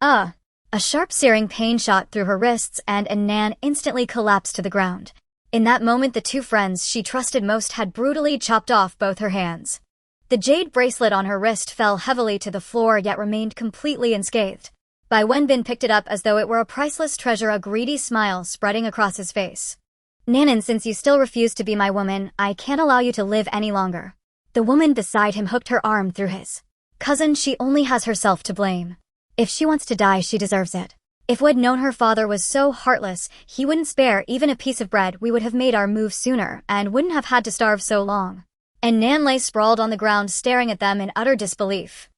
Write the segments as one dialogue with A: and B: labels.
A: Ah! A sharp searing pain shot through her wrists and Nan instantly collapsed to the ground. In that moment the two friends she trusted most had brutally chopped off both her hands. The jade bracelet on her wrist fell heavily to the floor yet remained completely unscathed. Bai Wenbin picked it up as though it were a priceless treasure, a greedy smile spreading across his face. Nanan, since you still refuse to be my woman, I can't allow you to live any longer. The woman beside him hooked her arm through his. Cousin, she only has herself to blame. If she wants to die, she deserves it. If we'd known her father was so heartless, he wouldn't spare even a piece of bread, we would have made our move sooner and wouldn't have had to starve so long. And Nan lay sprawled on the ground staring at them in utter disbelief.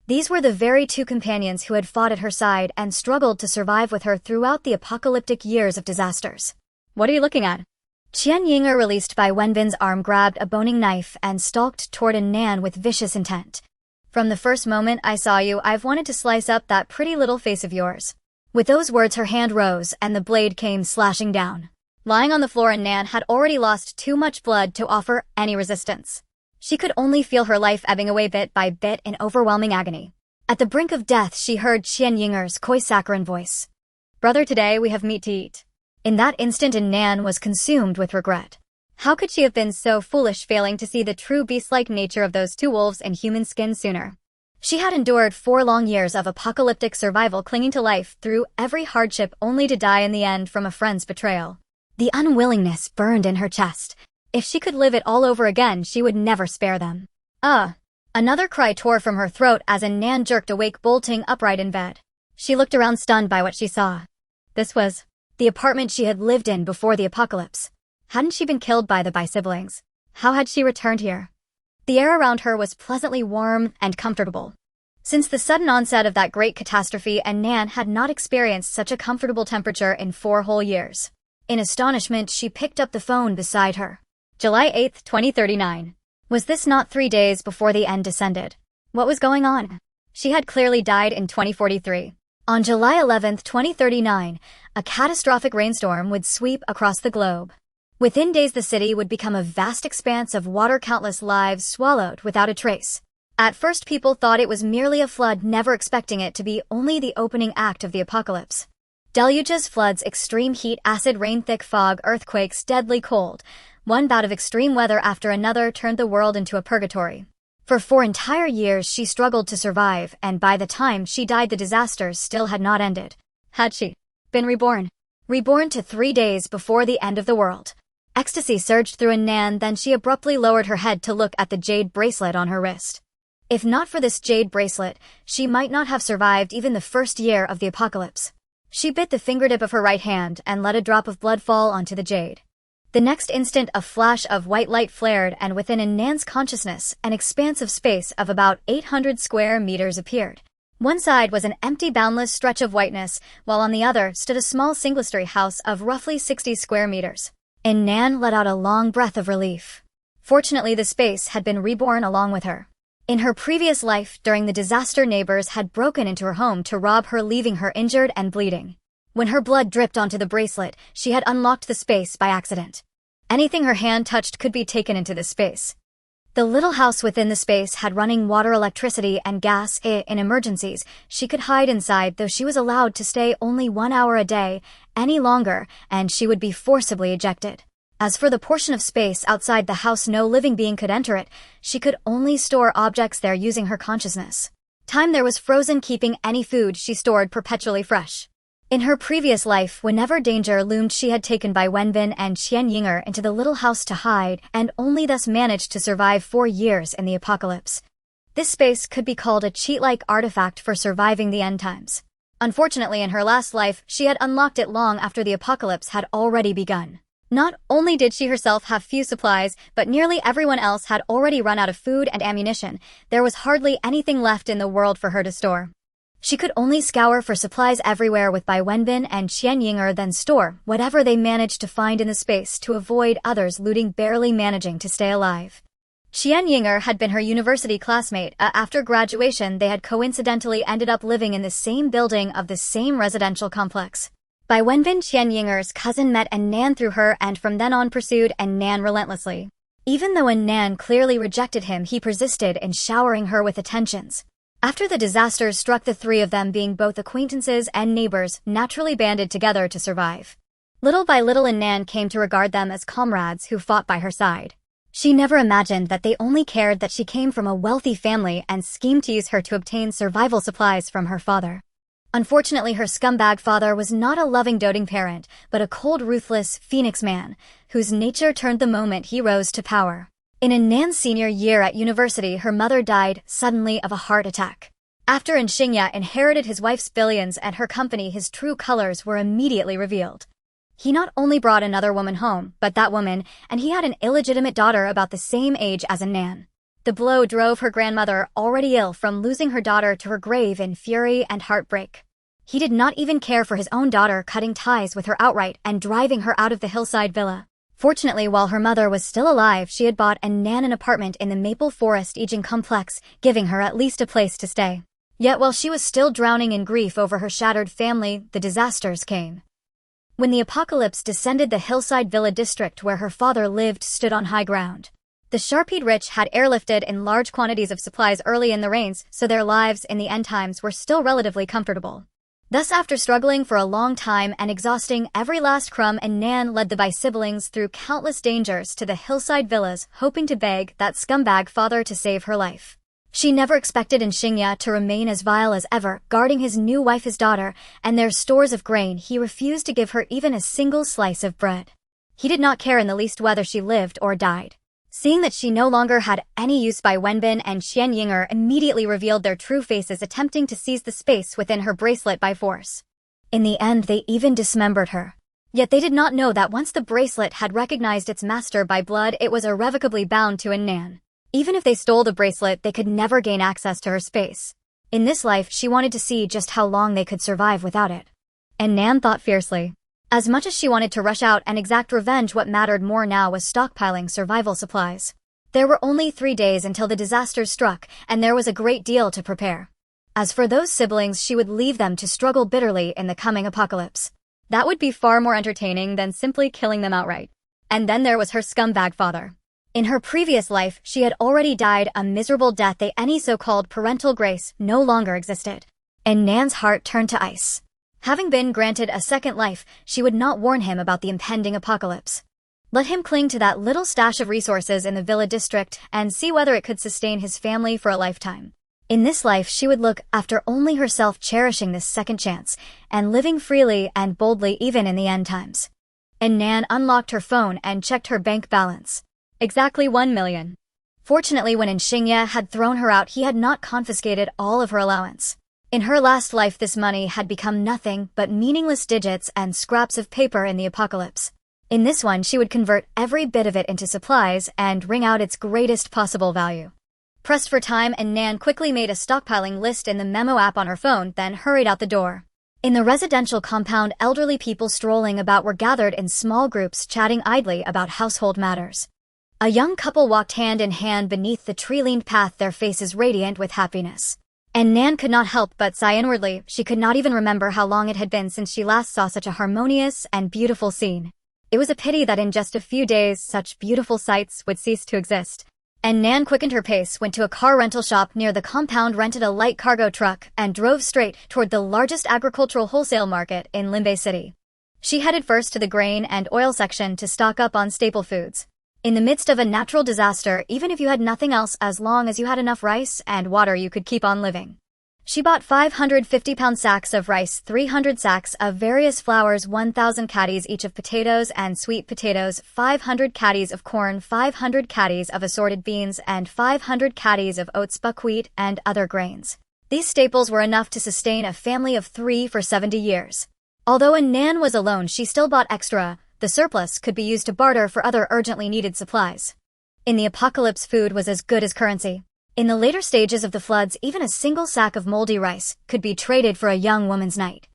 A: These were the very two companions who had fought at her side and struggled to survive with her throughout the apocalyptic years of disasters. What are you looking at? Qian Yinger, released by Wenbin's arm, grabbed a boning knife and stalked toward Nan with vicious intent. From the first moment I saw you, I've wanted to slice up that pretty little face of yours. With those words her hand rose and the blade came slashing down. Lying on the floor, Nan had already lost too much blood to offer any resistance. She could only feel her life ebbing away bit by bit in overwhelming agony. At the brink of death she heard Qian Yinger's coy saccharine voice. Brother, today we have meat to eat. In that instant Nan was consumed with regret. How could she have been so foolish, failing to see the true beast-like nature of those two wolves in human skin sooner? She had endured 4 long years of apocalyptic survival, clinging to life through every hardship only to die in the end from a friend's betrayal. The unwillingness burned in her chest. If she could live it all over again, she would never spare them. Another cry tore from her throat as Nan jerked awake, bolting upright in bed. She looked around, stunned by what she saw. This was the apartment she had lived in before the apocalypse. Hadn't she been killed by the Bai siblings? How had she returned here? The air around her was pleasantly warm and comfortable. Since the sudden onset of that great catastrophe, Nan had not experienced such a comfortable temperature in 4 whole years. In astonishment, she picked up the phone beside her. July 8, 2039. Was this not 3 days before the end descended? What was going on? She had clearly died in 2043. On July 11, 2039, a catastrophic rainstorm would sweep across the globe. Within days the city would become a vast expanse of water, countless lives swallowed without a trace. At first people thought it was merely a flood, never expecting it to be only the opening act of the apocalypse. Deluges, floods, extreme heat, acid rain, thick fog, earthquakes, deadly cold. One bout of extreme weather after another turned the world into a purgatory. For 4 entire years she struggled to survive, and by the time she died the disasters still had not ended. Had she been reborn? Reborn to 3 days before the end of the world. Ecstasy surged through Nan, then she abruptly lowered her head to look at the jade bracelet on her wrist. If not for this jade bracelet, she might not have survived even the first year of the apocalypse. She bit the fingertip of her right hand and let a drop of blood fall onto the jade. The next instant a flash of white light flared, and within Nan's consciousness an expanse of space of about 800 square meters appeared. One side was an empty, boundless stretch of whiteness, while on the other stood a small single-story house of roughly 60 square meters. And Nan let out a long breath of relief. Fortunately, the space had been reborn along with her. In her previous life, during the disaster, neighbors had broken into her home to rob her, leaving her injured and bleeding. When her blood dripped onto the bracelet, she had unlocked the space by accident. Anything her hand touched could be taken into this space. The little house within the space had running water, electricity, and gas. In emergencies, she could hide inside, though she was allowed to stay only 1 hour a day. Any longer, and she would be forcibly ejected. As for the portion of space outside the house, no living being could enter it. She could only store objects there using her consciousness. Time there was frozen, keeping any food she stored perpetually fresh. In her previous life, whenever danger loomed, she had taken Bai Wenbin and Qian Yinger into the little house to hide, and only thus managed to survive 4 years in the apocalypse. This space could be called a cheat-like artifact for surviving the end times. Unfortunately, in her last life, she had unlocked it long after the apocalypse had already begun. Not only did she herself have few supplies, but nearly everyone else had already run out of food and ammunition. There was hardly anything left in the world for her to store. She could only scour for supplies everywhere with Bai Wenbin and Qian Yinger, then store whatever they managed to find in the space to avoid others looting, barely managing to stay alive. Qian Yinger had been her university classmate. After graduation, they had coincidentally ended up living in the same building of the same residential complex. Bai Wenbin, Qian Yinger's cousin, met Nan through her and from then on pursued Nan relentlessly. Even though Nan clearly rejected him, he persisted in showering her with attentions. After the disasters struck, the three of them, being both acquaintances and neighbors, naturally banded together to survive. Little by little, Nan came to regard them as comrades who fought by her side. She never imagined that they only cared that she came from a wealthy family and schemed to use her to obtain survival supplies from her father. Unfortunately, her scumbag father was not a loving, doting parent, but a cold, ruthless phoenix man, whose nature turned the moment he rose to power. In Nan's senior year at university, her mother died suddenly of a heart attack. After Shinya inherited his wife's billions and her company, his true colors were immediately revealed. He not only brought another woman home, but that woman, and he had an illegitimate daughter about the same age as Nan. The blow drove her grandmother, already ill from losing her daughter, to her grave in fury and heartbreak. He did not even care for his own daughter, cutting ties with her outright and driving her out of the hillside villa. Fortunately, while her mother was still alive, she had bought Nan an apartment in the Maple Forest Aging complex, giving her at least a place to stay. Yet while she was still drowning in grief over her shattered family, the disasters came. When the apocalypse descended, the hillside villa district where her father lived stood on high ground. The Sharped rich had airlifted in large quantities of supplies early in the rains, so their lives in the end times were still relatively comfortable. Thus, after struggling for a long time and exhausting every last crumb, Nan led the by siblings through countless dangers to the hillside villas, hoping to beg that scumbag father to save her life. She never expected Shinya to remain as vile as ever, guarding his new wife, his daughter, and their stores of grain. He refused to give her even a single slice of bread. He did not care in the least whether she lived or died. Seeing that she no longer had any use, Bai Wenbin and Xian Yinger immediately revealed their true faces, attempting to seize the space within her bracelet by force. In the end, they even dismembered her. Yet they did not know that once the bracelet had recognized its master by blood, it was irrevocably bound to Nan. Even if they stole the bracelet, they could never gain access to her space. In this life, she wanted to see just how long they could survive without it. And Nan thought fiercely. As much as she wanted to rush out and exact revenge, what mattered more now was stockpiling survival supplies. There were only 3 days until the disasters struck, and there was a great deal to prepare. As for those siblings, she would leave them to struggle bitterly in the coming apocalypse. That would be far more entertaining than simply killing them outright. And then there was her scumbag father. In her previous life, she had already died a miserable death. Any so-called parental grace no longer existed. And Nan's heart turned to ice. Having been granted a second life, she would not warn him about the impending apocalypse. Let him cling to that little stash of resources in the villa district and see whether it could sustain his family for a lifetime. In this life, she would look after only herself, cherishing this second chance and living freely and boldly even in the end times. And Nan unlocked her phone and checked her bank balance. Exactly 1 million. Fortunately, when Shinya had thrown her out, he had not confiscated all of her allowance. In her last life, this money had become nothing but meaningless digits and scraps of paper in the apocalypse. In this one, she would convert every bit of it into supplies and wring out its greatest possible value. Pressed for time, Nan quickly made a stockpiling list in the memo app on her phone, then hurried out the door. In the residential compound, elderly people strolling about were gathered in small groups, chatting idly about household matters. A young couple walked hand in hand beneath the tree-lined path, their faces radiant with happiness. And Nan could not help but sigh inwardly. She could not even remember how long it had been since she last saw such a harmonious and beautiful scene. It was a pity that in just a few days such beautiful sights would cease to exist. And Nan quickened her pace, went to a car rental shop near the compound, rented a light cargo truck, and drove straight toward the largest agricultural wholesale market in Limbei City. She headed first to the grain and oil section to stock up on staple foods. In the midst of a natural disaster, even if you had nothing else, as long as you had enough rice and water, you could keep on living. She bought 550-pound sacks of rice, 300 sacks of various flours, 1,000 caddies each of potatoes and sweet potatoes, 500 caddies of corn, 500 caddies of assorted beans, and 500 caddies of oats, buckwheat, and other grains. These staples were enough to sustain a family of 3 for 70 years. Although Nan was alone, she still bought extra. The surplus could be used to barter for other urgently needed supplies. In the apocalypse, food was as good as currency. In the later stages of the floods, even a single sack of moldy rice could be traded for a young woman's night.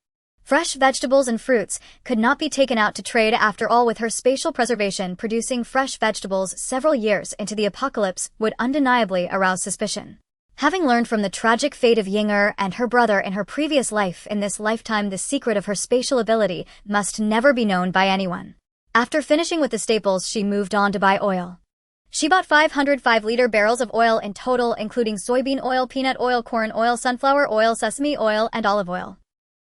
A: Fresh vegetables and fruits could not be taken out to trade. After all, with her spatial preservation, producing fresh vegetables several years into the apocalypse would undeniably arouse suspicion. Having learned from the tragic fate of Yinger and her brother in her previous life, in this lifetime the secret of her spatial ability must never be known by anyone. After finishing with the staples, she moved on to buy oil. She bought 500 5-liter barrels of oil in total, including soybean oil, peanut oil, corn oil, sunflower oil, sesame oil, and olive oil.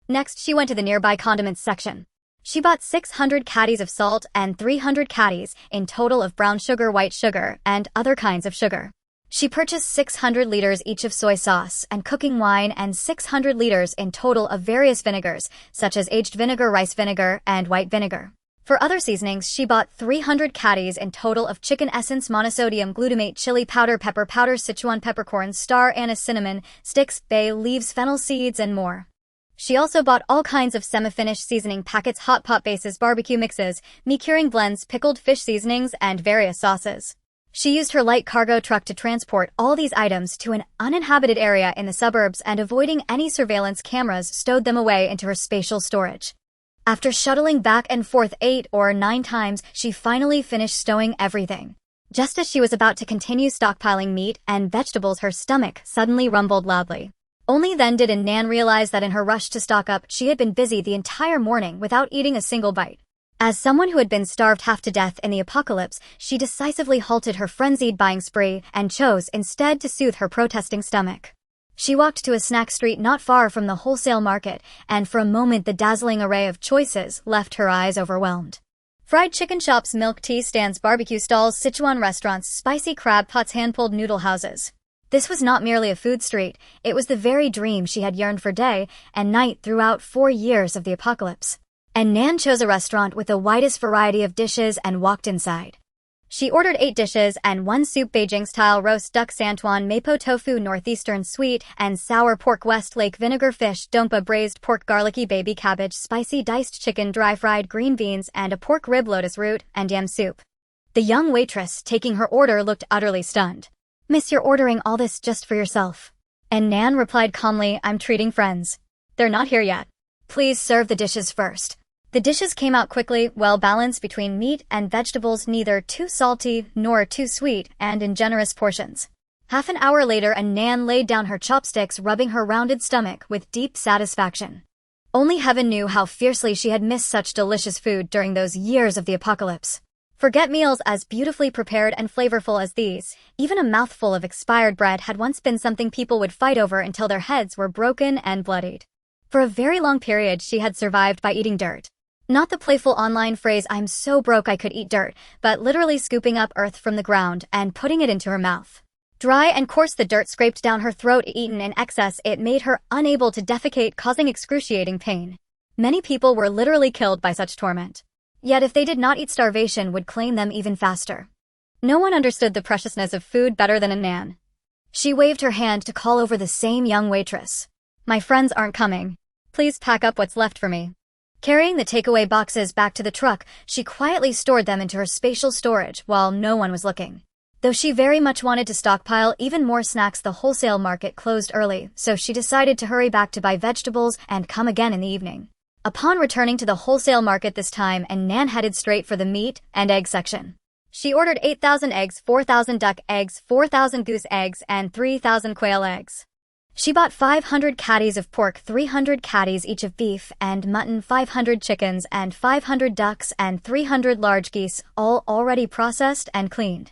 A: Next, she went to the nearby condiments section. She bought 600 caddies of salt and 300 caddies in total of brown sugar, white sugar, and other kinds of sugar. She purchased 600 liters each of soy sauce and cooking wine and 600 liters in total of various vinegars, such as aged vinegar, rice vinegar, and white vinegar. For other seasonings, she bought 300 caddies in total of chicken essence, monosodium glutamate, chili powder, pepper powder, Sichuan peppercorns, star anise, cinnamon sticks, bay leaves, fennel seeds, and more. She also bought all kinds of semi-finished seasoning packets, hot pot bases, barbecue mixes, meat-curing blends, pickled fish seasonings, and various sauces. She used her light cargo truck to transport all these items to an uninhabited area in the suburbs and, avoiding any surveillance cameras, stowed them away into her spatial storage. After shuttling back and forth 8 or 9 times, she finally finished stowing everything. Just as she was about to continue stockpiling meat and vegetables, her stomach suddenly rumbled loudly. Only then did Nan realize that in her rush to stock up, she had been busy the entire morning without eating a single bite. As someone who had been starved half to death in the apocalypse, she decisively halted her frenzied buying spree and chose instead to soothe her protesting stomach. She walked to a snack street not far from the wholesale market, and for a moment the dazzling array of choices left her eyes overwhelmed. Fried chicken shops, milk tea stands, barbecue stalls, Sichuan restaurants, spicy crab pots, hand-pulled noodle houses. This was not merely a food street, it was the very dream she had yearned for day and night throughout 4 years of the apocalypse. And Nan chose a restaurant with the widest variety of dishes and walked inside. She ordered 8 dishes and 1 soup: Beijing-style roast duck, Santuan mapo tofu, northeastern sweet and sour pork, West Lake vinegar fish, dompa braised pork, garlicky baby cabbage, spicy diced chicken, dry fried green beans, and a pork rib, lotus root, and yam soup. The young waitress taking her order looked utterly stunned. "Miss, you're ordering all this just for yourself?" And Nan replied calmly, "I'm treating friends. They're not here yet. Please serve the dishes first." The dishes came out quickly, well balanced between meat and vegetables, neither too salty nor too sweet, and in generous portions. Half an hour later, Nan laid down her chopsticks, rubbing her rounded stomach with deep satisfaction. Only heaven knew how fiercely she had missed such delicious food during those years of the apocalypse. Forget meals as beautifully prepared and flavorful as these. Even a mouthful of expired bread had once been something people would fight over until their heads were broken and bloodied. For a very long period, she had survived by eating dirt. Not the playful online phrase, "I'm so broke I could eat dirt," but literally scooping up earth from the ground and putting it into her mouth. Dry and coarse, the dirt scraped down her throat. Eaten in excess, it made her unable to defecate, causing excruciating pain. Many people were literally killed by such torment. Yet if they did not eat, starvation would claim them even faster. No one understood the preciousness of food better than Nan. She waved her hand to call over the same young waitress. "My friends aren't coming. Please pack up what's left for me." Carrying the takeaway boxes back to the truck, she quietly stored them into her spatial storage while no one was looking. Though she very much wanted to stockpile even more snacks, the wholesale market closed early, so she decided to hurry back to buy vegetables and come again in the evening. Upon returning to the wholesale market this time, Nan headed straight for the meat and egg section. She ordered 8,000 eggs, 4,000 duck eggs, 4,000 goose eggs, and 3,000 quail eggs. She bought 500 caddies of pork, 300 caddies each of beef and mutton, 500 chickens, and 500 ducks, and 300 large geese, all already processed and cleaned.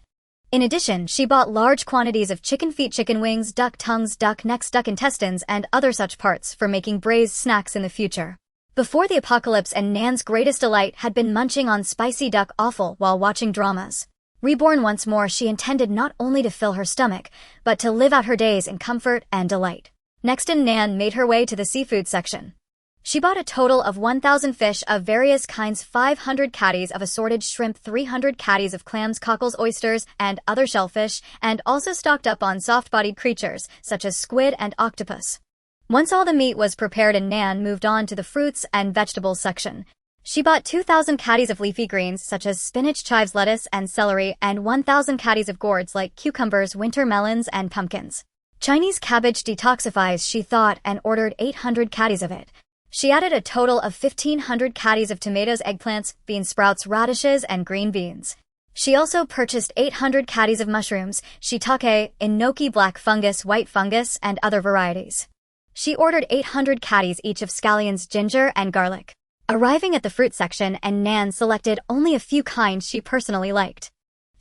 A: In addition, she bought large quantities of chicken feet, chicken wings, duck tongues, duck necks, duck intestines, and other such parts for making braised snacks in the future. Before the apocalypse, Nan's greatest delight had been munching on spicy duck offal while watching dramas. Reborn once more, she intended not only to fill her stomach, but to live out her days in comfort and delight. Next, Nan made her way to the seafood section. She bought a total of 1,000 fish of various kinds, 500 caddies of assorted shrimp, 300 caddies of clams, cockles, oysters, and other shellfish, and also stocked up on soft-bodied creatures such as squid and octopus. Once all the meat was prepared, Nan moved on to the fruits and vegetables section. She bought 2,000 caddies of leafy greens such as spinach, chives, lettuce, and celery, and 1,000 caddies of gourds like cucumbers, winter melons, and pumpkins. Chinese cabbage detoxifies, she thought, and ordered 800 caddies of it. She added a total of 1,500 caddies of tomatoes, eggplants, bean sprouts, radishes, and green beans. She also purchased 800 caddies of mushrooms, shiitake, enoki, black fungus, white fungus, and other varieties. She ordered 800 caddies each of scallions, ginger, and garlic. Arriving at the fruit section, Nan selected only a few kinds she personally liked.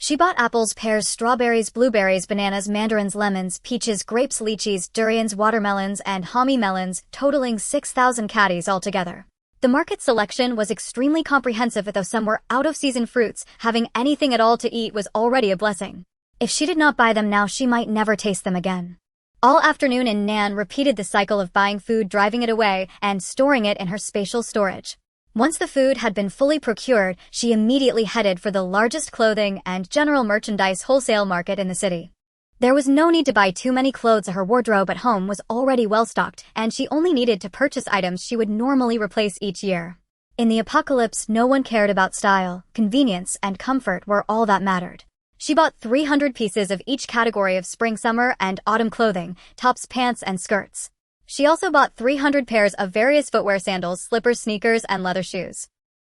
A: She bought apples, pears, strawberries, blueberries, bananas, mandarins, lemons, peaches, grapes, lychees, durians, watermelons, and hominy melons, totaling 6,000 caddies altogether. The market selection was extremely comprehensive, though some were out-of-season fruits. Having anything at all to eat was already a blessing. If she did not buy them now, she might never taste them again. All afternoon, Nan repeated the cycle of buying food, driving it away, and storing it in her spatial storage. Once the food had been fully procured, she immediately headed for the largest clothing and general merchandise wholesale market in the city. There was no need to buy too many clothes. Her wardrobe at home was already well stocked, and she only needed to purchase items she would normally replace each year. In the apocalypse, no one cared about style. Convenience and comfort were all that mattered. She bought 300 pieces of each category of spring, summer, and autumn clothing, tops, pants, and skirts. She also bought 300 pairs of various footwear, sandals, slippers, sneakers, and leather shoes.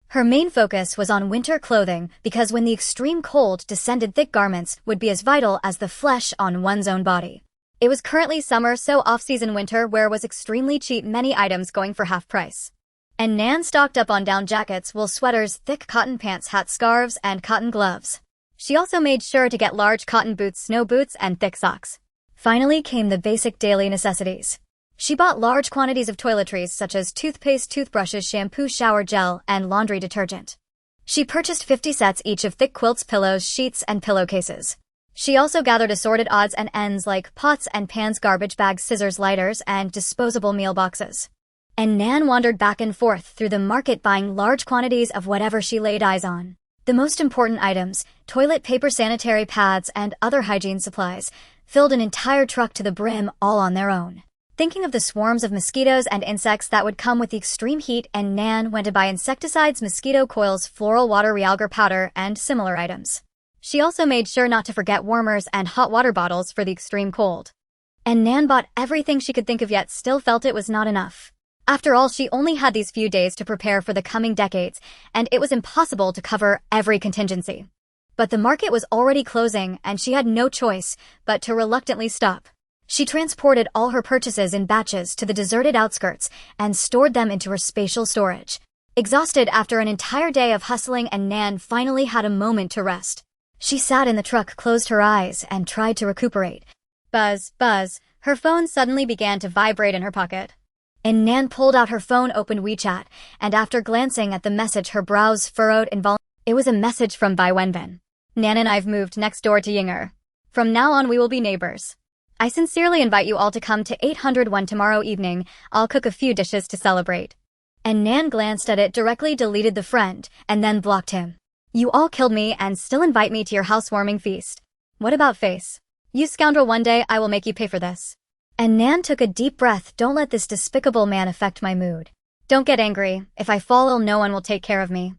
A: Her main focus was on winter clothing because when the extreme cold descended, thick garments would be as vital as the flesh on one's own body. It was currently summer, so off-season winter wear was extremely cheap, many items going for half price. And Nan stocked up on down jackets, wool sweaters, thick cotton pants, hats, scarves, and cotton gloves. She also made sure to get large cotton boots, snow boots, and thick socks. Finally came the basic daily necessities. She bought large quantities of toiletries such as toothpaste, toothbrushes, shampoo, shower gel, and laundry detergent. She purchased 50 sets each of thick quilts, pillows, sheets, and pillowcases. She also gathered assorted odds and ends like pots and pans, garbage bags, scissors, lighters, and disposable meal boxes. And Nan wandered back and forth through the market buying large quantities of whatever she laid eyes on. The most important items, toilet paper, sanitary pads, and other hygiene supplies, filled an entire truck to the brim all on their own. Thinking of the swarms of mosquitoes and insects that would come with the extreme heat, and Nan went to buy insecticides, mosquito coils, floral water, realgar powder, and similar items. She also made sure not to forget warmers and hot water bottles for the extreme cold. And Nan bought everything she could think of, yet still felt it was not enough. After all, she only had these few days to prepare for the coming decades, and it was impossible to cover every contingency. But the market was already closing, and she had no choice but to reluctantly stop. She transported all her purchases in batches to the deserted outskirts and stored them into her spatial storage. Exhausted after an entire day of hustling, and Nan finally had a moment to rest. She sat in the truck, closed her eyes, and tried to recuperate. Buzz, buzz, her phone suddenly began to vibrate in her pocket. And Nan pulled out her phone, opened WeChat, and after glancing at the message, her brows furrowed involuntarily. It was a message from Bai Wenbin. Nan and I've moved next door to Yinger. From now on we will be neighbors. I sincerely invite you all to come to 801 tomorrow evening. I'll cook a few dishes to celebrate. And Nan glanced at it, directly deleted the friend, and then blocked him. You all killed me and still invite me to your housewarming feast. What about face? You scoundrel, one day I will make you pay for this. And Nan took a deep breath. Don't let this despicable man affect my mood. Don't get angry. If I fall ill, no one will take care of me.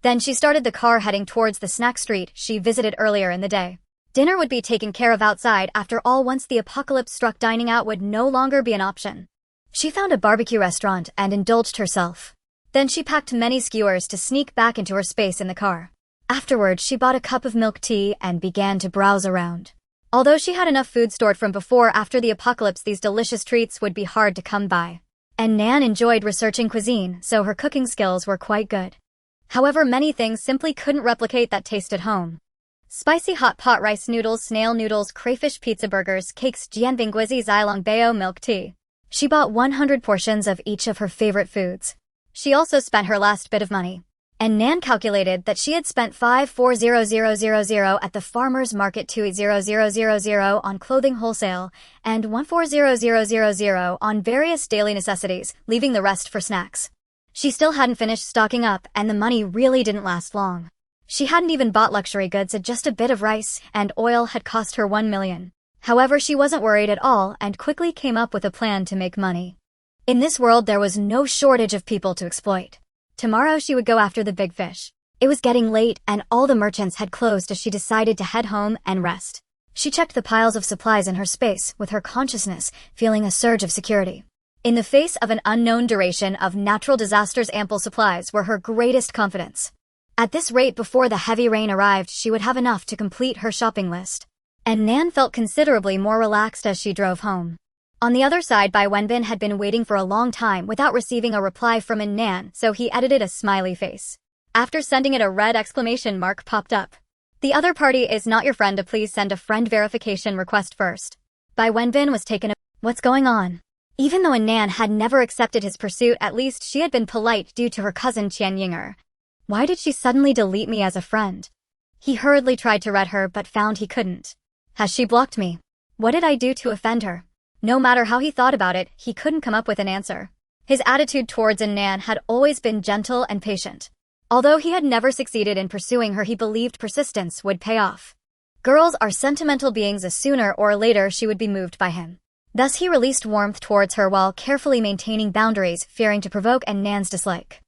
A: Then she started the car, heading towards the snack street she visited earlier in the day. Dinner would be taken care of outside. After all, once the apocalypse struck, dining out would no longer be an option. She found a barbecue restaurant and indulged herself. Then she packed many skewers to sneak back into her space in the car. Afterwards, she bought a cup of milk tea and began to browse around. Although she had enough food stored from before, after the apocalypse these delicious treats would be hard to come by. And Nan enjoyed researching cuisine, so her cooking skills were quite good. However, many things simply couldn't replicate that taste at home. Spicy hot pot, rice noodles, snail noodles, crayfish pizza, burgers, cakes, jianbingguizi, zilong bao, milk tea. She bought 100 portions of each of her favorite foods. She also spent her last bit of money. And Nan calculated that she had spent 540,000 at the farmer's market, 280,000 on clothing wholesale, and 140,000 on various daily necessities, leaving the rest for snacks. She still hadn't finished stocking up, and the money really didn't last long. She hadn't even bought luxury goods. Just a bit of rice and oil had cost her 1 million. However, she wasn't worried at all and quickly came up with a plan to make money. In this world, there was no shortage of people to exploit. Tomorrow she would go after the big fish. It was getting late and all the merchants had closed as she decided to head home and rest. She checked the piles of supplies in her space, with her consciousness feeling a surge of security. In the face of an unknown duration of natural disasters, ample supplies were her greatest confidence. At this rate, before the heavy rain arrived, she would have enough to complete her shopping list. And Nan felt considerably more relaxed as she drove home. On the other side, Bai Wenbin had been waiting for a long time without receiving a reply from Nan, so he edited a smiley face. After sending it, a red exclamation mark popped up. The other party is not your friend. To please send a friend verification request first. By Wenbin was taken. What's going on? Even though Nan had never accepted his pursuit, at least she had been polite due to her cousin Qian Yinger. Why did she suddenly delete me as a friend? He hurriedly tried to read her but found he couldn't. Has she blocked me? What did I do to offend her? No matter how he thought about it, he couldn't come up with an answer. His attitude towards Nan had always been gentle and patient. Although he had never succeeded in pursuing her, he believed persistence would pay off. Girls are sentimental beings, as sooner or later she would be moved by him. Thus he released warmth towards her while carefully maintaining boundaries, fearing to provoke Nan's dislike.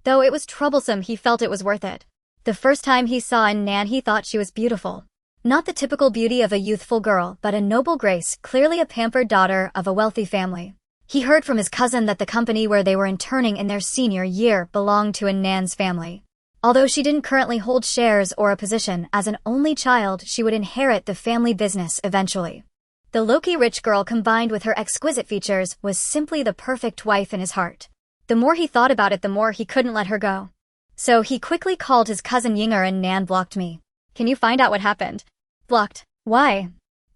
A: Though it was troublesome, he felt it was worth it. The first time he saw Nan, he thought she was beautiful. Not the typical beauty of a youthful girl, but a noble grace, clearly a pampered daughter of a wealthy family. He heard from his cousin that the company where they were interning in their senior year belonged to Nan's family. Although she didn't currently hold shares or a position, as an only child, she would inherit the family business eventually. The low-key rich girl, combined with her exquisite features, was simply the perfect wife in his heart. The more he thought about it, the more he couldn't let her go. So he quickly called his cousin Yinger. Nan blocked me. Can you find out what happened? Blocked. Why?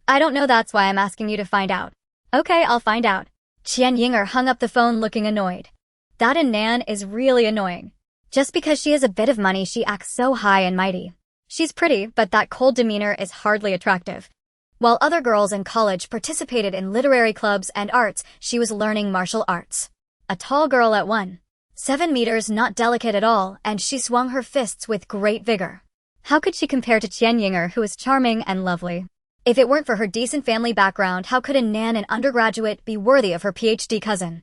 A: I don't know, that's why I'm asking you to find out. Okay, I'll find out. Qian Yinger hung up the phone looking annoyed. That Nan is really annoying. Just because she has a bit of money, she acts so high and mighty. She's pretty, but that cold demeanor is hardly attractive. While other girls in college participated in literary clubs and arts, she was learning martial arts. A tall girl at 1.7 meters, not delicate at all, and she swung her fists with great vigor. How could she compare to Qian Yinger, who was charming and lovely? If it weren't for her decent family background, how could Nan, an undergraduate, be worthy of her PhD cousin?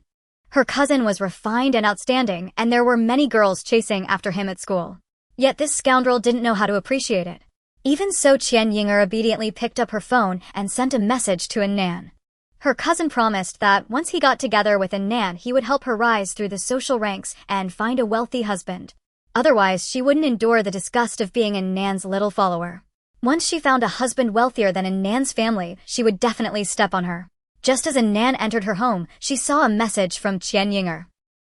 A: Her cousin was refined and outstanding, and there were many girls chasing after him at school. Yet this scoundrel didn't know how to appreciate it. Even so, Qian Yinger obediently picked up her phone and sent a message to Nan. Her cousin promised that once he got together with Nan, he would help her rise through the social ranks and find a wealthy husband. Otherwise, she wouldn't endure the disgust of being Nan's little follower. Once she found a husband wealthier than Nan's family, she would definitely step on her. Just as Nan entered her home, she saw a message from Qian Yinger.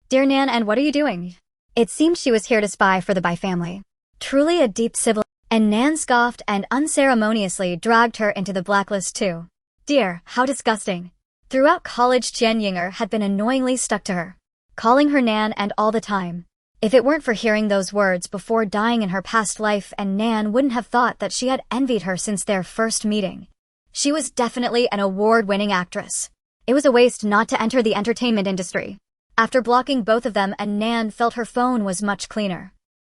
A: Dear Nan, and what are you doing? It seemed she was here to spy for the Bai family. Truly a deep sibling. And Nan scoffed and unceremoniously dragged her into the blacklist too. Dear, how disgusting. Throughout college, Qian Yinger had been annoyingly stuck to her, calling her Nan and all the time. If it weren't for hearing those words before dying in her past life, Nan wouldn't have thought that she had envied her since their first meeting. She was definitely an award-winning actress. It was a waste not to enter the entertainment industry. After blocking both of them, Nan felt her phone was much cleaner.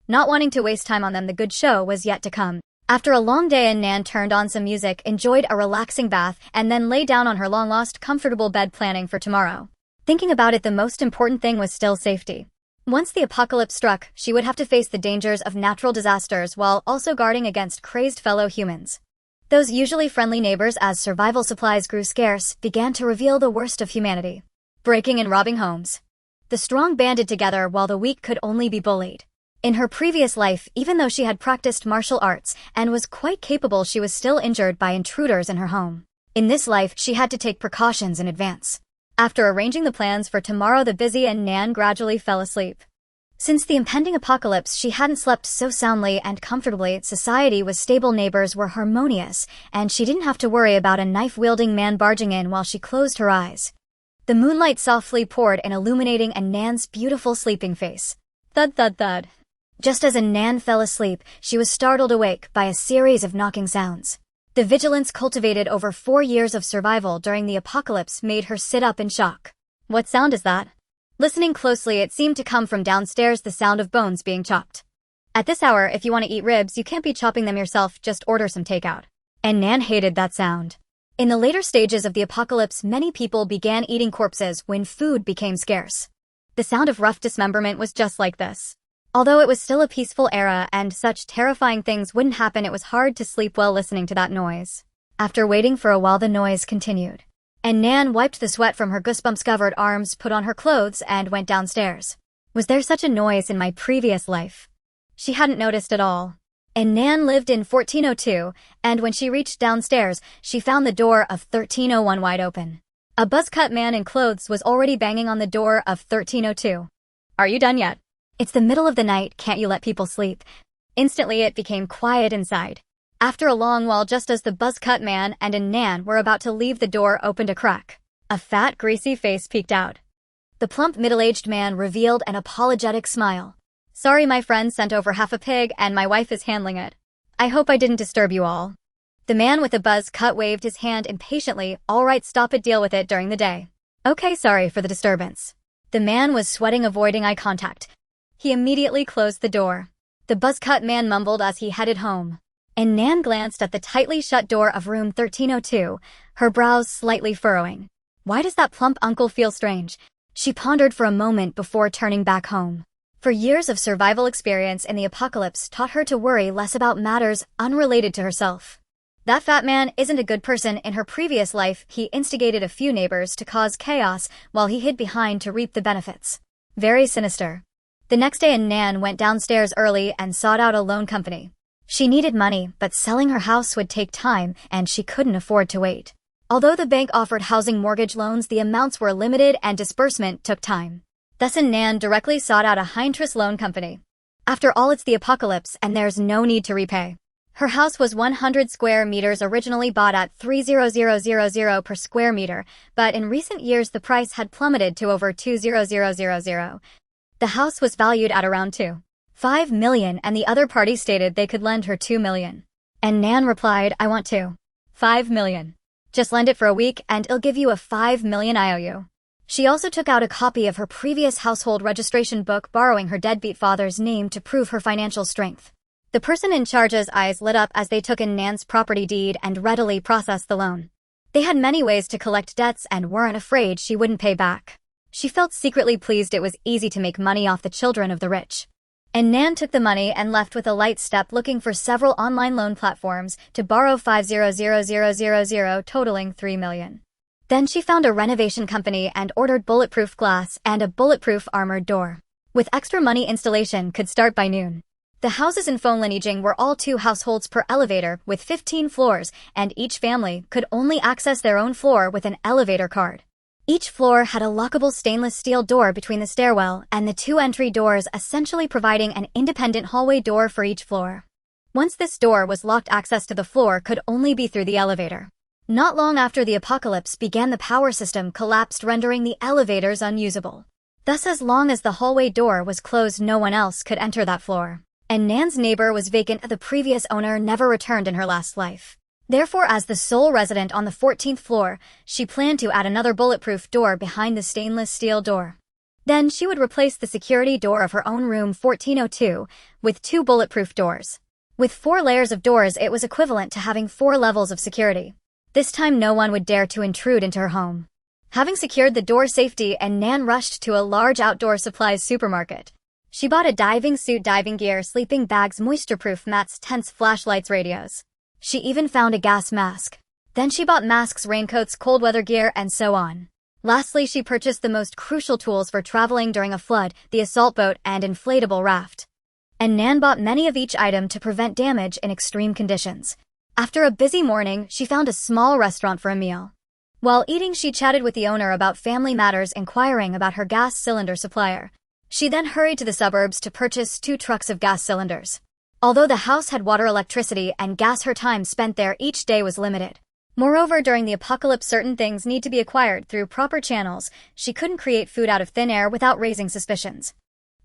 A: Not wanting to waste time on them, the good show was yet to come. After a long day, Nan turned on some music, enjoyed a relaxing bath, and then lay down on her long-lost comfortable bed planning for tomorrow. Thinking about it, the most important thing was still safety. Once the apocalypse struck, she would have to face the dangers of natural disasters while also guarding against crazed fellow humans. Those usually friendly neighbors, as survival supplies grew scarce, began to reveal the worst of humanity. Breaking and robbing homes. The strong banded together while the weak could only be bullied. In her previous life, even though she had practiced martial arts and was quite capable, she was still injured by intruders in her home. In this life, she had to take precautions in advance. After arranging the plans for tomorrow, the busy Nan gradually fell asleep. Since the impending apocalypse, she hadn't slept so soundly and comfortably. Society was stable, neighbors were harmonious, and she didn't have to worry about a knife-wielding man barging in while she closed her eyes. The moonlight softly poured in, illuminating Nan's beautiful sleeping face. Thud, thud, thud. Just as Nan fell asleep, she was startled awake by a series of knocking sounds. The vigilance cultivated over 4 years of survival during the apocalypse made her sit up in shock. What sound is that? Listening closely, it seemed to come from downstairs, the sound of bones being chopped. At this hour, if you want to eat ribs, you can't be chopping them yourself, just order some takeout. And Nan hated that sound. In the later stages of the apocalypse, many people began eating corpses when food became scarce. The sound of rough dismemberment was just like this. Although it was still a peaceful era and such terrifying things wouldn't happen, it was hard to sleep well listening to that noise. After waiting for a while, the noise continued. And Nan wiped the sweat from her goosebumps-covered arms, put on her clothes, and went downstairs. Was there such a noise in my previous life? She hadn't noticed at all. And Nan lived in 1402, and when she reached downstairs, she found the door of 1301 wide open. A buzz-cut man in clothes was already banging on the door of 1302. Are you done yet? It's the middle of the night, can't you let people sleep? Instantly it became quiet inside. After a long while, just as the buzz-cut man and Nan were about to leave, the door opened a crack. A fat, greasy face peeked out. The plump, middle-aged man revealed an apologetic smile. "Sorry, my friend sent over half a pig and my wife is handling it. I hope I didn't disturb you all." The man with the buzz cut waved his hand impatiently. "All right, stop it, deal with it during the day." "Okay, sorry for the disturbance." The man was sweating, avoiding eye contact. He immediately closed the door. The buzz-cut man mumbled as he headed home. And Nan glanced at the tightly shut door of room 1302, her brows slightly furrowing. Why does that plump uncle feel strange? She pondered for a moment before turning back home. For years of survival experience in the apocalypse taught her to worry less about matters unrelated to herself. That fat man isn't a good person. In her previous life, he instigated a few neighbors to cause chaos while he hid behind to reap the benefits. Very sinister. The next day, Nan went downstairs early and sought out a loan company. She needed money, but selling her house would take time and she couldn't afford to wait. Although the bank offered housing mortgage loans, the amounts were limited and disbursement took time. Thus, Nan directly sought out a high-interest loan company. After all, it's the apocalypse and there's no need to repay. Her house was 100 square meters, originally bought at $3,000 per square meter, but in recent years the price had plummeted to over $2,000. The house was valued at around $2.5 million, and the other party stated they could lend her $2 million. And Nan replied, "I want $2.5 million. Just lend it for a week and I'll give you a $5 million IOU." She also took out a copy of her previous household registration book, borrowing her deadbeat father's name to prove her financial strength. The person in charge's eyes lit up as they took in Nan's property deed and readily processed the loan. They had many ways to collect debts and weren't afraid she wouldn't pay back. She felt secretly pleased. It was easy to make money off the children of the rich. And Nan took the money and left with a light step, looking for several online loan platforms to borrow $500,000, totaling $3 million. Then she found a renovation company and ordered bulletproof glass and a bulletproof armored door. With extra money, installation could start by noon. The houses in Fonlenijing were all 2 households per elevator with 15 floors, and each family could only access their own floor with an elevator card. Each floor had a lockable stainless steel door between the stairwell and the 2 entry doors, essentially providing an independent hallway door for each floor. Once this door was locked, access to the floor could only be through the elevator. Not long after the apocalypse began, the power system collapsed, rendering the elevators unusable. Thus, as long as the hallway door was closed, no one else could enter that floor. And Nan's neighbor was vacant. The previous owner never returned in her last life. Therefore, as the sole resident on the 14th floor, she planned to add another bulletproof door behind the stainless steel door. Then she would replace the security door of her own room 1402 with 2 bulletproof doors. With 4 layers of doors, it was equivalent to having 4 levels of security. This time no one would dare to intrude into her home. Having secured the door safety, and Nan rushed to a large outdoor supplies supermarket. She bought a diving suit, diving gear, sleeping bags, moisture-proof mats, tents, flashlights, radios. She even found a gas mask. Then she bought masks, raincoats, cold weather gear, and so on. Lastly, she purchased the most crucial tools for traveling during a flood, the assault boat and inflatable raft. And Nan bought many of each item to prevent damage in extreme conditions. After a busy morning, she found a small restaurant for a meal. While eating, she chatted with the owner about family matters, inquiring about her gas cylinder supplier. She then hurried to the suburbs to purchase 2 trucks of gas cylinders. Although the house had water, electricity, and gas, her time spent there each day was limited. Moreover, during the apocalypse, certain things need to be acquired through proper channels. She couldn't create food out of thin air without raising suspicions.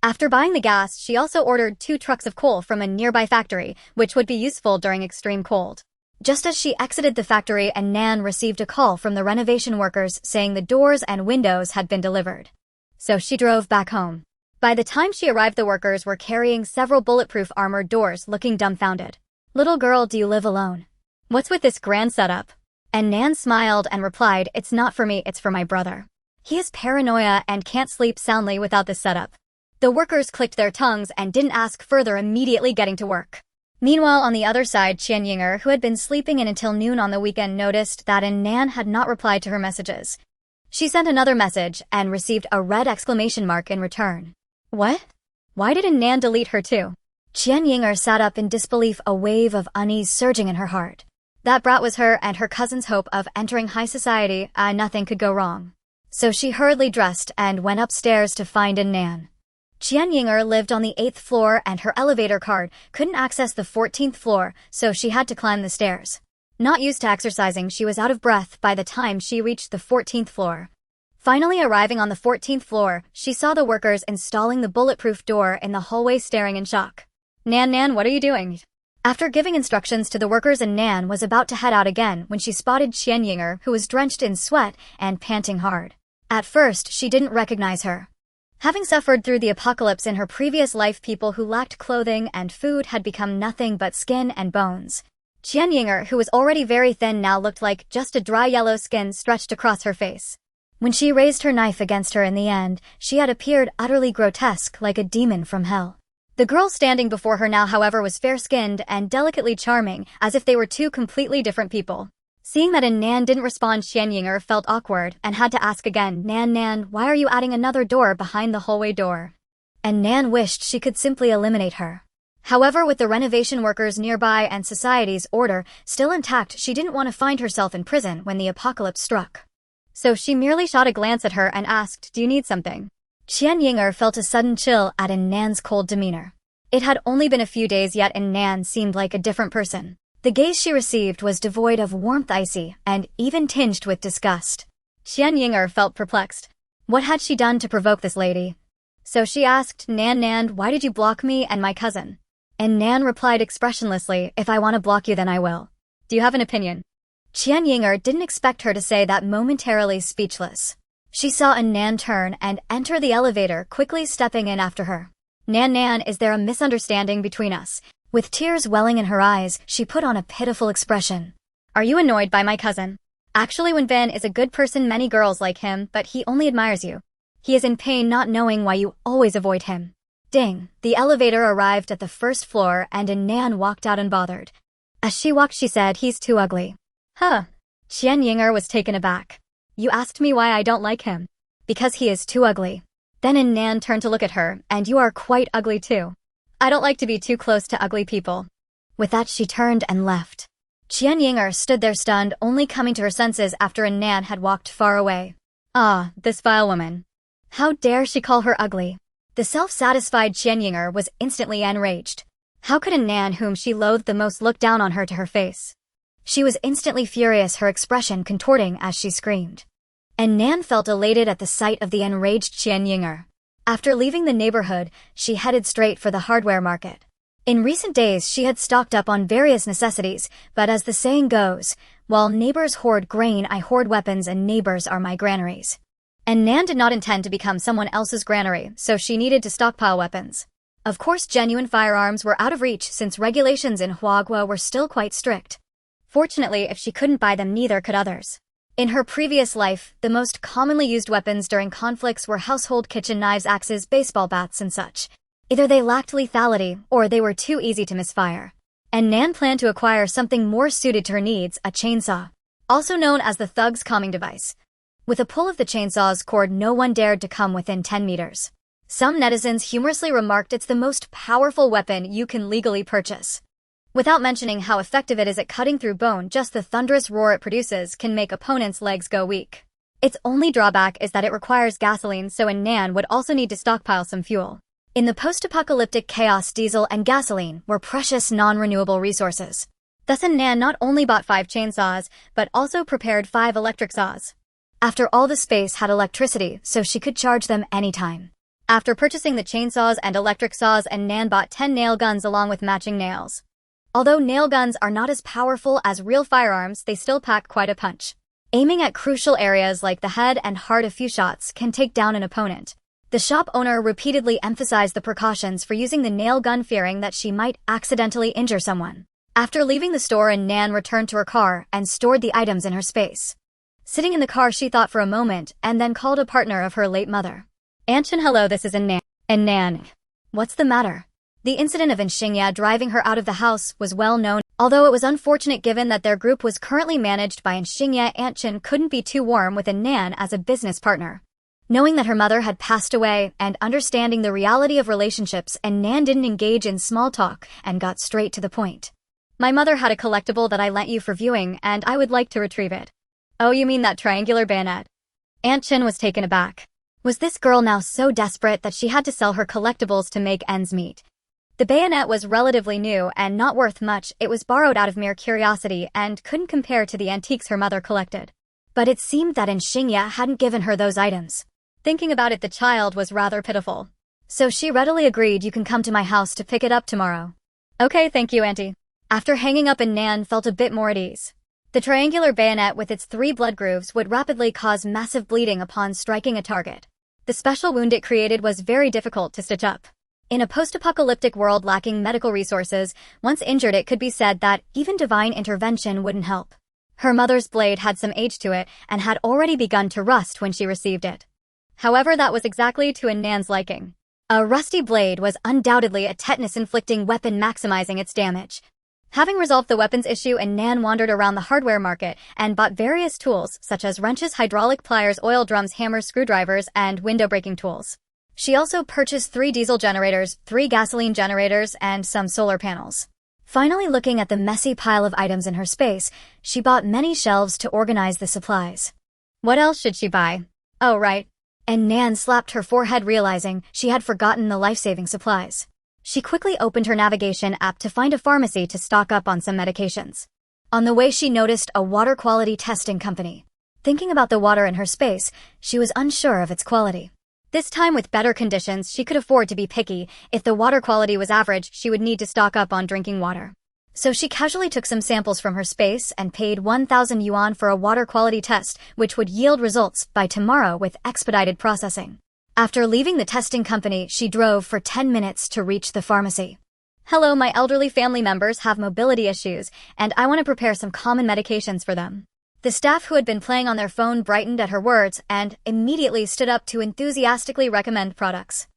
A: After buying the gas, she also ordered 2 trucks of coal from a nearby factory, which would be useful during extreme cold. Just as she exited the factory, and Nan received a call from the renovation workers saying the doors and windows had been delivered. So she drove back home. By the time she arrived, the workers were carrying several bulletproof armored doors, looking dumbfounded. "Little girl, do you live alone? What's with this grand setup?" And Nan smiled and replied, "It's not for me, it's for my brother. He has paranoia and can't sleep soundly without this setup." The workers clicked their tongues and didn't ask further, immediately getting to work. Meanwhile, on the other side, Qian Yinger, who had been sleeping in until noon on the weekend, noticed that Nan had not replied to her messages. She sent another message and received a red exclamation mark in return. What? Why did Nan delete her too? Qian Yinger sat up in disbelief, a wave of unease surging in her heart. That brat was her and her cousin's hope of entering high society. Nothing could go wrong. So she hurriedly dressed and went upstairs to find Nan. Qian Yinger lived on the 8th floor and her elevator card couldn't access the 14th floor, so she had to climb the stairs. Not used to exercising, she was out of breath by the time she reached the 14th floor. Finally arriving on the 14th floor, she saw the workers installing the bulletproof door in the hallway staring in shock. Nan, what are you doing? After giving instructions to the workers and Nan was about to head out again when she spotted Qian Yinger, who was drenched in sweat and panting hard. At first, she didn't recognize her. Having suffered through the apocalypse in her previous life, people who lacked clothing and food had become nothing but skin and bones. Qian Yinger, who was already very thin, now looked like just a dry yellow skin stretched across her face. When she raised her knife against her in the end, she had appeared utterly grotesque, like a demon from hell. The girl standing before her now, however, was fair-skinned and delicately charming, as if they were two completely different people. Seeing that Nan didn't respond, Qian Yinger felt awkward and had to ask again, Nan, why are you adding another door behind the hallway door? And Nan wished she could simply eliminate her. However, with the renovation workers nearby and society's order still intact, she didn't want to find herself in prison when the apocalypse struck. So she merely shot a glance at her and asked, do you need something? Qian Yinger felt a sudden chill at Nan's cold demeanor. It had only been a few days yet and Nan seemed like a different person. The gaze she received was devoid of warmth, icy, and even tinged with disgust. Qian Yinger felt perplexed. What had she done to provoke this lady? So she asked, Nan, why did you block me and my cousin? And Nan replied expressionlessly, if I want to block you then I will. Do you have an opinion? Qian Yinger didn't expect her to say that, momentarily speechless. She saw Nan turn and enter the elevator, quickly stepping in after her. Nan, is there a misunderstanding between us? With tears welling in her eyes, she put on a pitiful expression. Are you annoyed by my cousin? Actually, when Ben is a good person, many girls like him, but he only admires you. He is in pain not knowing why you always avoid him. Ding! The elevator arrived at the first floor and Nan walked out unbothered. As she walked, she said, he's too ugly. Huh. Qian Yinger was taken aback. You asked me why I don't like him. Because he is too ugly. Then Nan turned to look at her, and you are quite ugly too. I don't like to be too close to ugly people. With that, she turned and left. Qian Yinger stood there stunned, only coming to her senses after Nan had walked far away. Ah, this vile woman. How dare she call her ugly? The self-satisfied Qian Yinger was instantly enraged. How could Nan, whom she loathed the most, look down on her to her face? She was instantly furious, her expression contorting as she screamed. Nan felt elated at the sight of the enraged Qian Yinger. After leaving the neighborhood, she headed straight for the hardware market. In recent days, she had stocked up on various necessities, but as the saying goes, while neighbors hoard grain, I hoard weapons, and neighbors are my granaries. Nan did not intend to become someone else's granary, so she needed to stockpile weapons. Of course, genuine firearms were out of reach since regulations in Huagua were still quite strict. Fortunately, if she couldn't buy them, neither could others. In her previous life, the most commonly used weapons during conflicts were household kitchen knives, axes, baseball bats, and such. Either they lacked lethality, or they were too easy to misfire. Nan planned to acquire something more suited to her needs, a chainsaw, also known as the thug's calming device. With a pull of the chainsaw's cord, no one dared to come within 10 meters. Some netizens humorously remarked it's the most powerful weapon you can legally purchase. Without mentioning how effective it is at cutting through bone, just the thunderous roar it produces can make opponents' legs go weak. Its only drawback is that it requires gasoline, so Nan would also need to stockpile some fuel. In the post-apocalyptic chaos, diesel and gasoline were precious non-renewable resources. Thus Nan not only bought 5 chainsaws, but also prepared 5 electric saws. After all, the space had electricity, so she could charge them anytime. After purchasing the chainsaws and electric saws, Nan bought 10 nail guns along with matching nails. Although nail guns are not as powerful as real firearms, they still pack quite a punch. Aiming at crucial areas like the head and heart, a few shots can take down an opponent. The shop owner repeatedly emphasized the precautions for using the nail gun, fearing that she might accidentally injure someone. After leaving the store, Nan returned to her car and stored the items in her space. Sitting in the car, she thought for a moment and then called a partner of her late mother. Anchin, hello, this is Nan. Nan. What's the matter? The incident of Xingya driving her out of the house was well known, although it was unfortunate given that their group was currently managed by Xingya. Anchin couldn't be too warm with Nan as a business partner. Knowing that her mother had passed away and understanding the reality of relationships, Nan didn't engage in small talk and got straight to the point. My mother had a collectible that I lent you for viewing, and I would like to retrieve it. Oh, you mean that triangular bayonet? Aunt Chin was taken aback. Was this girl now so desperate that she had to sell her collectibles to make ends meet? The bayonet was relatively new and not worth much. It was borrowed out of mere curiosity and couldn't compare to the antiques her mother collected. But it seemed that Xingya hadn't given her those items. Thinking about it, the child was rather pitiful. So she readily agreed, "You can come to my house to pick it up tomorrow." "Okay, thank you, Auntie." After hanging up, Nan felt a bit more at ease. The triangular bayonet with its 3 blood grooves would rapidly cause massive bleeding upon striking a target. The special wound it created was very difficult to stitch up. In a post-apocalyptic world lacking medical resources, once injured it could be said that even divine intervention wouldn't help. Her mother's blade had some age to it and had already begun to rust when she received it. However, that was exactly to Nan's liking. A rusty blade was undoubtedly a tetanus-inflicting weapon, maximizing its damage. Having resolved the weapons issue, Nan wandered around the hardware market and bought various tools such as wrenches, hydraulic pliers, oil drums, hammers, screwdrivers, and window-breaking tools. She also purchased 3 diesel generators, 3 gasoline generators, and some solar panels. Finally, looking at the messy pile of items in her space, she bought many shelves to organize the supplies. What else should she buy? Oh, right. And Nan slapped her forehead, realizing she had forgotten the life-saving supplies. She quickly opened her navigation app to find a pharmacy to stock up on some medications. On the way, she noticed a water quality testing company. Thinking about the water in her space, she was unsure of its quality. This time, with better conditions, she could afford to be picky. If the water quality was average, she would need to stock up on drinking water. So she casually took some samples from her space and paid 1,000 yuan for a water quality test, which would yield results by tomorrow with expedited processing. After leaving the testing company, she drove for 10 minutes to reach the pharmacy. "Hello, my elderly family members have mobility issues, and I want to prepare some common medications for them." The staff, who had been playing on their phone, brightened at her words and immediately stood up to enthusiastically recommend products.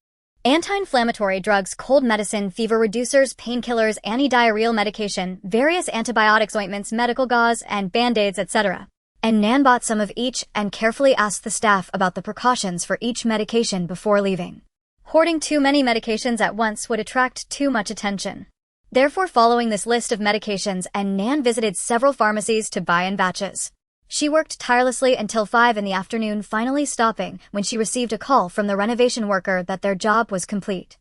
A: Anti-inflammatory drugs, cold medicine, fever reducers, painkillers, anti-diarrheal medication, various antibiotics, ointments, medical gauze, and band-aids, etc. And Nan bought some of each and carefully asked the staff about the precautions for each medication before leaving. Hoarding too many medications at once would attract too much attention. Therefore, following this list of medications, Nan visited several pharmacies to buy in batches. She worked tirelessly until 5 in the afternoon, finally stopping when she received a call from the renovation worker that their job was complete.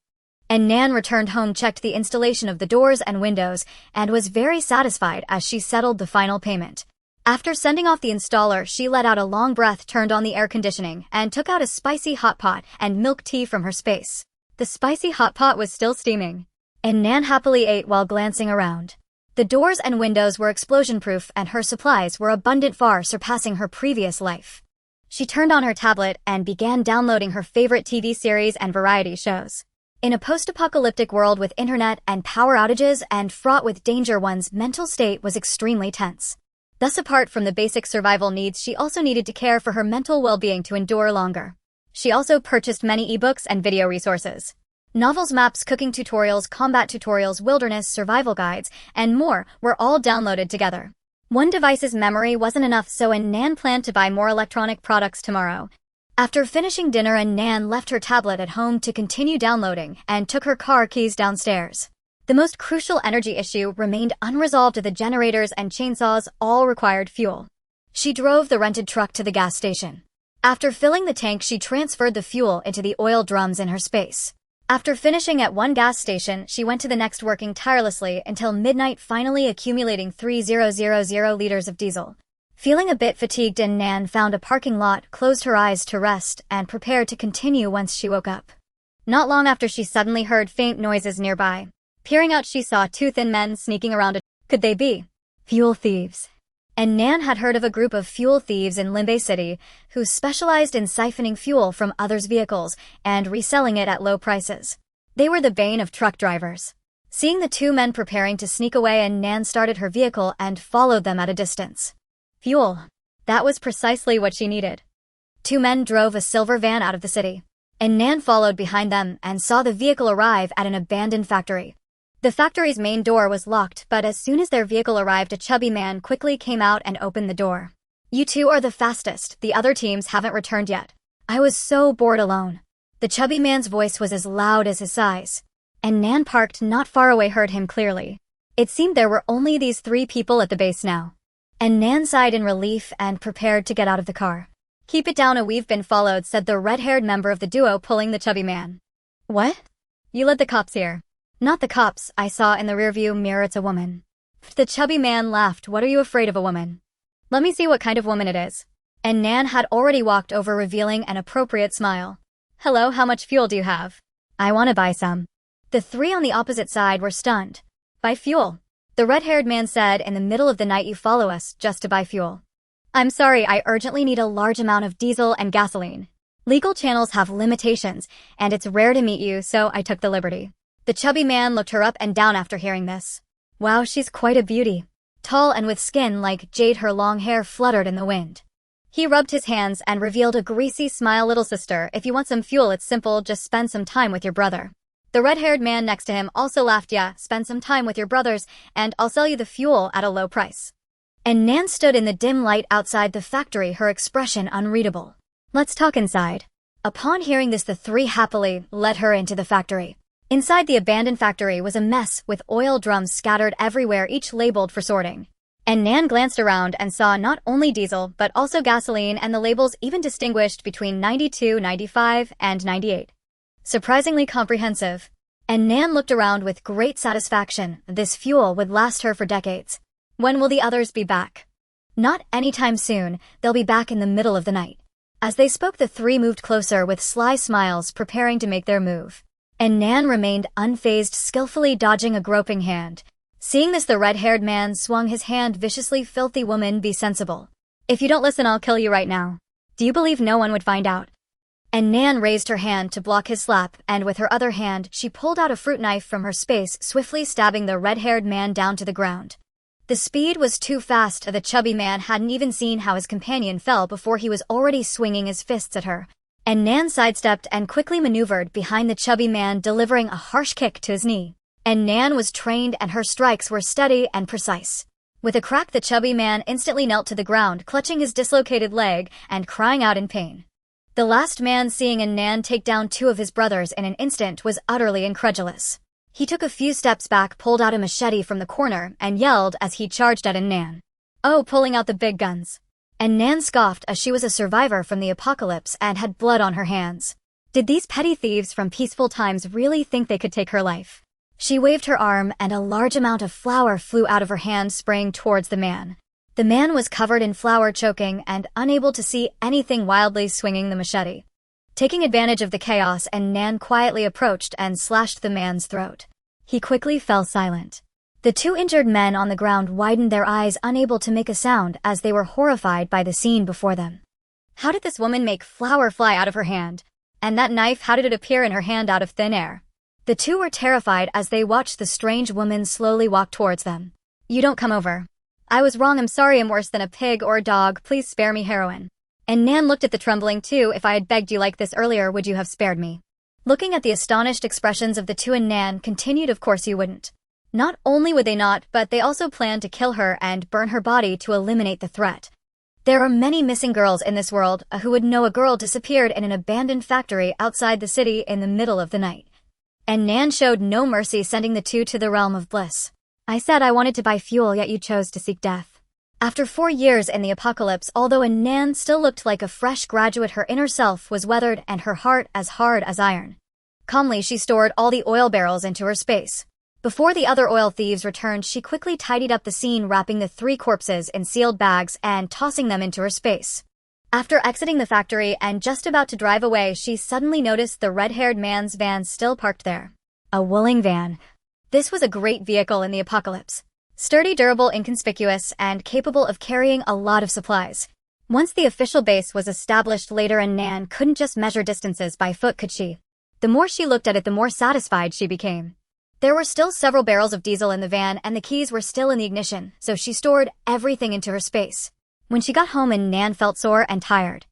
A: And Nan returned home, checked the installation of the doors and windows, and was very satisfied as she settled the final payment. After sending off the installer, she let out a long breath, turned on the air conditioning, and took out a spicy hot pot and milk tea from her space. The spicy hot pot was still steaming, and Nan happily ate while glancing around. The doors and windows were explosion-proof, and her supplies were abundant, far surpassing her previous life. She turned on her tablet and began downloading her favorite TV series and variety shows. In a post-apocalyptic world with internet and power outages and fraught with danger, one's mental state was extremely tense. Thus, apart from the basic survival needs, she also needed to care for her mental well-being to endure longer. She also purchased many ebooks and video resources. Novels, maps, cooking tutorials, combat tutorials, wilderness survival guides, and more were all downloaded together. One device's memory wasn't enough, so Nan planned to buy more electronic products tomorrow. After finishing dinner, Nan left her tablet at home to continue downloading and took her car keys downstairs. The most crucial energy issue remained unresolved. The generators and chainsaws all required fuel. She drove the rented truck to the gas station. After filling the tank, she transferred the fuel into the oil drums in her space. After finishing at one gas station, she went to the next, working tirelessly until midnight, finally accumulating 3,000 liters of diesel. Feeling a bit fatigued, Nan found a parking lot, closed her eyes to rest, and prepared to continue once she woke up. Not long after, she suddenly heard faint noises nearby. Peering out, she saw 2 thin men sneaking around. Could they be fuel thieves? And Nan had heard of a group of fuel thieves in Limbei City who specialized in siphoning fuel from others' vehicles and reselling it at low prices. They were the bane of truck drivers. Seeing the 2 men preparing to sneak away, Nan started her vehicle and followed them at a distance. Fuel. That was precisely what she needed. 2 men drove a silver van out of the city, and Nan followed behind them and saw the vehicle arrive at an abandoned factory. The factory's main door was locked, but as soon as their vehicle arrived, a chubby man quickly came out and opened the door. "You 2 are the fastest. The other teams haven't returned yet. I was so bored alone." The chubby man's voice was as loud as his size, and Nan, parked not far away, heard him clearly. It seemed there were only these 3 people at the base now, and Nan sighed in relief and prepared to get out of the car. Keep it down, we've been followed, said the red-haired member of the duo, pulling the chubby man. What? You led the cops here. Not the cops, I saw in the rearview mirror, it's a woman. The chubby man laughed. What are you afraid of a woman? Let me see what kind of woman it is. And Nan had already walked over, revealing an appropriate smile. Hello, how much fuel do you have? I want to buy some. The three on the opposite side were stunned. Buy fuel? The red-haired man said, in the middle of the night you follow us just to buy fuel. I'm sorry, I urgently need a large amount of diesel and gasoline. Legal channels have limitations, and it's rare to meet you, so I took the liberty. The chubby man looked her up and down after hearing this. Wow, she's quite a beauty. Tall and with skin like jade, her long hair fluttered in the wind. He rubbed his hands and revealed a greasy smile. Little sister, if you want some fuel, it's simple, just spend some time with your brother. The red-haired man next to him also laughed. Yeah, spend some time with your brothers, and I'll sell you the fuel at a low price. And Nan stood in the dim light outside the factory, her expression unreadable. Let's talk inside. Upon hearing this, the three happily led her into the factory. Inside the abandoned factory was a mess with oil drums scattered everywhere, each labeled for sorting. And Nan glanced around and saw not only diesel but also gasoline, and the labels even distinguished between 92, 95, and 98. Surprisingly comprehensive. And Nan looked around with great satisfaction. This fuel would last her for decades. When will the others be back? Not anytime soon, they'll be back in the middle of the night. As they spoke, the three moved closer with sly smiles, preparing to make their move. And Nan remained unfazed, skillfully dodging a groping hand. Seeing this, the red-haired man swung his hand viciously. Filthy woman, be sensible. If you don't listen, I'll kill you right now. Do you believe no one would find out? And Nan raised her hand to block his slap, and with her other hand, she pulled out a fruit knife from her space, swiftly stabbing the red-haired man down to the ground. The speed was too fast. The chubby man hadn't even seen how his companion fell before he was already swinging his fists at her. And Nan sidestepped and quickly maneuvered behind the chubby man, delivering a harsh kick to his knee. And Nan was trained, and her strikes were steady and precise. With a crack, the chubby man instantly knelt to the ground, clutching his dislocated leg and crying out in pain. The last man, seeing Nan take down two of his brothers in an instant, was utterly incredulous. He took a few steps back, pulled out a machete from the corner, and yelled as he charged at Nan. Oh, pulling out the big guns. And Nan scoffed, as she was a survivor from the apocalypse and had blood on her hands. Did these petty thieves from peaceful times really think they could take her life? She waved her arm, and a large amount of flour flew out of her hand, spraying towards the man. The man was covered in flour, choking and unable to see anything, wildly swinging the machete. Taking advantage of the chaos, and Nan quietly approached and slashed the man's throat. He quickly fell silent. The two injured men on the ground widened their eyes, unable to make a sound, as they were horrified by the scene before them. How did this woman make flour fly out of her hand? And that knife, how did it appear in her hand out of thin air? The two were terrified as they watched the strange woman slowly walk towards them. You don't come over. I was wrong, I'm sorry, I'm worse than a pig or a dog, please spare me heroin. And Nan looked at the trembling two. If I had begged you like this earlier, would you have spared me? Looking at the astonished expressions of the two, and Nan continued, of course you wouldn't. Not only would they not, but they also planned to kill her and burn her body to eliminate the threat. There are many missing girls in this world. Who would know a girl disappeared in an abandoned factory outside the city in the middle of the night? And Nan showed no mercy, sending the two to the realm of bliss. I said I wanted to buy fuel, yet you chose to seek death. After 4 years in the apocalypse, although Nan still looked like a fresh graduate, her inner self was weathered and her heart as hard as iron. Calmly, she stored all the oil barrels into her space. Before the other oil thieves returned, she quickly tidied up the scene, wrapping the 3 corpses in sealed bags and tossing them into her space. After exiting the factory and just about to drive away, she suddenly noticed the red-haired man's van still parked there. A Wooling van. This was a great vehicle in the apocalypse. Sturdy, durable, inconspicuous, and capable of carrying a lot of supplies. Once the official base was established later, and Nan couldn't just measure distances by foot, could she? The more she looked at it, the more satisfied she became. There were still several barrels of diesel in the van, and the keys were still in the ignition, so she stored everything into her space. When she got home, Nan felt sore and tired.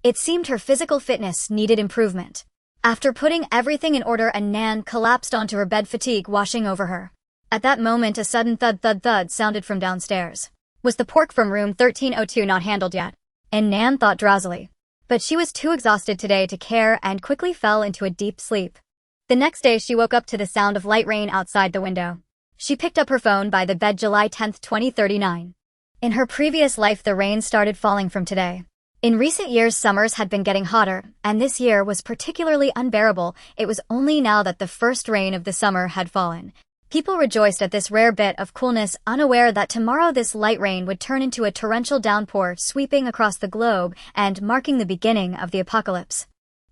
A: It seemed her physical fitness needed improvement. After putting everything in order, Nan collapsed onto her bed, fatigue washing over her. At that moment, a sudden thud sounded from downstairs. Was the pork from room 1302 not handled yet? And Nan thought drowsily. But she was too exhausted today to care and quickly fell into a deep sleep. The next day, she woke up to the sound of light rain outside the window. She picked up her phone by the bed. July 10th, 2039. In her previous life, the rain started falling from today. In recent years, summers had been getting hotter, and this year was particularly unbearable. It was only now that the first rain of the summer had fallen. People rejoiced at this rare bit of coolness, unaware that tomorrow this light rain would turn into a torrential downpour sweeping across the globe and marking the beginning of the apocalypse.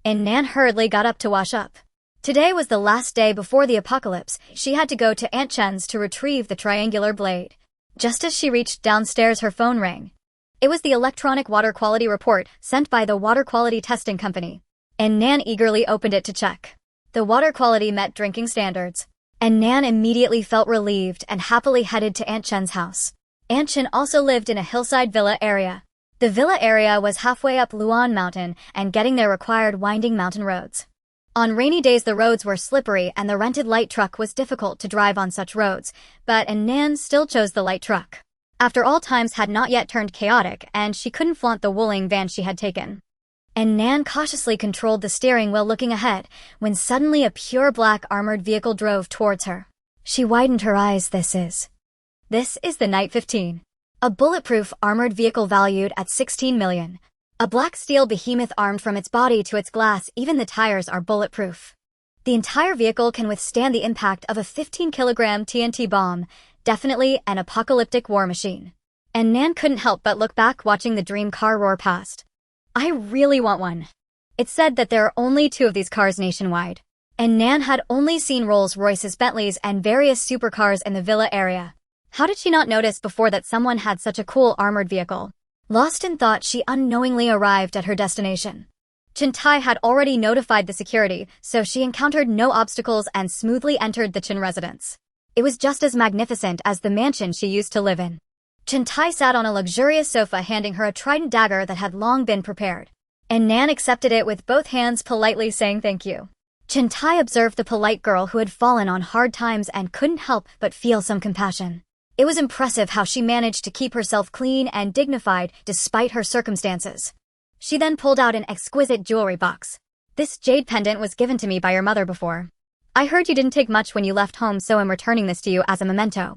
A: And Nan hurriedly got up to wash up. Today was the last day before the apocalypse. She had to go to Aunt Chen's to retrieve the triangular blade. Just as she reached downstairs, her phone rang. It was the electronic water quality report sent by the water quality testing company, and Nan eagerly opened it to check. The water quality met drinking standards, and Nan immediately felt relieved and happily headed to Aunt Chen's house. Aunt Chen also lived in a hillside villa area. The villa area was halfway up Luan Mountain, and getting there required winding mountain roads. On rainy days the roads were slippery and the rented light truck was difficult to drive on such roads, but Nan still chose the light truck. After all, times had not yet turned chaotic, and she couldn't flaunt the wooling van she had taken. And Nan cautiously controlled the steering wheel looking ahead, when suddenly a pure black armored vehicle drove towards her. She widened her eyes. This is the Night 15. A bulletproof armored vehicle valued at $16 million. A black steel behemoth armed from its body to its glass, even the tires are bulletproof. The entire vehicle can withstand the impact of a 15-kilogram TNT bomb. Definitely an apocalyptic war machine. And Nan couldn't help but look back, watching the dream car roar past. I really want one. It said that there are only 2 of these cars nationwide, and Nan had only seen Rolls-Royces, Bentleys, and various supercars in the villa area. How did she not notice before that someone had such a cool armored vehicle? Lost in thought, she unknowingly arrived at her destination. Chen Tai had already notified the security, so she encountered no obstacles and smoothly entered the Chen residence. It was just as magnificent as the mansion she used to live in. Chen Tai sat on a luxurious sofa, handing her a trident dagger that had long been prepared. And Nan accepted it with both hands, politely saying thank you. Chen Tai observed the polite girl who had fallen on hard times and couldn't help but feel some compassion. It was impressive how she managed to keep herself clean and dignified despite her circumstances. She then pulled out an exquisite jewelry box. This jade pendant was given to me by your mother before. I heard you didn't take much when you left home, so I'm returning this to you as a memento.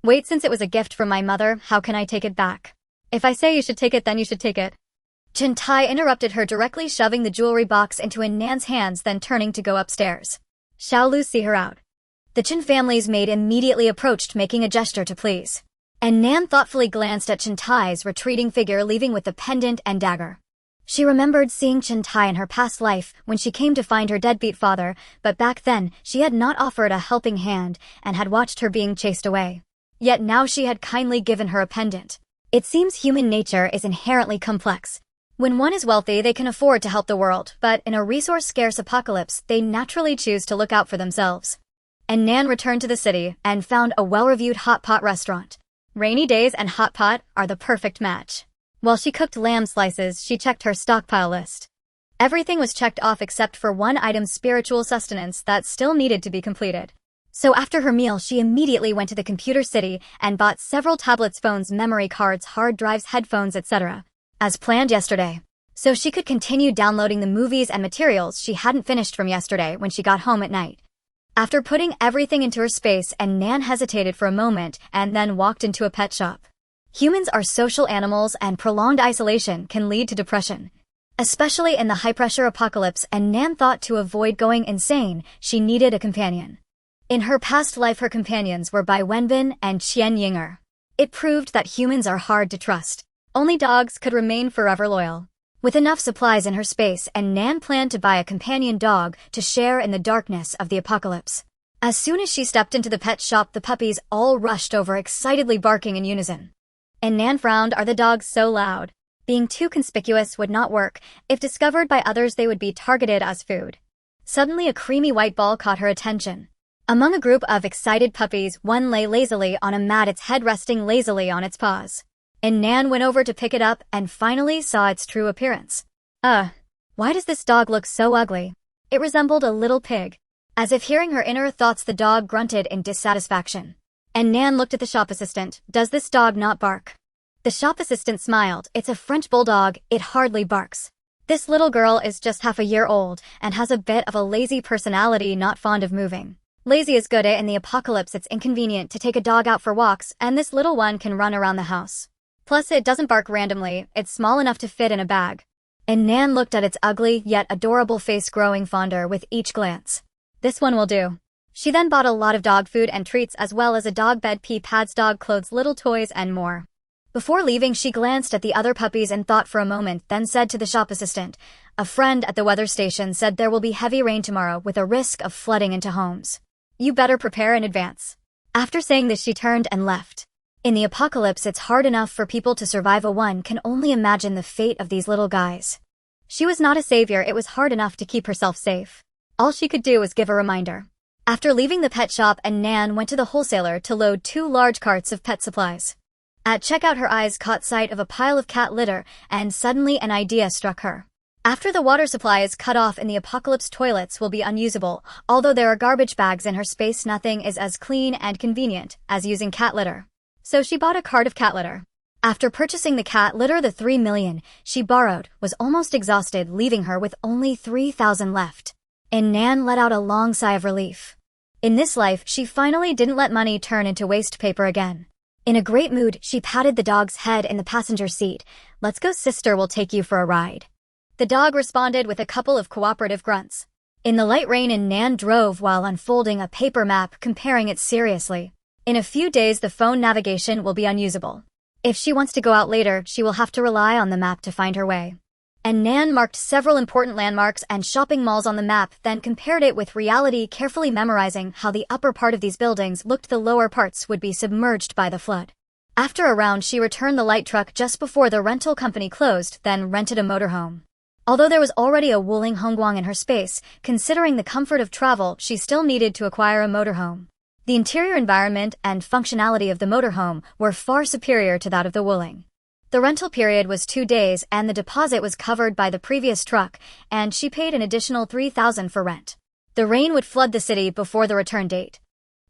A: Wait, since it was a gift from my mother, how can I take it back? If I say you should take it, then you should take it. Chen Tai interrupted her, directly shoving the jewelry box into Nan's hands, then turning to go upstairs. Shall Lu see her out? The Chen family's maid immediately approached, making a gesture to please. And Nan thoughtfully glanced at Chen Tai's retreating figure, leaving with the pendant and dagger. She remembered seeing Chen Tai in her past life when she came to find her deadbeat father, but back then she had not offered a helping hand and had watched her being chased away. Yet now she had kindly given her a pendant. It seems human nature is inherently complex. When one is wealthy, they can afford to help the world, but in a resource-scarce apocalypse, they naturally choose to look out for themselves. And Nan returned to the city and found a well-reviewed hot pot restaurant. Rainy days and hot pot are the perfect match. While she cooked lamb slices, she checked her stockpile list. Everything was checked off except for one item: spiritual sustenance, that still needed to be completed. So after her meal, she immediately went to the computer city and bought several tablets, phones, memory cards, hard drives, headphones, etc. as planned yesterday, so she could continue downloading the movies and materials she hadn't finished from yesterday when she got home at night. After putting everything into her space, and Nan hesitated for a moment and then walked into a pet shop. Humans are social animals, and prolonged isolation can lead to depression, especially in the high-pressure apocalypse, and Nan thought to avoid going insane, she needed a companion. In her past life, her companions were Bai Wenbin and Qian Yinger. It proved that humans are hard to trust. Only dogs could remain forever loyal. With enough supplies in her space, and Nan planned to buy a companion dog to share in the darkness of the apocalypse. As soon as she stepped into the pet shop, the puppies all rushed over, excitedly barking in unison. And Nan frowned. Are the dogs so loud? Being too conspicuous would not work. If discovered by others, they would be targeted as food. Suddenly, a creamy white ball caught her attention. Among a group of excited puppies, one lay lazily on a mat, its head resting lazily on its paws. And Nan went over to pick it up and finally saw its true appearance. Why does this dog look so ugly? It resembled a little pig. As if hearing her inner thoughts, the dog grunted in dissatisfaction. And Nan looked at the shop assistant. Does this dog not bark? The shop assistant smiled. It's a French bulldog, it hardly barks. This little girl is just half a year old and has a bit of a lazy personality, not fond of moving. Lazy is good. In the apocalypse, it's inconvenient to take a dog out for walks, and this little one can run around the house. Plus, it doesn't bark randomly, it's small enough to fit in a bag. And Nan looked at its ugly yet adorable face growing fonder with each glance. This one will do. She then bought a lot of dog food and treats as well as a dog bed, pee pads, dog clothes, little toys, and more. Before leaving, she glanced at the other puppies and thought for a moment, then said to the shop assistant, "A friend at the weather station said there will be heavy rain tomorrow with a risk of flooding into homes. You better prepare in advance." After saying this, she turned and left. In the apocalypse, it's hard enough for people to survive. One can only imagine the fate of these little guys. She was not a savior, it was hard enough to keep herself safe. All she could do was give a reminder. After leaving the pet shop, Nan went to the wholesaler to load 2 large carts of pet supplies. At checkout, her eyes caught sight of a pile of cat litter, and suddenly an idea struck her. After the water supply is cut off in the apocalypse, toilets will be unusable. Although there are garbage bags in her space, nothing is as clean and convenient as using cat litter. So she bought a cart of cat litter. After purchasing the cat litter, the 3 million she borrowed was almost exhausted, leaving her with only 3,000 left. And Nan let out a long sigh of relief. In this life, she finally didn't let money turn into waste paper again. In a great mood, she patted the dog's head in the passenger seat. "Let's go, sister, we'll take you for a ride." The dog responded with a couple of cooperative grunts. In the light rain, Nan drove while unfolding a paper map, comparing it seriously. In a few days, the phone navigation will be unusable. If she wants to go out later, she will have to rely on the map to find her way. And Nan marked several important landmarks and shopping malls on the map, then compared it with reality, carefully memorizing how the upper part of these buildings looked. The lower parts would be submerged by the flood. After a round, she returned the light truck just before the rental company closed, then rented a motorhome. Although there was already a Wuling Hongguang in her space, considering the comfort of travel, she still needed to acquire a motorhome. The interior environment and functionality of the motorhome were far superior to that of the Wuling. The rental period was 2 days and the deposit was covered by the previous truck, and she paid an additional 3,000 for rent. The rain would flood the city before the return date.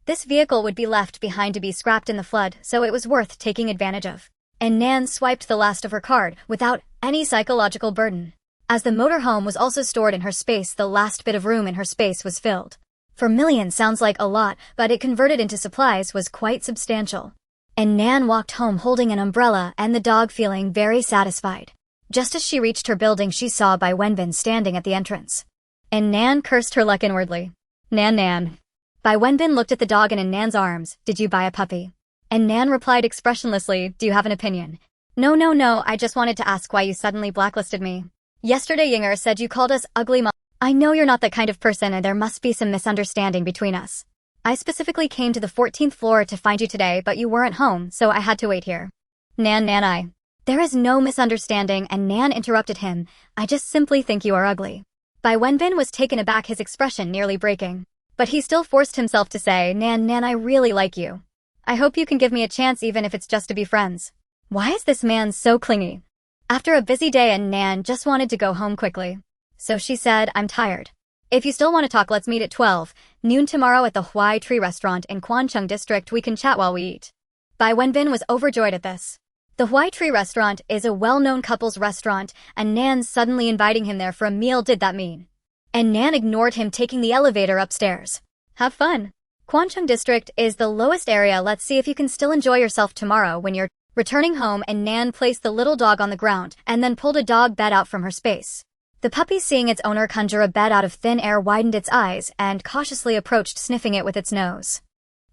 A: This vehicle would be left behind to be scrapped in the flood, so it was worth taking advantage of. And Nan swiped the last of her card without any psychological burden. As the motorhome was also stored in her space, the last bit of room in her space was filled. For millions sounds like a lot, but it converted into supplies was quite substantial. And Nan walked home holding an umbrella and the dog, feeling very satisfied. Just as she reached her building, she saw Bai Wenbin standing at the entrance. And Nan cursed her luck inwardly. Nan. Bai Wenbin looked at the dog and in Nan's arms. "Did you buy a puppy?" And Nan replied expressionlessly, "Do you have an opinion?" No, I just wanted to ask why you suddenly blacklisted me. Yesterday Yinger said you called us ugly mom. I know you're not that kind of person and there must be some misunderstanding between us. I specifically came to the 14th floor to find you today, but you weren't home, so I had to wait here. Nan. There is no misunderstanding, and Nan interrupted him. I just simply think you are ugly. Bai Wenbin was taken aback, his expression nearly breaking. But he still forced himself to say, Nan, I really like you. I hope you can give me a chance even if it's just to be friends. Why is this man so clingy? After a busy day, and Nan just wanted to go home quickly. So she said, I'm tired. If you still want to talk, let's meet at 12 noon tomorrow at the Huai Tree restaurant in Quancheng district. We can chat while we eat. Bai Wenbin was overjoyed at this. The Huai Tree restaurant is a well-known couple's restaurant, and Nan suddenly inviting him there for a meal did that mean. And Nan ignored him, taking the elevator upstairs. Have fun. Quancheng district is the lowest area. Let's see if you can still enjoy yourself tomorrow when you're returning home. And Nan placed the little dog on the ground and then pulled a dog bed out from her space. The puppy, seeing its owner conjure a bed out of thin air, widened its eyes and cautiously approached, sniffing it with its nose.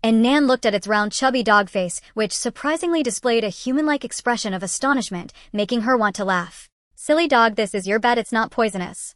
A: And Nan looked at its round, chubby dog face, which surprisingly displayed a human-like expression of astonishment, making her want to laugh. Silly dog, this is your bed, it's not poisonous.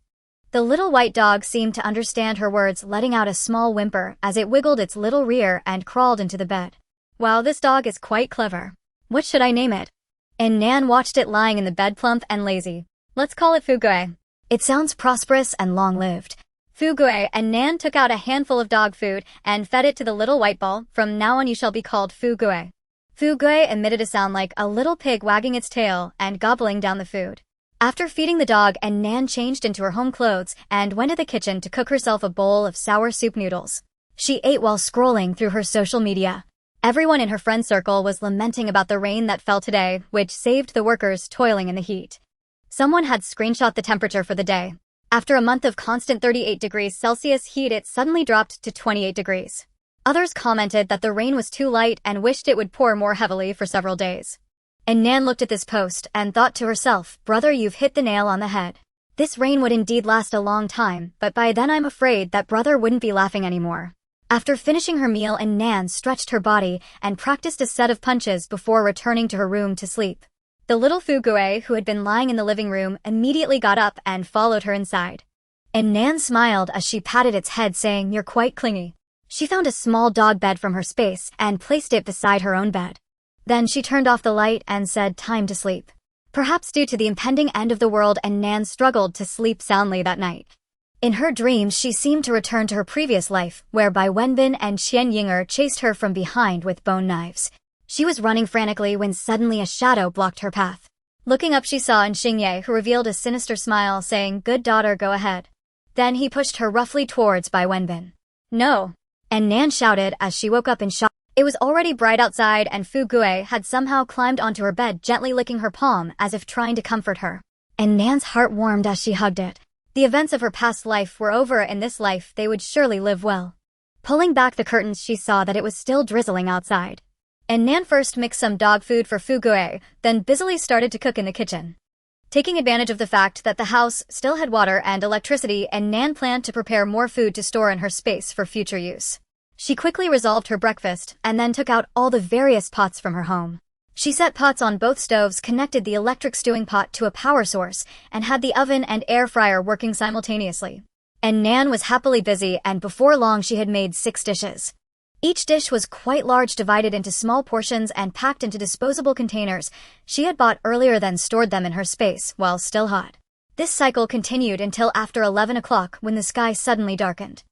A: The little white dog seemed to understand her words, letting out a small whimper as it wiggled its little rear and crawled into the bed. Wow, this dog is quite clever. What should I name it? And Nan watched it lying in the bed, plump and lazy. Let's call it Fugui. It sounds prosperous and long-lived. Fugui. And Nan took out a handful of dog food and fed it to the little white ball. From now on you shall be called Fugui. Fugui emitted a sound like a little pig wagging its tail and gobbling down the food. After feeding the dog, and Nan changed into her home clothes and went to the kitchen to cook herself a bowl of sour soup noodles. She ate while scrolling through her social media. Everyone in her friend circle was lamenting about the rain that fell today, which saved the workers toiling in the heat. Someone had screenshot the temperature for the day. After a month of constant 38 degrees Celsius heat, it suddenly dropped to 28 degrees. Others commented that the rain was too light and wished it would pour more heavily for several days. And Nan looked at this post and thought to herself, brother, you've hit the nail on the head. This rain would indeed last a long time, but by then I'm afraid that brother wouldn't be laughing anymore. After finishing her meal, and Nan stretched her body and practiced a set of punches before returning to her room to sleep. The little Fugue, who had been lying in the living room, immediately got up and followed her inside. And Nan smiled as she patted its head, saying, you're quite clingy. She found a small dog bed from her space and placed it beside her own bed. Then she turned off the light and said, time to sleep. Perhaps due to the impending end of the world, and Nan struggled to sleep soundly that night. In her dreams, she seemed to return to her previous life, whereby Wenbin and Qian Yinger chased her from behind with bone knives. She was running frantically when suddenly a shadow blocked her path. Looking up, she saw Xingye, who revealed a sinister smile, saying, good daughter, go ahead. Then he pushed her roughly towards Bai Wenbin. No! And Nan shouted as she woke up in shock. It was already bright outside, and Fu Gue had somehow climbed onto her bed, gently licking her palm as if trying to comfort her. And Nan's heart warmed as she hugged it. The events of her past life were over. In this life they would surely live well. Pulling back the curtains, she saw that it was still drizzling outside. And Nan first mixed some dog food for Fu Gue, then busily started to cook in the kitchen. Taking advantage of the fact that the house still had water and electricity, and Nan planned to prepare more food to store in her space for future use. She quickly resolved her breakfast and then took out all the various pots from her home. She set pots on both stoves, connected the electric stewing pot to a power source, and had the oven and air fryer working simultaneously. And Nan was happily busy, and before long she had made 6 dishes. Each dish was quite large, divided into small portions and packed into disposable containers she had bought earlier, then stored them in her space while still hot. This cycle continued until after 11 o'clock, when the sky suddenly darkened.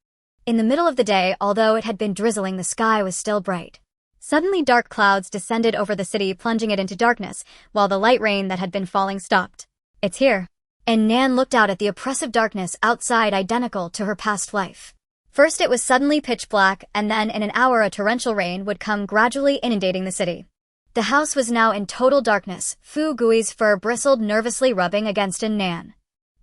A: In the middle of the day, although it had been drizzling, the sky was still bright. Suddenly dark clouds descended over the city, plunging it into darkness, while the light rain that had been falling stopped. It's here. And Nan looked out at the oppressive darkness outside, identical to her past life. First it was suddenly pitch black, and then in an hour a torrential rain would come, gradually inundating the city. The house was now in total darkness. Fu Gui's fur bristled, nervously rubbing against Nan.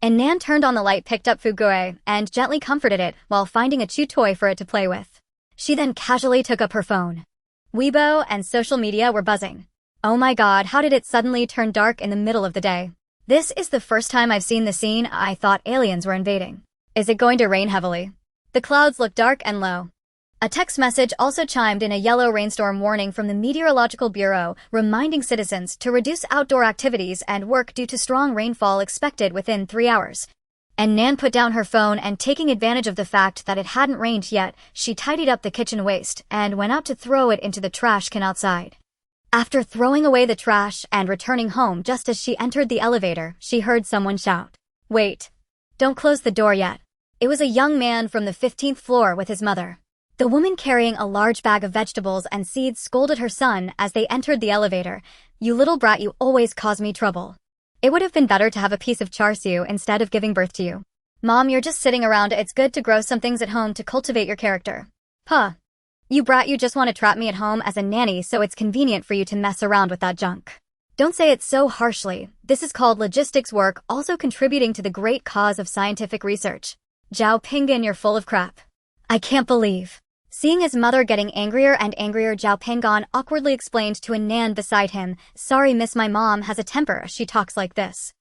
A: And Nan turned on the light, picked up Fu Gue, and gently comforted it while finding a chew toy for it to play with. She then casually took up her phone. Weibo and social media were buzzing. Oh my god, how did it suddenly turn dark in the middle of the day? This is the first time I've seen the scene. I thought aliens were invading. Is it going to rain heavily? The clouds looked dark and low. A text message also chimed in, a yellow rainstorm warning from the Meteorological Bureau, reminding citizens to reduce outdoor activities and work due to strong rainfall expected within 3 hours. And Nan put down her phone, and taking advantage of the fact that it hadn't rained yet, she tidied up the kitchen waste and went out to throw it into the trash can outside. After throwing away the trash and returning home, just as she entered the elevator, she heard someone shout, wait! Don't close the door yet. It was a young man from the 15th floor with his mother. The woman, carrying a large bag of vegetables and seeds, scolded her son as they entered the elevator. You little brat, you always cause me trouble. It would have been better to have a piece of char siu instead of giving birth to you. Mom, you're just sitting around. It's good to grow some things at home to cultivate your character. Puh. You brat, you just want to trap me at home as a nanny so it's convenient for you to mess around with that junk. Don't say it so harshly. This is called logistics work, also contributing to the great cause of scientific research. Zhao Pingan, you're full of crap. I can't believe. Seeing his mother getting angrier and angrier, Zhao Pingan awkwardly explained to a Nan beside him, sorry miss, my mom has a temper, she talks like this.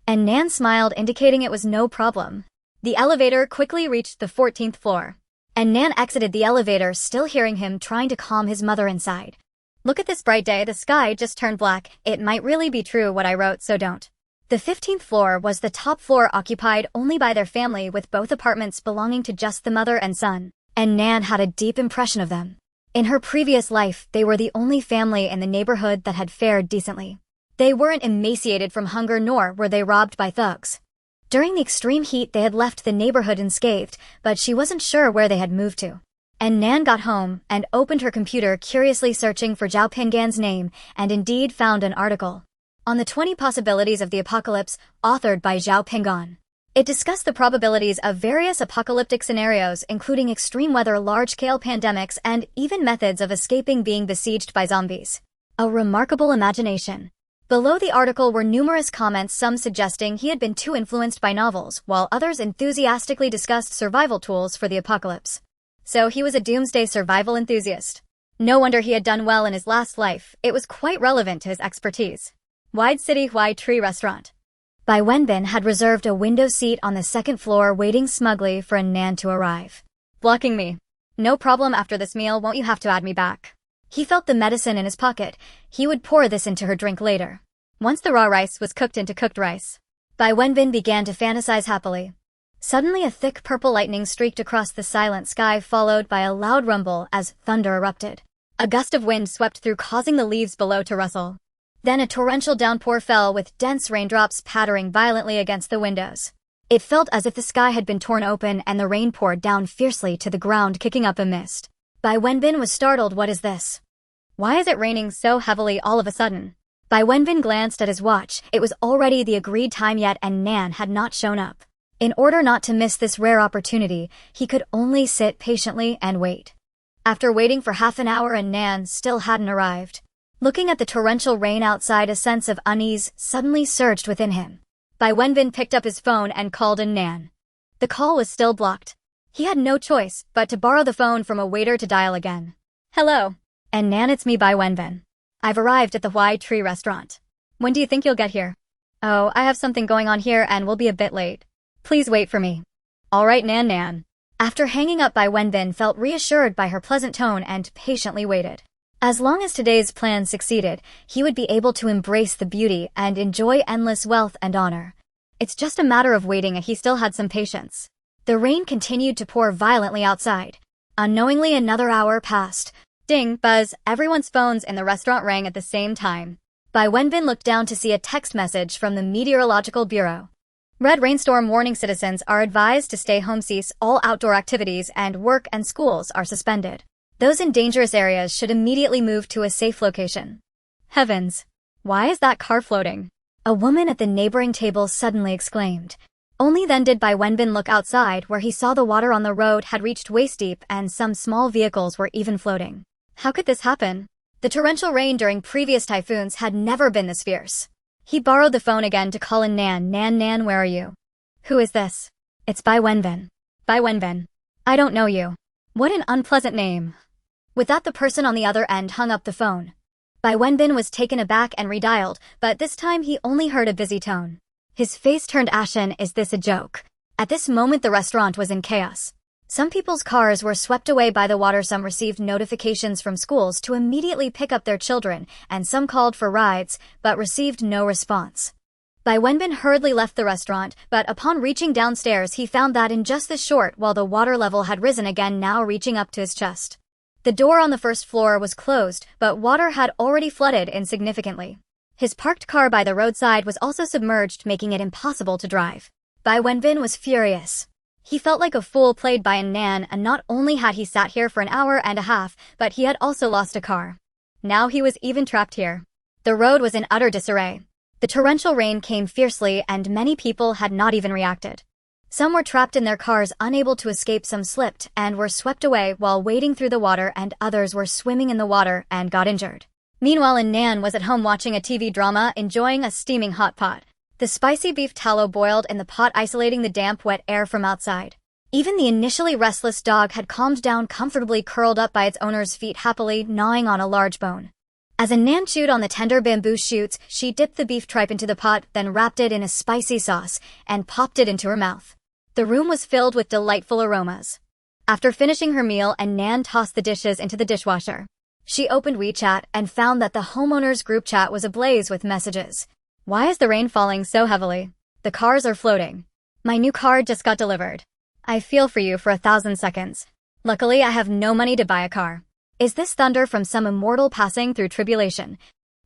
A: And Nan smiled, indicating it was no problem. The elevator quickly reached the 14th floor. And Nan exited the elevator, still hearing him trying to calm his mother inside. Look at this bright day, the sky just turned black. It might really be true what I wrote, so don't. The 15th floor was the top floor, occupied only by their family, with both apartments belonging to just the mother and son. And Nan had a deep impression of them. In her previous life, they were the only family in the neighborhood that had fared decently. They weren't emaciated from hunger, nor were they robbed by thugs. During the extreme heat, they had left the neighborhood unscathed, but she wasn't sure where they had moved to. And Nan got home and opened her computer, curiously searching for Zhao Pingan's name, and indeed found an article on the 20 possibilities of the apocalypse, authored by Zhao Pingan. It discussed the probabilities of various apocalyptic scenarios, including extreme weather, large-scale pandemics, and even methods of escaping being besieged by zombies. A remarkable imagination. Below the article were numerous comments, some suggesting he had been too influenced by novels, while others enthusiastically discussed survival tools for the apocalypse. So he was a doomsday survival enthusiast. No wonder he had done well in his last life, it was quite relevant to his expertise. Wide City Huai Tree Restaurant. Bai Wenbin had reserved a window seat on the second floor waiting smugly for a Nan to arrive. Blocking me. No problem, after this meal won't you have to add me back. He felt the medicine in his pocket. He would pour this into her drink later. Once the raw rice was cooked into cooked rice, Bai Wenbin began to fantasize happily. Suddenly a thick purple lightning streaked across the silent sky, followed by a loud rumble as thunder erupted. A gust of wind swept through, causing the leaves below to rustle. Then a torrential downpour fell, with dense raindrops pattering violently against the windows. It felt as if the sky had been torn open and the rain poured down fiercely to the ground, kicking up a mist. Bai Wenbin was startled. What is this? Why is it raining so heavily all of a sudden? Bai Wenbin glanced at his watch. It was already the agreed time yet and Nan had not shown up. In order not to miss this rare opportunity, he could only sit patiently and wait. After waiting for half an hour and Nan still hadn't arrived. Looking at the torrential rain outside, a sense of unease suddenly surged within him. Bai Wenbin picked up his phone and called in Nan. The call was still blocked. He had no choice but to borrow the phone from a waiter to dial again. Hello. And Nan, it's me, Bai Wenbin. I've arrived at the Huai Tree Restaurant. When do you think you'll get here? Oh, I have something going on here and will be a bit late. Please wait for me. All right, Nan. After hanging up, Bai Wenbin felt reassured by her pleasant tone and patiently waited. As long as today's plan succeeded, he would be able to embrace the beauty and enjoy endless wealth and honor. It's just a matter of waiting. He still had some patience. The rain continued to pour violently outside. Unknowingly, another hour passed. Ding, buzz, everyone's phones in the restaurant rang at the same time. Bai Wenbin looked down to see a text message from the Meteorological Bureau. Red rainstorm warning, citizens are advised to stay home. Cease all outdoor activities and work and schools are suspended. Those in dangerous areas should immediately move to a safe location. Heavens! Why is that car floating? A woman at the neighboring table suddenly exclaimed. Only then did Bai Wenbin look outside, where he saw the water on the road had reached waist-deep and some small vehicles were even floating. How could this happen? The torrential rain during previous typhoons had never been this fierce. He borrowed the phone again to call in Nan. Nan, where are you? Who is this? It's Bai Wenbin. Bai Wenbin. I don't know you. What an unpleasant name. With that, the person on the other end hung up the phone. Bai Wenbin was taken aback and redialed, but this time he only heard a busy tone. His face turned ashen. Is this a joke? At this moment, the restaurant was in chaos. Some people's cars were swept away by the water, some received notifications from schools to immediately pick up their children, and some called for rides, but received no response. Bai Wenbin hurriedly left the restaurant, but upon reaching downstairs he found that in just this short while the water level had risen again, now reaching up to his chest. The door on the first floor was closed, but water had already flooded in significantly. His parked car by the roadside was also submerged, making it impossible to drive. Bai Wenbin was furious. He felt like a fool played by a Nan, and not only had he sat here for an hour and a half, but he had also lost a car. Now he was even trapped here. The road was in utter disarray. The torrential rain came fiercely and many people had not even reacted. Some were trapped in their cars, unable to escape, some slipped and were swept away while wading through the water, and others were swimming in the water and got injured. Meanwhile, Nan was at home watching a TV drama, enjoying a steaming hot pot. The spicy beef tallow boiled in the pot, isolating the damp, wet air from outside. Even the initially restless dog had calmed down, comfortably curled up by its owner's feet, happily gnawing on a large bone. As Nan chewed on the tender bamboo shoots, she dipped the beef tripe into the pot, then wrapped it in a spicy sauce and popped it into her mouth. The room was filled with delightful aromas. After finishing her meal, Nan tossed the dishes into the dishwasher. She opened WeChat and found that the homeowners group chat was ablaze with messages. Why is the rain falling so heavily? The cars are floating. My new car just got delivered. I feel for you for 1,000 seconds. Luckily, I have no money to buy a car. Is this thunder from some immortal passing through tribulation?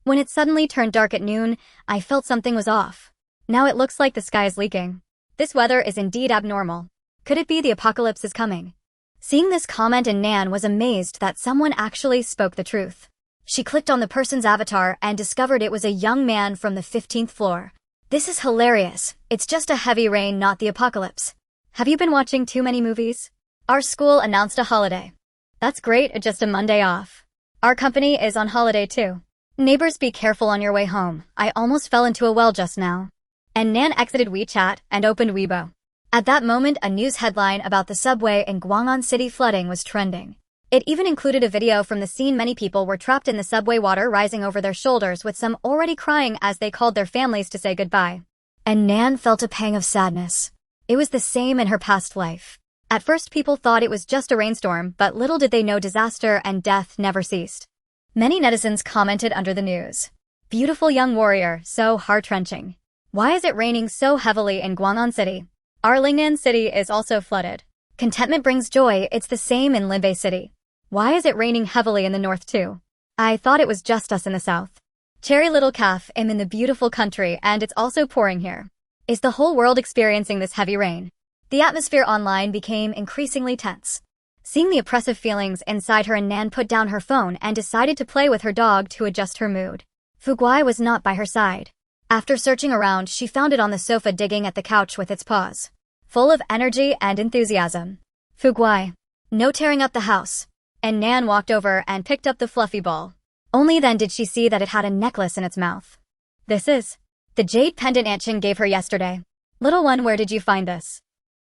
A: When it suddenly turned dark at noon, I felt something was off. Now it looks like the sky is leaking. This weather is indeed abnormal. Could it be the apocalypse is coming? Seeing this comment, Nan was amazed that someone actually spoke the truth. She clicked on the person's avatar and discovered it was a young man from the 15th floor. This is hilarious. It's just a heavy rain, not the apocalypse. Have you been watching too many movies? Our school announced a holiday. That's great, just a Monday off. Our company is on holiday too. Neighbors, be careful on your way home. I almost fell into a well just now. And Nan exited WeChat and opened Weibo. At that moment, a news headline about the subway in Guang'an City flooding was trending. It even included a video from the scene. Many people were trapped in the subway, water rising over their shoulders, with some already crying as they called their families to say goodbye. And Nan felt a pang of sadness. It was the same in her past life. At first people thought it was just a rainstorm, but little did they know disaster and death never ceased. Many netizens commented under the news. Beautiful young warrior, so heart-wrenching. Why is it raining so heavily in Gwangan City? Our Lingnan City is also flooded. Contentment brings joy, it's the same in Limbay City. Why is it raining heavily in the north too? I thought it was just us in the south. Cherry little calf, I'm in the beautiful country and it's also pouring here. Is the whole world experiencing this heavy rain? The atmosphere online became increasingly tense. Seeing the oppressive feelings inside her, and Nan put down her phone and decided to play with her dog to adjust her mood. Fuguai was not by her side. After searching around, she found it on the sofa digging at the couch with its paws, full of energy and enthusiasm. Fuguai. No tearing up the house. And Nan walked over and picked up the fluffy ball. Only then did she see that it had a necklace in its mouth. This is the jade pendant Aunt Chin gave her yesterday. Little one, where did you find this?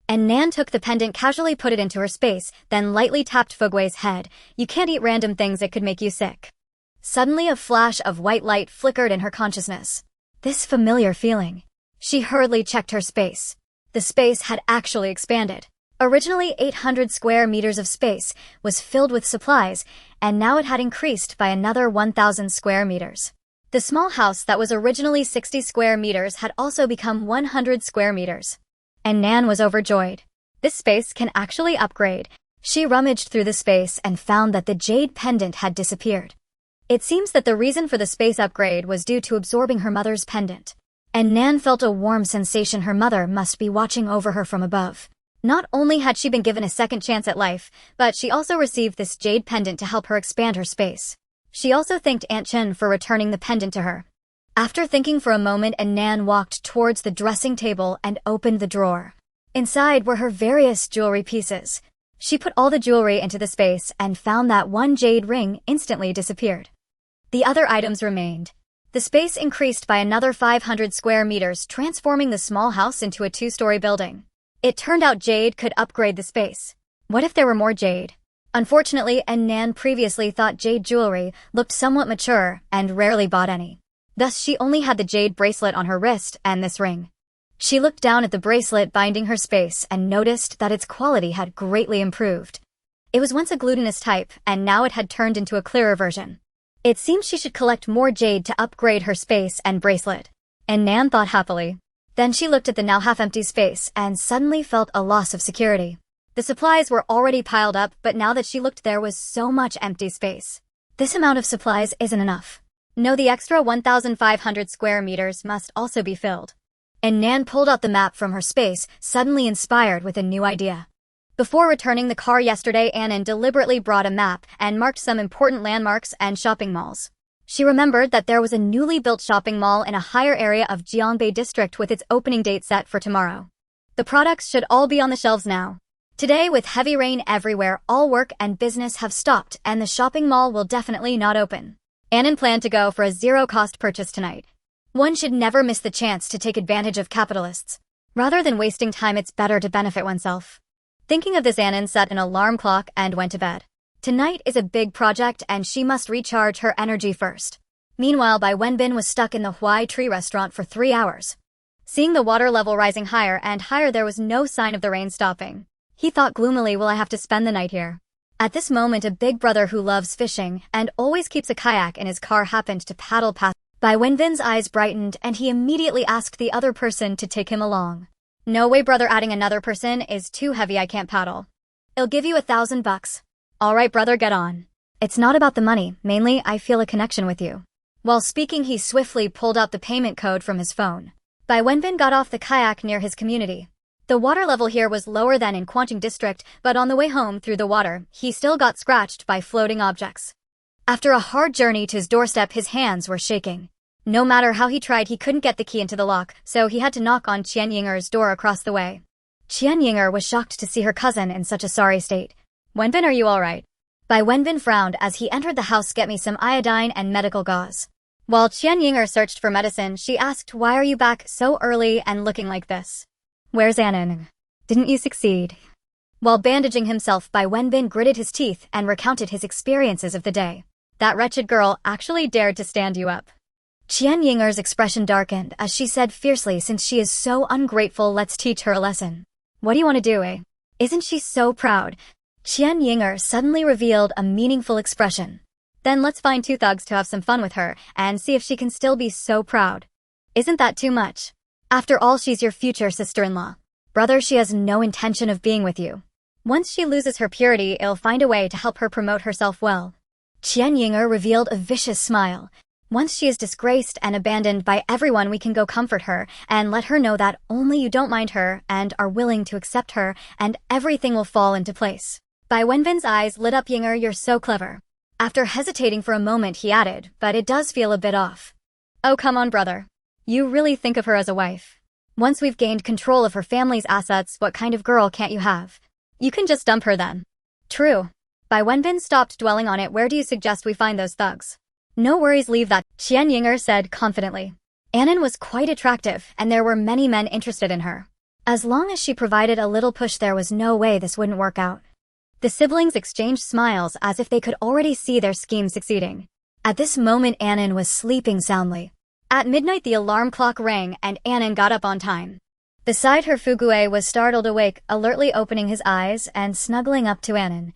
A: And Nan took the pendant, casually put it into her space, then lightly tapped Fugui's head. You can't eat random things, it could make you sick. Suddenly a flash of white light flickered in her consciousness. This familiar feeling. She hurriedly checked her space. The space had actually expanded. Originally 800 square meters of space was filled with supplies, and now it had increased by another 1,000 square meters. The small house that was originally 60 square meters had also become 100 square meters. And Nan was overjoyed. This space can actually upgrade. She rummaged through the space and found that the jade pendant had disappeared. It seems that the reason for the space upgrade was due to absorbing her mother's pendant. And Nan felt a warm sensation. Her mother must be watching over her from above. Not only had she been given a second chance at life, but she also received this jade pendant to help her expand her space. She also thanked Aunt Chin for returning the pendant to her. After thinking for a moment, Nan walked towards the dressing table and opened the drawer. Inside were her various jewelry pieces. She put all the jewelry into the space and found that one jade ring instantly disappeared. The other items remained. The space increased by another 500 square meters, transforming the small house into a 2-story building. It turned out jade could upgrade the space. What if there were more jade? Unfortunately, Nan previously thought jade jewelry looked somewhat mature and rarely bought any. Thus, she only had the jade bracelet on her wrist and this ring. She looked down at the bracelet binding her space and noticed that its quality had greatly improved. It was once a glutinous type, and now it had turned into a clearer version. It seemed she should collect more jade to upgrade her space and bracelet. And Nan thought happily. Then she looked at the now half-empty space and suddenly felt a loss of security. The supplies were already piled up, but now that she looked, there was so much empty space. This amount of supplies isn't enough. No, the extra 1,500 square meters must also be filled. And Nan pulled out the map from her space, suddenly inspired with a new idea. Before returning the car yesterday, Annan deliberately brought a map and marked some important landmarks and shopping malls. She remembered that there was a newly built shopping mall in a higher area of Gyeongbei district with its opening date set for tomorrow. The products should all be on the shelves now. Today, with heavy rain everywhere, all work and business have stopped and the shopping mall will definitely not open. Annan planned to go for a zero-cost purchase tonight. One should never miss the chance to take advantage of capitalists. Rather than wasting time, it's better to benefit oneself. Thinking of this, Annan set an alarm clock and went to bed. Tonight is a big project and she must recharge her energy first. Meanwhile, Bai Wenbin was stuck in the Huai Tree restaurant for 3 hours. Seeing the water level rising higher and higher, there was no sign of the rain stopping. He thought gloomily, will I have to spend the night here? At this moment, a big brother who loves fishing and always keeps a kayak in his car happened to paddle past. Bai Wenbin's eyes brightened and he immediately asked the other person to take him along. No way, brother, adding another person is too heavy, I can't paddle. I'll give you $1,000. All right, brother, get on. It's not about the money, mainly I feel a connection with you. While speaking, he swiftly pulled out the payment code from his phone. Bai Wenbin got off the kayak near his community. The water level here was lower than in Kwanching district, but on the way home through the water, he still got scratched by floating objects. After a hard journey to his doorstep, his hands were shaking. No matter how he tried, he couldn't get the key into the lock, so he had to knock on Qian Yinger's door across the way. Qian Yinger was shocked to see her cousin in such a sorry state. Wenbin, are you all right? Bai Wenbin frowned as he entered the house. Get me some iodine and medical gauze. While Qian Yinger searched for medicine, she asked, why are you back so early and looking like this? Where's Annan? Didn't you succeed? While bandaging himself, Bai Wenbin gritted his teeth and recounted his experiences of the day. That wretched girl actually dared to stand you up. Qian Yinger's expression darkened as she said fiercely, since she is so ungrateful, let's teach her a lesson. What do you want to do, eh? Isn't she so proud? Qian Yinger suddenly revealed a meaningful expression. Then let's find 2 thugs to have some fun with her and see if she can still be so proud. Isn't that too much? After all, she's your future sister-in-law. Brother, she has no intention of being with you. Once she loses her purity, I'll find a way to help her promote herself well. Qian Yinger revealed a vicious smile. Once she is disgraced and abandoned by everyone, we can go comfort her and let her know that only you don't mind her and are willing to accept her, and everything will fall into place. Bai Wenbin's eyes lit up. Yinger, you're so clever. After hesitating for a moment, he added, but it does feel a bit off. Oh, come on, brother. You really think of her as a wife. Once we've gained control of her family's assets, what kind of girl can't you have? You can just dump her then. True. Bai Wenbin stopped dwelling on it. Where do you suggest we find those thugs? No worries, leave that, Qian Yinger said confidently. Annan was quite attractive, and there were many men interested in her. As long as she provided a little push, there was no way this wouldn't work out. The siblings exchanged smiles as if they could already see their scheme succeeding. At this moment, Annan was sleeping soundly. At midnight, the alarm clock rang, and Annan got up on time. Beside her, Fugue was startled awake, alertly opening his eyes and snuggling up to Annan.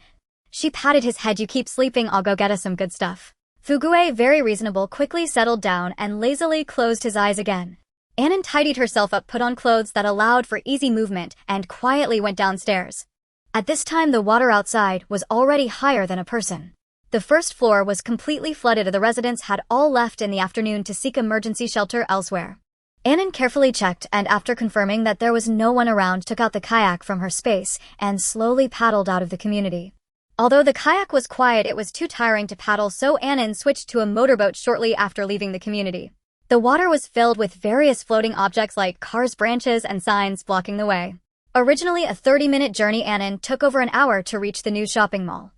A: She patted his head. You keep sleeping, I'll go get us some good stuff. Fugue, very reasonable, quickly settled down and lazily closed his eyes again. Annan tidied herself up, put on clothes that allowed for easy movement, and quietly went downstairs. At this time, the water outside was already higher than a person. The first floor was completely flooded. The residents had all left in the afternoon to seek emergency shelter elsewhere. Annan carefully checked, and after confirming that there was no one around, took out the kayak from her space and slowly paddled out of the community. Although the kayak was quiet, it was too tiring to paddle, so Annan switched to a motorboat shortly after leaving the community. The water was filled with various floating objects like cars, branches, and signs blocking the way. Originally a 30-minute journey, Annan took over an hour to reach the new shopping mall.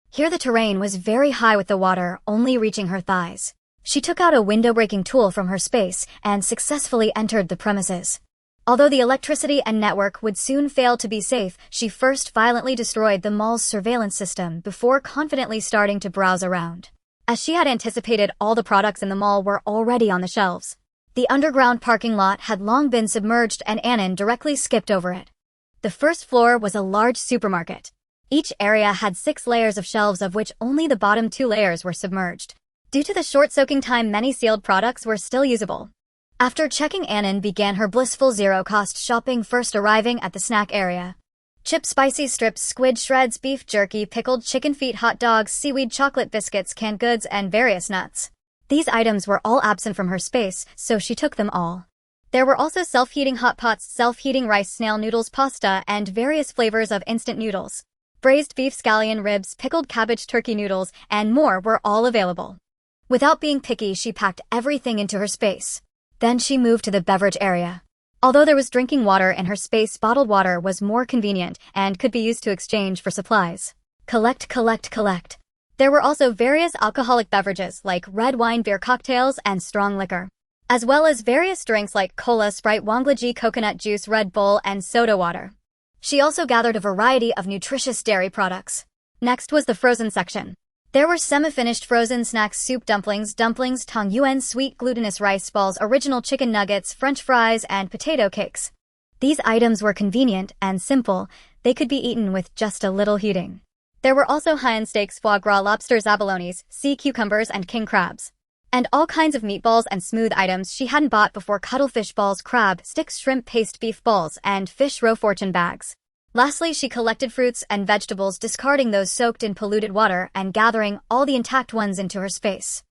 A: Here the terrain was very high, with the water only reaching her thighs. She took out a window-breaking tool from her space and successfully entered the premises. Although the electricity and network would soon fail to be safe, she first violently destroyed the mall's surveillance system before confidently starting to browse around. As she had anticipated, all the products in the mall were already on the shelves. The underground parking lot had long been submerged, and Annan directly skipped over it. The first floor was a large supermarket. Each area had 6 layers of shelves, of which only the bottom 2 layers were submerged. Due to the short soaking time, many sealed products were still usable. After checking, Annan began her blissful zero-cost shopping, first arriving at the snack area. Chips, spicy strips, squid shreds, beef jerky, pickled chicken feet, hot dogs, seaweed, chocolate biscuits, canned goods, and various nuts. These items were all absent from her space, so she took them all. There were also self-heating hot pots, self-heating rice, snail noodles, pasta, and various flavors of instant noodles. Braised beef, scallion ribs, pickled cabbage, turkey noodles, and more were all available. Without being picky, she packed everything into her space. Then she moved to the beverage area. Although there was drinking water in her space, bottled water was more convenient and could be used to exchange for supplies. Collect, collect, collect. There were also various alcoholic beverages like red wine, beer, cocktails, and strong liquor, as well as various drinks like cola, Sprite, Wanglaji, coconut juice, Red Bull, and soda water. She also gathered a variety of nutritious dairy products. Next was the frozen section. There were semi-finished frozen snacks, soup, dumplings, tang yuan, sweet glutinous rice balls, original chicken nuggets, French fries, and potato cakes. These items were convenient and simple. They could be eaten with just a little heating. There were also high-end steaks, foie gras, lobsters, abalones, sea cucumbers, and king crabs. And all kinds of meatballs and smooth items she hadn't bought before: cuttlefish balls, crab sticks, shrimp paste, beef balls, and fish roe fortune bags. Lastly, she collected fruits and vegetables, discarding those soaked in polluted water and gathering all the intact ones into her space.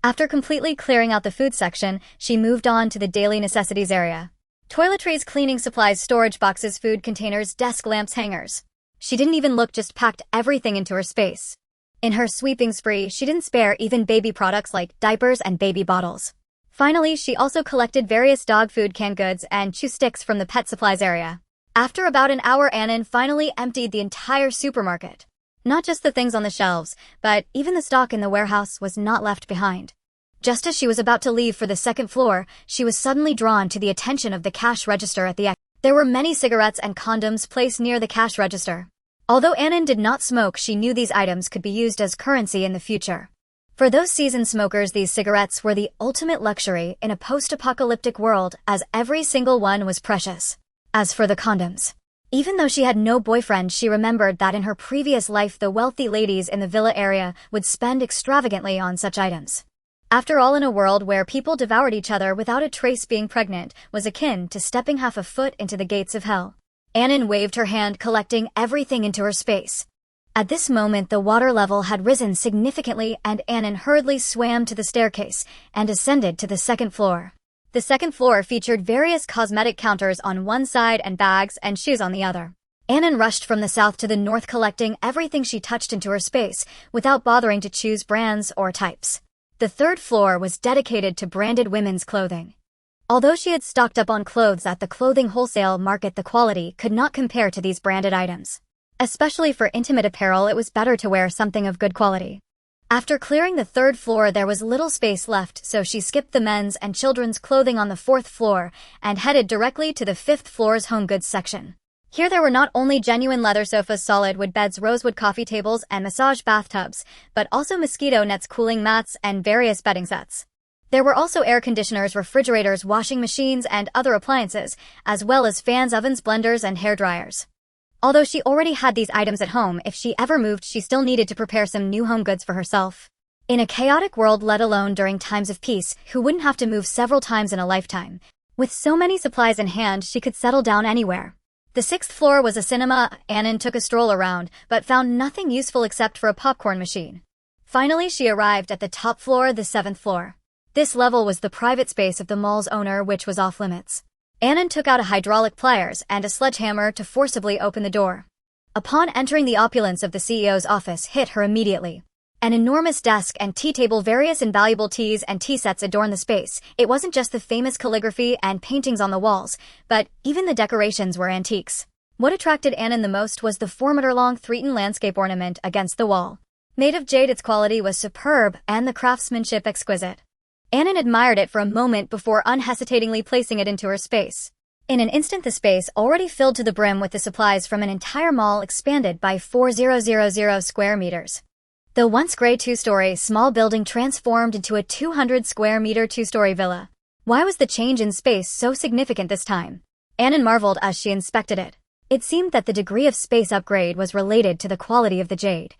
A: After completely clearing out the food section, she moved on to the daily necessities area. Toiletries, cleaning supplies, storage boxes, food containers, desk lamps, hangers. She didn't even look, just packed everything into her space. In her sweeping spree, she didn't spare even baby products like diapers and baby bottles. Finally, she also collected various dog food, canned goods, and chew sticks from the pet supplies area. After about an hour, Annan finally emptied the entire supermarket. Not just the things on the shelves, but even the stock in the warehouse was not left behind. Just as she was about to leave for the second floor, she was suddenly drawn to the attention of the cash register at the exit. There were many cigarettes and condoms placed near the cash register. Although Annan did not smoke, she knew these items could be used as currency in the future. For those seasoned smokers, these cigarettes were the ultimate luxury in a post-apocalyptic world, as every single one was precious. As for the condoms, even though she had no boyfriend, she remembered that in her previous life the wealthy ladies in the villa area would spend extravagantly on such items. After all, in a world where people devoured each other without a trace, being pregnant was akin to stepping half a foot into the gates of hell. Annan waved her hand, collecting everything into her space. At this moment the water level had risen significantly, and Annan hurriedly swam to the staircase and ascended to the second floor. The second floor featured various cosmetic counters on one side and bags and shoes on the other. Annan rushed from the south to the north, collecting everything she touched into her space without bothering to choose brands or types. The third floor was dedicated to branded women's clothing. Although she had stocked up on clothes at the clothing wholesale market, the quality could not compare to these branded items. Especially for intimate apparel, it was better to wear something of good quality. After clearing the third floor, there was little space left, so she skipped the men's and children's clothing on the fourth floor and headed directly to the fifth floor's home goods section. Here there were not only genuine leather sofas, solid wood beds, rosewood coffee tables, and massage bathtubs, but also mosquito nets, cooling mats, and various bedding sets. There were also air conditioners, refrigerators, washing machines, and other appliances, as well as fans, ovens, blenders, and hair dryers. Although she already had these items at home, if she ever moved, she still needed to prepare some new home goods for herself. In a chaotic world, let alone during times of peace, who wouldn't have to move several times in a lifetime? With so many supplies in hand, she could settle down anywhere. The sixth floor was a cinema. Annan took a stroll around, but found nothing useful except for a popcorn machine. Finally, she arrived at the top floor, the seventh floor. This level was the private space of the mall's owner, which was off limits. Annan took out a hydraulic pliers and a sledgehammer to forcibly open the door. Upon entering, the opulence of the CEO's office hit her immediately. An enormous desk and tea table, various invaluable teas and tea sets adorned the space. It wasn't just the famous calligraphy and paintings on the walls, but even the decorations were antiques. What attracted Annan the most was the 4-meter-long Threaten landscape ornament against the wall. Made of jade, its quality was superb and the craftsmanship exquisite. Annan admired it for a moment before unhesitatingly placing it into her space. In an instant, the space, already filled to the brim with the supplies from an entire mall, expanded by 4,000 square meters. The once gray 2-story small building transformed into a 200-square-meter 2-story villa. Why was the change in space so significant this time? Annan marveled as she inspected it. It seemed that the degree of space upgrade was related to the quality of the jade.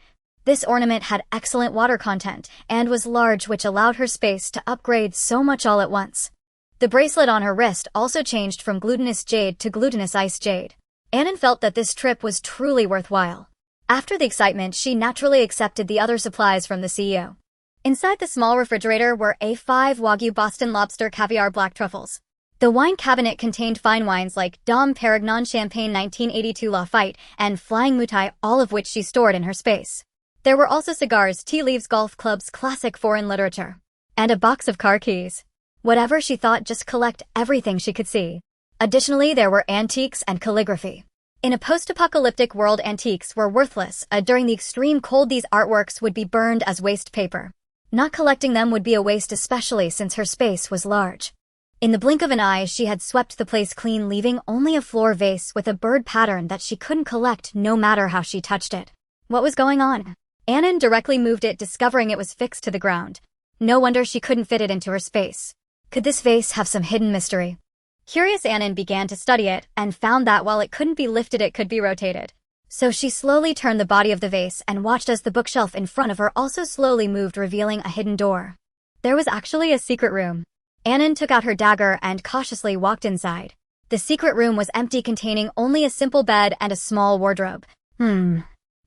A: This ornament had excellent water content and was large, which allowed her space to upgrade so much all at once. The bracelet on her wrist also changed from glutinous jade to glutinous ice jade. Annan felt that this trip was truly worthwhile. After the excitement, she naturally accepted the other supplies from the CEO. Inside the small refrigerator were A5 Wagyu Boston lobster caviar black truffles. The wine cabinet contained fine wines like Dom Perignon Champagne 1982 Lafite and Flying Mutai, all of which she stored in her space. There were also cigars, tea leaves, golf clubs, classic foreign literature, and a box of car keys. Whatever she thought, just collect everything she could see. Additionally, there were antiques and calligraphy. In a post-apocalyptic world, antiques were worthless. During the extreme cold, these artworks would be burned as waste paper. Not collecting them would be a waste, especially since her space was large. In the blink of an eye, she had swept the place clean, leaving only a floor vase with a bird pattern that she couldn't collect no matter how she touched it. What was going on? Annan directly moved it, discovering it was fixed to the ground. No wonder she couldn't fit it into her space. Could this vase have some hidden mystery? Curious, Annan began to study it and found that while it couldn't be lifted, it could be rotated. So she slowly turned the body of the vase and watched as the bookshelf in front of her also slowly moved, revealing a hidden door. There was actually a secret room. Annan took out her dagger and cautiously walked inside. The secret room was empty, containing only a simple bed and a small wardrobe.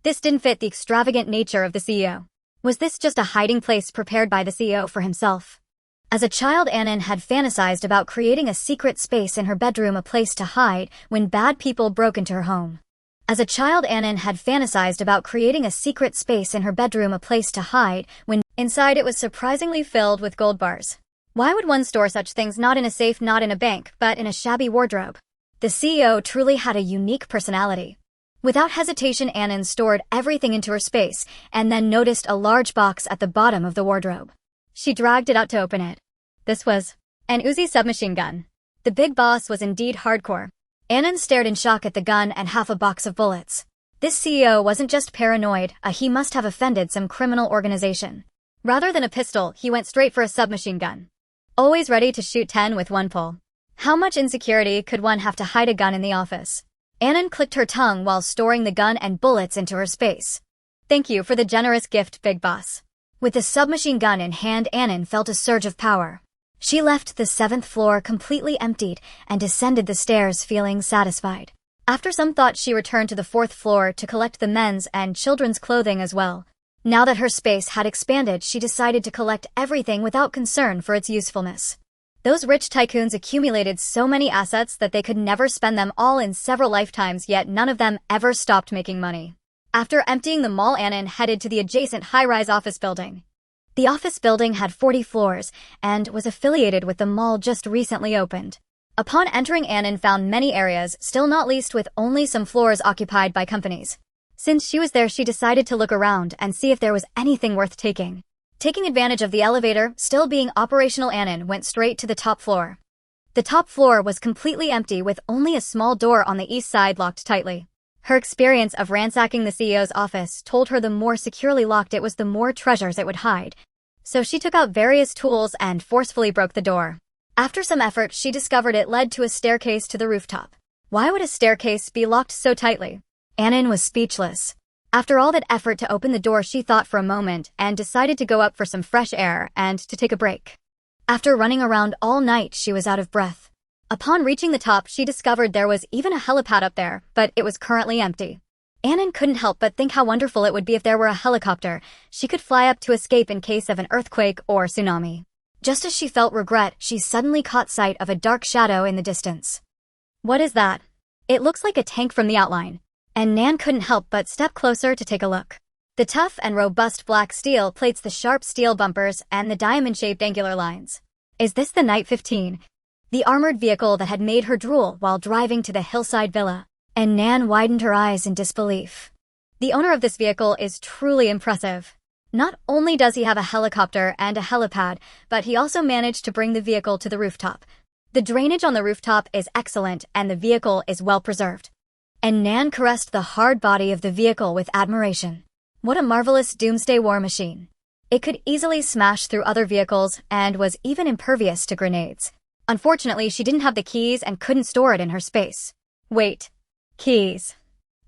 A: This didn't fit the extravagant nature of the CEO. Was this just a hiding place prepared by the CEO for himself? As a child, Annan had fantasized about creating a secret space in her bedroom, a place to hide when bad people broke into her home. As a child, Annan had fantasized about creating a secret space in her bedroom, a place to hide when inside it was surprisingly filled with gold bars. Why would one store such things not in a safe, not in a bank, but in a shabby wardrobe? The CEO truly had a unique personality. Without hesitation, Annan stored everything into her space and then noticed a large box at the bottom of the wardrobe. She dragged it out to open it. This was an Uzi submachine gun. The big boss was indeed hardcore. Annan stared in shock at the gun and half a box of bullets. This CEO wasn't just paranoid, he must have offended some criminal organization. Rather than a pistol, he went straight for a submachine gun. Always ready to shoot 10 with one pull. How much insecurity could one have to hide a gun in the office? Annan clicked her tongue while storing the gun and bullets into her space. Thank you for the generous gift, Big Boss. With the submachine gun in hand, Annan felt a surge of power. She left the 7th floor completely emptied and descended the stairs feeling satisfied. After some thought, she returned to the 4th floor to collect the men's and children's clothing as well. Now that her space had expanded, she decided to collect everything without concern for its usefulness. Those rich tycoons accumulated so many assets that they could never spend them all in several lifetimes, yet none of them ever stopped making money. After emptying the mall, Annan headed to the adjacent high-rise office building. The office building had 40 floors and was affiliated with the mall just recently opened. Upon entering, Annan found many areas, still not leased, with only some floors occupied by companies. Since she was there, she decided to look around and see if there was anything worth taking. Taking advantage of the elevator still being operational, Annan went straight to the top floor. The top floor was completely empty, with only a small door on the east side locked tightly. Her experience of ransacking the CEO's office told her the more securely locked it was, the more treasures it would hide. So she took out various tools and forcefully broke the door. After some effort, she discovered it led to a staircase to the rooftop. Why would a staircase be locked so tightly? Annan was speechless. After all that effort to open the door, she thought for a moment and decided to go up for some fresh air and to take a break. After running around all night, she was out of breath. Upon reaching the top, she discovered there was even a helipad up there, but it was currently empty. Annan couldn't help but think how wonderful it would be if there were a helicopter she could fly up to escape in case of an earthquake or tsunami. Just as she felt regret, she suddenly caught sight of a dark shadow in the distance. What is that? It looks like a tank from the outline, and Nan couldn't help but step closer to take a look. The tough and robust black steel plates, the sharp steel bumpers, and the diamond-shaped angular lines. Is this the Night 15? The armored vehicle that had made her drool while driving to the hillside villa? And Nan widened her eyes in disbelief. The owner of this vehicle is truly impressive. Not only does he have a helicopter and a helipad, but he also managed to bring the vehicle to the rooftop. The drainage on the rooftop is excellent and the vehicle is well preserved. And Nan caressed the hard body of the vehicle with admiration. What a marvelous doomsday war machine. It could easily smash through other vehicles and was even impervious to grenades. Unfortunately, she didn't have the keys and couldn't store it in her space. Wait. Keys.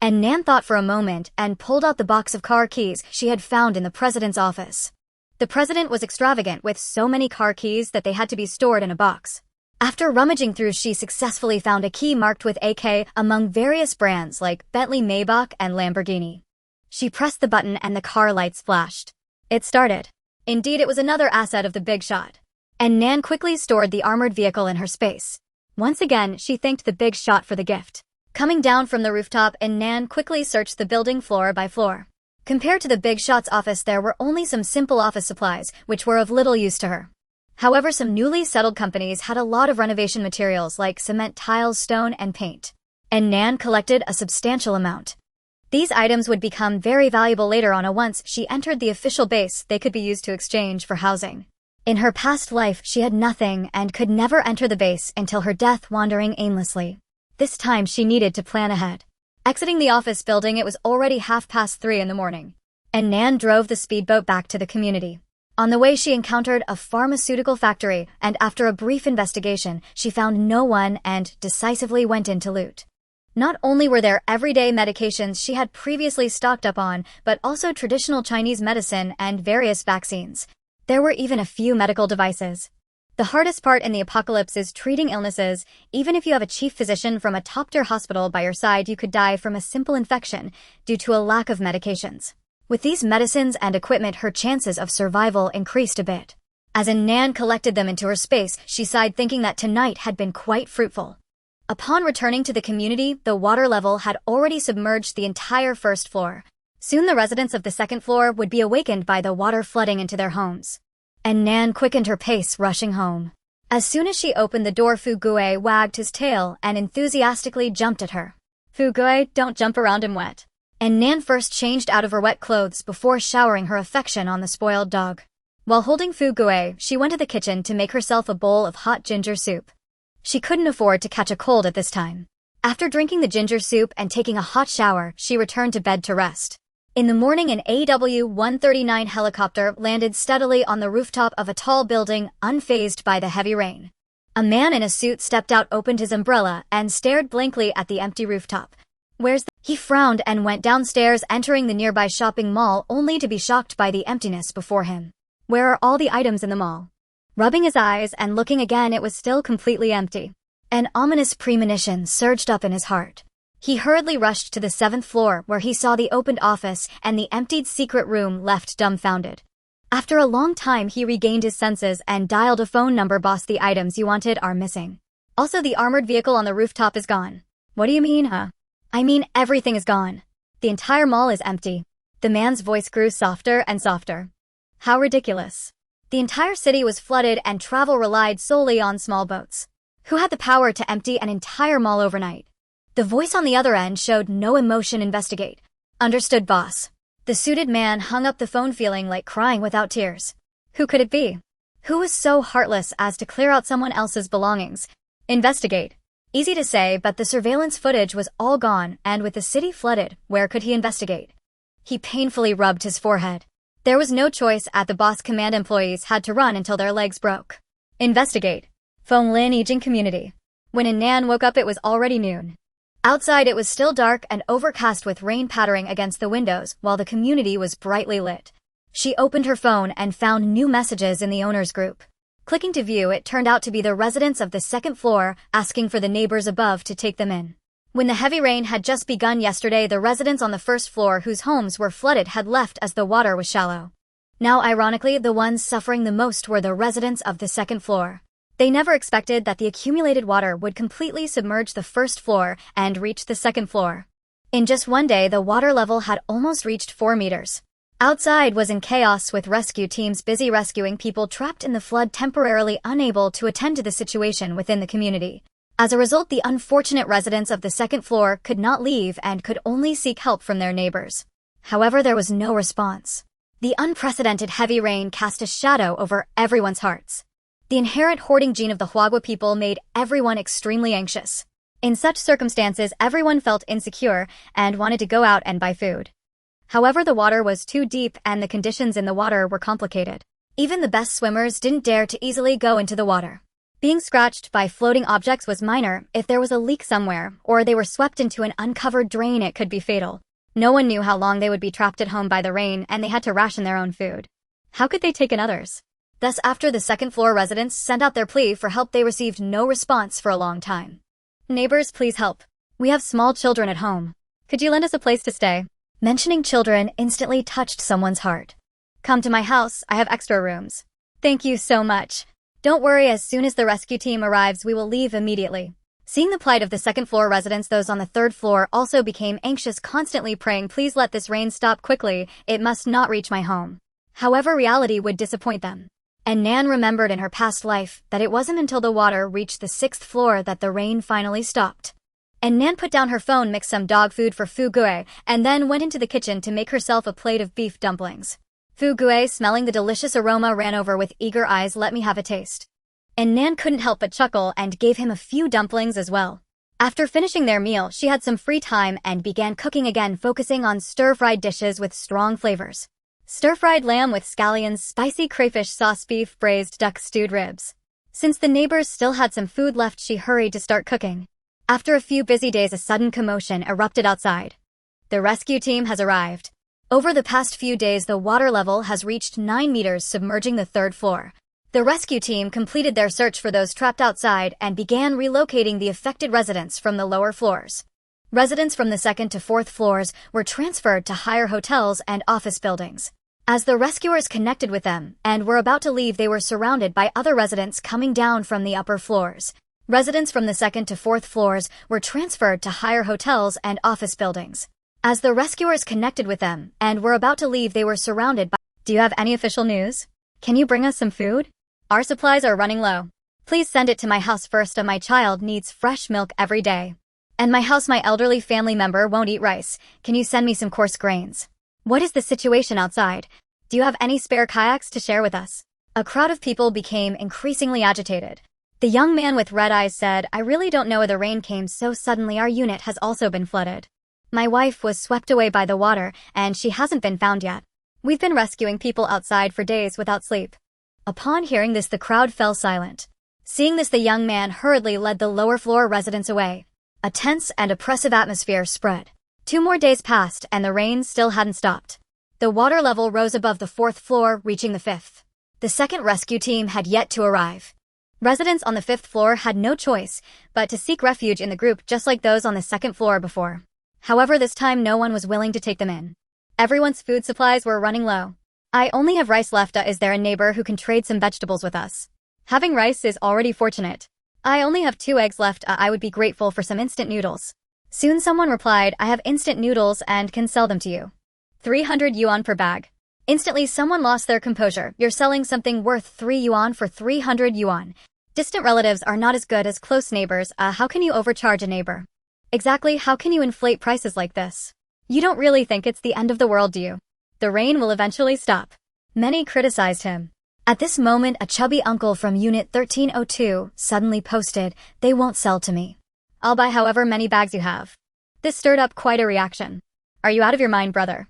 A: And Nan thought for a moment and pulled out the box of car keys she had found in the president's office. The president was extravagant with so many car keys that they had to be stored in a box. After rummaging through, she successfully found a key marked with AK among various brands like Bentley, Maybach, and Lamborghini. She pressed the button and the car lights flashed. It started. Indeed, it was another asset of the big shot. And Nan quickly stored the armored vehicle in her space. Once again, she thanked the big shot for the gift. Coming down from the rooftop, and Nan quickly searched the building floor by floor. Compared to the big shot's office, there were only some simple office supplies, which were of little use to her. However, some newly settled companies had a lot of renovation materials like cement, tiles, stone, and paint. And Nan collected a substantial amount. These items would become very valuable later on. Once she entered the official base, they could be used to exchange for housing. In her past life, she had nothing and could never enter the base until her death wandering aimlessly. This time she needed to plan ahead. Exiting the office building, it was already 3:30 in the morning. And Nan drove the speedboat back to the community. On the way, she encountered a pharmaceutical factory, and after a brief investigation, she found no one and decisively went in to loot. Not only were there everyday medications she had previously stocked up on, but also traditional Chinese medicine and various vaccines. There were even a few medical devices. The hardest part in the apocalypse is treating illnesses. Even if you have a chief physician from a top-tier hospital by your side, you could die from a simple infection due to a lack of medications. With these medicines and equipment, her chances of survival increased a bit. As Nan collected them into her space, she sighed, thinking that tonight had been quite fruitful. Upon returning to the community, the water level had already submerged the entire first floor. Soon the residents of the second floor would be awakened by the water flooding into their homes. And Nan quickened her pace, rushing home. As soon as she opened the door, Fugue wagged his tail and enthusiastically jumped at her. Fugue, don't jump around in wet. And Nan first changed out of her wet clothes before showering her affection on the spoiled dog. While holding Fugue, she went to the kitchen to make herself a bowl of hot ginger soup. She couldn't afford to catch a cold at this time. After drinking the ginger soup and taking a hot shower, she returned to bed to rest. In the morning, an AW-139 helicopter landed steadily on the rooftop of a tall building, unfazed by the heavy rain. A man in a suit stepped out, opened his umbrella, and stared blankly at the empty rooftop. He frowned and went downstairs, entering the nearby shopping mall, only to be shocked by the emptiness before him. Where are all the items in the mall? Rubbing his eyes and looking again, it was still completely empty. An ominous premonition surged up in his heart. He hurriedly rushed to the 7th floor, where he saw the opened office and the emptied secret room, left dumbfounded. After a long time, he regained his senses and dialed a phone number. Boss, the items you wanted are missing. Also, the armored vehicle on the rooftop is gone. What do you mean, huh? I mean, everything is gone. The entire mall is empty. The man's voice grew softer and softer. How ridiculous. The entire city was flooded and travel relied solely on small boats. Who had the power to empty an entire mall overnight? The voice on the other end showed no emotion. Investigate. Understood, boss. The suited man hung up the phone, feeling like crying without tears. Who could it be? Who was so heartless as to clear out someone else's belongings? Investigate. Easy to say, but the surveillance footage was all gone, and with the city flooded, where could he investigate? He painfully rubbed his forehead. There was no choice. At the boss command, employees had to run until their legs broke. Investigate. Phone Lin Yijing community. When Nan woke up, it was already noon. Outside, it was still dark and overcast with rain pattering against the windows, while the community was brightly lit. She opened her phone and found new messages in the owner's group. Clicking to view, it turned out to be the residents of the 2nd floor asking for the neighbors above to take them in. When the heavy rain had just begun yesterday, the residents on the 1st floor whose homes were flooded had left as the water was shallow. Now, ironically, the ones suffering the most were the residents of the 2nd floor. They never expected that the accumulated water would completely submerge the 1st floor and reach the 2nd floor. In just one day, the water level had almost reached 4 meters. Outside was in chaos, with rescue teams busy rescuing people trapped in the flood, temporarily unable to attend to the situation within the community. As a result, the unfortunate residents of the 2nd floor could not leave and could only seek help from their neighbors. However, there was no response. The unprecedented heavy rain cast a shadow over everyone's hearts. The inherent hoarding gene of the Huagua people made everyone extremely anxious. In such circumstances, everyone felt insecure and wanted to go out and buy food. However, the water was too deep and the conditions in the water were complicated. Even the best swimmers didn't dare to easily go into the water. Being scratched by floating objects was minor. If there was a leak somewhere, or they were swept into an uncovered drain, it could be fatal. No one knew how long they would be trapped at home by the rain, and they had to ration their own food. How could they take in others? Thus, after the 2nd floor residents sent out their plea for help, they received no response for a long time. Neighbors, please help. We have small children at home. Could you lend us a place to stay? Mentioning children instantly touched someone's heart. Come to my house, I have extra rooms. Thank you so much. Don't worry, as soon as the rescue team arrives, we will leave immediately. Seeing the plight of the 2nd floor residents, those on the 3rd floor also became anxious, constantly praying, please let this rain stop quickly, it must not reach my home. However, reality would disappoint them. And Nan remembered in her past life that it wasn't until the water reached the 6th floor that the rain finally stopped. And Nan put down her phone, mixed some dog food for Fu Gue, and then went into the kitchen to make herself a plate of beef dumplings. Fu Gue, smelling the delicious aroma, ran over with eager eyes. Let me have a taste. And Nan couldn't help but chuckle and gave him a few dumplings as well. After finishing their meal, she had some free time and began cooking again, focusing on stir-fried dishes with strong flavors. Stir-fried lamb with scallions, spicy crayfish sauce, beef, braised duck, stewed ribs. Since the neighbors still had some food left, she hurried to start cooking. After a few busy days, a sudden commotion erupted outside. The rescue team has arrived. Over the past few days, the water level has reached 9 meters, submerging the 3rd floor. The rescue team completed their search for those trapped outside and began relocating the affected residents from the lower floors. Residents from the 2nd to 4th floors were transferred to higher hotels and office buildings. As the rescuers connected with them and were about to leave, they were surrounded by other residents coming down from the upper floors. Residents from the 2nd to 4th floors were transferred to higher hotels and office buildings. As the rescuers connected with them and were about to leave, they were surrounded by... Do you have any official news? Can you bring us some food? Our supplies are running low. Please send it to my house first. My child needs fresh milk every day. And my house, my elderly family member won't eat rice. Can you send me some coarse grains? What is the situation outside? Do you have any spare kayaks to share with us? A crowd of people became increasingly agitated. The young man with red eyes said, "I really don't know where the rain came so suddenly. Our unit has also been flooded. My wife was swept away by the water, and she hasn't been found yet. We've been rescuing people outside for days without sleep." Upon hearing this, the crowd fell silent. Seeing this, the young man hurriedly led the lower floor residents away. A tense and oppressive atmosphere spread. 2 more days passed, and the rain still hadn't stopped. The water level rose above the 4th floor, reaching the 5th. The second rescue team had yet to arrive. Residents on the 5th floor had no choice but to seek refuge in the group, just like those on the 2nd floor before. However, this time no one was willing to take them in. Everyone's food supplies were running low. "I only have rice left. Is there a neighbor who can trade some vegetables with us? Having rice is already fortunate. I only have 2 eggs left. I would be grateful for some instant noodles." Soon someone replied, "I have instant noodles and can sell them to you. 300 yuan per bag." Instantly someone lost their composure. "You're selling something worth 3 yuan for 300 yuan. Distant relatives are not as good as close neighbors. How can you overcharge a neighbor? Exactly, how can you inflate prices like this? You don't really think it's the end of the world, do you? The rain will eventually stop." Many criticized him. At this moment, a chubby uncle from Unit 1302 suddenly posted, "They won't sell to me. I'll buy however many bags you have." This stirred up quite a reaction. "Are you out of your mind, brother?"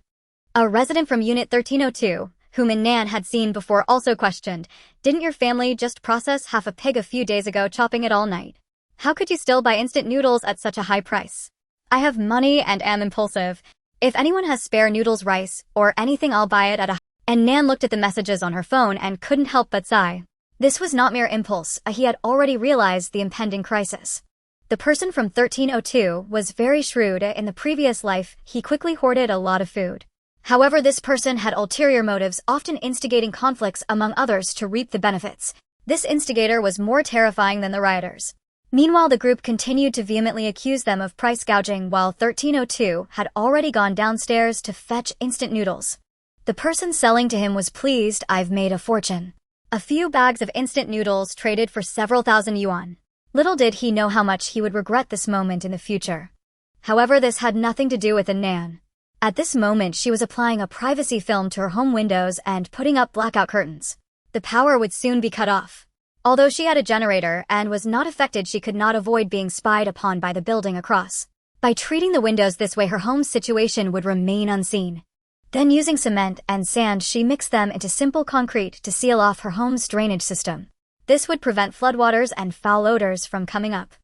A: A resident from Unit 1302, whom Nan had seen before, also questioned, "Didn't your family just process half a pig a few days ago, chopping it all night? How could you still buy instant noodles at such a high price?" "I have money and am impulsive. If anyone has spare noodles, rice, or anything, I'll buy it at a..." And Nan looked at the messages on her phone and couldn't help but sigh. This was not mere impulse. He had already realized the impending crisis. The person from 1302 was very shrewd. In the previous life, he quickly hoarded a lot of food. However, this person had ulterior motives, often instigating conflicts among others to reap the benefits. This instigator was more terrifying than the rioters. Meanwhile, the group continued to vehemently accuse them of price gouging, while 1302 had already gone downstairs to fetch instant noodles. The person selling to him was pleased. "I've made a fortune." A few bags of instant noodles traded for several thousand yuan. Little did he know how much he would regret this moment in the future. However, this had nothing to do with Nan. At this moment, she was applying a privacy film to her home windows and putting up blackout curtains. The power would soon be cut off. Although she had a generator and was not affected, she could not avoid being spied upon by the building across. By treating the windows this way, her home situation would remain unseen. Then, using cement and sand, she mixed them into simple concrete to seal off her home's drainage system. This would prevent floodwaters and foul odors from coming up.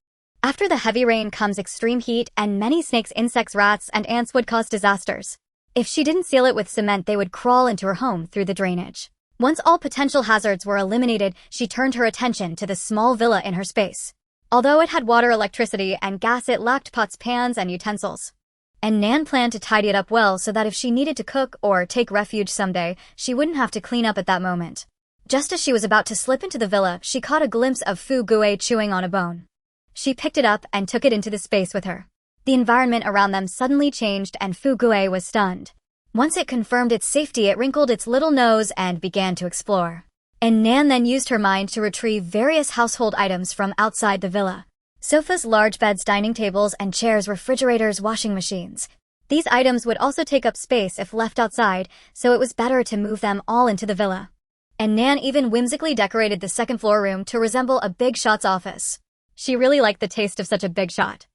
A: After the heavy rain comes extreme heat, and many snakes, insects, rats, and ants would cause disasters. If she didn't seal it with cement, they would crawl into her home through the drainage. Once all potential hazards were eliminated, she turned her attention to the small villa in her space. Although it had water, electricity, and gas, it lacked pots, pans, and utensils. And Nan planned to tidy it up well so that if she needed to cook or take refuge someday, she wouldn't have to clean up at that moment. Just as she was about to slip into the villa, she caught a glimpse of Fu Gui chewing on a bone. She picked it up and took it into the space with her. The environment around them suddenly changed, and Fu Gui was stunned. Once it confirmed its safety, it wrinkled its little nose and began to explore. And Nan then used her mind to retrieve various household items from outside the villa. Sofas, large beds, dining tables, and chairs, refrigerators, washing machines. These items would also take up space if left outside, so it was better to move them all into the villa. And Nan even whimsically decorated the 2nd floor room to resemble a big shot's office. She really liked the taste of such a big shot.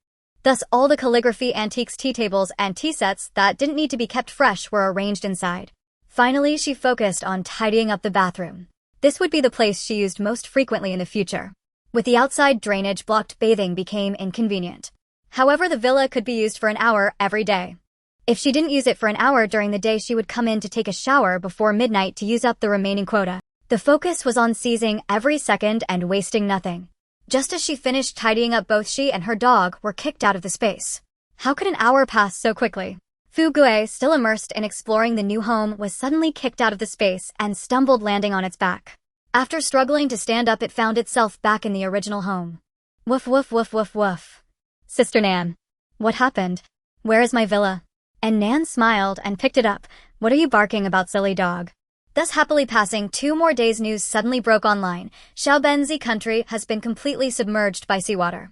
A: Thus, all the calligraphy, antiques, tea tables, and tea sets that didn't need to be kept fresh were arranged inside. Finally, she focused on tidying up the bathroom. This would be the place she used most frequently in the future. With the outside drainage blocked, bathing became inconvenient. However, the villa could be used for an hour every day. If she didn't use it for an hour during the day, she would come in to take a shower before midnight to use up the remaining quota. The focus was on seizing every second and wasting nothing. Just as she finished tidying up, both she and her dog were kicked out of the space. How could an hour pass so quickly? Fu Gui, still immersed in exploring the new home, was suddenly kicked out of the space and stumbled, landing on its back. After struggling to stand up, it found itself back in the original home. Woof, woof, woof, woof, woof. "Sister Nan. What happened? Where is my villa?" And Nan smiled and picked it up. "What are you barking about, silly dog?" Thus happily passing 2 more days, news suddenly broke online. Xiaobenzi country has been completely submerged by seawater.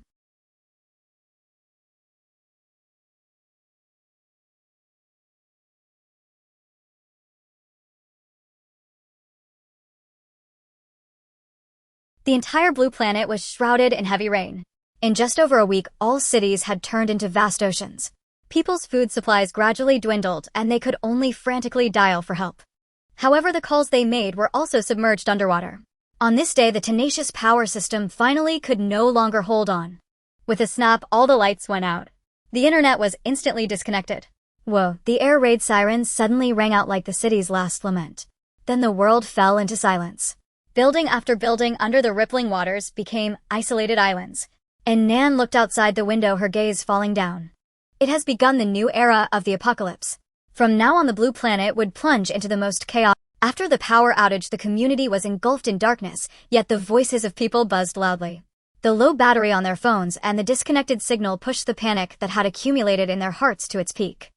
A: The entire blue planet was shrouded in heavy rain. In just over a week, all cities had turned into vast oceans. People's food supplies gradually dwindled, and they could only frantically dial for help. However, the calls they made were also submerged underwater. On this day, the tenacious power system finally could no longer hold on. With a snap, all the lights went out. The internet was instantly disconnected. Whoa, the air raid sirens suddenly rang out like the city's last lament. Then the world fell into silence. Building after building under the rippling waters became isolated islands. And Nan looked outside the window, her gaze falling down. It has begun the new era of the apocalypse. From now on, the blue planet would plunge into the most chaos. After the power outage, the community was engulfed in darkness, yet the voices of people buzzed loudly. The low battery on their phones and the disconnected signal pushed the panic that had accumulated in their hearts to its peak.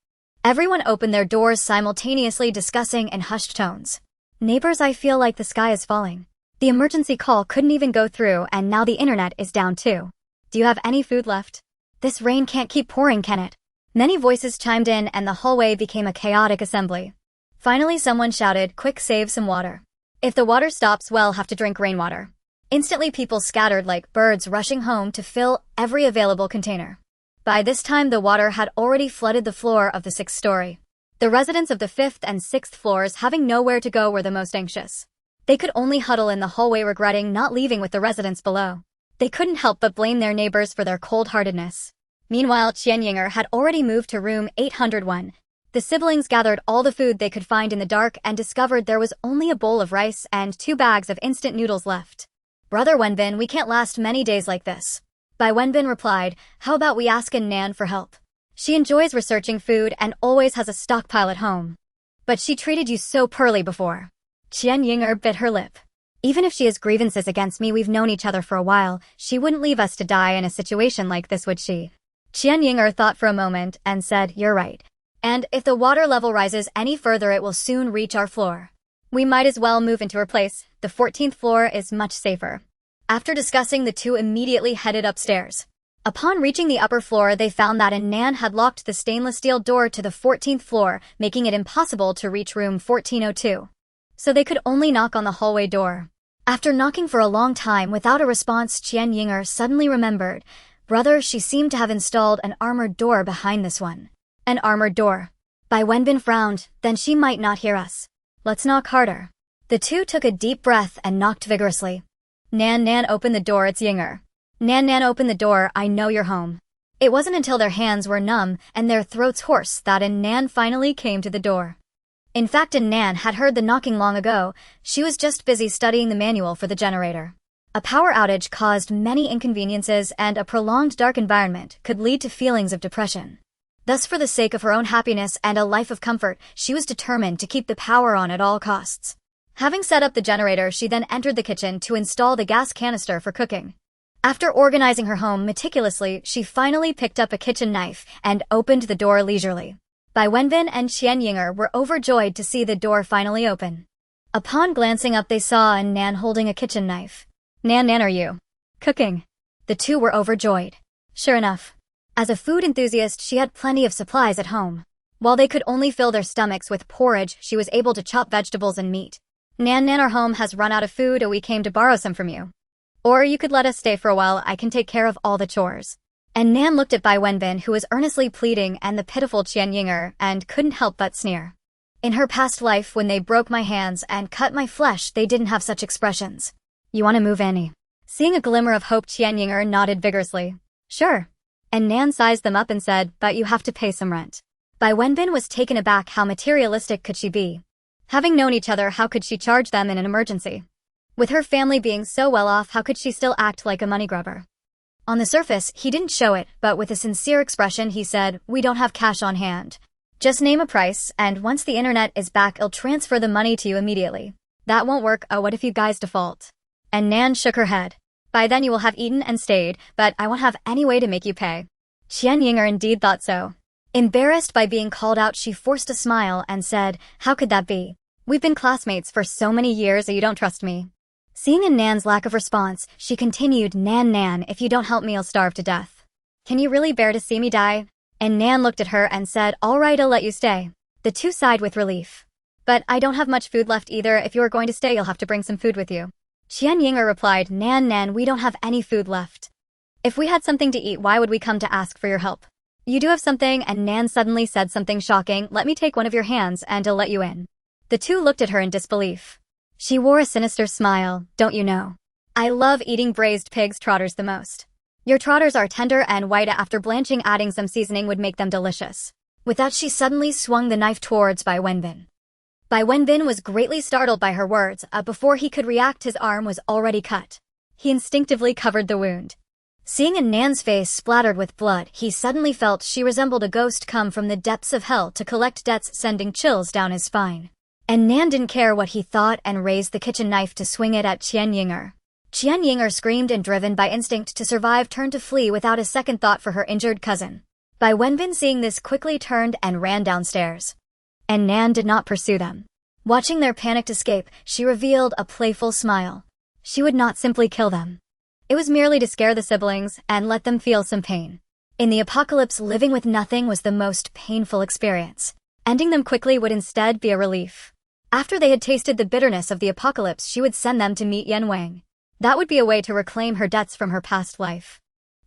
A: Everyone opened their doors simultaneously, discussing in hushed tones. Neighbors, I feel like the sky is falling. The emergency call couldn't even go through, and now the internet is down too. Do you have any food left? This rain can't keep pouring, can it? Many voices chimed in, and the hallway became a chaotic assembly. Finally, someone shouted, quick, save some water. If the water stops, we'll have to drink rainwater. Instantly, people scattered like birds, rushing home to fill every available container. By this time, the water had already flooded the floor of the 6th story. The residents of the 5th and 6th floors, having nowhere to go, were the most anxious. They could only huddle in the hallway, regretting not leaving with the residents below. They couldn't help but blame their neighbors for their cold-heartedness. Meanwhile, Qianyinger had already moved to room 801. The siblings gathered all the food they could find in the dark and discovered there was only a bowl of rice and 2 bags of instant noodles left. Brother Wenbin, we can't last many days like this. Bai Wenbin replied, how about we ask Nan for help? She enjoys researching food and always has a stockpile at home. But she treated you so poorly before. Qianyinger bit her lip. Even if she has grievances against me, we've known each other for a while. She wouldn't leave us to die in a situation like this, would she? Qianyinger thought for a moment and said, you're right. And if the water level rises any further, it will soon reach our floor. We might as well move into her place. The 14th floor is much safer. After discussing, the two immediately headed upstairs. Upon reaching the upper floor, they found that Nan had locked the stainless steel door to the 14th floor, making it impossible to reach room 1402. So they could only knock on the hallway door. After knocking for a long time without a response, Qianyinger suddenly remembered, brother, she seemed to have installed an armored door behind this one. An armored door. Bai Wenbin frowned, then she might not hear us. Let's knock harder. The two took a deep breath and knocked vigorously. Nan, open the door, it's Yinger. Nan, open the door, I know you're home. It wasn't until their hands were numb and their throats hoarse that Nan finally came to the door. In fact, Nan had heard the knocking long ago. She was just busy studying the manual for the generator. A power outage caused many inconveniences, and a prolonged dark environment could lead to feelings of depression. Thus, for the sake of her own happiness and a life of comfort, she was determined to keep the power on at all costs. Having set up the generator, she then entered the kitchen to install the gas canister for cooking. After organizing her home meticulously, she finally picked up a kitchen knife and opened the door leisurely. Bai Wenbin and Qianyinger were overjoyed to see the door finally open. Upon glancing up, they saw Nan holding a kitchen knife. Nan, are you cooking? The two were overjoyed. Sure enough. As a food enthusiast, she had plenty of supplies at home. While they could only fill their stomachs with porridge, she was able to chop vegetables and meat. Nan, our home has run out of food, and we came to borrow some from you. Or you could let us stay for a while, I can take care of all the chores. And Nan looked at Bai Wenbin, who was earnestly pleading, and the pitiful Qianyinger, and couldn't help but sneer. In her past life, when they broke my hands and cut my flesh, they didn't have such expressions. You want to move, Annie? Seeing a glimmer of hope, Qianyinger nodded vigorously. Sure. And Nan sized them up and said, but you have to pay some rent. Bai Wenbin was taken aback. How materialistic could she be? Having known each other, how could she charge them in an emergency? With her family being so well off, how could she still act like a money grubber? On the surface, he didn't show it, but with a sincere expression he said, we don't have cash on hand. Just name a price, and once the internet is back, I'll transfer the money to you immediately. That won't work. Oh, what if you guys default? And Nan shook her head. By then you will have eaten and stayed, but I won't have any way to make you pay. Qianyinger indeed thought so. Embarrassed by being called out, she forced a smile and said, how could that be? We've been classmates for so many years, and you don't trust me. Seeing Nan's lack of response, she continued, Nan, if you don't help me, I'll starve to death. Can you really bear to see me die? And Nan looked at her and said, all right, I'll let you stay. The two sighed with relief. But I don't have much food left either. If you are going to stay, you'll have to bring some food with you. Qian Yinger replied, Nan, we don't have any food left. If we had something to eat, why would we come to ask for your help? You do have something, and Nan suddenly said something shocking. Let me take one of your hands and I'll let you in. The two looked at her in disbelief. She wore a sinister smile. Don't you know? I love eating braised pig's trotters the most. Your trotters are tender and white. After blanching, adding some seasoning would make them delicious. With that, she suddenly swung the knife towards Bai Wenbin. Bai Wenbin was greatly startled by her words. Before he could react, his arm was already cut. He instinctively covered the wound. Seeing Nan's face splattered with blood, he suddenly felt she resembled a ghost come from the depths of hell to collect debts, sending chills down his spine. And Nan didn't care what he thought and raised the kitchen knife to swing it at Qian Yinger. Qian Yinger screamed and, driven by instinct to survive, turned to flee without a second thought for her injured cousin. Bai Wenbin, seeing this, quickly turned and ran downstairs. And Nan did not pursue them. Watching their panicked escape, she revealed a playful smile. She would not simply kill them. It was merely to scare the siblings and let them feel some pain. In the apocalypse, living with nothing was the most painful experience. Ending them quickly would instead be a relief. After they had tasted the bitterness of the apocalypse, she would send them to meet Yan Wang. That would be a way to reclaim her debts from her past life.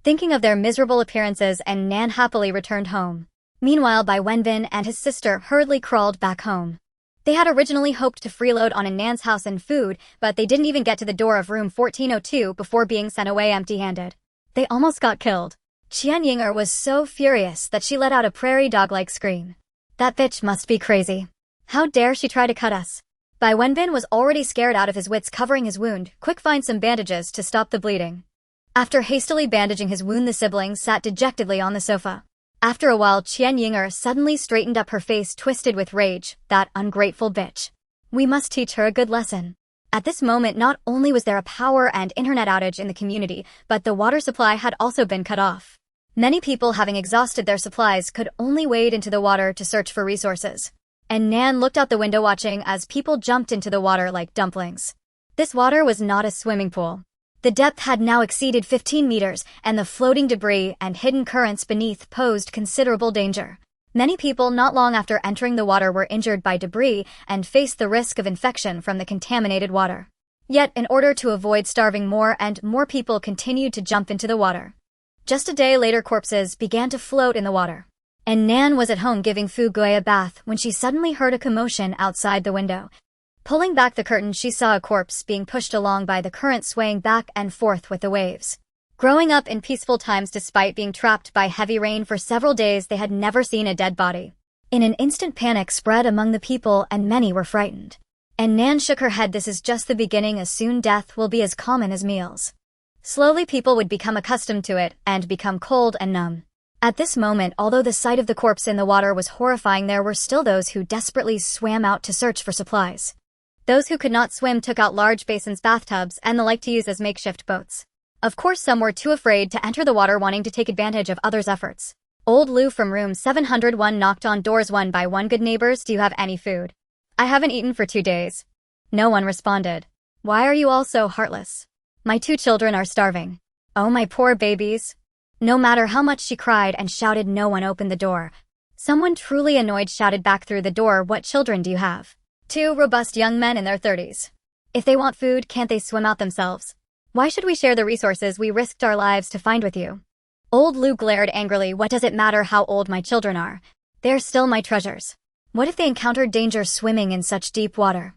A: Thinking of their miserable appearances, and Nan happily returned home. Meanwhile, Bai Wenbin and his sister hurriedly crawled back home. They had originally hoped to freeload on Nan's house and food, but they didn't even get to the door of room 1402 before being sent away empty-handed. They almost got killed. Qian Yinger was so furious that she let out a prairie dog-like scream. That bitch must be crazy. How dare she try to cut us? Bai Wenbin was already scared out of his wits, covering his wound. Quick, find some bandages to stop the bleeding. After hastily bandaging his wound, the siblings sat dejectedly on the sofa. After a while, Qian Yinger suddenly straightened up, her face twisted with rage. That ungrateful bitch. We must teach her a good lesson. At this moment, not only was there a power and internet outage in the community, but the water supply had also been cut off. Many people, having exhausted their supplies, could only wade into the water to search for resources. And Nan looked out the window, watching as people jumped into the water like dumplings. This water was not a swimming pool. The depth had now exceeded 15 meters, and the floating debris and hidden currents beneath posed considerable danger. Many people not long after entering the water were injured by debris and faced the risk of infection from the contaminated water. Yet, in order to avoid starving, more and more people continued to jump into the water. Just a day later, corpses began to float in the water. And Nan was at home giving Fu Gui a bath when she suddenly heard a commotion outside the window. Pulling back the curtain, she saw a corpse being pushed along by the current, swaying back and forth with the waves. Growing up in peaceful times, despite being trapped by heavy rain for several days, they had never seen a dead body. In an instant, panic spread among the people and many were frightened. And Nan shook her head. This is just the beginning, as soon death will be as common as meals. Slowly people would become accustomed to it and become cold and numb. At this moment, although the sight of the corpse in the water was horrifying, there were still those who desperately swam out to search for supplies. Those who could not swim took out large basins, bathtubs, and the like to use as makeshift boats. Of course, some were too afraid to enter the water, wanting to take advantage of others' efforts. Old Lou from room 701 knocked on doors one by one. Good neighbors, do you have any food? I haven't eaten for 2 days. No one responded. Why are you all so heartless? My 2 children are starving. Oh, my poor babies. No matter how much she cried and shouted, no one opened the door. Someone truly annoyed shouted back through the door, what children do you have? 2 robust young men in their 30s. If they want food, can't they swim out themselves? Why should we share the resources we risked our lives to find with you? Old Lou glared angrily. What does it matter how old my children are? They're still my treasures. What if they encountered danger swimming in such deep water?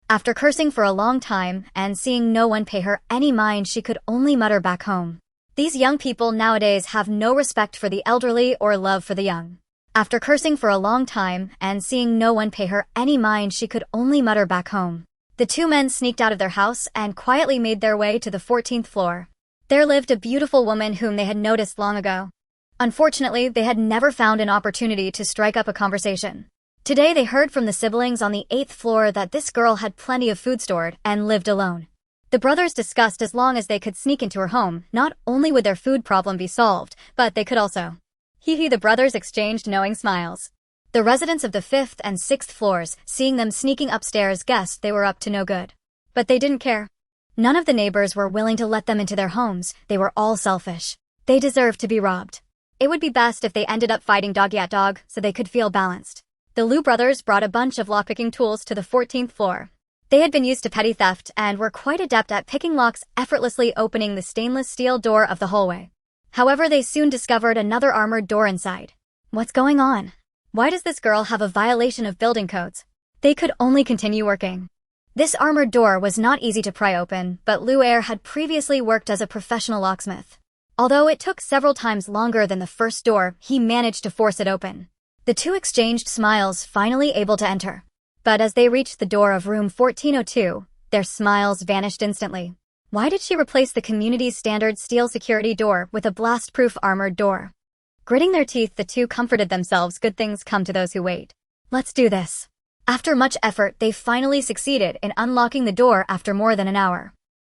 A: After cursing for a long time and seeing no one pay her any mind, she could only mutter back home. These young people nowadays have no respect for the elderly or love for the young. After cursing for a long time and seeing no one pay her any mind, she could only mutter back home. The 2 men sneaked out of their house and quietly made their way to the 14th floor. There lived a beautiful woman whom they had noticed long ago. Unfortunately, they had never found an opportunity to strike up a conversation. Today they heard from the siblings on the 8th floor that this girl had plenty of food stored and lived alone. The brothers discussed as long as they could sneak into her home, not only would their food problem be solved, but they could also. The brothers exchanged knowing smiles. The residents of the 5th and 6th floors, seeing them sneaking upstairs, guessed they were up to no good. But they didn't care. None of the neighbors were willing to let them into their homes. They were all selfish. They deserved to be robbed. It would be best if they ended up fighting dog-eat-dog so they could feel balanced. The Liu brothers brought a bunch of lockpicking tools to the 14th floor. They had been used to petty theft and were quite adept at picking locks, effortlessly opening the stainless steel door of the hallway. However, they soon discovered another armored door inside. What's going on? Why does this girl have a violation of building codes? They could only continue working. This armored door was not easy to pry open, but Lu'er had previously worked as a professional locksmith. Although it took several times longer than the first door, he managed to force it open. The two exchanged smiles, finally able to enter. But as they reached the door of room 1402, their smiles vanished instantly. Why did she replace the community's standard steel security door with a blast-proof armored door? Gritting their teeth, the two comforted themselves. Good things come to those who wait. Let's do this. After much effort, they finally succeeded in unlocking the door after more than an hour.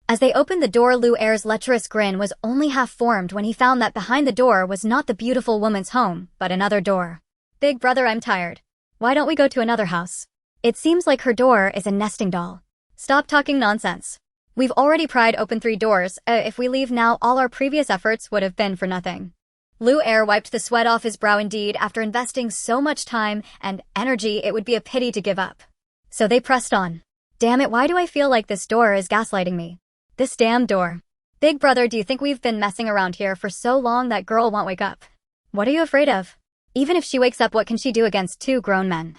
A: As they opened the door, Lu'er's lecherous grin was only half formed when he found that behind the door was not the beautiful woman's home, but another door. Big brother, I'm tired. Why don't we go to another house? It seems like her door is a nesting doll. Stop talking nonsense. We've already pried open 3 doors. If we leave now, all our previous efforts would have been for nothing. Lu'er wiped the sweat off his brow. Indeed, after investing so much time and energy, it would be a pity to give up. So they pressed on. Damn it, why do I feel like this door is gaslighting me? This damn door. Big brother, do you think we've been messing around here for so long that girl won't wake up? What are you afraid of? Even if she wakes up, what can she do against 2 grown men?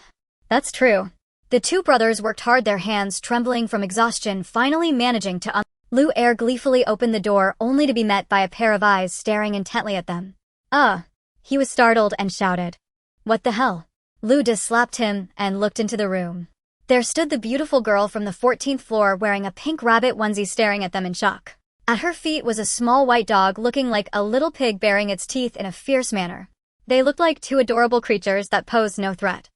A: That's true. The 2 brothers worked hard, their hands trembling from exhaustion, finally managing to Lu'er gleefully opened the door, only to be met by a pair of eyes staring intently at them. He was startled and shouted. What the hell? Luda slapped him and looked into the room. There stood the beautiful girl from the 14th floor wearing a pink rabbit onesie, staring at them in shock. At her feet was a small white dog looking like a little pig, baring its teeth in a fierce manner. They looked like 2 adorable creatures that posed no threat.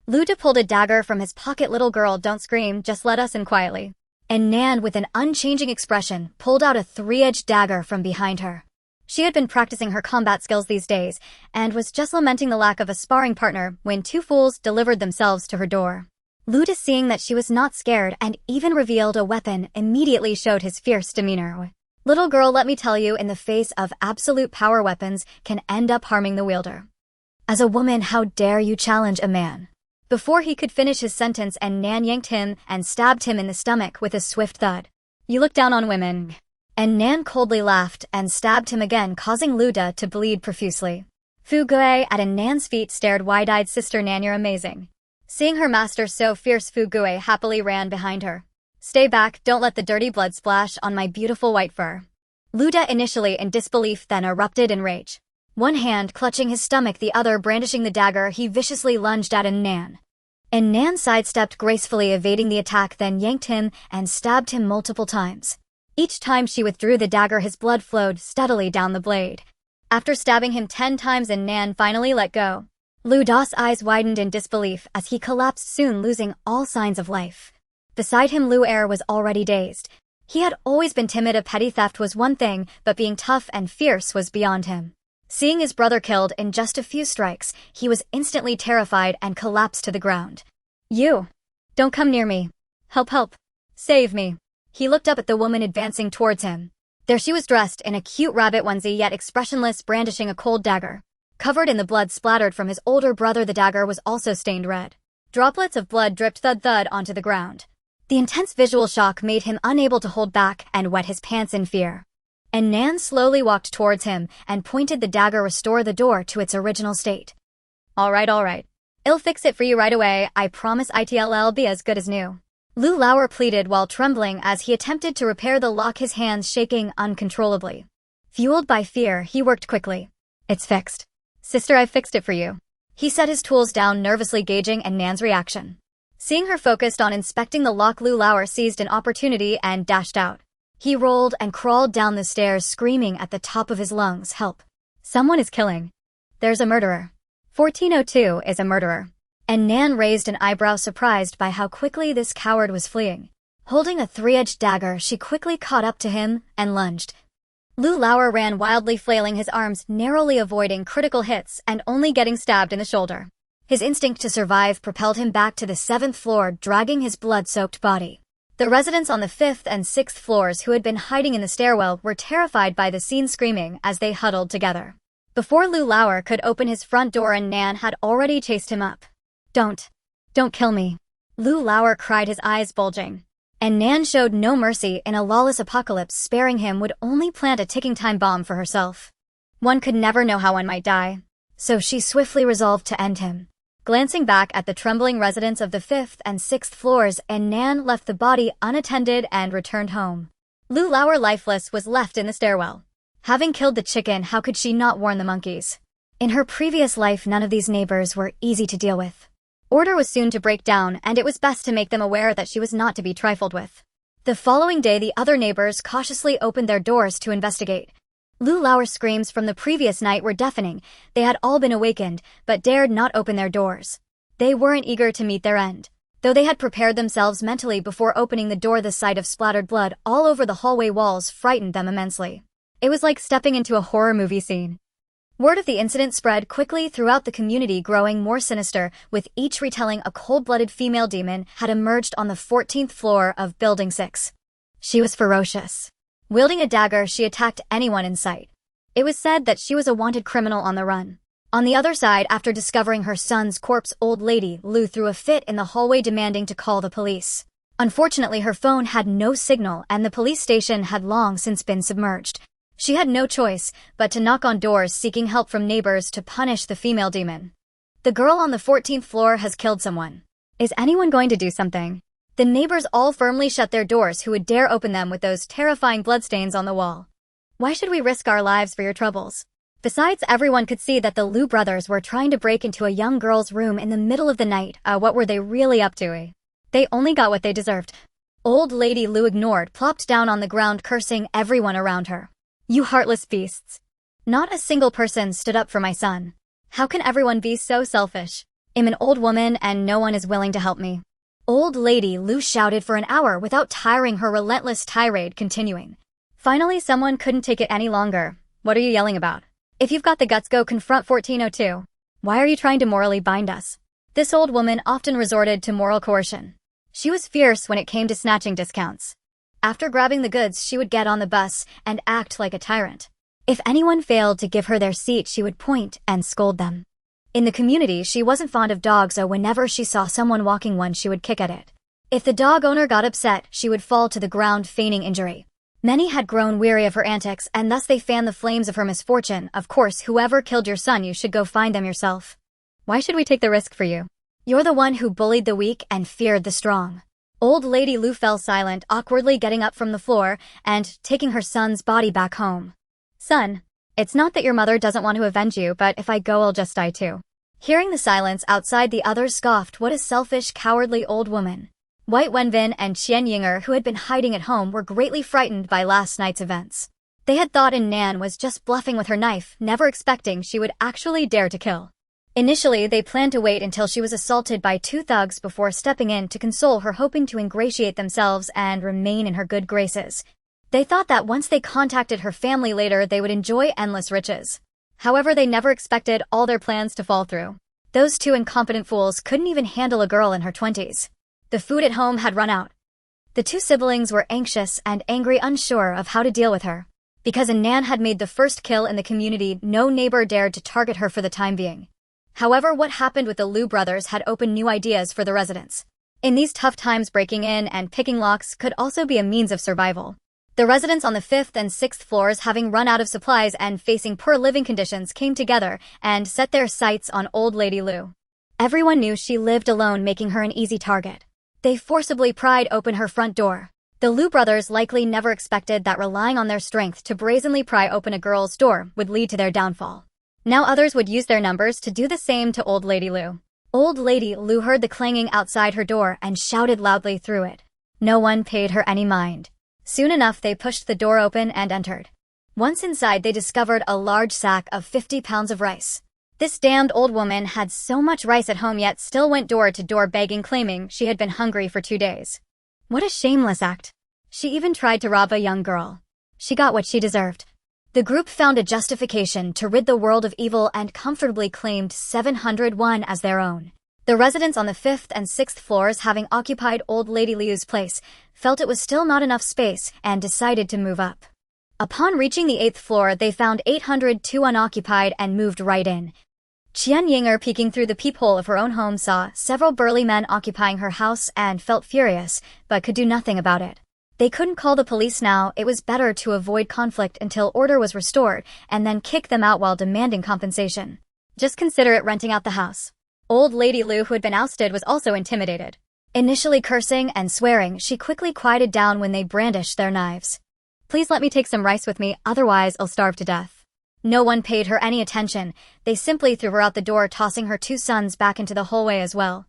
A: Luda pulled a dagger from his pocket. Little girl, don't scream, just let us in quietly. And Nan, with an unchanging expression, pulled out a 3-edged dagger from behind her. She had been practicing her combat skills these days, and was just lamenting the lack of a sparring partner when 2 fools delivered themselves to her door. Luda, seeing that she was not scared and even revealed a weapon, immediately showed his fierce demeanor. Little girl, let me tell you, in the face of absolute power, weapons can end up harming the wielder. As a woman, how dare you challenge a man? Before he could finish his sentence, and Nan yanked him and stabbed him in the stomach with a swift thud. You look down on women. And Nan coldly laughed and stabbed him again, causing Luda to bleed profusely. Fugue at Nan's feet stared wide-eyed. Sister Nan, you're amazing. Seeing her master so fierce, Fugue happily ran behind her. Stay back, don't let the dirty blood splash on my beautiful white fur. Luda, initially in disbelief, then erupted in rage. One hand clutching his stomach, the other brandishing the dagger, he viciously lunged at Nan. And Nan sidestepped gracefully, evading the attack, then yanked him and stabbed him multiple times. Each time she withdrew the dagger, his blood flowed steadily down the blade. After stabbing him 10 times, Nan finally let go. Luda's eyes widened in disbelief as he collapsed, soon losing all signs of life. Beside him, Lu'er was already dazed. He had always been timid. A petty theft was one thing, but being tough and fierce was beyond him. Seeing his brother killed in just a few strikes, he was instantly terrified and collapsed to the ground. You! Don't come near me. Help, help. Save me. He looked up at the woman advancing towards him. There she was, dressed in a cute rabbit onesie, yet expressionless, brandishing a cold dagger. Covered in the blood splattered from his older brother, the dagger was also stained red. Droplets of blood dripped thud-thud onto the ground. The intense visual shock made him unable to hold back and wet his pants in fear. And Nan slowly walked towards him and pointed the dagger. Restore the door to its original state. All right. I'll fix it for you right away. I promise it'll be as good as new. Lu'er pleaded while trembling as he attempted to repair the lock, his hands shaking uncontrollably. Fueled by fear, he worked quickly. It's fixed. Sister, I've fixed it for you. He set his tools down, nervously gauging Nan's reaction. Seeing her focused on inspecting the lock, Lu'er seized an opportunity and dashed out. He rolled and crawled down the stairs, screaming at the top of his lungs, help. Someone is killing. There's a murderer. 1402 is a murderer. And Nan raised an eyebrow, surprised by how quickly this coward was fleeing. Holding a 3-edged dagger, she quickly caught up to him and lunged. Lu'er ran wildly, flailing his arms, narrowly avoiding critical hits and only getting stabbed in the shoulder. His instinct to survive propelled him back to the 7th floor, dragging his blood-soaked body. The residents on the 5th and 6th floors, who had been hiding in the stairwell, were terrified by the scene, screaming as they huddled together. Before Lu'er could open his front door, Nan had already chased him up. Don't kill me. Lu'er cried, his eyes bulging. And Nan showed no mercy in a lawless apocalypse. Sparing him would only plant a ticking time bomb for herself. One could never know how one might die, so she swiftly resolved to end him. Glancing back at the trembling residents of the 5th and 6th floors, Nan left the body unattended and returned home. Lu Lauer, lifeless, was left in the stairwell. Having killed the chicken, how could she not warn the monkeys? In her previous life, none of these neighbors were easy to deal with. Order was soon to break down, and it was best to make them aware that she was not to be trifled with. The following day, the other neighbors cautiously opened their doors to investigate. Lu Lauer's screams from the previous night were deafening. They had all been awakened, but dared not open their doors. They weren't eager to meet their end. Though they had prepared themselves mentally before opening the door, the sight of splattered blood all over the hallway walls frightened them immensely. It was like stepping into a horror movie scene. Word of the incident spread quickly throughout the community, growing more sinister, with each retelling a cold-blooded female demon had emerged on the 14th floor of Building 6. She was ferocious. Wielding a dagger, she attacked anyone in sight. It was said that she was a wanted criminal on the run. On the other side, after discovering her son's corpse, old lady Lu threw a fit in the hallway, demanding to call the police. Unfortunately, her phone had no signal and the police station had long since been submerged. She had no choice but to knock on doors seeking help from neighbors to punish the female demon. The girl on the 14th floor has killed someone. Is anyone going to do something? The neighbors all firmly shut their doors. Who would dare open them with those terrifying bloodstains on the wall? Why should we risk our lives for your troubles? Besides, everyone could see that the Lu brothers were trying to break into a young girl's room in the middle of the night. What were they really up to? They only got what they deserved. Old lady Lu ignored, plopped down on the ground, cursing everyone around her. You heartless beasts. Not a single person stood up for my son. How can everyone be so selfish? I'm an old woman and no one is willing to help me. Old lady Lu shouted for an hour without tiring, her relentless tirade continuing. Finally, someone couldn't take it any longer. What are you yelling about? If you've got the guts, go confront 1402. Why are you trying to morally bind us? This old woman often resorted to moral coercion. She was fierce when it came to snatching discounts. After grabbing the goods, she would get on the bus and act like a tyrant. If anyone failed to give her their seat, she would point and scold them. In the community, she wasn't fond of dogs, so whenever she saw someone walking one, she would kick at it. If the dog owner got upset, she would fall to the ground, feigning injury. Many had grown weary of her antics, and thus they fanned the flames of her misfortune. Of course, whoever killed your son, you should go find them yourself. Why should we take the risk for you? You're the one who bullied the weak and feared the strong. Old lady Lu fell silent, awkwardly getting up from the floor and taking her son's body back home. Son, it's not that your mother doesn't want to avenge you, but if I go, I'll just die too. Hearing the silence outside, the others scoffed. What a selfish, cowardly old woman. White Wenbin and Qian Yinger, who had been hiding at home, were greatly frightened by last night's events. They had thought Nan was just bluffing with her knife, never expecting she would actually dare to kill. Initially, they planned to wait until she was assaulted by two thugs before stepping in to console her, hoping to ingratiate themselves and remain in her good graces. They thought that once they contacted her family later, they would enjoy endless riches. However, they never expected all their plans to fall through. Those two incompetent fools couldn't even handle a girl in her 20s. The food at home had run out. The two siblings were anxious and angry, unsure of how to deal with her. Because Nan had made the first kill in the community, no neighbor dared to target her for the time being. However, what happened with the Lu brothers had opened new ideas for the residents. In these tough times, breaking in and picking locks could also be a means of survival. The residents on the 5th and 6th floors, having run out of supplies and facing poor living conditions, came together and set their sights on old lady Lu. Everyone knew she lived alone, making her an easy target. They forcibly pried open her front door. The Lu brothers likely never expected that relying on their strength to brazenly pry open a girl's door would lead to their downfall. Now others would use their numbers to do the same to old lady Lu. Old lady Lu heard the clanging outside her door and shouted loudly through it. No one paid her any mind. Soon enough, they pushed the door open and entered. Once inside, they discovered a large sack of 50 pounds of rice. This damned old woman had so much rice at home, yet still went door to door begging, claiming she had been hungry for 2 days. What a shameless act. She even tried to rob a young girl. She got what she deserved. The group found a justification to rid the world of evil and comfortably claimed 701 as their own. The residents on the 5th and 6th floors, having occupied old lady Liu's place, felt it was still not enough space and decided to move up. Upon reaching the 8th floor, they found 802 unoccupied and moved right in. Qian Yinger, peeking through the peephole of her own home, saw several burly men occupying her house and felt furious, but could do nothing about it. They couldn't call the police now. It was better to avoid conflict until order was restored and then kick them out while demanding compensation. Just consider it renting out the house. Old Lady Lu, who had been ousted, was also intimidated. Initially cursing and swearing, she quickly quieted down when they brandished their knives. Please let me take some rice with me, otherwise I'll starve to death. No one paid her any attention. They simply threw her out the door, tossing her two sons back into the hallway as well.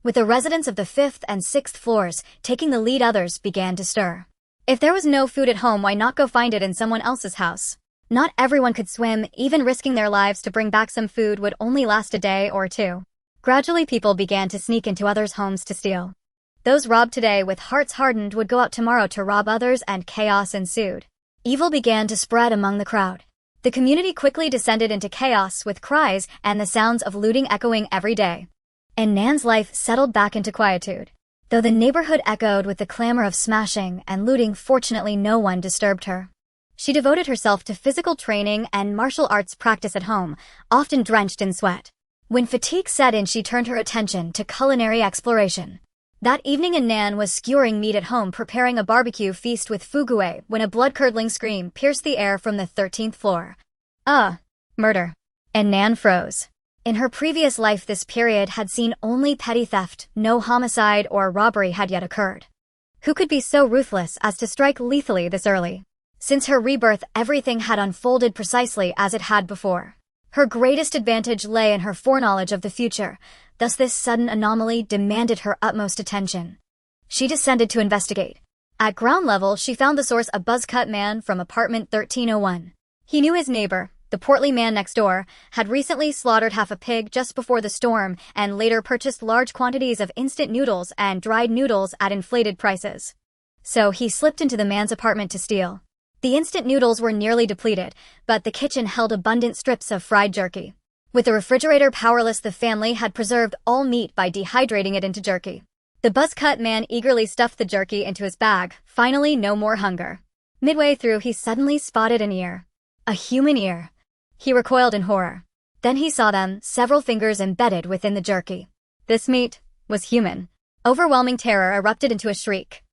A: With the residents of the 5th and 6th floors taking the lead, others began to stir. If there was no food at home, why not go find it in someone else's house? Not everyone could swim. Even risking their lives to bring back some food would only last a day or two. Gradually, people began to sneak into others' homes to steal. Those robbed today with hearts hardened would go out tomorrow to rob others, and chaos ensued. Evil began to spread among the crowd. The community quickly descended into chaos, with cries and the sounds of looting echoing every day. And Nan's life settled back into quietude. Though the neighborhood echoed with the clamor of smashing and looting, fortunately no one disturbed her. She devoted herself to physical training and martial arts practice at home, often drenched in sweat. When fatigue set in, she turned her attention to culinary exploration. That evening, Nan was skewering meat at home, preparing a barbecue feast with fugue, when a blood-curdling scream pierced the air from the 13th floor. Murder. And Nan froze. In her previous life, this period had seen only petty theft. No homicide or robbery had yet occurred. Who could be so ruthless as to strike lethally this early? Since her rebirth, everything had unfolded precisely as it had before. Her greatest advantage lay in her foreknowledge of the future, thus this sudden anomaly demanded her utmost attention. She descended to investigate. At ground level, she found the source, a buzz-cut man from apartment 1301. He knew his neighbor, the portly man next door, had recently slaughtered half a pig just before the storm and later purchased large quantities of instant noodles and dried noodles at inflated prices. So he slipped into the man's apartment to steal. The instant noodles were nearly depleted, but the kitchen held abundant strips of fried jerky. With the refrigerator powerless, the family had preserved all meat by dehydrating it into jerky. The buzz-cut man eagerly stuffed the jerky into his bag. Finally, no more hunger. Midway through, he suddenly spotted an ear. A human ear. He recoiled in horror. Then he saw them, several fingers embedded within the jerky. This meat was human. Overwhelming terror erupted into a shriek.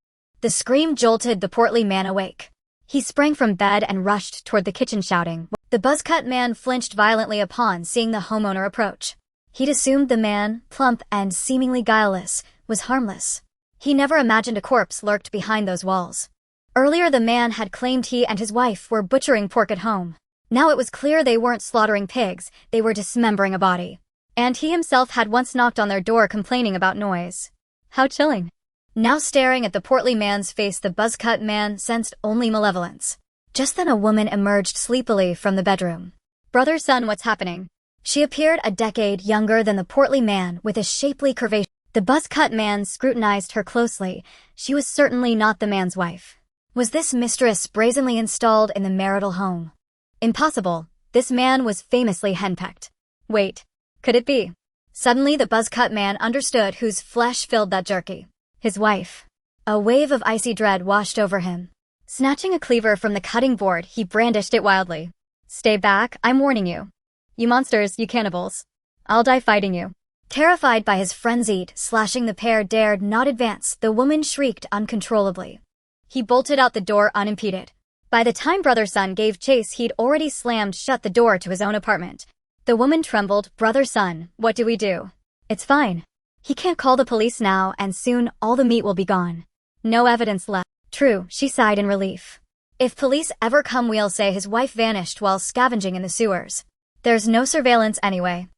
A: The scream jolted the portly man awake. He sprang from bed and rushed toward the kitchen, shouting. The buzz-cut man flinched violently upon seeing the homeowner approach. He'd assumed the man, plump and seemingly guileless, was harmless. He never imagined a corpse lurked behind those walls. Earlier, the man had claimed he and his wife were butchering pork at home. Now it was clear they weren't slaughtering pigs, they were dismembering a body. And he himself had once knocked on their door complaining about noise. How chilling. Now staring at the portly man's face, the buzz-cut man sensed only malevolence. Just then a woman emerged sleepily from the bedroom. Brother, son, what's happening? She appeared a decade younger than the portly man, with a shapely curvaceous. The buzz-cut man scrutinized her closely. She was certainly not the man's wife. Was this mistress brazenly installed in the marital home? Impossible. This man was famously henpecked. Wait. Could it be? Suddenly the buzz-cut man understood whose flesh filled that jerky. His wife. A wave of icy dread washed over him. Snatching a cleaver from the cutting board, he brandished it wildly. Stay back, I'm warning you. You monsters, you cannibals. I'll die fighting you. Terrified by his frenzied, slashing, the pair dared not advance. The woman shrieked uncontrollably. He bolted out the door unimpeded. By the time brother son gave chase, he'd already slammed shut the door to his own apartment. The woman trembled. Brother son, what do we do? It's fine. He can't call the police now, and soon all the meat will be gone. No evidence left. True, she sighed in relief. If police ever come, we'll say his wife vanished while scavenging in the sewers. There's no surveillance anyway.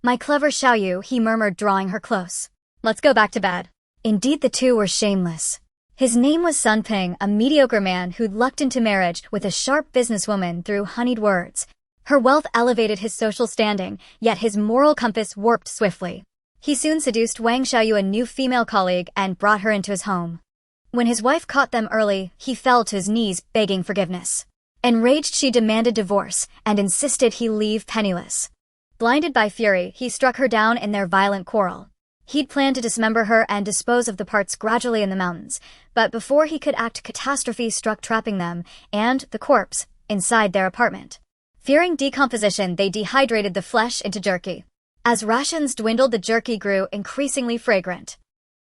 A: My clever Xiaoyu, he murmured, drawing her close. Let's go back to bed. Indeed, the two were shameless. His name was Sun Ping, a mediocre man who'd lucked into marriage with a sharp businesswoman through honeyed words. Her wealth elevated his social standing, yet his moral compass warped swiftly. He soon seduced Wang Xiaoyu, a new female colleague, and brought her into his home. When his wife caught them early, he fell to his knees begging forgiveness. Enraged, she demanded divorce and insisted he leave penniless. Blinded by fury, he struck her down in their violent quarrel. He'd planned to dismember her and dispose of the parts gradually in the mountains, but before he could act, catastrophe struck, trapping them, and the corpse, inside their apartment. Fearing decomposition, they dehydrated the flesh into jerky. As rations dwindled, the jerky grew increasingly fragrant.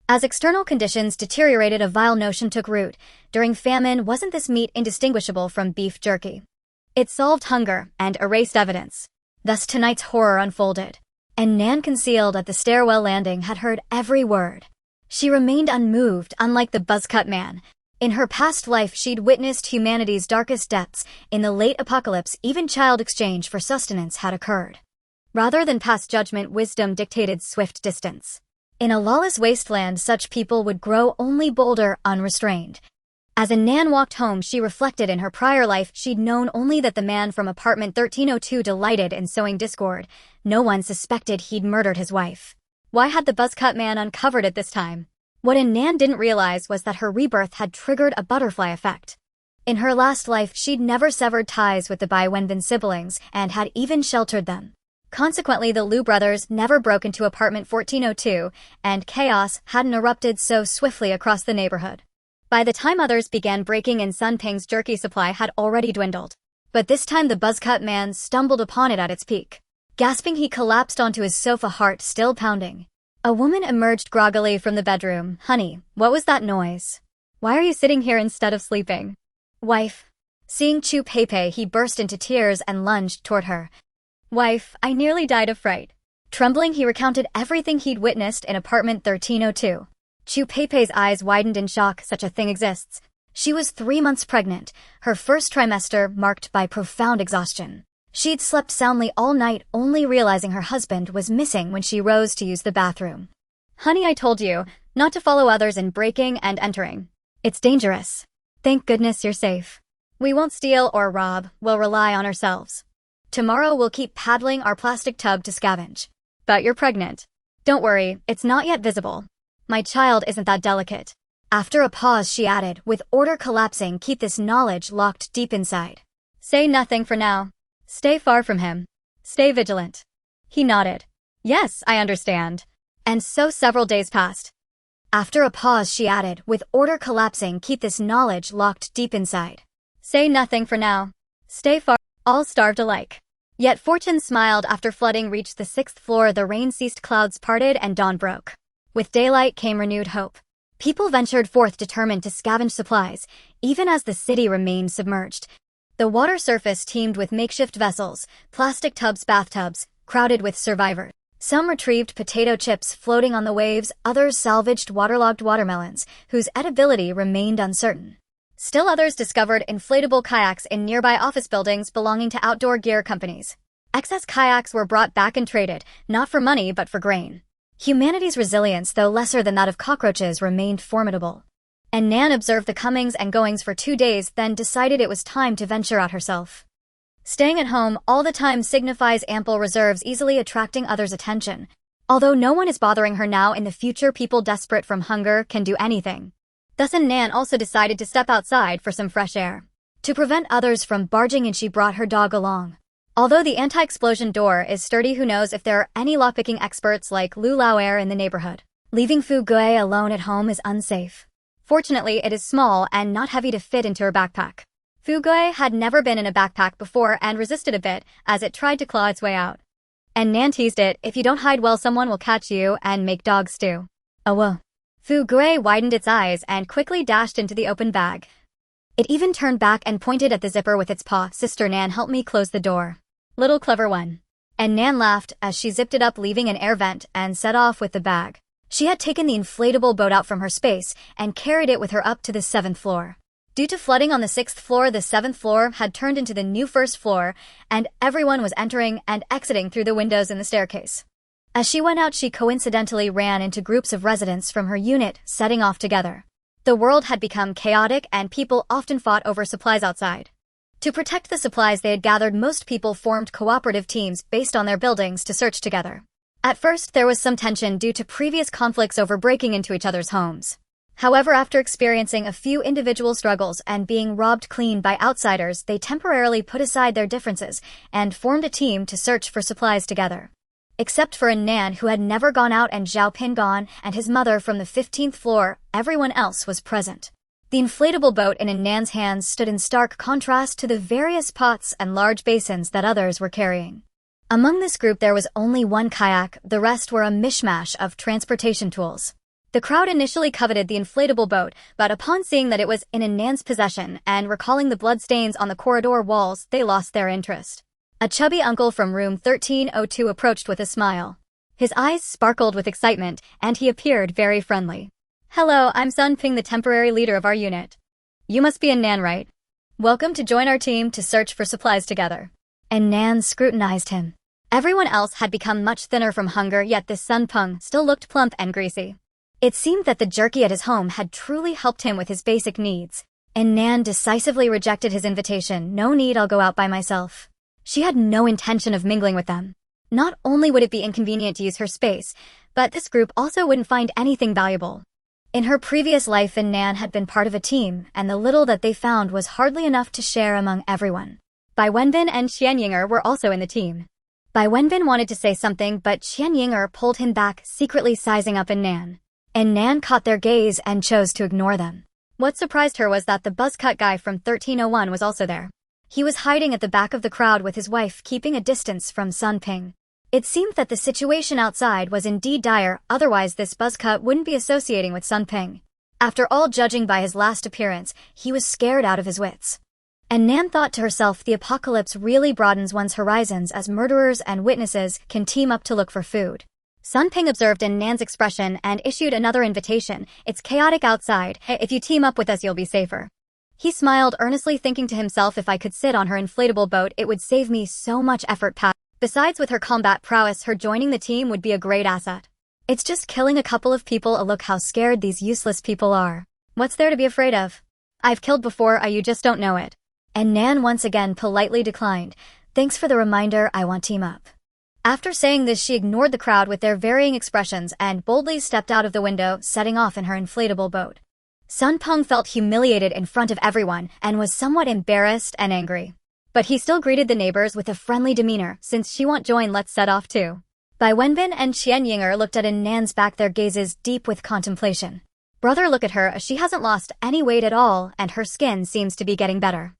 A: As external conditions deteriorated, a vile notion took root. During famine, wasn't this meat indistinguishable from beef jerky? It solved hunger and erased evidence. Thus tonight's horror unfolded. And Nan, concealed at the stairwell landing, had heard every word. She remained unmoved, unlike the buzzcut man. In her past life, she'd witnessed humanity's darkest depths. In the late apocalypse, even child exchange for sustenance had occurred. Rather than pass judgment, wisdom dictated swift distance. In a lawless wasteland, such people would grow only bolder, unrestrained. As Nan walked home, she reflected in her prior life she'd known only that the man from apartment 1302 delighted in sowing discord. No one suspected he'd murdered his wife. Why had the buzzcut man uncovered it this time? What Nan didn't realize was that her rebirth had triggered a butterfly effect. In her last life, she'd never severed ties with the Bywendon siblings and had even sheltered them. Consequently, the Liu brothers never broke into apartment 1402, and chaos hadn't erupted so swiftly across the neighborhood. By the time others began breaking in, Sun Ping's jerky supply had already dwindled. But this time the buzzcut man stumbled upon it at its peak. Gasping, he collapsed onto his sofa, heart still pounding. A woman emerged groggily from the bedroom. "Honey, what was that noise? Why are you sitting here instead of sleeping?" "Wife." Seeing Chu Peipei, he burst into tears and lunged toward her. "Wife, I nearly died of fright." Trembling, he recounted everything he'd witnessed in apartment 1302. Chu Peipei's eyes widened in shock. Such a thing exists. She was 3 months pregnant, her first trimester marked by profound exhaustion. She'd slept soundly all night, only realizing her husband was missing when she rose to use the bathroom. "Honey, I told you not to follow others in breaking and entering. It's dangerous. Thank goodness you're safe. We won't steal or rob, we'll rely on ourselves. Tomorrow we'll keep paddling our plastic tub to scavenge. But you're pregnant. Don't worry, it's not yet visible. My child isn't that delicate." After a pause, she added, with order collapsing, "Keep this knowledge locked deep inside. Say nothing for now. Stay far from him. Stay vigilant." He nodded. "Yes, I understand." And so several days passed. After a pause, she added, with order collapsing, "Keep this knowledge locked deep inside. Say nothing for now. Stay far." All starved alike. Yet fortune smiled. After flooding reached the 6th floor, the rain ceased, clouds parted, and dawn broke. With daylight came renewed hope. People ventured forth, determined to scavenge supplies, even as the city remained submerged. The water surface teemed with makeshift vessels, plastic tubs, bathtubs, crowded with survivors. Some retrieved potato chips floating on the waves, others salvaged waterlogged watermelons, whose edibility remained uncertain. Still others discovered inflatable kayaks in nearby office buildings belonging to outdoor gear companies. Excess kayaks were brought back and traded, not for money but for grain. Humanity's resilience, though lesser than that of cockroaches, remained formidable. And Nan observed the comings and goings for 2 days, then decided it was time to venture out herself. Staying at home all the time signifies ample reserves, easily attracting others' attention. Although no one is bothering her now, in the future people desperate from hunger can do anything. Thus Nan also decided to step outside for some fresh air. To prevent others from barging in, she brought her dog along. Although the anti-explosion door is sturdy, who knows if there are any lockpicking experts like Lu Lauer in the neighborhood. Leaving Fu Gui alone at home is unsafe. Fortunately, it is small and not heavy to fit into her backpack. Fu Gui had never been in a backpack before and resisted a bit as it tried to claw its way out. And Nan teased it, "If you don't hide well, someone will catch you and make dog stew." "Oh whoa." Fu Gui widened its eyes and quickly dashed into the open bag. It even turned back and pointed at the zipper with its paw. "Sister Nan, help me close the door." "Little clever one." And Nan laughed as she zipped it up, leaving an air vent, and set off with the bag. She had taken the inflatable boat out from her space and carried it with her up to the 7th floor. Due to flooding on the 6th floor, the 7th floor had turned into the new 1st floor, and everyone was entering and exiting through the windows in the staircase. As she went out, she coincidentally ran into groups of residents from her unit, setting off together. The world had become chaotic and people often fought over supplies outside. To protect the supplies they had gathered, most people formed cooperative teams based on their buildings to search together. At first, there was some tension due to previous conflicts over breaking into each other's homes. However, after experiencing a few individual struggles and being robbed clean by outsiders, they temporarily put aside their differences and formed a team to search for supplies together. Except for Nan, who had never gone out, and Zhao Pingon and his mother from the 15th floor, everyone else was present. The inflatable boat in Nan's hands stood in stark contrast to the various pots and large basins that others were carrying. Among this group there was only one kayak, the rest were a mishmash of transportation tools. The crowd initially coveted the inflatable boat, but upon seeing that it was in Annan's possession and recalling the bloodstains on the corridor walls, they lost their interest. A chubby uncle from room 1302 approached with a smile. His eyes sparkled with excitement, and he appeared very friendly. "Hello, I'm Sun Ping, the temporary leader of our unit. You must be Annan, right? Welcome to join our team to search for supplies together." Annan scrutinized him. Everyone else had become much thinner from hunger, yet this Sun Peng still looked plump and greasy. It seemed that the jerky at his home had truly helped him with his basic needs. Annan decisively rejected his invitation. "No need, I'll go out by myself." She had no intention of mingling with them. Not only would it be inconvenient to use her space, but this group also wouldn't find anything valuable. In her previous life, Annan had been part of a team, and the little that they found was hardly enough to share among everyone. Bai Wenbin and Qian Yinger were also in the team. Bai Wenbin wanted to say something, but Qian Yinger pulled him back, secretly sizing up Annan. Annan caught their gaze and chose to ignore them. What surprised her was that the buzzcut guy from 1301 was also there. He was hiding at the back of the crowd with his wife, keeping a distance from Sun Ping. It seemed that the situation outside was indeed dire, otherwise this buzzcut wouldn't be associating with Sun Ping. After all, judging by his last appearance, he was scared out of his wits. Annan thought to herself, the apocalypse really broadens one's horizons as murderers and witnesses can team up to look for food. Sun Ping observed Annan's expression and issued another invitation. "It's chaotic outside. If you team up with us, you'll be safer." He smiled earnestly, thinking to himself, if I could sit on her inflatable boat, it would save me so much effort. Besides, with her combat prowess, her joining the team would be a great asset. It's just killing a couple of people. Look how scared these useless people are. What's there to be afraid of? I've killed before, you just don't know it. Annan once again politely declined. "Thanks for the reminder, I want team up." After saying this, she ignored the crowd with their varying expressions and boldly stepped out of the window, setting off in her inflatable boat. Sun Peng felt humiliated in front of everyone and was somewhat embarrassed and angry. But he still greeted the neighbors with a friendly demeanor. "Since she won't join, let's set off too." Bai Wenbin and Qian Yinger looked at Annan's back, their gazes deep with contemplation. "Brother, look at her. She hasn't lost any weight at all, and her skin seems to be getting better.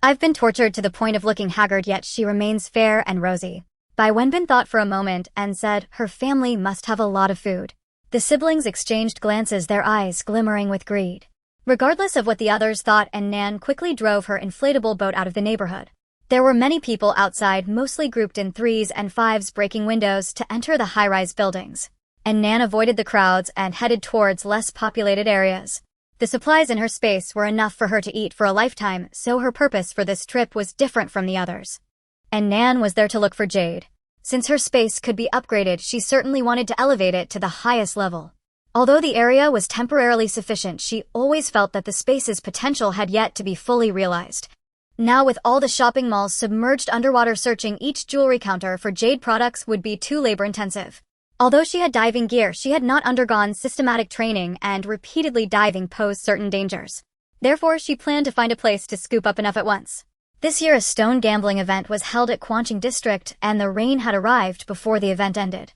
A: I've been tortured to the point of looking haggard, yet she remains fair and rosy." Bai Wenbin thought for a moment and said, "Her family must have a lot of food." The siblings exchanged glances, their eyes glimmering with greed. Regardless of what the others thought, Annan quickly drove her inflatable boat out of the neighborhood. There were many people outside, mostly grouped in 3s and 5s, breaking windows to enter the high-rise buildings. Annan avoided the crowds and headed towards less populated areas. The supplies in her space were enough for her to eat for a lifetime, so her purpose for this trip was different from the others. Annan was there to look for Jade. Since her space could be upgraded, she certainly wanted to elevate it to the highest level. Although the area was temporarily sufficient, she always felt that the space's potential had yet to be fully realized. Now, with all the shopping malls submerged underwater, searching each jewelry counter for jade products would be too labor-intensive. Although she had diving gear, she had not undergone systematic training, and repeatedly diving posed certain dangers. Therefore, she planned to find a place to scoop up enough at once. This year, a stone gambling event was held at Quanching District, and the rain had arrived before the event ended.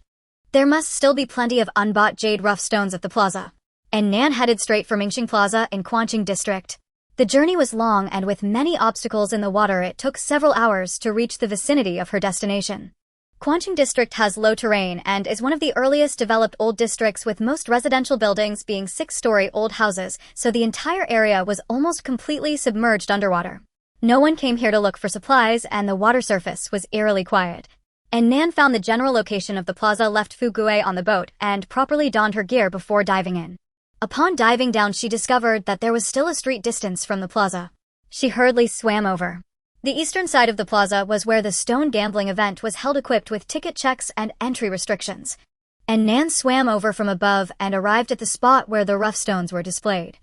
A: There must still be plenty of unbought jade rough stones at the plaza. Annan headed straight for Mingxing Plaza in Quanching District. The journey was long, and with many obstacles in the water, it took several hours to reach the vicinity of her destination. Quanching District has low terrain and is one of the earliest developed old districts, with most residential buildings being 6-story old houses, so the entire area was almost completely submerged underwater. No one came here to look for supplies, and the water surface was eerily quiet. Annan found the general location of the plaza, left Fugue on the boat, and properly donned her gear before diving in. Upon diving down, she discovered that there was still a street distance from the plaza. She hurriedly swam over. The eastern side of the plaza was where the stone gambling event was held, equipped with ticket checks and entry restrictions. Annan swam over from above and arrived at the spot where the rough stones were displayed.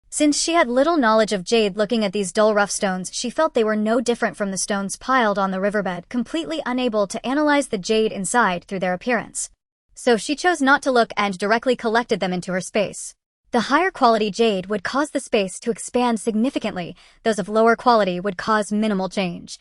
A: Since she had little knowledge of jade, looking at these dull rough stones, she felt they were no different from the stones piled on the riverbed, completely unable to analyze the jade inside through their appearance. So she chose not to look and directly collected them into her space. The higher quality jade would cause the space to expand significantly, those of lower quality would cause minimal change.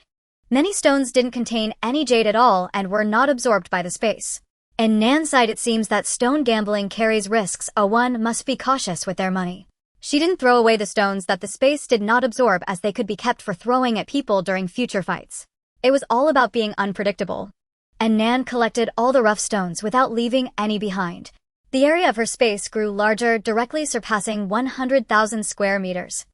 A: Many stones didn't contain any jade at all and were not absorbed by the space. In Nan's side, it seems that stone gambling carries risks. One must be cautious with their money. She didn't throw away the stones that the space did not absorb, as they could be kept for throwing at people during future fights. It was all about being unpredictable. and Nan collected all the rough stones without leaving any behind. The area of her space grew larger, directly surpassing 100,000 square meters.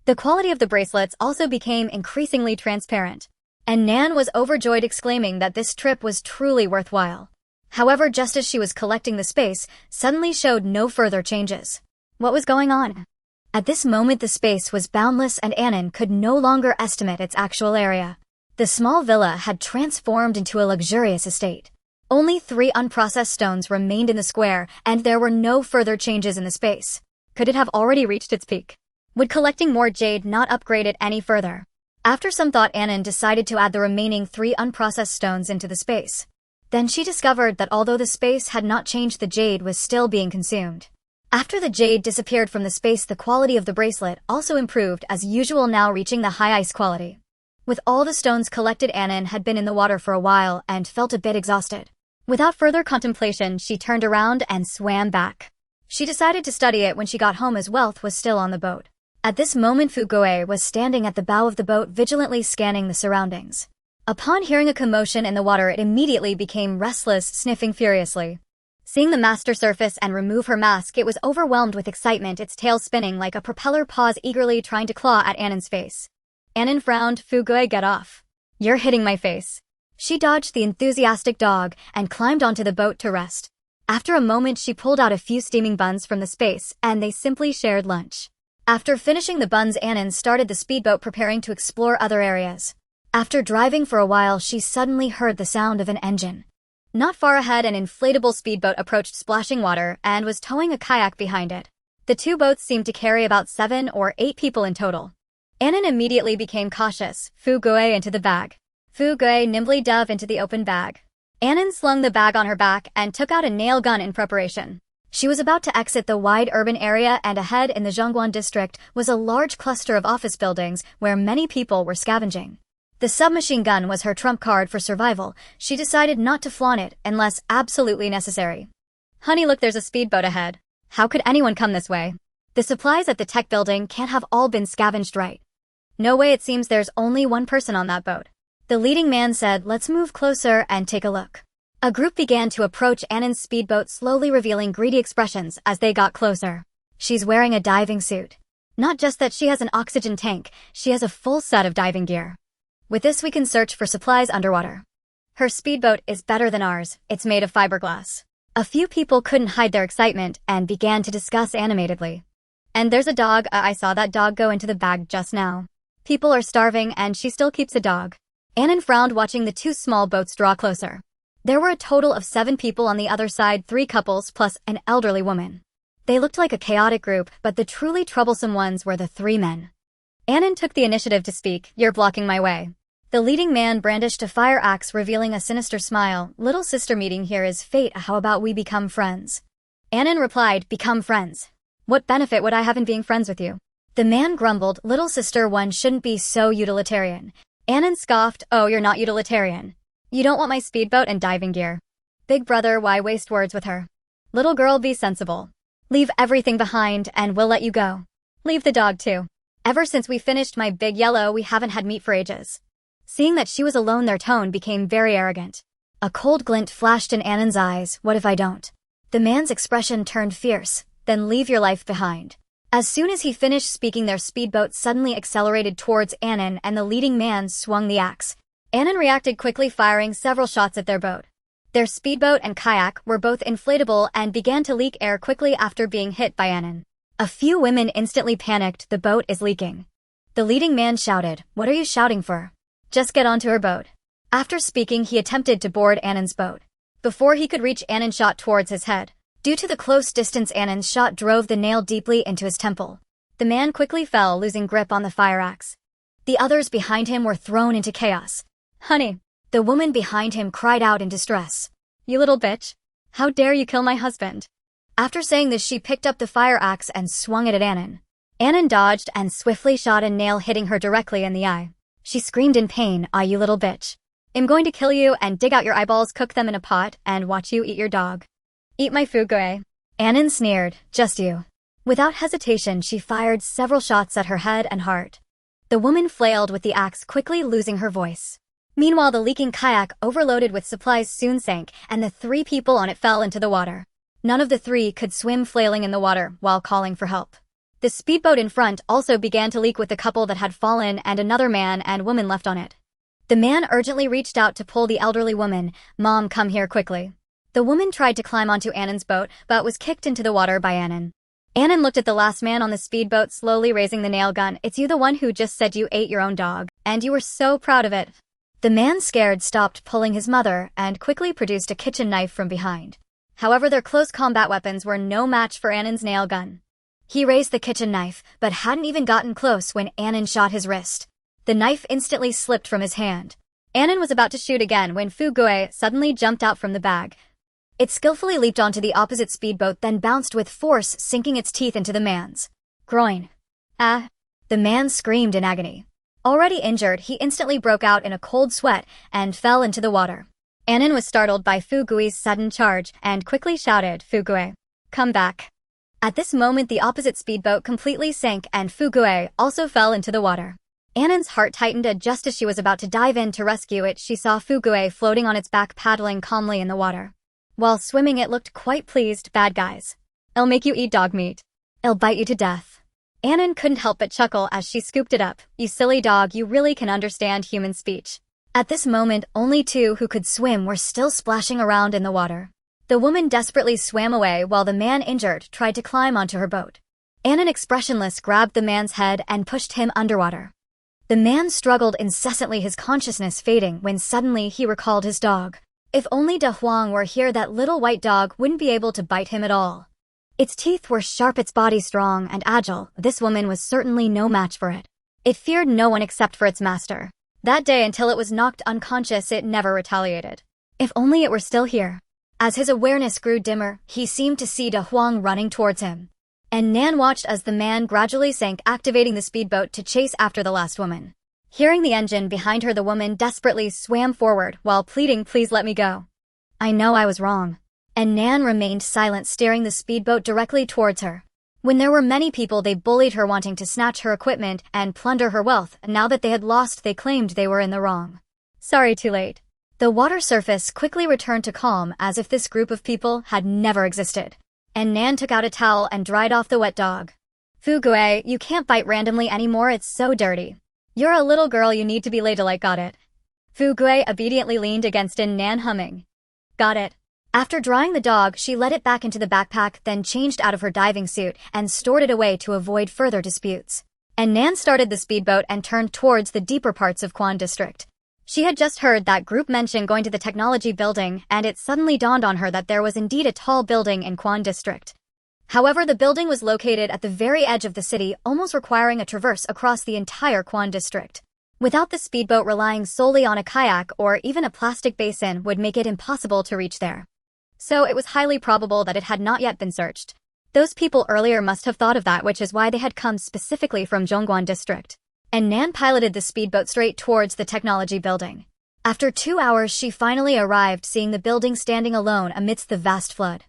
A: The quality of the bracelets also became increasingly transparent, and Nan was overjoyed, exclaiming that this trip was truly worthwhile. However, just as she was collecting the space, suddenly showed no further changes. What was going on? At this moment the space was boundless and Annan could no longer estimate its actual area. The small villa had transformed into a luxurious estate. Only 3 unprocessed stones remained in the square, and there were no further changes in the space. Could it have already reached its peak? Would collecting more jade not upgrade it any further? After some thought, Annan decided to add the remaining 3 unprocessed stones into the space. Then she discovered that although the space had not changed, the jade was still being consumed. After the jade disappeared from the space, the quality of the bracelet also improved as usual, now reaching the high ice quality. With all the stones collected, Annan had been in the water for a while and felt a bit exhausted. Without further contemplation, she turned around and swam back. She decided to study it when she got home, as wealth was still on the boat. At this moment, Fugoe was standing at the bow of the boat, vigilantly scanning the surroundings. Upon hearing a commotion in the water, it immediately became restless, sniffing furiously. Seeing the master surface and remove her mask, it was overwhelmed with excitement, its tail spinning like a propeller, paws eagerly trying to claw at Annan's face. Annan frowned. Fugoe, get off. You're hitting my face. She dodged the enthusiastic dog and climbed onto the boat to rest. After a moment, she pulled out a few steaming buns from the space, and they simply shared lunch. After finishing the buns, Annan started the speedboat, preparing to explore other areas. After driving for a while, she suddenly heard the sound of an engine. Not far ahead, an inflatable speedboat approached, splashing water, and was towing a kayak behind it. The 2 boats seemed to carry about 7 or 8 people in total. Annan immediately became cautious. Fugoe, into the bag. Fugoe nimbly dove into the open bag. Annan slung the bag on her back and took out a nail gun in preparation. She was about to exit the wide urban area, and ahead in the Zhongguan district was a large cluster of office buildings where many people were scavenging. The submachine gun was her trump card for survival. She decided not to flaunt it unless absolutely necessary. Honey, look, there's a speedboat ahead. How could anyone come this way? The supplies at the tech building can't have all been scavenged, right? No way, it seems there's only one person on that boat. The leading man said, let's move closer and take a look. A group began to approach Annan's speedboat, slowly revealing greedy expressions as they got closer. She's wearing a diving suit. Not just that she has an oxygen tank, she has a full set of diving gear. With this, we can search for supplies underwater. Her speedboat is better than ours. It's made of fiberglass. A few people couldn't hide their excitement and began to discuss animatedly. And there's a dog. I saw that dog go into the bag just now. People are starving and she still keeps a dog. Annan frowned, watching the 2 small boats draw closer. There were a total of 7 people on the other side, 3 couples plus an elderly woman. They looked like a chaotic group, but the truly troublesome ones were the 3 men. Annan took the initiative to speak. You're blocking my way. The leading man brandished a fire axe, revealing a sinister smile. Little sister, meeting here is fate. How about we become friends? Annan replied, become friends? What benefit would I have in being friends with you? The man grumbled, little sister, one shouldn't be so utilitarian. Annan scoffed, oh, you're not utilitarian. You don't want my speedboat and diving gear. Big brother, why waste words with her? Little girl, be sensible. Leave everything behind and we'll let you go. Leave the dog too. Ever since we finished my big yellow, we haven't had meat for ages. Seeing that she was alone, their tone became very arrogant. A cold glint flashed in Annan's eyes. What if I don't? The man's expression turned fierce. Then leave your life behind. As soon as he finished speaking, their speedboat suddenly accelerated towards Annan, and the leading man swung the axe. Annan reacted quickly, firing several shots at their boat. Their speedboat and kayak were both inflatable and began to leak air quickly after being hit by Annan. A few women instantly panicked. The boat is leaking. The leading man shouted, what are you shouting for? Just get onto her boat. After speaking, he attempted to board Annan's boat. Before he could reach, Annan shot towards his head. Due to the close distance, Annan's shot drove the nail deeply into his temple. The man quickly fell, losing grip on the fire axe. The others behind him were thrown into chaos. Honey, the woman behind him cried out in distress. You little bitch. How dare you kill my husband? After saying this, she picked up the fire axe and swung it at Annan. Annan dodged and swiftly shot a nail, hitting her directly in the eye. She screamed in pain, ah, you little bitch. I'm going to kill you and dig out your eyeballs, cook them in a pot, and watch you eat your dog. Eat my Fugoe. Annan sneered, just you. Without hesitation, she fired several shots at her head and heart. The woman flailed with the axe, quickly losing her voice. Meanwhile, the leaking kayak overloaded with supplies soon sank, and the 3 people on it fell into the water. None of the 3 could swim, flailing in the water while calling for help. The speedboat in front also began to leak with the couple that had fallen and another man and woman left on it. The man urgently reached out to pull the elderly woman. "Mom, come here quickly." The woman tried to climb onto Annan's boat, but was kicked into the water by Annan. Annan looked at the last man on the speedboat, slowly raising the nail gun. "It's you, the one who just said you ate your own dog, and you were so proud of it." The man, scared, stopped pulling his mother and quickly produced a kitchen knife from behind. However, their close combat weapons were no match for Annan's nail gun. He raised the kitchen knife, but hadn't even gotten close when Annan shot his wrist. The knife instantly slipped from his hand. Annan was about to shoot again when Fugue suddenly jumped out from the bag. It skillfully leaped onto the opposite speedboat, then bounced with force, sinking its teeth into the man's groin. "Ah!" The man screamed in agony. Already injured, he instantly broke out in a cold sweat and fell into the water. Annan was startled by Fugue's sudden charge and quickly shouted, "Fugue, come back." At this moment, the opposite speedboat completely sank and Fugue also fell into the water. Annan's heart tightened, and just as she was about to dive in to rescue it, she saw Fugue floating on its back, paddling calmly in the water. While swimming, it looked quite pleased. "Bad guys. I'll make you eat dog meat. I'll bite you to death." Annan couldn't help but chuckle as she scooped it up. "You silly dog, you really can understand human speech." At this moment, only 2 who could swim were still splashing around in the water. The woman desperately swam away while the man, injured, tried to climb onto her boat. Annan, expressionless, grabbed the man's head and pushed him underwater. The man struggled incessantly, his consciousness fading, when suddenly he recalled his dog. If only De Huang were here, that little white dog wouldn't be able to bite him at all. Its teeth were sharp, its body strong and agile. This woman was certainly no match for it. It feared no one except for its master. That day, until it was knocked unconscious, it never retaliated. If only it were still here. As his awareness grew dimmer, he seemed to see De Huang running towards him. And Nan watched as the man gradually sank, activating the speedboat to chase after the last woman. Hearing the engine behind her, the woman desperately swam forward while pleading, "Please let me go. I know I was wrong." And Nan remained silent, steering the speedboat directly towards her. When there were many people, they bullied her, wanting to snatch her equipment and plunder her wealth. Now that they had lost, they claimed they were in the wrong. Sorry, too late. The water surface quickly returned to calm, as if this group of people had never existed. And Nan took out a towel and dried off the wet dog. "Fugue, you can't bite randomly anymore, it's so dirty. You're a little girl, you need to be ladylike, got it?" Fugue obediently leaned against Nan, humming, "Got it." After drying the dog, she let it back into the backpack, then changed out of her diving suit and stored it away to avoid further disputes. And Nan started the speedboat and turned towards the deeper parts of Quan District. She had just heard that group mention going to the technology building, and it suddenly dawned on her that there was indeed a tall building in Quan District. However, the building was located at the very edge of the city, almost requiring a traverse across the entire Quan District. Without the speedboat, relying solely on a kayak or even a plastic basin would make it impossible to reach there. So it was highly probable that it had not yet been searched. Those people earlier must have thought of that, which is why they had come specifically from Zhongguan District. And Nan piloted the speedboat straight towards the technology building. After 2 hours, she finally arrived, seeing the building standing alone amidst the vast flood.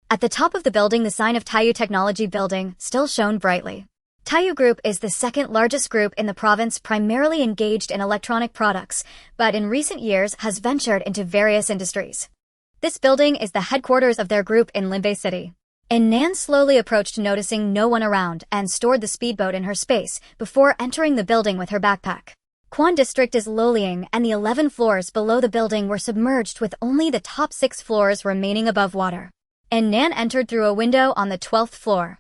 A: At the top of the building, the sign of Taiyu Technology Building still shone brightly. Taiyu Group is the second largest group in the province, primarily engaged in electronic products, but in recent years has ventured into various industries. This building is the headquarters of their group in Limbei City. And Nan slowly approached, noticing no one around, and stored the speedboat in her space before entering the building with her backpack. Quan District is Loliang, and the 11 floors below the building were submerged, with only the top 6 floors remaining above water. And Nan entered through a window on the 12th floor.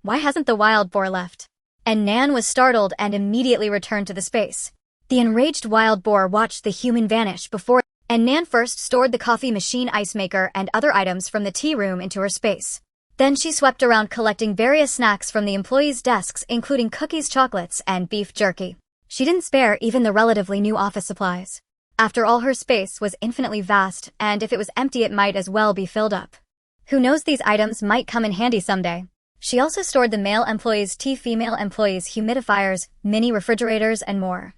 A: Why hasn't the wild boar left? And Nan was startled and immediately returned to the space. The enraged wild boar watched the human vanish before, and Nan first stored the coffee machine, ice maker, and other items from the tea room into her space. Then she swept around, collecting various snacks from the employees' desks, including cookies, chocolates, and beef jerky. She didn't spare even the relatively new office supplies. After all, her space was infinitely vast, and if it was empty, it might as well be filled up. Who knows, these items might come in handy someday. She also stored the male employees' tea, female employees' humidifiers, mini refrigerators, and more.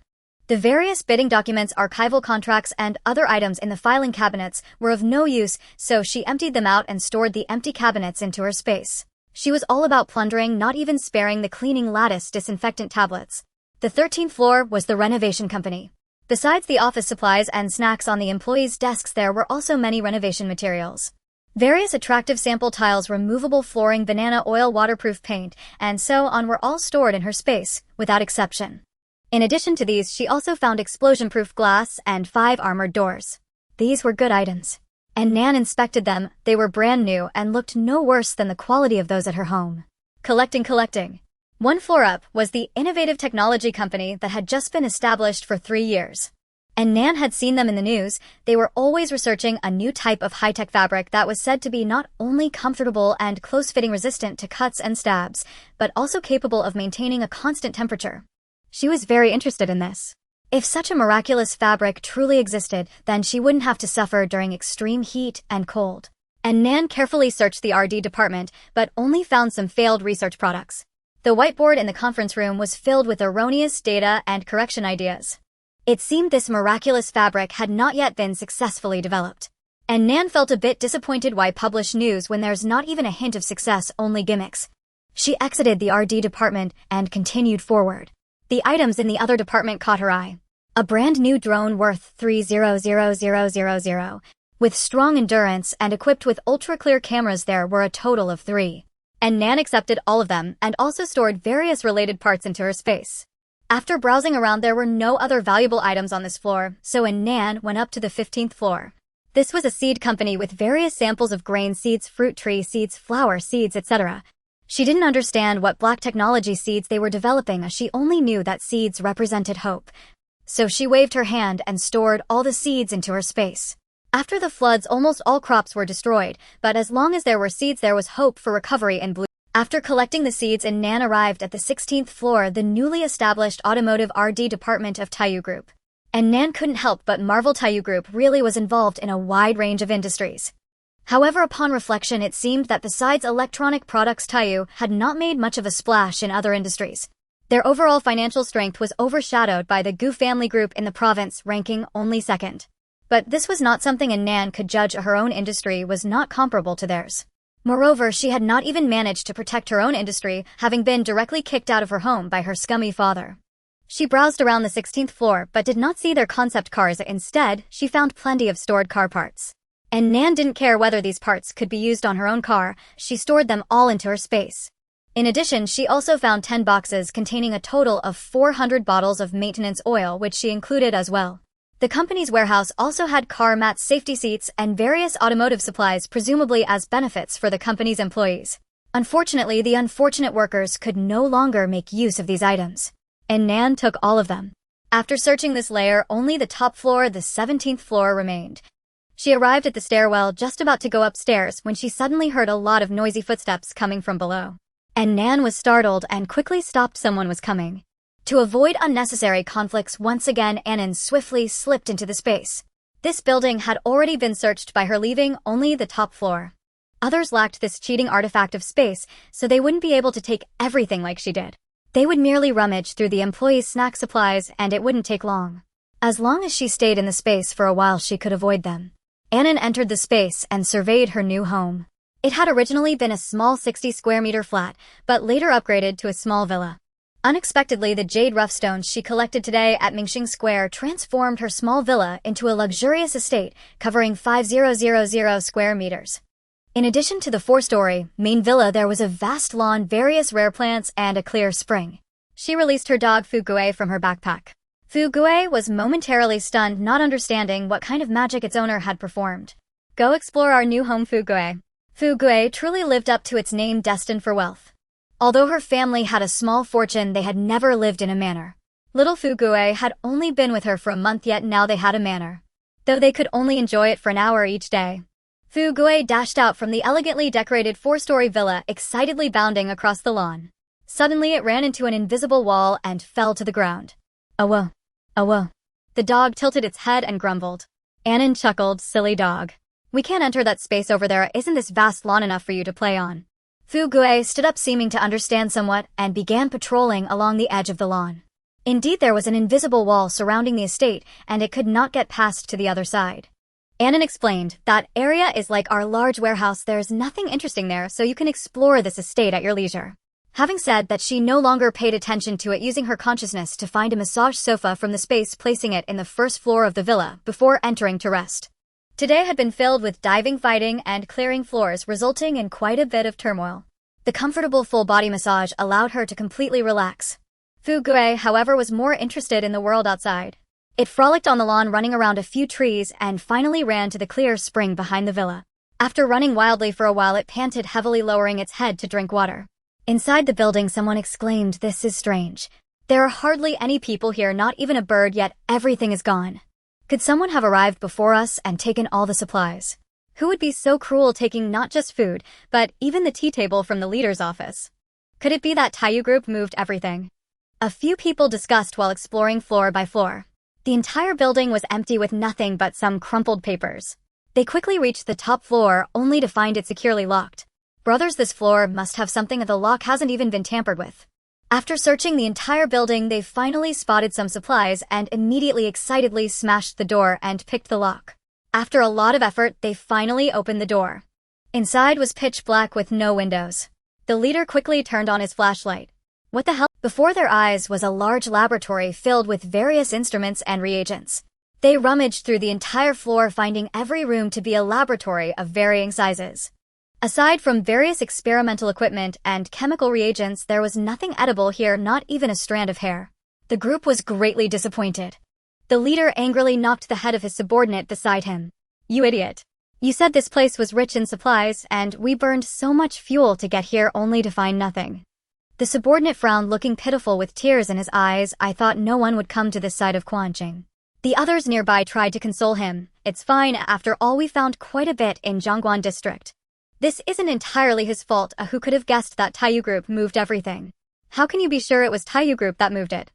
A: The various bidding documents, archival contracts, and other items in the filing cabinets were of no use, so she emptied them out and stored the empty cabinets into her space. She was all about plundering, not even sparing the cleaning lattice disinfectant tablets. The 13th floor was the renovation company. Besides the office supplies and snacks on the employees' desks, there were also many renovation materials. Various attractive sample tiles, removable flooring, banana oil, waterproof paint, and so on were all stored in her space, without exception. In addition to these, she also found explosion-proof glass and 5 armored doors. These were good items. And Nan inspected them. They were brand new and looked no worse than the quality of those at her home. Collecting. One floor up was the innovative technology company that had just been established for 3 years. And Nan had seen them in the news. They were always researching a new type of high-tech fabric that was said to be not only comfortable and close-fitting, resistant to cuts and stabs, but also capable of maintaining a constant temperature. She was very interested in this. If such a miraculous fabric truly existed, then she wouldn't have to suffer during extreme heat and cold. And Nan carefully searched the R&D department, but only found some failed research products. The whiteboard in the conference room was filled with erroneous data and correction ideas. It seemed this miraculous fabric had not yet been successfully developed. And Nan felt a bit disappointed. Why publish news when there's not even a hint of success, only gimmicks? She exited the R&D department and continued forward. The items in the other department caught her eye. A brand new drone worth $300,000. With strong endurance and equipped with ultra-clear cameras. There were a total of 3. And Nan accepted all of them and also stored various related parts into her space. After browsing around, there were no other valuable items on this floor, so Nan went up to the 15th floor. This was a seed company with various samples of grain seeds, fruit tree seeds, flower seeds, etc. She didn't understand what black technology seeds they were developing, as she only knew that seeds represented hope. So she waved her hand and stored all the seeds into her space. After the floods, almost all crops were destroyed, but as long as there were seeds, there was hope for recovery and bloom. After collecting the seeds, Nan arrived at the 16th floor, the newly established automotive R&D department of Taiyu Group. And Nan couldn't help but marvel. Taiyu Group really was involved in a wide range of industries. However, upon reflection, it seemed that besides electronic products, Taiyu had not made much of a splash in other industries. Their overall financial strength was overshadowed by the Gu family group in the province, ranking only 2nd. But this was not something Nan could judge. Her own industry was not comparable to theirs. Moreover, she had not even managed to protect her own industry, having been directly kicked out of her home by her scummy father. She browsed around the 16th floor but did not see their concept cars. Instead, she found plenty of stored car parts. And Nan didn't care whether these parts could be used on her own car. She stored them all into her space. In addition, she also found 10 boxes containing a total of 400 bottles of maintenance oil, which she included as well. The company's warehouse also had car mats, safety seats, and various automotive supplies, presumably as benefits for the company's employees. Unfortunately, the unfortunate workers could no longer make use of these items. And Nan took all of them. After searching this layer, only the top floor, the 17th floor, remained. She arrived at the stairwell, just about to go upstairs, when she suddenly heard a lot of noisy footsteps coming from below. And Nan was startled and quickly stopped. Someone was coming. To avoid unnecessary conflicts, once again Nan swiftly slipped into the space. This building had already been searched by her, leaving only the top floor. Others lacked this cheating artifact of space, so they wouldn't be able to take everything like she did. They would merely rummage through the employees' snack supplies, and it wouldn't take long. As long as she stayed in the space for a while, she could avoid them. Nan entered the space and surveyed her new home. It had originally been a small 60-square-meter flat, but later upgraded to a small villa. Unexpectedly, the jade roughstones she collected today at Mingxing Square transformed her small villa into a luxurious estate covering 5,000 square meters. In addition to the 4-story main villa, there was a vast lawn, various rare plants, and a clear spring. She released her dog Fugue from her backpack. Fugue was momentarily stunned, not understanding what kind of magic its owner had performed. Go explore our new home, Fugue. Fugue truly lived up to its name, destined for wealth. Although her family had a small fortune, they had never lived in a manor. Little Fugue had only been with her for a month, yet now they had a manor. Though they could only enjoy it for an hour each day. Fugue dashed out from the elegantly decorated 4-story villa, excitedly bounding across the lawn. Suddenly it ran into an invisible wall and fell to the ground. "Awo. Awo." The dog tilted its head and grumbled. Nan chuckled, "Silly dog. We can't enter that space over there. Isn't this vast lawn enough for you to play on?" Fugue stood up, seeming to understand somewhat, and began patrolling along the edge of the lawn. Indeed, there was an invisible wall surrounding the estate, and it could not get past to the other side. Nan explained, "That area is like our large warehouse. There's nothing interesting there, so you can explore this estate at your leisure." Having said that, she no longer paid attention to it, using her consciousness to find a massage sofa from the space, placing it in the first floor of the villa before entering to rest. Today had been filled with diving, fighting, and clearing floors, resulting in quite a bit of turmoil. The comfortable full-body massage allowed her to completely relax. Fu-gue, however, was more interested in the world outside. It frolicked on the lawn, running around a few trees, and finally ran to the clear spring behind the villa. After running wildly for a while, it panted heavily, lowering its head to drink water. Inside the building, someone exclaimed, "This is strange. There are hardly any people here, not even a bird, yet everything is gone. Could someone have arrived before us and taken all the supplies? Who would be so cruel, taking not just food, but even the tea table from the leader's office? Could it be that Taiyu group moved everything?" A few people discussed while exploring floor by floor. The entire building was empty, with nothing but some crumpled papers. They quickly reached the top floor, only to find it securely locked. Brothers, this floor must have something. The lock hasn't even been tampered with. After searching the entire building, they finally spotted some supplies and immediately excitedly smashed the door and picked the lock. After a lot of effort, they finally opened the door. Inside was pitch black with no windows. The leader quickly turned on his flashlight. What the hell? Before their eyes was a large laboratory filled with various instruments and reagents. They rummaged through the entire floor, finding every room to be a laboratory of varying sizes. Aside from various experimental equipment and chemical reagents, there was nothing edible here, not even a strand of hair. The group was greatly disappointed. The leader angrily knocked the head of his subordinate beside him. "You idiot. You said this place was rich in supplies, and we burned so much fuel to get here only to find nothing." The subordinate frowned, looking pitiful with tears in his eyes. "I thought no one would come to this side of Quanqing." The others nearby tried to console him. "It's fine. After all, we found quite a bit in Zhongguan district. This isn't entirely his fault. Who could have guessed that Taiyu group moved everything? How can you be sure it was Taiyu group that moved it?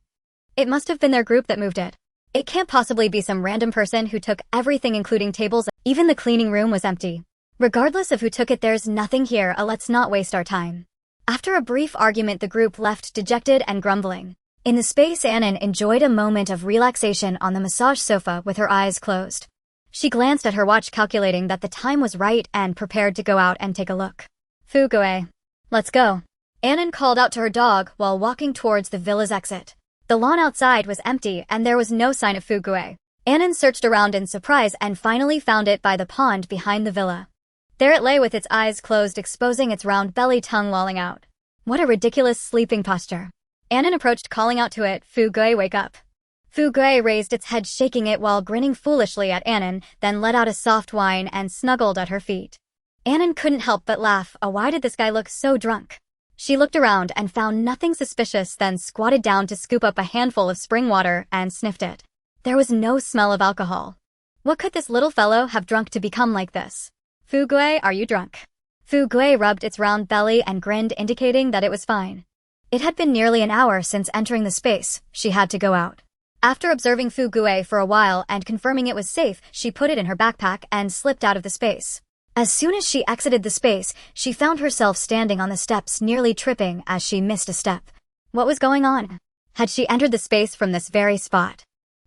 A: It must have been their group that moved it. It can't possibly be some random person who took everything, including tables. Even the cleaning room was empty. Regardless of who took it, there's nothing here. Let's not waste our time." After a brief argument, the group left, dejected and grumbling. In the space, Annan enjoyed a moment of relaxation on the massage sofa with her eyes closed. She glanced at her watch, calculating that the time was right, and prepared to go out and take a look. "Fu-gue, let's go." Annan called out to her dog while walking towards the villa's exit. The lawn outside was empty, and there was no sign of Fu-gue. Annan searched around in surprise and finally found it by the pond behind the villa. There it lay with its eyes closed, exposing its round belly, tongue lolling out. What a ridiculous sleeping posture. Annan approached, calling out to it, "Fu-gue, wake up." Fu-gue raised its head, shaking it while grinning foolishly at Annan, then let out a soft whine and snuggled at her feet. Annan couldn't help but laugh. Why did this guy look so drunk? She looked around and found nothing suspicious, then squatted down to scoop up a handful of spring water and sniffed it. There was no smell of alcohol. What could this little fellow have drunk to become like this? "Fu-gue, are you drunk?" Fu-gue rubbed its round belly and grinned, indicating that it was fine. It had been nearly an hour since entering the space. She had to go out. After observing Fu-gue for a while and confirming it was safe, she put it in her backpack and slipped out of the space. As soon as she exited the space, she found herself standing on the steps, nearly tripping as she missed a step. What was going on? Had she entered the space from this very spot?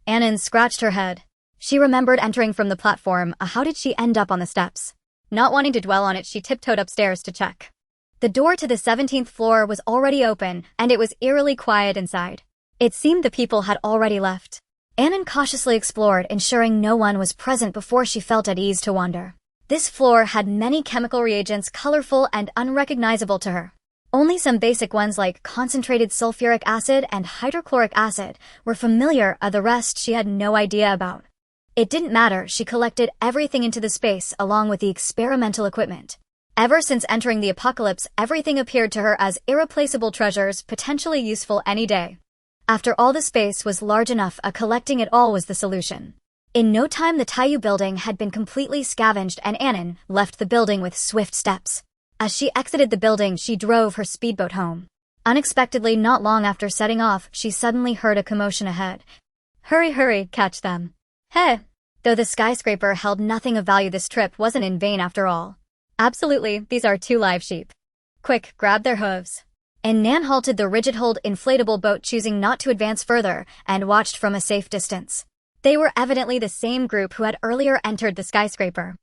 A: Annan scratched her head. She remembered entering from the platform. How did she end up on the steps? Not wanting to dwell on it, she tiptoed upstairs to check. The door to the 17th floor was already open, and it was eerily quiet inside. It seemed the people had already left. Annan cautiously explored, ensuring no one was present before she felt at ease to wander. This floor had many chemical reagents, colorful and unrecognizable to her. Only some basic ones like concentrated sulfuric acid and hydrochloric acid were familiar. The rest she had no idea about. It didn't matter. She collected everything into the space along with the experimental equipment. Ever since entering the apocalypse, everything appeared to her as irreplaceable treasures, potentially useful any day. After all, the space was large enough. Collecting it all was the solution. In no time, the Taiyu building had been completely scavenged, and Annan left the building with swift steps. As she exited the building, she drove her speedboat home. Unexpectedly, not long after setting off, she suddenly heard a commotion ahead. "Hurry, hurry, catch them." Hey! Though the skyscraper held nothing of value, this trip wasn't in vain after all. Absolutely, these are 2 live sheep. Quick, grab their hooves. And Nan halted the rigid-hulled inflatable boat, choosing not to advance further, and watched from a safe distance. They were evidently the same group who had earlier entered the skyscraper.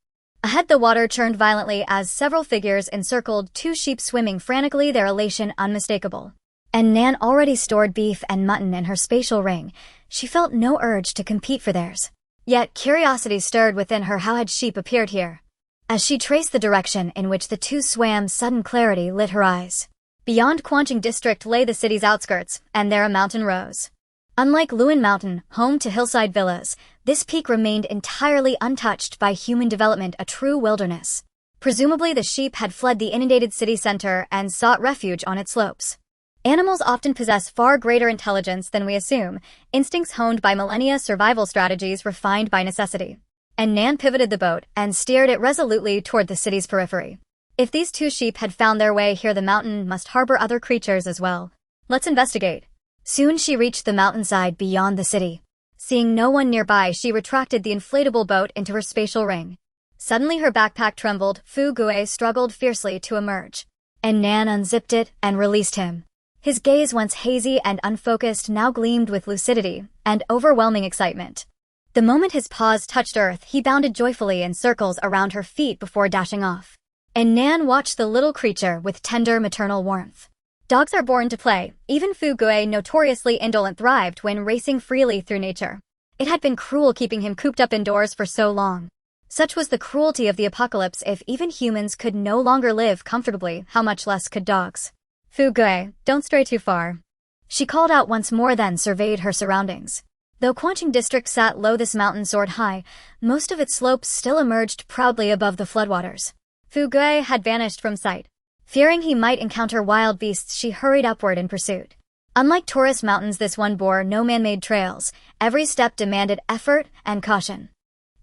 A: Ahead, the water churned violently as several figures encircled two sheep swimming frantically, their elation unmistakable. And Nan already stored beef and mutton in her spatial ring. She felt no urge to compete for theirs. Yet curiosity stirred within her. How had sheep appeared here? As she traced the direction in which the two swam, sudden clarity lit her eyes. Beyond Scorching district lay the city's outskirts, and there a mountain rose. Unlike Lewin Mountain, home to hillside villas, this peak remained entirely untouched by human development, a true wilderness. Presumably the sheep had fled the inundated city center and sought refuge on its slopes. Animals often possess far greater intelligence than we assume, instincts honed by millennia, survival strategies refined by necessity. And Nan pivoted the boat and steered it resolutely toward the city's periphery. If these two sheep had found their way here, the mountain must harbor other creatures as well. Let's investigate. Soon she reached the mountainside beyond the city. Seeing no one nearby, she retracted the inflatable boat into her spatial ring. Suddenly her backpack trembled. Fu Gue struggled fiercely to emerge. And Nan unzipped it and released him. His gaze, once hazy and unfocused, now gleamed with lucidity and overwhelming excitement. The moment his paws touched earth, he bounded joyfully in circles around her feet before dashing off. And Nan watched the little creature with tender maternal warmth. Dogs are born to play. Even Fu Gue, notoriously indolent, thrived when racing freely through nature. It had been cruel keeping him cooped up indoors for so long. Such was the cruelty of the apocalypse. If even humans could no longer live comfortably, how much less could dogs? Fu Gue, don't stray too far. She called out once more, then surveyed her surroundings. Though Scorching district sat low, this mountain soared high. Most of its slopes still emerged proudly above the floodwaters. Fu Gue had vanished from sight. Fearing he might encounter wild beasts, she hurried upward in pursuit. Unlike tourist mountains, this one bore no man-made trails. Every step demanded effort and caution.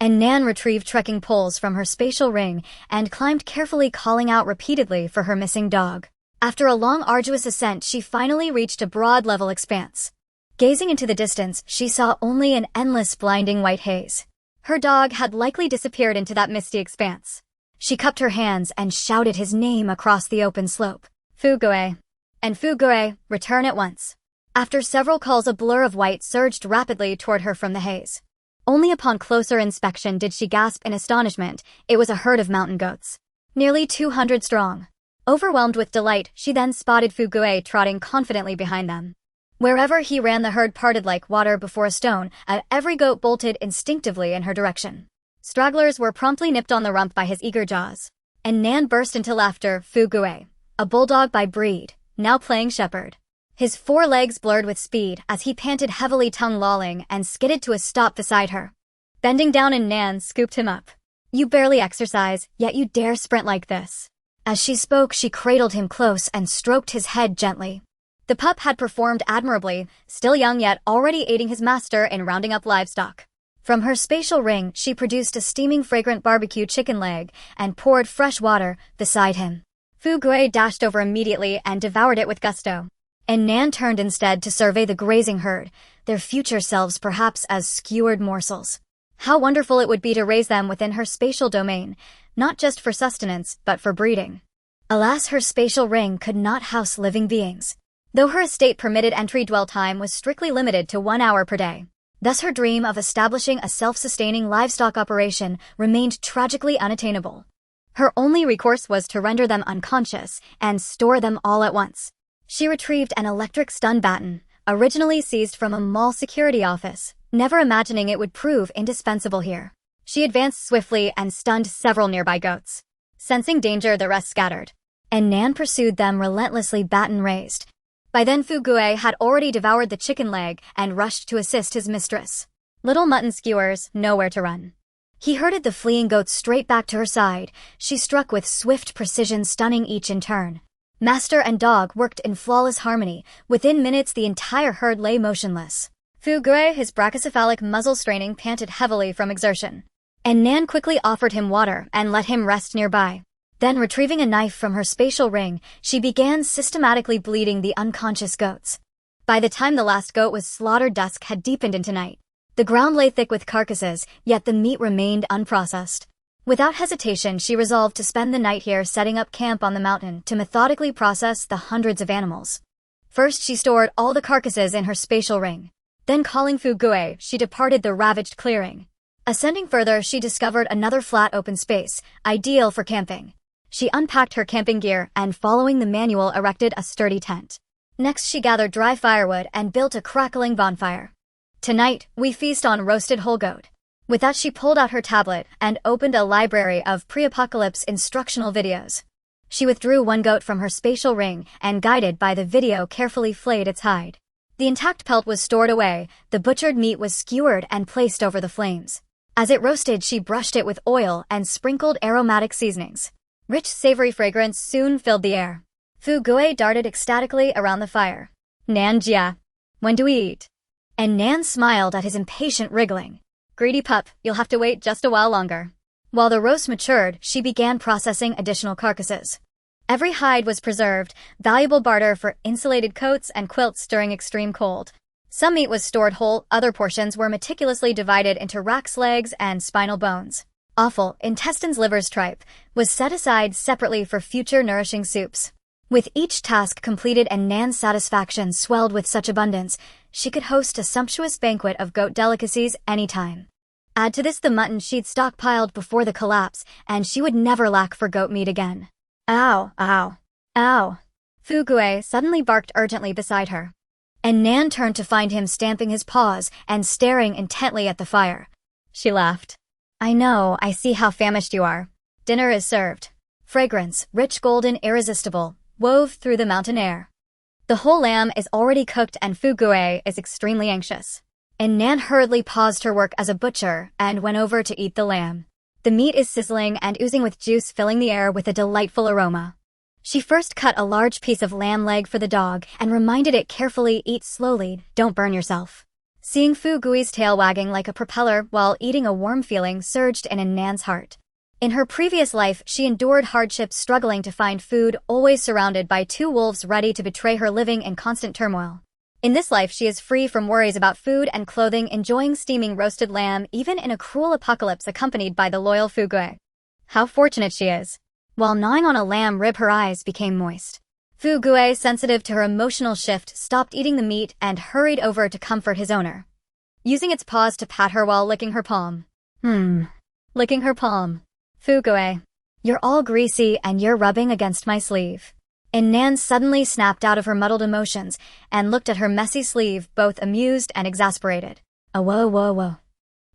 A: And Nan retrieved trekking poles from her spatial ring and climbed carefully, calling out repeatedly for her missing dog. After a long, arduous ascent, she finally reached a broad, level expanse. Gazing into the distance, she saw only an endless, blinding white haze. Her dog had likely disappeared into that misty expanse. She cupped her hands and shouted his name across the open slope. Fu Gue. And Fu Gue, return at once. After several calls, a blur of white surged rapidly toward her from the haze. Only upon closer inspection did she gasp in astonishment. It was a herd of mountain goats. Nearly 200 strong. Overwhelmed with delight, she then spotted Fu Gue trotting confidently behind them. Wherever he ran, the herd parted like water before a stone, and every goat bolted instinctively in her direction. Stragglers were promptly nipped on the rump by his eager jaws. And Nan burst into laughter. Fu Gue, a bulldog by breed, now playing shepherd. His four legs blurred with speed as he panted heavily, tongue lolling, and skidded to a stop beside her. Bending down, and Nan scooped him up. You barely exercise, yet you dare sprint like this. As she spoke, she cradled him close and stroked his head gently. The pup had performed admirably, still young yet already aiding his master in rounding up livestock. From her spatial ring, she produced a steaming, fragrant barbecue chicken leg and poured fresh water beside him. Fu Gue dashed over immediately and devoured it with gusto. And Nan turned instead to survey the grazing herd, their future selves perhaps as skewered morsels. How wonderful it would be to raise them within her spatial domain, not just for sustenance, but for breeding. Alas, her spatial ring could not house living beings. Though her estate permitted entry, dwell time was strictly limited to 1 hour per day. Thus her dream of establishing a self-sustaining livestock operation remained tragically unattainable. Her only recourse was to render them unconscious and store them all at once. She retrieved an electric stun baton, originally seized from a mall security office, never imagining it would prove indispensable here. She advanced swiftly and stunned several nearby goats. Sensing danger, the rest scattered. And Nan pursued them relentlessly, baton raised. By then Fu Gue had already devoured the chicken leg and rushed to assist his mistress. Little mutton skewers, nowhere to run. He herded the fleeing goats straight back to her side. She struck with swift precision, stunning each in turn. Master and dog worked in flawless harmony. Within minutes, the entire herd lay motionless. Fu Gue, his brachycephalic muzzle straining, panted heavily from exertion. And Nan quickly offered him water and let him rest nearby. Then, retrieving a knife from her spatial ring, she began systematically bleeding the unconscious goats. By the time the last goat was slaughtered, dusk had deepened into night. The ground lay thick with carcasses, yet the meat remained unprocessed. Without hesitation, she resolved to spend the night here, setting up camp on the mountain to methodically process the hundreds of animals. First, she stored all the carcasses in her spatial ring. Then, calling Fu Gue, she departed the ravaged clearing. Ascending further, she discovered another flat open space, ideal for camping. She unpacked her camping gear and, following the manual, erected a sturdy tent. Next, she gathered dry firewood and built a crackling bonfire. Tonight, we feast on roasted whole goat. With that, she pulled out her tablet and opened a library of pre-apocalypse instructional videos. She withdrew one goat from her spatial ring and, guided by the video, carefully flayed its hide. The intact pelt was stored away, the butchered meat was skewered and placed over the flames. As it roasted, she brushed it with oil and sprinkled aromatic seasonings. Rich, savory fragrance soon filled the air. Fu Gui darted ecstatically around the fire. Nan Jia, when do we eat? And Nan smiled at his impatient wriggling. Greedy pup, you'll have to wait just a while longer. While the roast matured, she began processing additional carcasses. Every hide was preserved, valuable barter for insulated coats and quilts during extreme cold. Some meat was stored whole, other portions were meticulously divided into racks, legs, and spinal bones. Offal, intestines, livers, tripe, was set aside separately for future nourishing soups. With each task completed and Nan's satisfaction swelled with such abundance, she could host a sumptuous banquet of goat delicacies anytime. Add to this the mutton she'd stockpiled before the collapse, and she would never lack for goat meat again. Ow, ow, ow. Fu Gui suddenly barked urgently beside her. And Nan turned to find him stamping his paws and staring intently at the fire. She laughed. I know, I see how famished you are. Dinner is served. Fragrance, rich, golden, irresistible, wove through the mountain air. The whole lamb is already cooked and Fu Gui is extremely anxious. And Nan hurriedly paused her work as a butcher and went over to eat the lamb. The meat is sizzling and oozing with juice, filling the air with a delightful aroma. She first cut a large piece of lamb leg for the dog and reminded it carefully, eat slowly, don't burn yourself. Seeing Fu Gui's tail wagging like a propeller while eating, a warm feeling surged in Nan's heart. In her previous life, she endured hardships struggling to find food, always surrounded by two wolves ready to betray her, living in constant turmoil. In this life, she is free from worries about food and clothing, enjoying steaming roasted lamb even in a cruel apocalypse, accompanied by the loyal Fu Gui. How fortunate she is. While gnawing on a lamb rib, her eyes became moist. Fu Gui, sensitive to her emotional shift, stopped eating the meat and hurried over to comfort his owner, using its paws to pat her while licking her palm. Licking her palm. Fu Gui, you're all greasy and you're rubbing against my sleeve. And Nan suddenly snapped out of her muddled emotions and looked at her messy sleeve, both amused and exasperated. Oh, whoa.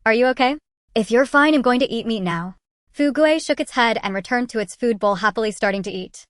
A: Are you okay? If you're fine, I'm going to eat meat now. Fu Gui shook its head and returned to its food bowl, happily starting to eat.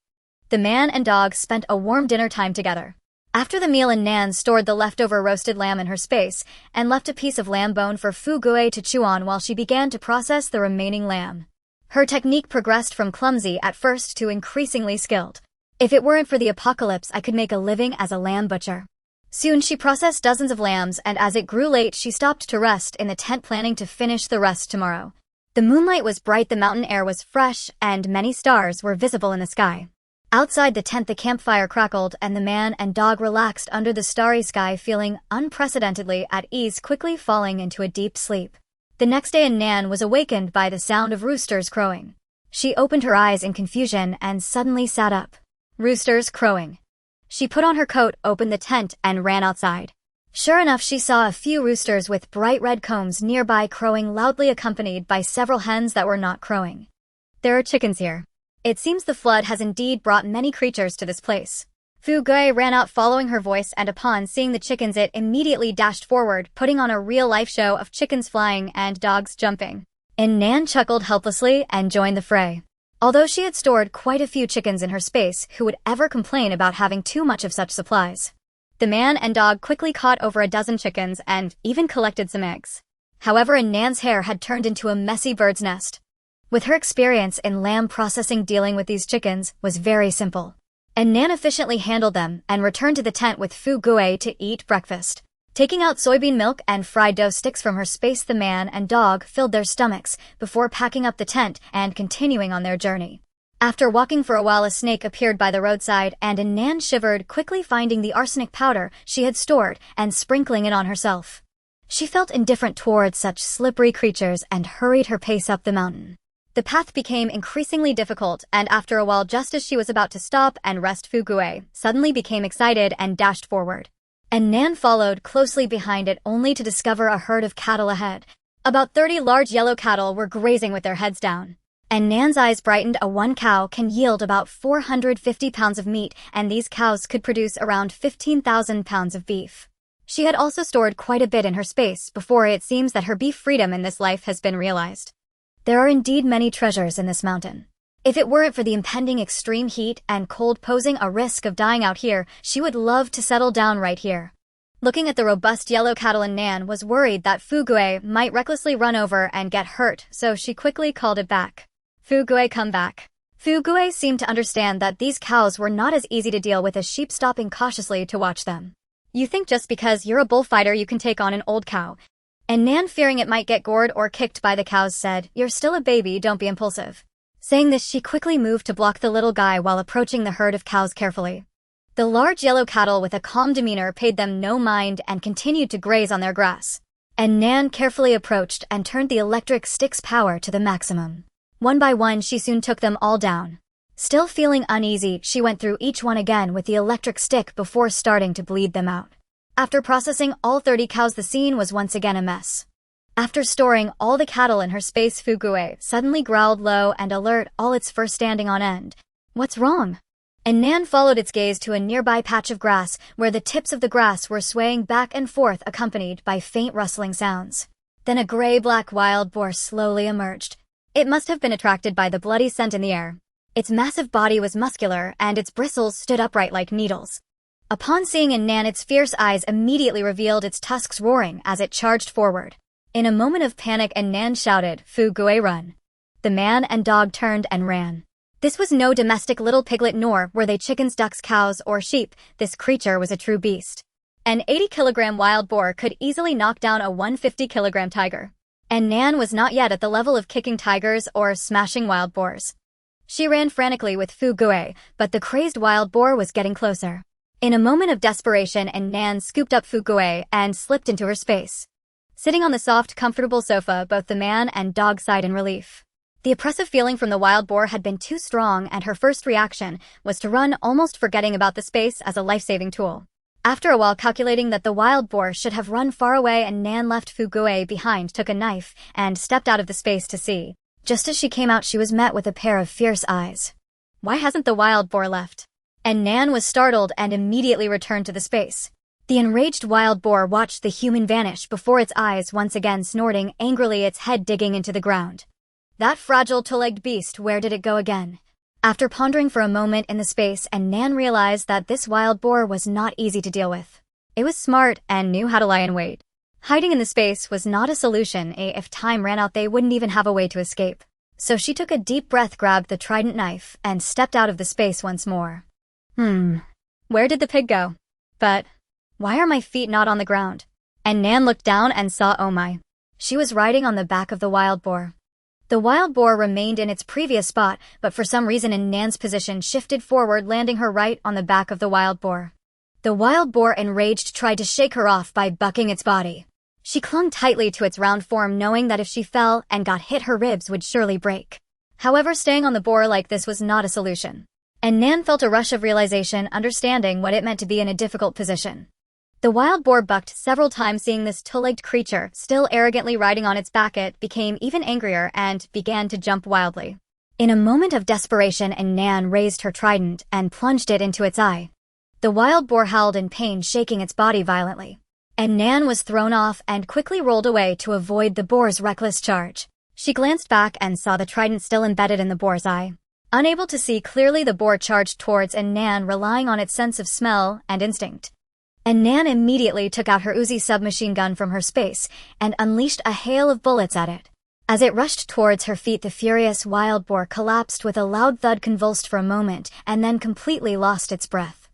A: The man and dog spent a warm dinner time together. After the meal, Nan stored the leftover roasted lamb in her space and left a piece of lamb bone for Fu Gui to chew on while she began to process the remaining lamb. Her technique progressed from clumsy at first to increasingly skilled. If it weren't for the apocalypse, I could make a living as a lamb butcher. Soon she processed dozens of lambs, and as it grew late, she stopped to rest in the tent, planning to finish the rest tomorrow. The moonlight was bright, the mountain air was fresh, and many stars were visible in the sky. Outside the tent, the campfire crackled, and the man and dog relaxed under the starry sky, feeling unprecedentedly at ease, quickly falling into a deep sleep. The next day, Nan was awakened by the sound of roosters crowing. She opened her eyes in confusion and suddenly sat up. Roosters crowing. She put on her coat, opened the tent, and ran outside. Sure enough, she saw a few roosters with bright red combs nearby, crowing loudly, accompanied by several hens that were not crowing. There are chickens here. It seems the flood has indeed brought many creatures to this place. Fu Gui ran out following her voice, and upon seeing the chickens, it immediately dashed forward, putting on a real-life show of chickens flying and dogs jumping. And Nan chuckled helplessly and joined the fray. Although she had stored quite a few chickens in her space, who would ever complain about having too much of such supplies? The man and dog quickly caught over a dozen chickens and even collected some eggs. However, Nan's hair had turned into a messy bird's nest. With her experience in lamb processing, dealing with these chickens was very simple. And Nan efficiently handled them and returned to the tent with Fu Gui to eat breakfast. Taking out soybean milk and fried dough sticks from her space, the man and dog filled their stomachs before packing up the tent and continuing on their journey. After walking for a while, a snake appeared by the roadside, and Nan shivered, quickly finding the arsenic powder she had stored and sprinkling it on herself. She felt indifferent towards such slippery creatures and hurried her pace up the mountain. The path became increasingly difficult, and after a while, just as she was about to stop and rest, Fu Gui suddenly became excited and dashed forward. And Nan followed closely behind it, only to discover a herd of cattle ahead. About 30 large yellow cattle were grazing with their heads down. And Nan's eyes brightened. One cow can yield about 450 pounds of meat, and these cows could produce around 15,000 pounds of beef. She had also stored quite a bit in her space before it seems that her beef freedom in this life has been realized. There are indeed many treasures in this mountain. If it weren't for the impending extreme heat and cold posing a risk of dying out here, she would love to settle down right here. Looking at the robust yellow cattle, and Nan was worried that Fugue might recklessly run over and get hurt, so she quickly called it back. Fugue, come back. Fugue seemed to understand that these cows were not as easy to deal with as sheep, stopping cautiously to watch them. You think just because you're a bullfighter you can take on an old cow. And Nan, fearing it might get gored or kicked by the cows, said, "You're still a baby, don't be impulsive." Saying this, she quickly moved to block the little guy while approaching the herd of cows carefully. The large yellow cattle with a calm demeanor paid them no mind and continued to graze on their grass. And Nan carefully approached and turned the electric stick's power to the maximum. One by one, she soon took them all down. Still feeling uneasy, she went through each one again with the electric stick before starting to bleed them out. After processing all 30 cows, the scene was once again a mess. After storing all the cattle in her space, Fugue suddenly growled low and alert, all its fur standing on end. "What's wrong?" And Nan followed its gaze to a nearby patch of grass where the tips of the grass were swaying back and forth, accompanied by faint rustling sounds. Then a gray-black wild boar slowly emerged. It must have been attracted by the bloody scent in the air. Its massive body was muscular and its bristles stood upright like needles. Upon seeing Nan, its fierce eyes immediately revealed its tusks, roaring as it charged forward. In a moment of panic, Nan shouted, "Fugue, run!" The man and dog turned and ran. This was no domestic little piglet, nor were they chickens, ducks, cows, or sheep. This creature was a true beast. An 80-kilogram wild boar could easily knock down a 150-kilogram tiger. And Nan was not yet at the level of kicking tigers or smashing wild boars. She ran frantically with Fugue, but the crazed wild boar was getting closer. In a moment of desperation, Nan scooped up Fugue and slipped into her space. Sitting on the soft, comfortable sofa, both the man and dog sighed in relief. The oppressive feeling from the wild boar had been too strong, and her first reaction was to run, almost forgetting about the space as a life-saving tool. After a while, calculating that the wild boar should have run far away, and Nan left Fugue behind, took a knife, and stepped out of the space to see. Just as she came out, she was met with a pair of fierce eyes. Why hasn't the wild boar left? And Nan was startled and immediately returned to the space. The enraged wild boar watched the human vanish before its eyes, once again snorting angrily, its head digging into the ground. That fragile two-legged beast, where did it go again? After pondering for a moment in the space, Nan realized that this wild boar was not easy to deal with. It was smart and knew how to lie in wait. Hiding in the space was not a solution. If time ran out, they wouldn't even have a way to escape. So she took a deep breath, grabbed the trident knife, and stepped out of the space once more. Where did the pig go? But why are my feet not on the ground? And Nan looked down and saw, oh my. She was riding on the back of the wild boar. The wild boar remained in its previous spot, but for some reason Nan's position shifted forward, landing her right on the back of the wild boar. The wild boar, enraged, tried to shake her off by bucking its body. She clung tightly to its round form, knowing that if she fell and got hit, her ribs would surely break. However, staying on the boar like this was not a solution. And Nan felt a rush of realization, understanding what it meant to be in a difficult position. The wild boar bucked several times, seeing this two-legged creature still arrogantly riding on its back. It became even angrier and began to jump wildly. In a moment of desperation, Nan raised her trident and plunged it into its eye. The wild boar howled in pain, shaking its body violently. And Nan was thrown off and quickly rolled away to avoid the boar's reckless charge. She glanced back and saw the trident still embedded in the boar's eye. Unable to see clearly, the boar charged towards Nan, relying on its sense of smell and instinct. And Nan immediately took out her Uzi submachine gun from her space and unleashed a hail of bullets at it. As it rushed towards her feet, the furious wild boar collapsed with a loud thud, convulsed for a moment, and then completely lost its breath.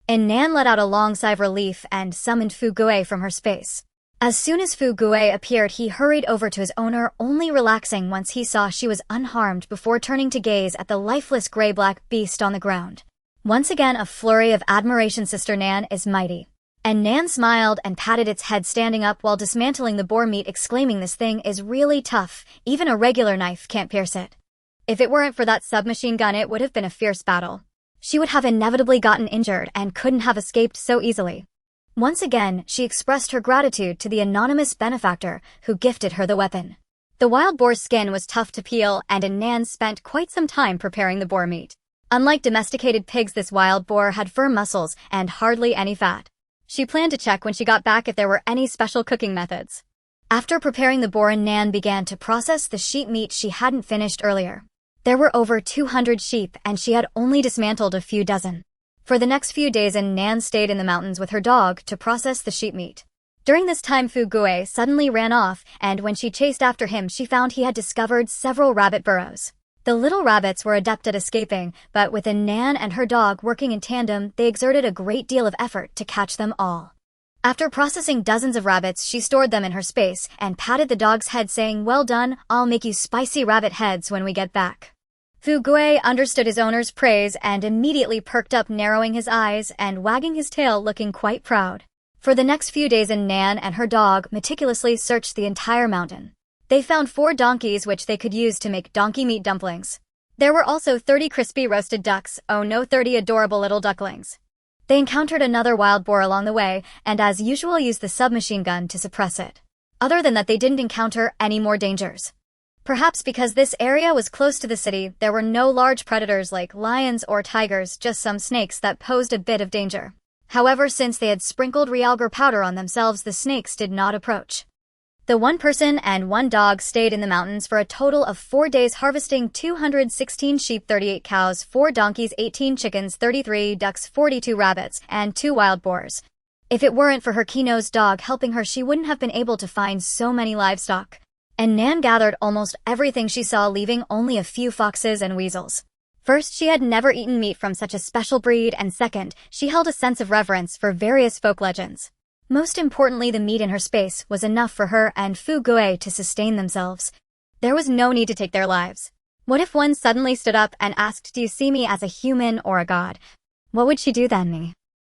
A: And Nan let out a long sigh of relief and summoned Fugue from her space. As soon as Fugue appeared, he hurried over to his owner, only relaxing once he saw she was unharmed before turning to gaze at the lifeless gray-black beast on the ground. Once again, a flurry of admiration. Sister Nan is mighty. And Nan smiled and patted its head, standing up while dismantling the boar meat, exclaiming, "This thing is really tough. Even a regular knife can't pierce it. If it weren't for that submachine gun, it would have been a fierce battle. She would have inevitably gotten injured and couldn't have escaped so easily." Once again, she expressed her gratitude to the anonymous benefactor who gifted her the weapon. The wild boar's skin was tough to peel, and Nan spent quite some time preparing the boar meat. Unlike domesticated pigs, this wild boar had firm muscles and hardly any fat. She planned to check when she got back if there were any special cooking methods. After preparing the boar, Nan began to process the sheep meat she hadn't finished earlier. There were over 200 sheep, and she had only dismantled a few dozen. For the next few days, Nan stayed in the mountains with her dog to process the sheep meat. During this time, Fu Gue suddenly ran off, and when she chased after him, she found he had discovered several rabbit burrows. The little rabbits were adept at escaping, but with Nan and her dog working in tandem, they exerted a great deal of effort to catch them all. After processing dozens of rabbits, she stored them in her space and patted the dog's head, saying, "Well done, I'll make you spicy rabbit heads when we get back." Fu Gue understood his owner's praise and immediately perked up, narrowing his eyes and wagging his tail, looking quite proud. For the next few days, Nan and her dog meticulously searched the entire mountain. They found 4 donkeys which they could use to make donkey meat dumplings. There were also 30 crispy roasted ducks, 30 adorable little ducklings. They encountered another wild boar along the way, and as usual used the submachine gun to suppress it. Other than that, they didn't encounter any more dangers. Perhaps because this area was close to the city, there were no large predators like lions or tigers, just some snakes that posed a bit of danger. However, since they had sprinkled realgar powder on themselves, the snakes did not approach. The 1 person and 1 dog stayed in the mountains for a total of 4 days, harvesting 216 sheep, 38 cows, 4 donkeys, 18 chickens, 33 ducks, 42 rabbits, and 2 wild boars. If it weren't for her key-nosed dog helping her, she wouldn't have been able to find so many livestock. And Nan gathered almost everything she saw, leaving only a few foxes and weasels. First, she had never eaten meat from such a special breed, and second, she held a sense of reverence for various folk legends. Most importantly, the meat in her space was enough for her and Fu Gue to sustain themselves. There was no need to take their lives. What if one suddenly stood up and asked, "Do you see me as a human or a god?" What would she do then?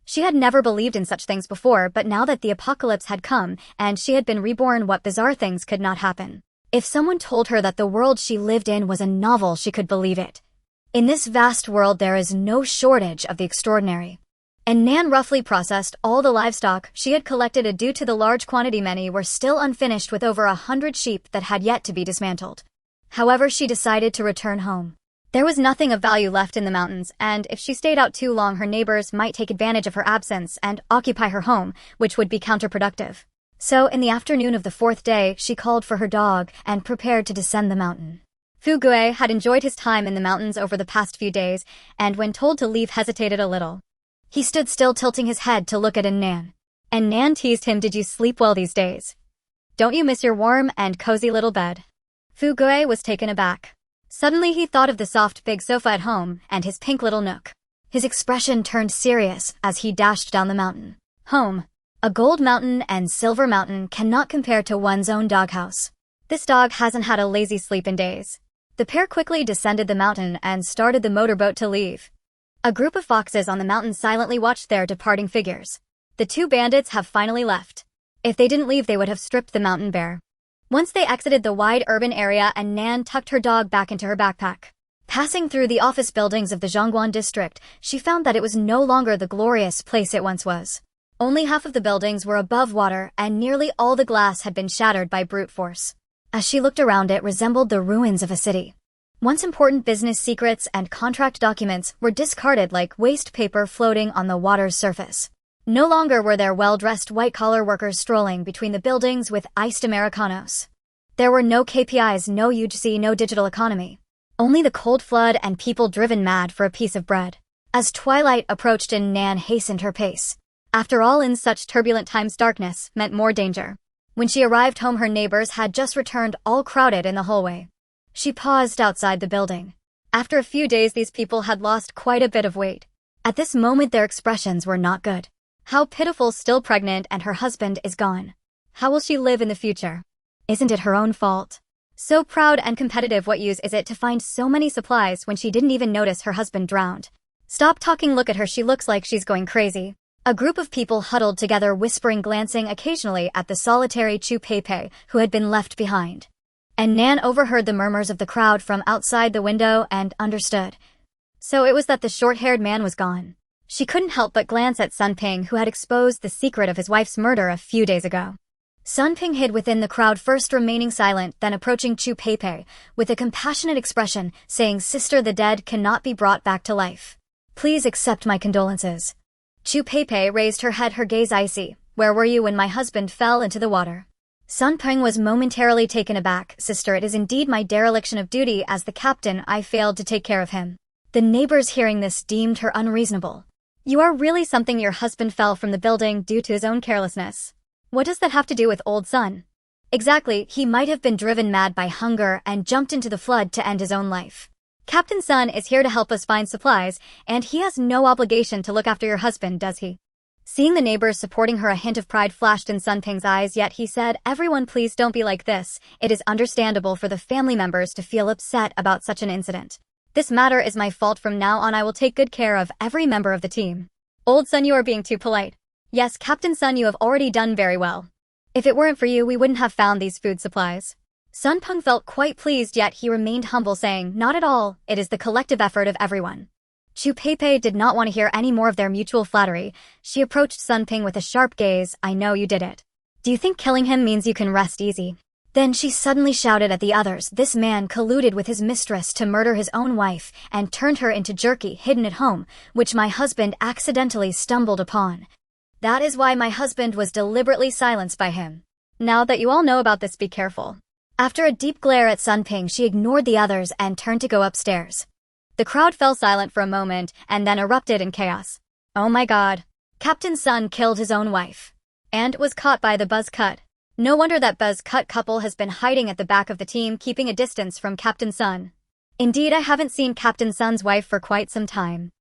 A: She had never believed in such things before, but now that the apocalypse had come and she had been reborn, what bizarre things could not happen? If someone told her that the world she lived in was a novel, she could believe it. In this vast world, there is no shortage of the extraordinary. And Nan roughly processed all the livestock she had collected. Due to the large quantity, many were still unfinished, with over 100 sheep that had yet to be dismantled. However, she decided to return home. There was nothing of value left in the mountains, and if she stayed out too long, her neighbors might take advantage of her absence and occupy her home, which would be counterproductive. So, in the afternoon of the 4th day, she called for her dog and prepared to descend the mountain. Fu Gue had enjoyed his time in the mountains over the past few days, and when told to leave, hesitated a little. He stood still, tilting his head to look at Nan. And Nan teased him, "Did you sleep well these days? Don't you miss your warm and cozy little bed?" Fu Gue was taken aback. Suddenly he thought of the soft big sofa at home and his pink little nook. His expression turned serious as he dashed down the mountain. Home. A gold mountain and silver mountain cannot compare to one's own doghouse. This dog hasn't had a lazy sleep in days. The pair quickly descended the mountain and started the motorboat to leave. A group of foxes on the mountain silently watched their departing figures. The 2 bandits have finally left. If they didn't leave, they would have stripped the mountain bare. Once they exited the wide urban area, and Nan tucked her dog back into her backpack. Passing through the office buildings of the Zhongguan district, she found that it was no longer the glorious place it once was. Only half of the buildings were above water, and nearly all the glass had been shattered by brute force. As she looked around, it resembled the ruins of a city. Once important business secrets and contract documents were discarded like waste paper floating on the water's surface. No longer were there well-dressed white-collar workers strolling between the buildings with iced Americanos. There were no KPIs, no UGC, no digital economy. Only the cold flood and people driven mad for a piece of bread. As twilight approached, Nan hastened her pace. After all, in such turbulent times, darkness meant more danger. When she arrived home, her neighbors had just returned, all crowded in the hallway. She paused outside the building. After a few days, these people had lost quite a bit of weight. At this moment, their expressions were not good. How pitiful, still pregnant, and her husband is gone. How will she live in the future? Isn't it her own fault? So proud and competitive, what use is it to find so many supplies when she didn't even notice her husband drowned? Stop talking, look at her, she looks like she's going crazy. A group of people huddled together, whispering, glancing occasionally at the solitary Chu Pei, who had been left behind. And Nan overheard the murmurs of the crowd from outside the window and understood. So it was that the short-haired man was gone. She couldn't help but glance at Sun Ping, who had exposed the secret of his wife's murder a few days ago. Sun Ping hid within the crowd, first remaining silent, then approaching Chu Peipei with a compassionate expression, saying, "Sister, the dead cannot be brought back to life. Please accept my condolences." Chu Peipei raised her head, her gaze icy. "Where were you when my husband fell into the water?" Sun Ping was momentarily taken aback. "Sister, it is indeed my dereliction of duty as the captain. I failed to take care of him." The neighbors hearing this deemed her unreasonable. "You are really something. Your husband fell from the building due to his own carelessness. What does that have to do with old Sun?" "Exactly, he might have been driven mad by hunger and jumped into the flood to end his own life. Captain Sun is here to help us find supplies, and he has no obligation to look after your husband, does he?" Seeing the neighbors supporting her, a hint of pride flashed in Sun Ping's eyes, yet he said, "Everyone, please don't be like this. It is understandable for the family members to feel upset about such an incident. This matter is my fault. From now on I will take good care of every member of the team." "Old Sun, you are being too polite." "Yes, Captain Sun, you have already done very well. If it weren't for you, we wouldn't have found these food supplies." Sun Ping felt quite pleased, yet he remained humble, saying, "Not at all, it is the collective effort of everyone." Chu Peipei did not want to hear any more of their mutual flattery. She approached Sun Ping with a sharp gaze. "I know you did it. Do you think killing him means you can rest easy?" Then she suddenly shouted at the others, "This man colluded with his mistress to murder his own wife and turned her into jerky hidden at home, which my husband accidentally stumbled upon. That is why my husband was deliberately silenced by him. Now that you all know about this, be careful." After a deep glare at Sun Ping, she ignored the others and turned to go upstairs. The crowd fell silent for a moment and then erupted in chaos. "Oh my God. Captain Sun killed his own wife. And was caught by the buzz cut. No wonder that buzz cut couple has been hiding at the back of the team, keeping a distance from Captain Sun. Indeed, I haven't seen Captain Sun's wife for quite some time.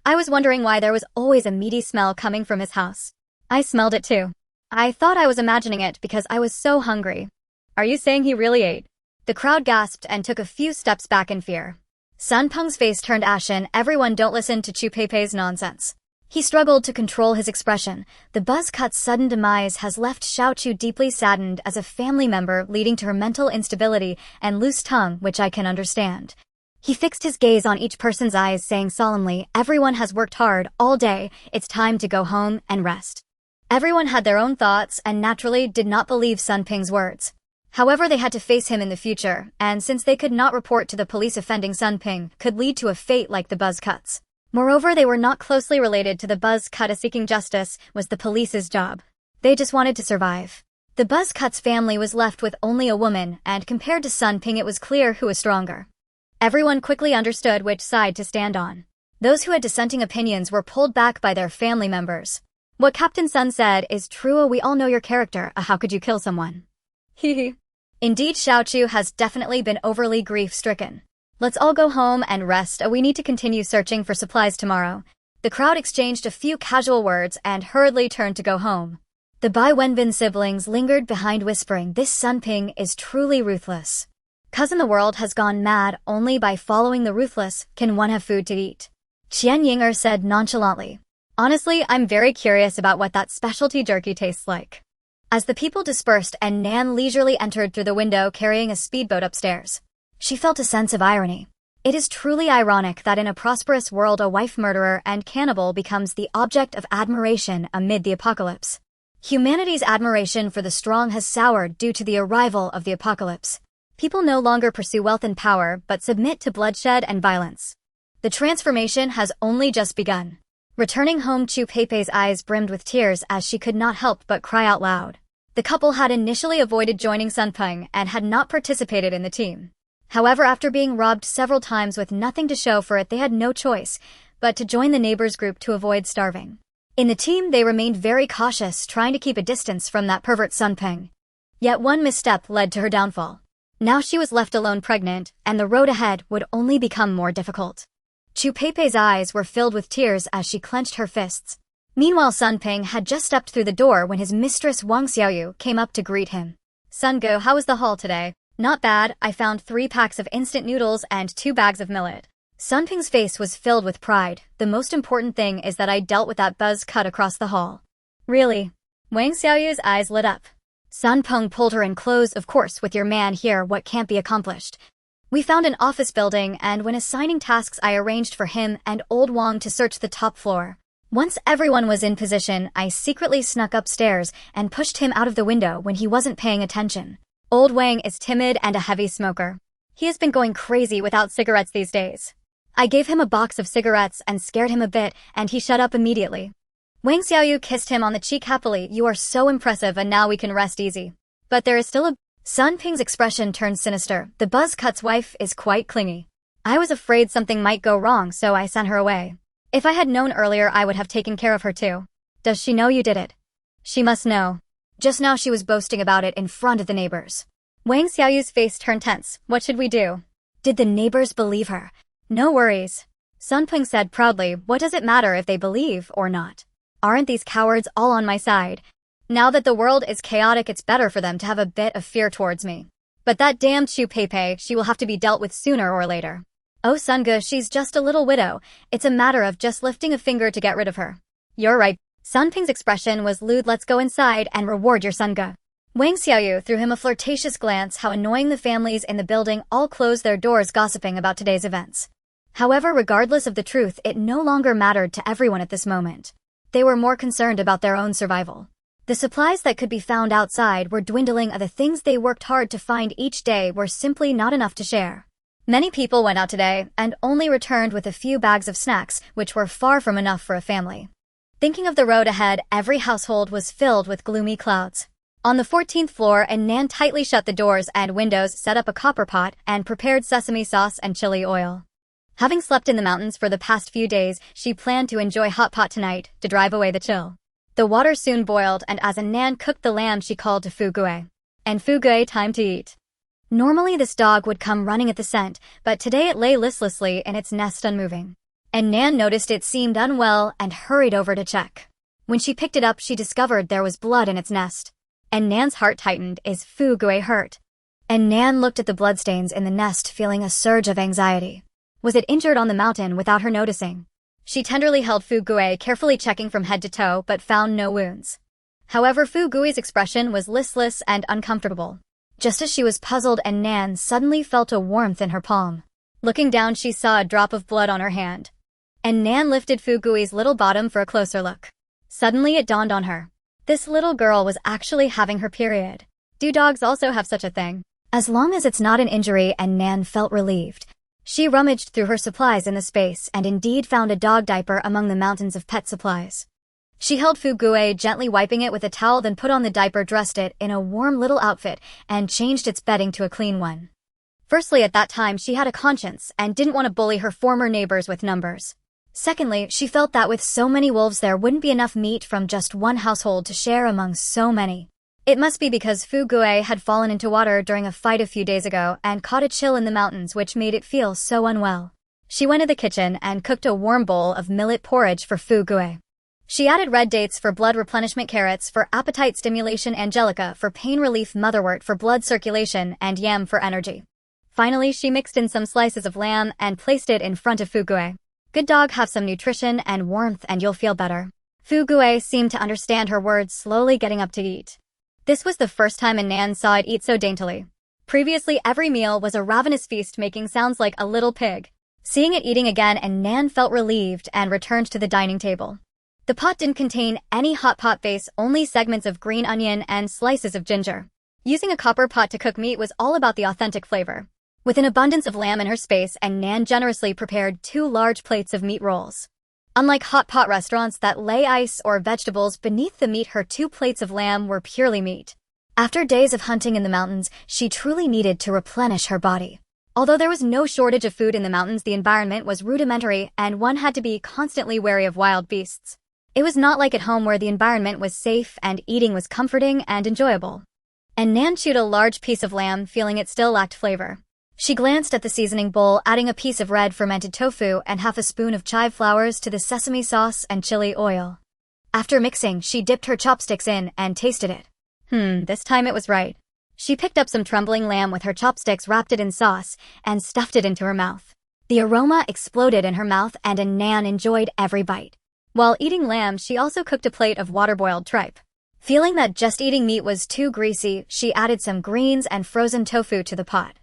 A: I was wondering why there was always a meaty smell coming from his house. I smelled it too. I thought I was imagining it because I was so hungry." "Are you saying he really ate?" The crowd gasped and took a few steps back in fear. Sun Peng's face turned ashen. "Everyone, don't listen to Chu Peipei's nonsense." He struggled to control his expression. The buzz cut's sudden demise has left Xiao Chu deeply saddened as a family member, leading to her mental instability and loose tongue, which I can understand. He fixed his gaze on each person's eyes, saying solemnly, "Everyone has worked hard all day. It's time to go home and rest." Everyone had their own thoughts and naturally did not believe Sun Ping's words. However, they had to face him in the future, and since they could not report to the police, offending Sun Ping could lead to a fate like the buzz cuts. Moreover, they were not closely related to the buzz cut, as seeking justice was the police's job. They just wanted to survive. The buzz cut's family was left with only a woman, and compared to Sun Ping it was clear who was stronger. Everyone quickly understood which side to stand on. Those who had dissenting opinions were pulled back by their family members. "What Captain Sun said is true. We all know your character. How could you kill someone?" Hehe. Indeed, Xiao Chu has definitely been overly grief-stricken. "Let's all go home and rest. We need to continue searching for supplies tomorrow." The crowd exchanged a few casual words and hurriedly turned to go home. The Bai Wenbin siblings lingered behind, whispering, "This Sun Ping is truly ruthless. Cousin, the world has gone mad. Only by following the ruthless can one have food to eat." Qian Yinger said nonchalantly, "Honestly, I'm very curious about what that specialty jerky tastes like." As the people dispersed and Nan leisurely entered through the window carrying a speedboat upstairs, she felt a sense of irony. It is truly ironic that in a prosperous world a wife murderer and cannibal becomes the object of admiration amid the apocalypse. Humanity's admiration for the strong has soured due to the arrival of the apocalypse. People no longer pursue wealth and power but submit to bloodshed and violence. The transformation has only just begun. Returning home, Chu Peipei's eyes brimmed with tears as she could not help but cry out loud. The couple had initially avoided joining Sun Ping and had not participated in the team. However, after being robbed several times with nothing to show for it, they had no choice but to join the neighbors group to avoid starving. In the team, they remained very cautious, trying to keep a distance from that pervert Sun Ping. Yet one misstep led to her downfall. Now she was left alone, pregnant, and the road ahead would only become more difficult. Chu Peipei's eyes were filled with tears as she clenched her fists. Meanwhile, Sun Ping had just stepped through the door when his mistress Wang Xiaoyu came up to greet him. "Sun Go, how was the haul today?" "Not bad. I found 3 packs of instant noodles and 2 bags of millet." Sun Ping's face was filled with pride. "The most important thing is that I dealt with that buzz cut across the hall." "Really?" Wang Xiaoyu's eyes lit up. Sun Ping pulled her in close. "Of course, with your man here, what can't be accomplished? We found an office building, and when assigning tasks I arranged for him and old Wang to search the top floor. Once everyone was in position, I secretly snuck upstairs and pushed him out of the window when he wasn't paying attention. Old Wang is timid and a heavy smoker. He has been going crazy without cigarettes these days. I gave him a box of cigarettes and scared him a bit, and he shut up immediately. Wang Xiaoyu kissed him on the cheek happily. You are so impressive, and now we can rest easy. But there is still a... Sun Ping's expression turned sinister. The buzz cut's wife is quite clingy. I was afraid something might go wrong, so I sent her away. If I had known earlier, I would have taken care of her too. Does she know you did it? She must know. Just now she was boasting about it in front of the neighbors. Wang Xiaoyu's face turned tense. What should we do? Did the neighbors believe her? No worries. Sun Ping said proudly. What does it matter if they believe or not? Aren't these cowards all on my side? Now that the world is chaotic, it's better for them to have a bit of fear towards me. But that damned Chu Peipei, she will have to be dealt with sooner or later. Oh Sunge, she's just a little widow. It's a matter of just lifting a finger to get rid of her. You're right. Sun Ping's expression was lewd. Let's go inside and reward your Sunge. Wang Xiaoyu threw him a flirtatious glance. How annoying. The families in the building all closed their doors gossiping about today's events. However, regardless of the truth, it no longer mattered to everyone at this moment. They were more concerned about their own survival. The supplies that could be found outside were dwindling, and the things they worked hard to find each day were simply not enough to share. Many people went out today and only returned with a few bags of snacks, which were far from enough for a family. Thinking of the road ahead, every household was filled with gloomy clouds. On the 14th floor, Nan tightly shut the doors and windows, set up a copper pot, and prepared sesame sauce and chili oil. Having slept in the mountains for the past few days, she planned to enjoy hot pot tonight to drive away the chill. The water soon boiled, and as Nan cooked the lamb, she called to Fu Gui. And Fu Gui, time to eat. Normally this dog would come running at the scent, but today it lay listlessly in its nest unmoving. And Nan noticed it seemed unwell and hurried over to check. When she picked it up, she discovered there was blood in its nest. And Nan's heart tightened. Is Fu Gui hurt? And Nan looked at the bloodstains in the nest, feeling a surge of anxiety. Was it injured on the mountain without her noticing? She tenderly held Fu Gui, carefully checking from head to toe, but found no wounds. However, Fu Gui's expression was listless and uncomfortable. Just as she was puzzled, and Nan suddenly felt a warmth in her palm. Looking down, she saw a drop of blood on her hand. And Nan lifted Fu Gui's little bottom for a closer look. Suddenly it dawned on her. This little girl was actually having her period. Do dogs also have such a thing? As long as it's not an injury, and Nan felt relieved. She rummaged through her supplies in the space and indeed found a dog diaper among the mountains of pet supplies. She held Fu Gui, gently wiping it with a towel, then put on the diaper, dressed it in a warm little outfit, and changed its bedding to a clean one. Firstly, at that time she had a conscience and didn't want to bully her former neighbors with numbers. Secondly, she felt that with so many wolves there wouldn't be enough meat from just one household to share among so many. It must be because Fu Gui had fallen into water during a fight a few days ago and caught a chill in the mountains, which made it feel so unwell. She went to the kitchen and cooked a warm bowl of millet porridge for Fu Gui. She added red dates for blood replenishment, carrots for appetite stimulation, angelica for pain relief, motherwort for blood circulation, and yam for energy. Finally, she mixed in some slices of lamb and placed it in front of Fu Gui. Good dog, have some nutrition and warmth and you'll feel better. Fu Gui seemed to understand her words, slowly getting up to eat. This was the first time Nan saw it eat so daintily. Previously, every meal was a ravenous feast, making sounds like a little pig. Seeing it eating again, Nan felt relieved and returned to the dining table. The pot didn't contain any hot pot base, only segments of green onion and slices of ginger. Using a copper pot to cook meat was all about the authentic flavor. With an abundance of lamb in her space, Nan generously prepared 2 large plates of meat rolls. Unlike hot pot restaurants that lay ice or vegetables beneath the meat, her 2 plates of lamb were purely meat. After days of hunting in the mountains, she truly needed to replenish her body. Although there was no shortage of food in the mountains, the environment was rudimentary and one had to be constantly wary of wild beasts. It was not like at home where the environment was safe and eating was comforting and enjoyable. Nan chewed a large piece of lamb, feeling it still lacked flavor. She glanced at the seasoning bowl, adding a piece of red fermented tofu and half a spoon of chive flowers to the sesame sauce and chili oil. After mixing, she dipped her chopsticks in and tasted it. This time it was right. She picked up some trembling lamb with her chopsticks, wrapped it in sauce, and stuffed it into her mouth. The aroma exploded in her mouth, and Nan enjoyed every bite. While eating lamb, she also cooked a plate of water-boiled tripe. Feeling that just eating meat was too greasy, she added some greens and frozen tofu to the pot.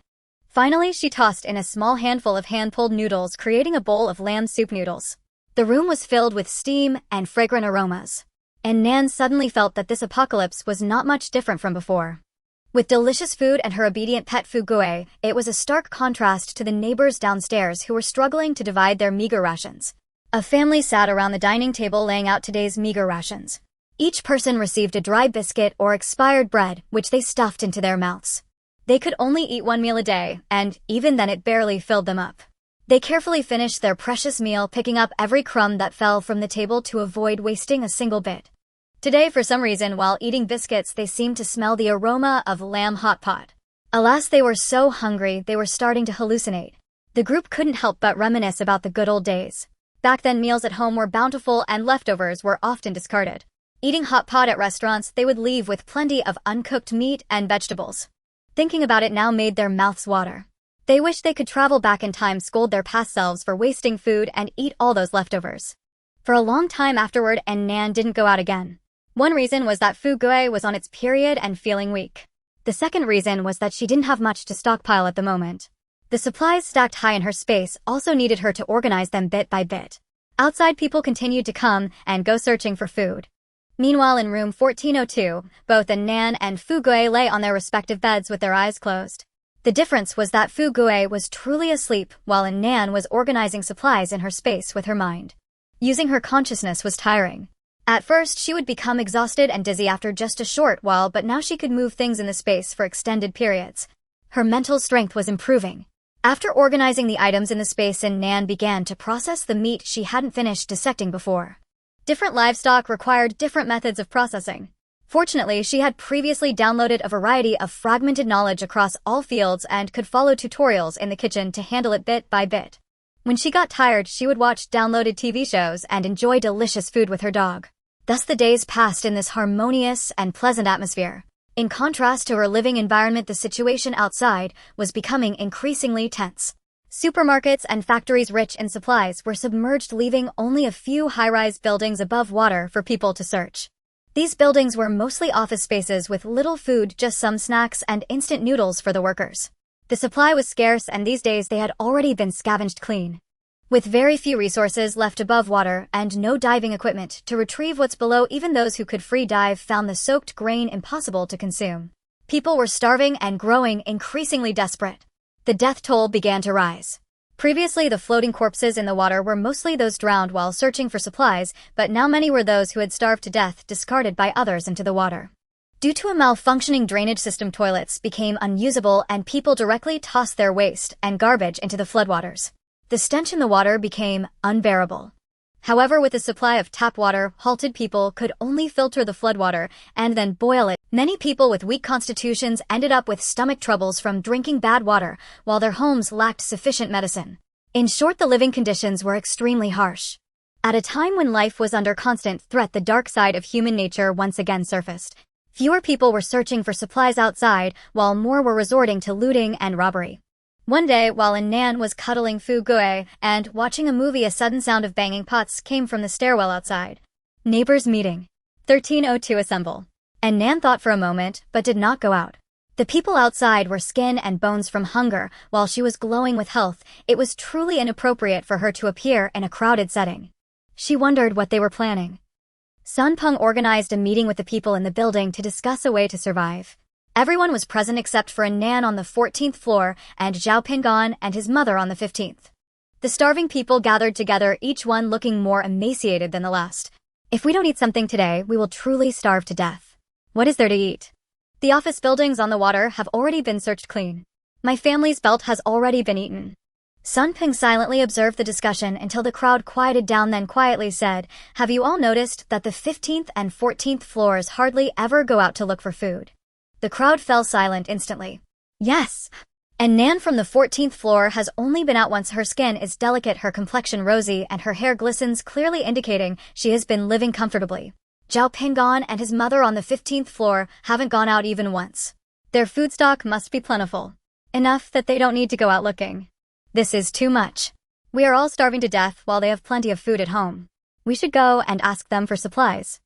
A: Finally, she tossed in a small handful of hand-pulled noodles, creating a bowl of lamb soup noodles. The room was filled with steam and fragrant aromas. And Nan suddenly felt that this apocalypse was not much different from before. With delicious food and her obedient pet Fugue, it was a stark contrast to the neighbors downstairs who were struggling to divide their meager rations. A family sat around the dining table laying out today's meager rations. Each person received a dry biscuit or expired bread, which they stuffed into their mouths. They could only eat one meal a day, and even then it barely filled them up. They carefully finished their precious meal, picking up every crumb that fell from the table to avoid wasting a single bit. Today, for some reason, while eating biscuits, they seemed to smell the aroma of lamb hot pot. Alas, they were so hungry, they were starting to hallucinate. The group couldn't help but reminisce about the good old days. Back then, meals at home were bountiful and leftovers were often discarded. Eating hot pot at restaurants, they would leave with plenty of uncooked meat and vegetables. Thinking about it now made their mouths water. They wished they could travel back in time, scold their past selves for wasting food, and eat all those leftovers. For a long time afterward, and Nan didn't go out again. One reason was that Fugue was on its period and feeling weak. The second reason was that she didn't have much to stockpile at the moment. The supplies stacked high in her space also needed her to organize them bit by bit. Outside people continued to come and go searching for food. Meanwhile, in room 1402, both Nan and Fugue lay on their respective beds with their eyes closed. The difference was that Fugue was truly asleep while Nan was organizing supplies in her space with her mind. Using her consciousness was tiring. At first, she would become exhausted and dizzy after just a short while, but now she could move things in the space for extended periods. Her mental strength was improving. After organizing the items in the space, Nan began to process the meat she hadn't finished dissecting before. Different livestock required different methods of processing. Fortunately, she had previously downloaded a variety of fragmented knowledge across all fields and could follow tutorials in the kitchen to handle it bit by bit. When she got tired, she would watch downloaded TV shows and enjoy delicious food with her dog. Thus the days passed in this harmonious and pleasant atmosphere. In contrast to her living environment, the situation outside was becoming increasingly tense. Supermarkets and factories rich in supplies were submerged, leaving only a few high-rise buildings above water for people to search. These buildings were mostly office spaces with little food, just some snacks and instant noodles for the workers. The supply was scarce, and these days they had already been scavenged clean. With very few resources left above water and no diving equipment to retrieve what's below, even those who could free dive found the soaked grain impossible to consume. People were starving and growing increasingly desperate. The death toll began to rise. Previously, the floating corpses in the water were mostly those drowned while searching for supplies, but now many were those who had starved to death, discarded by others into the water. Due to a malfunctioning drainage system, toilets became unusable and people directly tossed their waste and garbage into the floodwaters. The stench in the water became unbearable. However, with the supply of tap water halted, people could only filter the floodwater and then boil it. Many people with weak constitutions ended up with stomach troubles from drinking bad water, while their homes lacked sufficient medicine. In short, the living conditions were extremely harsh. At a time when life was under constant threat, the dark side of human nature once again surfaced. Fewer people were searching for supplies outside, while more were resorting to looting and robbery. One day, while Nan was cuddling Fugue and watching a movie, a sudden sound of banging pots came from the stairwell outside. Neighbors meeting. 1302 assemble. And Nan thought for a moment, but did not go out. The people outside were skin and bones from hunger, while she was glowing with health. It was truly inappropriate for her to appear in a crowded setting. She wondered what they were planning. Sun Peng organized a meeting with the people in the building to discuss a way to survive. Everyone was present except for Nan on the 14th floor and Zhao Pingan and his mother on the 15th. The starving people gathered together, each one looking more emaciated than the last. If we don't eat something today, we will truly starve to death. What is there to eat? The office buildings on the water have already been searched clean. My family's belt has already been eaten. Sun Ping silently observed the discussion until the crowd quieted down, then quietly said, "Have you all noticed that the 15th and 14th floors hardly ever go out to look for food?" The crowd fell silent instantly. Yes. And Nan from the 14th floor has only been out once. Her skin is delicate, her complexion rosy, and her hair glistens, clearly indicating she has been living comfortably. Zhao Pingan and his mother on the 15th floor haven't gone out even once. Their food stock must be plentiful. Enough that they don't need to go out looking. This is too much. We are all starving to death while they have plenty of food at home. We should go and ask them for supplies.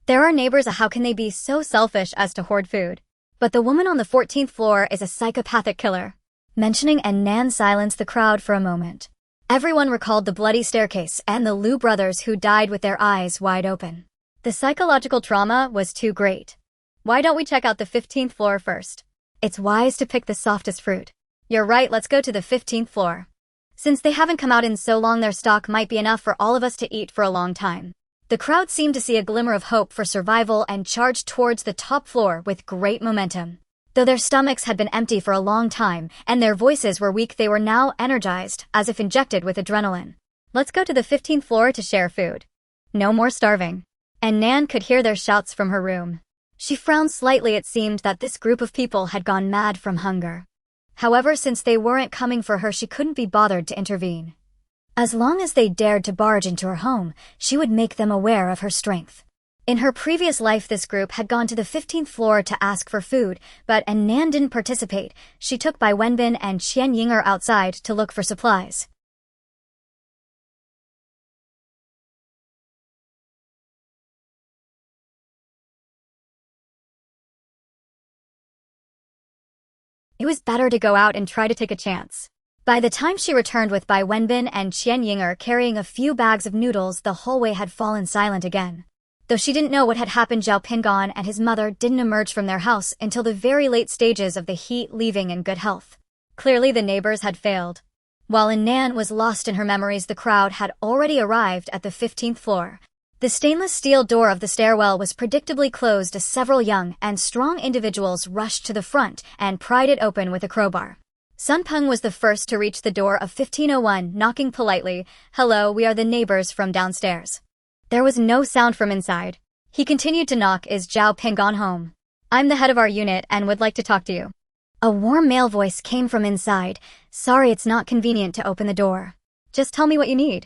A: There are neighbors. How can they be so selfish as to hoard food? But the woman on the 14th floor is a psychopathic killer. Mentioning and Nan silenced the crowd for a moment. Everyone recalled the bloody staircase and the Liu brothers who died with their eyes wide open. The psychological trauma was too great. Why don't we check out the 15th floor first? It's wise to pick the softest fruit. You're right, let's go to the 15th floor. Since they haven't come out in so long, their stock might be enough for all of us to eat for a long time. The crowd seemed to see a glimmer of hope for survival and charged towards the top floor with great momentum. Though their stomachs had been empty for a long time and their voices were weak, they were now energized, as if injected with adrenaline. Let's go to the 15th floor to share food. No more starving. And Nan could hear their shouts from her room. She frowned slightly. It seemed that this group of people had gone mad from hunger. However, since they weren't coming for her, she couldn't be bothered to intervene. As long as they dared to barge into her home, she would make them aware of her strength. In her previous life, this group had gone to the 15th floor to ask for food, but Nan didn't participate. She took Bai Wenbin and Qian Ying'er outside to look for supplies. It was better to go out and try to take a chance. By the time she returned with Bai Wenbin and Qian Ying'er carrying a few bags of noodles, the hallway had fallen silent again. Though she didn't know what had happened, Zhao Pingan and his mother didn't emerge from their house until the very late stages of the heat, leaving in good health. Clearly the neighbors had failed. While Nan was lost in her memories, the crowd had already arrived at the 15th floor. The stainless steel door of the stairwell was predictably closed as several young and strong individuals rushed to the front and pried it open with a crowbar. Sun Peng was the first to reach the door of 1501, knocking politely. "Hello, we are the neighbors from downstairs." There was no sound from inside. He continued to knock. "Is Zhao Pingan home? I'm the head of our unit and would like to talk to you." A warm male voice came from inside. "Sorry, it's not convenient to open the door. Just tell me what you need."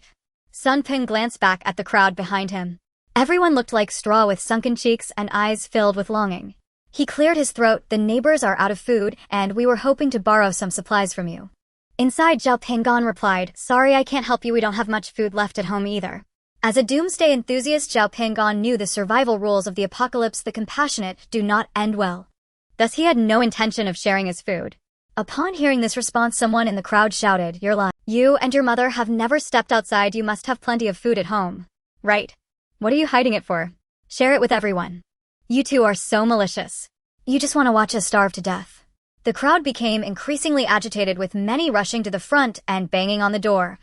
A: Sun Peng glanced back at the crowd behind him. Everyone looked like straw with sunken cheeks and eyes filled with longing. He cleared his throat. "The neighbors are out of food, and we were hoping to borrow some supplies from you." Inside, Zhao Pingan replied, "Sorry, I can't help you. We don't have much food left at home either." As a doomsday enthusiast, Zhao Pingan knew the survival rules of the apocalypse. The compassionate do not end well. Thus he had no intention of sharing his food. Upon hearing this response, someone in the crowd shouted, "You're lying. You and your mother have never stepped outside. You must have plenty of food at home. Right? What are you hiding it for? Share it with everyone. You two are so malicious. You just want to watch us starve to death." The crowd became increasingly agitated, with many rushing to the front and banging on the door.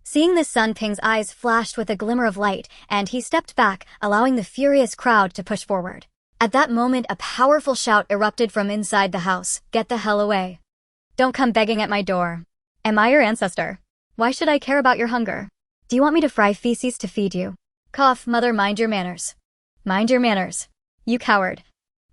A: Seeing this, Sun Peng's eyes flashed with a glimmer of light, and he stepped back, allowing the furious crowd to push forward. At that moment, a powerful shout erupted from inside the house. "Get the hell away. Don't come begging at my door. Am I your ancestor? Why should I care about your hunger? Do you want me to fry feces to feed you? Cough, mother, mind your manners. Mind your manners. You coward.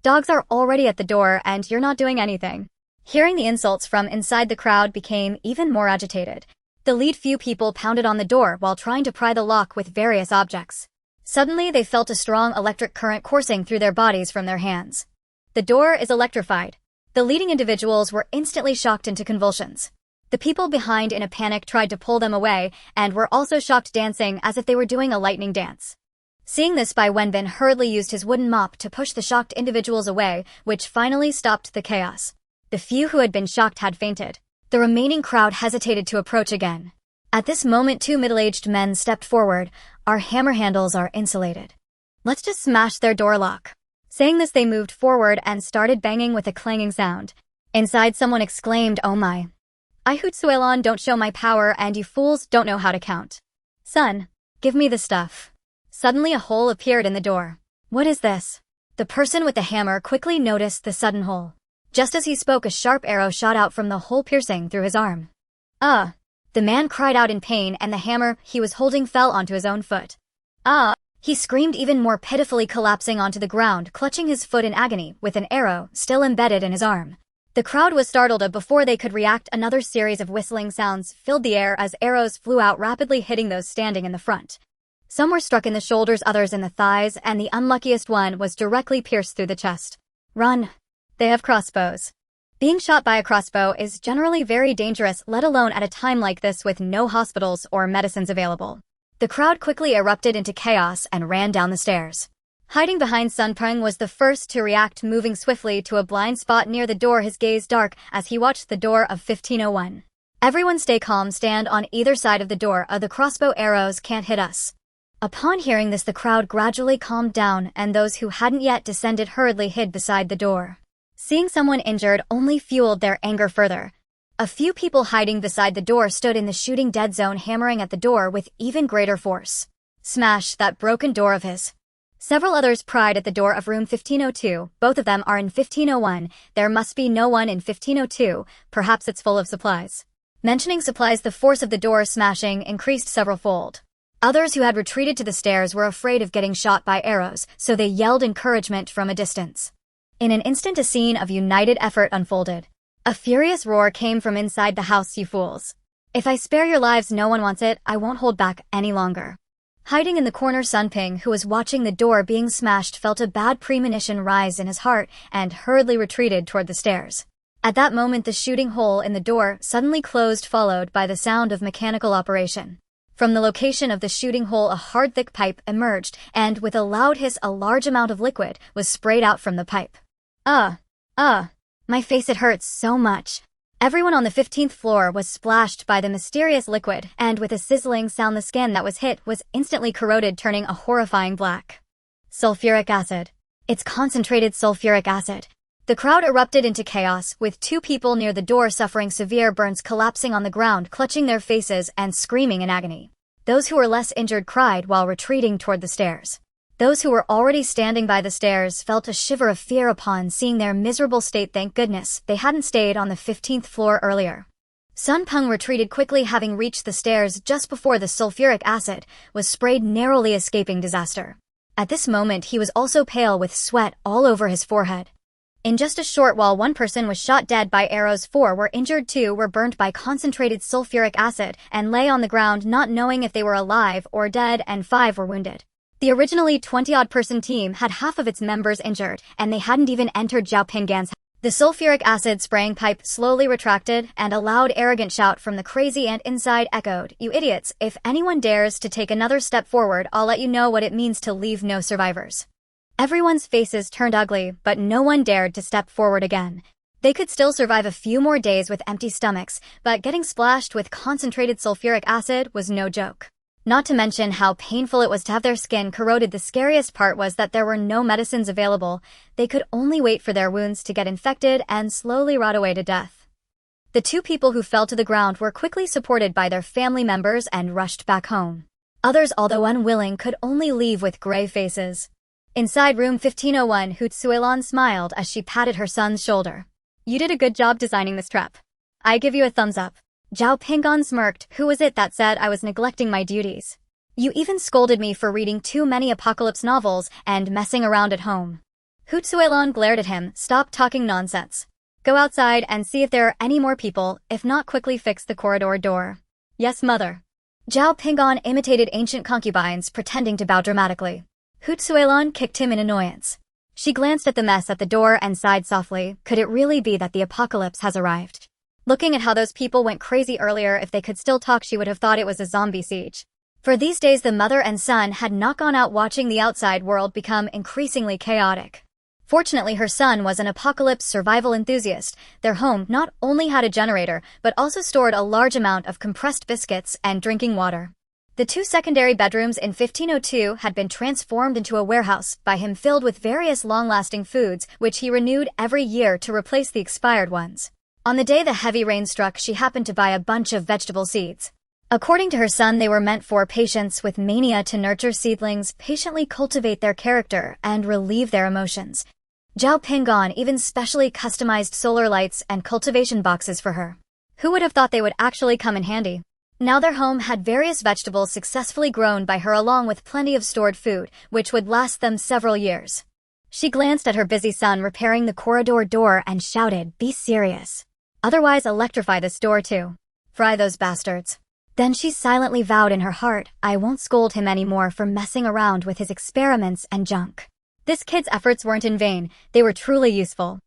A: Dogs are already at the door and you're not doing anything." Hearing the insults from inside, the crowd became even more agitated. The lead few people pounded on the door while trying to pry the lock with various objects. Suddenly, they felt a strong electric current coursing through their bodies from their hands. "The door is electrified." The leading individuals were instantly shocked into convulsions. The people behind, in a panic, tried to pull them away and were also shocked, dancing as if they were doing a lightning dance. Seeing this, Bai Wenbin hurriedly used his wooden mop to push the shocked individuals away, which finally stopped the chaos. The few who had been shocked had fainted. The remaining crowd hesitated to approach again. At this moment, two middle-aged men stepped forward. "Our hammer handles are insulated. Let's just smash their door lock." Saying this, they moved forward and started banging with a clanging sound. Inside, someone exclaimed, "Oh my. I Hoot Suelon don't show my power and you fools don't know how to count. Son, give me the stuff." Suddenly a hole appeared in the door. "What is this?" The person with the hammer quickly noticed the sudden hole. Just as he spoke, a sharp arrow shot out from the hole, piercing through his arm. "Ah!" The man cried out in pain, and the hammer he was holding fell onto his own foot. "Ah!" He screamed even more pitifully, collapsing onto the ground, clutching his foot in agony, with an arrow still embedded in his arm. The crowd was startled, but before they could react, another series of whistling sounds filled the air as arrows flew out, rapidly hitting those standing in the front. Some were struck in the shoulders, others in the thighs, and the unluckiest one was directly pierced through the chest. "Run! They have crossbows." Being shot by a crossbow is generally very dangerous, let alone at a time like this with no hospitals or medicines available. The crowd quickly erupted into chaos and ran down the stairs. Hiding behind, Sun Peng was the first to react, moving swiftly to a blind spot near the door, his gaze dark as he watched the door of 1501. Everyone stay calm, stand on either side of the door, the crossbow arrows can't hit us. Upon hearing this, the crowd gradually calmed down, and those who hadn't yet descended hurriedly hid beside the door. Seeing someone injured only fueled their anger further. A few people hiding beside the door stood in the shooting dead zone, hammering at the door with even greater force. Smash that broken door of his. Several others pried at the door of room 1502, both of them are in 1501, there must be no one in 1502, perhaps it's full of supplies. Mentioning supplies, the force of the door smashing increased several-fold. Others who had retreated to the stairs were afraid of getting shot by arrows, so they yelled encouragement from a distance. In an instant, a scene of united effort unfolded. A furious roar came from inside the house. You fools! If I spare your lives, no one wants it, I won't hold back any longer. Hiding in the corner, Sun Ping, who was watching the door being smashed, felt a bad premonition rise in his heart and hurriedly retreated toward the stairs. At that moment, the shooting hole in the door suddenly closed, followed by the sound of mechanical operation. From the location of the shooting hole, a hard, thick pipe emerged, and with a loud hiss, a large amount of liquid was sprayed out from the pipe. My face, it hurts so much. Everyone on the 15th floor was splashed by the mysterious liquid, and with a sizzling sound, the skin that was hit was instantly corroded, turning a horrifying black. Sulfuric acid. It's concentrated sulfuric acid. The crowd erupted into chaos, with 2 people near the door suffering severe burns, collapsing on the ground, clutching their faces and screaming in agony. Those who were less injured cried while retreating toward the stairs. Those who were already standing by the stairs felt a shiver of fear upon seeing their miserable state. Thank goodness they hadn't stayed on the 15th floor earlier. Sun Peng retreated quickly, having reached the stairs just before the sulfuric acid was sprayed, narrowly escaping disaster. At this moment, he was also pale, with sweat all over his forehead. In just a short while, 1 person was shot dead by arrows, 4 were injured, 2 were burnt by concentrated sulfuric acid and lay on the ground not knowing if they were alive or dead, and 5 were wounded. The originally 20-odd person team had half of its members injured, and they hadn't even entered Zhao Pinggan's house. The sulfuric acid spraying pipe slowly retracted, and a loud, arrogant shout from the crazy ant inside echoed, "You idiots, if anyone dares to take another step forward, I'll let you know what it means to leave no survivors." Everyone's faces turned ugly, but no one dared to step forward again. They could still survive a few more days with empty stomachs, but getting splashed with concentrated sulfuric acid was no joke. Not to mention how painful it was to have their skin corroded. The scariest part was that there were no medicines available. They could only wait for their wounds to get infected and slowly rot away to death. The 2 people who fell to the ground were quickly supported by their family members and rushed back home. Others, although unwilling, could only leave with gray faces. Inside room 1501, Hu Tsuelan smiled as she patted her son's shoulder. "You did a good job designing this trap. I give you a thumbs up." Zhao Pinggan smirked. "Who was it that said I was neglecting my duties? You even scolded me for reading too many apocalypse novels and messing around at home." Hu Tsuelan glared at him. "Stop talking nonsense. Go outside and see if there are any more people, if not, quickly fix the corridor door." "Yes, mother." Zhao Pinggan imitated ancient concubines, pretending to bow dramatically. Hu Tsuelan kicked him in annoyance. She glanced at the mess at the door and sighed softly. Could it really be that the apocalypse has arrived? Looking at how those people went crazy earlier, if they could still talk, she would have thought it was a zombie siege. For these days, the mother and son had not gone out, watching the outside world become increasingly chaotic. Fortunately, her son was an apocalypse survival enthusiast. Their home not only had a generator, but also stored a large amount of compressed biscuits and drinking water. The 2 secondary bedrooms in 1502 had been transformed into a warehouse by him, filled with various long-lasting foods, which he renewed every year to replace the expired ones. On the day the heavy rain struck, she happened to buy a bunch of vegetable seeds. According to her son, they were meant for patients with mania to nurture seedlings, patiently cultivate their character, and relieve their emotions. Zhao Pinggan even specially customized solar lights and cultivation boxes for her. Who would have thought they would actually come in handy? Now their home had various vegetables successfully grown by her, along with plenty of stored food, which would last them several years. She glanced at her busy son repairing the corridor door and shouted, "Be serious. Otherwise electrify this door too. Fry those bastards." Then she silently vowed in her heart, "I won't scold him anymore for messing around with his experiments and junk." This kid's efforts weren't in vain, they were truly useful.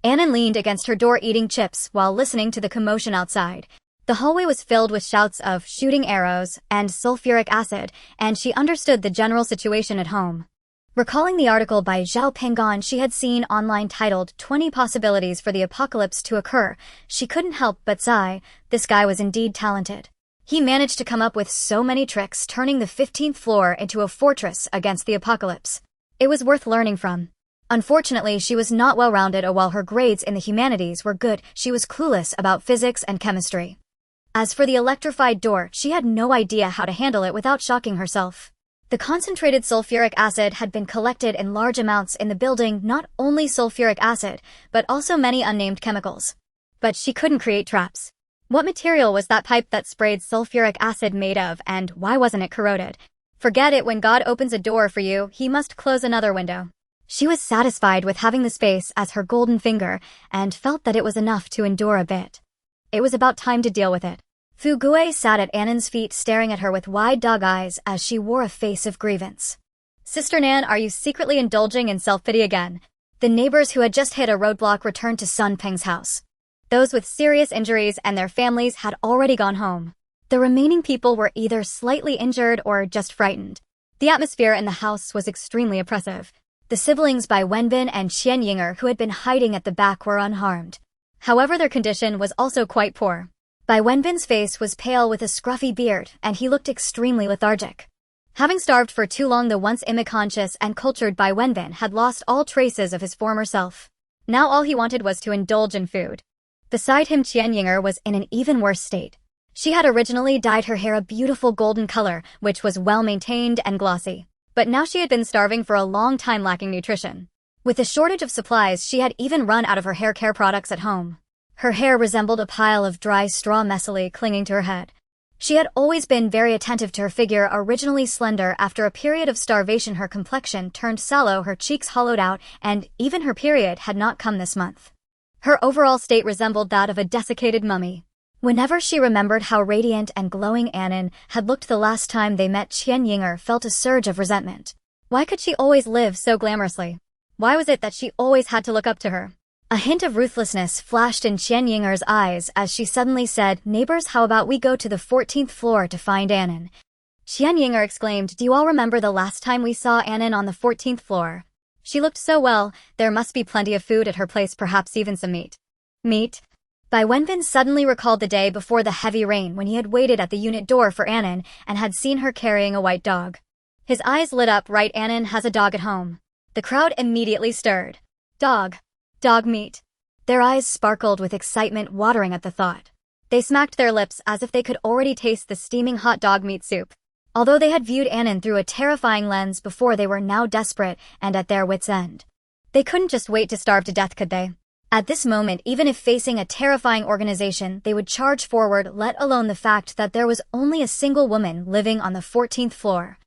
A: Annan leaned against her door eating chips while listening to the commotion outside. The hallway was filled with shouts of shooting arrows and sulfuric acid, and she understood the general situation at home. Recalling the article by Zhao Pinggan she had seen online titled 20 Possibilities for the Apocalypse to Occur, she couldn't help but sigh. This guy was indeed talented. He managed to come up with so many tricks, turning the 15th floor into a fortress against the apocalypse. It was worth learning from. Unfortunately, she was not well-rounded, while her grades in the humanities were good, she was clueless about physics and chemistry. As for the electrified door, she had no idea how to handle it without shocking herself. The concentrated sulfuric acid had been collected in large amounts in the building, not only sulfuric acid, but also many unnamed chemicals. But she couldn't create traps. What material was that pipe that sprayed sulfuric acid made of, and why wasn't it corroded? Forget it, when God opens a door for you, he must close another window. She was satisfied with having the space as her golden finger, and felt that it was enough to endure a bit. It was about time to deal with it. Fu Gui sat at Annan's feet, staring at her with wide dog eyes as she wore a face of grievance. Sister Nan, are you secretly indulging in self-pity again? The neighbors who had just hit a roadblock returned to Sun Ping's house. Those with serious injuries and their families had already gone home. The remaining people were either slightly injured or just frightened. The atmosphere in the house was extremely oppressive. The siblings Bai Wenbin and Qian Yinger, who had been hiding at the back, were unharmed. However, their condition was also quite poor. Bai Wenbin's face was pale with a scruffy beard, and he looked extremely lethargic. Having starved for too long, the once image-conscious and cultured Bai Wenbin had lost all traces of his former self. Now all he wanted was to indulge in food. Beside him, Qian Yinger was in an even worse state. She had originally dyed her hair a beautiful golden color, which was well-maintained and glossy. But now she had been starving for a long time, lacking nutrition. With a shortage of supplies, she had even run out of her hair care products at home. Her hair resembled a pile of dry straw messily clinging to her head. She had always been very attentive to her figure, originally slender. After a period of starvation, her complexion turned sallow, her cheeks hollowed out, and even her period had not come this month. Her overall state resembled that of a desiccated mummy. Whenever she remembered how radiant and glowing Annan had looked the last time they met, Qian Yinger felt a surge of resentment. Why could she always live so glamorously? Why was it that she always had to look up to her? A hint of ruthlessness flashed in Qian Yinger's eyes as she suddenly said, "Neighbors, how about we go to the 14th floor to find Annan?" Qian Yinger exclaimed, "Do you all remember the last time we saw Annan on the 14th floor? She looked so well. There must be plenty of food at her place, perhaps even some meat." Meat? Bai Wenbin suddenly recalled the day before the heavy rain when he had waited at the unit door for Annan and had seen her carrying a white dog. His eyes lit up. Right, Annan has a dog at home. The crowd immediately stirred. Dog. Dog meat. Their eyes sparkled with excitement, watering at the thought. They smacked their lips as if they could already taste the steaming hot dog meat soup. Although they had viewed Annan through a terrifying lens before, they were now desperate and at their wits' end. They couldn't just wait to starve to death, could they? At this moment, even if facing a terrifying organization, they would charge forward, let alone the fact that there was only a single woman living on the 14th floor.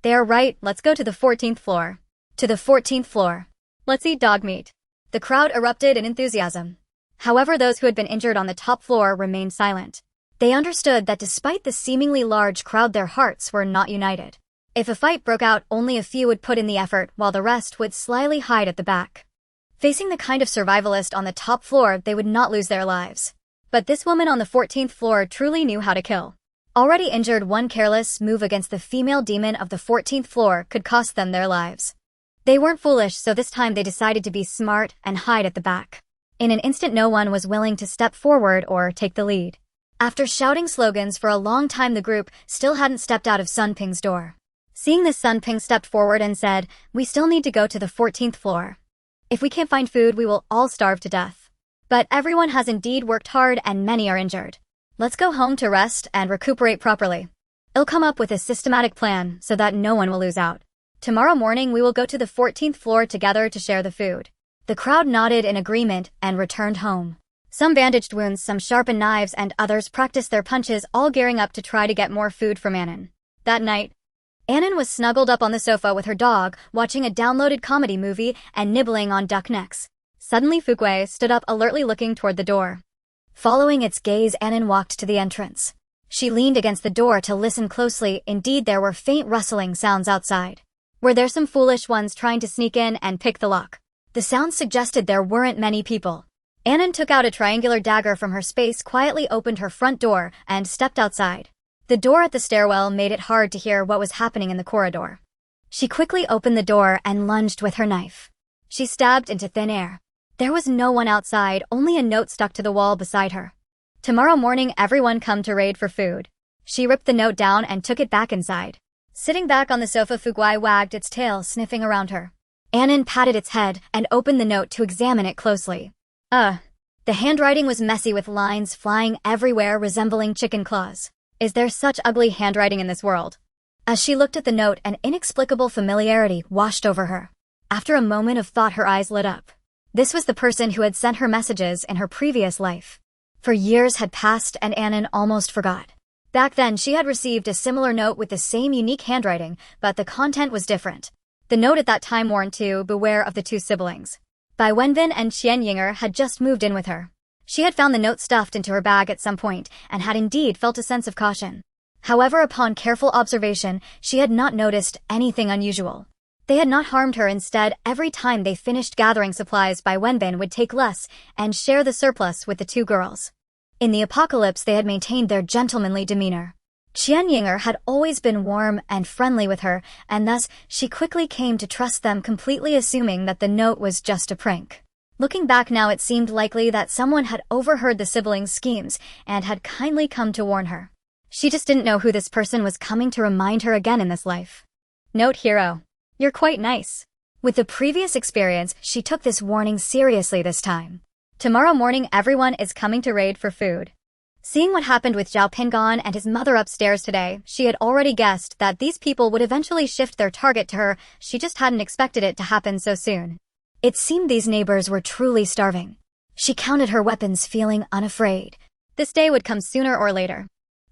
A: They are right, let's go to the 14th floor. To the 14th floor. Let's eat dog meat. The crowd erupted in enthusiasm. However, those who had been injured on the top floor remained silent. They understood that despite the seemingly large crowd, their hearts were not united. If a fight broke out, only a few would put in the effort, while the rest would slyly hide at the back. Facing the kind of survivalist on the top floor, they would not lose their lives. But this woman on the 14th floor truly knew how to kill. Already injured, one careless move against the female demon of the 14th floor could cost them their lives. They weren't foolish, so this time they decided to be smart and hide at the back. In an instant, no one was willing to step forward or take the lead. After shouting slogans for a long time, the group still hadn't stepped out of Sun Ping's door. Seeing this, Sun Ping stepped forward and said, "We still need to go to the 14th floor. If we can't find food, we will all starve to death. But everyone has indeed worked hard and many are injured. Let's go home to rest and recuperate properly. I'll come up with a systematic plan so that no one will lose out. Tomorrow morning we will go to the 14th floor together to share the food." The crowd nodded in agreement and returned home. Some bandaged wounds, some sharpened knives, and others practiced their punches, all gearing up to try to get more food from Annan. That night, Annan was snuggled up on the sofa with her dog, watching a downloaded comedy movie and nibbling on duck necks. Suddenly Fuguei stood up, alertly looking toward the door. Following its gaze, Annan walked to the entrance. She leaned against the door to listen closely. Indeed, there were faint rustling sounds outside. Were there some foolish ones trying to sneak in and pick the lock? The sounds suggested there weren't many people. Annan took out a triangular dagger from her space, quietly opened her front door, and stepped outside. The door at the stairwell made it hard to hear what was happening in the corridor. She quickly opened the door and lunged with her knife. She stabbed into thin air. There was no one outside, only a note stuck to the wall beside her. Tomorrow morning everyone come to raid for food. She ripped the note down and took it back inside. Sitting back on the sofa, Fuguai wagged its tail, sniffing around her. Annan patted its head and opened the note to examine it closely. The handwriting was messy with lines flying everywhere resembling chicken claws. Is there such ugly handwriting in this world? As she looked at the note, an inexplicable familiarity washed over her. After a moment of thought, her eyes lit up. This was the person who had sent her messages in her previous life. For years had passed and Annan almost forgot. Back then she had received a similar note with the same unique handwriting, but the content was different. The note at that time warned to beware of the two siblings. Bai Wenbin and Qian Yinger had just moved in with her. She had found the note stuffed into her bag at some point and had indeed felt a sense of caution. However, upon careful observation, she had not noticed anything unusual. They had not harmed her. Instead, every time they finished gathering supplies, Bai Wenbin would take less and share the surplus with the two girls. In the apocalypse, they had maintained their gentlemanly demeanor. Qian Yinger had always been warm and friendly with her, and thus she quickly came to trust them completely, assuming that the note was just a prank. Looking back now, it seemed likely that someone had overheard the siblings' schemes and had kindly come to warn her. She just didn't know who this person was coming to remind her again in this life. Note hero. You're quite nice. With the previous experience, she took this warning seriously this time. Tomorrow morning everyone is coming to raid for food. Seeing what happened with Zhao Pingan and his mother upstairs today, she had already guessed that these people would eventually shift their target to her. She just hadn't expected it to happen so soon. It seemed these neighbors were truly starving. She counted her weapons, feeling unafraid. This day would come sooner or later.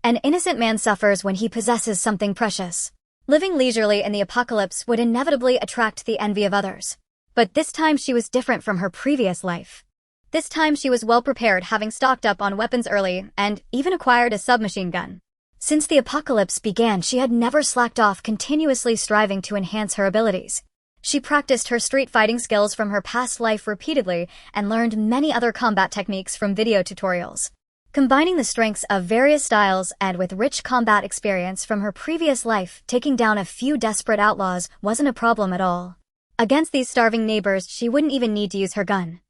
A: An innocent man suffers when he possesses something precious. Living leisurely in the apocalypse would inevitably attract the envy of others. But this time she was different from her previous life. This time she was well prepared, having stocked up on weapons early and even acquired a submachine gun. Since the apocalypse began, she had never slacked off, continuously striving to enhance her abilities. She practiced her street fighting skills from her past life repeatedly and learned many other combat techniques from video tutorials. Combining the strengths of various styles and with rich combat experience from her previous life, taking down a few desperate outlaws wasn't a problem at all. Against these starving neighbors, she wouldn't even need to use her gun.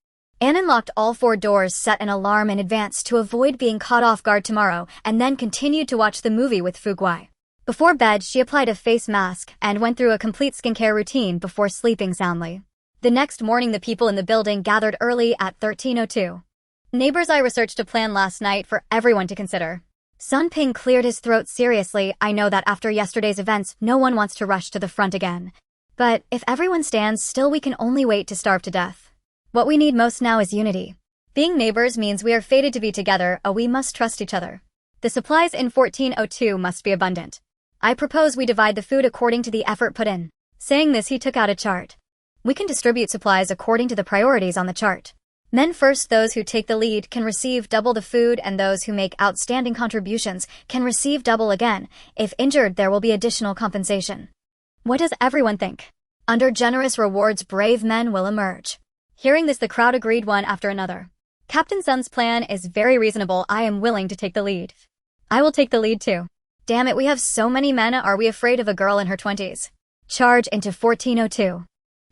A: Annan locked all 4 doors, set an alarm in advance to avoid being caught off guard tomorrow, and then continued to watch the movie with Fuguai. Before bed, she applied a face mask and went through a complete skincare routine before sleeping soundly. The next morning, the people in the building gathered early at 13:02. Neighbors, I researched a plan last night for everyone to consider. Sun Ping cleared his throat seriously. I know that after yesterday's events, no one wants to rush to the front again. But if everyone stands still, we can only wait to starve to death. What we need most now is unity. Being neighbors means we are fated to be together, we must trust each other. The supplies in 1402 must be abundant. I propose we divide the food according to the effort put in. Saying this, he took out a chart. We can distribute supplies according to the priorities on the chart. Men first, those who take the lead can receive double the food, and those who make outstanding contributions can receive double again. If injured, there will be additional compensation. What does everyone think? Under generous rewards, brave men will emerge. Hearing this, the crowd agreed one after another. Captain Sun's plan is very reasonable. I am willing to take the lead. I will take the lead too. Damn it, we have so many men. Are we afraid of a girl in her 20s? Charge into 1402.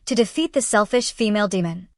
A: To defeat the selfish female demon.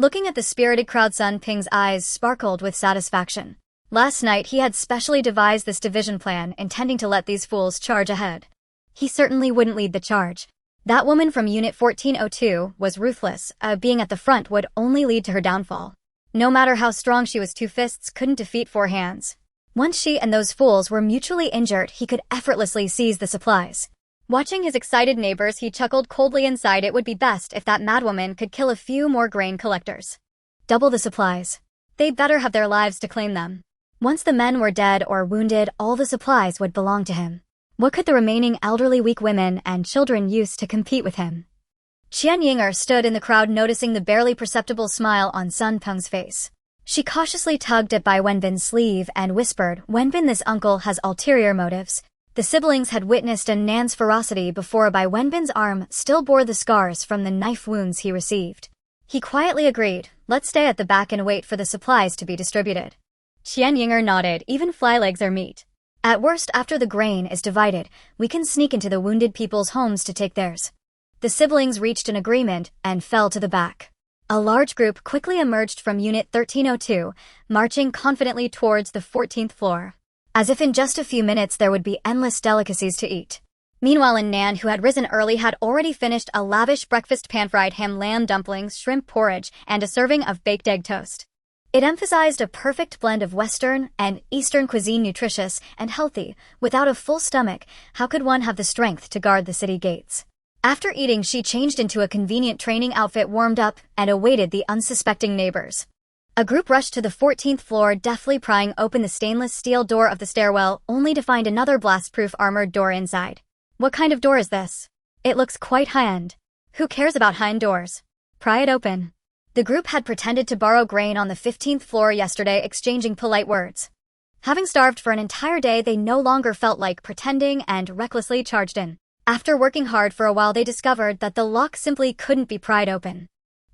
A: Looking at the spirited crowd, Sun Ping's eyes sparkled with satisfaction. Last night he had specially devised this division plan, intending to let these fools charge ahead. He certainly wouldn't lead the charge. That woman from Unit 1402 was ruthless. Being at the front would only lead to her downfall. No matter how strong she was, 2 fists couldn't defeat 4 hands. Once she and those fools were mutually injured, he could effortlessly seize the supplies. Watching his excited neighbors, he chuckled coldly inside. It would be best if that madwoman could kill a few more grain collectors. Double the supplies. They better have their lives to claim them. Once the men were dead or wounded, all the supplies would belong to him. What could the remaining elderly, weak women and children use to compete with him? Qian Yinger stood in the crowd, noticing the barely perceptible smile on Sun Peng's face. She cautiously tugged at Bai Wenbin's sleeve and whispered, "Wenbin, this uncle has ulterior motives." The siblings had witnessed Nan's ferocity before. Bai Wenbin's arm still bore the scars from the knife wounds he received. He quietly agreed, "Let's stay at the back and wait for the supplies to be distributed." Qian Yinger nodded. Even fly legs are meat. At worst, after the grain is divided, we can sneak into the wounded people's homes to take theirs. The siblings reached an agreement and fell to the back. A large group quickly emerged from Unit 1302, marching confidently towards the 14th floor. As if in just a few minutes there would be endless delicacies to eat. Meanwhile, Nan, who had risen early, had already finished a lavish breakfast: pan-fried ham, lamb dumplings, shrimp porridge, and a serving of baked egg toast. It emphasized a perfect blend of Western and Eastern cuisine, nutritious and healthy. Without a full stomach, how could one have the strength to guard the city gates? After eating, she changed into a convenient training outfit, warmed up, and awaited the unsuspecting neighbors. A group rushed to the 14th floor, deftly prying open the stainless steel door of the stairwell, only to find another blast-proof armored door inside. What kind of door is this? It looks quite high-end. Who cares about high-end doors? Pry it open. The group had pretended to borrow grain on the 15th floor yesterday, exchanging polite words. Having starved for an entire day, they no longer felt like pretending and recklessly charged in. After working hard for a while, they discovered that the lock simply couldn't be pried open.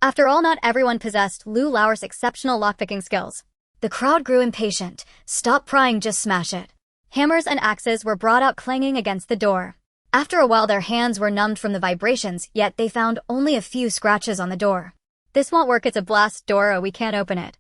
A: After all, not everyone possessed Lou Lauer's exceptional lockpicking skills. The crowd grew impatient. Stop prying, just smash it. Hammers and axes were brought out, clanging against the door. After a while, their hands were numbed from the vibrations, yet they found only a few scratches on the door. This won't work, it's a blast door, we can't open it.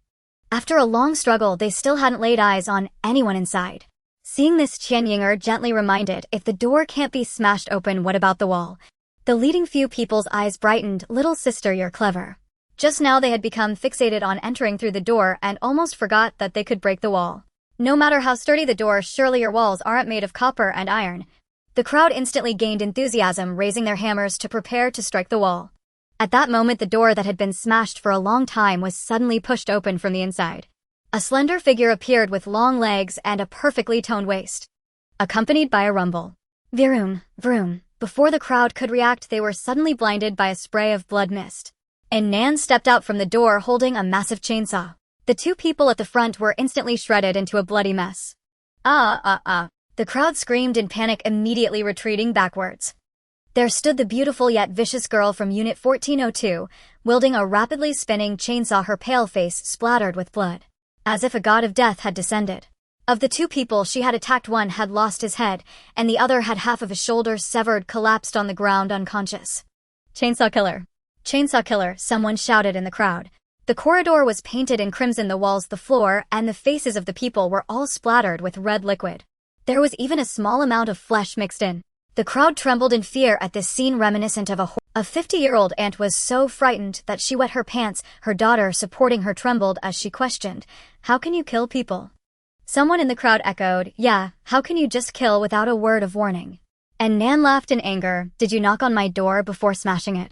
A: After a long struggle, they still hadn't laid eyes on anyone inside. Seeing this, Qian Yinger gently reminded, if the door can't be smashed open, what about the wall? The leading few people's eyes brightened. Little sister, you're clever. Just now they had become fixated on entering through the door and almost forgot that they could break the wall. No matter how sturdy the door, surely your walls aren't made of copper and iron. The crowd instantly gained enthusiasm, raising their hammers to prepare to strike the wall. At that moment, the door that had been smashed for a long time was suddenly pushed open from the inside. A slender figure appeared with long legs and a perfectly toned waist, accompanied by a rumble. Vroom, vroom. Before the crowd could react, they were suddenly blinded by a spray of blood mist. And Nan stepped out from the door holding a massive chainsaw. The two people at the front were instantly shredded into a bloody mess. The crowd screamed in panic, immediately retreating backwards. There stood the beautiful yet vicious girl from Unit 1402, wielding a rapidly spinning chainsaw, her pale face splattered with blood, as if a god of death had descended. Of the two people she had attacked, one had lost his head, and the other had half of his shoulder severed, collapsed on the ground unconscious. Chainsaw killer! Chainsaw killer! Someone shouted in the crowd. The corridor was painted in crimson, the walls, the floor, and the faces of the people were all splattered with red liquid. There was even a small amount of flesh mixed in. The crowd trembled in fear at this scene reminiscent of a 50-year-old aunt was so frightened that she wet her pants. Her daughter, supporting her, trembled as she questioned, "How can you kill people?" Someone in the crowd echoed, "Yeah, how can you just kill without a word of warning?" And Nan laughed in anger. "Did you knock on my door before smashing it?"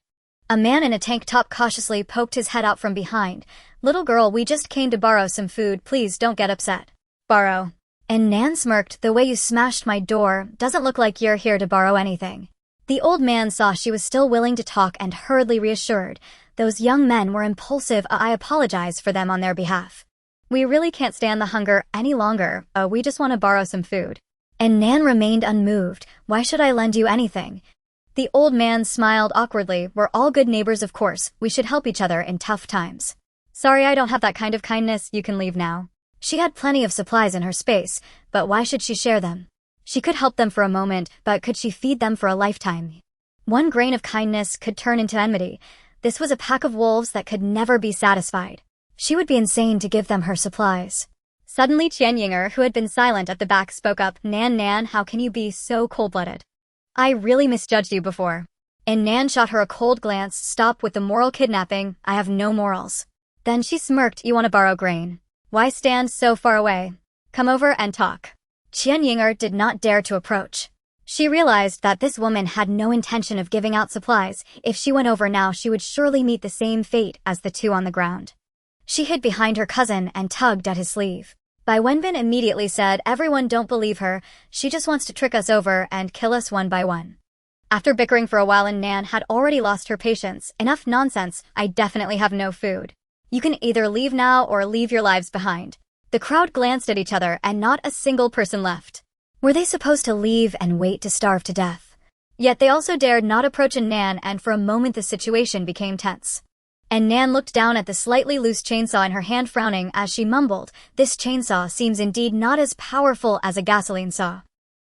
A: A man in a tank top cautiously poked his head out from behind. "Little girl, we just came to borrow some food, please don't get upset." "Borrow?" And Nan smirked. "The way you smashed my door doesn't look like you're here to borrow anything." The old man saw she was still willing to talk and hurriedly reassured, "Those young men were impulsive. I apologize for them on their behalf. We really can't stand the hunger any longer. We just want to borrow some food." And Nan remained unmoved. "Why should I lend you anything?" The old man smiled awkwardly. "We're all good neighbors, of course. We should help each other in tough times." "Sorry, I don't have that kind of kindness. You can leave now." She had plenty of supplies in her space, but why should she share them? She could help them for a moment, but could she feed them for a lifetime? One grain of kindness could turn into enmity. This was a pack of wolves that could never be satisfied. She would be insane to give them her supplies. Suddenly, Qian Yinger, who had been silent at the back, spoke up. Nan, how can you be so cold-blooded? I really misjudged you before." And Nan shot her a cold glance. "Stop with the moral kidnapping. I have no morals." Then she smirked. "You want to borrow grain? Why stand so far away? Come over and talk." Qian Yinger did not dare to approach. She realized that this woman had no intention of giving out supplies. If she went over now, she would surely meet the same fate as the two on the ground. She hid behind her cousin and tugged at his sleeve. Bai Wenbin immediately said, "Everyone don't believe her. She just wants to trick us over and kill us one by one." After bickering for a while, and Nan had already lost her patience. "Enough nonsense. I definitely have no food. You can either leave now or leave your lives behind." The crowd glanced at each other and not a single person left. Were they supposed to leave and wait to starve to death? Yet they also dared not approach Nan, and for a moment the situation became tense. And Nan looked down at the slightly loose chainsaw in her hand, frowning as she mumbled, "This chainsaw seems indeed not as powerful as a gasoline saw."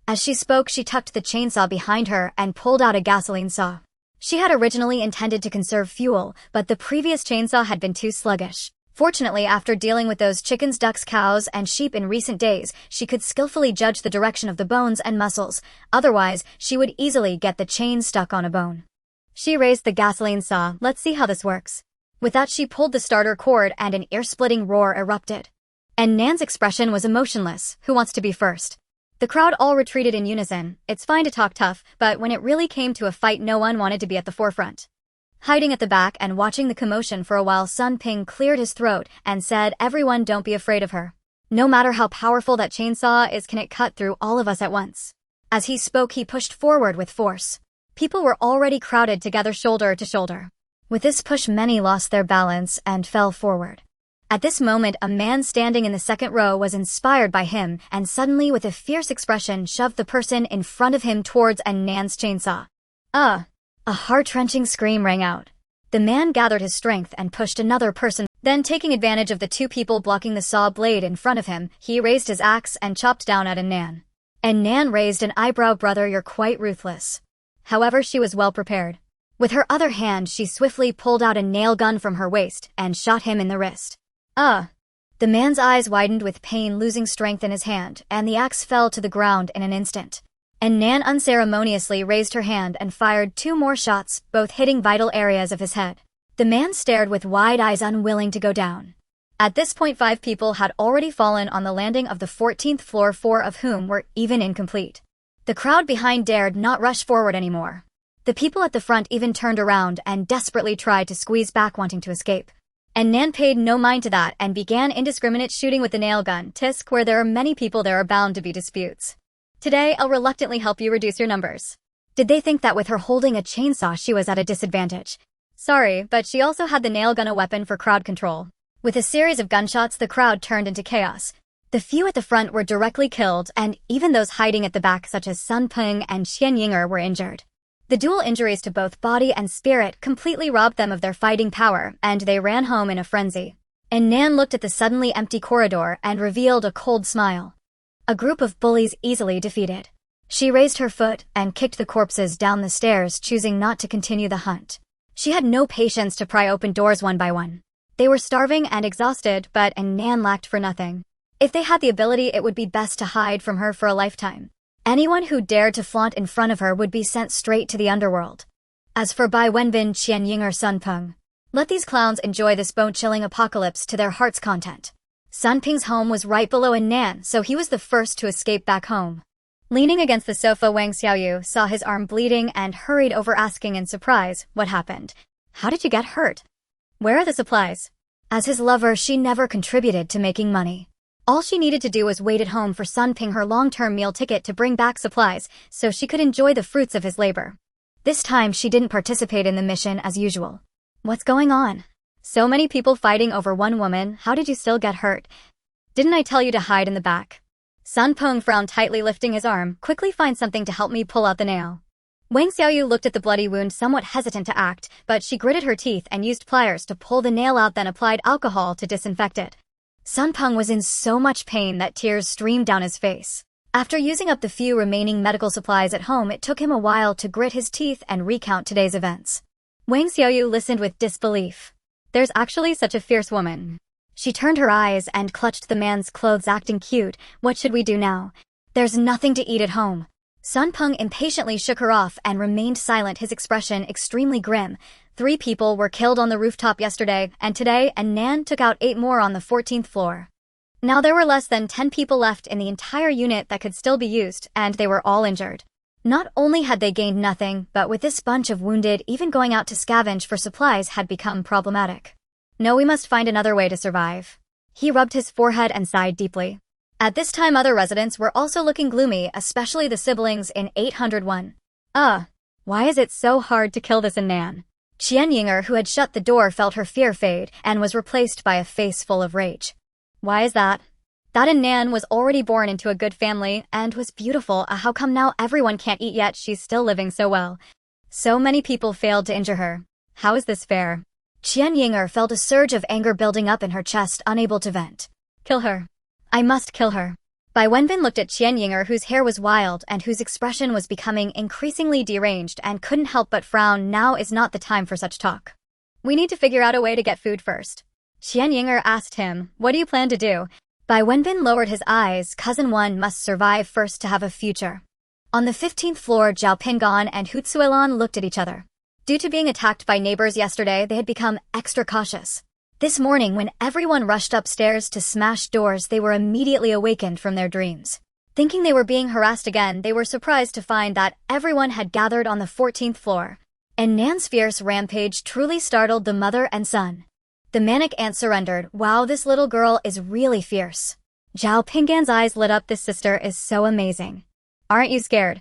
A: As she spoke, she tucked the chainsaw behind her and pulled out a gasoline saw. She had originally intended to conserve fuel, but the previous chainsaw had been too sluggish. Fortunately, after dealing with those chickens, ducks, cows, and sheep in recent days, she could skillfully judge the direction of the bones and muscles. Otherwise, she would easily get the chain stuck on a bone. She raised the gasoline saw. Let's see how this works. With that, she pulled the starter cord and an ear-splitting roar erupted. And Nan's expression was emotionless. Who wants to be first? The crowd all retreated in unison. It's fine to talk tough, but when it really came to a fight, no one wanted to be at the forefront. Hiding at the back and watching the commotion for a while, Sun Ping cleared his throat and said, "Everyone, don't be afraid of her. No matter how powerful that chainsaw is, can it cut through all of us at once?" As he spoke, he pushed forward with force. People were already crowded together, shoulder to shoulder. With this push, many lost their balance and fell forward. At this moment, a man standing in the second row was inspired by him and suddenly, with a fierce expression, shoved the person in front of him towards Nan's chainsaw. A heart-wrenching scream rang out. The man gathered his strength and pushed another person. Then, taking advantage of the two people blocking the saw blade in front of him, he raised his axe and chopped down at Nan. Nan raised an eyebrow. "Brother, you're quite ruthless." However, she was well prepared. With her other hand, she swiftly pulled out a nail gun from her waist and shot him in the wrist. The man's eyes widened with pain, losing strength in his hand, and the axe fell to the ground in an instant. Nan unceremoniously raised her hand and fired 2 more shots, both hitting vital areas of his head. The man stared with wide eyes, unwilling to go down. At this point, 5 people had already fallen on the landing of the 14th floor, 4 of whom were even incomplete. The crowd behind dared not rush forward anymore. The people at the front even turned around and desperately tried to squeeze back, wanting to escape. Nan paid no mind to that and began indiscriminate shooting with the nail gun. Tisk, where there are many people, there are bound to be disputes. Today, I'll reluctantly help you reduce your numbers. Did they think that with her holding a chainsaw she was at a disadvantage? Sorry, but she also had the nail gun, a weapon for crowd control. With a series of gunshots, the crowd turned into chaos. The few at the front were directly killed, and even those hiding at the back, such as Sun Ping and Qian Yinger, were injured. The dual injuries to both body and spirit completely robbed them of their fighting power, and they ran home in a frenzy. Nan looked at the suddenly empty corridor and revealed a cold smile. A group of bullies easily defeated. She raised her foot and kicked the corpses down the stairs, choosing not to continue the hunt. She had no patience to pry open doors one by one. They were starving and exhausted, but Nan lacked for nothing. If they had the ability, it would be best to hide from her for a lifetime. Anyone who dared to flaunt in front of her would be sent straight to the underworld. As for Bai Wenbin, Qian Ying, or Sun Peng, let these clowns enjoy this bone-chilling apocalypse to their heart's content. Sun Ping's home was right below Nan, so he was the first to escape back home. Leaning against the sofa, Wang Xiaoyu saw his arm bleeding and hurried over, asking in surprise, "What happened? How did you get hurt? Where are the supplies?" As his lover, she never contributed to making money. All she needed to do was wait at home for Sun Ping her long-term meal ticket to bring back supplies so she could enjoy the fruits of his labor. This time, she didn't participate in the mission as usual. What's going on? So many people fighting over one woman. How did you still get hurt? Didn't I tell you to hide in the back? Sun Peng frowned tightly, lifting his arm. Quickly find something to help me pull out the nail. Wang Xiaoyu looked at the bloody wound, somewhat hesitant to act, but she gritted her teeth and used pliers to pull the nail out, then applied alcohol to disinfect it. Sun Peng was in so much pain that tears streamed down his face. After using up the few remaining medical supplies at home, it took him a while to grit his teeth and recount today's events. Wang Xiaoyu listened with disbelief. There's actually such a fierce woman. She turned her eyes and clutched the man's clothes, acting cute. What should we do now? There's nothing to eat at home. Sun Peng impatiently shook her off and remained silent, his expression extremely grim. 3 people were killed on the rooftop yesterday, and today Nan took out 8 more on the 14th floor. Now there were less than 10 people left in the entire unit that could still be used, and they were all injured. Not only had they gained nothing, but with this bunch of wounded, even going out to scavenge for supplies had become problematic. No, we must find another way to survive. He rubbed his forehead and sighed deeply. At this time, other residents were also looking gloomy, especially the siblings in 801. Why is it so hard to kill this Nan? Qian Yinger, who had shut the door, felt her fear fade and was replaced by a face full of rage. Why is that? That Nan was already born into a good family and was beautiful. How come now everyone can't eat yet she's still living so well? So many people failed to injure her. How is this fair? Qian Yinger felt a surge of anger building up in her chest, unable to vent. Kill her. I must kill her. Bai Wenbin looked at Qian Yinger, whose hair was wild and whose expression was becoming increasingly deranged, and couldn't help but frown. Now is not the time for such talk. We need to figure out a way to get food first. Qian Yinger asked him, what do you plan to do? Bai Wenbin lowered his eyes. Cousin One must survive first to have a future. On the 15th floor, Zhao Pingan and Hu Tsuelan looked at each other. Due to being attacked by neighbors yesterday, they had become extra cautious. This morning, when everyone rushed upstairs to smash doors, they were immediately awakened from their dreams. Thinking they were being harassed again, they were surprised to find that everyone had gathered on the 14th floor. And Nan's fierce rampage truly startled the mother and son. The manic aunt surrendered. Wow, this little girl is really fierce. Zhao Pingan's eyes lit up. This sister is so amazing. Aren't you scared?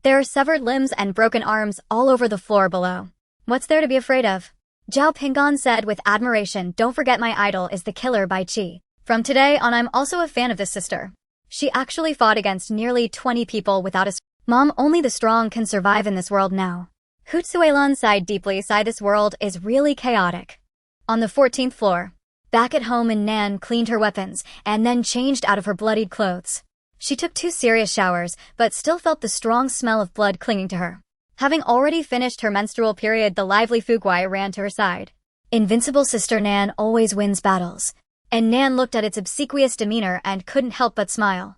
A: There are severed limbs and broken arms all over the floor below. What's there to be afraid of? Zhao Pingan said with admiration. Don't forget my idol is the killer Bai Qi. From today on, I'm also a fan of this sister. She actually fought against nearly 20 people without a mom. Only the strong can survive in this world now. Hu Tsuelan sighed deeply. This world is really chaotic. On the 14th floor, back at home, Nan cleaned her weapons and then changed out of her bloodied clothes. She took 2 serious showers, but still felt the strong smell of blood clinging to her. Having already finished her menstrual period, the lively Fuguai ran to her side. Invincible sister Nan always wins battles. And Nan looked at its obsequious demeanor and couldn't help but smile.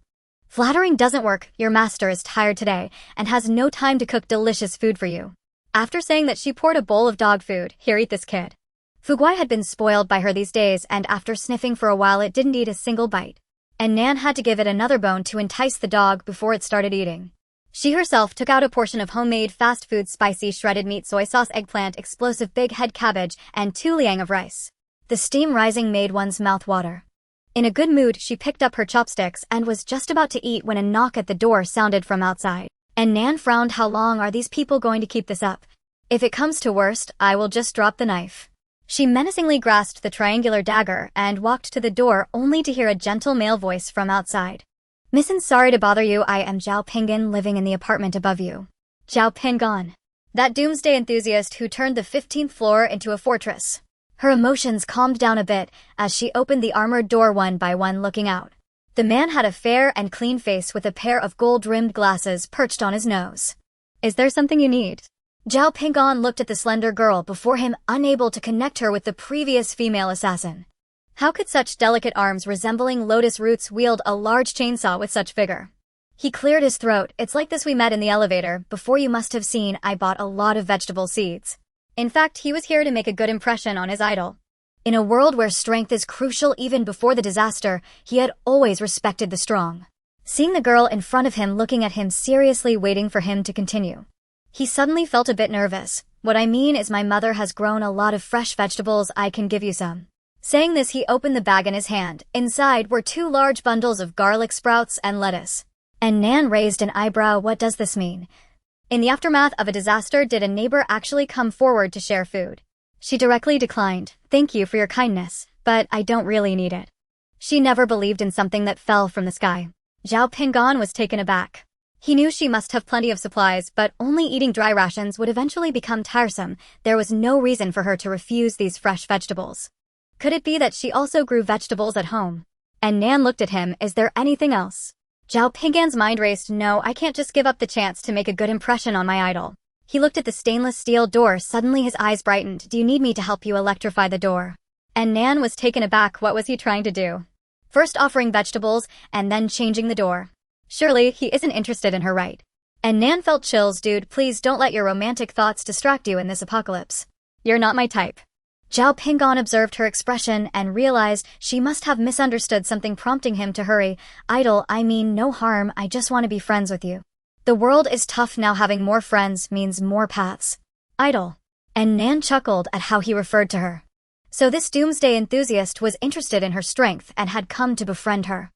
A: Flattering doesn't work. Your master is tired today and has no time to cook delicious food for you. After saying that, she poured a bowl of dog food. Here, eat this, kid. Fuguai had been spoiled by her these days, and after sniffing for a while, it didn't eat a single bite. And Nan had to give it another bone to entice the dog before it started eating. She herself took out a portion of homemade fast food spicy shredded meat, soy sauce, eggplant, explosive big head cabbage, and 2 liang of rice. The steam rising made one's mouth water. In a good mood, she picked up her chopsticks and was just about to eat when a knock at the door sounded from outside. And Nan frowned. How long are these people going to keep this up? If it comes to worst, I will just drop the knife. She menacingly grasped the triangular dagger and walked to the door, only to hear a gentle male voice from outside. Missin, sorry to bother you. I am Zhao Pingan, living in the apartment above you. Zhao Pingan. That doomsday enthusiast who turned the 15th floor into a fortress. Her emotions calmed down a bit as she opened the armored door one by one, looking out. The man had a fair and clean face with a pair of gold-rimmed glasses perched on his nose. Is there something you need? Zhao Pingan looked at the slender girl before him, unable to connect her with the previous female assassin. How could such delicate arms resembling lotus roots wield a large chainsaw with such vigor? He cleared his throat. It's like this, we met in the elevator. Before, you must have seen I bought a lot of vegetable seeds. In fact, he was here to make a good impression on his idol. In a world where strength is crucial, even before the disaster, he had always respected the strong. Seeing the girl in front of him looking at him seriously, waiting for him to continue, he suddenly felt a bit nervous. What I mean is, my mother has grown a lot of fresh vegetables. I can give you some. Saying this, he opened the bag in his hand. Inside were 2 large bundles of garlic sprouts and lettuce. And Nan raised an eyebrow. What does this mean? In the aftermath of a disaster, did a neighbor actually come forward to share food? She directly declined. Thank you for your kindness, but I don't really need it. She never believed in something that fell from the sky. Zhao Pingan was taken aback. He knew she must have plenty of supplies, but only eating dry rations would eventually become tiresome. There was no reason for her to refuse these fresh vegetables. Could it be that she also grew vegetables at home? And Nan looked at him. Is there anything else? Zhao Pingan's mind raced. No, I can't just give up the chance to make a good impression on my idol. He looked at the stainless steel door. Suddenly his eyes brightened. Do you need me to help you electrify the door? And Nan was taken aback. What was he trying to do? First offering vegetables, and then changing the door. Surely he isn't interested in her, right? And Nan felt chills. Dude, please don't let your romantic thoughts distract you in this apocalypse. You're not my type. Zhao Pingan observed her expression and realized she must have misunderstood something, prompting him to hurry. Idol, I mean no harm, I just want to be friends with you. The world is tough now. Having more friends means more paths. Idol. And Nan chuckled at how he referred to her. So this doomsday enthusiast was interested in her strength and had come to befriend her.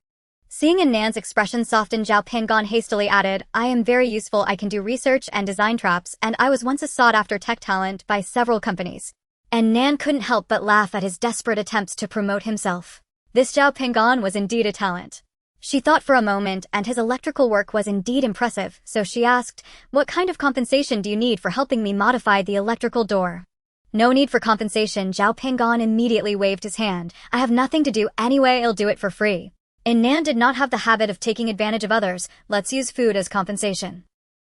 A: Seeing in Nan's expression soften, Zhao Pingan hastily added, I am very useful. I can do research and design traps, and I was once a sought-after tech talent by several companies. And Nan couldn't help but laugh at his desperate attempts to promote himself. This Zhao Pingan was indeed a talent. She thought for a moment, and his electrical work was indeed impressive, so she asked, what kind of compensation do you need for helping me modify the electrical door? No need for compensation. Zhao Pingan immediately waved his hand. I have nothing to do anyway, I'll do it for free. And Nan did not have the habit of taking advantage of others. Let's use food as compensation.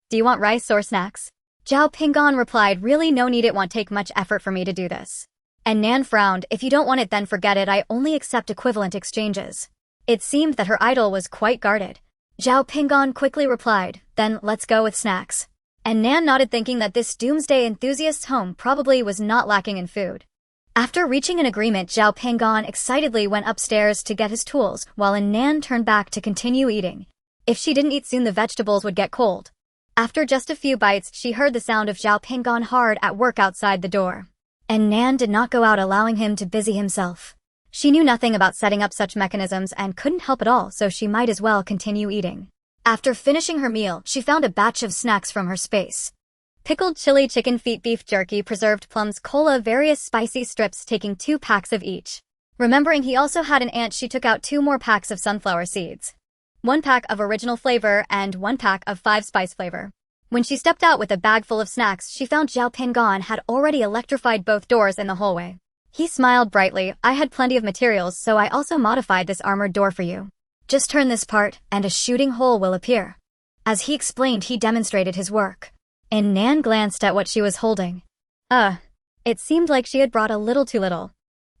A: Do you want rice or snacks? Zhao Pinggan replied, really no need, it won't take much effort for me to do this. And Nan frowned, if you don't want it then forget it, I only accept equivalent exchanges. It seemed that her idol was quite guarded. Zhao Pinggan quickly replied, then let's go with snacks. And Nan nodded, thinking that this doomsday enthusiast's home probably was not lacking in food. After reaching an agreement, Zhao Pinggan excitedly went upstairs to get his tools, while Nan turned back to continue eating. If she didn't eat soon, the vegetables would get cold. After just a few bites, she heard the sound of Zhao Pinggan hard at work outside the door. And Nan did not go out, allowing him to busy himself. She knew nothing about setting up such mechanisms and couldn't help at all, so she might as well continue eating. After finishing her meal, she found a batch of snacks from her space. Pickled chili chicken feet, beef jerky, preserved plums, cola, various spicy strips, taking 2 packs of each. Remembering he also had an aunt, she took out 2 more packs of sunflower seeds. 1 pack of original flavor and 1 pack of 5 spice flavor. When she stepped out with a bag full of snacks, she found Zhao Pinggan had already electrified both doors in the hallway. He smiled brightly, I had plenty of materials, so I also modified this armored door for you. Just turn this part, and a shooting hole will appear. As he explained, he demonstrated his work. And Nan glanced at what she was holding. It seemed like she had brought a little too little.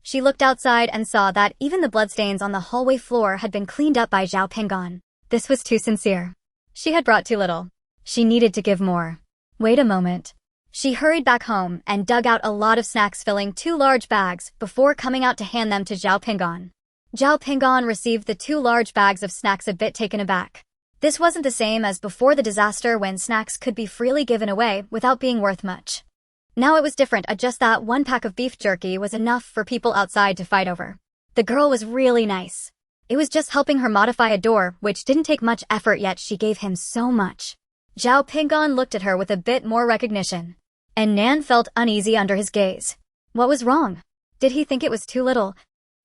A: She looked outside and saw that even the bloodstains on the hallway floor had been cleaned up by Zhao Pinggan. This was too sincere. She had brought too little. She needed to give more. Wait a moment. She hurried back home and dug out a lot of snacks, filling 2 large bags before coming out to hand them to Zhao Pinggan. Zhao Pinggan received the 2 large bags of snacks a bit taken aback. This wasn't the same as before the disaster, when snacks could be freely given away without being worth much. Now it was different. Just that 1 pack of beef jerky was enough for people outside to fight over. The girl was really nice. It was just helping her modify a door, which didn't take much effort, yet she gave him so much. Zhao Pinggan looked at her with a bit more recognition. And Nan felt uneasy under his gaze. What was wrong? Did he think it was too little?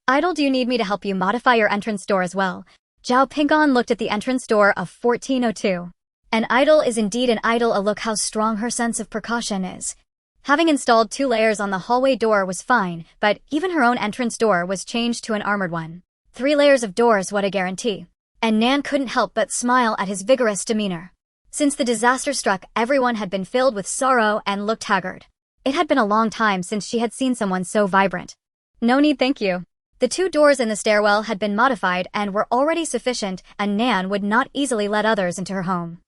A: Idol, do you need me to help you modify your entrance door as well? Zhao Pinggan looked at the entrance door of 1402. An idol is indeed an idol. A look how strong her sense of precaution is. Having installed 2 layers on the hallway door was fine, but even her own entrance door was changed to an armored one. 3 layers of doors, what a guarantee. And Nan couldn't help but smile at his vigorous demeanor. Since the disaster struck, everyone had been filled with sorrow and looked haggard. It had been a long time since she had seen someone so vibrant. No need, thank you. The 2 doors in the stairwell had been modified and were already sufficient, and Nan would not easily let others into her home.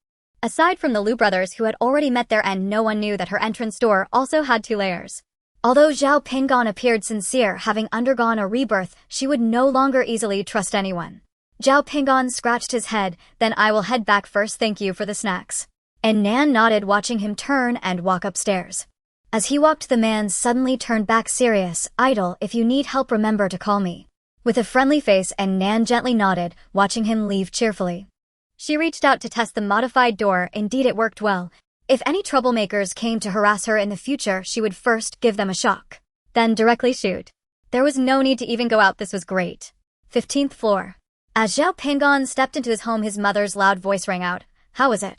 A: Aside from the Liu brothers, who had already met there, and no one knew that her entrance door also had 2 layers. Although Zhao Pinggan appeared sincere, having undergone a rebirth, she would no longer easily trust anyone. Zhao Pinggan scratched his head, then I will head back first, thank you for the snacks. And Nan nodded, watching him turn and walk upstairs. As he walked, the man suddenly turned back, serious. Idol, if you need help, remember to call me. With a friendly face, and Nan gently nodded, watching him leave cheerfully. She reached out to test the modified door. Indeed, it worked well. If any troublemakers came to harass her in the future, she would first give them a shock, then directly shoot. There was no need to even go out. This was great. 15th floor. As Zhao Pinggan stepped into his home, his mother's loud voice rang out. How is it?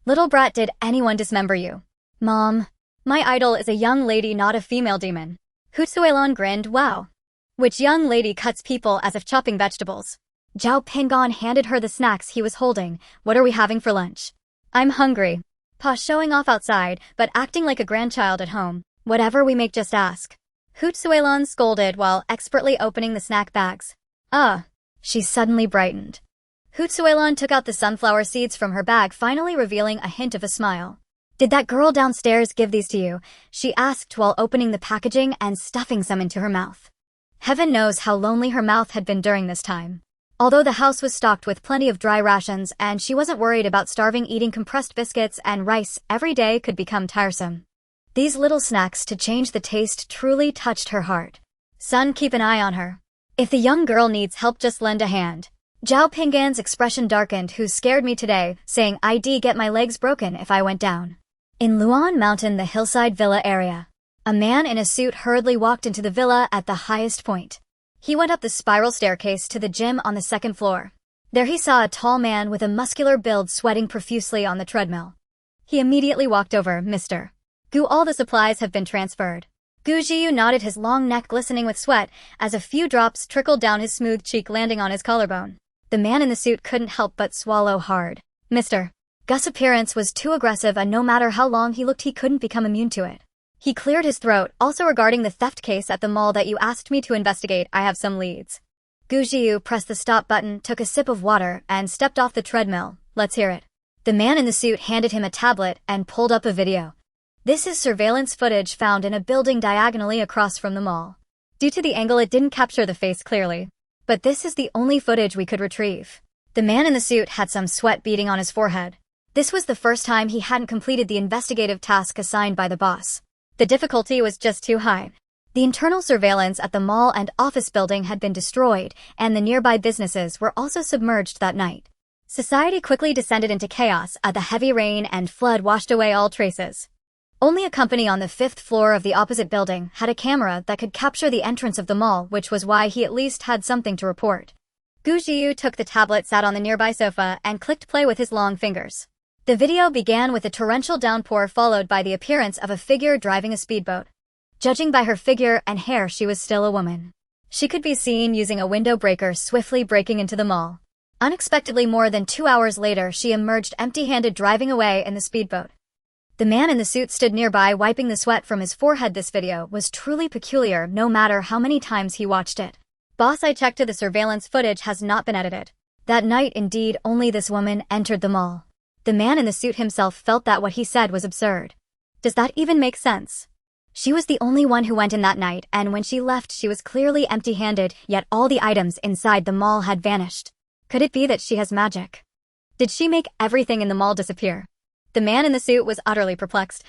A: Little brat, did anyone dismember you? Mom. My idol is a young lady, not a female demon. Hu Suilon grinned, wow. Which young lady cuts people as if chopping vegetables? Zhao Pinggan handed her the snacks he was holding. What are we having for lunch? I'm hungry. Pa, showing off outside, but acting like a grandchild at home. Whatever we make, just ask. Hu Suilon scolded while expertly opening the snack bags. She suddenly brightened. Hu Suilon took out the sunflower seeds from her bag, finally revealing a hint of a smile. Did that girl downstairs give these to you? She asked while opening the packaging and stuffing some into her mouth. Heaven knows how lonely her mouth had been during this time. Although the house was stocked with plenty of dry rations and she wasn't worried about starving, eating compressed biscuits and rice every day could become tiresome. These little snacks to change the taste truly touched her heart. Son, keep an eye on her. If the young girl needs help, just lend a hand. Zhao Pinggan's expression darkened. Who scared me today, saying I'd get my legs broken if I went down. In Luan Mountain, the hillside villa area. A man in a suit hurriedly walked into the villa at the highest point. He went up the spiral staircase to the gym on the 2nd floor. There he saw a tall man with a muscular build sweating profusely on the treadmill. He immediately walked over. Mr. Gu, all the supplies have been transferred. Gu Jiu nodded, his long neck glistening with sweat as a few drops trickled down his smooth cheek, landing on his collarbone. The man in the suit couldn't help but swallow hard. Mr. Gus' appearance was too aggressive, and no matter how long he looked he couldn't become immune to it. He cleared his throat. Also, regarding the theft case at the mall that you asked me to investigate, I have some leads. Gu Jiu pressed the stop button, took a sip of water, and stepped off the treadmill. Let's hear it. The man in the suit handed him a tablet and pulled up a video. This is surveillance footage found in a building diagonally across from the mall. Due to the angle, it didn't capture the face clearly. But this is the only footage we could retrieve. The man in the suit had some sweat beading on his forehead. This was the first time he hadn't completed the investigative task assigned by the boss. The difficulty was just too high. The internal surveillance at the mall and office building had been destroyed, and the nearby businesses were also submerged that night. Society quickly descended into chaos as the heavy rain and flood washed away all traces. Only a company on the 5th floor of the opposite building had a camera that could capture the entrance of the mall, which was why he at least had something to report. Gu Jiu took the tablet, sat on the nearby sofa, and clicked play with his long fingers. The video began with a torrential downpour followed by the appearance of a figure driving a speedboat. Judging by her figure and hair, she was still a woman. She could be seen using a window breaker swiftly breaking into the mall. Unexpectedly, more than 2 hours later, she emerged empty-handed, driving away in the speedboat. The man in the suit stood nearby, wiping the sweat from his forehead. This video was truly peculiar, no matter how many times he watched it. Boss, I checked the surveillance footage has not been edited. That night, indeed, only this woman entered the mall. The man in the suit himself felt that what he said was absurd. Does that even make sense? She was the only one who went in that night, and when she left she was clearly empty-handed, yet all the items inside the mall had vanished. Could it be that she has magic? Did she make everything in the mall disappear? The man in the suit was utterly perplexed.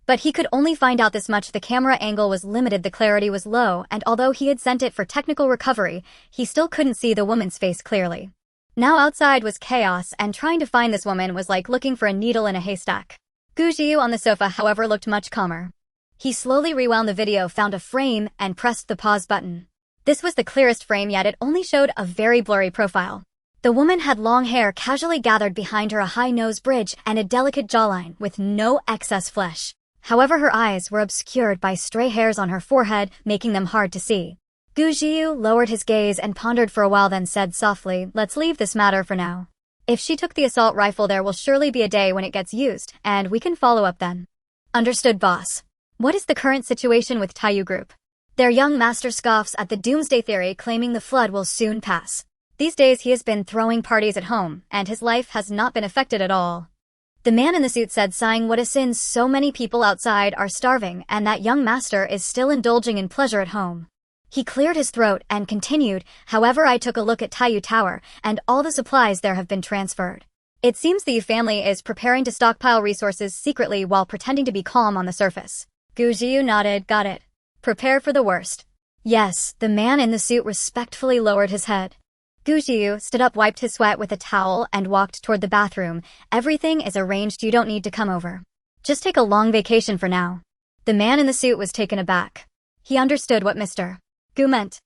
A: But he could only find out this much: the camera angle was limited, the clarity was low, and although he had sent it for technical recovery, he still couldn't see the woman's face clearly. Now outside was chaos, and trying to find this woman was like looking for a needle in a haystack. Gu Jiu on the sofa, however, looked much calmer. He slowly rewound the video, found a frame, and pressed the pause button. This was the clearest frame yet. It only showed a very blurry profile. The woman had long hair casually gathered behind her, a high nose bridge, and a delicate jawline with no excess flesh. However, her eyes were obscured by stray hairs on her forehead, making them hard to see. Gu Jiu lowered his gaze and pondered for a while, then said softly, "Let's leave this matter for now. If she took the assault rifle, there will surely be a day when it gets used, and we can follow up then." Understood, boss. What is the current situation with Taiyu Group? Their young master scoffs at the doomsday theory, claiming the flood will soon pass. These days he has been throwing parties at home, and his life has not been affected at all. The man in the suit said, sighing, "What a sin, so many people outside are starving, and that young master is still indulging in pleasure at home." He cleared his throat and continued, "However, I took a look at Taiyu Tower, and all the supplies there have been transferred. It seems the Yu family is preparing to stockpile resources secretly while pretending to be calm on the surface." Gu Jiu nodded. "Got it. Prepare for the worst." "Yes." The man in the suit respectfully lowered his head. Gu Jiu stood up, wiped his sweat with a towel, and walked toward the bathroom. "Everything is arranged, you don't need to come over. Just take a long vacation for now." The man in the suit was taken aback. He understood what Mr. Gu meant.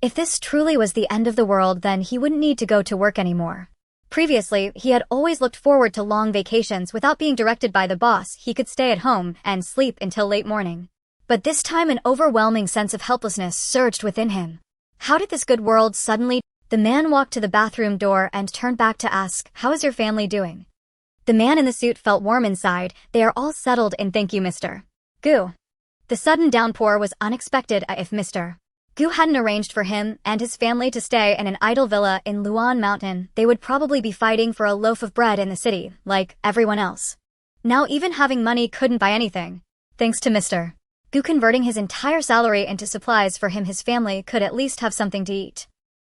A: If this truly was the end of the world, then he wouldn't need to go to work anymore. Previously, he had always looked forward to long vacations without being directed by the boss. He could stay at home and sleep until late morning. But this time an overwhelming sense of helplessness surged within him. How did this good world suddenly... The man walked to the bathroom door and turned back to ask, "How is your family doing?" The man in the suit felt warm inside. "They are all settled in, thank you, Mr. Gu." The sudden downpour was unexpected. If Mr. Gu hadn't arranged for him and his family to stay in an idle villa in Luan Mountain, they would probably be fighting for a loaf of bread in the city, like everyone else. Now even having money couldn't buy anything. Thanks to Mr. Gu converting his entire salary into supplies for him, his family could at least have something to eat.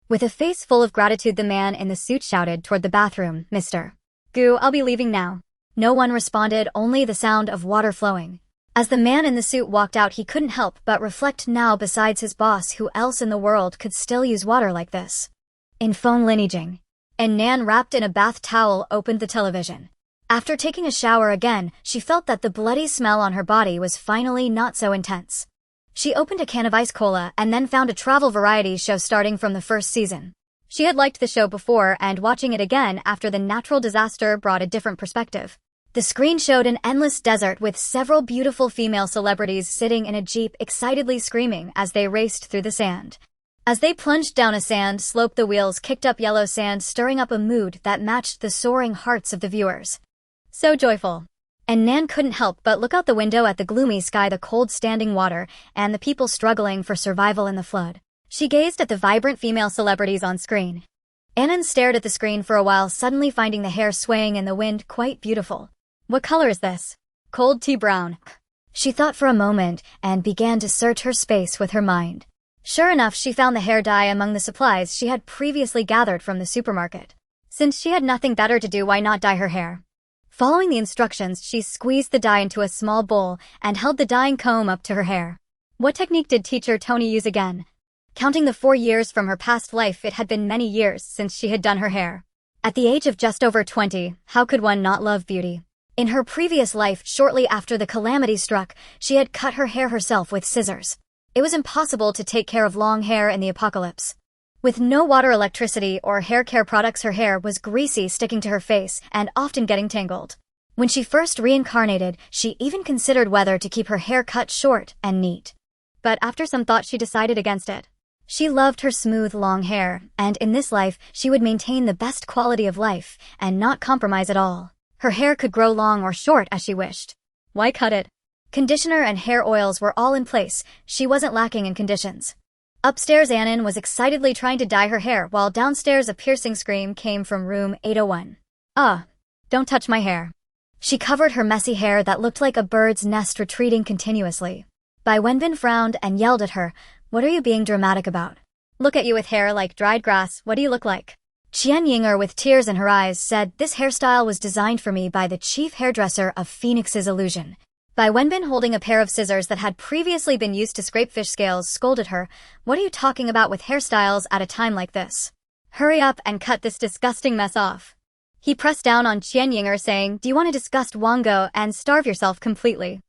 A: With a face full of gratitude, the man in the suit shouted toward the bathroom, "Mr. Gu, I'll be leaving now." No one responded, only the sound of water flowing. As the man in the suit walked out, he couldn't help but reflect, now besides his boss, who else in the world could still use water like this? In phone lineaging. And Nan, wrapped in a bath towel, opened the television. After taking a shower again, she felt that the bloody smell on her body was finally not so intense. She opened a can of ice cola and then found a travel variety show starting from the first season. She had liked the show before, and watching it again after the natural disaster brought a different perspective. The screen showed an endless desert with several beautiful female celebrities sitting in a jeep excitedly screaming as they raced through the sand. As they plunged down a sand slope, the wheels kicked up yellow sand, stirring up a mood that matched the soaring hearts of the viewers. So joyful. And Nan couldn't help but look out the window at the gloomy sky, the cold standing water, and the people struggling for survival in the flood. She gazed at the vibrant female celebrities on screen. Annan stared at the screen for a while, suddenly finding the hair swaying in the wind quite beautiful. What color is this? Cold tea brown. She thought for a moment and began to search her space with her mind. Sure enough, she found the hair dye among the supplies she had previously gathered from the supermarket. Since she had nothing better to do, why not dye her hair? Following the instructions, she squeezed the dye into a small bowl and held the dyeing comb up to her hair. What technique did teacher Tony use again? Counting the 4 years from her past life, it had been many years since she had done her hair. At the age of just over 20, how could one not love beauty? In her previous life, shortly after the calamity struck, she had cut her hair herself with scissors. It was impossible to take care of long hair in the apocalypse. With no water, electricity, or hair care products, her hair was greasy, sticking to her face, and often getting tangled. When she first reincarnated, she even considered whether to keep her hair cut short and neat. But after some thought, she decided against it. She loved her smooth, long hair, and in this life, she would maintain the best quality of life and not compromise at all. Her hair could grow long or short as she wished. Why cut it? Conditioner and hair oils were all in place. She wasn't lacking in conditions. Upstairs, Annan was excitedly trying to dye her hair, while downstairs a piercing scream came from room 801. Don't touch my hair. She covered her messy hair that looked like a bird's nest, retreating continuously. Bai Wenbin frowned and yelled at her, "What are you being dramatic about? Look at you with hair like dried grass, what do you look like?" Qian Yinger, with tears in her eyes, said, "This hairstyle was designed for me by the chief hairdresser of Phoenix's Illusion." Bai Wenbin, holding a pair of scissors that had previously been used to scrape fish scales, scolded her, "What are you talking about with hairstyles at a time like this? Hurry up and cut this disgusting mess off." He pressed down on Qian Yinger, saying, "Do you want to disgust Wango and starve yourself completely?"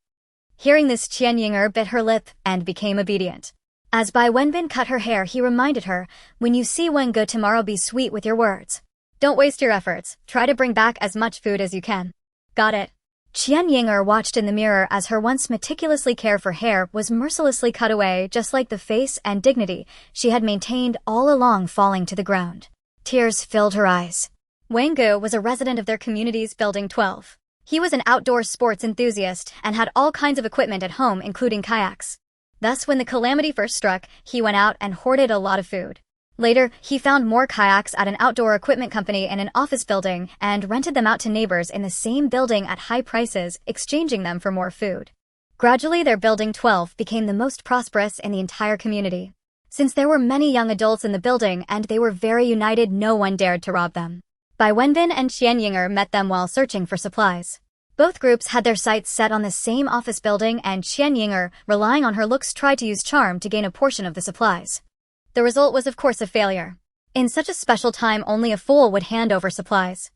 A: Hearing this, Qian Yinger bit her lip and became obedient. As Bai Wenbin cut her hair, he reminded her, "When you see Wango tomorrow, be sweet with your words. Don't waste your efforts. Try to bring back as much food as you can." Got it. Qian Yinger watched in the mirror as her once meticulously cared for hair was mercilessly cut away, just like the face and dignity she had maintained all along falling to the ground. Tears filled her eyes. Wango was a resident of their community's Building 12. He was an outdoor sports enthusiast and had all kinds of equipment at home, including kayaks. Thus, when the calamity first struck, he went out and hoarded a lot of food. Later, he found more kayaks at an outdoor equipment company in an office building and rented them out to neighbors in the same building at high prices, exchanging them for more food. Gradually, their Building 12 became the most prosperous in the entire community. Since there were many young adults in the building and they were very united, no one dared to rob them. Bai Wenbin and Qian Yinger met them while searching for supplies. Both groups had their sights set on the same office building, and Qian Yinger, relying on her looks, tried to use charm to gain a portion of the supplies. The result was, of course, a failure. In such a special time, only a fool would hand over supplies.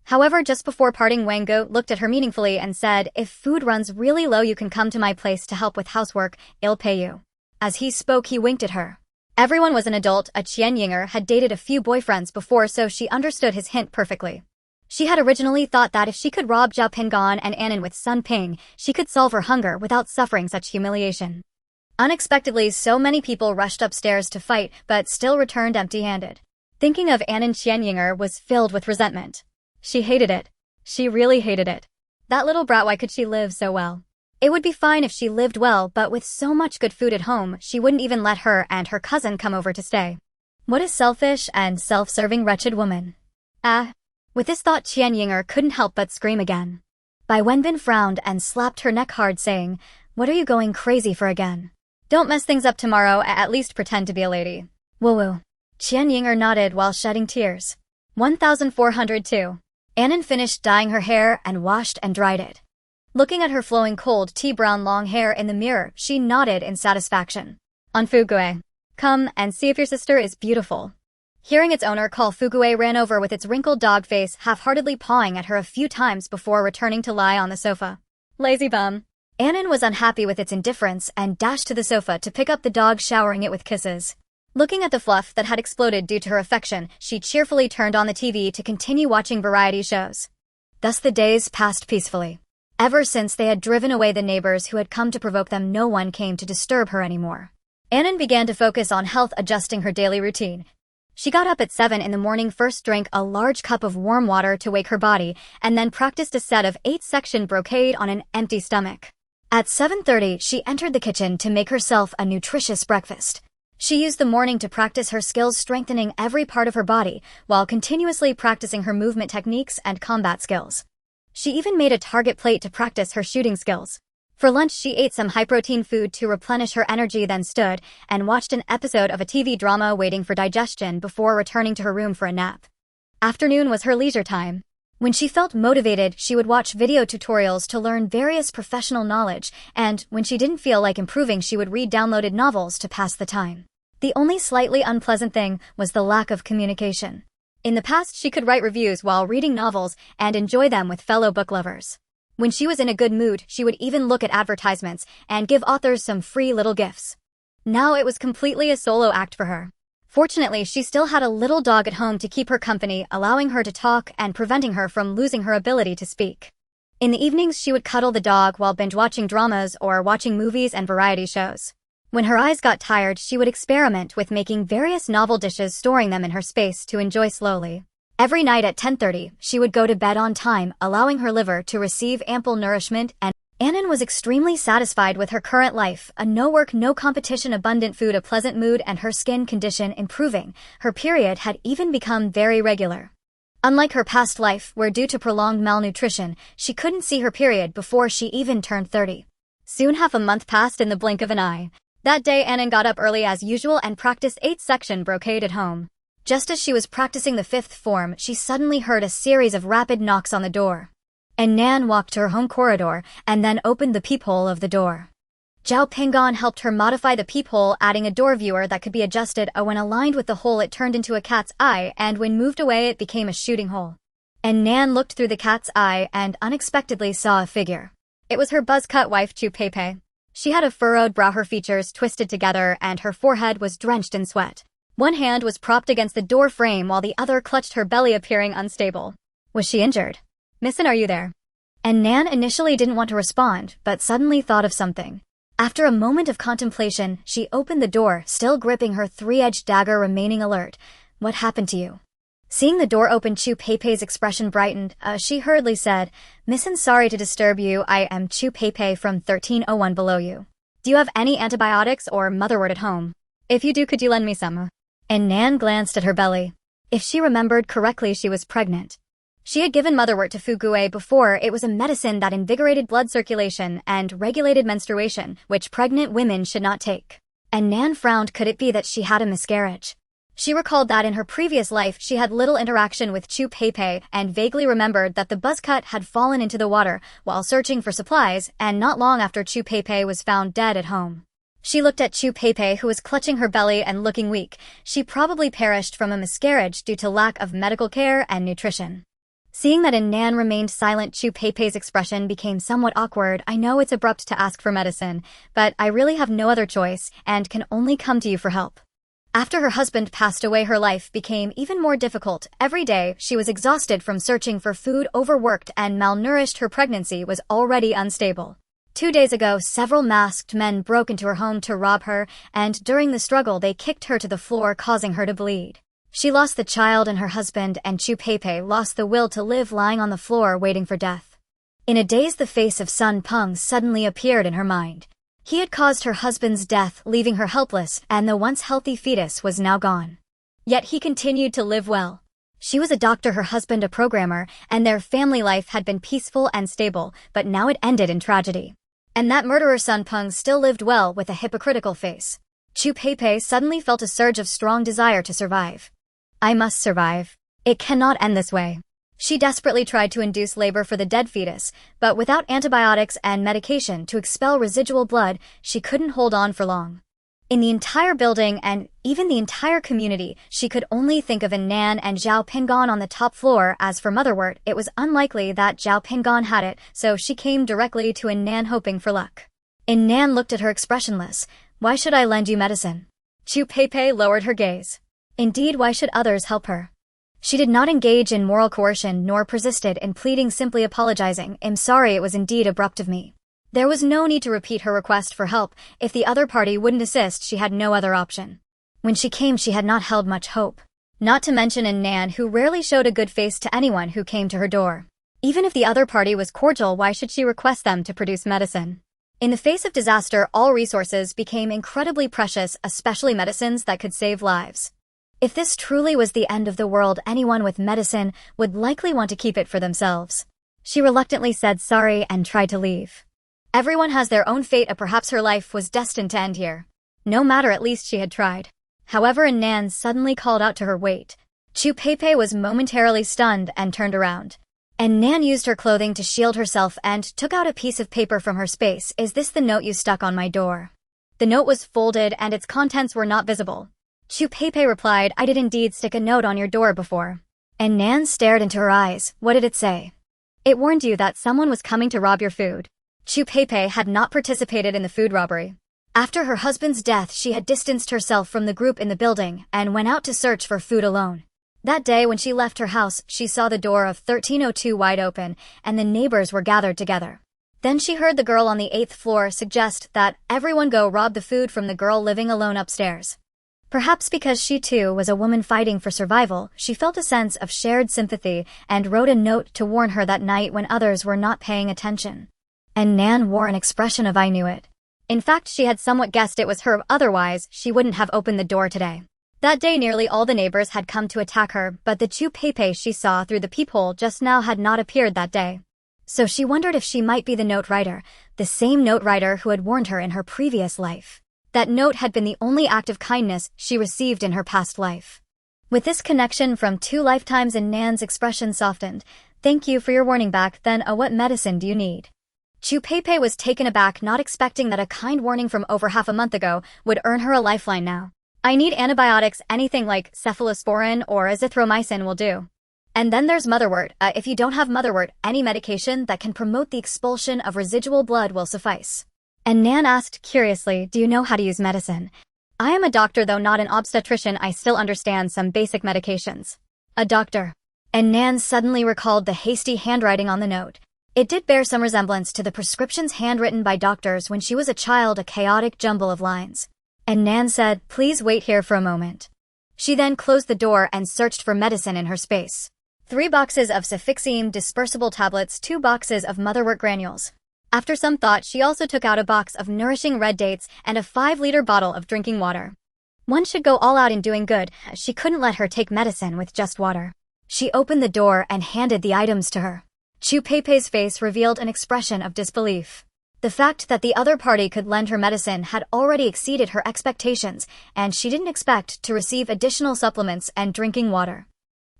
A: However, just before parting, Wango looked at her meaningfully and said, "If food runs really low, you can come to my place to help with housework. I'll pay you." As he spoke, he winked at her. Everyone was an adult. Qian Yinger had dated a few boyfriends before, so she understood his hint perfectly. She had originally thought that if she could rob Zhao Pingan and Annan with Sun Ping, she could solve her hunger without suffering such humiliation. Unexpectedly, so many people rushed upstairs to fight, but still returned empty-handed. Thinking of Annan, Qian Yinger was filled with resentment. She hated it. She really hated it. That little brat, why could she live so well? It would be fine if she lived well, but with so much good food at home, she wouldn't even let her and her cousin come over to stay. What a selfish and self-serving wretched woman. With this thought, Qian Yinger couldn't help but scream again. Bai Wenbin frowned and slapped her neck hard, saying, "What are you going crazy for again? Don't mess things up tomorrow, at least pretend to be a lady." Woo-woo. Qian Yinger nodded while shedding tears. 1402. Annan finished dyeing her hair and washed and dried it. Looking at her flowing cold tea-brown long hair in the mirror, she nodded in satisfaction. "On Fugue. Come and see if your sister is beautiful." Hearing its owner call, Fugue ran over with its wrinkled dog face, half-heartedly pawing at her a few times before returning to lie on the sofa. Lazy bum. Annan was unhappy with its indifference and dashed to the sofa to pick up the dog, showering it with kisses. Looking at the fluff that had exploded due to her affection, she cheerfully turned on the TV to continue watching variety shows. Thus the days passed peacefully. Ever since they had driven away the neighbors who had come to provoke them, no one came to disturb her anymore. Annan began to focus on health, adjusting her daily routine. She got up at 7 in the morning, first drank a large cup of warm water to wake her body, and then practiced a set of 8-section brocade on an empty stomach. At 7:30, she entered the kitchen to make herself a nutritious breakfast. She used the morning to practice her skills, strengthening every part of her body, while continuously practicing her movement techniques and combat skills. She even made a target plate to practice her shooting skills. For lunch, she ate some high-protein food to replenish her energy, then stood and watched an episode of a TV drama waiting for digestion before returning to her room for a nap. Afternoon was her leisure time. When she felt motivated, she would watch video tutorials to learn various professional knowledge, and when she didn't feel like improving, she would read downloaded novels to pass the time. The only slightly unpleasant thing was the lack of communication. In the past, she could write reviews while reading novels and enjoy them with fellow book lovers. When she was in a good mood, she would even look at advertisements and give authors some free little gifts. Now it was completely a solo act for her. Fortunately, she still had a little dog at home to keep her company, allowing her to talk and preventing her from losing her ability to speak. In the evenings, she would cuddle the dog while binge-watching dramas or watching movies and variety shows. When her eyes got tired, she would experiment with making various novel dishes, storing them in her space to enjoy slowly. Every night at 10:30, she would go to bed on time, allowing her liver to receive ample nourishment, and Annan was extremely satisfied with her current life, a no work, no competition, abundant food, a pleasant mood, and her skin condition improving. Her period had even become very regular. Unlike her past life, where due to prolonged malnutrition, she couldn't see her period before she even turned 30. Soon half a month passed in the blink of an eye. That day, Annan got up early as usual and practiced 8-section brocade at home. Just as she was practicing the 5th form, she suddenly heard a series of rapid knocks on the door. Annan walked to her home corridor and then opened the peephole of the door. Zhao Pingon helped her modify the peephole, adding a door viewer that could be adjusted. When aligned with the hole, it turned into a cat's eye, and when moved away, it became a shooting hole. Annan looked through the cat's eye and unexpectedly saw a figure. It was her buzz-cut wife, Chu Peipei. She had a furrowed brow, her features twisted together, and her forehead was drenched in sweat. One hand was propped against the door frame while the other clutched her belly, appearing unstable. Was she injured? "Missin, are you there?" Annan initially didn't want to respond, but suddenly thought of something. After a moment of contemplation, she opened the door, still gripping her 3-edged dagger, remaining alert. "What happened to you?" Seeing the door open, Chu Peipei's expression brightened. She hurriedly said, "Missin, sorry to disturb you. I am Chu Peipei from 1301 below you. Do you have any antibiotics or motherwort at home? If you do, could you lend me some?" Annan glanced at her belly. If she remembered correctly, she was pregnant. She had given motherwort to Fu Gui before. It was a medicine that invigorated blood circulation and regulated menstruation, which pregnant women should not take. Annan frowned. Could it be that she had a miscarriage? She recalled that in her previous life she had little interaction with Chu Peipei and vaguely remembered that the buzzcut had fallen into the water while searching for supplies, and not long after Chu Peipei was found dead at home. She looked at Chu Peipei, who was clutching her belly and looking weak. She probably perished from a miscarriage due to lack of medical care and nutrition. Seeing that Annan remained silent, Chu Peipei's expression became somewhat awkward. "I know it's abrupt to ask for medicine, but I really have no other choice and can only come to you for help." After her husband passed away, her life became even more difficult. Every day, she was exhausted from searching for food, overworked and malnourished. Her pregnancy was already unstable. 2 days ago, several masked men broke into her home to rob her, and during the struggle, they kicked her to the floor, causing her to bleed. She lost the child and her husband, and Chu Peipei lost the will to live, lying on the floor waiting for death. In a daze, the face of Sun Peng suddenly appeared in her mind. He had caused her husband's death, leaving her helpless, and the once healthy fetus was now gone. Yet he continued to live well. She was a doctor, her husband a programmer, and their family life had been peaceful and stable, but now it ended in tragedy. And that murderer Sun Peng still lived well with a hypocritical face. Chu Peipei suddenly felt a surge of strong desire to survive. "I must survive. It cannot end this way." She desperately tried to induce labor for the dead fetus, but without antibiotics and medication to expel residual blood, she couldn't hold on for long. In the entire building and even the entire community, she could only think of Annan and Zhao Pingon on the top floor. As for motherwort, it was unlikely that Zhao Pingon had it, so she came directly to Annan hoping for luck. Annan looked at her expressionless. "Why should I lend you medicine?" Chu Peipei lowered her gaze. Indeed, why should others help her? She did not engage in moral coercion nor persisted in pleading, simply apologizing. "I'm sorry, it was indeed abrupt of me." There was no need to repeat her request for help. If the other party wouldn't assist, she had no other option. When she came, she had not held much hope. Not to mention Nan, who rarely showed a good face to anyone who came to her door. Even if the other party was cordial, why should she request them to produce medicine? In the face of disaster, all resources became incredibly precious, especially medicines that could save lives. If this truly was the end of the world, anyone with medicine would likely want to keep it for themselves. She reluctantly said sorry and tried to leave. Everyone has their own fate, and perhaps her life was destined to end here. No matter, at least she had tried. However, Nan suddenly called out to her, "Wait." Chu Peipei was momentarily stunned and turned around. And Nan used her clothing to shield herself and took out a piece of paper from her space. "Is this the note you stuck on my door?" The note was folded and its contents were not visible. Chu Peipei replied, "I did indeed stick a note on your door before." And Nan stared into her eyes. "What did it say?" "It warned you that someone was coming to rob your food." Chu Peipei had not participated in the food robbery. After her husband's death, she had distanced herself from the group in the building and went out to search for food alone. That day, when she left her house, she saw the door of 1302 wide open, and the neighbors were gathered together. Then she heard the girl on the 8th floor suggest that everyone go rob the food from the girl living alone upstairs. Perhaps because she too was a woman fighting for survival, she felt a sense of shared sympathy and wrote a note to warn her that night when others were not paying attention. And Nan wore an expression of "I knew it." In fact, she had somewhat guessed it was her, otherwise she wouldn't have opened the door today. That day, nearly all the neighbors had come to attack her, but the Chu Peipei she saw through the peephole just now had not appeared that day. So she wondered if she might be the note writer, the same note writer who had warned her in her previous life. That note had been the only act of kindness she received in her past life. With this connection from 2 lifetimes, and Nan's expression softened. "Thank you for your warning back then. What medicine do you need?" Chu Peipei was taken aback, not expecting that a kind warning from over half a month ago would earn her a lifeline now. "I need antibiotics. Anything like cephalosporin or azithromycin will do. And then there's motherwort. If you don't have motherwort, any medication that can promote the expulsion of residual blood will suffice." And Nan asked curiously, "Do you know how to use medicine?" "I am a doctor, though not an obstetrician. I still understand some basic medications." "A doctor." And Nan suddenly recalled the hasty handwriting on the note. It did bear some resemblance to the prescriptions handwritten by doctors when she was a child, a chaotic jumble of lines. And Nan said, "Please wait here for a moment." She then closed the door and searched for medicine in her space. 3 boxes of Cefixime dispersible tablets, 2 boxes of motherwort granules. After some thought, she also took out a box of nourishing red dates and a 5-liter bottle of drinking water. One should go all out in doing good. She couldn't let her take medicine with just water. She opened the door and handed the items to her. Chu Peipei's face revealed an expression of disbelief. The fact that the other party could lend her medicine had already exceeded her expectations, and she didn't expect to receive additional supplements and drinking water.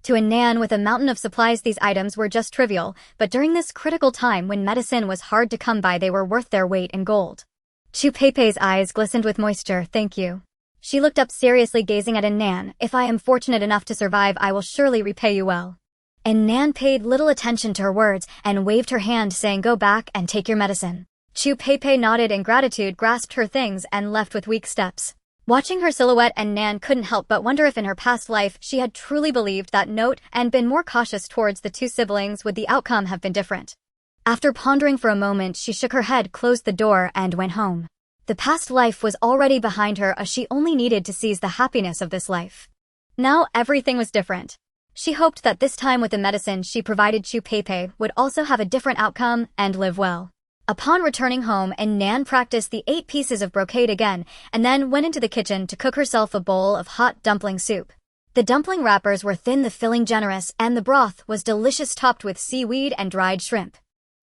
A: To a Nan with a mountain of supplies, these items were just trivial, but during this critical time when medicine was hard to come by, they were worth their weight in gold. Chu Peipei's eyes glistened with moisture. "Thank you." She looked up seriously, gazing at Nan. "If I am fortunate enough to survive, I will surely repay you well." And Nan paid little attention to her words and waved her hand, saying, "Go back and take your medicine." Chu Peipei nodded in gratitude, grasped her things, and left with weak steps. Watching her silhouette, and Nan couldn't help but wonder if in her past life she had truly believed that note and been more cautious towards the 2 siblings, would the outcome have been different. After pondering for a moment, she shook her head, closed the door, and went home. The past life was already behind her, as she only needed to seize the happiness of this life. Now everything was different. She hoped that this time with the medicine she provided, Chu Peipei would also have a different outcome and live well. Upon returning home, Nan practiced the 8 pieces of brocade again, and then went into the kitchen to cook herself a bowl of hot dumpling soup. The dumpling wrappers were thin, the filling generous, and the broth was delicious, topped with seaweed and dried shrimp.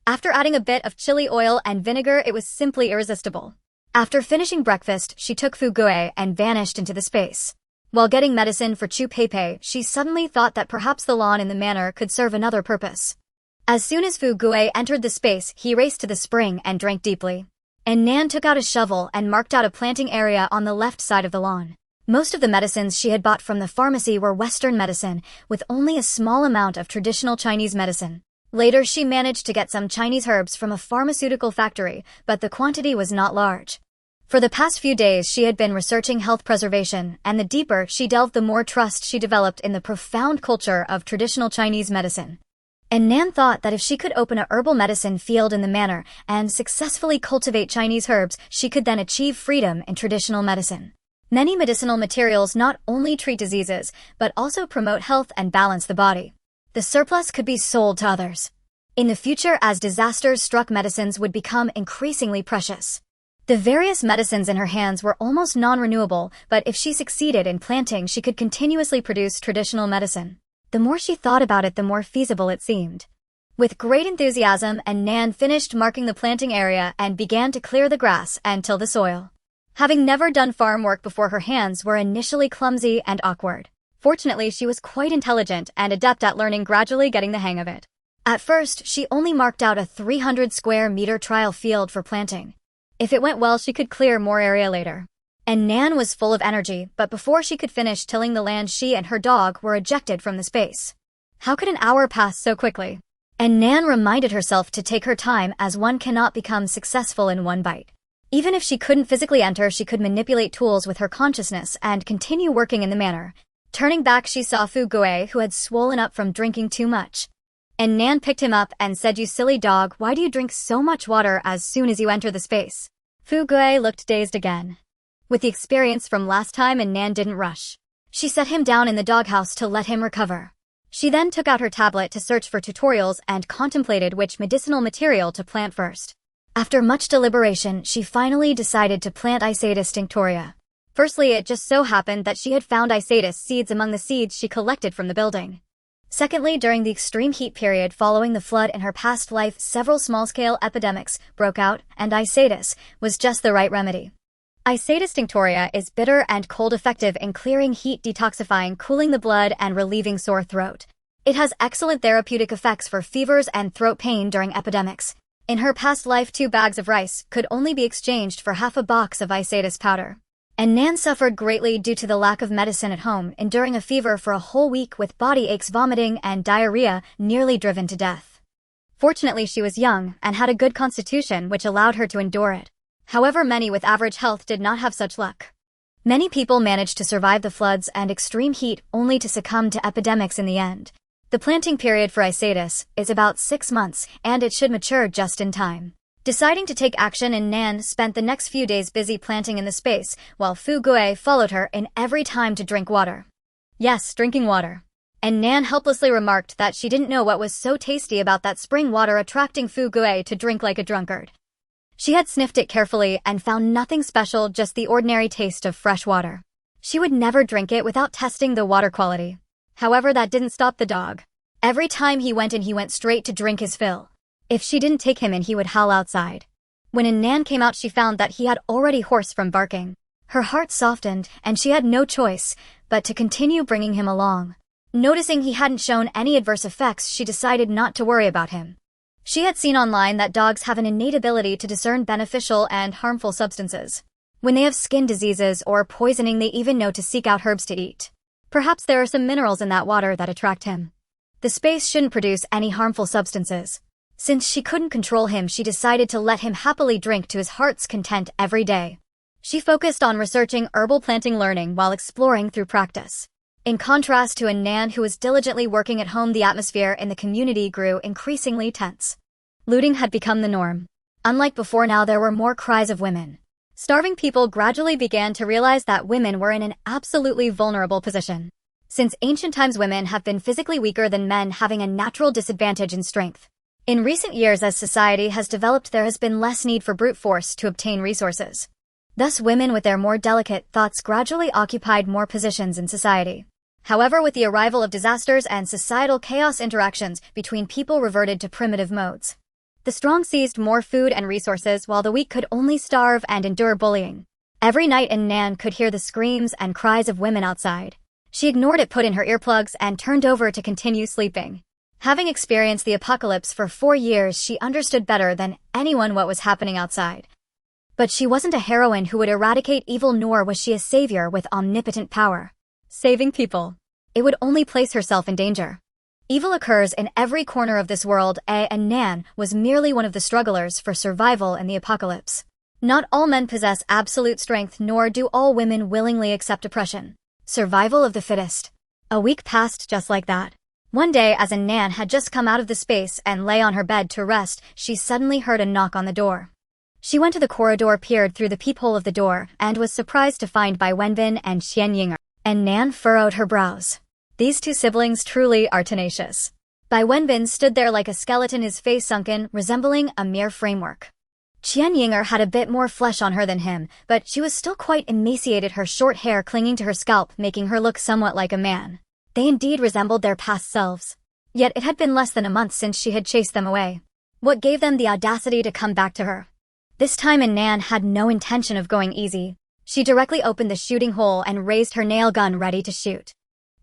A: After adding a bit of chili oil and vinegar, it was simply irresistible. After finishing breakfast, she took fugue and vanished into the space. While getting medicine for Chu Peipei, she suddenly thought that perhaps the lawn in the manor could serve another purpose. As soon as Fugue entered the space, he raced to the spring and drank deeply. And Nan took out a shovel and marked out a planting area on the left side of the lawn. Most of the medicines she had bought from the pharmacy were Western medicine, with only a small amount of traditional Chinese medicine. Later, she managed to get some Chinese herbs from a pharmaceutical factory, but the quantity was not large. For the past few days, she had been researching health preservation, and the deeper she delved, the more trust she developed in the profound culture of traditional Chinese medicine. And Nan thought that if she could open a herbal medicine field in the manor and successfully cultivate Chinese herbs, she could then achieve freedom in traditional medicine. Many medicinal materials not only treat diseases, but also promote health and balance the body. The surplus could be sold to others. In the future, as disasters struck, medicines would become increasingly precious. The various medicines in her hands were almost non-renewable, but if she succeeded in planting, she could continuously produce traditional medicine. The more she thought about it, the more feasible it seemed. With great enthusiasm, Nan finished marking the planting area and began to clear the grass and till the soil. Having never done farm work before, her hands were initially clumsy and awkward. Fortunately, she was quite intelligent and adept at learning, gradually getting the hang of it. At first, she only marked out a 300 square meter trial field for planting. If it went well, she could clear more area later. And Nan was full of energy, but before she could finish tilling the land, she and her dog were ejected from the space. How could an hour pass so quickly? And Nan reminded herself to take her time, as one cannot become successful in one bite. Even if she couldn't physically enter, she could manipulate tools with her consciousness and continue working in the manor. Turning back, she saw Fu Gui, who had swollen up from drinking too much. And Nan picked him up and said, "You silly dog, why do you drink so much water as soon as you enter the space?" Fu Gui looked dazed again. With the experience from last time, and Nan didn't rush. She set him down in the doghouse to let him recover. She then took out her tablet to search for tutorials and contemplated which medicinal material to plant first. After much deliberation, she finally decided to plant Isatis tinctoria. Firstly, it just so happened that she had found Isatis seeds among the seeds she collected from the building. Secondly, during the extreme heat period following the flood in her past life, several small-scale epidemics broke out, and Isatis was just the right remedy. Isatis tinctoria is bitter and cold, effective in clearing heat, detoxifying, cooling the blood, and relieving sore throat. It has excellent therapeutic effects for fevers and throat pain during epidemics. In her past life, 2 bags of rice could only be exchanged for half a box of Isatis powder. And Nan suffered greatly due to the lack of medicine at home, enduring a fever for a whole week with body aches, vomiting, and diarrhea, nearly driven to death. Fortunately, she was young and had a good constitution, which allowed her to endure it. However, many with average health did not have such luck. Many people managed to survive the floods and extreme heat, only to succumb to epidemics in the end. The planting period for Isatis is about 6 months, and it should mature just in time. Deciding to take action, and Nan spent the next few days busy planting in the space, while Fu Gui followed her in every time to drink water. Yes, drinking water. And Nan helplessly remarked that she didn't know what was so tasty about that spring water, attracting Fu Gui to drink like a drunkard. She had sniffed it carefully and found nothing special, just the ordinary taste of fresh water. She would never drink it without testing the water quality. However, that didn't stop the dog. Every time he went in, he went straight to drink his fill. If she didn't take him in, he would howl outside. When Nan came out, she found that he had already hoarse from barking. Her heart softened, and she had no choice but to continue bringing him along. Noticing he hadn't shown any adverse effects, she decided not to worry about him. She had seen online that dogs have an innate ability to discern beneficial and harmful substances. When they have skin diseases or poisoning, they even know to seek out herbs to eat. Perhaps there are some minerals in that water that attract him. The space shouldn't produce any harmful substances. Since she couldn't control him, she decided to let him happily drink to his heart's content every day. She focused on researching herbal planting, learning while exploring through practice. In contrast to Nan, who was diligently working at home, the atmosphere in the community grew increasingly tense. Looting had become the norm. Unlike before, now there were more cries of women. Starving people gradually began to realize that women were in an absolutely vulnerable position. Since ancient times, women have been physically weaker than men, having a natural disadvantage in strength. In recent years, as society has developed, there has been less need for brute force to obtain resources. Thus, women with their more delicate thoughts gradually occupied more positions in society. However, with the arrival of disasters and societal chaos, interactions between people reverted to primitive modes. The strong seized more food and resources, while the weak could only starve and endure bullying. Every night, Nan could hear the screams and cries of women outside. She ignored it, put in her earplugs, and turned over to continue sleeping. Having experienced the apocalypse for 4 years, she understood better than anyone what was happening outside. But she wasn't a heroine who would eradicate evil, nor was she a savior with omnipotent power. Saving people. It would only place herself in danger. Evil occurs in every corner of this world, and Nan was merely one of the strugglers for survival in the apocalypse. Not all men possess absolute strength, nor do all women willingly accept oppression. Survival of the fittest. A week passed just like that. One day, as Nan had just come out of the space and lay on her bed to rest, she suddenly heard a knock on the door. She went to the corridor, peered through the peephole of the door, and was surprised to find Bai Wenbin and Qian Ying'er. And Nan furrowed her brows. These two siblings truly are tenacious. Bai Wenbin stood there like a skeleton, his face sunken, resembling a mere framework. Qian Ying'er had a bit more flesh on her than him, but she was still quite emaciated, her short hair clinging to her scalp, making her look somewhat like a man. They indeed resembled their past selves. Yet it had been less than a month since she had chased them away. What gave them the audacity to come back to her? This time Nan had no intention of going easy. She directly opened the shooting hole and raised her nail gun ready to shoot.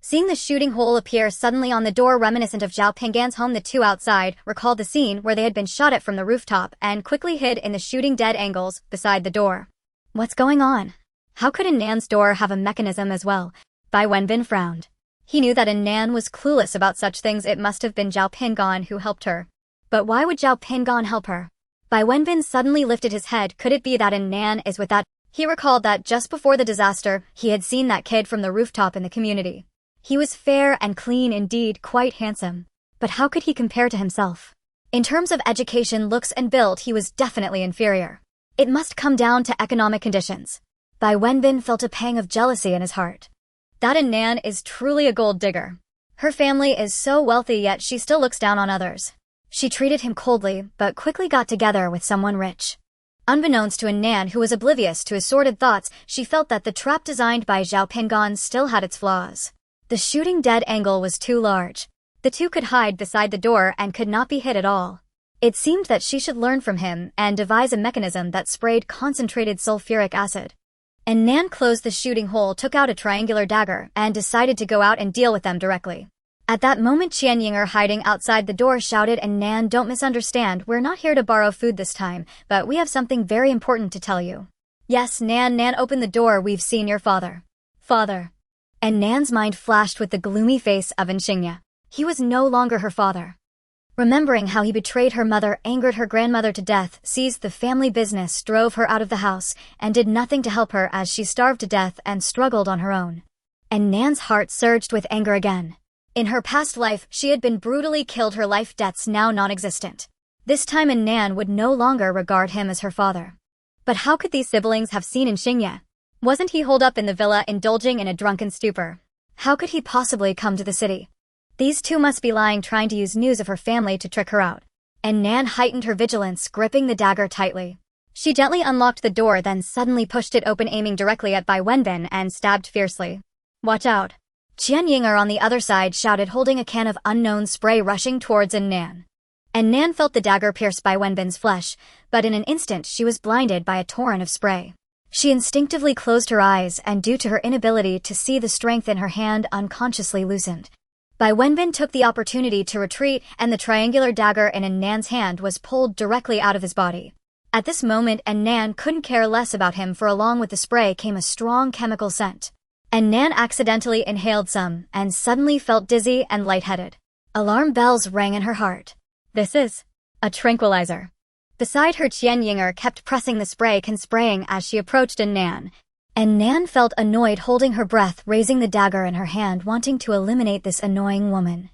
A: Seeing the shooting hole appear suddenly on the door reminiscent of Zhao Pinggan's home, the two outside recalled the scene where they had been shot at from the rooftop and quickly hid in the shooting dead angles beside the door. What's going on? How could Nan's door have a mechanism as well? Bai Wenbin frowned. He knew that Nan was clueless about such things. It must have been Zhao Pinggan who helped her. But why would Zhao Pinggan help her? Bai Wenbin suddenly lifted his head. Could it be that Nan is with that? He recalled that just before the disaster, he had seen that kid from the rooftop in the community. He was fair and clean, indeed quite handsome. But how could he compare to himself? In terms of education, looks and build, he was definitely inferior. It must come down to economic conditions. Bai Wenbin felt a pang of jealousy in his heart. That Nan is truly a gold digger. Her family is so wealthy, yet she still looks down on others. She treated him coldly, but quickly got together with someone rich. Unbeknownst to Nan, who was oblivious to his sordid thoughts, she felt that the trap designed by Zhao Pinggan still had its flaws. The shooting dead angle was too large. The two could hide beside the door and could not be hit at all. It seemed that she should learn from him and devise a mechanism that sprayed concentrated sulfuric acid. And Nan closed the shooting hole, took out a triangular dagger, and decided to go out and deal with them directly. At that moment, Qian Ying'er, hiding outside the door, shouted, "And Nan, don't misunderstand, we're not here to borrow food this time, but we have something very important to tell you." "Yes, Nan." Nan opened the door. "We've seen your father." "Father?" And Nan's mind flashed with the gloomy face of Xingye. He was no longer her father. Remembering how he betrayed her mother, angered her grandmother to death, seized the family business, drove her out of the house, and did nothing to help her as she starved to death and struggled on her own. And Nan's heart surged with anger again. In her past life, she had been brutally killed, her life debts now non-existent. This time Nan would no longer regard him as her father. But how could these siblings have seen Xingye? Wasn't he holed up in the villa indulging in a drunken stupor? How could he possibly come to the city? These two must be lying, trying to use news of her family to trick her out. And Nan heightened her vigilance, gripping the dagger tightly. She gently unlocked the door, then suddenly pushed it open, aiming directly at Bai Wenbin, and stabbed fiercely. "Watch out." Qian Ying'er on the other side shouted, holding a can of unknown spray, rushing towards Nan. And Nan felt the dagger pierce Bai Wenbin's flesh, but in an instant she was blinded by a torrent of spray. She instinctively closed her eyes, and due to her inability to see the strength in her hand, unconsciously loosened. Bai Wenbin took the opportunity to retreat, and the triangular dagger in Nan's hand was pulled directly out of his body. At this moment, Nan couldn't care less about him, for along with the spray came a strong chemical scent. And Nan accidentally inhaled some, and suddenly felt dizzy and lightheaded. Alarm bells rang in her heart. This is a tranquilizer. Beside her, Qian Ying'er kept pressing the spray can spraying as she approached Nan. And Nan felt annoyed, holding her breath, raising the dagger in her hand, wanting to eliminate this annoying woman.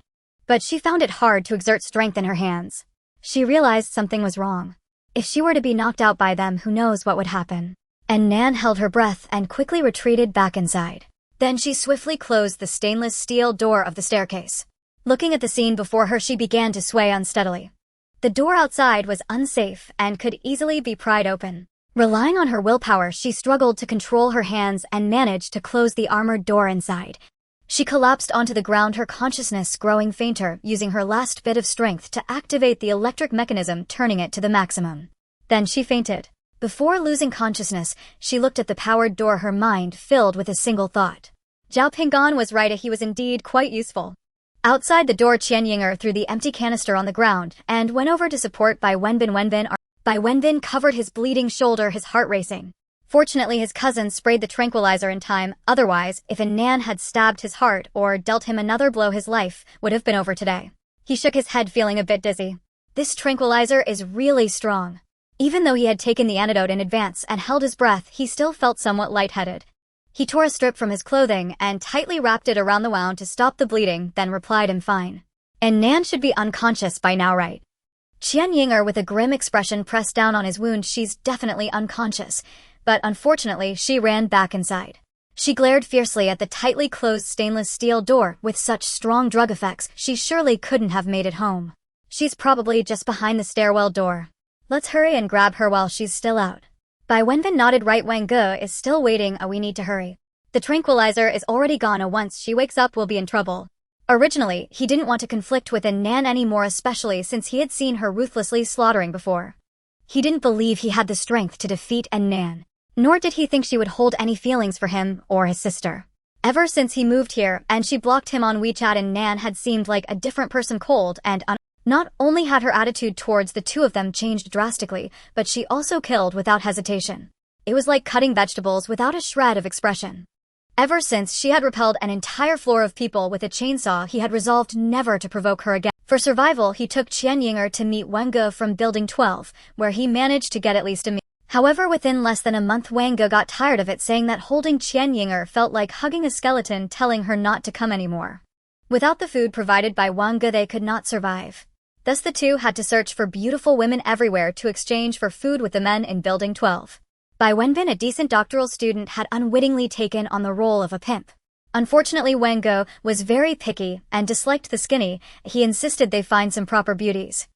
A: But she found it hard to exert strength in her hands. She realized something was wrong. If she were to be knocked out by them, who knows what would happen. And Nan held her breath and quickly retreated back inside. Then she swiftly closed the stainless steel door of the staircase. Looking at the scene before her, she began to sway unsteadily. The door outside was unsafe and could easily be pried open. Relying on her willpower, she struggled to control her hands and managed to close the armored door inside. She collapsed onto the ground, her consciousness growing fainter, using her last bit of strength to activate the electric mechanism, turning it to the maximum. Then she fainted. Before losing consciousness, she looked at the powered door, her mind filled with a single thought. Zhao Pinggan was right, he was indeed quite useful. Outside the door, Qian Ying'er threw the empty canister on the ground and went over to support Bai Wenbin. Bai Wenbin covered his bleeding shoulder, his heart racing. Fortunately, his cousin sprayed the tranquilizer in time, otherwise, if Nan had stabbed his heart or dealt him another blow, his life would have been over today. He shook his head, feeling a bit dizzy. This tranquilizer is really strong. Even though he had taken the antidote in advance and held his breath, he still felt somewhat lightheaded. He tore a strip from his clothing and tightly wrapped it around the wound to stop the bleeding, then replied, "I'm fine." And Nan should be unconscious by now, right? Qian Yinger with a grim expression pressed down on his wound. She's definitely unconscious, but unfortunately she ran back inside. She glared fiercely at the tightly closed stainless steel door. With such strong drug effects, she surely couldn't have made it home. She's probably just behind the stairwell door. Let's hurry and grab her while she's still out. Bai Wenbin nodded. Right, Wang Ge is still waiting. We need to hurry. The tranquilizer is already gone. Once she wakes up, we'll be in trouble. Originally, he didn't want to conflict with Nan anymore, especially since he had seen her ruthlessly slaughtering before. He didn't believe he had the strength to defeat Nan, nor did he think she would hold any feelings for him or his sister. Ever since he moved here and she blocked him on WeChat, Nan had seemed like a different person, cold and Not only had her attitude towards the two of them changed drastically, but she also killed without hesitation. It was like cutting vegetables without a shred of expression. Ever since she had repelled an entire floor of people with a chainsaw, he had resolved never to provoke her again. For survival, he took Qian Yinger to meet Wang Ge from Building 12, where he managed to get at least a meal. However, within less than a month, Wang Ge got tired of it, saying that holding Qian Yinger felt like hugging a skeleton, telling her not to come anymore. Without the food provided by Wang Ge, they could not survive. Thus the two had to search for beautiful women everywhere to exchange for food with the men in Building 12. Bai Wenbin, a decent doctoral student, had unwittingly taken on the role of a pimp. Unfortunately, Wang Ge was very picky and disliked the skinny. He insisted they find some proper beauties.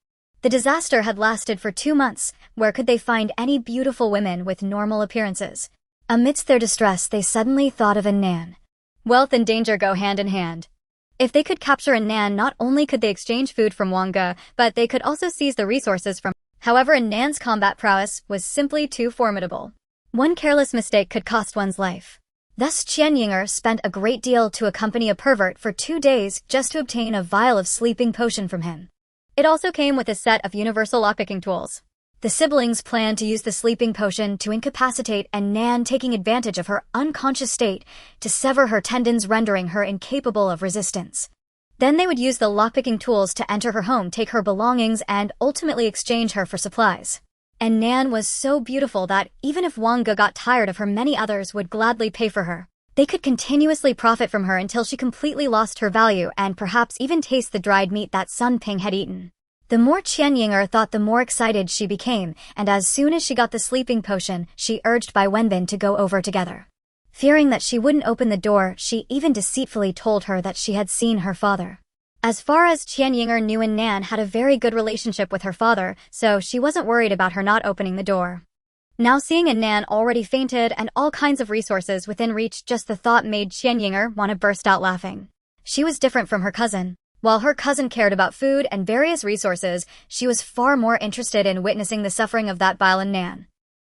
A: The disaster had lasted for 2 months. Where could they find any beautiful women with normal appearances? Amidst their distress, they suddenly thought of Nan. Wealth and danger go hand in hand. If they could capture Nan, not only could they exchange food from Wang Ge, but they could also seize the resources from. However, Nan's combat prowess was simply too formidable. One careless mistake could cost one's life. Thus Qian Yinger spent a great deal to accompany a pervert for 2 days just to obtain a vial of sleeping potion from him. It also came with a set of universal lockpicking tools. The siblings planned to use the sleeping potion to incapacitate Nan, taking advantage of her unconscious state to sever her tendons, rendering her incapable of resistance. Then they would use the lockpicking tools to enter her home, take her belongings, and ultimately exchange her for supplies. And Nan was so beautiful that even if Wang Ge got tired of her, many others would gladly pay for her. They could continuously profit from her until she completely lost her value and perhaps even taste the dried meat that Sun Ping had eaten. The more Qian Yinger thought, the more excited she became, and as soon as she got the sleeping potion, she urged Bai Wenbin to go over together. Fearing that she wouldn't open the door, she even deceitfully told her that she had seen her father. As far as Qian Yinger knew, Nan had a very good relationship with her father, so she wasn't worried about her not opening the door. Now seeing Nan already fainted and all kinds of resources within reach, just the thought made Qian Yinger want to burst out laughing. She was different from her cousin. While her cousin cared about food and various resources, she was far more interested in witnessing the suffering of that vile Nan.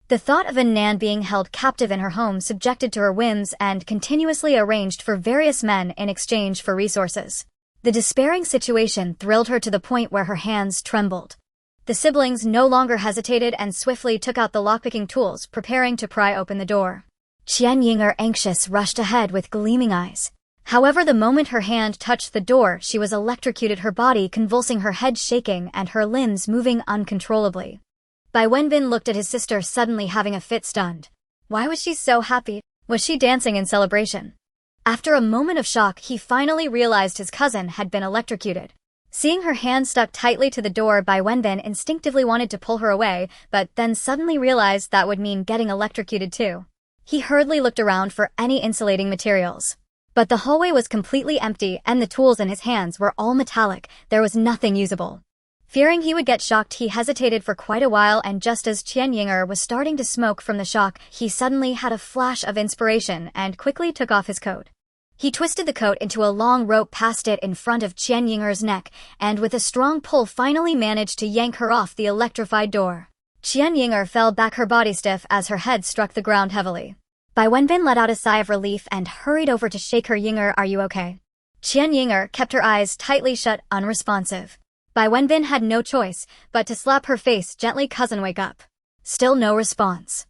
A: The thought of Nan being held captive in her home, subjected to her whims, and continuously arranged for various men in exchange for resources. The despairing situation thrilled her to the point where her hands trembled. The siblings no longer hesitated and swiftly took out the lockpicking tools, preparing to pry open the door. Qian Yinger, anxious, rushed ahead with gleaming eyes. However, the moment her hand touched the door, she was electrocuted, her body convulsing, her head shaking, and her limbs moving uncontrollably. Bai Wenbin looked at his sister, suddenly having a fit, stunned. Why was she so happy? Was she dancing in celebration? After a moment of shock, he finally realized his cousin had been electrocuted. Seeing her hand stuck tightly to the door, Bai Wenbin instinctively wanted to pull her away, but then suddenly realized that would mean getting electrocuted too. He hurriedly looked around for any insulating materials. But the hallway was completely empty and the tools in his hands were all metallic. There was nothing usable. Fearing he would get shocked, he hesitated for quite a while, and just as Qian Yinger was starting to smoke from the shock, he suddenly had a flash of inspiration and quickly took off his coat. He twisted the coat into a long rope, passed it in front of Qian Yinger's neck, and with a strong pull finally managed to yank her off the electrified door. Qian Yinger fell back, her body stiff as her head struck the ground heavily. Bai Wenbin let out a sigh of relief and hurried over to shake her. Yinger, are you okay? Qian Yinger kept her eyes tightly shut, unresponsive. Bai Wenbin had no choice but to slap her face gently. Cousin, wake up. Still no response.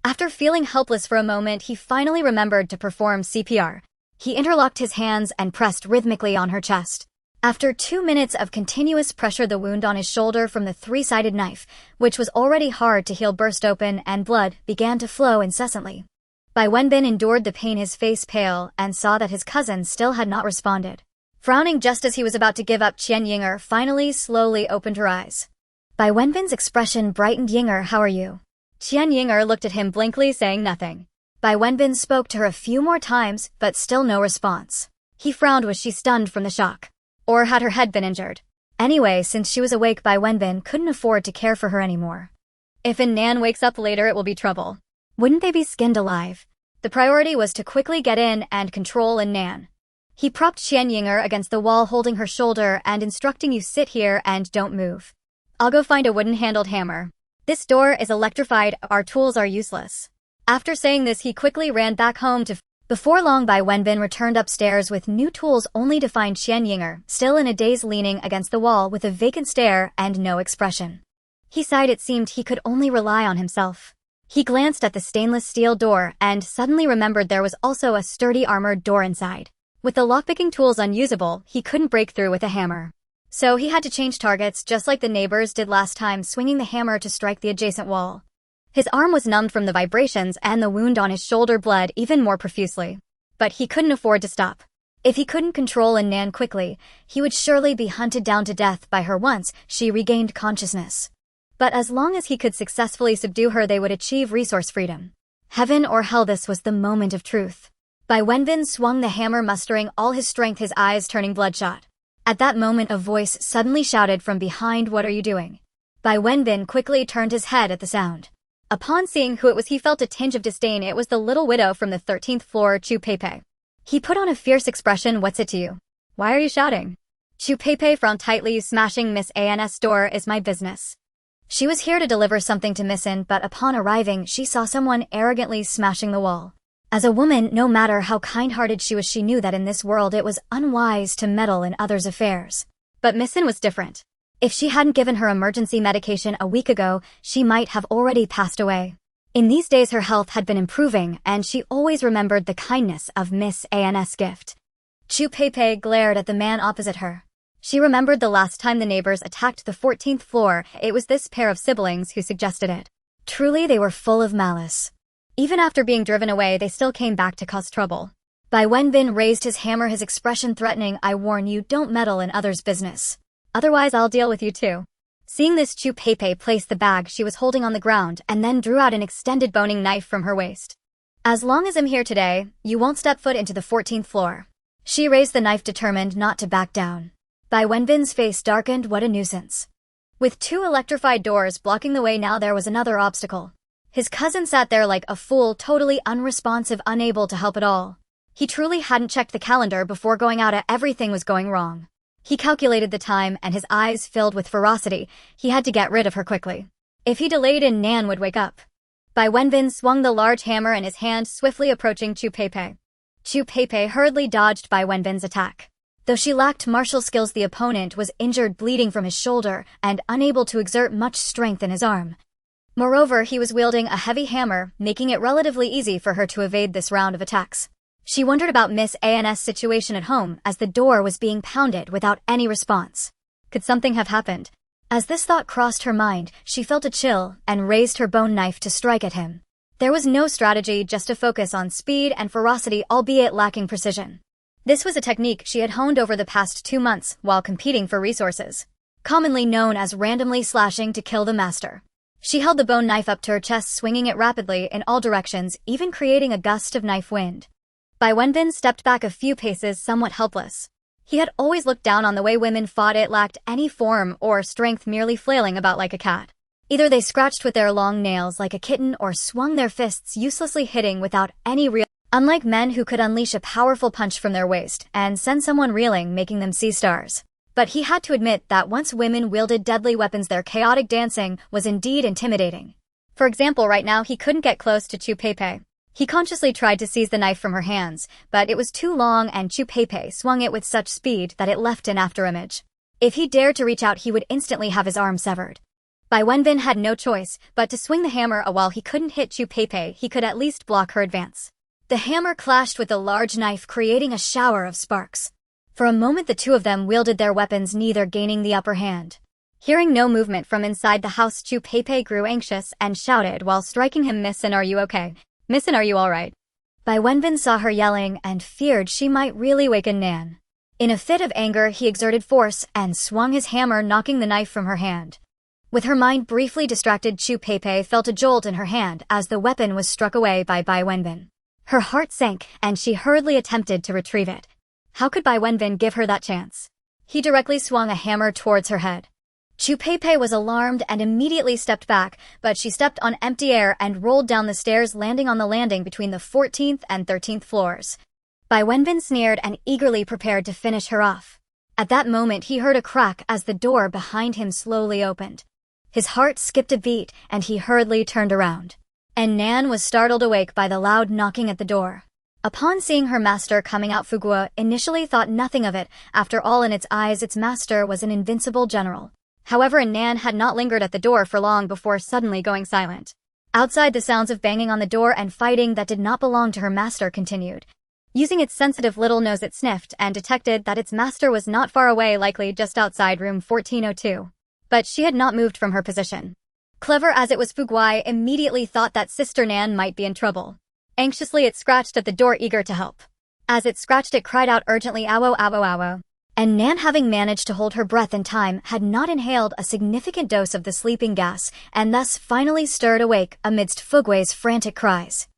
A: After feeling helpless for a moment, he finally remembered to perform CPR. He interlocked his hands and pressed rhythmically on her chest. After 2 minutes of continuous pressure, the wound on his shoulder from the 3-sided knife, which was already hard to heal, burst open and blood began to flow incessantly. Bai Wenbin endured the pain, his face pale, and saw that his cousin still had not responded. Frowning just as he was about to give up, Qian Yinger finally slowly opened her eyes. Bai Wenbin's expression brightened. Yinger, how are you? Qian Yinger looked at him blankly, saying nothing. Bai Wenbin spoke to her a few more times, but still no response. He frowned. Was she stunned from the shock? Or had her head been injured? Anyway, since she was awake, Bai Wenbin couldn't afford to care for her anymore. If Nan wakes up later, it will be trouble. Wouldn't they be skinned alive? The priority was to quickly get in and control Nan. He propped Qian Yinger against the wall, holding her shoulder and instructing, you sit here and don't move. I'll go find a wooden-handled hammer. This door is electrified, our tools are useless. After saying this, he quickly ran back home to... Before long, Bai Wenbin returned upstairs with new tools, only to find Qian Yinger still in a daze, leaning against the wall with a vacant stare and no expression. He sighed. It seemed he could only rely on himself. He glanced at the stainless steel door and suddenly remembered there was also a sturdy armored door inside. With the lockpicking tools unusable, he couldn't break through with a hammer. So he had to change targets just like the neighbors did last time, swinging the hammer to strike the adjacent wall. His arm was numbed from the vibrations and the wound on his shoulder bled even more profusely. But he couldn't afford to stop. If he couldn't control Nan quickly, he would surely be hunted down to death by her once she regained consciousness. But as long as he could successfully subdue her, they would achieve resource freedom. Heaven or hell, this was the moment of truth. Bai Wenbin swung the hammer, mustering all his strength, his eyes turning bloodshot. At that moment, a voice suddenly shouted from behind, what are you doing? Bai Wenbin quickly turned his head at the sound. Upon seeing who it was, he felt a tinge of disdain. It was the little widow from the 13th floor, Chu Peipei. He put on a fierce expression. What's it to you? Why are you shouting? Chu Peipei frowned tightly. Smashing Miss An's door is my business. She was here to deliver something to Miss An, but upon arriving, she saw someone arrogantly smashing the wall. As a woman, no matter how kind-hearted she was, she knew that in this world it was unwise to meddle in others' affairs. But Miss An was different. If she hadn't given her emergency medication a week ago, she might have already passed away. In these days, her health had been improving, and she always remembered the kindness of Miss An's gift. Chu Peipei glared at the man opposite her. She remembered the last time the neighbors attacked the 14th floor. It was this pair of siblings who suggested it. Truly, they were full of malice. Even after being driven away, they still came back to cause trouble. Bai Wenbin raised his hammer, his expression threatening. I warn you, don't meddle in others' business. Otherwise, I'll deal with you too. Seeing this, Chu Peipei placed the bag she was holding on the ground and then drew out an extended boning knife from her waist. As long as I'm here today, you won't step foot into the 14th floor. She raised the knife, determined not to back down. Bai Wenbin's face darkened. What a nuisance. With two electrified doors blocking the way now, there was another obstacle. His cousin sat there like a fool, totally unresponsive, unable to help at all. He truly hadn't checked the calendar before going out. Everything was going wrong. He calculated the time and his eyes filled with ferocity. He had to get rid of her quickly. If he delayed, Nan would wake up. Bai Wenbin swung the large hammer in his hand, swiftly approaching Chu Peipei. Chu Peipei hurriedly dodged Bai Wenbin's attack. Though she lacked martial skills, the opponent was injured, bleeding from his shoulder and unable to exert much strength in his arm. Moreover, he was wielding a heavy hammer, making it relatively easy for her to evade this round of attacks. She wondered about Miss An's situation at home as the door was being pounded without any response. Could something have happened? As this thought crossed her mind, she felt a chill and raised her bone knife to strike at him. There was no strategy, just a focus on speed and ferocity, albeit lacking precision. This was a technique she had honed over the past 2 months while competing for resources, commonly known as randomly slashing to kill the master. She held the bone knife up to her chest, swinging it rapidly in all directions, even creating a gust of knife wind. Bai Wenbin stepped back a few paces, somewhat helpless. He had always looked down on the way women fought. It lacked any form or strength, merely flailing about like a cat. Either they scratched with their long nails like a kitten or swung their fists, uselessly hitting without any real... Unlike men who could unleash a powerful punch from their waist and send someone reeling, making them see stars. But he had to admit that once women wielded deadly weapons, their chaotic dancing was indeed intimidating. For example, right now he couldn't get close to Chu Peipei. He consciously tried to seize the knife from her hands, but it was too long and Chu Peipei swung it with such speed that it left an afterimage. If he dared to reach out, he would instantly have his arm severed. Bai Wenbin had no choice but to swing the hammer. While he couldn't hit Chu Peipei, he could at least block her advance. The hammer clashed with the large knife, creating a shower of sparks. For a moment the two of them wielded their weapons, neither gaining the upper hand. Hearing no movement from inside the house, Chu Peipei grew anxious and shouted while striking him, Miss An, are you okay? Miss An, are you alright? Bai Wenbin saw her yelling and feared she might really waken Nan. In a fit of anger, he exerted force and swung his hammer, knocking the knife from her hand. With her mind briefly distracted, Chu Peipei felt a jolt in her hand as the weapon was struck away by Bai Wenbin. Her heart sank, and she hurriedly attempted to retrieve it. How could Bai Wenbin give her that chance? He directly swung a hammer towards her head. Chu Peipei was alarmed and immediately stepped back, but she stepped on empty air and rolled down the stairs, landing on the landing between the 14th and 13th floors. Bai Wenbin sneered and eagerly prepared to finish her off. At that moment, he heard a crack as the door behind him slowly opened. His heart skipped a beat, and he hurriedly turned around. And Nan was startled awake by the loud knocking at the door. Upon seeing her master coming out, Fuguo initially thought nothing of it. After all, in its eyes, its master was an invincible general. However, Nan had not lingered at the door for long before suddenly going silent. Outside, the sounds of banging on the door and fighting that did not belong to her master continued. Using its sensitive little nose, it sniffed and detected that its master was not far away, likely just outside room 1402. But she had not moved from her position. Clever as it was, Fuguo immediately thought that Sister Nan might be in trouble. Anxiously, it scratched at the door, eager to help. As it scratched, it cried out urgently, "Owo, owo, owo." And Nan, having managed to hold her breath in time, had not inhaled a significant dose of the sleeping gas, and thus finally stirred awake amidst Fuguo's frantic cries.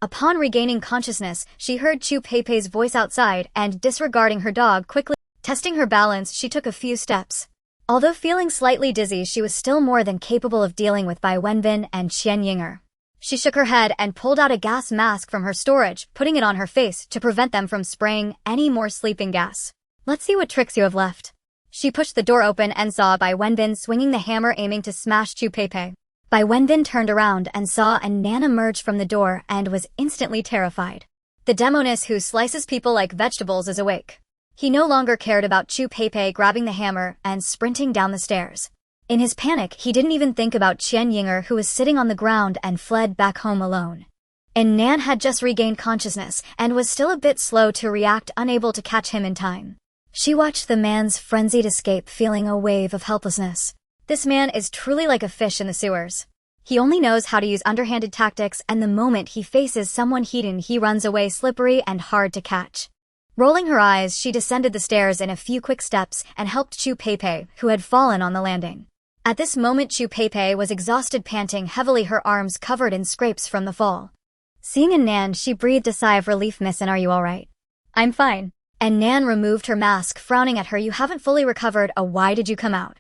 A: Upon regaining consciousness, she heard Chu Peipei's voice outside, and disregarding her dog, quickly testing her balance, she took a few steps. Although feeling slightly dizzy, she was still more than capable of dealing with Bai Wenbin and Qian Yinger. She shook her head and pulled out a gas mask from her storage, putting it on her face to prevent them from spraying any more sleeping gas. "Let's see what tricks you have left." She pushed the door open and saw Bai Wenbin swinging the hammer, aiming to smash Chu Peipei. Bai Wenbin turned around and saw Nan emerge from the door and was instantly terrified. The demoness who slices people like vegetables is awake. He no longer cared about Chu Peipei grabbing the hammer and sprinting down the stairs. In his panic, he didn't even think about Qian Yinger, who was sitting on the ground, and fled back home alone. And Nan had just regained consciousness and was still a bit slow to react, unable to catch him in time. She watched the man's frenzied escape, feeling a wave of helplessness. This man is truly like a fish in the sewers. He only knows how to use underhanded tactics, and the moment he faces someone hidden, he runs away, slippery and hard to catch. Rolling her eyes, she descended the stairs in a few quick steps and helped Chu Peipei, who had fallen on the landing. At this moment, Chu Peipei was exhausted, panting heavily, her arms covered in scrapes from the fall. Seeing Nan, she breathed a sigh of relief. "Miss, and are you all right?" "I'm fine." And Nan removed her mask, frowning at her. "You haven't fully recovered. Why did you come out?"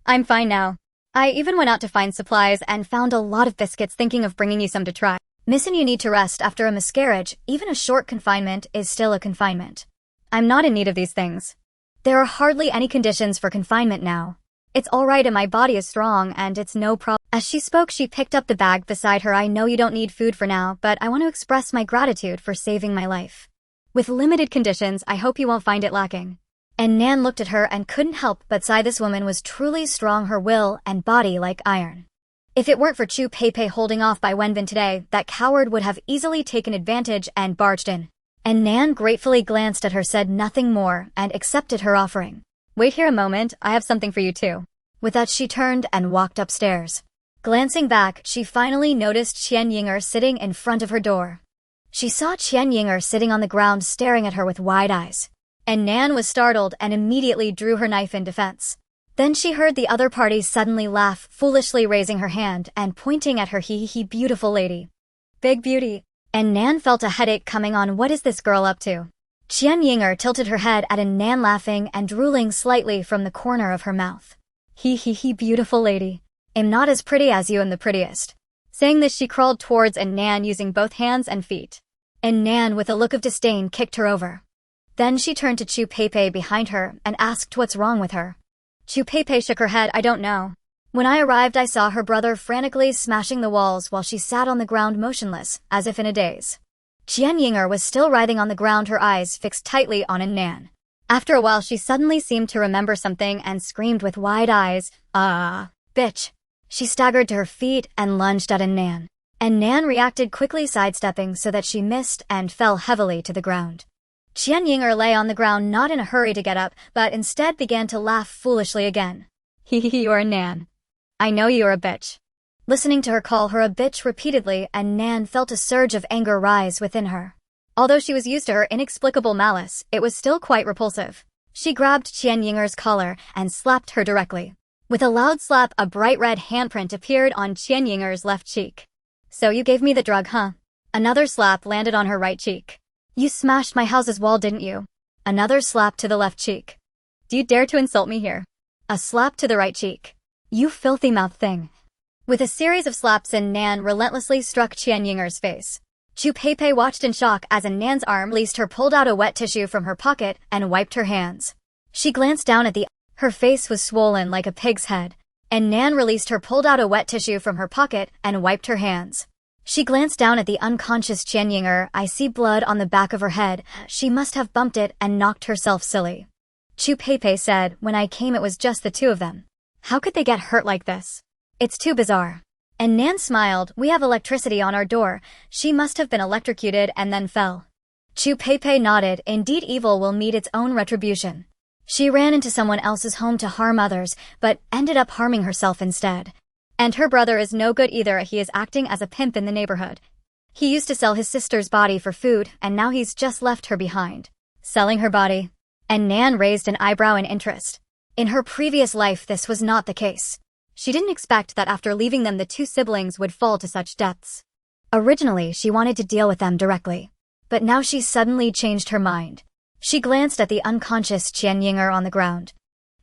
A: "I'm fine now. I even went out to find supplies and found a lot of biscuits, thinking of bringing you some to try." "Miss, and you need to rest after a miscarriage. Even a short confinement is still a confinement." "I'm not in need of these things. There are hardly any conditions for confinement now. It's all right, and my body is strong, and it's no problem." As she spoke, she picked up the bag beside her. "I know you don't need food for now, but I want to express my gratitude for saving my life. With limited conditions, I hope you won't find it lacking." And Nan looked at her and couldn't help but sigh. This woman was truly strong, her will and body like iron. If it weren't for Chu Peipei holding off Bai Wenbin today, that coward would have easily taken advantage and barged in. And Nan gratefully glanced at her, said nothing more, and accepted her offering. "Wait here a moment, I have something for you too." With that, she turned and walked upstairs. Glancing back, she finally noticed Qian Yinger sitting in front of her door. She saw Qian Yinger sitting on the ground, staring at her with wide eyes. And Nan was startled and immediately drew her knife in defense. Then she heard the other party suddenly laugh, foolishly raising her hand and pointing at her. "He, beautiful lady. Big beauty." And Nan felt a headache coming on. What is this girl up to? Qian Yinger tilted her head at Nan, laughing and drooling slightly from the corner of her mouth. He, beautiful lady. Am not as pretty as you, and the prettiest." Saying this, she crawled towards Nan using both hands and feet. And Nan, with a look of disdain, kicked her over. Then she turned to Chu Peipei behind her and asked what's wrong with her. Chu Peipei shook her head. "I don't know. When I arrived, I saw her brother frantically smashing the walls while she sat on the ground motionless, as if in a daze." Qian Yinger was still writhing on the ground, her eyes fixed tightly on Nan. After a while, she suddenly seemed to remember something and screamed with wide eyes, bitch." She staggered to her feet and lunged at Nan. And Nan reacted quickly, sidestepping so that she missed and fell heavily to the ground. Qian Yinger lay on the ground, not in a hurry to get up, but instead began to laugh foolishly again. You're Nan. I know you're a bitch." Listening to her call her a bitch repeatedly, and Nan felt a surge of anger rise within her. Although she was used to her inexplicable malice, it was still quite repulsive. She grabbed Qian Yinger's collar and slapped her directly. With a loud slap, a bright red handprint appeared on Qian Yinger's left cheek. So you gave me the drug, huh? Another slap landed on her right cheek. You smashed my house's wall, didn't you? Another slap to the left cheek. Do you dare to insult me here? A slap to the right cheek. You filthy mouth thing. With a series of slaps, Nan relentlessly struck Qian Yinger's face. Chu Peipei watched in shock as Nan's arm released her, pulled out a wet tissue from her pocket, and wiped her hands. She glanced down at her face was swollen like a pig's head. Nan released her, pulled out a wet tissue from her pocket, and wiped her hands. She glanced down at the unconscious Qian Yinger. I see blood on the back of her head. She must have bumped it and knocked herself silly. Chu Peipei said, when I came it was just the two of them. How could they get hurt like this? It's too bizarre. And Nan smiled, we have electricity on our door. She must have been electrocuted and then fell. Chu Peipei nodded, indeed evil will meet its own retribution. She ran into someone else's home to harm others, but ended up harming herself instead. And her brother is no good either, he is acting as a pimp in the neighborhood. He used to sell his sister's body for food, and now he's just left her behind. Selling her body. And Nan raised an eyebrow in interest. In her previous life this was not the case. She didn't expect that after leaving them the two siblings would fall to such depths. Originally she wanted to deal with them directly. But now she suddenly changed her mind. She glanced at the unconscious Qian Yinger on the ground.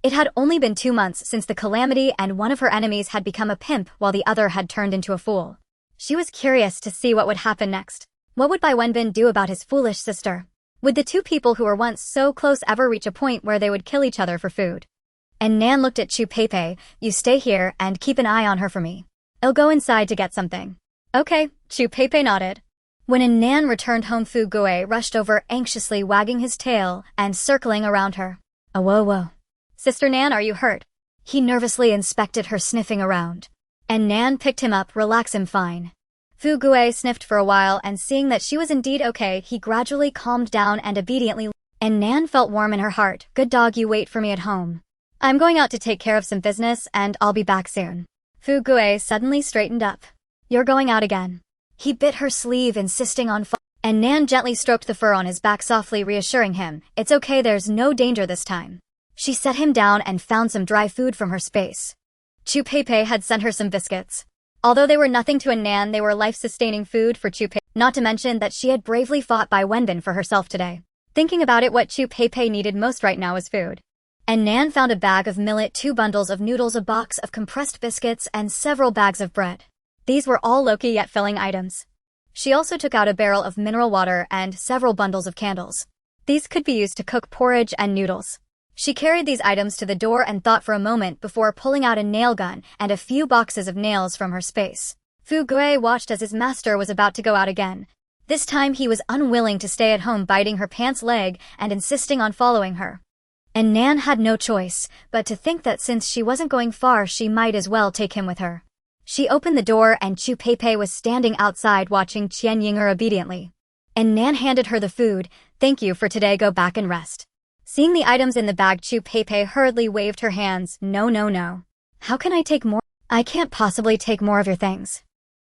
A: It had only been 2 months since the calamity and one of her enemies had become a pimp while the other had turned into a fool. She was curious to see what would happen next. What would Bai Wenbin do about his foolish sister? Would the two people who were once so close ever reach a point where they would kill each other for food? And Nan looked at Chu Peipei, you stay here and keep an eye on her for me. I'll go inside to get something. Okay, Chu Peipei nodded. When Nan returned home, Fu Gui rushed over anxiously, wagging his tail and circling around her. Oh, whoa. Sister Nan, are you hurt? He nervously inspected her, sniffing around. And Nan picked him up, relax, I'm fine. Fu Gui sniffed for a while and seeing that she was indeed okay, he gradually calmed down and obediently. And Nan felt warm in her heart. Good dog, you wait for me at home. I'm going out to take care of some business and I'll be back soon. Fu Gui suddenly straightened up. You're going out again. He bit her sleeve, insisting on and Nan gently stroked the fur on his back, softly reassuring him. It's okay, there's no danger this time. She set him down and found some dry food from her space. Chu Peipei had sent her some biscuits. Although they were nothing to Nan, they were life-sustaining food for Chu Peipei, not to mention that she had bravely fought Bai Wenbin for herself today. Thinking about it, what Chu Peipei needed most right now was food. And Nan found a bag of millet, 2 bundles of noodles, a box of compressed biscuits, and several bags of bread. These were all low-key yet filling items. She also took out a barrel of mineral water and several bundles of candles. These could be used to cook porridge and noodles. She carried these items to the door and thought for a moment before pulling out a nail gun and a few boxes of nails from her space. Fu Gui watched as his master was about to go out again. This time he was unwilling to stay at home, biting her pants leg and insisting on following her. And Nan had no choice but to think that since she wasn't going far, she might as well take him with her. She opened the door and Chu Peipei was standing outside watching Qian Yinger obediently. And Nan handed her the food. Thank you for today, go back and rest. Seeing the items in the bag, Chu Peipei hurriedly waved her hands. No. How can I take more? I can't possibly take more of your things.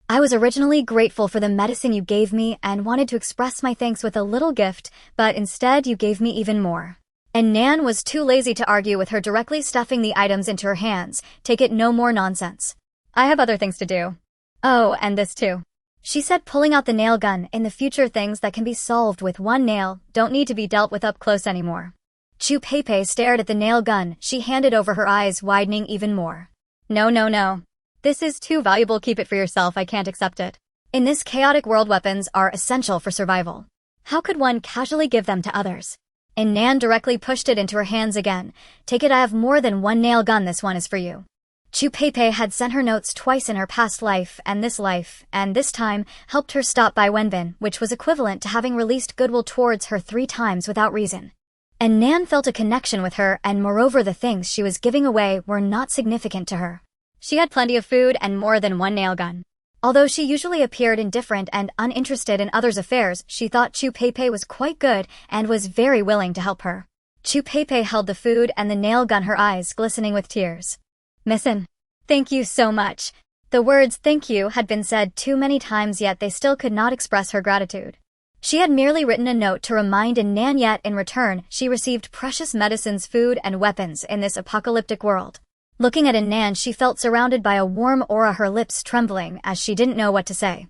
A: I was originally grateful for the medicine you gave me and wanted to express my thanks with a little gift, but instead you gave me even more. And Nan was too lazy to argue with her, directly stuffing the items into her hands. Take it, no more nonsense. I have other things to do. Oh, and this too. She said, pulling out the nail gun. In the future, things that can be solved with one nail don't need to be dealt with up close anymore. Chu Peipei stared at the nail gun. She handed over, her eyes widening even more. No. This is too valuable, keep it for yourself, I can't accept it. In this chaotic world, weapons are essential for survival. How could one casually give them to others? And Nan directly pushed it into her hands again. Take it, I have more than one nail gun, this one is for you. Chu Peipei had sent her notes twice in her past life, and this time helped her stop Bai Wenbin, which was equivalent to having released goodwill towards her 3 times without reason. And Nan felt a connection with her, and moreover the things she was giving away were not significant to her. She had plenty of food and more than one nail gun. Although she usually appeared indifferent and uninterested in others' affairs, she thought Chu Peipei was quite good and was very willing to help her. Chu Peipei held the food and the nail gun, her eyes glistening with tears. Missin, thank you so much. The words thank you had been said too many times, yet they still could not express her gratitude. She had merely written a note to remind Nan, yet in return, she received precious medicines, food, and weapons in this apocalyptic world. Looking at Nan, she felt surrounded by a warm aura, her lips trembling as she didn't know what to say.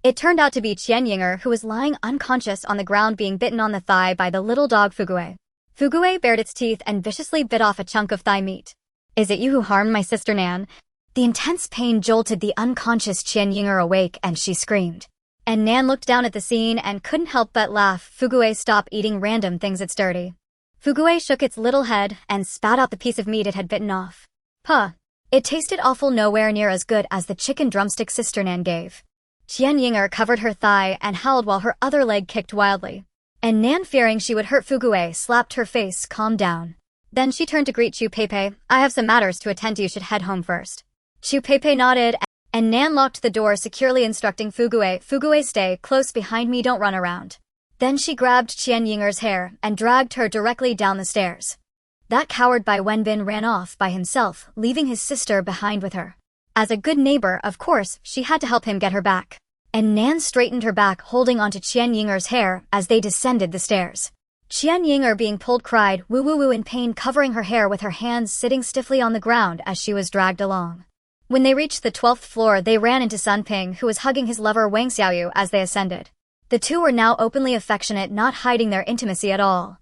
A: It turned out to be Qianyinger, who was lying unconscious on the ground being bitten on the thigh by the little dog Fugue. Fugue bared its teeth and viciously bit off a chunk of thigh meat. "Is it you who harmed my sister Nan?" The intense pain jolted the unconscious Qianyinger awake and she screamed. And Nan looked down at the scene and couldn't help but laugh. "Fugue, stop eating random things, it's dirty." Fugue shook its little head and spat out the piece of meat it had bitten off. Puh. It tasted awful, nowhere near as good as the chicken drumstick sister Nan gave. Qianyinger covered her thigh and howled while her other leg kicked wildly. And Nan, fearing she would hurt Fugue, slapped her face. "Calm down." Then she turned to greet Chu Pepe. "I have some matters to attend to, you should head home first." Chu Pepe nodded, and Nan locked the door, securely instructing Fugue, "Fugue, stay close behind me, don't run around." Then she grabbed Qianyinger's hair and dragged her directly down the stairs. That coward Bai Wenbin ran off by himself, leaving his sister behind with her. As a good neighbor, of course, she had to help him get her back. And Nan straightened her back, holding onto Qianyinger's hair as they descended the stairs. Qianyinger, being pulled, cried woo woo woo in pain, covering her hair with her hands, sitting stiffly on the ground as she was dragged along. When they reached the 12th floor, they ran into Sun Ping, who was hugging his lover Wang Xiaoyu as they ascended. The two were now openly affectionate, not hiding their intimacy at all.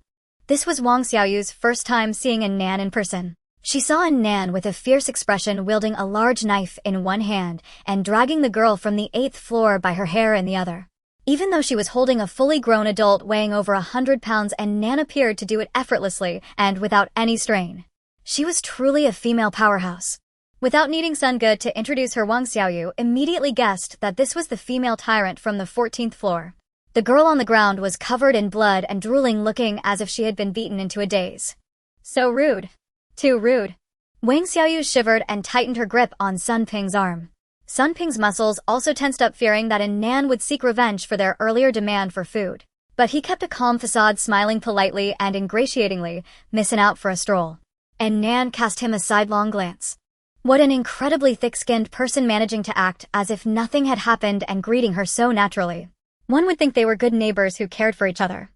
A: This was Wang Xiaoyu's first time seeing Nan in person. She saw Nan with a fierce expression, wielding a large knife in one hand and dragging the girl from the 8th floor by her hair in the other. Even though she was holding a fully grown adult weighing over 100 pounds, Nan appeared to do it effortlessly and without any strain. She was truly a female powerhouse. Without needing Sun Ge to introduce her, Wang Xiaoyu immediately guessed that this was the female tyrant from the 14th floor. The girl on the ground was covered in blood and drooling, looking as if she had been beaten into a daze. "So rude. Too rude." Wang Xiaoyu shivered and tightened her grip on Sun Ping's arm. Sun Ping's muscles also tensed up, fearing that Nan would seek revenge for their earlier demand for food. But he kept a calm facade, smiling politely and ingratiatingly, missing out for a stroll. And Nan cast him a sidelong glance. What an incredibly thick-skinned person, managing to act as if nothing had happened and greeting her so naturally. One would think they were good neighbors who cared for each other.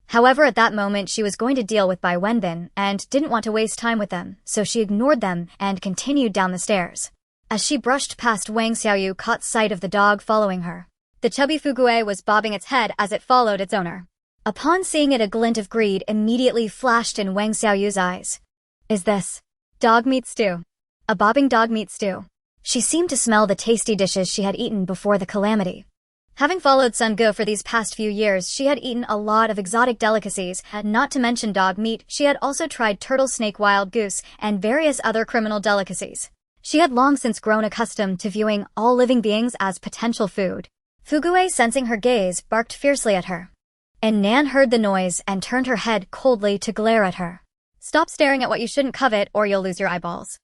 A: However, at that moment she was going to deal with Bai Wenbin and didn't want to waste time with them, so she ignored them and continued down the stairs. As she brushed past, Wang Xiaoyu caught sight of the dog following her. The chubby Fugue was bobbing its head as it followed its owner. Upon seeing it, a glint of greed immediately flashed in Wang Xiaoyu's eyes. "Is this dog meat stew? A bobbing dog meat stew?" She seemed to smell the tasty dishes she had eaten before the calamity. Having followed Sun Ge for these past few years, she had eaten a lot of exotic delicacies, not to mention dog meat. She had also tried turtle, snake, wild goose, and various other criminal delicacies. She had long since grown accustomed to viewing all living beings as potential food. Fugue, sensing her gaze, barked fiercely at her. And Nan heard the noise and turned her head coldly to glare at her. "Stop staring at what you shouldn't covet, or you'll lose your eyeballs."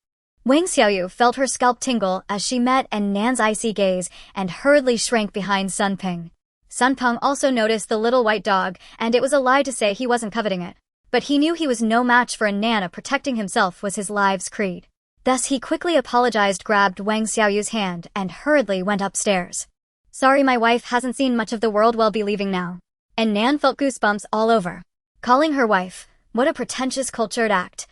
A: Wang Xiaoyu felt her scalp tingle as she met Nan's icy gaze and hurriedly shrank behind Sun Ping. Sun Ping also noticed the little white dog, and it was a lie to say he wasn't coveting it. But he knew he was no match for Nan. Protecting himself was his life's creed. Thus he quickly apologized, grabbed Wang Xiaoyu's hand, and hurriedly went upstairs. "Sorry, my wife hasn't seen much of the world, well, be leaving now." And Nan felt goosebumps all over. Calling her wife, what a pretentious, cultured act.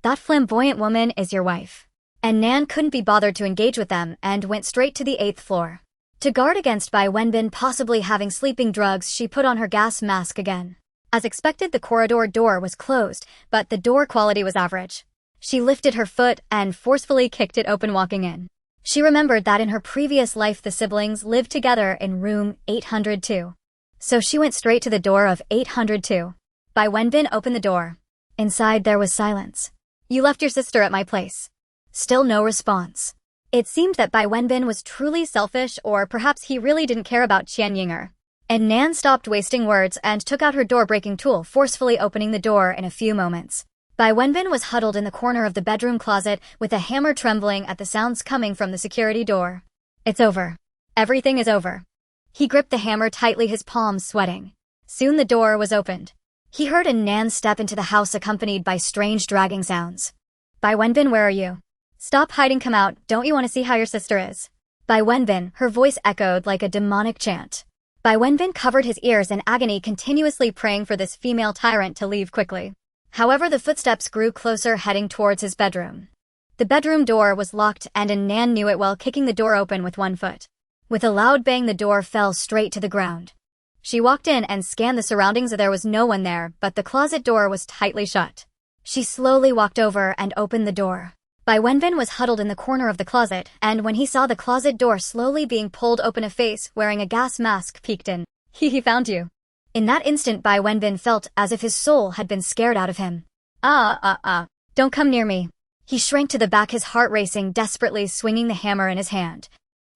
A: That flamboyant woman is your wife. And Nan couldn't be bothered to engage with them and went straight to the 8th floor. To guard against Bai Wenbin possibly having sleeping drugs, she put on her gas mask again. As expected, the corridor door was closed, but the door quality was average. She lifted her foot and forcefully kicked it open, walking in. She remembered that in her previous life the siblings lived together in room 802. So she went straight to the door of 802. Bai Wenbin opened the door. Inside there was silence. "You left your sister at my place." Still no response. It seemed that Bai Wenbin was truly selfish, or perhaps he really didn't care about Qianyinger. And Nan stopped wasting words and took out her door-breaking tool, forcefully opening the door in a few moments. Bai Wenbin was huddled in the corner of the bedroom closet with a hammer, trembling at the sounds coming from the security door. "It's over. Everything is over." He gripped the hammer tightly, his palms sweating. Soon the door was opened. He heard Nan step into the house, accompanied by strange dragging sounds. "Bai Wenbin, where are you? Stop hiding, come out, don't you want to see how your sister is?" Bai Wenbin, her voice echoed like a demonic chant. Bai Wenbin covered his ears in agony, continuously praying for this female tyrant to leave quickly. However, the footsteps grew closer, heading towards his bedroom. The bedroom door was locked, and Nan knew it well, kicking the door open with one foot. With a loud bang, the door fell straight to the ground. She walked in and scanned the surroundings. There was no one there, but the closet door was tightly shut. She slowly walked over and opened the door. Bai Wenbin was huddled in the corner of the closet, and when he saw the closet door slowly being pulled open, a face wearing a gas mask peeked in. He found you. In that instant, Bai Wenbin felt as if his soul had been scared out of him. Don't come near me. He shrank to the back, his heart racing, desperately swinging the hammer in his hand.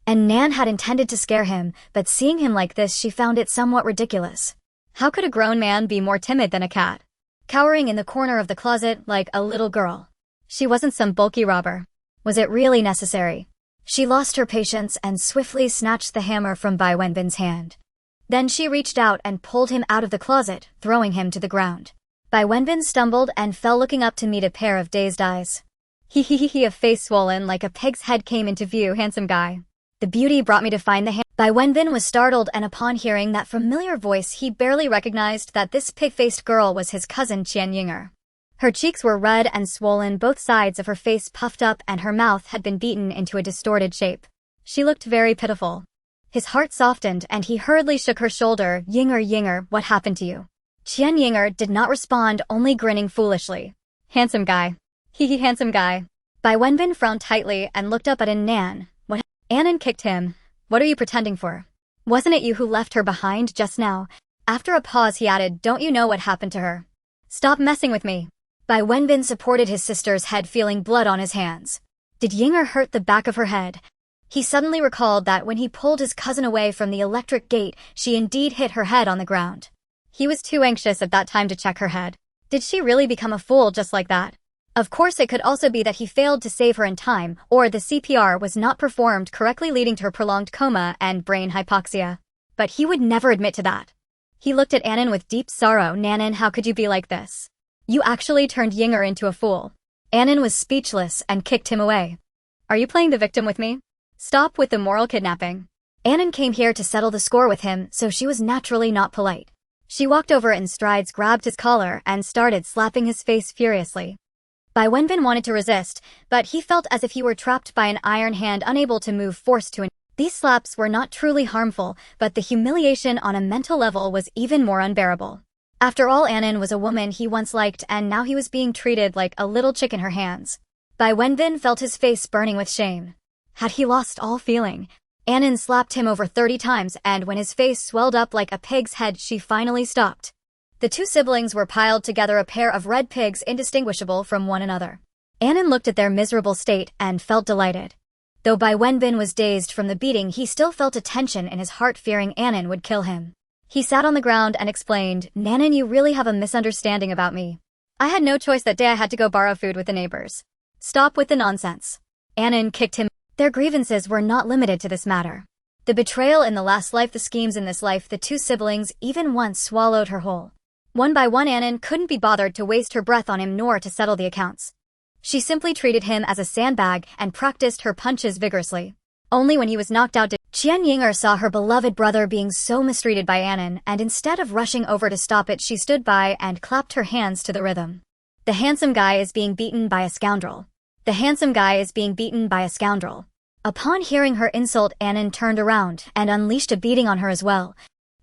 A: And Nan had intended to scare him, but seeing him like this, she found it somewhat ridiculous. How could a grown man be more timid than a cat? Cowering in the corner of the closet like a little girl. She wasn't some bulky robber. Was it really necessary? She lost her patience and swiftly snatched the hammer from Bai Wenbin's hand. Then she reached out and pulled him out of the closet, throwing him to the ground. Bai Wenbin stumbled and fell, looking up to meet a pair of dazed eyes. A face swollen like a pig's head came into view. Handsome guy. The beauty brought me to find the hammer. Bai Wenbin was startled, and upon hearing that familiar voice, he barely recognized that this pig-faced girl was his cousin Qian Yinger. Her cheeks were red and swollen, both sides of her face puffed up, and her mouth had been beaten into a distorted shape. She looked very pitiful. His heart softened, and he hurriedly shook her shoulder. Yinger, what happened to you? Qian Yinger did not respond, only grinning foolishly. Handsome guy. Handsome guy. Bai Wenbin frowned tightly and looked up at Nan. What? Anan kicked him. What are you pretending for? Wasn't it you who left her behind just now? After a pause, he added, don't you know what happened to her? Stop messing with me. Bai Wenbin supported his sister's head, feeling blood on his hands. Did Yinger hurt the back of her head? He suddenly recalled that when he pulled his cousin away from the electric gate, she indeed hit her head on the ground. He was too anxious at that time to check her head. Did she really become a fool just like that? Of course, it could also be that he failed to save her in time, or the CPR was not performed correctly, leading to her prolonged coma and brain hypoxia. But he would never admit to that. He looked at Anan with deep sorrow. Nanan, how could you be like this? You actually turned Yinger into a fool. Anan was speechless and kicked him away. Are you playing the victim with me? Stop with the moral kidnapping. Anan came here to settle the score with him, so she was naturally not polite. She walked over in strides, grabbed his collar, and started slapping his face furiously. Bai Wenbin wanted to resist, but he felt as if he were trapped by an iron hand, unable to move, forced to. These slaps were not truly harmful, but the humiliation on a mental level was even more unbearable. After all, Anan was a woman he once liked, and now he was being treated like a little chick in her hands. Bai Wenbin felt his face burning with shame. Had he lost all feeling? Anan slapped him over 30 times, and when his face swelled up like a pig's head, she finally stopped. The two siblings were piled together, a pair of red pigs indistinguishable from one another. Anan looked at their miserable state and felt delighted. Though Bai Wenbin was dazed from the beating, he still felt a tension in his heart, fearing Anan would kill him. He sat on the ground and explained, Nanan, you really have a misunderstanding about me. I had no choice that day. I had to go borrow food with the neighbors. Stop with the nonsense. Anan kicked him. Their grievances were not limited to this matter. The betrayal in the last life, the schemes in this life, the two siblings even once swallowed her whole. One by one, Anan couldn't be bothered to waste her breath on him nor to settle the accounts. She simply treated him as a sandbag and practiced her punches vigorously. Only when he was knocked out did Qian Yinger saw her beloved brother being so mistreated by Anan, and instead of rushing over to stop it, she stood by and clapped her hands to the rhythm. The handsome guy is being beaten by a scoundrel. The handsome guy is being beaten by a scoundrel. Upon hearing her insult, Anan turned around and unleashed a beating on her as well.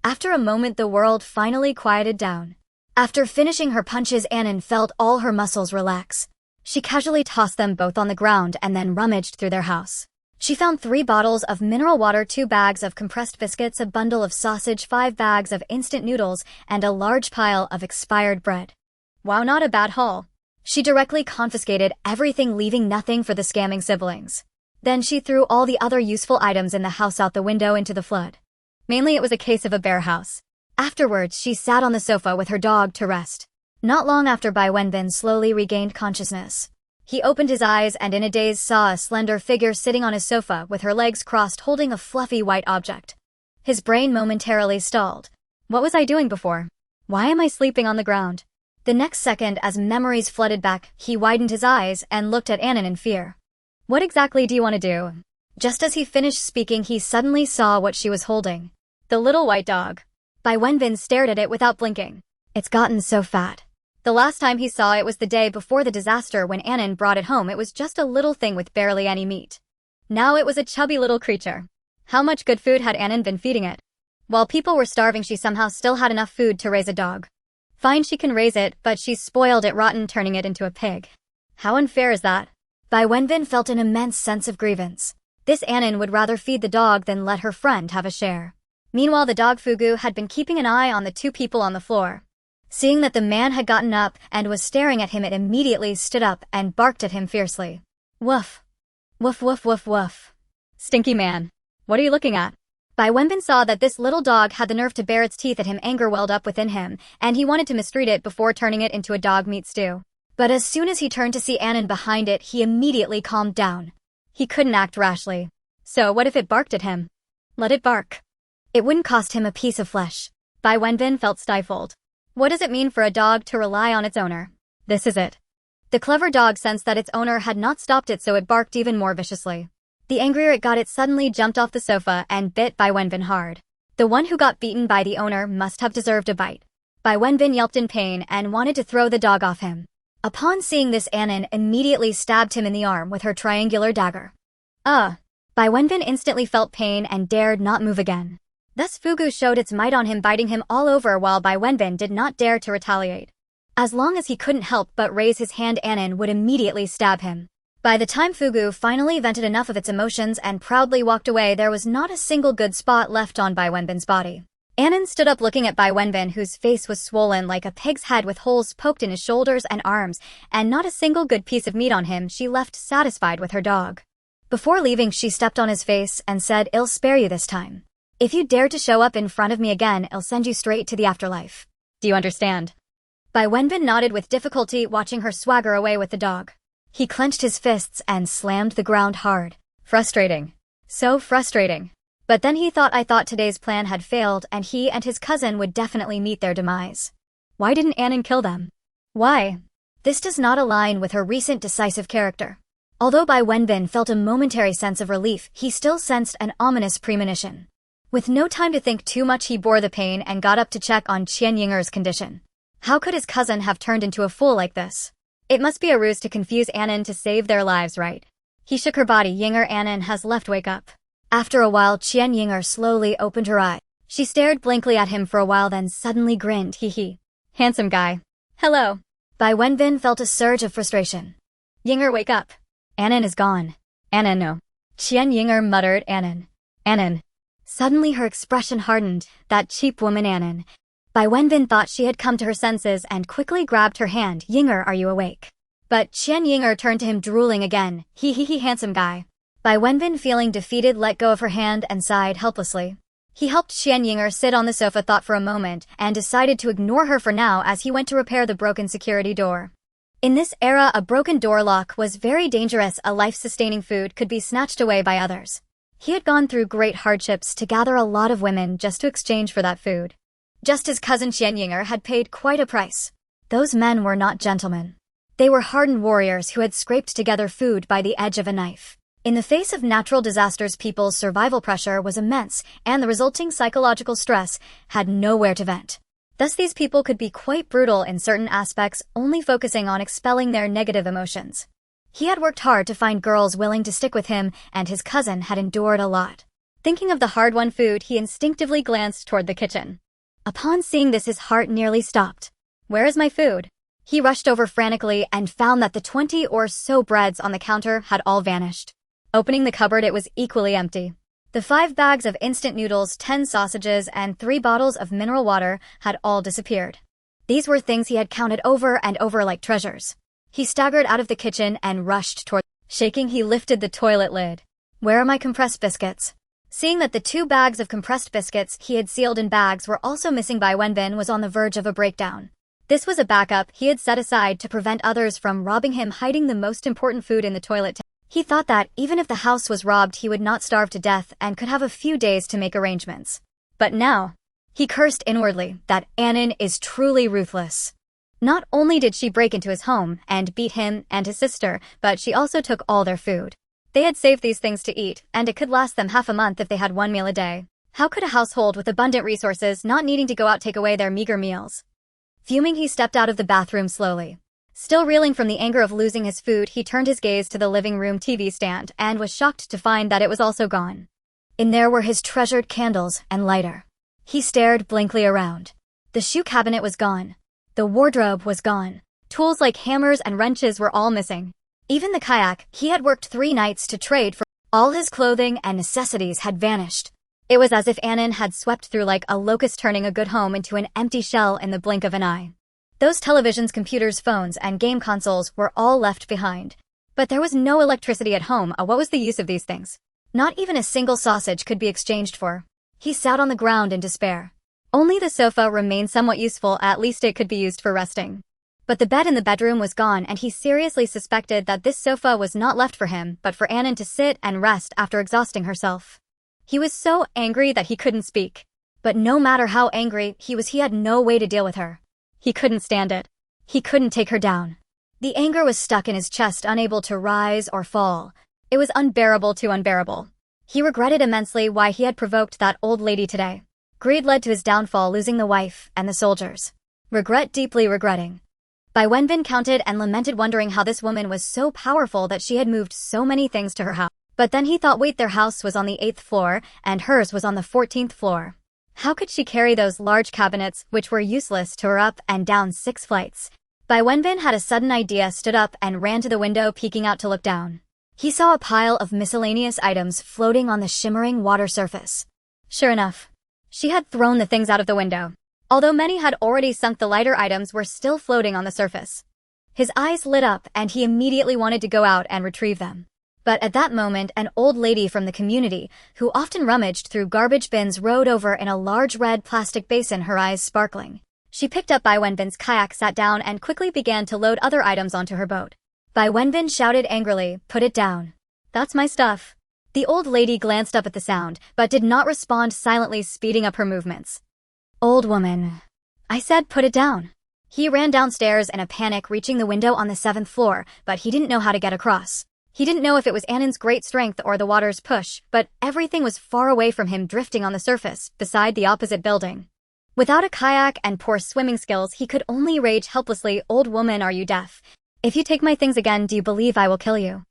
A: After a moment, the world finally quieted down. After finishing her punches, Anan felt all her muscles relax. She casually tossed them both on the ground and then rummaged through their house. She found 3 bottles of mineral water, 2 bags of compressed biscuits, a bundle of sausage, 5 bags of instant noodles, and a large pile of expired bread. Wow, not a bad haul. She directly confiscated everything, leaving nothing for the scamming siblings. Then she threw all the other useful items in the house out the window into the flood. Mainly it was a case of a bear house. Afterwards, she sat on the sofa with her dog to rest. Not long after, Bai Wenbin slowly regained consciousness. He opened his eyes and in a daze saw a slender figure sitting on his sofa with her legs crossed, holding a fluffy white object. His brain momentarily stalled. What was I doing before? Why am I sleeping on the ground? The next second, as memories flooded back, he widened his eyes and looked at Anan in fear. What exactly do you want to do? Just as he finished speaking, he suddenly saw what she was holding. The little white dog. Bai Wenbin stared at it without blinking. It's gotten so fat. The last time he saw it was the day before the disaster when Annan brought it home. It was just a little thing with barely any meat. Now it was a chubby little creature. How much good food had Annan been feeding it? While people were starving, she somehow still had enough food to raise a dog. Fine, she can raise it, but she's spoiled it rotten, turning it into a pig. How unfair is that? Bai Wenbin felt an immense sense of grievance. This Annan would rather feed the dog than let her friend have a share. Meanwhile, the dog Fugu had been keeping an eye on the two people on the floor. Seeing that the man had gotten up and was staring at him, it immediately stood up and barked at him fiercely. Woof. Woof woof woof woof. Stinky man. What are you looking at? Bai Wenbin saw that this little dog had the nerve to bare its teeth at him. Anger welled up within him, and he wanted to mistreat it before turning it into a dog meat stew. But as soon as he turned to see Annan behind it, he immediately calmed down. He couldn't act rashly. So what if it barked at him? Let it bark. It wouldn't cost him a piece of flesh. Bai Wenbin felt stifled. What does it mean for a dog to rely on its owner? This is it. The clever dog sensed that its owner had not stopped it, so it barked even more viciously. The angrier it got, it suddenly jumped off the sofa and bit Bai Wenbin hard. The one who got beaten by the owner must have deserved a bite. Bai Wenbin yelped in pain and wanted to throw the dog off him. Upon seeing this, Annan immediately stabbed him in the arm with her triangular dagger. Bai Wenbin instantly felt pain and dared not move again. Thus Fugu showed its might on him, biting him all over, while Bai Wenbin did not dare to retaliate. As long as he couldn't help but raise his hand, Annan would immediately stab him. By the time Fugu finally vented enough of its emotions and proudly walked away, there was not a single good spot left on Bai Wenbin's body. Annan stood up looking at Bai Wenbin, whose face was swollen like a pig's head with holes poked in his shoulders and arms, and not a single good piece of meat on him. She left satisfied with her dog. Before leaving, she stepped on his face and said, "I'll spare you this time. If you dare to show up in front of me again, I'll send you straight to the afterlife. Do you understand?" Bai Wenbin nodded with difficulty, watching her swagger away with the dog. He clenched his fists and slammed the ground hard. Frustrating. So frustrating. But then he thought today's plan had failed, and he and his cousin would definitely meet their demise. Why didn't Annan kill them? Why? This does not align with her recent decisive character. Although Bai Wenbin felt a momentary sense of relief, he still sensed an ominous premonition. With no time to think too much, he bore the pain and got up to check on Qian Yinger's condition. How could his cousin have turned into a fool like this? It must be a ruse to confuse Annan to save their lives, right? He shook her body. Yinger, Annan has left, wake up. After a while, Qian Yinger slowly opened her eye. She stared blankly at him for a while, then suddenly grinned. Hee. Handsome guy. Hello. Bai Wenbin felt a surge of frustration. Yinger, wake up. Annan is gone. Annan, no. Qian Yinger muttered. Annan. Suddenly her expression hardened. That cheap woman Annan. Bai Wenbin thought she had come to her senses and quickly grabbed her hand. Yinger, are you awake? But Qian Yinger turned to him, drooling again. He, handsome guy. Bai Wenbin, feeling defeated, let go of her hand and sighed helplessly. He helped Qian Yinger sit on the sofa, thought for a moment, and decided to ignore her for now as he went to repair the broken security door. In this era, a broken door lock was very dangerous. A life-sustaining food could be snatched away by others. He had gone through great hardships to gather a lot of women just to exchange for that food. Just his cousin Qian Yinger had paid quite a price. Those men were not gentlemen. They were hardened warriors who had scraped together food by the edge of a knife. In the face of natural disasters, people's survival pressure was immense, and the resulting psychological stress had nowhere to vent. Thus, these people could be quite brutal in certain aspects, only focusing on expelling their negative emotions. He had worked hard to find girls willing to stick with him, and his cousin had endured a lot. Thinking of the hard-won food, he instinctively glanced toward the kitchen. Upon seeing this, his heart nearly stopped. Where is my food? He rushed over frantically and found that the 20 or so breads on the counter had all vanished. Opening the cupboard, it was equally empty. The 5 bags of instant noodles, 10 sausages, and 3 bottles of mineral water had all disappeared. These were things he had counted over and over like treasures. He staggered out of the kitchen and rushed toward. Shaking, he lifted the toilet lid. Where are my compressed biscuits? Seeing that the 2 bags of compressed biscuits he had sealed in bags were also missing, Bai Wenbin was on the verge of a breakdown. This was a backup he had set aside to prevent others from robbing him, hiding the most important food in the toilet. He thought that, even if the house was robbed, he would not starve to death and could have a few days to make arrangements. But now, he cursed inwardly that Annan is truly ruthless. Not only did she break into his home and beat him and his sister, but she also took all their food. They had saved these things to eat, and it could last them half a month if they had 1 meal a day. How could a household with abundant resources not needing to go out take away their meager meals? Fuming, he stepped out of the bathroom slowly. Still reeling from the anger of losing his food, he turned his gaze to the living room TV stand and was shocked to find that it was also gone. In there were his treasured candles and lighter. He stared blankly around. The shoe cabinet was gone. The wardrobe was gone. Tools like hammers and wrenches were all missing. Even the kayak he had worked 3 nights to trade for, all his clothing and necessities had vanished. It was as if Annan had swept through like a locust, turning a good home into an empty shell in the blink of an eye. Those televisions, computers, phones, and game consoles were all left behind. But there was no electricity at home. What was the use of these things? Not even a single sausage could be exchanged for. He sat on the ground in despair. Only the sofa remained somewhat useful, at least it could be used for resting. But the bed in the bedroom was gone, and he seriously suspected that this sofa was not left for him, but for Annan to sit and rest after exhausting herself. He was so angry that he couldn't speak. But no matter how angry he was, he had no way to deal with her. He couldn't stand it. He couldn't take her down. The anger was stuck in his chest, unable to rise or fall. It was unbearable, too unbearable. He regretted immensely why he had provoked that old lady today. Greed led to his downfall, losing the wife and the soldiers. Regret, deeply regretting. Bai Wenbin counted and lamented, wondering how this woman was so powerful that she had moved so many things to her house. But then he thought, wait, their house was on the 8th floor, and hers was on the 14th floor. How could she carry those large cabinets, which were useless to her, up and down 6 flights? Bai Wenbin had a sudden idea, stood up and ran to the window, peeking out to look down. He saw a pile of miscellaneous items floating on the shimmering water surface. Sure enough, she had thrown the things out of the window. Although many had already sunk, the lighter items were still floating on the surface. His eyes lit up and he immediately wanted to go out and retrieve them. But at that moment, an old lady from the community, who often rummaged through garbage bins, rode over in a large red plastic basin, her eyes sparkling. She picked up Bai Wenbin's kayak, sat down, and quickly began to load other items onto her boat. Bai Wenbin shouted angrily, "Put it down. That's my stuff." The old lady glanced up at the sound, but did not respond, silently speeding up her movements. "Old woman, I said put it down." He ran downstairs in a panic, reaching the window on the 7th floor, but he didn't know how to get across. He didn't know if it was Annan's great strength or the water's push, but everything was far away from him, drifting on the surface, beside the opposite building. Without a kayak and poor swimming skills, he could only rage helplessly, "Old woman, are you deaf? If you take my things again, do you believe I will kill you?"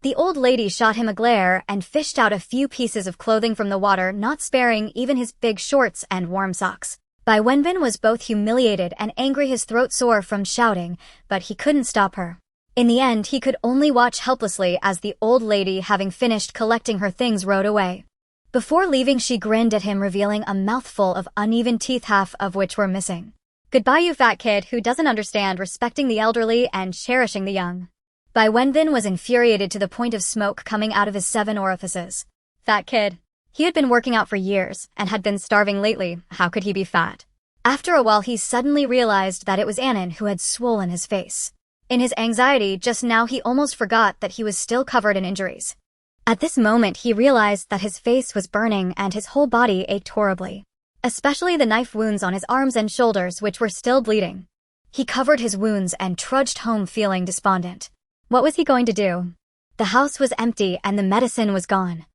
A: The old lady shot him a glare and fished out a few pieces of clothing from the water, not sparing even his big shorts and warm socks. Bai Wenbin was both humiliated and angry, his throat sore from shouting, but he couldn't stop her. In the end, he could only watch helplessly as the old lady, having finished collecting her things, rode away. Before leaving, she grinned at him, revealing a mouthful of uneven teeth, half of which were missing. "Goodbye, you fat kid who doesn't understand respecting the elderly and cherishing the young." Bai Wenbin was infuriated to the point of smoke coming out of his 7 orifices. Fat kid. He had been working out for years and had been starving lately. How could he be fat? After a while, he suddenly realized that it was Annan who had swollen his face. In his anxiety just now, he almost forgot that he was still covered in injuries. At this moment, he realized that his face was burning and his whole body ached horribly, especially the knife wounds on his arms and shoulders, which were still bleeding. He covered his wounds and trudged home, feeling despondent. What was he going to do? The house was empty and the medicine was gone.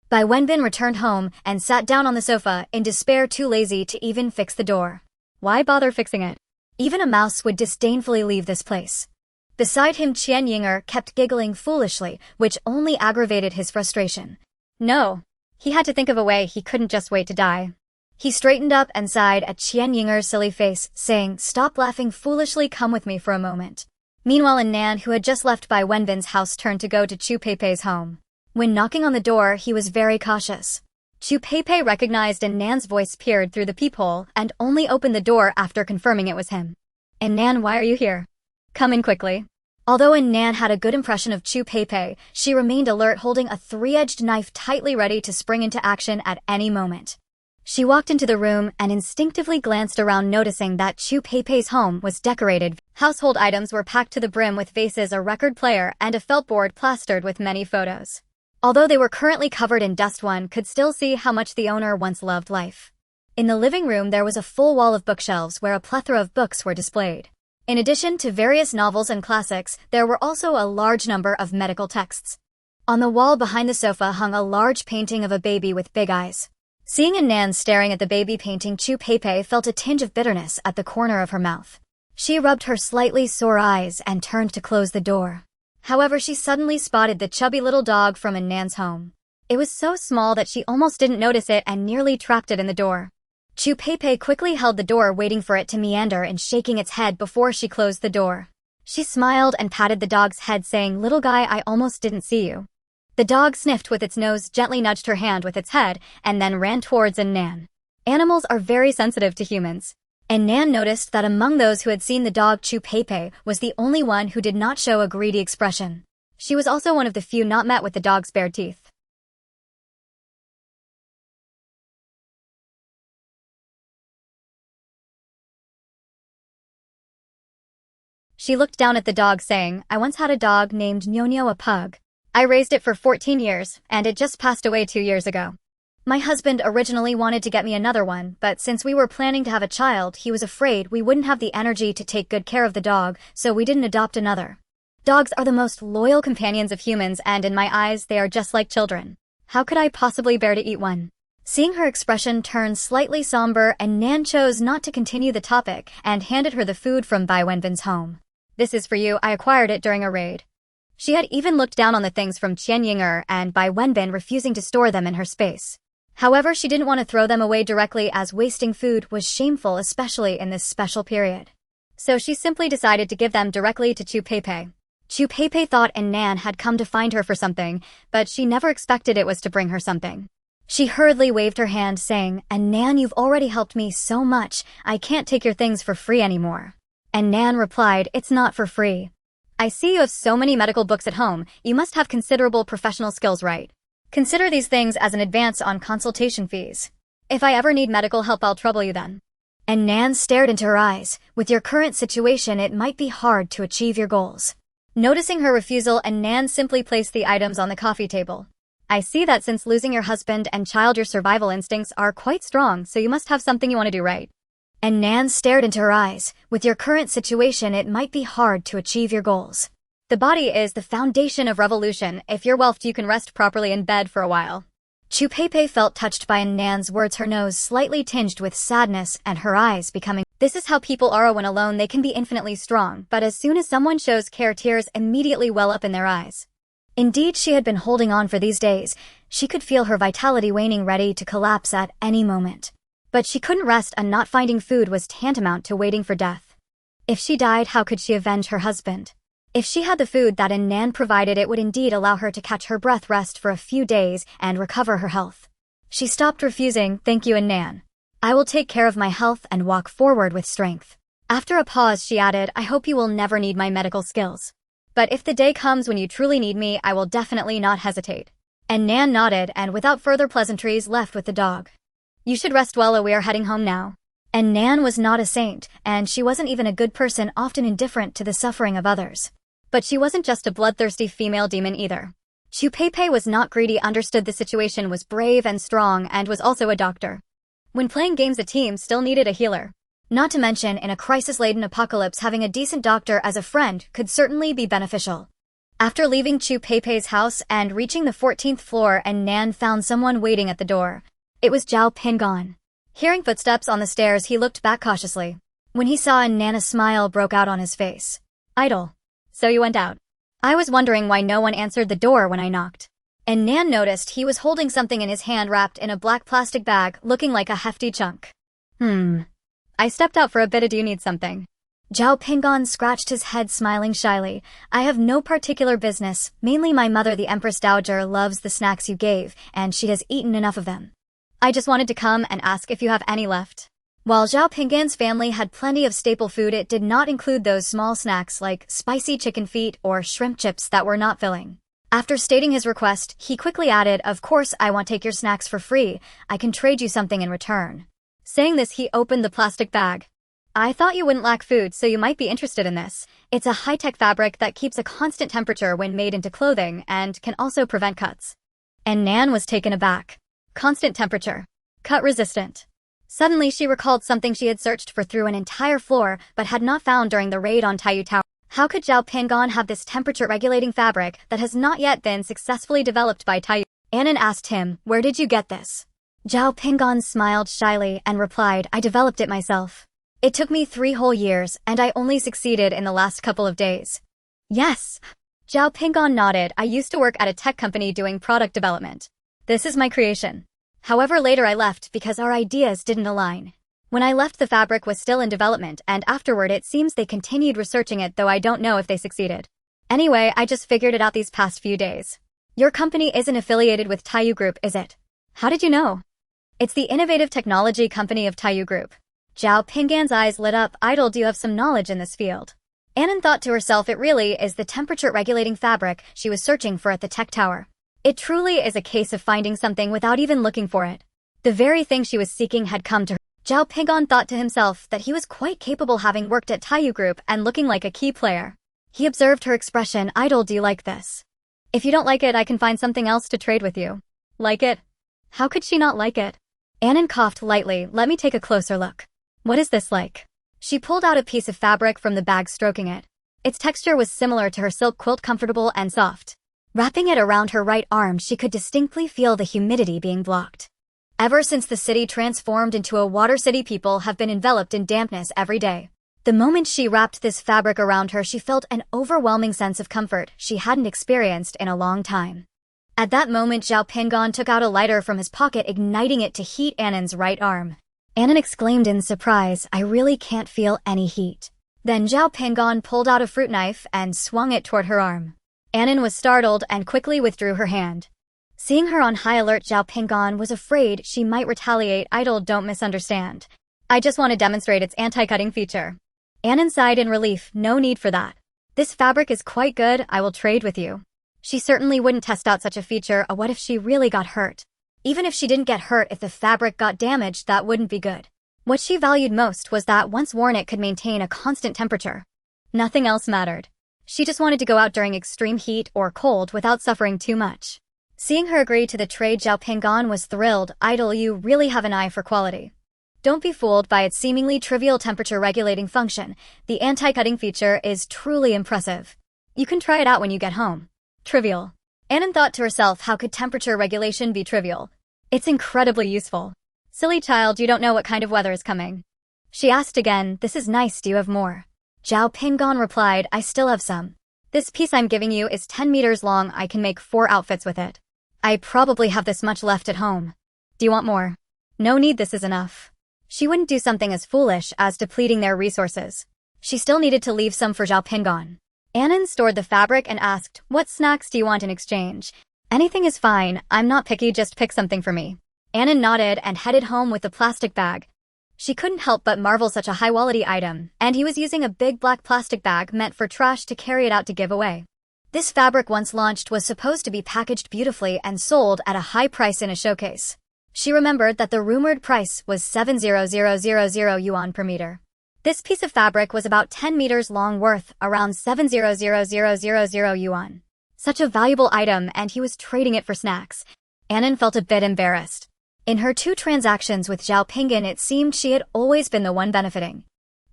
A: Bai Wenbin returned home and sat down on the sofa, in despair, too lazy to even fix the door. Why bother fixing it? Even a mouse would disdainfully leave this place. Beside him, Qian Yinger kept giggling foolishly, which only aggravated his frustration. No. He had to think of a way. He couldn't just wait to die. He straightened up and sighed at Qian Yinger's silly face, saying, "Stop laughing foolishly, come with me for a moment." Meanwhile, Nan, who had just left Bai Wenbin's house, turned to go to Chu Peipei's home. When knocking on the door, he was very cautious. Chu Peipei recognized Nan's voice, peered through the peephole, and only opened the door after confirming it was him. "Nan, why are you here? Come in quickly." Although Nan had a good impression of Chu Peipei, she remained alert, holding a 3-edged knife tightly ready to spring into action at any moment. She walked into the room and instinctively glanced around, noticing that Chu Peipei's home was decorated. Household items were packed to the brim with vases, a record player, and a felt board plastered with many photos. Although they were currently covered in dust, one could still see how much the owner once loved life. In the living room, there was a full wall of bookshelves where a plethora of books were displayed. In addition to various novels and classics, there were also a large number of medical texts. On the wall behind the sofa hung a large painting of a baby with big eyes. Seeing Nan staring at the baby painting, Chu Peipei felt a tinge of bitterness at the corner of her mouth. She rubbed her slightly sore eyes and turned to close the door. However, she suddenly spotted the chubby little dog from Nan's home. It was so small that she almost didn't notice it and nearly trapped it in the door. Chu Peipei quickly held the door, waiting for it to meander and shaking its head before she closed the door. She smiled and patted the dog's head, saying, "Little guy, I almost didn't see you." The dog sniffed with its nose, gently nudged her hand with its head, and then ran towards Nan. Animals are very sensitive to humans. Nan noticed that among those who had seen the dog, Chu Peipei was the only one who did not show a greedy expression. She was also one of the few not met with the dog's bare teeth. She looked down at the dog, saying, "I once had a dog named Nyo-Nyo, a pug. I raised it for 14 years, and it just passed away 2 years ago. My husband originally wanted to get me another one, but since we were planning to have a child, he was afraid we wouldn't have the energy to take good care of the dog, so we didn't adopt another. Dogs are the most loyal companions of humans, and in my eyes, they are just like children. How could I possibly bear to eat one?" Seeing her expression turn slightly somber, Nan chose not to continue the topic and handed her the food from Bai Wenbin's home. "This is for you. I acquired it during a raid." She had even looked down on the things from Qian Ying'er and Bai Wenbin, refusing to store them in her space. However, she didn't want to throw them away directly, as wasting food was shameful, especially in this special period. So she simply decided to give them directly to Chu Peipei. Chu Peipei thought Nan had come to find her for something, but she never expected it was to bring her something. She hurriedly waved her hand, saying, "Nan, you've already helped me so much, I can't take your things for free anymore." Nan replied, "It's not for free. I see you have so many medical books at home, you must have considerable professional skills, right? Consider these things as an advance on consultation fees. If I ever need medical help, I'll trouble you then." Nan stared into her eyes. "With your current situation, it might be hard to achieve your goals." Noticing her refusal, Nan simply placed the items on the coffee table. "I see that since losing your husband and child, your survival instincts are quite strong, so you must have something you want to do, right?" Nan stared into her eyes. "With your current situation, it might be hard to achieve your goals. The body is the foundation of revolution. If you're well, you can rest properly in bed for a while." Chu Peipei felt touched by Nan's words, her nose slightly tinged with sadness and her eyes becoming. This is how people are when alone. They can be infinitely strong, but as soon as someone shows care, tears immediately well up in their eyes. Indeed, she had been holding on for these days. She could feel her vitality waning, ready to collapse at any moment. But she couldn't rest, and not finding food was tantamount to waiting for death. If she died, how could she avenge her husband? If she had the food that Nan provided, it would indeed allow her to catch her breath, rest for a few days, and recover her health. She stopped refusing, "Thank you, Nan. I will take care of my health and walk forward with strength." After a pause, she added, "I hope you will never need my medical skills. But if the day comes when you truly need me, I will definitely not hesitate." Nan nodded and without further pleasantries left with the dog. "You should rest well, we are heading home now." Nan was not a saint, and she wasn't even a good person, often indifferent to the suffering of others. But she wasn't just a bloodthirsty female demon either. Chu Peipei was not greedy, understood the situation, was brave and strong, and was also a doctor. When playing games, a team still needed a healer. Not to mention, in a crisis-laden apocalypse, having a decent doctor as a friend could certainly be beneficial. After leaving Chu Peipei's house and reaching the 14th floor, Nan found someone waiting at the door. It was Zhao Pingon. Hearing footsteps on the stairs, he looked back cautiously. When he saw Nan, a smile broke out on his face. "Idle. So you went out. I was wondering why no one answered the door when I knocked." Nan noticed he was holding something in his hand wrapped in a black plastic bag, looking like a hefty chunk. I stepped out for a bit. Do you need something?" Zhao Pingon scratched his head, smiling shyly. "I have no particular business. Mainly my mother, the Empress Dowager, loves the snacks you gave, and she has eaten enough of them. I just wanted to come and ask if you have any left." While Zhao Pingon's family had plenty of staple food, it did not include those small snacks like spicy chicken feet or shrimp chips that were not filling. After stating his request, he quickly added, "Of course, I won't take your snacks for free. I can trade you something in return." Saying this, he opened the plastic bag. "I thought you wouldn't lack food, so you might be interested in this. It's a high-tech fabric that keeps a constant temperature when made into clothing and can also prevent cuts." Nan was taken aback. Constant temperature. Cut-resistant. Suddenly, she recalled something she had searched for through an entire floor but had not found during the raid on Taiyu Tower. How could Zhao Pingon have this temperature-regulating fabric that has not yet been successfully developed by Taiyu? Annan asked him, "Where did you get this?" Zhao Pingon smiled shyly and replied, I developed it myself. It took me 3 whole years, and I only succeeded in the last couple of days. Yes. Zhao Pingon nodded. I used to work at a tech company doing product development. This is my creation. However, later I left because our ideas didn't align. When I left, the fabric was still in development, and afterward it seems they continued researching it, though I don't know if they succeeded. Anyway, I just figured it out these past few days. Your company isn't affiliated with Taiyu Group, is it? How did you know? It's the innovative technology company of Taiyu Group. Zhao Pingan's eyes lit up. Idol, do you have some knowledge in this field? Annan thought to herself, it really is the temperature-regulating fabric she was searching for at the tech tower. It truly is a case of finding something without even looking for it. The very thing she was seeking had come to her. Zhao Pingan thought to himself that he was quite capable, having worked at Taiyu Group and looking like a key player. He observed her expression. Idol, do you like this? If you don't like it, I can find something else to trade with you. Like it? How could she not like it? Annan coughed lightly. Let me take a closer look. What is this like? She pulled out a piece of fabric from the bag, stroking it. Its texture was similar to her silk quilt, comfortable and soft. Wrapping it around her right arm, she could distinctly feel the humidity being blocked. Ever since the city transformed into a water city, people have been enveloped in dampness every day. The moment she wrapped this fabric around her, she felt an overwhelming sense of comfort she hadn't experienced in a long time. At that moment, Zhao Pingan took out a lighter from his pocket, igniting it to heat Annan's right arm. Annan exclaimed in surprise, I really can't feel any heat. Then Zhao Pingan pulled out a fruit knife and swung it toward her arm. Annan was startled and quickly withdrew her hand. Seeing her on high alert, Zhao Pingan was afraid she might retaliate. Idol, don't misunderstand. I just want to demonstrate its anti-cutting feature. Annan sighed in relief. No need for that. This fabric is quite good. I will trade with you. She certainly wouldn't test out such a feature. What if she really got hurt? Even if she didn't get hurt, if the fabric got damaged, that wouldn't be good. What she valued most was that once worn it could maintain a constant temperature. Nothing else mattered. She just wanted to go out during extreme heat or cold without suffering too much. Seeing her agree to the trade, Zhao Pingan was thrilled. Idol, you really have an eye for quality. Don't be fooled by its seemingly trivial temperature-regulating function. The anti-cutting feature is truly impressive. You can try it out when you get home. Trivial. Annan thought to herself, how could temperature regulation be trivial? It's incredibly useful. Silly child, you don't know what kind of weather is coming. She asked again, this is nice, do you have more? Zhao Pingan replied, I still have some. This piece I'm giving you is 10 meters long. I can make 4 outfits with it. I probably have this much left at home. Do you want more? No need, this is enough. She wouldn't do something as foolish as depleting their resources. She still needed to leave some for Zhao Pingan. Annan stored the fabric and asked, what snacks do you want in exchange? Anything is fine, I'm not picky, just pick something for me. Annan nodded and headed home with the plastic bag. She couldn't help but marvel, such a high-quality item, and he was using a big black plastic bag meant for trash to carry it out to give away. This fabric, once launched, was supposed to be packaged beautifully and sold at a high price in a showcase. She remembered that the rumored price was 7,000 yuan per meter. This piece of fabric was about 10 meters long, worth around 7,000 yuan. Such a valuable item, and he was trading it for snacks. Annan felt a bit embarrassed. In her 2 transactions with Zhao Pingan, it seemed she had always been the one benefiting.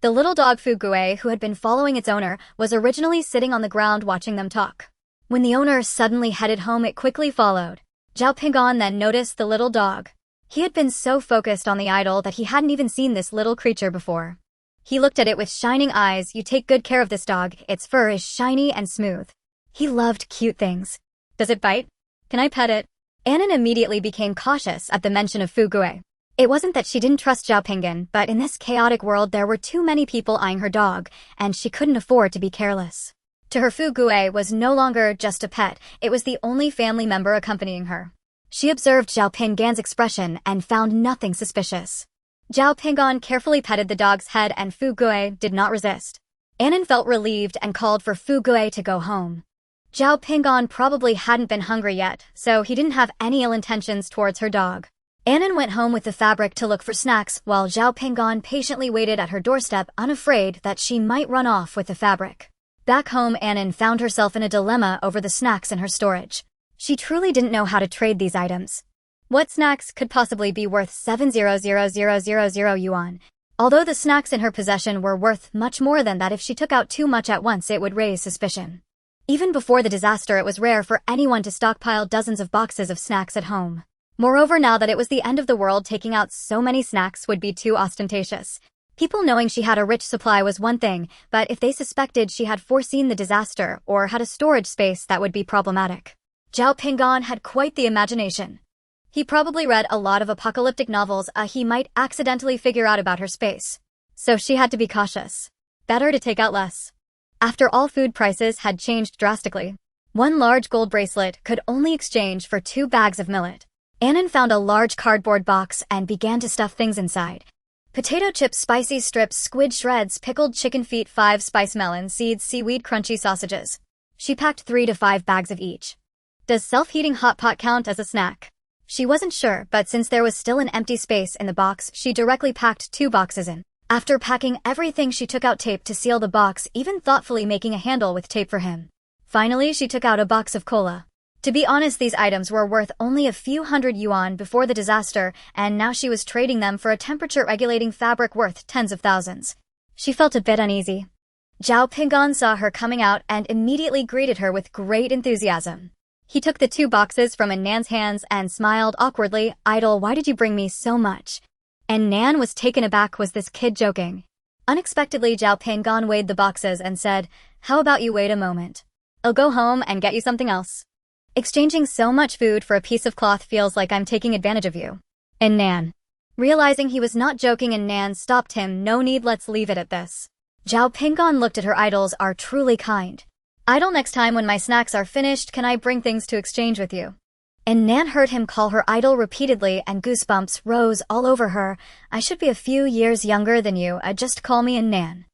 A: The little dog Fugue, who had been following its owner, was originally sitting on the ground watching them talk. When the owner suddenly headed home, it quickly followed. Zhao Pingan then noticed the little dog. He had been so focused on the idol that he hadn't even seen this little creature before. He looked at it with shining eyes. You take good care of this dog. Its fur is shiny and smooth. He loved cute things. Does it bite? Can I pet it? Annan immediately became cautious at the mention of Fugue. It wasn't that she didn't trust Zhao Pingan, but in this chaotic world there were too many people eyeing her dog, and she couldn't afford to be careless. To her, Fugue was no longer just a pet, it was the only family member accompanying her. She observed Zhao Pingan's expression and found nothing suspicious. Zhao Pingan carefully petted the dog's head, and Fugue did not resist. Annan felt relieved and called for Fugue to go home. Zhao Pingan probably hadn't been hungry yet, so he didn't have any ill intentions towards her dog. Annan went home with the fabric to look for snacks, while Zhao Pingan patiently waited at her doorstep, unafraid that she might run off with the fabric. Back home, Annan found herself in a dilemma over the snacks in her storage. She truly didn't know how to trade these items. What snacks could possibly be worth 7,000 yuan? Although the snacks in her possession were worth much more than that, if she took out too much at once it would raise suspicion. Even before the disaster, it was rare for anyone to stockpile dozens of boxes of snacks at home. Moreover, now that it was the end of the world, taking out so many snacks would be too ostentatious. People knowing she had a rich supply was one thing, but if they suspected she had foreseen the disaster or had a storage space, that would be problematic. Zhao Pingan had quite the imagination. He probably read a lot of apocalyptic novels he might accidentally figure out about her space. So she had to be cautious. Better to take out less. After all, food prices had changed drastically. One large gold bracelet could only exchange for 2 bags of millet. Annan found a large cardboard box and began to stuff things inside. Potato chips, spicy strips, squid shreds, pickled chicken feet, 5 spice melon seeds, seaweed crunchy sausages. She packed 3 to 5 bags of each. Does self-heating hot pot count as a snack? She wasn't sure, but since there was still an empty space in the box, she directly packed 2 boxes in. After packing everything, she took out tape to seal the box, even thoughtfully making a handle with tape for him. Finally, she took out a box of cola. To be honest, these items were worth only a few hundred yuan before the disaster, and now she was trading them for a temperature-regulating fabric worth tens of thousands. She felt a bit uneasy. Zhao Pingan saw her coming out and immediately greeted her with great enthusiasm. He took the 2 boxes from Nan's hands and smiled awkwardly. "Idol, why did you bring me so much?" And Nan was taken aback. Was this kid joking? Unexpectedly, Zhao Pingan weighed the boxes and said, "How about you wait a moment? I'll go home and get you something else. Exchanging so much food for a piece of cloth feels like I'm taking advantage of you." And Nan, realizing he was not joking, and Nan stopped him. "No need, let's leave it at this." Zhao Pingan looked at her. "Idols are truly kind. Idol, next time when my snacks are finished, can I bring things to exchange with you?" And Nan heard him call her idol repeatedly, and goosebumps rose all over her. "I should be a few years younger than you, just call me Nan."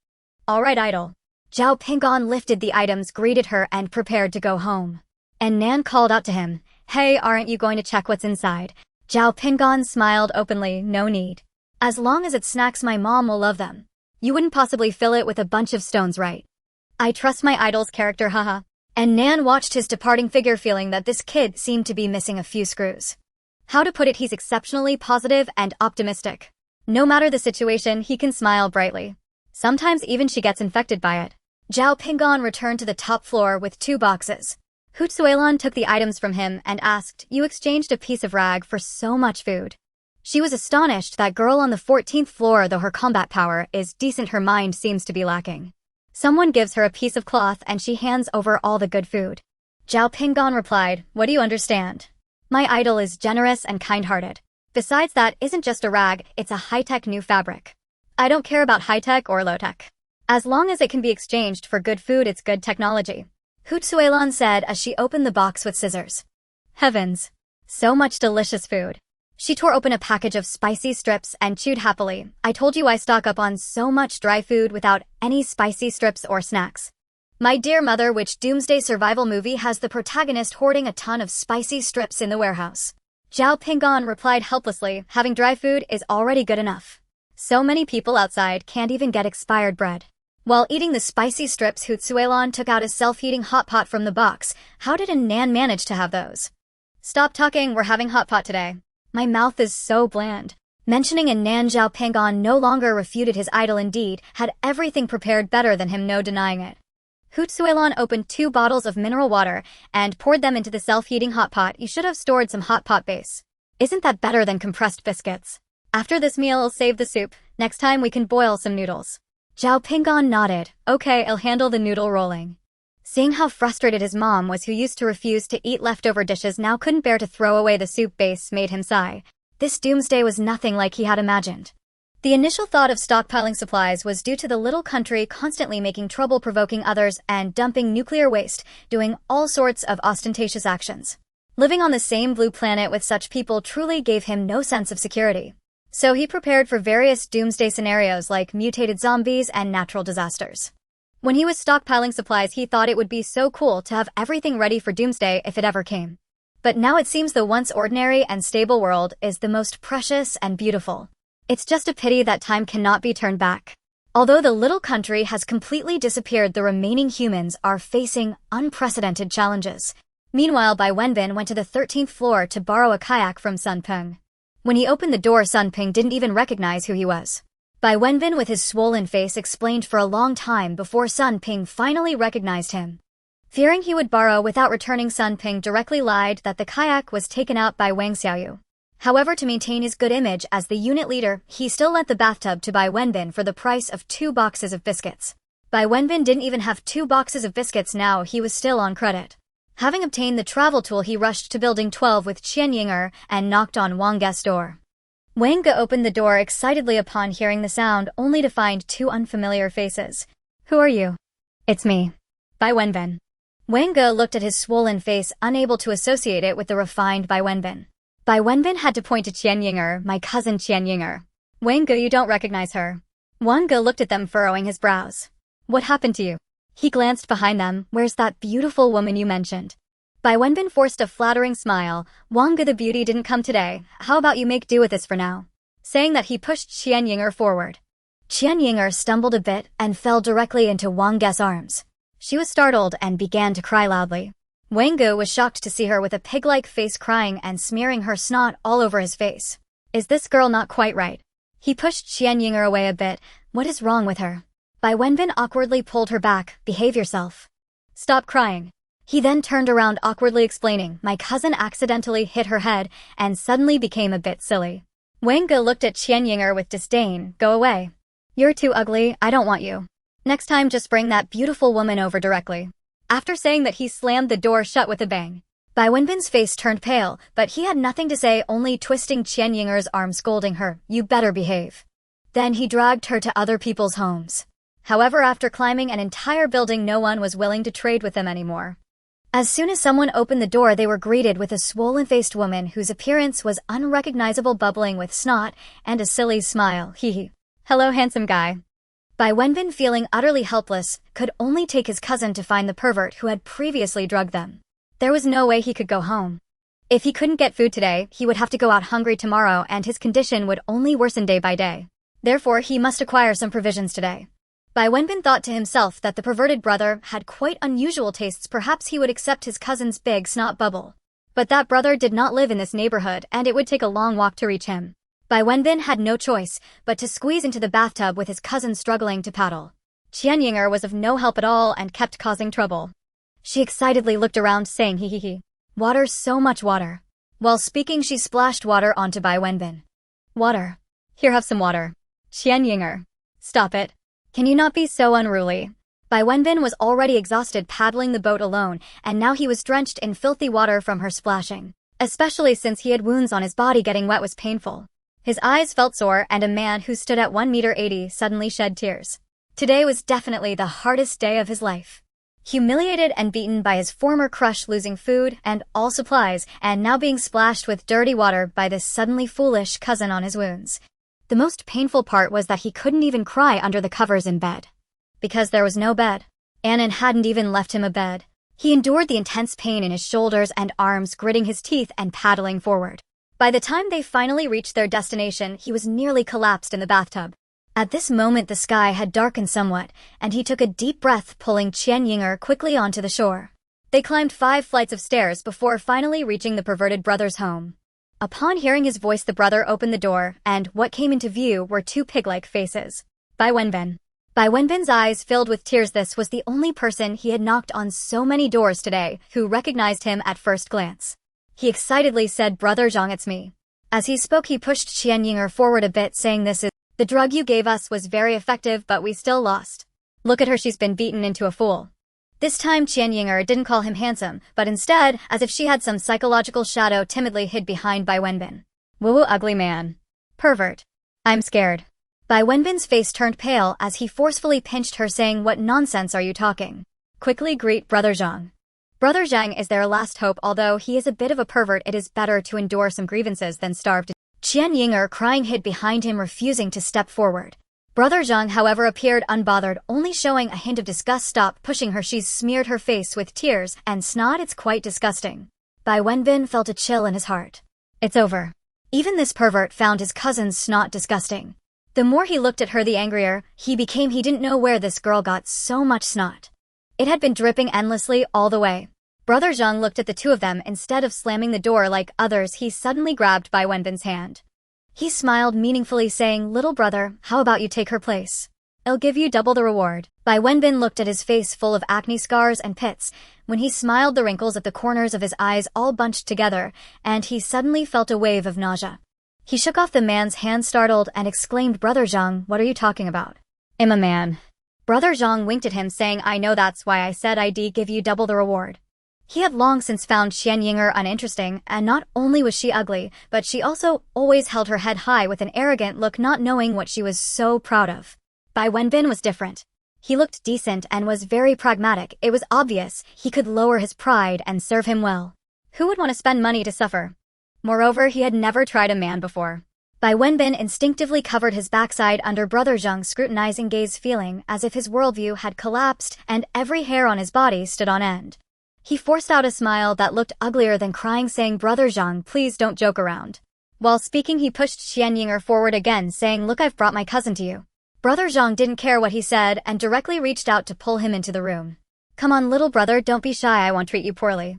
A: "All right, idol." Zhao Pingan lifted the items, greeted her, and prepared to go home. And Nan called out to him, "Hey, aren't you going to check what's inside?" Zhao Pingan smiled openly. "No need. As long as it's snacks, my mom will love them. You wouldn't possibly fill it with a bunch of stones, right? I trust my idol's character, haha." And Nan watched his departing figure, feeling that this kid seemed to be missing a few screws. How to put it, he's exceptionally positive and optimistic. No matter the situation, he can smile brightly. Sometimes even she gets infected by it. Zhao Pingan returned to the top floor with 2 boxes. Hu Tsuelan took the items from him and asked, "You exchanged a piece of rag for so much food." She was astonished. That girl on the 14th floor, though her combat power is decent, her mind seems to be lacking. Someone gives her a piece of cloth and she hands over all the good food. Zhao Pingan replied, "What do you understand? My idol is generous and kind-hearted. Besides, that isn't just a rag, it's a high-tech new fabric. I don't care about high-tech or low-tech. As long as it can be exchanged for good food, it's good technology." Hu Tsuelan said as she opened the box with scissors. Heavens! So much delicious food. She tore open a package of spicy strips and chewed happily. "I told you I stock up on so much dry food without any spicy strips or snacks. My dear mother, which doomsday survival movie has the protagonist hoarding a ton of spicy strips in the warehouse?" Zhao Pingan replied helplessly, "Having dry food is already good enough. So many people outside can't even get expired bread." While eating the spicy strips, Hu Tsuelan took out a self-heating hot pot from the box. How did Nan manage to have those? "Stop talking, we're having hot pot today. My mouth is so bland." Mentioning Nan, Zhao Pingan no longer refuted his idol, indeed, had everything prepared better than him, no denying it. Hu Tsuelan opened 2 bottles of mineral water and poured them into the self-heating hot pot. "You should have stored some hot pot base. Isn't that better than compressed biscuits? After this meal, I'll save the soup. Next time we can boil some noodles." Zhao Pingan nodded. "Okay, I'll handle the noodle rolling." Seeing how frustrated his mom was, who used to refuse to eat leftover dishes, now couldn't bear to throw away the soup base, made him sigh. This doomsday was nothing like he had imagined. The initial thought of stockpiling supplies was due to the little country constantly making trouble, provoking others, and dumping nuclear waste, doing all sorts of ostentatious actions. Living on the same blue planet with such people truly gave him no sense of security. So he prepared for various doomsday scenarios like mutated zombies and natural disasters. When he was stockpiling supplies, he thought it would be so cool to have everything ready for doomsday if it ever came. But now it seems the once ordinary and stable world is the most precious and beautiful. It's just a pity that time cannot be turned back. Although the little country has completely disappeared, the remaining humans are facing unprecedented challenges. Meanwhile, Bai Wenbin went to the 13th floor to borrow a kayak from Sun Peng. When he opened the door, Sun Peng didn't even recognize who he was. Bai Wenbin, with his swollen face, explained for a long time before Sun Peng finally recognized him. Fearing he would borrow without returning, Sun Peng directly lied that the kayak was taken out by Wang Xiaoyu. However, to maintain his good image as the unit leader, he still lent the bathtub to Bai Wenbin for the price of 2 boxes of biscuits. Bai Wenbin didn't even have 2 boxes of biscuits now, he was still on credit. Having obtained the travel tool, he rushed to Building 12 with Qian Ying'er and knocked on Wang Ge's door. Wang Ge opened the door excitedly upon hearing the sound, only to find 2 unfamiliar faces. "Who are you?" "It's me. Bai Wenbin." Wang Ge looked at his swollen face, unable to associate it with the refined Bai Wenbin. Bai Wenbin had to point to Qian Ying'er, "My cousin Qian Ying'er." "Wang Ge, you don't recognize her." Wang Ge looked at them, furrowing his brows. "What happened to you?" He glanced behind them. "Where's that beautiful woman you mentioned?" Bai Wenbin forced a flattering smile. "Wang Ge, the beauty didn't come today. How about you make do with this for now?" Saying that, he pushed Qian Ying'er forward. Qian Ying'er stumbled a bit and fell directly into Wang Ge's arms. She was startled and began to cry loudly. Wang Ge was shocked to see her with a pig-like face, crying and smearing her snot all over his face. Is this girl not quite right? He pushed Qian Ying'er away a bit. What is wrong with her? Bai Wenbin awkwardly pulled her back. Behave yourself. Stop crying. He then turned around, awkwardly explaining, "My cousin accidentally hit her head and suddenly became a bit silly." Wang Ge looked at Qian Ying'er with disdain. "Go away. You're too ugly, I don't want you. Next time just bring that beautiful woman over directly." After saying that, he slammed the door shut with a bang. Bai Wenbin's face turned pale, but he had nothing to say, only twisting Qian Ying'er's arm, scolding her, "You better behave." Then he dragged her to other people's homes. However, after climbing an entire building, no one was willing to trade with them anymore. As soon as someone opened the door, they were greeted with a swollen-faced woman whose appearance was unrecognizable, bubbling with snot and a silly smile. Hee. "Hello, handsome guy." Bai Wenbin, feeling utterly helpless, could only take his cousin to find the pervert who had previously drugged them. There was no way he could go home. If he couldn't get food today, he would have to go out hungry tomorrow, and his condition would only worsen day by day. Therefore, he must acquire some provisions today. Bai Wenbin thought to himself that the perverted brother had quite unusual tastes. Perhaps he would accept his cousin's big snot bubble. But that brother did not live in this neighborhood, and it would take a long walk to reach him. Bai Wenbin had no choice but to squeeze into the bathtub with his cousin struggling to paddle. Qian Ying'er was of no help at all and kept causing trouble. She excitedly looked around, saying, "Hee. Water, so much water." While speaking, she splashed water onto Bai Wenbin. "Water. Here, have some water." "Qian Ying'er, stop it. Can you not be so unruly?" Bai Wenbin was already exhausted paddling the boat alone, and now he was drenched in filthy water from her splashing. Especially since he had wounds on his body, getting wet was painful. His eyes felt sore, and a man who stood at 1.80 meters suddenly shed tears. Today was definitely the hardest day of his life. Humiliated and beaten by his former crush, losing food and all supplies, and now being splashed with dirty water by this suddenly foolish cousin on his wounds. The most painful part was that he couldn't even cry under the covers in bed. Because there was no bed. Annan hadn't even left him a bed. He endured the intense pain in his shoulders and arms, gritting his teeth and paddling forward. By the time they finally reached their destination, he was nearly collapsed in the bathtub. At this moment, the sky had darkened somewhat, and he took a deep breath, pulling Qian Ying'er quickly onto the shore. They climbed 5 flights of stairs before finally reaching the perverted brother's home. Upon hearing his voice, the brother opened the door, and what came into view were 2 pig-like faces. Bai Wenbin. Bai Wenbin's eyes filled with tears. This was the only person he had knocked on so many doors today who recognized him at first glance. He excitedly said, "Brother Zhang, it's me." As he spoke, he pushed Qian Ying'er forward a bit, saying, The drug you gave us was very effective, but we still lost. Look at her, she's been beaten into a fool." This time Qian Ying'er didn't call him handsome, but instead, as if she had some psychological shadow, timidly hid behind Bai Wenbin. "Woo, ugly man. Pervert. I'm scared." Bai Wenbin's face turned pale as he forcefully pinched her, saying, "What nonsense are you talking? Quickly greet Brother Zhang." Brother Zhang is their last hope. Although he is a bit of a pervert, it is better to endure some grievances than starve to. Qian Ying'er, crying, hid behind him, refusing to step forward. Brother Zhang, however, appeared unbothered, only showing a hint of disgust. "Stop pushing her, she's smeared her face with tears and snot, it's quite disgusting." Bai Wenbin felt a chill in his heart. It's over. Even this pervert found his cousin's snot disgusting. The more he looked at her, the angrier he became. He didn't know where this girl got so much snot. It had been dripping endlessly all the way. Brother Zhang looked at the 2 of them. Instead of slamming the door like others, he suddenly grabbed Bai Wenbin's hand. He smiled meaningfully, saying, "Little brother, how about you take her place?" I'll give you double the reward. Bai Wenbin looked at his face full of acne scars and pits. When he smiled, the wrinkles at the corners of his eyes all bunched together, and he suddenly felt a wave of nausea. He shook off the man's hand startled and exclaimed, Brother Zhang, what are you talking about? I'm a man. Brother Zhang winked at him saying, I know, that's why I said I'd give you double the reward. He had long since found Qian Yinger uninteresting, and not only was she ugly, but she also always held her head high with an arrogant look, not knowing what she was so proud of. Bai Wenbin was different. He looked decent and was very pragmatic. It was obvious he could lower his pride and serve him well. Who would want to spend money to suffer? Moreover, he had never tried a man before. Bai Wenbin instinctively covered his backside under Brother Zhang's scrutinizing gaze, feeling as if his worldview had collapsed and every hair on his body stood on end. He forced out a smile that looked uglier than crying, saying, Brother Zhang, please don't joke around. While speaking, he pushed Qian Yinger forward again, saying, Look, I've brought my cousin to you. Brother Zhang didn't care what he said and directly reached out to pull him into the room. Come on, little brother, don't be shy, I won't treat you poorly.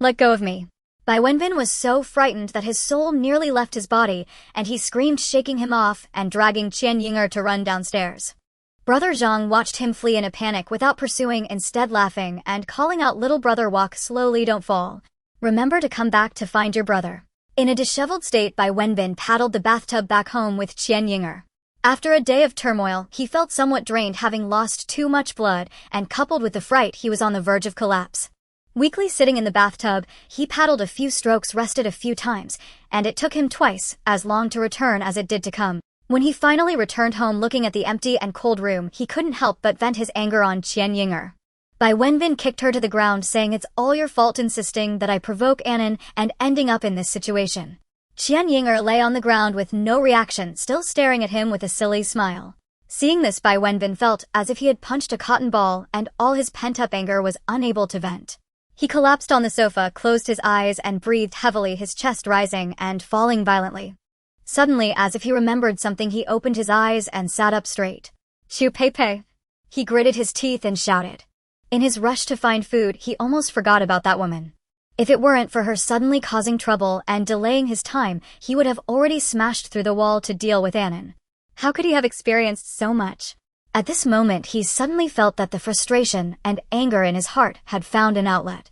A: Let go of me. Bai Wenbin was so frightened that his soul nearly left his body, and he screamed, shaking him off and dragging Qian Yinger to run downstairs. Brother Zhang watched him flee in a panic without pursuing, instead laughing and calling out, Little brother, walk slowly, don't fall. Remember to come back to find your brother. In a disheveled state, Bai Wenbin paddled the bathtub back home with Qian Yinger. After a day of turmoil, he felt somewhat drained, having lost too much blood, and coupled with the fright, he was on the verge of collapse. Weakly sitting in the bathtub, he paddled a few strokes, rested a few times, and it took him twice as long to return as it did to come. When he finally returned home, looking at the empty and cold room, he couldn't help but vent his anger on Qian Yinger. Bai Wenbin kicked her to the ground, saying, It's all your fault, insisting that I provoke Annan and ending up in this situation. Qian Yinger lay on the ground with no reaction, still staring at him with a silly smile. Seeing this, Bai Wenbin felt as if he had punched a cotton ball and all his pent-up anger was unable to vent. He collapsed on the sofa, closed his eyes and breathed heavily, his chest rising and falling violently. Suddenly, as if he remembered something, he opened his eyes and sat up straight. Chu Pei. He gritted his teeth and shouted. In his rush to find food, he almost forgot about that woman. If it weren't for her suddenly causing trouble and delaying his time, he would have already smashed through the wall to deal with Annan. How could he have experienced so much? At this moment, he suddenly felt that the frustration and anger in his heart had found an outlet.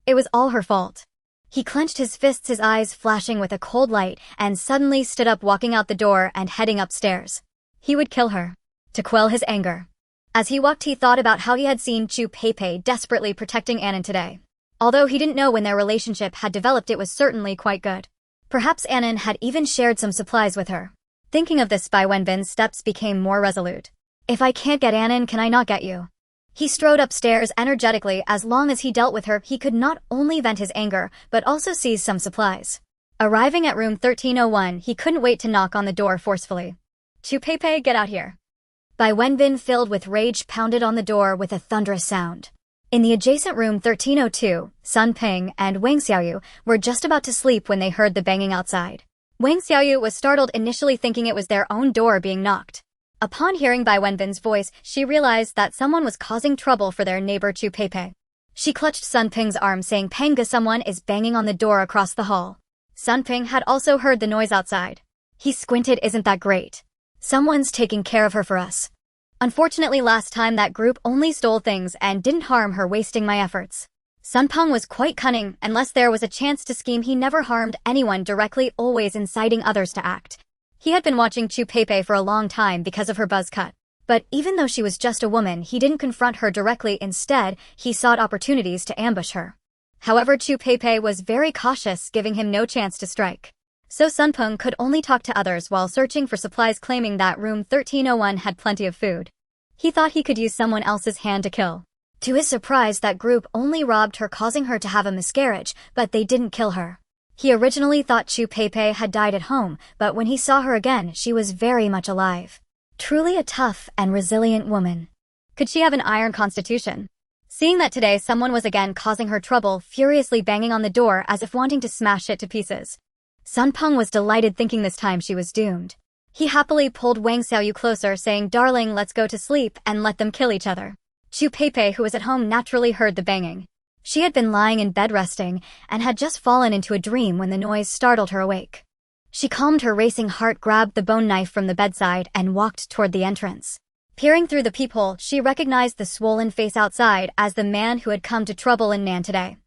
A: It was all her fault. He clenched his fists, his eyes flashing with a cold light, and suddenly stood up, walking out the door and heading upstairs. He would kill her, to quell his anger. As he walked, he thought about how he had seen Chu Pei desperately protecting Annan today. Although he didn't know when their relationship had developed, it was certainly quite good. Perhaps Annan had even shared some supplies with her. Thinking of this, Bai Wenbin's steps became more resolute. If I can't get Annan, can I not get you? He strode upstairs energetically. As long as he dealt with her, he could not only vent his anger, but also seize some supplies. Arriving at room 1301, he couldn't wait to knock on the door forcefully. Chu Pei, get out here. Bai Wenbin, filled with rage, pounded on the door with a thunderous sound. In the adjacent room 1302, Sun Ping and Wang Xiaoyu were just about to sleep when they heard the banging outside. Wang Xiaoyu was startled, initially thinking it was their own door being knocked. Upon hearing Bai Wenbin's voice, she realized that someone was causing trouble for their neighbor Chu Pei. She clutched Sun Ping's arm, saying, Panga, someone is banging on the door across the hall. Sun Ping had also heard the noise outside. He squinted. Isn't that great? Someone's taking care of her for us. Unfortunately, last time that group only stole things and didn't harm her, wasting my efforts. Sun Peng was quite cunning. Unless there was a chance to scheme, he never harmed anyone directly, always inciting others to act. He had been watching Chu Pei for a long time because of her buzz cut. But even though she was just a woman, he didn't confront her directly. Instead, he sought opportunities to ambush her. However, Chu Pei was very cautious, giving him no chance to strike. So Sun Peng could only talk to others while searching for supplies, claiming that room 1301 had plenty of food. He thought he could use someone else's hand to kill. To his surprise, that group only robbed her, causing her to have a miscarriage, but they didn't kill her. He originally thought Chu Pei had died at home, but when he saw her again, she was very much alive. Truly a tough and resilient woman. Could she have an iron constitution? Seeing that today someone was again causing her trouble, furiously banging on the door as if wanting to smash it to pieces. Sun Peng was delighted, thinking this time she was doomed. He happily pulled Wang Xiaoyu closer, saying, Darling, let's go to sleep and let them kill each other. Chu Pei, who was at home, naturally heard the banging. She had been lying in bed resting and had just fallen into a dream when the noise startled her awake. She calmed her racing heart, grabbed the bone knife from the bedside, and walked toward the entrance. Peering through the peephole, she recognized the swollen face outside as the man who had come to trouble in Nan today.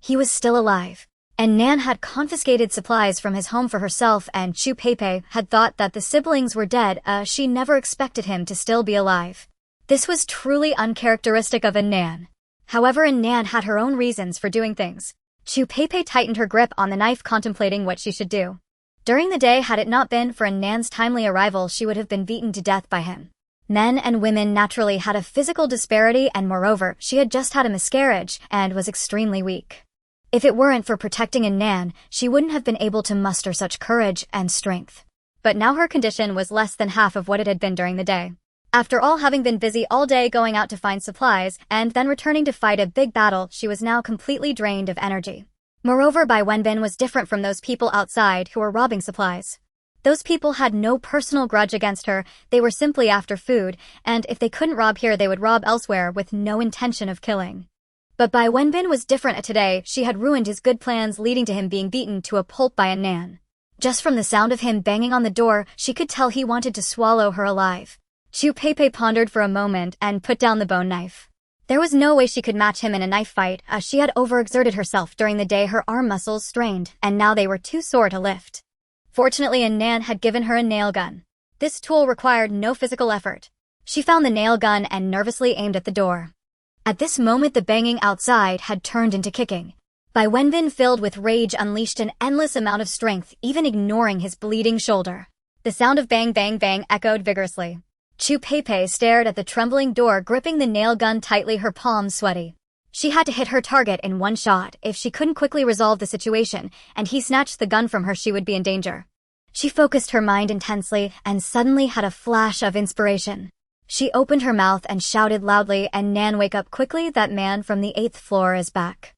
A: He was still alive, and Nan had confiscated supplies from his home for herself, and Chu Peipei had thought that the siblings were dead. She never expected him to still be alive. This was truly uncharacteristic of a Nan. However, Nan had her own reasons for doing things. Chu Peipei tightened her grip on the knife, contemplating what she should do. During the day, had it not been for Nan's timely arrival, she would have been beaten to death by him. Men and women naturally had a physical disparity, and moreover, she had just had a miscarriage and was extremely weak. If it weren't for protecting Nan, she wouldn't have been able to muster such courage and strength. But now her condition was less than half of what it had been during the day. After all, having been busy all day going out to find supplies and then returning to fight a big battle, she was now completely drained of energy. Moreover, Bai Wenbin was different from those people outside who were robbing supplies. Those people had no personal grudge against her, they were simply after food, and if they couldn't rob here they would rob elsewhere with no intention of killing. But Bai Wenbin was different today. She had ruined his good plans, leading to him being beaten to a pulp by Nan. Just from the sound of him banging on the door, she could tell he wanted to swallow her alive. Chu Peipei pondered for a moment and put down the bone knife. There was no way she could match him in a knife fight, as she had overexerted herself during the day. Her arm muscles strained, and now they were too sore to lift. Fortunately, Nan had given her a nail gun. This tool required no physical effort. She found the nail gun and nervously aimed at the door. At this moment, the banging outside had turned into kicking. Bai Wenbin, filled with rage, unleashed an endless amount of strength, even ignoring his bleeding shoulder. The sound of bang bang bang echoed vigorously. Chu Peipei stared at the trembling door, gripping the nail gun tightly, her palms sweaty. She had to hit her target in one shot. If she couldn't quickly resolve the situation, and he snatched the gun from her, she would be in danger. She focused her mind intensely and suddenly had a flash of inspiration. She opened her mouth and shouted loudly, "And Nan, wake up quickly, that man from the 8th floor is back."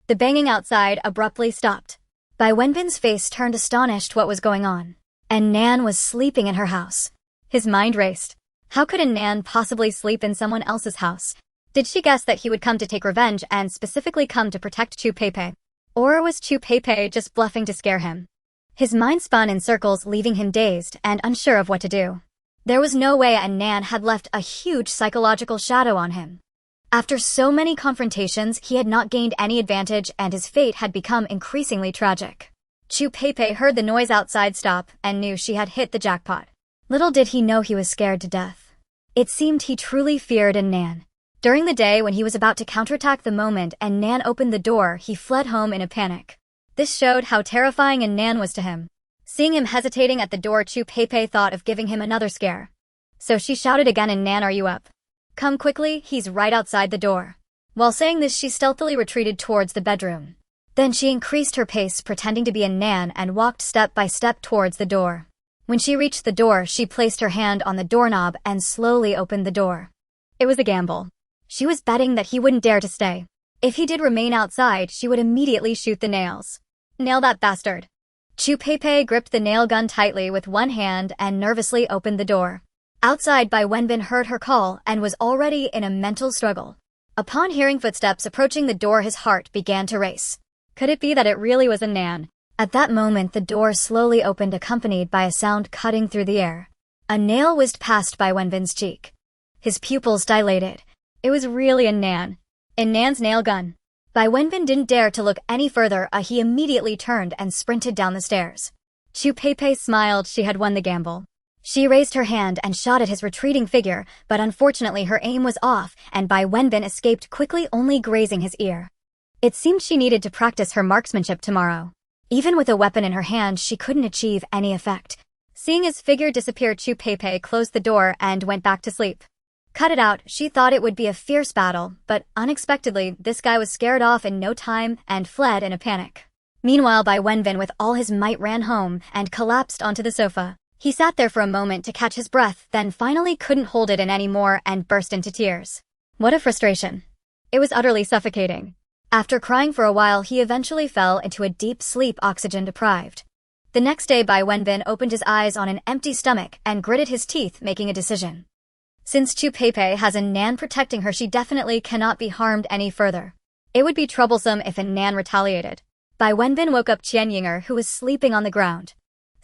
A: The banging outside abruptly stopped. Bai Wenbin's face turned, astonished what was going on. And Nan was sleeping in her house. His mind raced. How could Nan possibly sleep in someone else's house? Did she guess that he would come to take revenge and specifically come to protect Chu Peipei? Or was Chu Peipei just bluffing to scare him? His mind spun in circles, leaving him dazed and unsure of what to do. There was no way Nan had left a huge psychological shadow on him. After so many confrontations, he had not gained any advantage and his fate had become increasingly tragic. Chu Peipei heard the noise outside stop and knew she had hit the jackpot. Little did he know he was scared to death. It seemed he truly feared Nan. During the day, when he was about to counterattack, the moment Nan opened the door, he fled home in a panic. This showed how terrifying Nan was to him. Seeing him hesitating at the door, Chu Peipei thought of giving him another scare. So she shouted again, "Nan, are you up? Come quickly, he's right outside the door." While saying this, she stealthily retreated towards the bedroom. Then she increased her pace, pretending to be Nan, and walked step by step towards the door. When she reached the door, she placed her hand on the doorknob and slowly opened the door. It was a gamble. She was betting that he wouldn't dare to stay. If he did remain outside, she would immediately shoot the nails. Nail that bastard. Chu Peipei gripped the nail gun tightly with one hand and nervously opened the door. Outside, Bai Wenbin heard her call and was already in a mental struggle. Upon hearing footsteps approaching the door, his heart began to race. Could it be that it really was Nan? At that moment, the door slowly opened, accompanied by a sound cutting through the air. A nail whizzed past Bai Wenbin's cheek. His pupils dilated. It was really Nan. Nan's nail gun. Bai Wenbin didn't dare to look any further. He immediately turned and sprinted down the stairs. Chu Peipei smiled. She had won the gamble. She raised her hand and shot at his retreating figure, but unfortunately her aim was off, and Bai Wenbin escaped quickly, only grazing his ear. It seemed she needed to practice her marksmanship tomorrow. Even with a weapon in her hand, she couldn't achieve any effect. Seeing his figure disappear, Chu Peipei closed the door and went back to sleep. Cut it out. She thought it would be a fierce battle, but unexpectedly, this guy was scared off in no time and fled in a panic. Meanwhile, Bai Wenbin with all his might ran home and collapsed onto the sofa. He sat there for a moment to catch his breath, then finally couldn't hold it in anymore and burst into tears. What a frustration. It was utterly suffocating. After crying for a while, he eventually fell into a deep sleep, oxygen deprived. The next day, Bai Wenbin opened his eyes on an empty stomach and gritted his teeth, making a decision. Since Chu Peipei has Nan protecting her, she definitely cannot be harmed any further. It would be troublesome if Nan retaliated. Bai Wenbin woke up Qian Yinger, who was sleeping on the ground.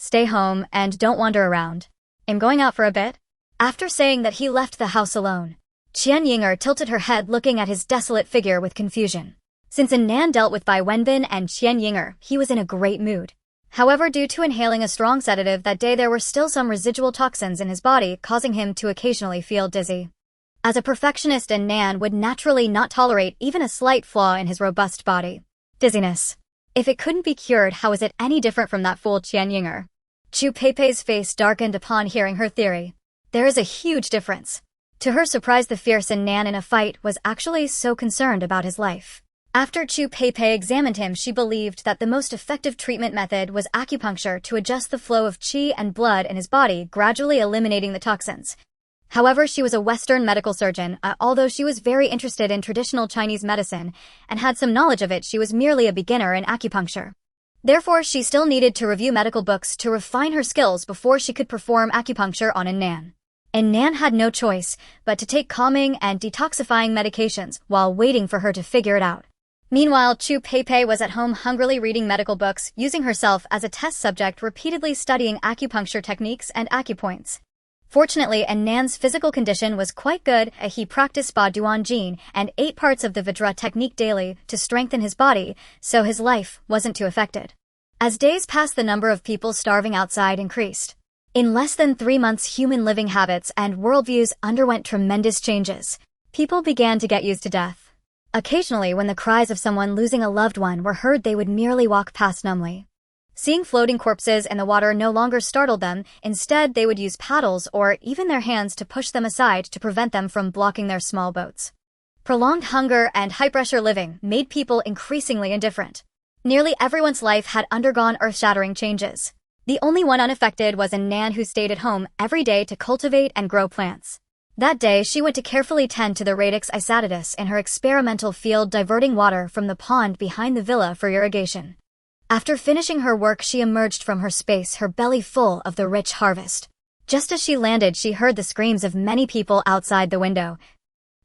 A: Stay home and don't wander around. I'm going out for a bit." After saying that, he left the house alone. Qian Yinger tilted her head, looking at his desolate figure with confusion. Since Nan dealt with Bai Wenbin and Qian Yinger, he was in a great mood. However, due to inhaling a strong sedative that day, there were still some residual toxins in his body, causing him to occasionally feel dizzy. As a perfectionist, Nan would naturally not tolerate even a slight flaw in his robust body. Dizziness. If it couldn't be cured, how is it any different from that fool Qian Yinger? Chu Peipei's face darkened upon hearing her theory. There is a huge difference. To her surprise, the fierce Nan in a fight was actually so concerned about his life. After Chu Peipei examined him, she believed that the most effective treatment method was acupuncture to adjust the flow of qi and blood in his body, gradually eliminating the toxins. However, she was a Western medical surgeon. Although she was very interested in traditional Chinese medicine and had some knowledge of it, she was merely a beginner in acupuncture. Therefore, she still needed to review medical books to refine her skills before she could perform acupuncture on Nan. Nan had no choice but to take calming and detoxifying medications while waiting for her to figure it out. Meanwhile, Chu Peipei was at home hungrily reading medical books, using herself as a test subject, repeatedly studying acupuncture techniques and acupoints. Fortunately, Nan's physical condition was quite good. He practiced Ba Duan Jin and 8 parts of the Vajra technique daily to strengthen his body, so his life wasn't too affected. As days passed, the number of people starving outside increased. In less than 3 months, human living habits and worldviews underwent tremendous changes. People began to get used to death. Occasionally, when the cries of someone losing a loved one were heard, they would merely walk past numbly. Seeing floating corpses in the water no longer startled them. Instead, they would use paddles or even their hands to push them aside to prevent them from blocking their small boats. Prolonged hunger and high-pressure living made people increasingly indifferent. Nearly everyone's life had undergone earth-shattering changes. The only one unaffected was Nan, who stayed at home every day to cultivate and grow plants. That day, she went to carefully tend to the Radix isatitus in her experimental field, diverting water from the pond behind the villa for irrigation. After finishing her work, she emerged from her space, her belly full of the rich harvest. Just as she landed, she heard the screams of many people outside the window.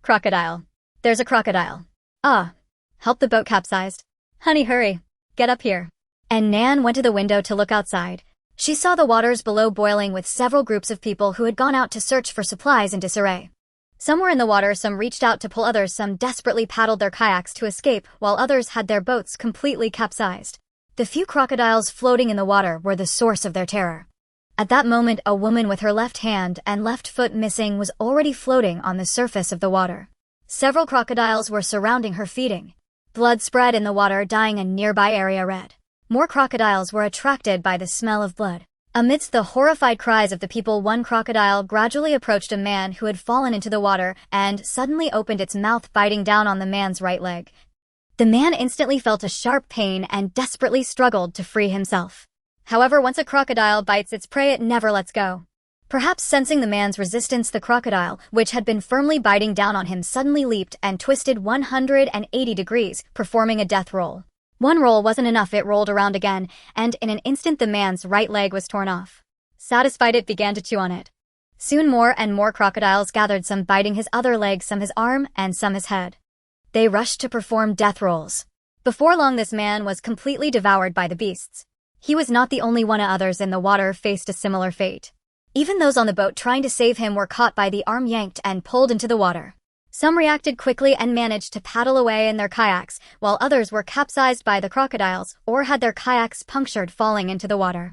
A: "Crocodile. There's a crocodile. Ah. Help, the boat capsized. Honey, hurry. Get up here." And Nan went to the window to look outside. She saw the waters below boiling, with several groups of people who had gone out to search for supplies in disarray. Some were in the water, some reached out to pull others, some desperately paddled their kayaks to escape, while others had their boats completely capsized. The few crocodiles floating in the water were the source of their terror. At that moment, a woman with her left hand and left foot missing was already floating on the surface of the water. Several crocodiles were surrounding her, feeding. Blood spread in the water, dyeing a nearby area red. More crocodiles were attracted by the smell of blood. Amidst the horrified cries of the people, one crocodile gradually approached a man who had fallen into the water and suddenly opened its mouth, biting down on the man's right leg. The man instantly felt a sharp pain and desperately struggled to free himself. However, once a crocodile bites its prey, it never lets go. Perhaps sensing the man's resistance, the crocodile, which had been firmly biting down on him, suddenly leaped and twisted 180 degrees, performing a death roll. One roll wasn't enough, it rolled around again, and in an instant the man's right leg was torn off. Satisfied, it began to chew on it. Soon more and more crocodiles gathered, some biting his other leg, some his arm, and some his head. They rushed to perform death rolls. Before long, this man was completely devoured by the beasts. He was not the only one. Others in the water faced a similar fate. Even those on the boat trying to save him were caught by the arm, yanked and pulled into the water. Some reacted quickly and managed to paddle away in their kayaks, while others were capsized by the crocodiles or had their kayaks punctured, falling into the water.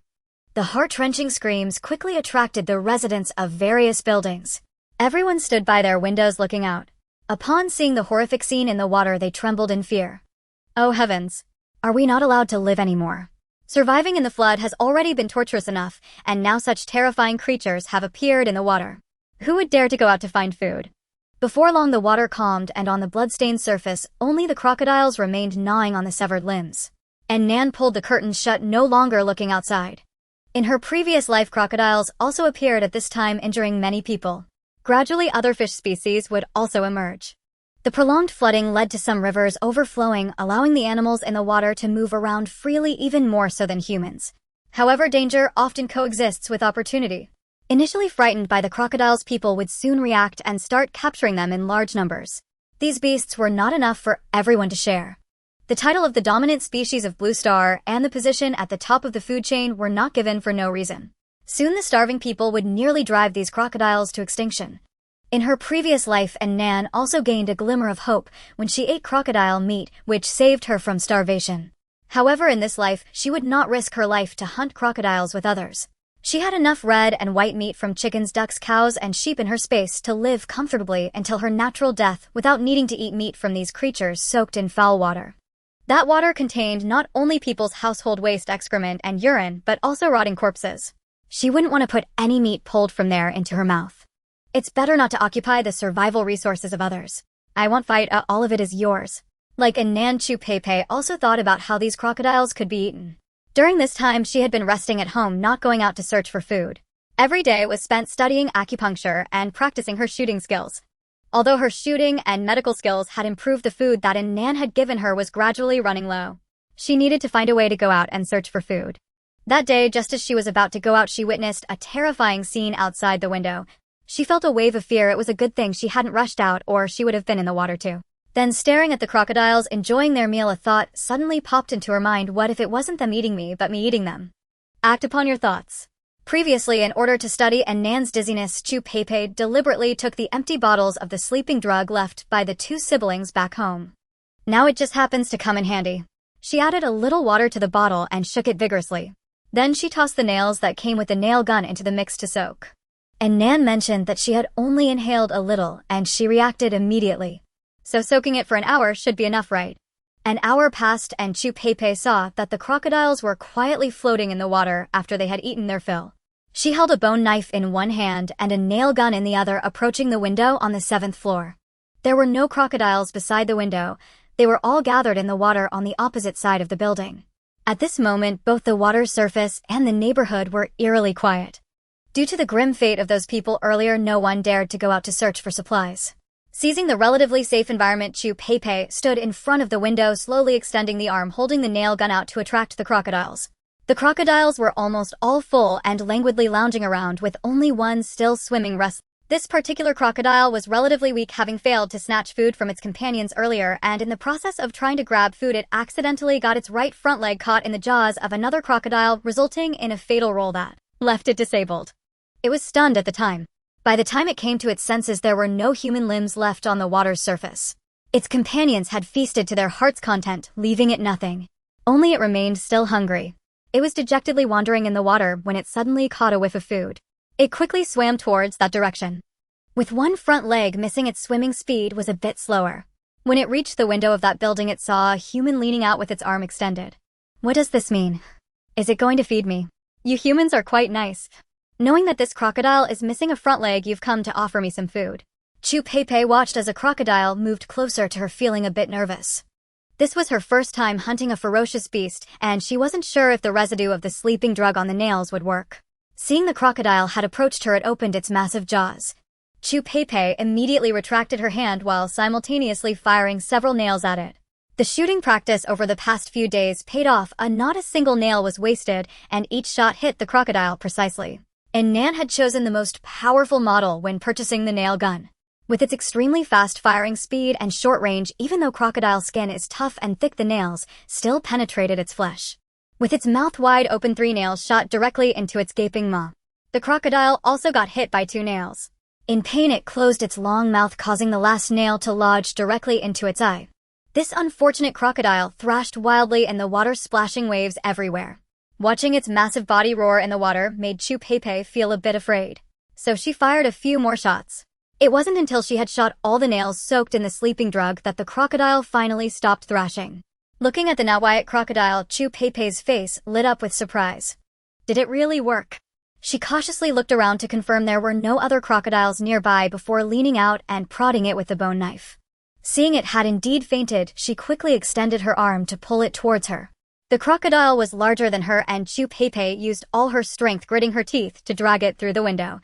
A: The heart-wrenching screams quickly attracted the residents of various buildings. Everyone stood by their windows looking out. Upon seeing the horrific scene in the water, they trembled in fear. Oh heavens! Are we not allowed to live anymore? Surviving in the flood has already been torturous enough, and now such terrifying creatures have appeared in the water. Who would dare to go out to find food? Before long, the water calmed, and on the blood-stained surface, only the crocodiles remained gnawing on the severed limbs. And Nan pulled the curtains shut, no longer looking outside. In her previous life, crocodiles also appeared at this time, injuring many people. Gradually, other fish species would also emerge. The prolonged flooding led to some rivers overflowing, allowing the animals in the water to move around freely, even more so than humans. However, danger often coexists with opportunity. Initially frightened by the crocodiles, people would soon react and start capturing them in large numbers. These beasts were not enough for everyone to share. The title of the dominant species of blue star and the position at the top of the food chain were not given for no reason. Soon the starving people would nearly drive these crocodiles to extinction. In her previous life, Nan also gained a glimmer of hope when she ate crocodile meat, which saved her from starvation. However, in this life, she would not risk her life to hunt crocodiles with others. She had enough red and white meat from chickens, ducks, cows, and sheep in her space to live comfortably until her natural death without needing to eat meat from these creatures soaked in foul water. That water contained not only people's household waste, excrement, and urine, but also rotting corpses. She wouldn't want to put any meat pulled from there into her mouth. It's better not to occupy the survival resources of others. I won't fight, all of it is yours. Like Nan, Chu Pei also thought about how these crocodiles could be eaten. During this time, she had been resting at home, not going out to search for food. Every day was spent studying acupuncture and practicing her shooting skills. Although her shooting and medical skills had improved, the food that Nan had given her was gradually running low. She needed to find a way to go out and search for food. That day, just as she was about to go out, she witnessed a terrifying scene outside the window. She felt a wave of fear. It was a good thing she hadn't rushed out, or she would have been in the water too. Then, staring at the crocodiles enjoying their meal, a thought suddenly popped into her mind. What if it wasn't them eating me, but me eating them? Act upon your thoughts. Previously, in order to study Nan's dizziness, Chu Pei deliberately took the empty bottles of the sleeping drug left by the two siblings back home. Now it just happens to come in handy. She added a little water to the bottle and shook it vigorously. Then she tossed the nails that came with the nail gun into the mix to soak. And Nan mentioned that she had only inhaled a little, and she reacted immediately. So soaking it for an hour should be enough, right? An hour passed and Chu Pei saw that the crocodiles were quietly floating in the water after they had eaten their fill. She held a bone knife in one hand and a nail gun in the other, approaching the window on the 7th floor. There were no crocodiles beside the window. They were all gathered in the water on the opposite side of the building. At this moment, both the water's surface and the neighborhood were eerily quiet. Due to the grim fate of those people earlier, no one dared to go out to search for supplies. Seizing the relatively safe environment, Chu Pei stood in front of the window, slowly extending the arm, holding the nail gun out to attract the crocodiles. The crocodiles were almost all full and languidly lounging around, with only one still swimming restlessly. This particular crocodile was relatively weak, having failed to snatch food from its companions earlier, and in the process of trying to grab food, it accidentally got its right front leg caught in the jaws of another crocodile, resulting in a fatal roll that left it disabled. It was stunned at the time. By the time it came to its senses, there were no human limbs left on the water's surface. Its companions had feasted to their heart's content, leaving it nothing. Only it remained still hungry. It was dejectedly wandering in the water when it suddenly caught a whiff of food. It quickly swam towards that direction. With one front leg missing, its swimming speed was a bit slower. When it reached the window of that building, it saw a human leaning out with its arm extended. What does this mean? Is it going to feed me? You humans are quite nice. Knowing that this crocodile is missing a front leg, you've come to offer me some food. Chu Pei watched as a crocodile moved closer to her, feeling a bit nervous. This was her first time hunting a ferocious beast, and she wasn't sure if the residue of the sleeping drug on the nails would work. Seeing the crocodile had approached her, it opened its massive jaws. Chu Pei immediately retracted her hand while simultaneously firing several nails at it. The shooting practice over the past few days paid off. Not a single nail was wasted, and each shot hit the crocodile precisely. And Nan had chosen the most powerful model when purchasing the nail gun. With its extremely fast firing speed and short range, even though crocodile skin is tough and thick, the nails still penetrated its flesh. With its mouth wide open, 3 nails shot directly into its gaping maw. The crocodile also got hit by 2 nails. In pain, it closed its long mouth, causing the last nail to lodge directly into its eye. This unfortunate crocodile thrashed wildly in the water, splashing waves everywhere. Watching its massive body roar in the water made Chu Pei feel a bit afraid. So she fired a few more shots. It wasn't until she had shot all the nails soaked in the sleeping drug that the crocodile finally stopped thrashing. Looking at the now quiet crocodile, Chu Pei's face lit up with surprise. Did it really work? She cautiously looked around to confirm there were no other crocodiles nearby before leaning out and prodding it with the bone knife. Seeing it had indeed fainted, she quickly extended her arm to pull it towards her. The crocodile was larger than her, and Chu Pei used all her strength, gritting her teeth, to drag it through the window.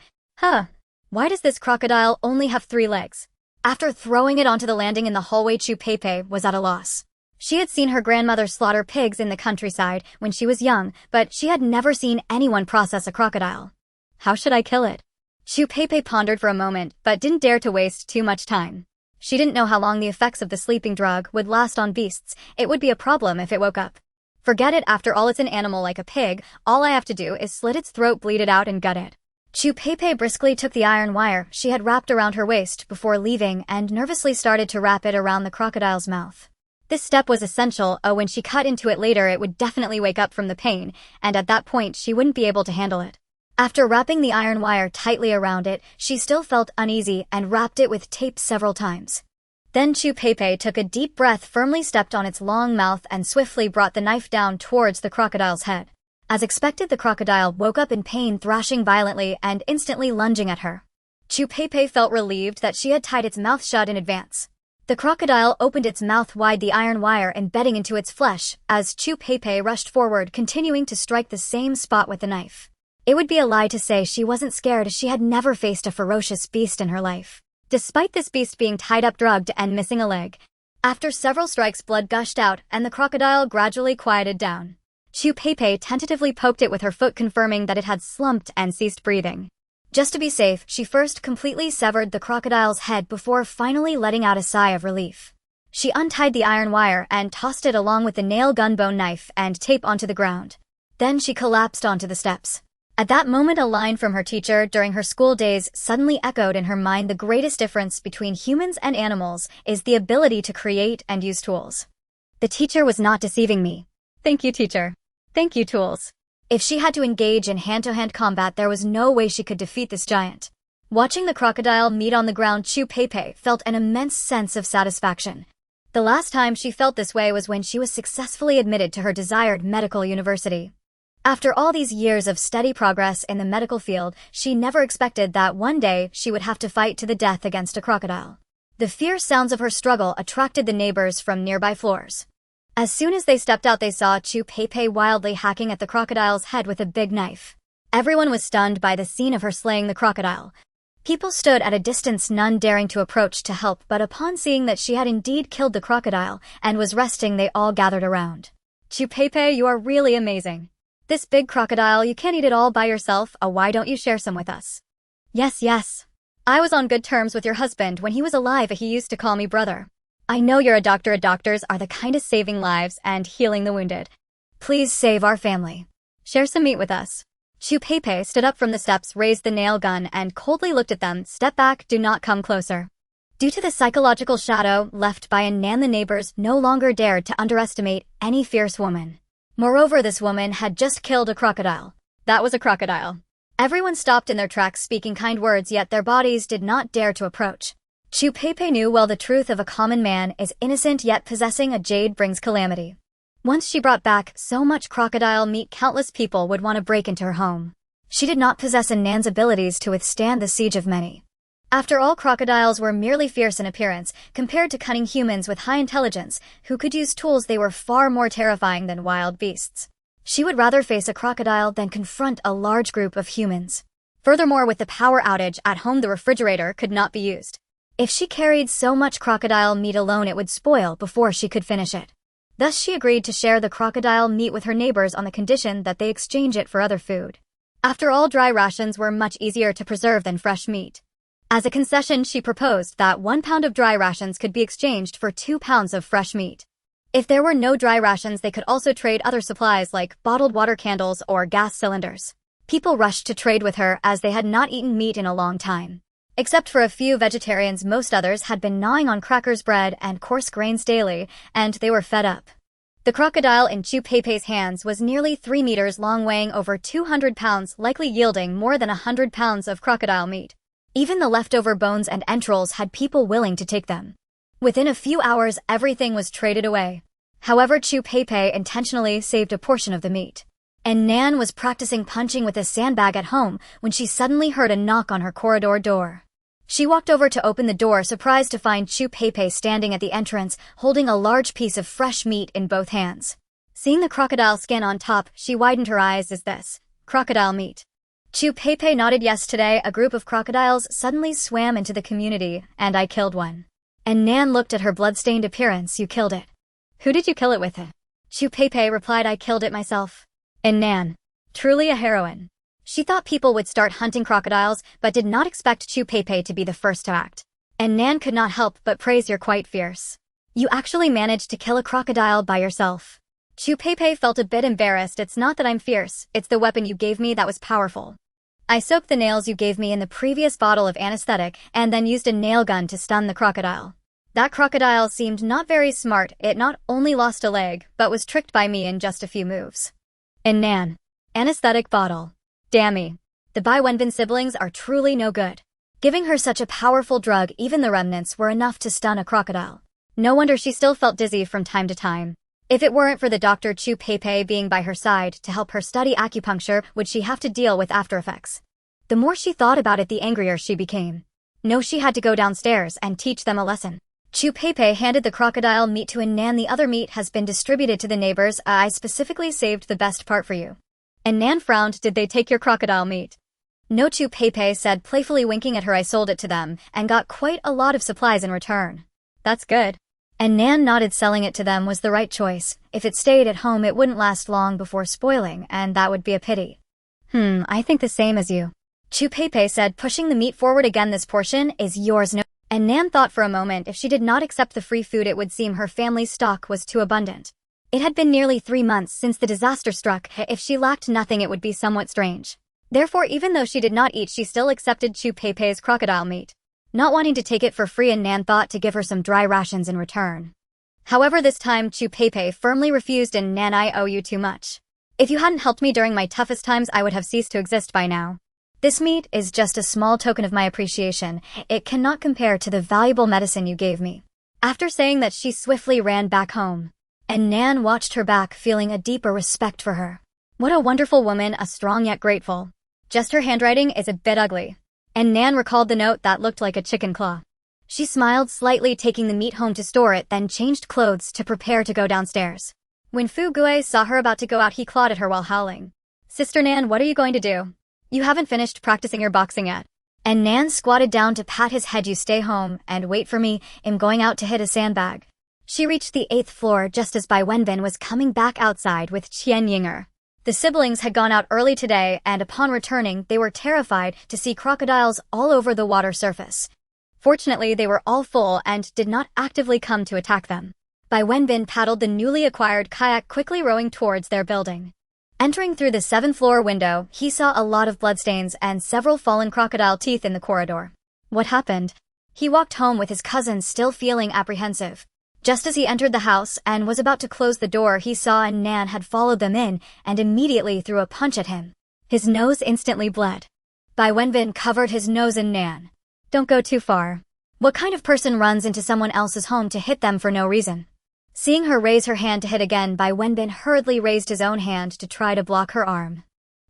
A: Why does this crocodile only have 3 legs? After throwing it onto the landing in the hallway, Chu Pei was at a loss. She had seen her grandmother slaughter pigs in the countryside when she was young, but she had never seen anyone process a crocodile. How should I kill it? Chu Pei pondered for a moment, but didn't dare to waste too much time. She didn't know how long the effects of the sleeping drug would last on beasts. It would be a problem if it woke up. Forget it, after all it's an animal like a pig. All I have to do is slit its throat, bleed it out, and gut it. Chu Pei briskly took the iron wire she had wrapped around her waist before leaving and nervously started to wrap it around the crocodile's mouth. This step was essential. When she cut into it later, it would definitely wake up from the pain, and at that point she wouldn't be able to handle it. After wrapping the iron wire tightly around it, she still felt uneasy and wrapped it with tape several times. Then Chu Pei took a deep breath, firmly stepped on its long mouth, and swiftly brought the knife down towards the crocodile's head. As expected, the crocodile woke up in pain, thrashing violently and instantly lunging at her. Chu Pei felt relieved that she had tied its mouth shut in advance. The crocodile opened its mouth wide, the iron wire embedding into its flesh, as Chu Pei rushed forward, continuing to strike the same spot with the knife. It would be a lie to say she wasn't scared. She had never faced a ferocious beast in her life, despite this beast being tied up, drugged, and missing a leg. After several strikes, blood gushed out, and the crocodile gradually quieted down. Chu Pei tentatively poked it with her foot, confirming that it had slumped and ceased breathing. Just to be safe, she first completely severed the crocodile's head before finally letting out a sigh of relief. She untied the iron wire and tossed it along with the nail gun bone knife and tape onto the ground. Then she collapsed onto the steps. At that moment, a line from her teacher during her school days suddenly echoed in her mind. The greatest difference between humans and animals is the ability to create and use tools. The teacher was not deceiving me. Thank you, teacher. Thank you, tools. If she had to engage in hand-to-hand combat, there was no way she could defeat this giant. Watching the crocodile meet on the ground, Chu Pei felt an immense sense of satisfaction. The last time she felt this way was when she was successfully admitted to her desired medical university. After all these years of steady progress in the medical field, she never expected that one day she would have to fight to the death against a crocodile. The fierce sounds of her struggle attracted the neighbors from nearby floors. As soon as they stepped out, they saw Chu Pei wildly hacking at the crocodile's head with a big knife. Everyone was stunned by the scene of her slaying the crocodile. People stood at a distance, none daring to approach to help, but upon seeing that she had indeed killed the crocodile and was resting, they all gathered around. Chu Pei, you are really amazing. This big crocodile, you can't eat it all by yourself. Why don't you share some with us? Yes. I was on good terms with your husband when he was alive. He used to call me brother. I know you're a doctor. Doctors are the kind of saving lives and healing the wounded. Please save our family. Share some meat with us. Chu Pei stood up from the steps, raised the nail gun, and coldly looked at them. Step back, do not come closer. Due to the psychological shadow left by Nan, the neighbors no longer dared to underestimate any fierce woman. Moreover, this woman had just killed a crocodile. That was a crocodile. Everyone stopped in their tracks, speaking kind words, yet their bodies did not dare to approach. Chu Pei knew well the truth of a common man is innocent, yet possessing a jade brings calamity. Once she brought back so much crocodile meat, countless people would want to break into her home. She did not possess Nan's abilities to withstand the siege of many. After all, crocodiles were merely fierce in appearance, compared to cunning humans with high intelligence, who could use tools. They were far more terrifying than wild beasts. She would rather face a crocodile than confront a large group of humans. Furthermore, with the power outage at home, the refrigerator could not be used. If she carried so much crocodile meat alone, it would spoil before she could finish it. Thus she agreed to share the crocodile meat with her neighbors on the condition that they exchange it for other food. After all, dry rations were much easier to preserve than fresh meat. As a concession, she proposed that 1 pound of dry rations could be exchanged for 2 pounds of fresh meat. If there were no dry rations, they could also trade other supplies like bottled water, candles, or gas cylinders. People rushed to trade with her as they had not eaten meat in a long time. Except for a few vegetarians, most others had been gnawing on crackers, bread, and coarse grains daily, and they were fed up. The crocodile in Chu Pei's hands was nearly 3 meters long, weighing over 200 pounds, likely yielding more than 100 pounds of crocodile meat. Even the leftover bones and entrails had people willing to take them. Within a few hours, everything was traded away. However, Chu Pei intentionally saved a portion of the meat. And Nan was practicing punching with a sandbag at home when she suddenly heard a knock on her corridor door. She walked over to open the door, surprised to find Chu Pei standing at the entrance, holding a large piece of fresh meat in both hands. Seeing the crocodile skin on top, she widened her eyes. Is this crocodile meat? Chu Pei nodded. Yes, today a group of crocodiles suddenly swam into the community, and I killed one. And Nan looked at her blood-stained appearance. You killed it. Who did you kill it with? Chu Pei replied, I killed it myself. And Nan, truly a heroine. She thought people would start hunting crocodiles, but did not expect Chu Pei to be the first to act. And Nan could not help but praise you're quite fierce. You actually managed to kill a crocodile by yourself. Chu Pei felt a bit embarrassed. It's not that I'm fierce, it's the weapon you gave me that was powerful. I soaked the nails you gave me in the previous bottle of anesthetic and then used a nail gun to stun the crocodile. That crocodile seemed not very smart. It not only lost a leg, but was tricked by me in just a few moves. And Nan. Anesthetic bottle. Dammy. The Bai Wenbin siblings are truly no good. Giving her such a powerful drug, even the remnants were enough to stun a crocodile. No wonder she still felt dizzy from time to time. If it weren't for the Dr. Chu Pei being by her side to help her study acupuncture, would she have to deal with after effects? The more she thought about it, the angrier she became. No, she had to go downstairs and teach them a lesson. Chu Pei handed the crocodile meat to Nan. The other meat has been distributed to the neighbors. I specifically saved the best part for you. And Nan frowned. Did they take your crocodile meat? No, Chu Pei said, playfully winking at her. I sold it to them and got quite a lot of supplies in return. That's good. And Nan nodded. Selling it to them was the right choice. If it stayed at home, it wouldn't last long before spoiling, and that would be a pity. I think the same as you. Chu Pei said, pushing the meat forward again. This portion is yours. No. And Nan thought for a moment if she did not accept the free food, it would seem her family's stock was too abundant. It had been nearly 3 months since the disaster struck. If she lacked nothing, it would be somewhat strange. Therefore, even though she did not eat, she still accepted Chu Pei's crocodile meat, not wanting to take it for free, and Nan thought to give her some dry rations in return. However, this time Chu Pei firmly refused. And Nan, I owe you too much. If you hadn't helped me during my toughest times, I would have ceased to exist by now. This meat is just a small token of my appreciation. It cannot compare to the valuable medicine you gave me. After saying that, she swiftly ran back home. And Nan watched her back, feeling a deeper respect for her. What a wonderful woman, a strong yet grateful. Just her handwriting is a bit ugly. And Nan recalled the note that looked like a chicken claw. She smiled slightly, taking the meat home to store it, then changed clothes to prepare to go downstairs. When Fu Gue saw her about to go out, he clawed at her while howling. Sister Nan, what are you going to do? You haven't finished practicing your boxing yet. And Nan squatted down to pat his head. You stay home and wait for me. I'm going out to hit a sandbag. She reached the 8th floor just as Bai Wenbin was coming back outside with Qian Yinger. The siblings had gone out early today, and upon returning, they were terrified to see crocodiles all over the water surface. Fortunately, they were all full and did not actively come to attack them. Bai Wenbin paddled the newly acquired kayak, quickly rowing towards their building. Entering through the 7th-floor window, he saw a lot of bloodstains and several fallen crocodile teeth in the corridor. What happened? He walked home with his cousins, still feeling apprehensive. Just as he entered the house and was about to close the door, he saw Nan had followed them in and immediately threw a punch at him. His nose instantly bled. Bai Wenbin covered his nose in Nan. Don't go too far. What kind of person runs into someone else's home to hit them for no reason? Seeing her raise her hand to hit again, Bai Wenbin hurriedly raised his own hand to try to block her arm.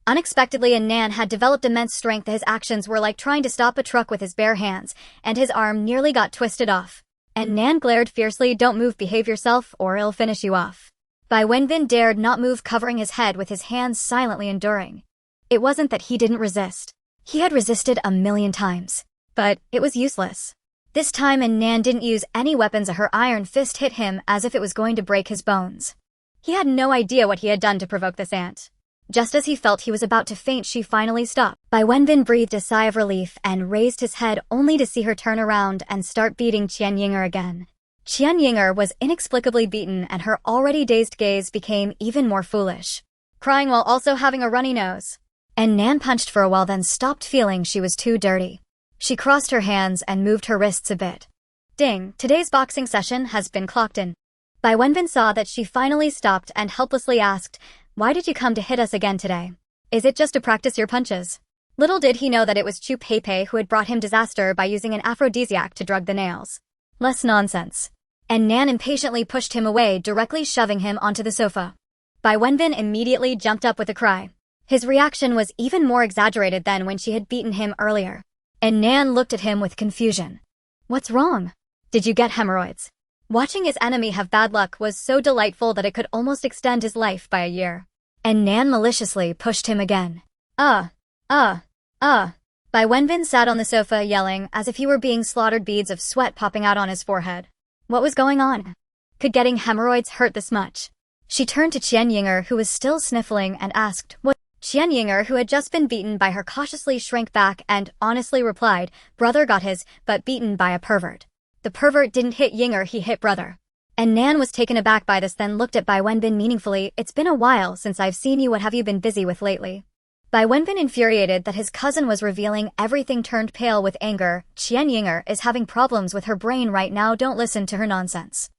A: Unexpectedly, Nan had developed immense strength. His actions were like trying to stop a truck with his bare hands, and his arm nearly got twisted off. And Nan glared fiercely. Don't move, behave yourself, or I'll finish you off. Bai Wenbin dared not move, covering his head with his hands, silently enduring. It wasn't that he didn't resist. He had resisted 1,000,000 times. But it was useless. This time, Nan didn't use any weapons. Her iron fist hit him as if it was going to break his bones. He had no idea what he had done to provoke this ant. Just as he felt he was about to faint, she finally stopped. Bai Wenbin breathed a sigh of relief and raised his head, only to see her turn around and start beating Qian Yinger again. Qian Yinger was inexplicably beaten, and her already dazed gaze became even more foolish, crying while also having a runny nose. And Nan punched for a while, then stopped, feeling she was too dirty. She crossed her hands and moved her wrists a bit. Ding, today's boxing session has been clocked in. Bai Wenbin saw that she finally stopped and helplessly asked, why did you come to hit us again today? Is it just to practice your punches? Little did he know that it was Chu Pei who had brought him disaster by using an aphrodisiac to drug the nails. Less nonsense. And Nan impatiently pushed him away, directly shoving him onto the sofa. Bai Wenbin immediately jumped up with a cry. His reaction was even more exaggerated than when she had beaten him earlier. And Nan looked at him with confusion. What's wrong? Did you get hemorrhoids? Watching his enemy have bad luck was so delightful that it could almost extend his life by a year. And Nan maliciously pushed him again. Bai Wenbin sat on the sofa yelling as if he were being slaughtered, beads of sweat popping out on his forehead. What was going on? Could getting hemorrhoids hurt this much? She turned to Qian Yinger, who was still sniffling, and asked, what? Qian Yinger, who had just been beaten by her, cautiously shrank back and honestly replied, "Brother got his, but beaten by a pervert." The pervert didn't hit Yinger, he hit brother. And Nan was taken aback by this, then looked at Bai Wenbin meaningfully. "It's been a while since I've seen you. What have you been busy with lately?" Bai Wenbin, infuriated that his cousin was revealing everything, turned pale with anger. "Qian Yinger is having problems with her brain right now. Don't listen to her nonsense."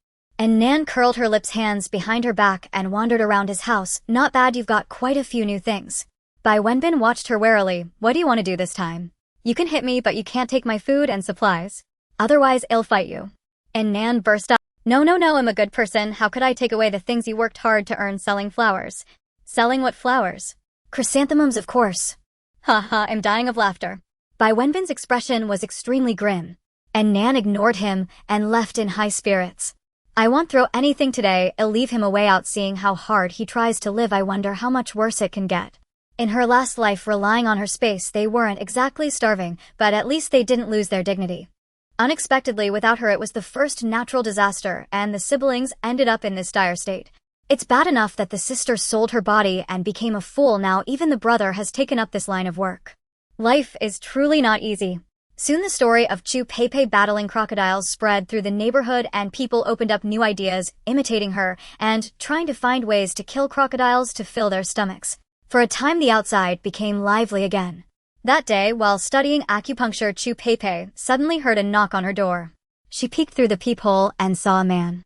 A: And Nan curled her lips, hands behind her back, and wandered around his house. "Not bad, you've got quite a few new things." Bai Wenbin watched her warily. "What do you want to do this time? You can hit me, but you can't take my food and supplies. Otherwise, I'll fight you." And Nan burst out, No, I'm a good person. How could I take away the things you worked hard to earn selling flowers?" "Selling what flowers?" "Chrysanthemums, of course." "Ha, I'm dying of laughter." Bai Wenbin's expression was extremely grim, and Nan ignored him and left in high spirits. "I won't throw anything today. I'll leave him a way out. Seeing how hard he tries to live, I wonder how much worse it can get." In her last life, relying on her space, they weren't exactly starving, but at least they didn't lose their dignity. Unexpectedly, without her, it was the first natural disaster, and the siblings ended up in this dire state. It's bad enough that the sister sold her body and became a fool. Now even the brother has taken up this line of work. Life is truly not easy. Soon the story of Chu Pei battling crocodiles spread through the neighborhood, and people opened up new ideas, imitating her, and trying to find ways to kill crocodiles to fill their stomachs. For a time the outside became lively again. That day, while studying acupuncture, Chu Pei suddenly heard a knock on her door. She peeked through the peephole and saw a man.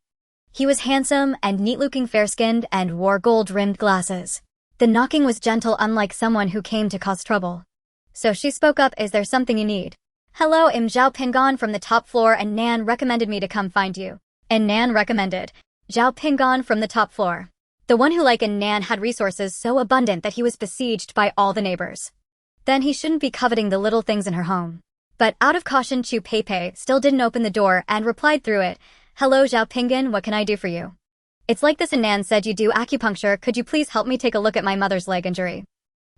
A: He was handsome and neat-looking, fair-skinned, and wore gold-rimmed glasses. The knocking was gentle, unlike someone who came to cause trouble. So she spoke up, "Is there something you need?" "Hello, I'm Zhao Pingon from the top floor, and Nan recommended me to come find you." And Nan recommended Zhao Pingon from the top floor. The one who, like Nan, had resources so abundant that he was besieged by all the neighbors. Then he shouldn't be coveting the little things in her home. But out of caution, Chu Pei still didn't open the door and replied through it, "Hello, Zhao Pingon, what can I do for you?" "It's like this, and Nan said you do acupuncture. Could you please help me take a look at my mother's leg injury?"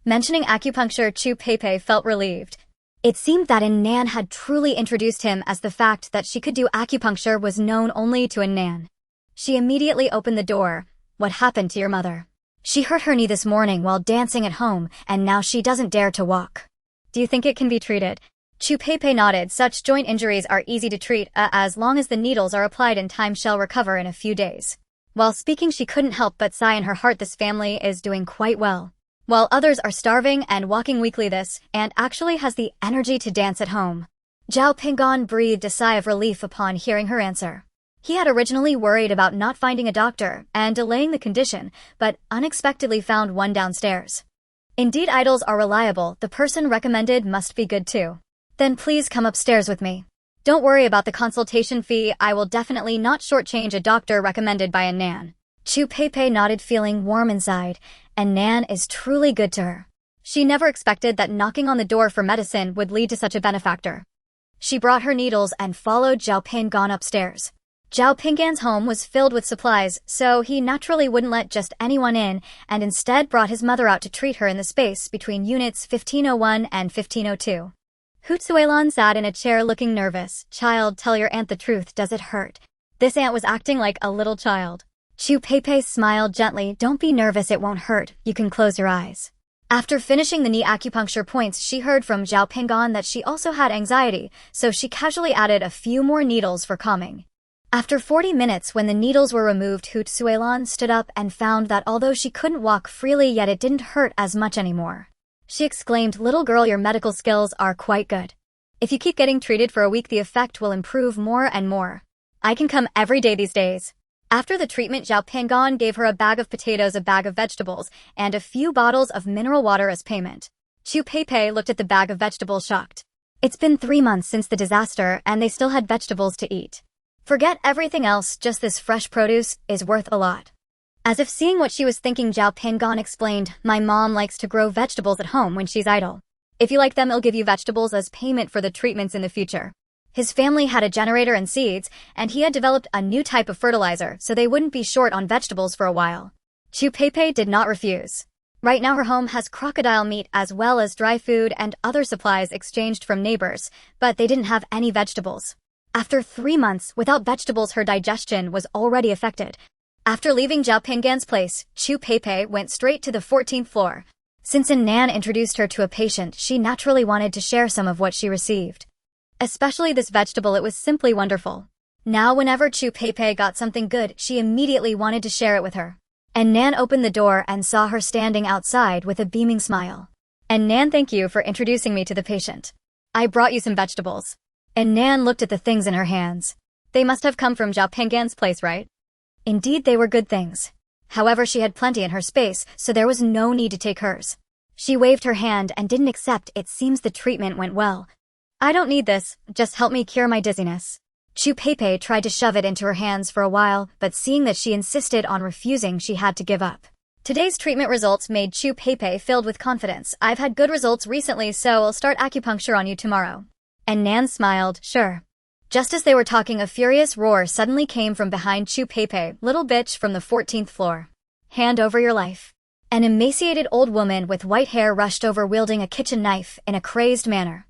A: Mentioning acupuncture, Chu Pei felt relieved. It seemed that Nan had truly introduced him, as the fact that she could do acupuncture was known only to Nan. She immediately opened the door. "What happened to your mother?" "She hurt her knee this morning while dancing at home, and now she doesn't dare to walk." "Do you think it can be treated?" Chu Pei nodded. "Such joint injuries are easy to treat, as long as the needles are applied in time. She'll recover in a few days." While speaking, she couldn't help but sigh in her heart. This family is doing quite well. While others are starving and walking weakly, this aunt actually has the energy to dance at home. Zhao Pingon breathed a sigh of relief upon hearing her answer. He had originally worried about not finding a doctor and delaying the condition, but unexpectedly found one downstairs. Indeed, idols are reliable. The person recommended must be good too. "Then please come upstairs with me. Don't worry about the consultation fee. I will definitely not shortchange a doctor recommended by a Nan." Chu Pei nodded, feeling warm inside, and Nan is truly good to her. She never expected that knocking on the door for medicine would lead to such a benefactor. She brought her needles and followed Zhao Pingon upstairs. Zhao Pingon's home was filled with supplies, so he naturally wouldn't let just anyone in, and instead brought his mother out to treat her in the space between units 1501 and 1502. Hu Tsuelan sat in a chair looking nervous. "Child, tell your aunt the truth. Does it hurt?" This aunt was acting like a little child. Chu Pei smiled gently. "Don't be nervous, it won't hurt. You can close your eyes." After finishing the knee acupuncture points, she heard from Zhao Pingon that she also had anxiety, so she casually added a few more needles for calming. After 40 minutes, when the needles were removed, Hu Tsuelan stood up and found that although she couldn't walk freely, yet it didn't hurt as much anymore. She exclaimed, "Little girl, your medical skills are quite good. If you keep getting treated for a week, the effect will improve more and more. I can come every day these days." After the treatment, Zhao Pingon gave her a bag of potatoes, a bag of vegetables, and a few bottles of mineral water as payment. Chu Pei looked at the bag of vegetables, shocked. It's been 3 months since the disaster, and they still had vegetables to eat. Forget everything else, just this fresh produce is worth a lot. As if seeing what she was thinking, Zhao Pingon explained, "My mom likes to grow vegetables at home when she's idle. If you like them, I'll give you vegetables as payment for the treatments in the future." His family had a generator and seeds, and he had developed a new type of fertilizer, so they wouldn't be short on vegetables for a while. Chu Pei did not refuse. Right now her home has crocodile meat as well as dry food and other supplies exchanged from neighbors, but they didn't have any vegetables. After 3 months without vegetables, her digestion was already affected. After leaving Zhao Pingon's place, Chu Pei went straight to the 14th floor. Since Nan introduced her to a patient, she naturally wanted to share some of what she received. Especially this vegetable, it was simply wonderful. Now whenever Chu Pei got something good, she immediately wanted to share it with her. And Nan opened the door and saw her standing outside with a beaming smile. And Nan, thank you for introducing me to the patient. I brought you some vegetables. And Nan looked at the things in her hands. They must have come from Zhao Pinggan's place, right? Indeed, they were good things. However, she had plenty in her space, so there was no need to take hers. She waved her hand and didn't accept. It seems the treatment went well. I don't need this, just help me cure my dizziness. Chu Pei tried to shove it into her hands for a while, but seeing that she insisted on refusing, she had to give up. Today's treatment results made Chu Pei filled with confidence. I've had good results recently, so I'll start acupuncture on you tomorrow. And Nan smiled, sure. Just as they were talking, a furious roar suddenly came from behind Chu Pei, little bitch from the 14th floor. Hand over your life. An emaciated old woman with white hair rushed over wielding a kitchen knife in a crazed manner.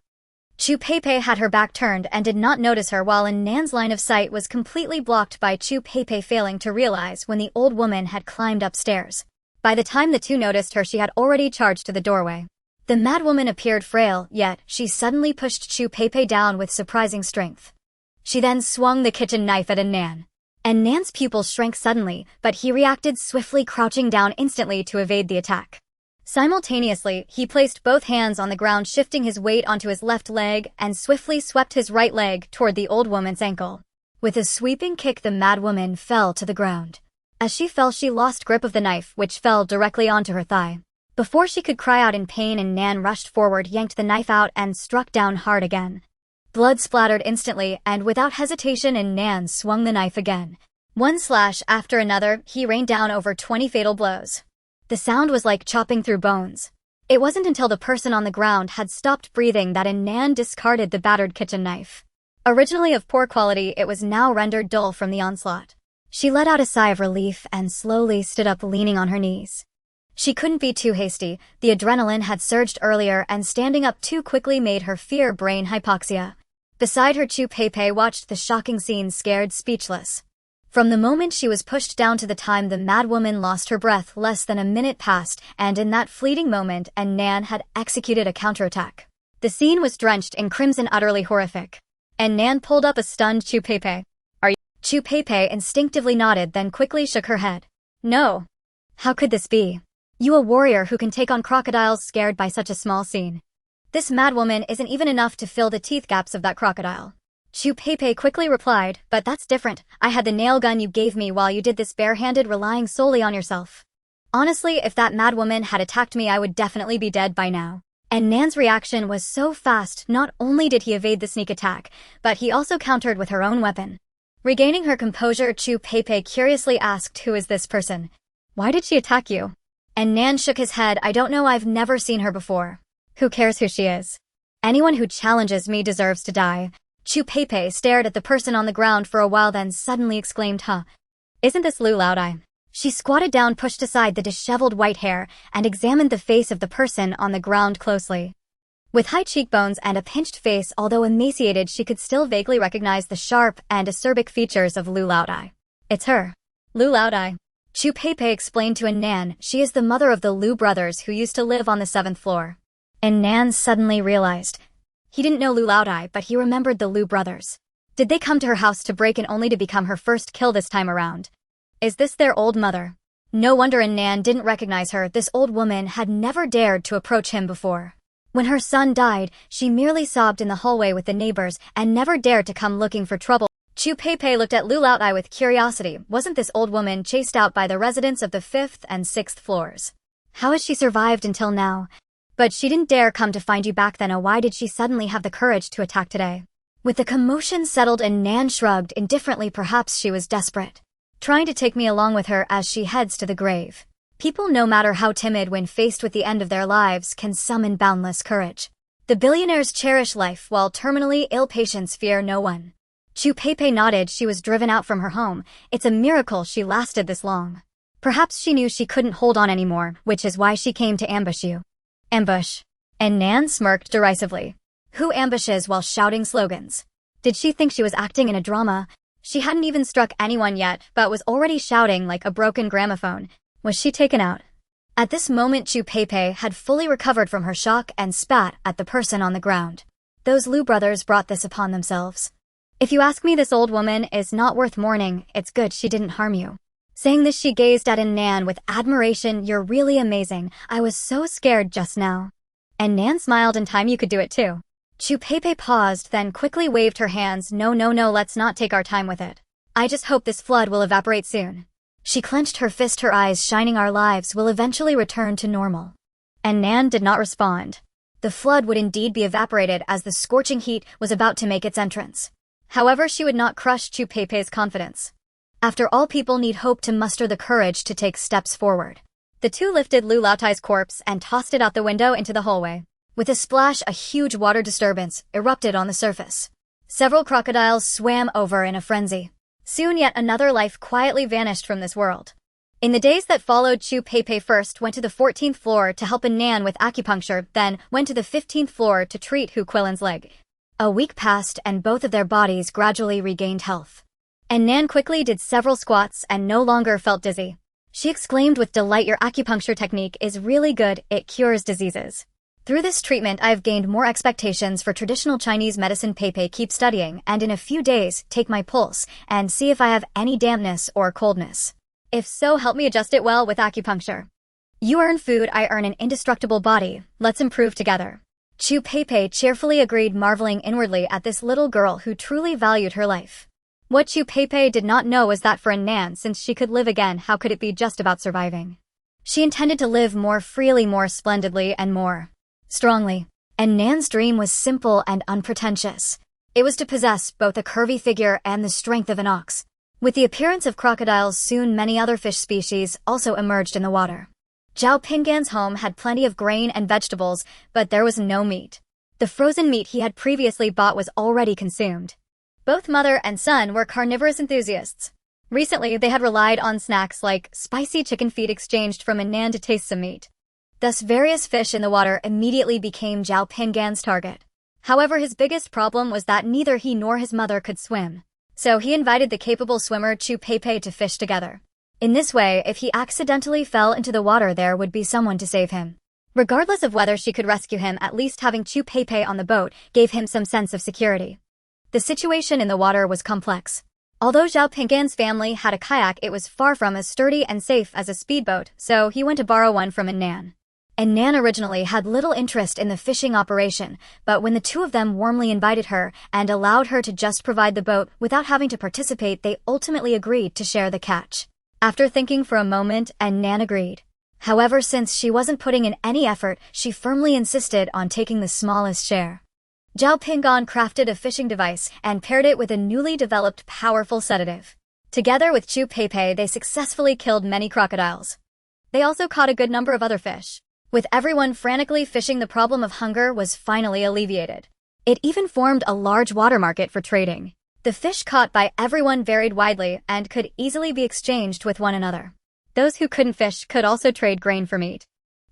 A: Chu Pei had her back turned and did not notice her, while Nan's line of sight was completely blocked by Chu Pei failing to realize when the old woman had climbed upstairs. By the time the two noticed her, she had already charged to the doorway. The madwoman appeared frail, yet she suddenly pushed Chu Pei down with surprising strength. She then swung the kitchen knife at Nan. And Nan's pupils shrank suddenly, but he reacted swiftly, crouching down instantly to evade the attack. Simultaneously, he placed both hands on the ground, shifting his weight onto his left leg, and swiftly swept his right leg toward the old woman's ankle. With a sweeping kick, the madwoman fell to the ground. As she fell, she lost grip of the knife, which fell directly onto her thigh. Before she could cry out in pain, Nan rushed forward, yanked the knife out, and struck down hard again. Blood splattered instantly, and without hesitation, Nan swung the knife again. One slash after another, he rained down over 20 fatal blows. The sound was like chopping through bones. It wasn't until the person on the ground had stopped breathing that Nan discarded the battered kitchen knife. Originally of poor quality, it was now rendered dull from the onslaught. She let out a sigh of relief and slowly stood up, leaning on her knees. She couldn't be too hasty. The adrenaline had surged earlier, and standing up too quickly made her fear brain hypoxia. Beside her, Chu Pei watched the shocking scene, scared, speechless. From the moment she was pushed down to the time the madwoman lost her breath, less than a minute passed, and in that fleeting moment, Nan had executed a counterattack. The scene was drenched in crimson, utterly horrific. And Nan pulled up a stunned Chu Pei. Are you? Chu Pei instinctively nodded, then quickly shook her head. No. How could this be? You, a warrior who can take on crocodiles, scared by such a small scene. This madwoman isn't even enough to fill the teeth gaps of that crocodile. Chu Pei quickly replied, but that's different. I had the nail gun you gave me while you did this barehanded, relying solely on yourself. Honestly, if that madwoman had attacked me, I would definitely be dead by now. And Nan's reaction was so fast, not only did he evade the sneak attack, but he also countered with her own weapon. Regaining her composure, Chu Pei curiously asked, who is this person? Why did she attack you? And Nan shook his head. I don't know, I've never seen her before. Who cares who she is? Anyone who challenges me deserves to die. Chu Pei stared at the person on the ground for a while, then suddenly exclaimed, huh? Isn't this Lu Laodai? She squatted down, pushed aside the disheveled white hair, and examined the face of the person on the ground closely. With high cheekbones and a pinched face, although emaciated, she could still vaguely recognize the sharp and acerbic features of Lu Laodai. It's her. Lu Laodai. Chu Pei explained to Nan, she is the mother of the Lu brothers who used to live on the 7th floor. And Nan suddenly realized. He didn't know Lu Laodai, but he remembered the Lu brothers. Did they come to her house to break in only to become her first kill this time around? Is this their old mother? No wonder Nan didn't recognize her. This old woman had never dared to approach him before. When her son died, she merely sobbed in the hallway with the neighbors and never dared to come looking for trouble. Chu Pei looked at Lu Laodai with curiosity. Wasn't this old woman chased out by the residents of the 5th and 6th floors? How has she survived until now? But she didn't dare come to find you back then. Why did she suddenly have the courage to attack today? With the commotion settled, Nan shrugged indifferently. Perhaps she was desperate. Trying to take me along with her as she heads to the grave. People, no matter how timid when faced with the end of their lives, can summon boundless courage. The billionaires cherish life, while terminally ill patients fear no one. Chu Pei nodded. She was driven out from her home. It's a miracle she lasted this long. Perhaps she knew she couldn't hold on anymore, which is why she came to ambush you. Ambush. And Nan smirked derisively. Who ambushes while shouting slogans? Did she think she was acting in a drama? She hadn't even struck anyone yet, but was already shouting like a broken gramophone. Was she taken out? At this moment Chu Pei had fully recovered from her shock and spat at the person on the ground. Those Liu brothers brought this upon themselves. If you ask me, this old woman is not worth mourning. It's good she didn't harm you. Saying this, she gazed at Nan with admiration. You're really amazing. I was so scared just now. And Nan smiled. In time you could do it too. Chu Pei paused, then quickly waved her hands. No, let's not take our time with it. I just hope this flood will evaporate soon. She clenched her fist, her eyes shining. Our lives will eventually return to normal. And Nan did not respond. The flood would indeed be evaporated as the scorching heat was about to make its entrance. However, she would not crush Chu Pei's confidence. After all, people need hope to muster the courage to take steps forward. The two lifted Lu Laotai's corpse and tossed it out the window into the hallway. With a splash, a huge water disturbance erupted on the surface. Several crocodiles swam over in a frenzy. Soon yet another life quietly vanished from this world. In the days that followed, Chu Pei first went to the 14th floor to help Nan with acupuncture, then went to the 15th floor to treat Hu Quilin's leg. A week passed and both of their bodies gradually regained health. And Nan quickly did several squats and no longer felt dizzy. She exclaimed with delight, your acupuncture technique is really good, it cures diseases. Through this treatment I have gained more expectations for traditional Chinese medicine. Pei, keep studying and in a few days take my pulse and see if I have any dampness or coldness. If so, help me adjust it well with acupuncture. You earn food, I earn an indestructible body, let's improve together. Chu Pei cheerfully agreed, marveling inwardly at this little girl who truly valued her life. What Chu Pei did not know was that for Nan, since she could live again, how could it be just about surviving? She intended to live more freely, more splendidly, and more strongly. And Nan's dream was simple and unpretentious. It was to possess both a curvy figure and the strength of an ox. With the appearance of crocodiles, soon many other fish species also emerged in the water. Zhao Pingan's home had plenty of grain and vegetables, but there was no meat. The frozen meat he had previously bought was already consumed. Both mother and son were carnivorous enthusiasts. Recently, they had relied on snacks like spicy chicken feet exchanged from Nan to taste some meat. Thus, various fish in the water immediately became Zhao Pingan's target. However, his biggest problem was that neither he nor his mother could swim. So he invited the capable swimmer Chu Pei to fish together. In this way, if he accidentally fell into the water, there would be someone to save him. Regardless of whether she could rescue him, at least having Chu Pei on the boat gave him some sense of security. The situation in the water was complex. Although Zhao Pingan's family had a kayak, it was far from as sturdy and safe as a speedboat, so he went to borrow one from Nan. And Nan originally had little interest in the fishing operation, but when the two of them warmly invited her and allowed her to just provide the boat without having to participate, they ultimately agreed to share the catch. After thinking for a moment, Nan agreed. However, since she wasn't putting in any effort, she firmly insisted on taking the smallest share. Zhao Pingan crafted a fishing device and paired it with a newly developed powerful sedative. Together with Chu Pei, they successfully killed many crocodiles. They also caught a good number of other fish. With everyone frantically fishing, the problem of hunger was finally alleviated. It even formed a large water market for trading. The fish caught by everyone varied widely and could easily be exchanged with one another. Those who couldn't fish could also trade grain for meat.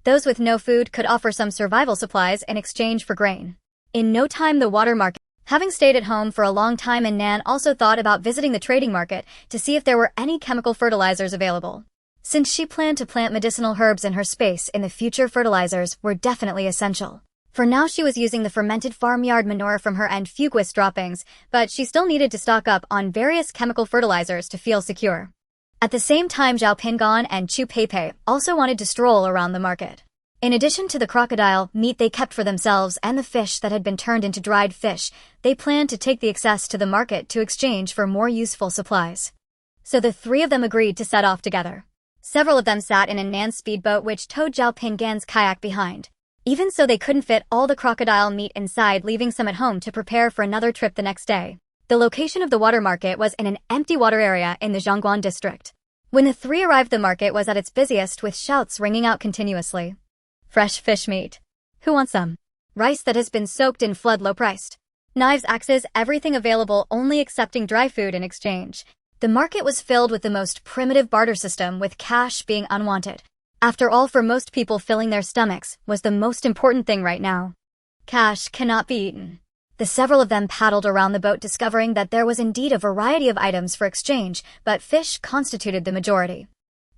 A: Those with no food could offer some survival supplies in exchange for grain. In no time, the water market. Having stayed at home for a long time, Nan also thought about visiting the trading market to see if there were any chemical fertilizers available. Since she planned to plant medicinal herbs in her space in the future, fertilizers were definitely essential. For now, she was using the fermented farmyard manure from her and Fuguis droppings, but she still needed to stock up on various chemical fertilizers to feel secure. At the same time, Zhao Pingan and Chu Pei also wanted to stroll around the market. In addition to the crocodile meat they kept for themselves and the fish that had been turned into dried fish, they planned to take the excess to the market to exchange for more useful supplies. So the three of them agreed to set off together. Several of them sat in Nan's speedboat, which towed Zhao Pingan's kayak behind. Even so, they couldn't fit all the crocodile meat inside, leaving some at home to prepare for another trip the next day. The location of the water market was in an empty water area in the Zhongguan district. When the three arrived, the market was at its busiest, with shouts ringing out continuously. Fresh fish meat. Who wants some? Rice that has been soaked in flood, low priced. Knives, axes, everything available, only accepting dry food in exchange. The market was filled with the most primitive barter system, with cash being unwanted. After all, for most people, filling their stomachs was the most important thing right now. Cash cannot be eaten. The several of them paddled around the boat, discovering that there was indeed a variety of items for exchange, but fish constituted the majority.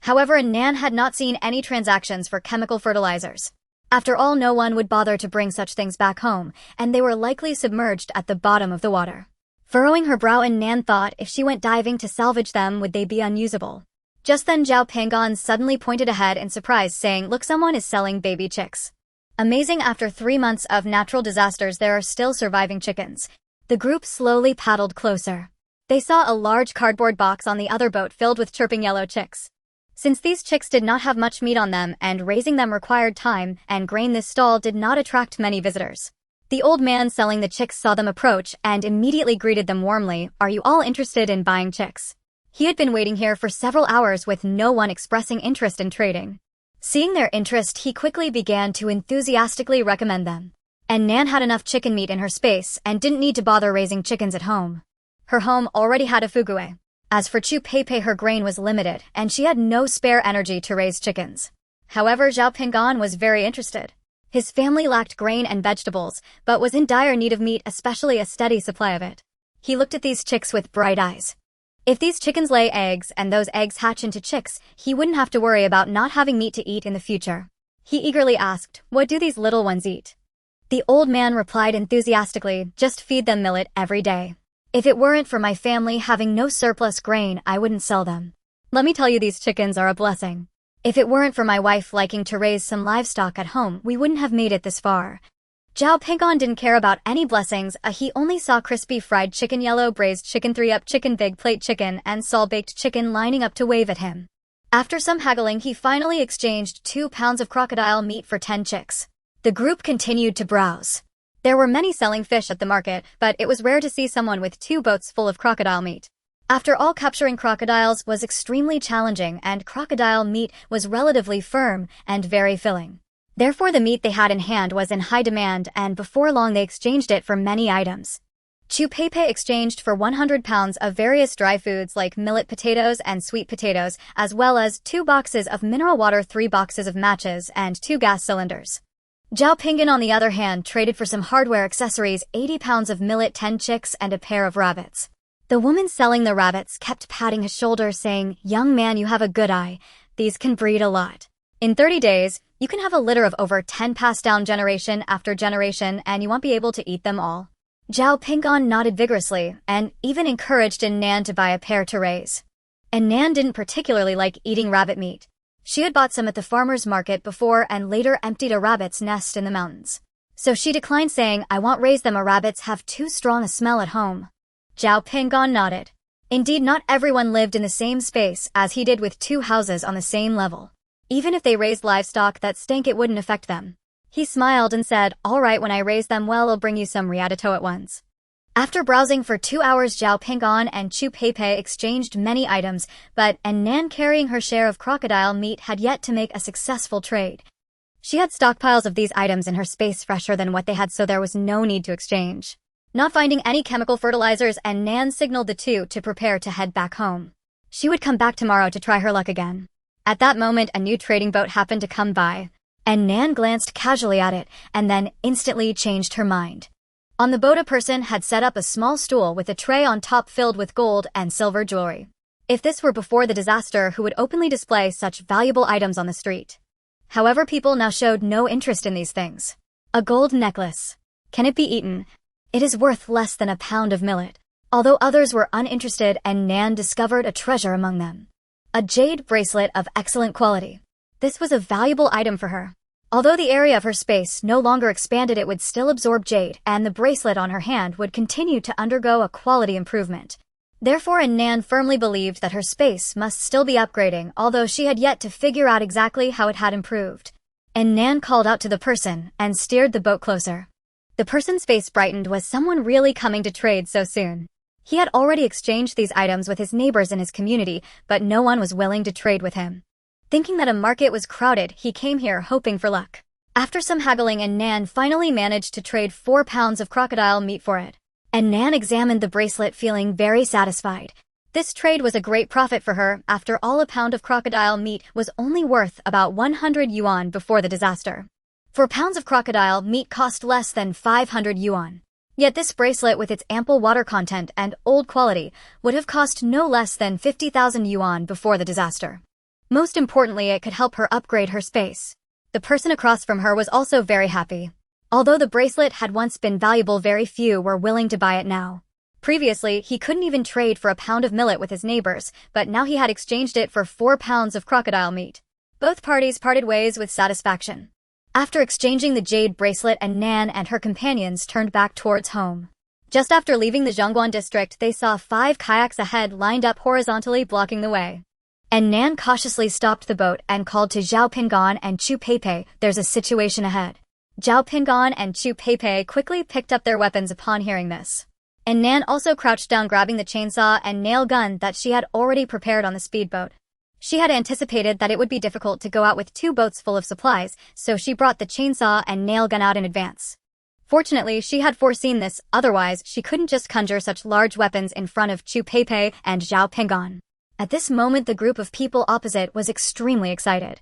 A: However, Nan had not seen any transactions for chemical fertilizers. After all, no one would bother to bring such things back home, and they were likely submerged at the bottom of the water. Furrowing her brow, Nan thought if she went diving to salvage them, would they be unusable? Just then Zhao Pangon suddenly pointed ahead in surprise, saying, "Look, someone is selling baby chicks." Amazing, after 3 months of natural disasters there are still surviving chickens. The group slowly paddled closer. They saw a large cardboard box on the other boat filled with chirping yellow chicks. Since these chicks did not have much meat on them and raising them required time and grain, this stall did not attract many visitors. The old man selling the chicks saw them approach and immediately greeted them warmly. "Are you all interested in buying chicks?" He had been waiting here for several hours with no one expressing interest in trading. Seeing their interest, he quickly began to enthusiastically recommend them. And Nan had enough chicken meat in her space and didn't need to bother raising chickens at home. Her home already had a fugue. As for Chu Pei, her grain was limited, and she had no spare energy to raise chickens. However, Zhao Pingan was very interested. His family lacked grain and vegetables, but was in dire need of meat, especially a steady supply of it. He looked at these chicks with bright eyes. If these chickens lay eggs and those eggs hatch into chicks, he wouldn't have to worry about not having meat to eat in the future. He eagerly asked, "What do these little ones eat?" The old man replied enthusiastically, "Just feed them millet every day. If it weren't for my family having no surplus grain, I wouldn't sell them. Let me tell you, these chickens are a blessing. If it weren't for my wife liking to raise some livestock at home, we wouldn't have made it this far." Zhao Pingon didn't care about any blessings. He only saw crispy fried chicken, yellow braised chicken, 3-up chicken, big plate chicken, and salt-baked chicken lining up to wave at him. After some haggling, he finally exchanged 2 pounds of crocodile meat for 10 chicks. The group continued to browse. There were many selling fish at the market, but it was rare to see someone with 2 boats full of crocodile meat. After all, capturing crocodiles was extremely challenging, and crocodile meat was relatively firm and very filling. Therefore, the meat they had in hand was in high demand, and before long they exchanged it for many items. Chu Pei exchanged for 100 pounds of various dry foods like millet potatoes and sweet potatoes, as well as 2 boxes of mineral water, 3 boxes of matches, and 2 gas cylinders. Zhao Pingan, on the other hand, traded for some hardware accessories, 80 pounds of millet, 10 chicks, and a pair of rabbits. The woman selling the rabbits kept patting his shoulder, saying, "Young man, you have a good eye. These can breed a lot. In 30 days, you can have a litter of over 10 passed down generation after generation, and you won't be able to eat them all." Zhao Pingan nodded vigorously and even encouraged Nan to buy a pair to raise. And Nan didn't particularly like eating rabbit meat. She had bought some at the farmer's market before and later emptied a rabbit's nest in the mountains. So she declined, saying, "I won't raise them. Rabbits have too strong a smell at home." Zhao Pingan nodded. Indeed, not everyone lived in the same space as he did, with 2 houses on the same level. Even if they raised livestock that stank, it wouldn't affect them. He smiled and said, "All right, when I raise them well, I'll bring you some riatato at once." After browsing for 2 hours, Zhao Pingan and Chu Pei exchanged many items, but Nan, carrying her share of crocodile meat, had yet to make a successful trade. She had stockpiles of these items in her space, fresher than what they had, so there was no need to exchange. Not finding any chemical fertilizers, Nan signaled the 2 to prepare to head back home. She would come back tomorrow to try her luck again. At that moment, a new trading boat happened to come by, and Nan glanced casually at it and then instantly changed her mind. On the boat, a person had set up a small stool with a tray on top filled with gold and silver jewelry. If this were before the disaster, who would openly display such valuable items on the street? However, people now showed no interest in these things. A gold necklace. Can it be eaten? It is worth less than a pound of millet. Although others were uninterested, and Nan discovered a treasure among them. A jade bracelet of excellent quality. This was a valuable item for her. Although the area of her space no longer expanded, it would still absorb jade, and the bracelet on her hand would continue to undergo a quality improvement. Therefore, Nan firmly believed that her space must still be upgrading, although she had yet to figure out exactly how it had improved. And Nan called out to the person and steered the boat closer. The person's face brightened. Was someone really coming to trade so soon? He had already exchanged these items with his neighbors in his community, but no one was willing to trade with him. Thinking that a market was crowded, he came here hoping for luck. After some haggling, Nan finally managed to trade 4 pounds of crocodile meat for it. And Nan examined the bracelet, feeling very satisfied. This trade was a great profit for her. After all, a pound of crocodile meat was only worth about 100 yuan before the disaster. 4 pounds of crocodile meat cost less than 500 yuan. Yet this bracelet, with its ample water content and old quality, would have cost no less than 50,000 yuan before the disaster. Most importantly, it could help her upgrade her space. The person across from her was also very happy. Although the bracelet had once been valuable, very few were willing to buy it now. Previously, he couldn't even trade for a pound of millet with his neighbors, but now he had exchanged it for 4 pounds of crocodile meat. Both parties parted ways with satisfaction. After exchanging the jade bracelet, Nan and her companions turned back towards home. Just after leaving the Zhongguan district, they saw 5 kayaks ahead lined up horizontally blocking the way. Nan cautiously stopped the boat and called to Zhao Pingan and Chu Peipei, "There's a situation ahead." Zhao Pingan and Chu Peipei quickly picked up their weapons upon hearing this. Nan also crouched down, grabbing the chainsaw and nail gun that she had already prepared on the speedboat. She had anticipated that it would be difficult to go out with 2 boats full of supplies, so she brought the chainsaw and nail gun out in advance. Fortunately, she had foreseen this, otherwise she couldn't just conjure such large weapons in front of Chu Peipei and Zhao Pingan. At this moment, the group of people opposite was extremely excited.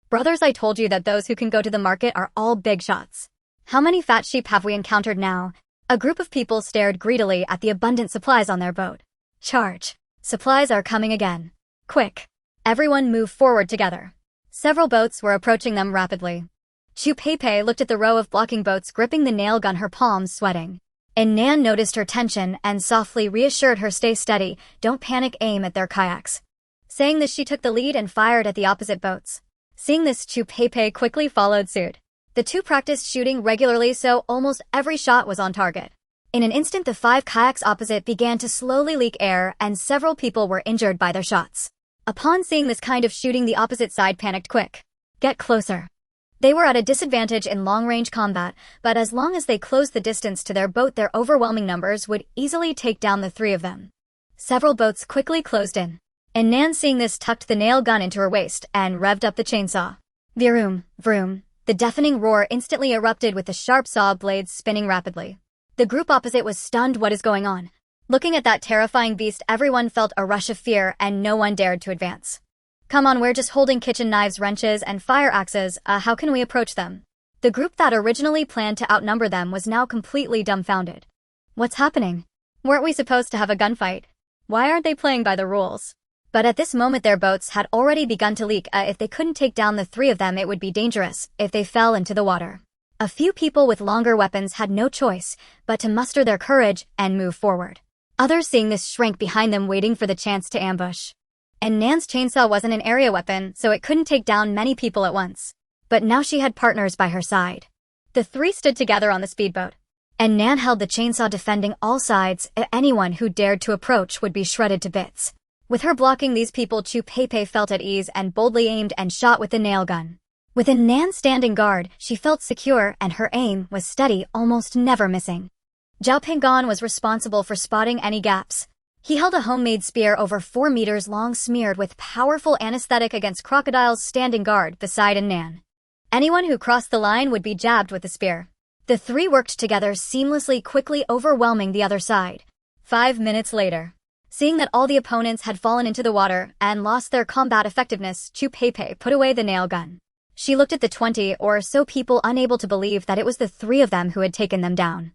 A: "Brothers, I told you that those who can go to the market are all big shots. How many fat sheep have we encountered now?" A group of people stared greedily at the abundant supplies on their boat. "Charge! Supplies are coming again. Quick! Everyone move forward together." Several boats were approaching them rapidly. Chu Peipei looked at the row of blocking boats, gripping the nail gun, her palms sweating. Nan noticed her tension and softly reassured her, "Stay steady, don't panic, aim at their kayaks." Saying this, she took the lead and fired at the opposite boats. Seeing this, Chu Peipei quickly followed suit. The two practiced shooting regularly, so almost every shot was on target. In an instant, the 5 kayaks opposite began to slowly leak air, and several people were injured by their shots. Upon seeing this kind of shooting, the opposite side panicked. "Quick! Get closer!" They were at a disadvantage in long-range combat, but as long as they closed the distance to their boat, their overwhelming numbers would easily take down the 3 of them. Several boats quickly closed in. Nan, seeing this, tucked the nail gun into her waist and revved up the chainsaw. Vroom, vroom. The deafening roar instantly erupted with the sharp saw blades spinning rapidly. The group opposite was stunned. What is going on? Looking at that terrifying beast, everyone felt a rush of fear and no one dared to advance. "Come on, we're just holding kitchen knives, wrenches, and fire axes. How can we approach them?" The group that originally planned to outnumber them was now completely dumbfounded. What's happening? Weren't we supposed to have a gunfight? Why aren't they playing by the rules? But at this moment, their boats had already begun to leak. If they couldn't take down the 3 of them, it would be dangerous if they fell into the water. A few people with longer weapons had no choice but to muster their courage and move forward. Others, seeing this, shrank behind them, waiting for the chance to ambush. And Nan's chainsaw wasn't an area weapon, so it couldn't take down many people at once. But now she had partners by her side. The 3 stood together on the speedboat. And Nan held the chainsaw, defending all sides. Anyone who dared to approach would be shredded to bits. With her blocking these people, Chu Peipei felt at ease and boldly aimed and shot with the nail gun. With Nan standing guard, she felt secure and her aim was steady, almost never missing. Zhao Pingan was responsible for spotting any gaps. He held a homemade spear over 4 meters long, smeared with powerful anesthetic against crocodiles, standing guard beside Nan. Anyone who crossed the line would be jabbed with the spear. The 3 worked together seamlessly, quickly overwhelming the other side. 5 minutes later, seeing that all the opponents had fallen into the water and lost their combat effectiveness, Chu Peipei put away the nail gun. She looked at the 20 or so people, unable to believe that it was the 3 of them who had taken them down.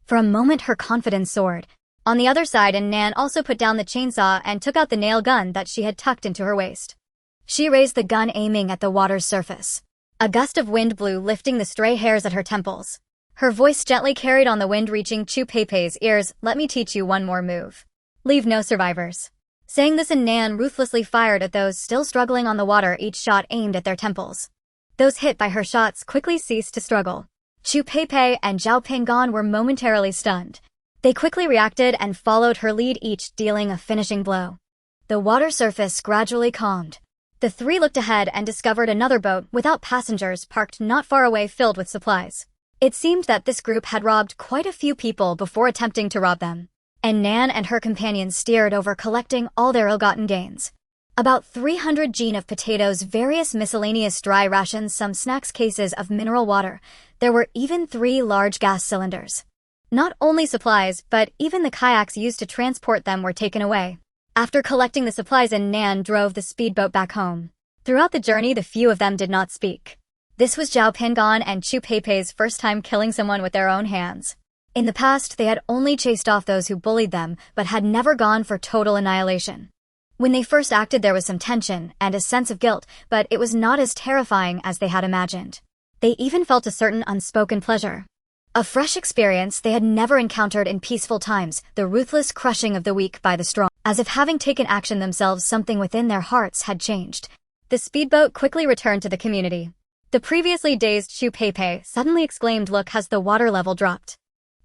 A: For a moment, her confidence soared. On the other side, Nan also put down the chainsaw and took out the nail gun that she had tucked into her waist. She raised the gun, aiming at the water's surface. A gust of wind blew, lifting the stray hairs at her temples. Her voice gently carried on the wind, reaching Chu Peipei's ears. "Let me teach you one more move. Leave no survivors." Saying this, Nan ruthlessly fired at those still struggling on the water, each shot aimed at their temples. Those hit by her shots quickly ceased to struggle. Chu Peipei and Zhao Pingan were momentarily stunned. They quickly reacted and followed her lead, each dealing a finishing blow. The water surface gradually calmed. The 3 looked ahead and discovered another boat without passengers parked not far away, filled with supplies. It seemed that this group had robbed quite a few people before attempting to rob them. And Nan and her companions steered over, collecting all their ill-gotten gains. About 300 jean of potatoes, various miscellaneous dry rations, some snacks, cases of mineral water. There were even 3 large gas cylinders. Not only supplies, but even the kayaks used to transport them were taken away. After collecting the supplies, Nan drove the speedboat back home. Throughout the journey, the few of them did not speak. This was Zhao Pingan and Chu Peipei's first time killing someone with their own hands. In the past, they had only chased off those who bullied them, but had never gone for total annihilation. When they first acted, there was some tension and a sense of guilt, but it was not as terrifying as they had imagined. They even felt a certain unspoken pleasure. A fresh experience they had never encountered in peaceful times, the ruthless crushing of the weak by the strong. As if having taken action themselves, something within their hearts had changed. The speedboat quickly returned to the community. The previously dazed Chu Peipei suddenly exclaimed, "Look, has the water level dropped?"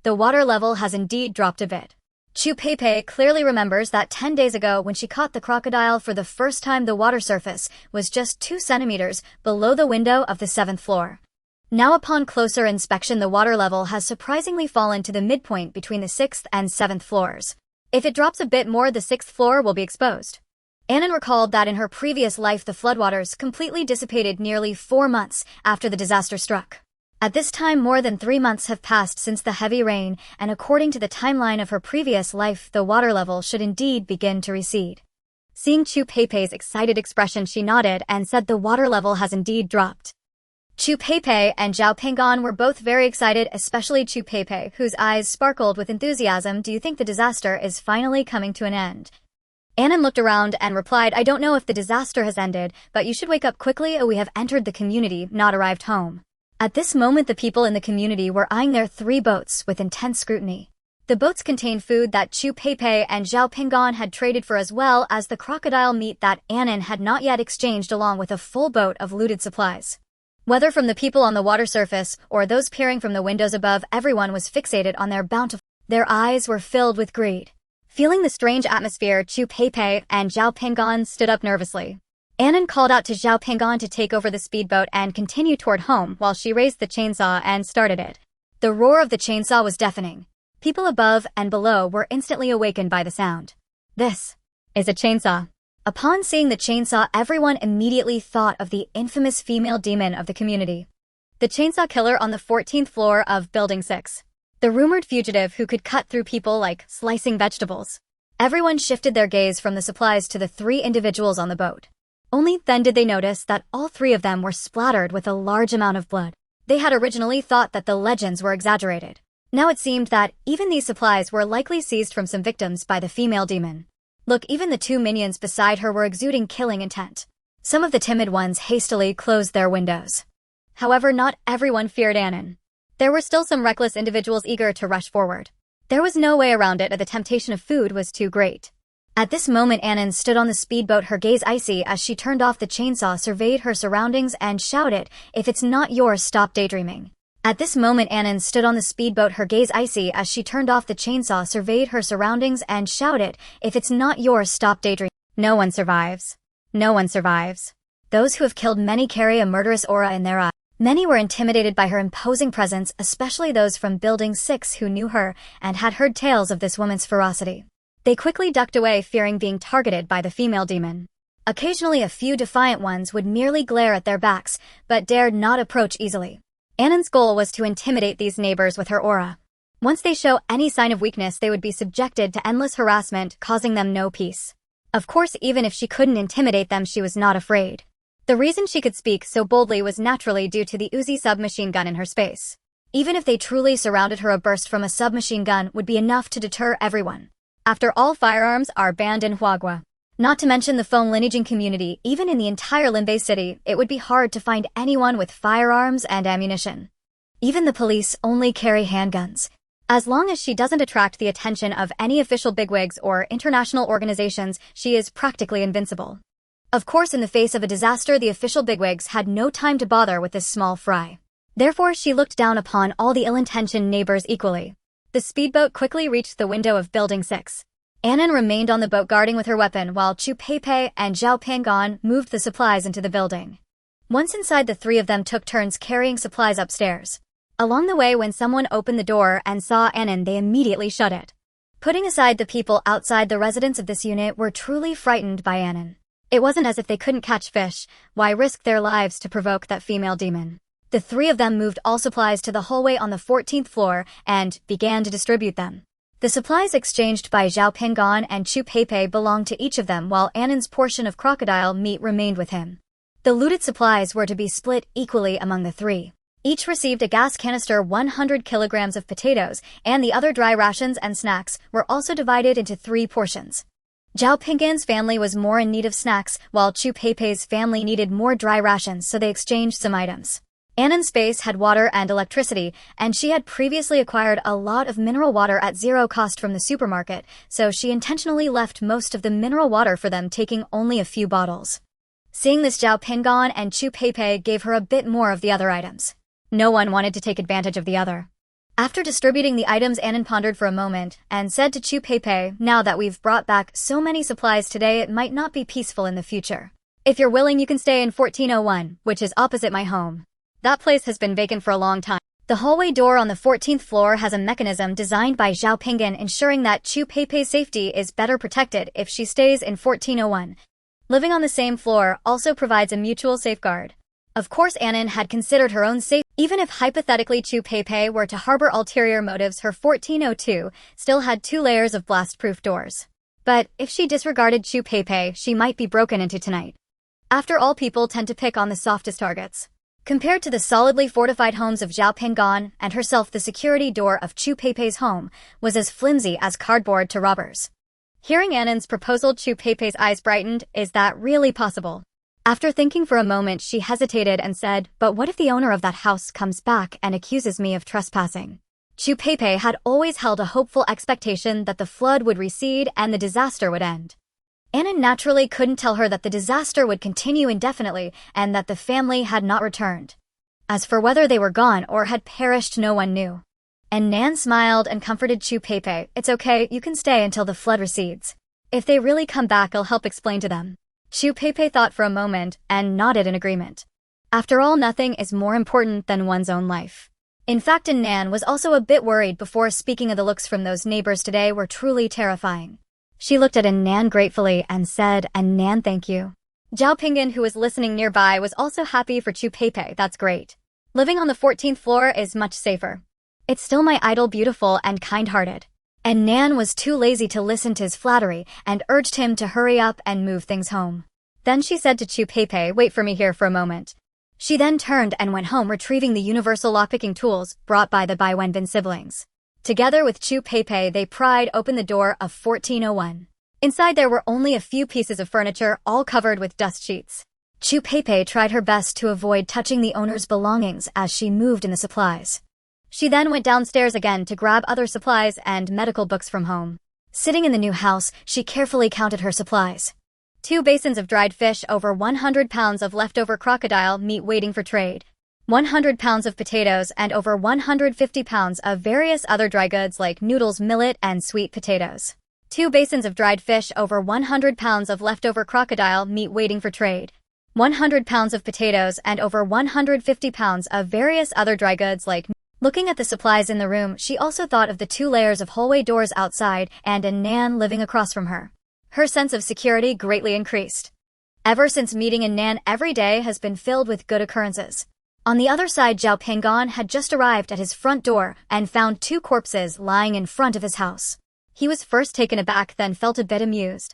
A: The water level has indeed dropped a bit. Chu Peipei clearly remembers that 10 days ago when she caught the crocodile for the first time, the water surface was just 2 centimeters below the window of the 7th floor. Now upon closer inspection, the water level has surprisingly fallen to the midpoint between the 6th and 7th floors. If it drops a bit more, the 6th floor will be exposed. Annan recalled that in her previous life the floodwaters completely dissipated nearly 4 months after the disaster struck. At this time, more than 3 months have passed since the heavy rain, and according to the timeline of her previous life, the water level should indeed begin to recede. Seeing Chu Peipei's excited expression, she nodded and said the water level has indeed dropped. Chu Peipei and Zhao Pinggan were both very excited, especially Chu Peipei, whose eyes sparkled with enthusiasm. "Do you think the disaster is finally coming to an end?" Annan looked around and replied, "I don't know if the disaster has ended, but you should wake up quickly. We have entered the community, not arrived home." At this moment, the people in the community were eyeing their 3 boats with intense scrutiny. The boats contained food that Chu Peipei and Zhao Pinggan had traded for, as well as the crocodile meat that Annan had not yet exchanged, along with a full boat of looted supplies. Whether from the people on the water surface or those peering from the windows above, everyone was fixated on their bountiful. Their eyes were filled with greed. Feeling the strange atmosphere, Chu Peipei and Zhao Pinggan stood up nervously. Annan called out to Zhao Pinggan to take over the speedboat and continue toward home while she raised the chainsaw and started it. The roar of the chainsaw was deafening. People above and below were instantly awakened by the sound. "This is a chainsaw." Upon seeing the chainsaw, everyone immediately thought of the infamous female demon of the community. The chainsaw killer on the 14th floor of Building 6. The rumored fugitive who could cut through people like slicing vegetables. Everyone shifted their gaze from the supplies to the 3 individuals on the boat. Only then did they notice that all 3 of them were splattered with a large amount of blood. They had originally thought that the legends were exaggerated. Now it seemed that even these supplies were likely seized from some victims by the female demon. Look, even the 2 minions beside her were exuding killing intent. Some of the timid ones hastily closed their windows. However, not everyone feared Annan. There were still some reckless individuals eager to rush forward. There was no way around it, the temptation of food was too great. At this moment, Annan stood on the speedboat, her gaze icy as she turned off the chainsaw, surveyed her surroundings, and shouted, "If it's not yours, stop daydreaming." At this moment, Annan stood on the speedboat, her gaze icy as she turned off the chainsaw, surveyed her surroundings, and shouted, "If it's not yours, stop daydreaming." No one survives. No one survives. Those who have killed many carry a murderous aura in their eyes. Many were intimidated by her imposing presence, especially those from Building 6 who knew her and had heard tales of this woman's ferocity. They quickly ducked away, fearing being targeted by the female demon. Occasionally, a few defiant ones would merely glare at their backs, but dared not approach easily. Annan's goal was to intimidate these neighbors with her aura. Once they show any sign of weakness, they would be subjected to endless harassment, causing them no peace. Of course, even if she couldn't intimidate them, she was not afraid. The reason she could speak so boldly was naturally due to the Uzi submachine gun in her space. Even if they truly surrounded her, a burst from a submachine gun would be enough to deter everyone. After all, firearms are banned in Huagua. Not to mention the phone lineaging community, even in the entire Limbei city, it would be hard to find anyone with firearms and ammunition. Even the police only carry handguns. As long as she doesn't attract the attention of any official bigwigs or international organizations, she is practically invincible. Of course, in the face of a disaster, the official bigwigs had no time to bother with this small fry. Therefore, she looked down upon all the ill-intentioned neighbors equally. The speedboat quickly reached the window of Building 6. Annan remained on the boat guarding with her weapon while Chu Peipei and Zhao Pinggan moved the supplies into the building. Once inside, the 3 of them took turns carrying supplies upstairs. Along the way, when someone opened the door and saw Annan, they immediately shut it. Putting aside the people outside, the residents of this unit were truly frightened by Annan. It wasn't as if they couldn't catch fish. Why risk their lives to provoke that female demon? The 3 of them moved all supplies to the hallway on the 14th floor and began to distribute them. The supplies exchanged by Zhao Pinggan and Chu Peipei belonged to each of them, while Annan's portion of crocodile meat remained with him. The looted supplies were to be split equally among the 3. Each received a gas canister, 100 kilograms of potatoes, and the other dry rations and snacks were also divided into 3 portions. Zhao Pinggan's family was more in need of snacks, while Chu Peipei's family needed more dry rations, so they exchanged some items. Annen's base had water and electricity, and she had previously acquired a lot of mineral water at zero cost from the supermarket, so she intentionally left most of the mineral water for them, taking only a few bottles. Seeing this, Zhao Pinggan and Chu Peipei gave her a bit more of the other items. No one wanted to take advantage of the other. After distributing the items, Annen pondered for a moment and said to Chu Peipei, "Now that we've brought back so many supplies today, it might not be peaceful in the future. If you're willing, you can stay in 1401, which is opposite my home. That place has been vacant for a long time." The hallway door on the 14th floor has a mechanism designed by Zhao Pinggan, ensuring that Chu Peipei's safety is better protected if she stays in 1401. Living on the same floor also provides a mutual safeguard. Of course, Annen had considered her own safety. Even if hypothetically Chu Peipei were to harbor ulterior motives, her 1402 still had 2 layers of blast-proof doors. But if she disregarded Chu Peipei, she might be broken into tonight. After all, people tend to pick on the softest targets. Compared to the solidly fortified homes of Zhao Pinggan and herself, the security door of Chu Peipei's home was as flimsy as cardboard to robbers. Hearing Annen's proposal, Chu Peipei's eyes brightened. Is that really possible? After thinking for a moment, she hesitated and said, "But what if the owner of that house comes back and accuses me of trespassing?" Chu Peipei had always held a hopeful expectation that the flood would recede and the disaster would end. Annen naturally couldn't tell her that the disaster would continue indefinitely and that the family had not returned. As for whether they were gone or had perished, no one knew. And Nan smiled and comforted Chu Peipei. "It's okay, you can stay until the flood recedes. If they really come back, I'll help explain to them." Chu Peipei thought for a moment and nodded in agreement. After all, nothing is more important than one's own life. In fact, Nan was also a bit worried before speaking of the looks from those neighbors today were truly terrifying. She looked at Nan gratefully and said, "Nan, thank you." Zhao Pinggan, who was listening nearby, was also happy for Chu Peipei. "That's great. Living on the 14th floor is much safer. It's still my idol, beautiful and kind-hearted." And Nan was too lazy to listen to his flattery and urged him to hurry up and move things home. Then she said to Chu Peipei, "Wait for me here for a moment." She then turned and went home, retrieving the universal lockpicking tools brought by the Bai Wenbin siblings. Together with Chu Peipei, they pried open the door of 1401. Inside there were only a few pieces of furniture, all covered with dust sheets. Chu Peipei tried her best to avoid touching the owner's belongings as she moved in the supplies. She then went downstairs again to grab other supplies and medical books from home. Sitting in the new house, she carefully counted her supplies. 2 basins of dried fish, over 100 pounds of leftover crocodile meat waiting for trade, 100 pounds of potatoes, and over 150 pounds of various other dry goods like noodles, millet, and sweet potatoes. 2 basins of dried fish, over 100 pounds of leftover crocodile meat waiting for trade, 100 pounds of potatoes, and over 150 pounds of various other dry goods like. Looking at the supplies in the room, she also thought of the 2 layers of hallway doors outside and Nan living across from her. Her sense of security greatly increased. Ever since meeting Nan, every day has been filled with good occurrences. On the other side, Zhao Pinggan had just arrived at his front door and found 2 corpses lying in front of his house. He was first taken aback, then felt a bit amused.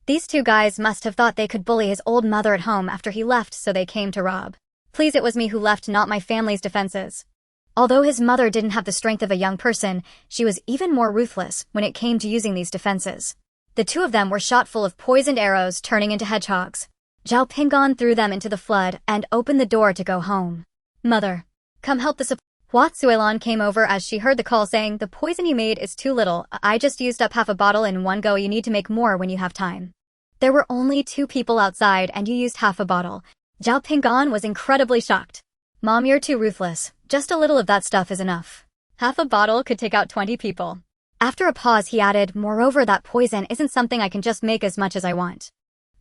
A: These 2 guys must have thought they could bully his old mother at home after he left, so they came to rob. Please, it was me who left, not my family's defenses. Although his mother didn't have the strength of a young person, she was even more ruthless when it came to using these defenses. The 2 of them were shot full of poisoned arrows, turning into hedgehogs. Zhao Pinggan threw them into the flood and opened the door to go home. "Mother, come help the Hua Suilan came over as she heard the call, saying, "The poison you made is too little. I just used up half a bottle in one go. You need to make more when you have time." There were only 2 people outside and you used half a bottle. Zhao Pinggan was incredibly shocked. "Mom, you're too ruthless. Just a little of that stuff is enough. Half a bottle could take out 20 people. After a pause, he added, "Moreover, that poison isn't something I can just make as much as I want.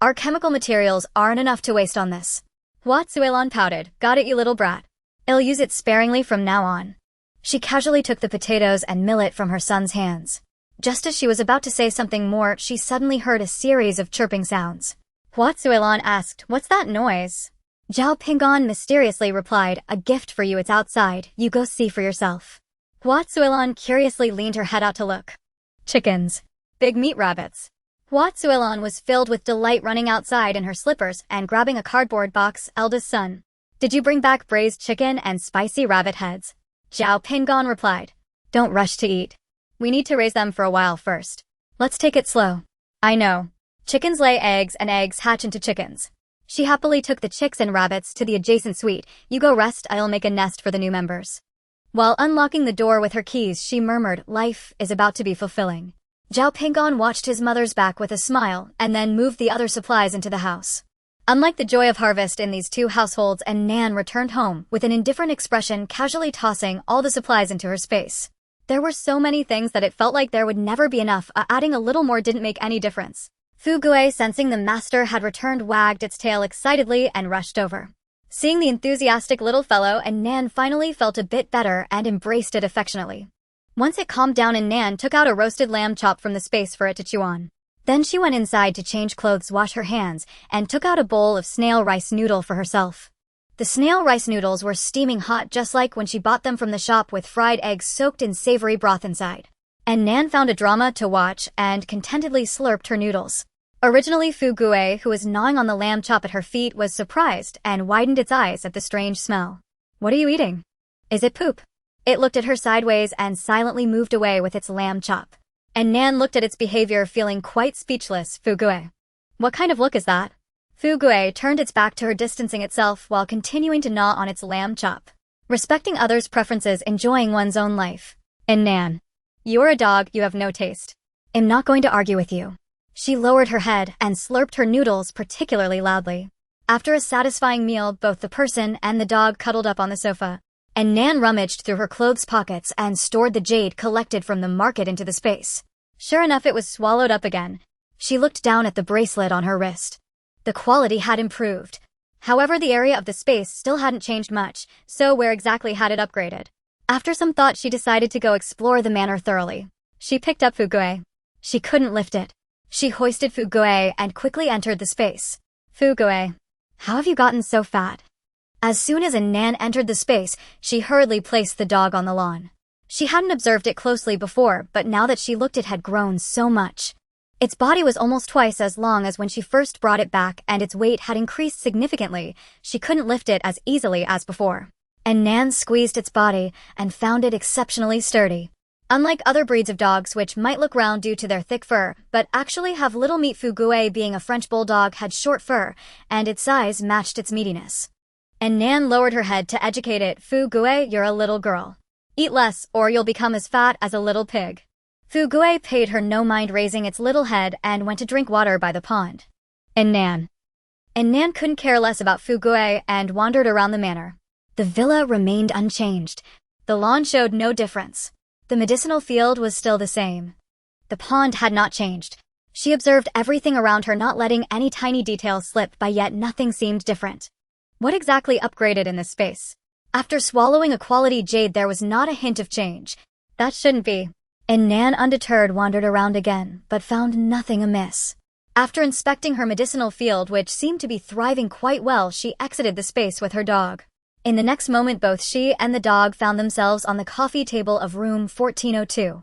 A: Our chemical materials aren't enough to waste on this." Hua Suilan pouted. "Got it, you little brat. I'll use it sparingly from now on." She casually took the potatoes and millet from her son's hands. Just as she was about to say something more, she suddenly heard a series of chirping sounds. Hua Suilan asked, "What's that noise?" Zhao Pinggan mysteriously replied, "A gift for you, it's outside. You go see for yourself." Hua Suilan curiously leaned her head out to look. Chickens. Big meat rabbits. Hua Suilan was filled with delight, running outside in her slippers and grabbing a cardboard box. "Eldest son, did you bring back braised chicken and spicy rabbit heads?" Zhao Pinggan replied, "Don't rush to eat. We need to raise them for a while first. Let's take it slow." "I know. Chickens lay eggs and eggs hatch into chickens. She happily took the chicks and rabbits to the adjacent suite. You go rest, I'll make a nest for the new members. While unlocking the door with her keys, she murmured, life is about to be fulfilling. Zhao Pingon watched his mother's back with a smile and then moved the other supplies into the house. Unlike the joy of harvest in these two households, and Nan returned home with an indifferent expression, casually tossing all the supplies into her space. There were so many things that it felt like there would never be enough. Adding a little more didn't make any difference. Fu Gui, sensing the master had returned, wagged its tail excitedly and rushed over. Seeing the enthusiastic little fellow, and Nan finally felt a bit better and embraced it affectionately. Once it calmed down, and Nan took out a roasted lamb chop from the space for it to chew on. Then she went inside to change clothes, wash her hands, and took out a bowl of snail rice noodle for herself. The snail rice noodles were steaming hot, just like when she bought them from the shop, with fried eggs soaked in savory broth inside. And Nan found a drama to watch and contentedly slurped her noodles. Originally, Fu Gui, who was gnawing on the lamb chop at her feet, was surprised and widened its eyes at the strange smell. What are you eating? Is it poop? It looked at her sideways and silently moved away with its lamb chop. And Nan looked at its behavior, feeling quite speechless. Fu Gui. What kind of look is that? Fu Gui turned its back to her, distancing itself while continuing to gnaw on its lamb chop. Respecting others' preferences, enjoying one's own life. And Nan. You're a dog, you have no taste. I'm not going to argue with you. She lowered her head and slurped her noodles particularly loudly. After a satisfying meal, both the person and the dog cuddled up on the sofa. And Nan rummaged through her clothes pockets and stored the jade collected from the market into the space. Sure enough, it was swallowed up again. She looked down at the bracelet on her wrist. The quality had improved. However, the area of the space still hadn't changed much, so where exactly had it upgraded? After some thought, she decided to go explore the manor thoroughly. She picked up Fu Gui. She couldn't lift it. She hoisted Fu Gui and quickly entered the space. Fu Gui, how have you gotten so fat? As soon as Nan entered the space, she hurriedly placed the dog on the lawn. She hadn't observed it closely before, but now that she looked, it had grown so much. Its body was almost twice as long as when she first brought it back, and its weight had increased significantly. She couldn't lift it as easily as before. And Nan squeezed its body and found it exceptionally sturdy. Unlike other breeds of dogs, which might look round due to their thick fur, but actually have little meat, Fu Gui, being a French bulldog, had short fur, and its size matched its meatiness. And Nan lowered her head to educate it. Fu Gui, you're a little girl. Eat less, or you'll become as fat as a little pig. Fu Gui paid her no mind, raising its little head, and went to drink water by the pond. And Nan couldn't care less about Fu Gui and wandered around the manor. The villa remained unchanged. The lawn showed no difference. The medicinal field was still the same. The pond had not changed. She observed everything around her, not letting any tiny details slip by, yet nothing seemed different. What exactly upgraded in this space? After swallowing a quality jade, there was not a hint of change. That shouldn't be. And Nan, undeterred, wandered around again, but found nothing amiss. After inspecting her medicinal field, which seemed to be thriving quite well, she exited the space with her dog. In the next moment, both she and the dog found themselves on the coffee table of room 1402.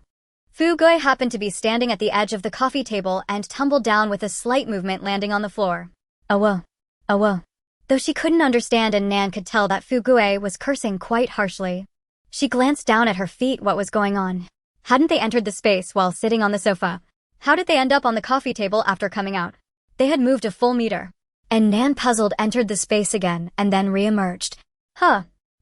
A: Fu Gui happened to be standing at the edge of the coffee table and tumbled down with a slight movement, landing on the floor. Awo. Awo. Though she couldn't understand, and Nan could tell that Fu Gui was cursing quite harshly. She glanced down at her feet. What was going on? Hadn't they entered the space while sitting on the sofa? How did they end up on the coffee table after coming out? They had moved a full meter. And Nan, puzzled, entered the space again and then re-emerged.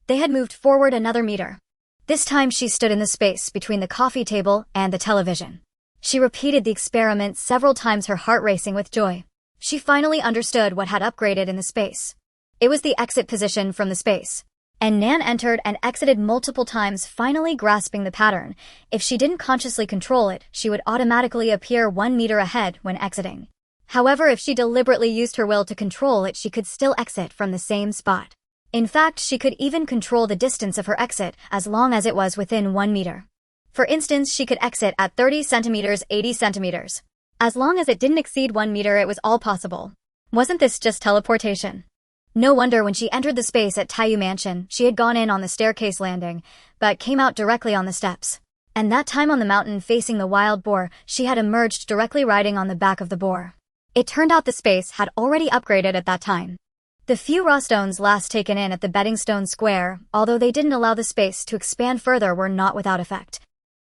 A: They had moved forward another meter. This time she stood in the space between the coffee table and the television. She repeated the experiment several times, her heart racing with joy. She finally understood what had upgraded in the space. It was the exit position from the space. And Nan entered and exited multiple times, finally grasping the pattern. If she didn't consciously control it, she would automatically appear 1 meter ahead when exiting. However, if she deliberately used her will to control it, she could still exit from the same spot. In fact, she could even control the distance of her exit as long as it was within 1 meter. For instance, she could exit at 30 centimeters, 80 centimeters. As long as it didn't exceed 1 meter, it was all possible. Wasn't this just teleportation? No wonder when she entered the space at Taiyu Mansion, she had gone in on the staircase landing, but came out directly on the steps. And that time on the mountain facing the wild boar, she had emerged directly riding on the back of the boar. It turned out the space had already upgraded at that time. The few raw stones last taken in at the Beddingstone Square, although they didn't allow the space to expand further, were not without effect.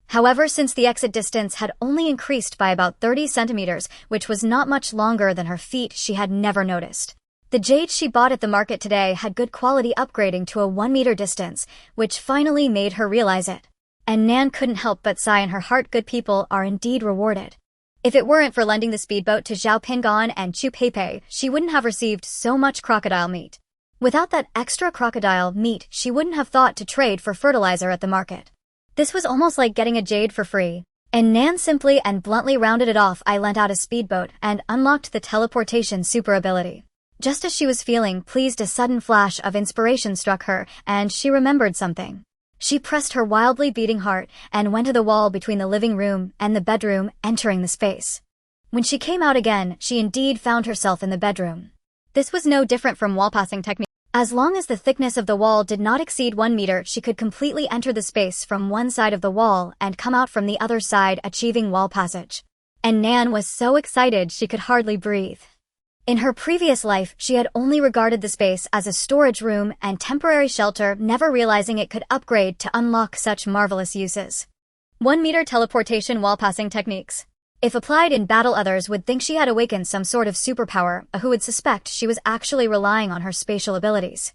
A: However, since the exit distance had only increased by about 30 centimeters, which was not much longer than her feet, she had never noticed. The jade she bought at the market today had good quality upgrading to a 1-meter distance, which finally made her realize it. And Nan couldn't help but sigh in her heart. Good people are indeed rewarded. If it weren't for lending the speedboat to Zhao Pingan and Chu Peipei, she wouldn't have received so much crocodile meat. Without that extra crocodile meat, she wouldn't have thought to trade for fertilizer at the market. This was almost like getting a jade for free. And Nan simply and bluntly rounded it off. I lent out a speedboat and unlocked the teleportation super ability. Just as she was feeling pleased, a sudden flash of inspiration struck her, and she remembered something. She pressed her wildly beating heart and went to the wall between the living room and the bedroom, entering the space. When she came out again, she indeed found herself in the bedroom. This was no different from wall passing technique. As long as the thickness of the wall did not exceed 1 meter, she could completely enter the space from one side of the wall and come out from the other side, achieving wall passage. And Nan was so excited she could hardly breathe. In her previous life, she had only regarded the space as a storage room and temporary shelter, never realizing it could upgrade to unlock such marvelous uses. 1-meter teleportation wall passing techniques. If applied in battle, others would think she had awakened some sort of superpower, who would suspect she was actually relying on her spatial abilities.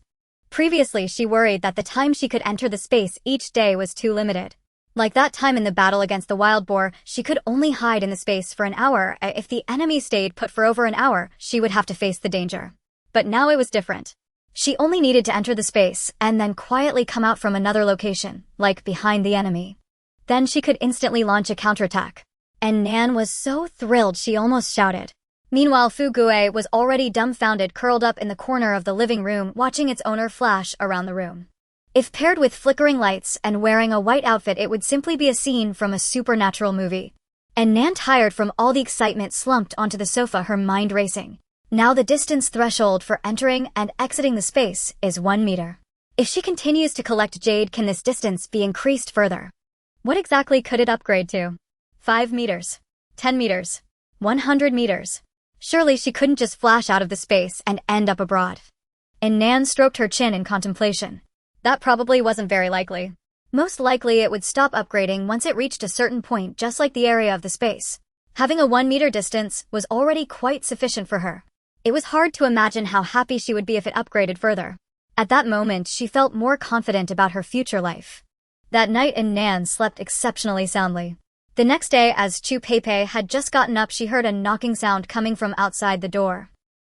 A: Previously, she worried that the time she could enter the space each day was too limited. Like that time in the battle against the wild boar, she could only hide in the space for an hour. If the enemy stayed put for over an hour, she would have to face the danger. But now it was different. She only needed to enter the space and then quietly come out from another location, like behind the enemy. Then she could instantly launch a counterattack. And Nan was so thrilled she almost shouted. Meanwhile, Fu Gue was already dumbfounded, curled up in the corner of the living room, watching its owner flash around the room. If paired with flickering lights and wearing a white outfit, it would simply be a scene from a supernatural movie. And Nan, tired from all the excitement, slumped onto the sofa, her mind racing. Now the distance threshold for entering and exiting the space is 1 meter. If she continues to collect jade, can this distance be increased further? What exactly could it upgrade to? 5 meters? 10 meters? 100 meters? Surely she couldn't just flash out of the space and end up abroad. And Nan stroked her chin in contemplation. That probably wasn't very likely. Most likely it would stop upgrading once it reached a certain point, just like the area of the space. Having a 1-meter distance was already quite sufficient for her. It was hard to imagine how happy she would be if it upgraded further. At that moment, she felt more confident about her future life. That night, Nan slept exceptionally soundly. The next day, as Chu Peipei had just gotten up, she heard a knocking sound coming from outside the door.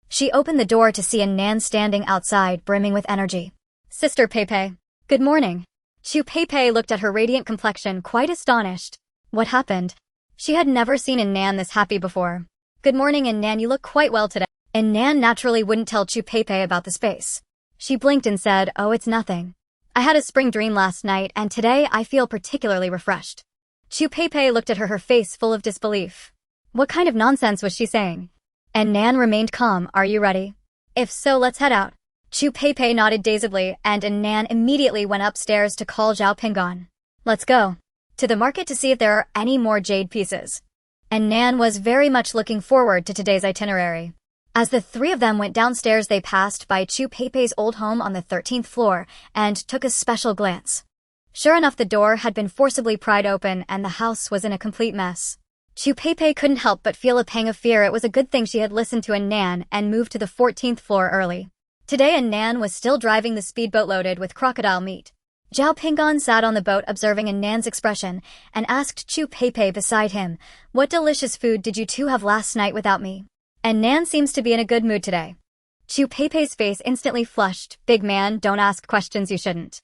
A: She opened the door to see Nan standing outside, brimming with energy. Sister Peipei. Good morning. Chu Peipei looked at her radiant complexion, quite astonished. What happened? She had never seen Nan this happy before. Good morning, Nan, you look quite well today. Nan naturally wouldn't tell Chu Peipei about the space. She blinked and said, oh, it's nothing. I had a spring dream last night, and today I feel particularly refreshed. Chu Peipei looked at her, her face full of disbelief. What kind of nonsense was she saying? And Nan remained calm. Are you ready? If so, let's head out. Chu Peipei nodded dazedly, and Nan immediately went upstairs to call Zhao Pingan. Let's go to the market to see if there are any more jade pieces. And Nan was very much looking forward to today's itinerary. As the three of them went downstairs, they passed by Chu Peipei's old home on the 13th floor and took a special glance. Sure enough, the door had been forcibly pried open and the house was in a complete mess. Chu Peipei couldn't help but feel a pang of fear. It was a good thing she had listened to Nan and moved to the 14th floor early. Today, Nan was still driving the speedboat loaded with crocodile meat. Zhao Pingan sat on the boat observing Nan's expression and asked Chu Peipei beside him, what delicious food did you two have last night without me? And Nan seems to be in a good mood today. Chu Peipei's face instantly flushed. Big man, don't ask questions you shouldn't.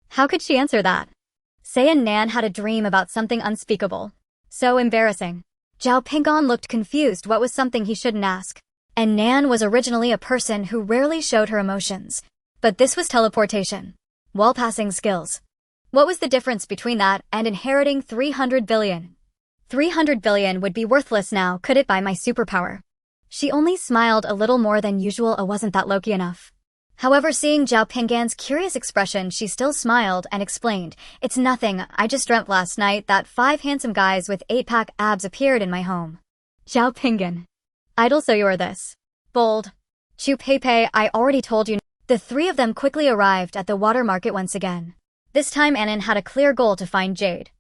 A: How could she answer that? Say Nan had a dream about something unspeakable. So embarrassing. Zhao Pingan looked confused. What was something he shouldn't ask? And Nan was originally a person who rarely showed her emotions. But this was teleportation. Wall-passing skills. What was the difference between that and inheriting 300 billion? 300 billion would be worthless now, could it, by my superpower? She only smiled a little more than usual. Oh, wasn't that Loki enough? However, seeing Zhao Pingan's curious expression, she still smiled and explained, it's nothing, I just dreamt last night that 5 handsome guys with 8-pack abs appeared in my home. Zhao Pingan. Idle, so you're this. Bold. Chu Peipei, I already told you. The three of them quickly arrived at the water market once again. This time Annan had a clear goal to find jade.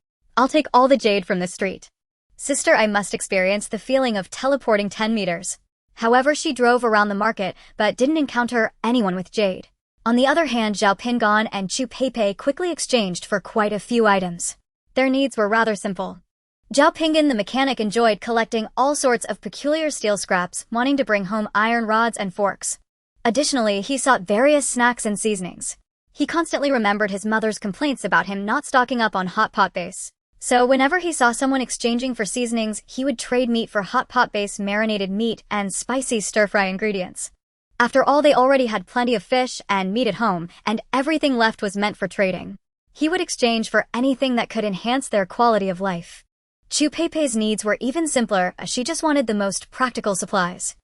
A: I'll take all the jade from this street. Sister, I must experience the feeling of teleporting 10 meters. However, she drove around the market but didn't encounter anyone with jade. On the other hand, Zhao Pingan and Chu Peipei quickly exchanged for quite a few items. Their needs were rather simple. Zhao Pingan the mechanic enjoyed collecting all sorts of peculiar steel scraps, wanting to bring home iron rods and forks. Additionally, he sought various snacks and seasonings. He constantly remembered his mother's complaints about him not stocking up on hot pot base. So whenever he saw someone exchanging for seasonings, he would trade meat for hot pot base marinated meat and spicy stir-fry ingredients. After all, they already had plenty of fish and meat at home, and everything left was meant for trading. He would exchange for anything that could enhance their quality of life. Chu Peipei's needs were even simpler, as she just wanted the most practical supplies.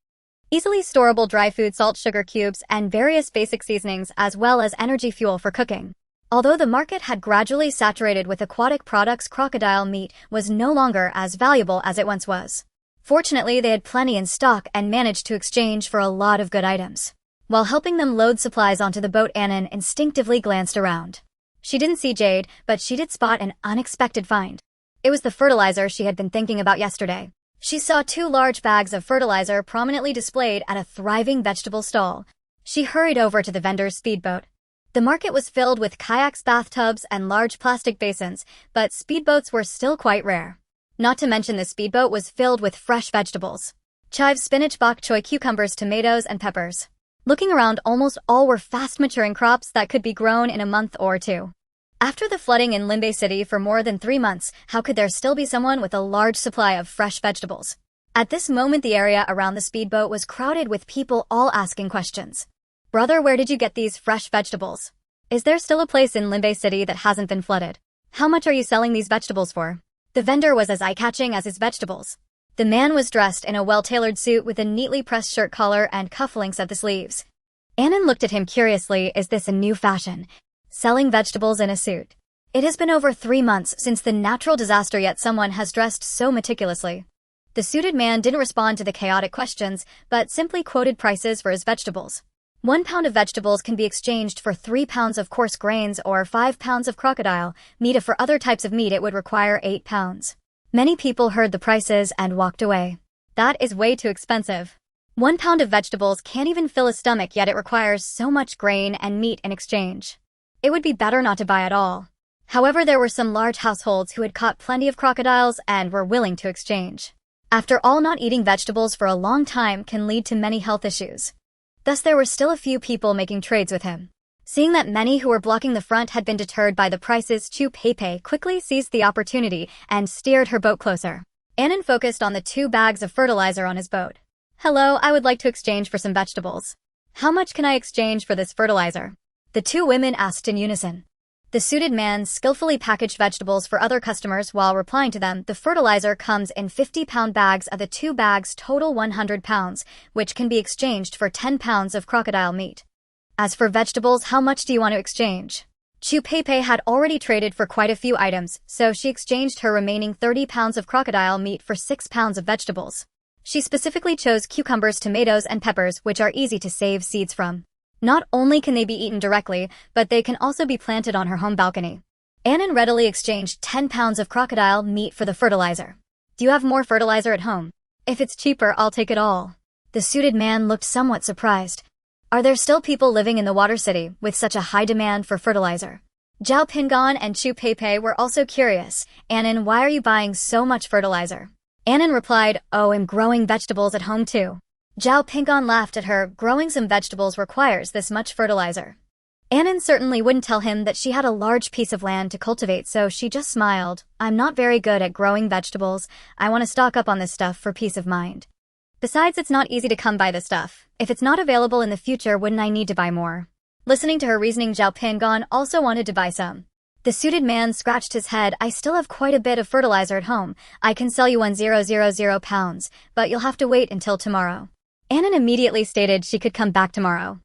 A: Easily storable dry food, salt, sugar cubes, and various basic seasonings, as well as energy fuel for cooking. Although the market had gradually saturated with aquatic products, crocodile meat was no longer as valuable as it once was. Fortunately, they had plenty in stock and managed to exchange for a lot of good items. While helping them load supplies onto the boat, Annan instinctively glanced around. She didn't see jade, but she did spot an unexpected find. It was the fertilizer she had been thinking about yesterday. She saw 2 large bags of fertilizer prominently displayed at a thriving vegetable stall. She hurried over to the vendor's speedboat. The market was filled with kayaks, bathtubs, and large plastic basins, but speedboats were still quite rare. Not to mention the speedboat was filled with fresh vegetables. Chives, spinach, bok choy, cucumbers, tomatoes, and peppers. Looking around, almost all were fast-maturing crops that could be grown in a month or 2. After the flooding in Limbei City for more than 3 months, how could there still be someone with a large supply of fresh vegetables? At this moment, the area around the speedboat was crowded with people all asking questions. Brother, where did you get these fresh vegetables? Is there still a place in Limbei City that hasn't been flooded? How much are you selling these vegetables for? The vendor was as eye-catching as his vegetables. The man was dressed in a well-tailored suit with a neatly pressed shirt collar and cufflinks at the sleeves. Annan looked at him curiously. Is this a new fashion? Selling vegetables in a suit. It has been over 3 months since the natural disaster, yet someone has dressed so meticulously. The suited man didn't respond to the chaotic questions, but simply quoted prices for his vegetables. 1 pound of vegetables can be exchanged for 3 pounds of coarse grains or 5 pounds of crocodile meat. If for other types of meat it would require 8 pounds. Many people heard the prices and walked away. That is way too expensive. 1 pound of vegetables can't even fill a stomach, yet it requires so much grain and meat in exchange. It would be better not to buy at all. However, there were some large households who had caught plenty of crocodiles and were willing to exchange. After all, not eating vegetables for a long time can lead to many health issues. Thus, there were still a few people making trades with him. Seeing that many who were blocking the front had been deterred by the prices, Chu Peipei quickly seized the opportunity and steered her boat closer. Annan focused on the 2 bags of fertilizer on his boat. Hello, I would like to exchange for some vegetables. How much can I exchange for this fertilizer? The 2 women asked in unison. The suited man skillfully packaged vegetables for other customers while replying to them. The fertilizer comes in 50-pound bags. Of the 2 bags total 100 pounds, which can be exchanged for 10 pounds of crocodile meat. As for vegetables, how much do you want to exchange? Chu Peipei had already traded for quite a few items, so she exchanged her remaining 30 pounds of crocodile meat for 6 pounds of vegetables. She specifically chose cucumbers, tomatoes, and peppers, which are easy to save seeds from. Not only can they be eaten directly, but they can also be planted on her home balcony. Annan readily exchanged 10 pounds of crocodile meat for the fertilizer. Do you have more fertilizer at home? If it's cheaper, I'll take it all. The suited man looked somewhat surprised. Are there still people living in the water city with such a high demand for fertilizer? Zhao Pingan and Chu Peipei were also curious. Annan, why are you buying so much fertilizer? Annan replied, oh, I'm growing vegetables at home too. Zhao Pingan laughed at her. Growing some vegetables requires this much fertilizer. Annan certainly wouldn't tell him that she had a large piece of land to cultivate, so she just smiled. I'm not very good at growing vegetables. I want to stock up on this stuff for peace of mind. Besides, it's not easy to come by this stuff. If it's not available in the future, wouldn't I need to buy more? Listening to her reasoning, Zhao Pingan also wanted to buy some. The suited man scratched his head. I still have quite a bit of fertilizer at home. I can sell you 1,000 pounds, but you'll have to wait until tomorrow. Annan immediately stated she could come back tomorrow.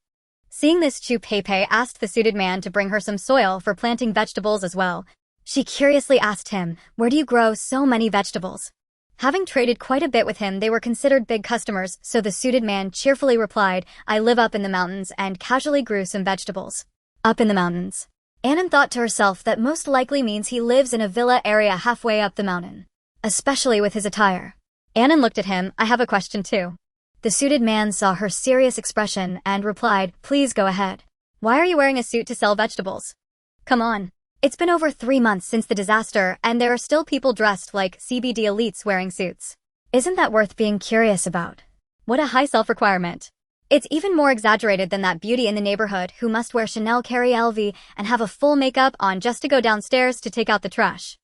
A: Seeing this, Chu Peipei asked the suited man to bring her some soil for planting vegetables as well. She curiously asked him, where do you grow so many vegetables? Having traded quite a bit with him, they were considered big customers, so the suited man cheerfully replied, I live up in the mountains and casually grew some vegetables. Up in the mountains. Annan thought to herself that most likely means he lives in a villa area halfway up the mountain. Especially with his attire. Annan looked at him. I have a question too. The suited man saw her serious expression and replied, please go ahead. Why are you wearing a suit to sell vegetables? Come on. It's been over 3 months since the disaster and there are still people dressed like CBD elites wearing suits. Isn't that worth being curious about? What a high self-requirement. It's even more exaggerated than that beauty in the neighborhood who must wear Chanel, carry LV, and have a full makeup on just to go downstairs to take out the trash.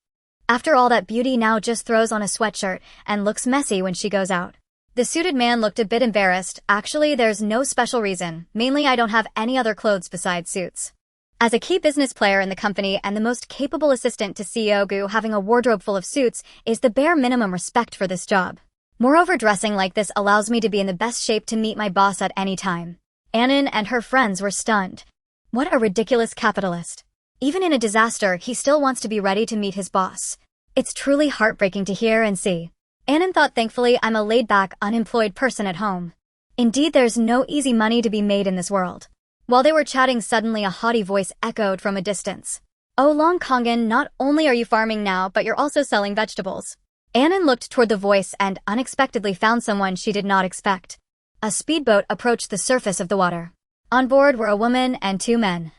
A: After all, that beauty now just throws on a sweatshirt and looks messy when she goes out. The suited man looked a bit embarrassed. Actually, there's no special reason. Mainly, I don't have any other clothes besides suits. As a key business player in the company and the most capable assistant to CEO Gu, having a wardrobe full of suits is the bare minimum respect for this job. Moreover, dressing like this allows me to be in the best shape to meet my boss at any time. Annan and her friends were stunned. What a ridiculous capitalist. Even in a disaster, he still wants to be ready to meet his boss. It's truly heartbreaking to hear and see. Annan thought, thankfully, I'm a laid-back, unemployed person at home. Indeed, there's no easy money to be made in this world. While they were chatting, suddenly a haughty voice echoed from a distance. Oh, Long Kongan, not only are you farming now, but you're also selling vegetables. Annan looked toward the voice and unexpectedly found someone she did not expect. A speedboat approached the surface of the water. On board were a woman and 2 men.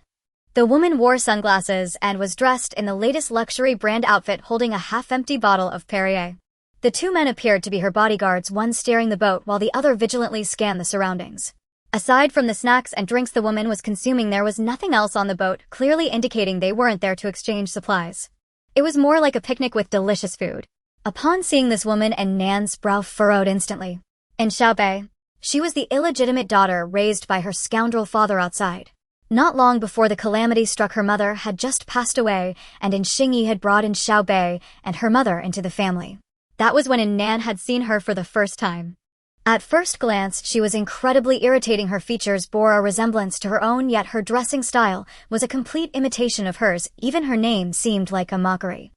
A: The woman wore sunglasses and was dressed in the latest luxury brand outfit, holding a half-empty bottle of Perrier. The 2 men appeared to be her bodyguards, one steering the boat while the other vigilantly scanned the surroundings. Aside from the snacks and drinks the woman was consuming, there was nothing else on the boat, clearly indicating they weren't there to exchange supplies. It was more like a picnic with delicious food. Upon seeing this woman, Annan's brow furrowed instantly. In Xiaobei, she was the illegitimate daughter raised by her scoundrel father outside. Not long before the calamity struck, her mother had just passed away, and Xingyi had brought in Xiaobei and her mother into the family. That was when Annan had seen her for the first time. At first glance, she was incredibly irritating. Her features bore a resemblance to her own, yet her dressing style was a complete imitation of hers. Even her name seemed like a mockery.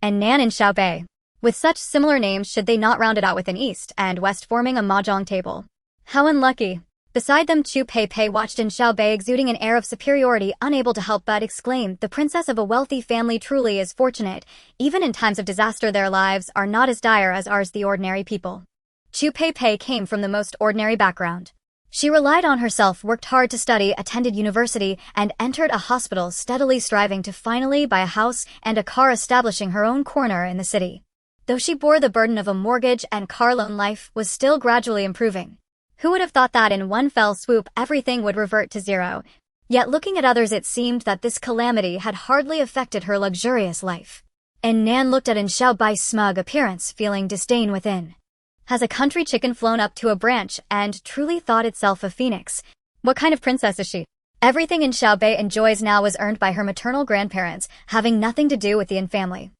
A: Annan and Xiaobei. With such similar names, should they not round it out with an east and west, forming a mahjong table? How unlucky. Beside them, Chu Pei watched, and Xiaobei, exuding an air of superiority, unable to help but exclaim, the princess of a wealthy family truly is fortunate. Even in times of disaster, their lives are not as dire as ours, the ordinary people. Chu Pei came from the most ordinary background. She relied on herself, worked hard to study, attended university, and entered a hospital, steadily striving to finally buy a house and a car, establishing her own corner in the city. Though she bore the burden of a mortgage and car loan, life was still gradually improving. Who would have thought that in one fell swoop everything would revert to zero? Yet looking at others, it seemed that this calamity had hardly affected her luxurious life. Annan looked at Xiaobei's smug appearance, feeling disdain within. Has a country chicken flown up to a branch and truly thought itself a phoenix? What kind of princess is she? Everything Xiaobei enjoys now was earned by her maternal grandparents, having nothing to do with the Yin family.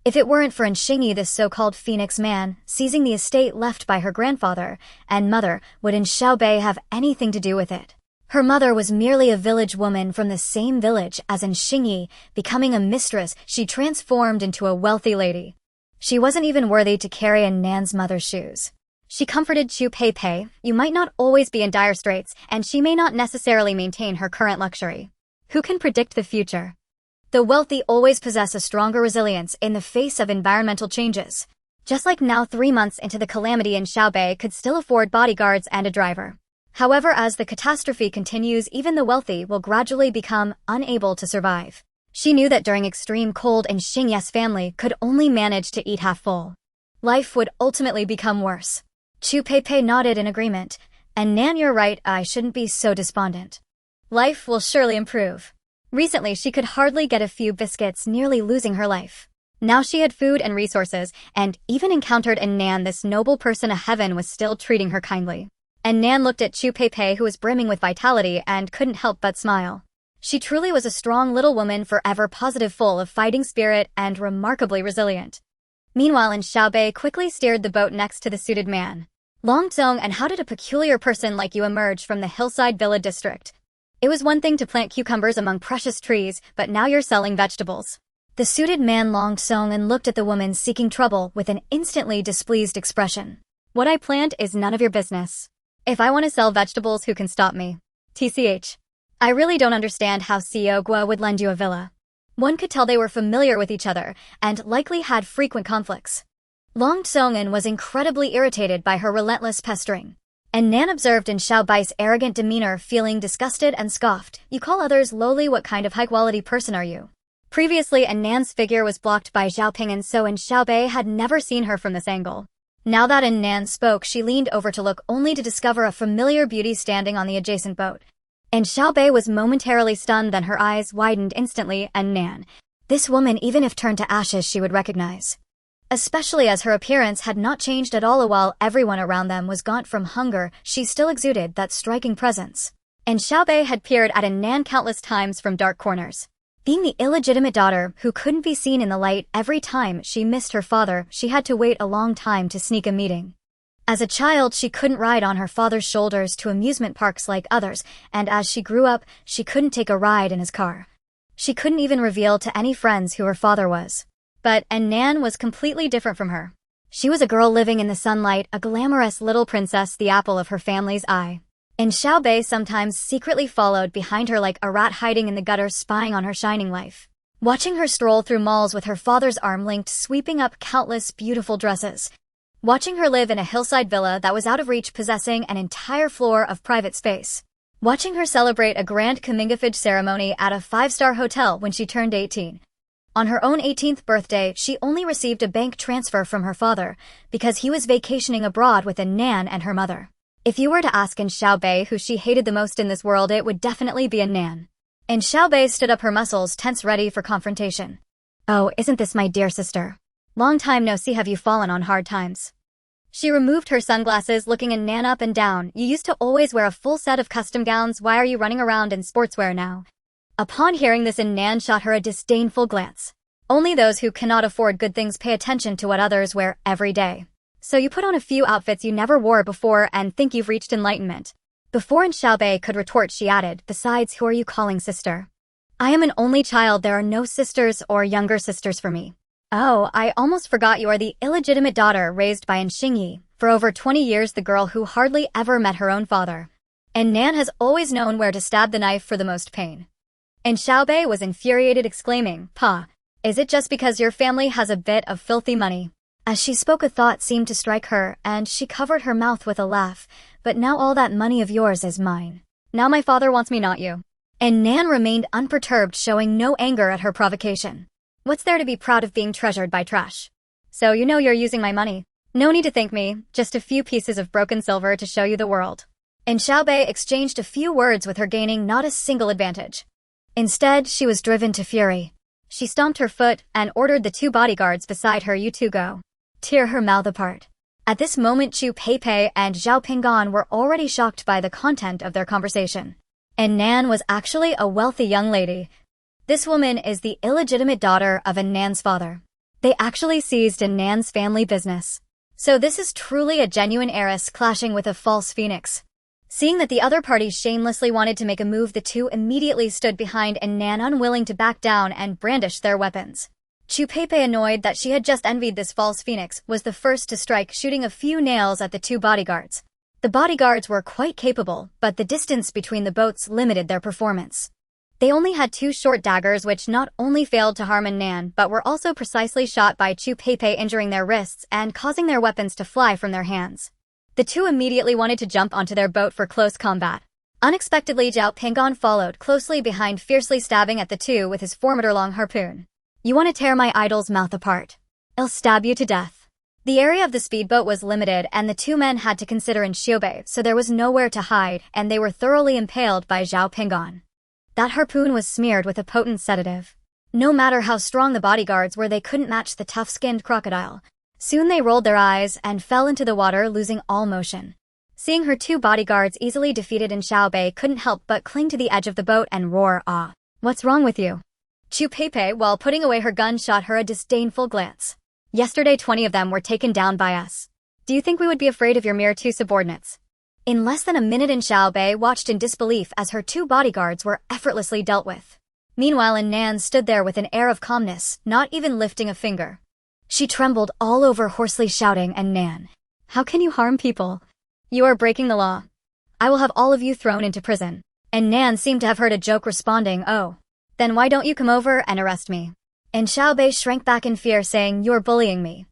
A: If it weren't for Xingyi, this so-called phoenix man, seizing the estate left by her grandfather and mother, would Xiaobei have anything to do with it? Her mother was merely a village woman from the same village as Xingyi. Becoming a mistress, she transformed into a wealthy lady. She wasn't even worthy to carry Annan's mother's shoes. She comforted Chu Pei, you might not always be in dire straits, and she may not necessarily maintain her current luxury. Who can predict the future? The wealthy always possess a stronger resilience in the face of environmental changes. Just like now, 3 months into the calamity, Xiaobei could still afford bodyguards and a driver. However, as the catastrophe continues, even the wealthy will gradually become unable to survive. She knew that during extreme cold, Xingyi's family could only manage to eat half full. Life would ultimately become worse. Chu Pei nodded in agreement. Annan, you're right, I shouldn't be so despondent. Life will surely improve. Recently, she could hardly get a few biscuits, nearly losing her life. Now she had food and resources, and even encountered Annan, this noble person of heaven was still treating her kindly. Annan looked at Chu Pei, who was brimming with vitality, and couldn't help but smile. She truly was a strong little woman, forever positive, full of fighting spirit, and remarkably resilient. Meanwhile, Xiaobei quickly steered the boat next to the suited man. Long Zong, and how did a peculiar person like you emerge from the hillside villa district? It was one thing to plant cucumbers among precious trees, but now you're selling vegetables. The suited man Long Song and looked at the woman seeking trouble with an instantly displeased expression. What I plant is none of your business. If I want to sell vegetables, who can stop me? TCH. I really don't understand how Gua would lend you a villa. One could tell they were familiar with each other and likely had frequent conflicts. Long Tsongan was incredibly irritated by her relentless pestering. And Nan observed in Xiaobai's arrogant demeanor, feeling disgusted and scoffed. You call others lowly? What kind of high-quality person are you? Previously, Nan's figure was blocked by Xiaoping, and so Xiaobai had never seen her from this angle. Now that Nan spoke, she leaned over to look, only to discover a familiar beauty standing on the adjacent boat. And Xiaobai was momentarily stunned, then her eyes widened instantly, and Nan. This woman, even if turned to ashes, she would recognize. Especially as her appearance had not changed at all. While everyone around them was gaunt from hunger, she still exuded that striking presence. And Xiaobai had peered at Nan countless times from dark corners. Being the illegitimate daughter who couldn't be seen in the light, every time she missed her father, she had to wait a long time to sneak a meeting. As a child, she couldn't ride on her father's shoulders to amusement parks like others, and as she grew up, she couldn't take a ride in his car. She couldn't even reveal to any friends who her father was. But Nan was completely different from her. She was a girl living in the sunlight, a glamorous little princess, the apple of her family's eye. And Xiaobai sometimes secretly followed behind her like a rat hiding in the gutter, spying on her shining life. Watching her stroll through malls with her father's arm linked, sweeping up countless beautiful dresses. Watching her live in a hillside villa that was out of reach, possessing an entire floor of private space. Watching her celebrate a grand comingafage ceremony at a 5-star hotel when she turned 18. On her own 18th birthday, she only received a bank transfer from her father because he was vacationing abroad with Nan and her mother. If you were to ask Xiaobai who she hated the most in this world, it would definitely be Nan. And Xiaobai stood up, her muscles tense, ready for confrontation. Oh, isn't this my dear sister? Long time no see, have you fallen on hard times? She removed her sunglasses, looking Nan up and down. You used to always wear a full set of custom gowns, why are you running around in sportswear now? Upon hearing this, Nan shot her a disdainful glance. Only those who cannot afford good things pay attention to what others wear every day. So you put on a few outfits you never wore before and think you've reached enlightenment. Before Xiaobai could retort, she added, besides, who are you calling sister? I am an only child, there are no sisters or younger sisters for me. Oh, I almost forgot, you are the illegitimate daughter raised by Xingyi, for over 20 years, the girl who hardly ever met her own father. And Nan has always known where to stab the knife for the most pain. And Xiaobai was infuriated, exclaiming, Pa, is it just because your family has a bit of filthy money? As she spoke, a thought seemed to strike her, and she covered her mouth with a laugh. But now all that money of yours is mine. Now my father wants me, not you. And Nan remained unperturbed, showing no anger at her provocation. What's there to be proud of being treasured by trash? So you know you're using my money. No need to thank me, just a few pieces of broken silver to show you the world. And Xiaobai exchanged a few words with her, gaining not a single advantage. Instead, she was driven to fury. She stomped her foot and ordered the 2 bodyguards beside her, you two go. Tear her mouth apart. At this moment, Chu Peipei and Zhao Pinggan were already shocked by the content of their conversation. And Nan was actually a wealthy young lady. This woman is the illegitimate daughter of Nan's father. They actually seized Nan's family business. So this is truly a genuine heiress clashing with a false phoenix. Seeing that the other party shamelessly wanted to make a move, the two immediately stood behind Nan, unwilling to back down, and brandished their weapons. Chu Peipei, annoyed that she had just envied this false phoenix, was the first to strike, shooting a few nails at the 2 bodyguards. The bodyguards were quite capable, but the distance between the boats limited their performance. They only had 2 short daggers, which not only failed to harm Nan, but were also precisely shot by Chu Peipei, injuring their wrists and causing their weapons to fly from their hands. The 2 immediately wanted to jump onto their boat for close combat. Unexpectedly, Zhao Pinggan followed closely behind, fiercely stabbing at the 2 with his formidable-long harpoon. You want to tear my idol's mouth apart? I'll stab you to death. The area of the speedboat was limited, and the 2 men had to consider Xiaobai, so there was nowhere to hide, and they were thoroughly impaled by Zhao Pinggan. That harpoon was smeared with a potent sedative. No matter how strong the bodyguards were, they couldn't match the tough-skinned crocodile. Soon they rolled their eyes and fell into the water, losing all motion. Seeing her 2 bodyguards easily defeated, Xiaobai couldn't help but cling to the edge of the boat and roar, "Ah! What's wrong with you?" Chu Peipei, while putting away her gun, shot her a disdainful glance. Yesterday 20 of them were taken down by us. Do you think we would be afraid of your mere 2 subordinates? In less than a minute, Xiaobai watched in disbelief as her 2 bodyguards were effortlessly dealt with. Meanwhile, Nan stood there with an air of calmness, not even lifting a finger. She trembled all over, hoarsely shouting, Nan, how can you harm people? You are breaking the law. I will have all of you thrown into prison. And Nan seemed to have heard a joke, responding, "Oh. Then why don't you come over and arrest me?" And Xiaobei shrank back in fear, saying, "You're bullying me.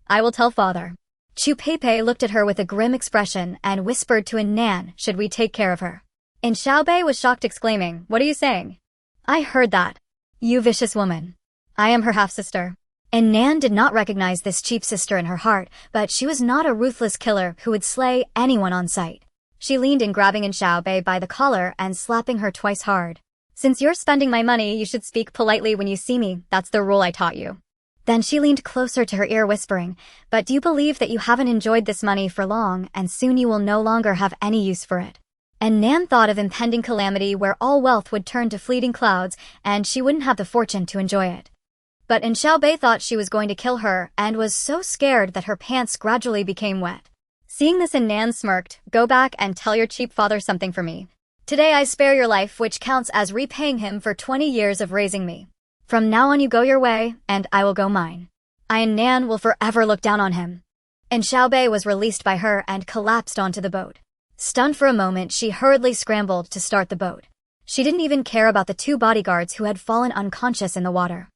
A: I will tell father." Chu Peipei looked at her with a grim expression and whispered to Nan, "Should we take care of her?" And Xiaobei was shocked, exclaiming, "What are you saying?" "I heard that. You vicious woman. I am her half-sister." And Nan did not recognize this cheap sister in her heart, but she was not a ruthless killer who would slay anyone on sight. She leaned in, grabbing Xiaobei by the collar and slapping her twice hard. "Since you're spending my money, you should speak politely when you see me. That's the rule I taught you." Then she leaned closer to her ear, whispering, "But do you believe that you haven't enjoyed this money for long, and soon you will no longer have any use for it?" And Nan thought of impending calamity where all wealth would turn to fleeting clouds, and she wouldn't have the fortune to enjoy it. But Xiaobei thought she was going to kill her and was so scared that her pants gradually became wet. Seeing this, Nan smirked, "Go back and tell your cheap father something for me. Today I spare your life, which counts as repaying him for 20 years of raising me. From now on you go your way, and I will go mine. I and Nan will forever look down on him." And Xiaobei was released by her and collapsed onto the boat. Stunned for a moment, she hurriedly scrambled to start the boat. She didn't even care about the 2 bodyguards who had fallen unconscious in the water.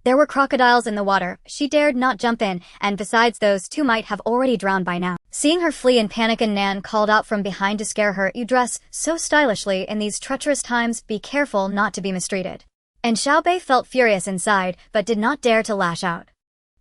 A: There were crocodiles in the water. She dared not jump in, and besides, those 2 might have already drowned by now. Seeing her flee in panic, Nan called out from behind to scare her, "You dress so stylishly in these treacherous times. Be careful not to be mistreated." And Xiaobei felt furious inside, but did not dare to lash out.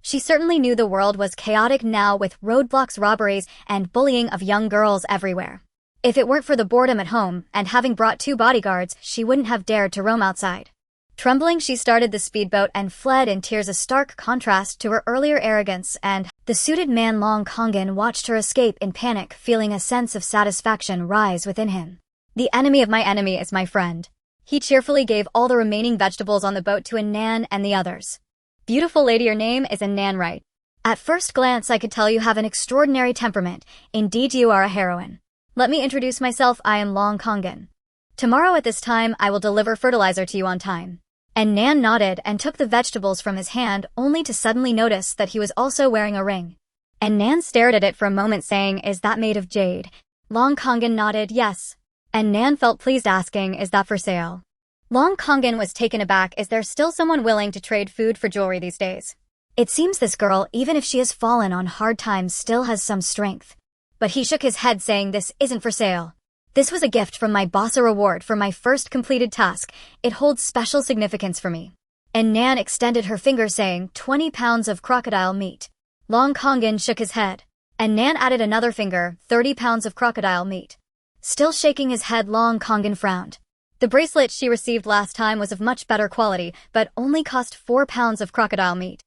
A: She certainly knew the world was chaotic now, with roadblocks, robberies, and bullying of young girls everywhere. If it weren't for the boredom at home, and having brought 2 bodyguards, she wouldn't have dared to roam outside. Trembling, she started the speedboat and fled in tears, a stark contrast to her earlier arrogance, and the suited man Long Kongan watched her escape in panic, feeling a sense of satisfaction rise within him. "The enemy of my enemy is my friend." He cheerfully gave all the remaining vegetables on the boat to Nan and the others. "Beautiful lady, your name is Nan, right? At first glance I could tell you have an extraordinary temperament. Indeed you are a heroine. Let me introduce myself, I am Long Kongan. Tomorrow at this time I will deliver fertilizer to you on time." And Nan nodded and took the vegetables from his hand, only to suddenly notice that he was also wearing a ring. And Nan stared at it for a moment, saying, "Is that made of jade?" Long Kongan nodded, "Yes." And Nan felt pleased, asking, "Is that for sale?" Long Kongan was taken aback. Is there still someone willing to trade food for jewelry these days? It seems this girl, even if she has fallen on hard times, still has some strength. But he shook his head, saying, "This isn't for sale. This was a gift from my boss, a reward for my first completed task. It holds special significance for me." And Nan extended her finger, saying, 20 pounds of crocodile meat. Long Kongan shook his head. And Nan added another finger, 30 pounds of crocodile meat. Still shaking his head, Long Kongan frowned. The bracelet she received last time was of much better quality, but only cost 4 pounds of crocodile meat.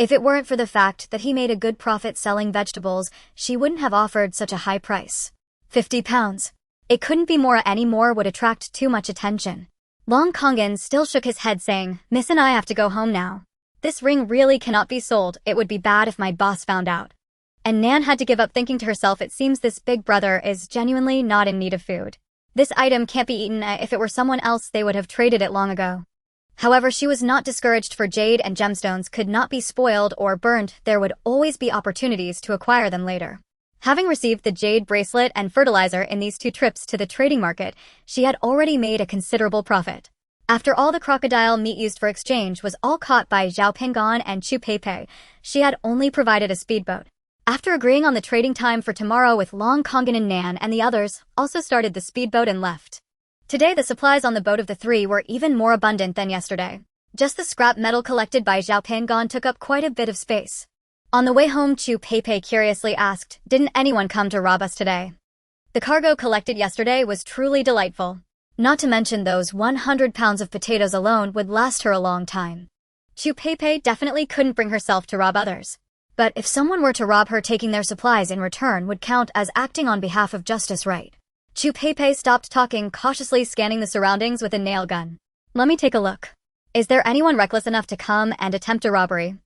A: If it weren't for the fact that he made a good profit selling vegetables, she wouldn't have offered such a high price. 50 pounds. It couldn't be more. Any more would attract too much attention. Long Kongan still shook his head, saying, "Miss and I have to go home now. This ring really cannot be sold. It would be bad if my boss found out." And Nan had to give up, thinking to herself, it seems this big brother is genuinely not in need of food. This item can't be eaten. If it were someone else, they would have traded it long ago. However, she was not discouraged, for jade and gemstones could not be spoiled or burned. There would always be opportunities to acquire them later. Having received the jade bracelet and fertilizer in these 2 trips to the trading market, she had already made a considerable profit. After all the crocodile meat used for exchange was all caught by Zhao Pingan and Chu Peipei, she had only provided a speedboat. After agreeing on the trading time for tomorrow with Long Kongan, and Nan and the others also started the speedboat and left. Today the supplies on the boat of the 3 were even more abundant than yesterday. Just the scrap metal collected by Zhao Pingan took up quite a bit of space. On the way home, Chu Peipei curiously asked, "Didn't anyone come to rob us today?" The cargo collected yesterday was truly delightful. Not to mention those 100 pounds of potatoes alone would last her a long time. Chu Peipei definitely couldn't bring herself to rob others. But if someone were to rob her, taking their supplies in return would count as acting on behalf of justice, right? Chu Peipei stopped talking, cautiously scanning the surroundings with a nail gun. "Let me take a look. Is there anyone reckless enough to come and attempt a robbery?"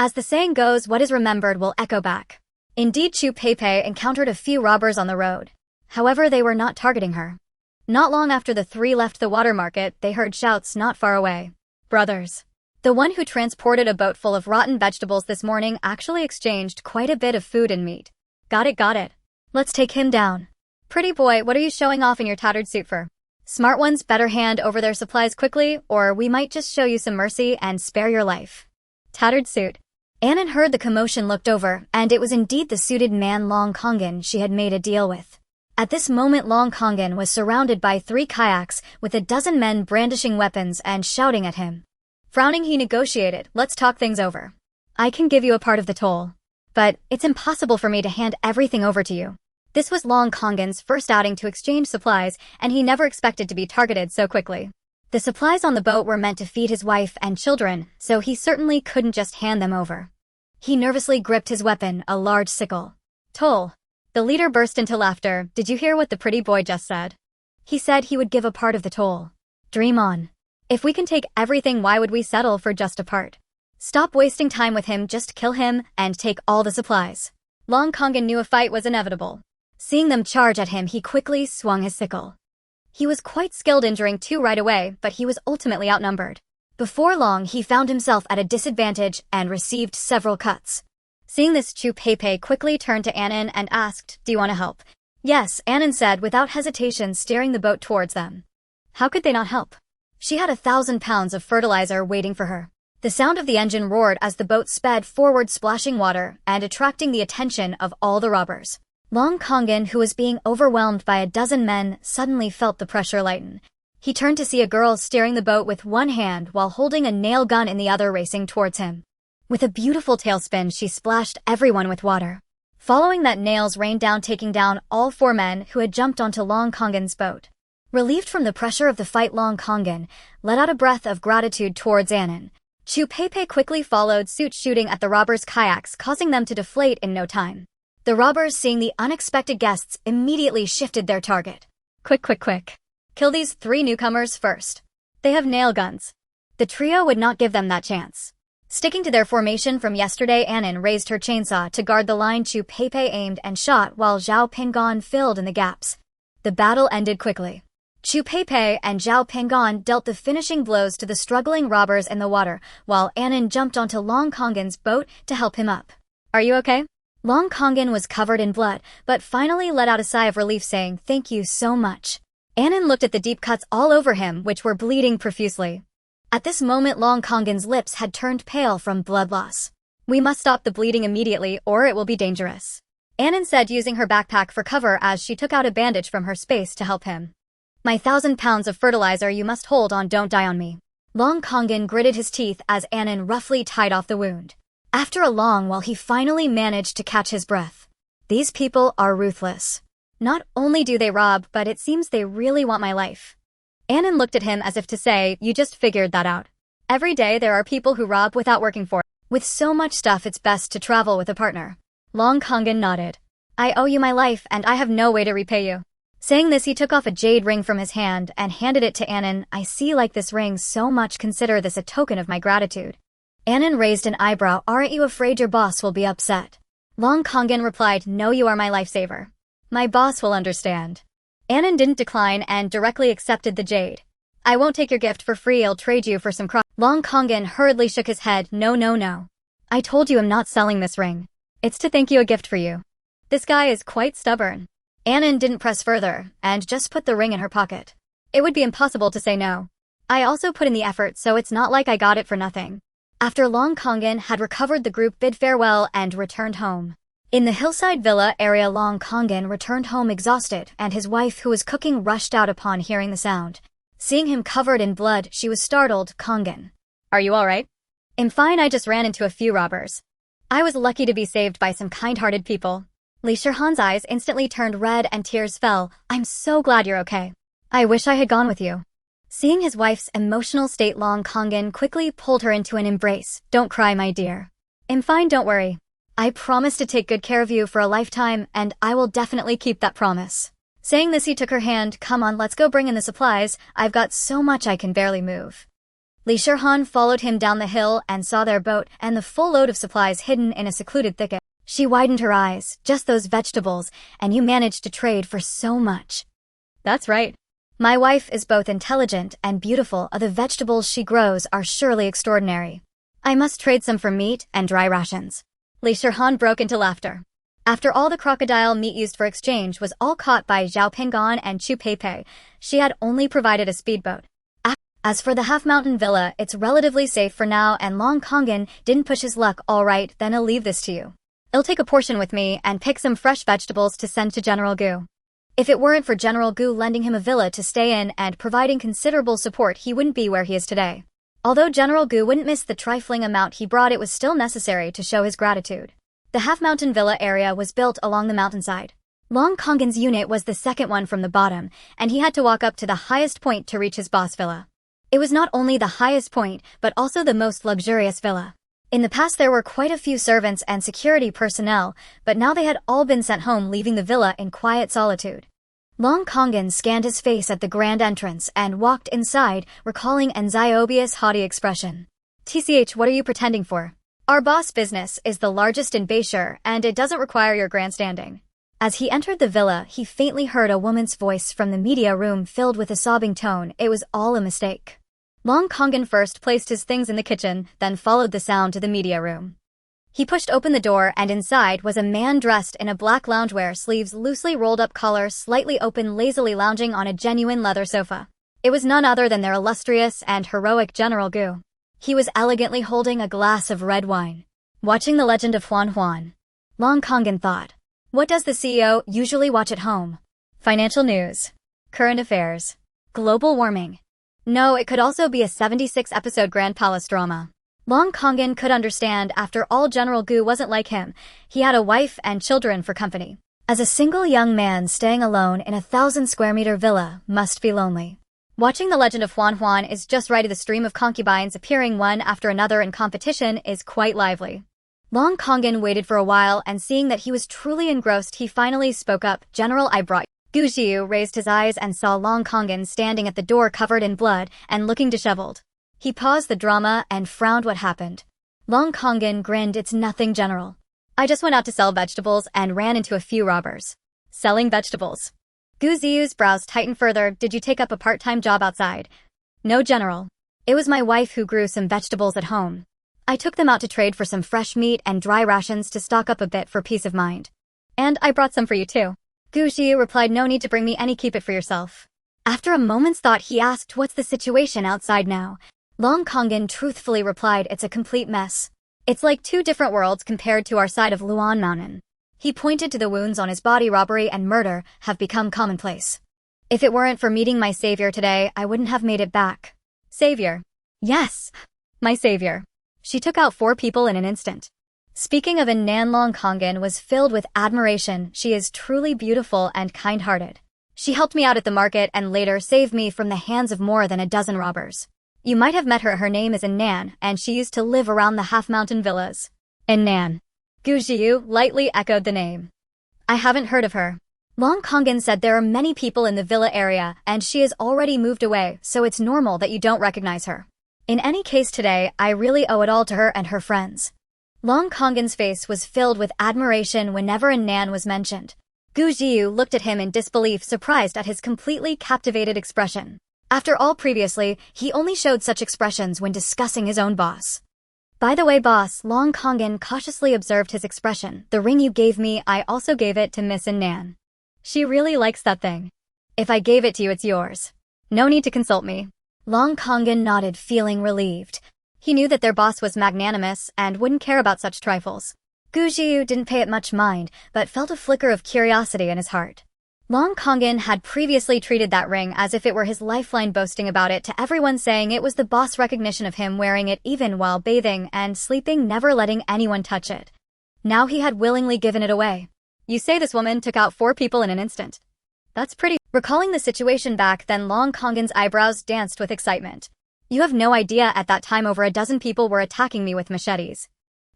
A: As the saying goes, what is remembered will echo back. Indeed, Chu Peipei encountered a few robbers on the road. However, they were not targeting her. Not long after the 3 left the water market, they heard shouts not far away. "Brothers. The one who transported a boat full of rotten vegetables this morning actually exchanged quite a bit of food and meat. Got it, got it. Let's take him down. Pretty boy, what are you showing off in your tattered suit for?" Smart ones better hand over their supplies quickly, or we might just show you some mercy and spare your life. Tattered suit. Annan heard the commotion, looked over, and it was indeed the suited man Long Kongan she had made a deal with. At this moment Long Kongan was surrounded by 3 kayaks with a dozen men brandishing weapons and shouting at him. Frowning, he negotiated, "Let's talk things over. I can give you a part of the toll, but it's impossible for me to hand everything over to you." This was Long Kongan's first outing to exchange supplies, and he never expected to be targeted so quickly. The supplies on the boat were meant to feed his wife and children, so he certainly couldn't just hand them over. He nervously gripped his weapon, a large sickle. "Toll." The leader burst into laughter. "Did you hear what the pretty boy just said? He said he would give a part of the toll. Dream on. If we can take everything, why would we settle for just a part? Stop wasting time with him, just kill him and take all the supplies." Long Kongan knew a fight was inevitable. Seeing them charge at him, he quickly swung his sickle. He was quite skilled, injuring 2 right away, but he was ultimately outnumbered. Before long, he found himself at a disadvantage and received several cuts. Seeing this, Chu Pei quickly turned to Annan and asked, "Do you want to help?" "Yes," Annan said without hesitation, steering the boat towards them. How could they not help? She had 1,000 pounds of fertilizer waiting for her. The sound of the engine roared as the boat sped forward, splashing water and attracting the attention of all the robbers. Long Kongan, who was being overwhelmed by a dozen men, suddenly felt the pressure lighten. He turned to see a girl steering the boat with one hand while holding a nail gun in the other, racing towards him. With a beautiful tailspin, she splashed everyone with water. Following that, nails rained down, taking down all 4 men who had jumped onto Long Kongan's boat. Relieved from the pressure of the fight, Long Kongan let out a breath of gratitude towards Annan. Chu Pei quickly followed suit, shooting at the robbers' kayaks, causing them to deflate in no time. The robbers, seeing the unexpected guests, immediately shifted their target. Quick. Kill these 3 newcomers first. They have nail guns." The trio would not give them that chance. Sticking to their formation from yesterday, Annan raised her chainsaw to guard the line. Chu Pei aimed and shot while Zhao Pingon filled in the gaps. The battle ended quickly. Chu Pei and Zhao Pingon dealt the finishing blows to the struggling robbers in the water, while Annan jumped onto Long Kongan's boat to help him up. "Are you okay?" Long Kongan was covered in blood, but finally let out a sigh of relief, saying, "Thank you so much." Annan looked at the deep cuts all over him, which were bleeding profusely. At this moment, Long Kongan's lips had turned pale from blood loss. "We must stop the bleeding immediately, or it will be dangerous," Annan said, using her backpack for cover as she took out a bandage from her space to help him. "My 1,000 pounds of fertilizer you must hold on, don't die on me." Long Kongan gritted his teeth as Annan roughly tied off the wound. After a long while, he finally managed to catch his breath. These people are ruthless. Not only do they rob, but it seems they really want my life. Annan looked at him as if to say, "You just figured that out. Every day there are people who rob without working for it. With so much stuff, it's best to travel with a partner." Long Kongan nodded. "I owe you my life, and I have no way to repay you." Saying this, he took off a jade ring from his hand and handed it to Annan. "I see, like this ring so much. Consider this a token of my gratitude." Annan raised an eyebrow. "Aren't you afraid your boss will be upset?" Long Kongan replied, "No, you are my lifesaver. My boss will understand." Annan didn't decline and directly accepted the jade. "I won't take your gift for free. I'll trade you for some cross." Long Kongan hurriedly shook his head. No. I told you I'm not selling this ring. It's to thank you, a gift for you." This guy is quite stubborn. Annan didn't press further and just put the ring in her pocket. It would be impossible to say no. I also put in the effort, so it's not like I got it for nothing. After Long Kongan had recovered, the group bid farewell and returned home. In the hillside villa area, Long Kongan returned home exhausted, and his wife, who was cooking, rushed out upon hearing the sound. Seeing him covered in blood, she was startled. "Kongan, are you all right?" "I'm fine. I just ran into a few robbers. I was lucky to be saved by some kind-hearted people." Li Shihan's eyes instantly turned red and tears fell. "I'm so glad you're okay. I wish I had gone with you." Seeing his wife's emotional state, Long Kongan quickly pulled her into an embrace. "Don't cry, my dear. I'm fine, don't worry. I promise to take good care of you for a lifetime, and I will definitely keep that promise." Saying this, he took her hand. "Come on, let's go bring in the supplies. I've got so much I can barely move." Li Shihan followed him down the hill and saw their boat and the full load of supplies hidden in a secluded thicket. She widened her eyes. "Just those vegetables, and you managed to trade for so much." "That's right. My wife is both intelligent and beautiful. The vegetables she grows are surely extraordinary. I must trade some for meat and dry rations." Li Shihan broke into laughter. After all the crocodile meat used for exchange was all caught by Zhao Pingan and Chu Peipei, she had only provided a speedboat. As for the half-mountain villa, it's relatively safe for now and Long Kongan didn't push his luck. Alright, then I'll leave this to you. I'll take a portion with me and pick some fresh vegetables to send to General Gu. If it weren't for General Gu lending him a villa to stay in and providing considerable support, he wouldn't be where he is today. Although General Gu wouldn't miss the trifling amount he brought, it was still necessary to show his gratitude. The half-mountain villa area was built along the mountainside. Long Kongan's unit was the second one from the bottom, and he had to walk up to the highest point to reach his boss villa. It was not only the highest point, but also the most luxurious villa. In the past there were quite a few servants and security personnel, but now they had all been sent home, leaving the villa in quiet solitude. Long Kongan scanned his face at the grand entrance and walked inside, recalling Enziobia's haughty expression. "TCH, what are you pretending for? Our boss business is the largest in Beishur, and it doesn't require your grandstanding." As he entered the villa, he faintly heard a woman's voice from the media room filled with a sobbing tone. It was all a mistake. Long Kongan first placed his things in the kitchen, then followed the sound to the media room. He pushed open the door, and inside was a man dressed in a black loungewear, sleeves loosely rolled up, collar slightly open, lazily lounging on a genuine leather sofa. It was none other than their illustrious and heroic General Gu. He was elegantly holding a glass of red wine. Watching The Legend of Huan Huan. Long Kongan thought. What does the CEO usually watch at home? Financial news. Current affairs. Global warming. No, it could also be a 76-episode Grand Palace drama. Long Kongan could understand. After all, General Gu wasn't like him. He had a wife and children for company. As a single young man staying alone in a 1,000-square-meter villa must be lonely. Watching The Legend of Huan Huan is just right. The stream of concubines appearing one after another in competition is quite lively. Long Kongan waited for a while, and seeing that he was truly engrossed, he finally spoke up. "General, I brought you." Gu Jiu raised his eyes and saw Long Kongan standing at the door covered in blood and looking disheveled. He paused the drama and frowned. What happened? Long Kongan grinned. "It's nothing, General. I just went out to sell vegetables and ran into a few robbers." Selling vegetables. Gu Jiu's brows tightened further. "Did you take up a part-time job outside?" "No, General. It was my wife who grew some vegetables at home. I took them out to trade for some fresh meat and dry rations to stock up a bit for peace of mind. And I brought some for you too." Gu Jiu replied, "No need to bring me any, keep it for yourself." After a moment's thought, he asked, "What's the situation outside now?" Long Kongan truthfully replied, "It's a complete mess. It's like two different worlds compared to our side of Luan Mountain." He pointed to the wounds on his body. "Robbery and murder have become commonplace. If it weren't for meeting my savior today, I wouldn't have made it back." "Savior?" "Yes, my savior. She took out 4 people in an instant." Speaking of Nan, Long Kongan was filled with admiration. "She is truly beautiful and kind-hearted. She helped me out at the market and later saved me from the hands of more than a dozen robbers. You might have met her. Her name is Nan, and she used to live around the half-mountain villas." Nan. Gu Jiu lightly echoed the name. "I haven't heard of her." Long Kongan said, "There are many people in the villa area, and she has already moved away, so it's normal that you don't recognize her. In any case today, I really owe it all to her and her friends." Long Kongan's face was filled with admiration whenever Nan was mentioned. Gu Jiu looked at him in disbelief, surprised at his completely captivated expression. After all, previously, he only showed such expressions when discussing his own boss. "By the way, boss," Long Kongan cautiously observed his expression, "the ring you gave me, I also gave it to Miss Nan. She really likes that thing. If I gave it to you, it's yours. No need to consult me." Long Kongan nodded, feeling relieved. He knew that their boss was magnanimous and wouldn't care about such trifles. Gu Jiu didn't pay it much mind, but felt a flicker of curiosity in his heart. Long Kongan had previously treated that ring as if it were his lifeline, boasting about it to everyone, saying it was the boss' recognition of him wearing it even while bathing and sleeping, never letting anyone touch it. Now he had willingly given it away. "You say this woman took out 4 people in an instant? That's pretty." Recalling the situation back then, Long Kongan's eyebrows danced with excitement. "You have no idea, at that time over a dozen people were attacking me with machetes.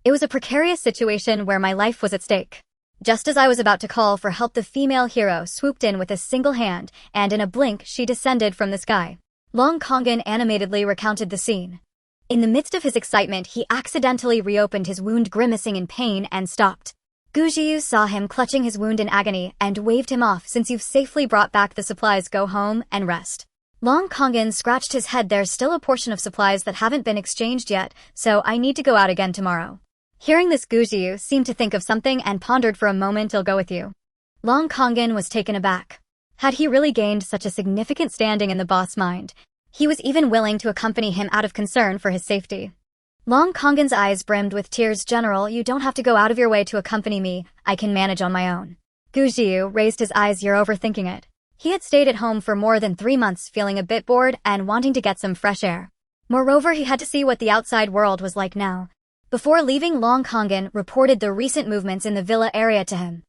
A: It was a precarious situation where my life was at stake. Just as I was about to call for help, the female hero swooped in with a single hand, and in a blink she descended from the sky." Long Kongan animatedly recounted the scene. In the midst of his excitement, he accidentally reopened his wound, grimacing in pain, and stopped. Gu Jiu saw him clutching his wound in agony and waved him off. "Since you've safely brought back the supplies, go home and rest." Long Kongan scratched his head. "There's still a portion of supplies that haven't been exchanged yet, so I need to go out again tomorrow." Hearing this, Gujiu seemed to think of something and pondered for a moment. I'll go with you. Long Kongan was taken aback. Had he really gained such a significant standing in the boss' mind? He was even willing to accompany him out of concern for his safety. Long Kongan's eyes brimmed with tears. General, you don't have to go out of your way to accompany me. I can manage on my own. Gujiu raised his eyes. You're overthinking it. He had stayed at home for more than 3 months, feeling a bit bored and wanting to get some fresh air. Moreover, he had to see what the outside world was like now. Before leaving, Long Kongan reported the recent movements in the villa area to him.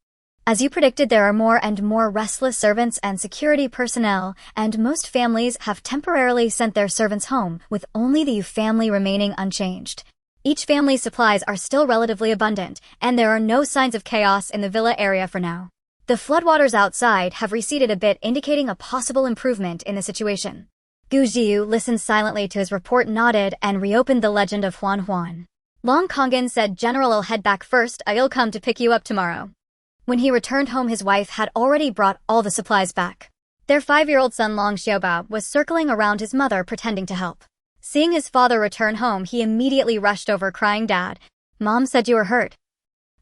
A: As you predicted, there are more and more restless servants and security personnel, and most families have temporarily sent their servants home, with only the Yu family remaining unchanged. Each family's supplies are still relatively abundant, and there are no signs of chaos in the villa area for now. The floodwaters outside have receded a bit, indicating a possible improvement in the situation. Gujiu listened silently to his report, nodded, and reopened the legend of Huan Huan. Long Kongan said, General, I'll head back first. I'll come to pick you up tomorrow. When he returned home, his wife had already brought all the supplies back. Their 5-year-old son Long Xiaobao was circling around his mother, pretending to help. Seeing his father return home, he immediately rushed over, crying, Dad, Mom said you were hurt.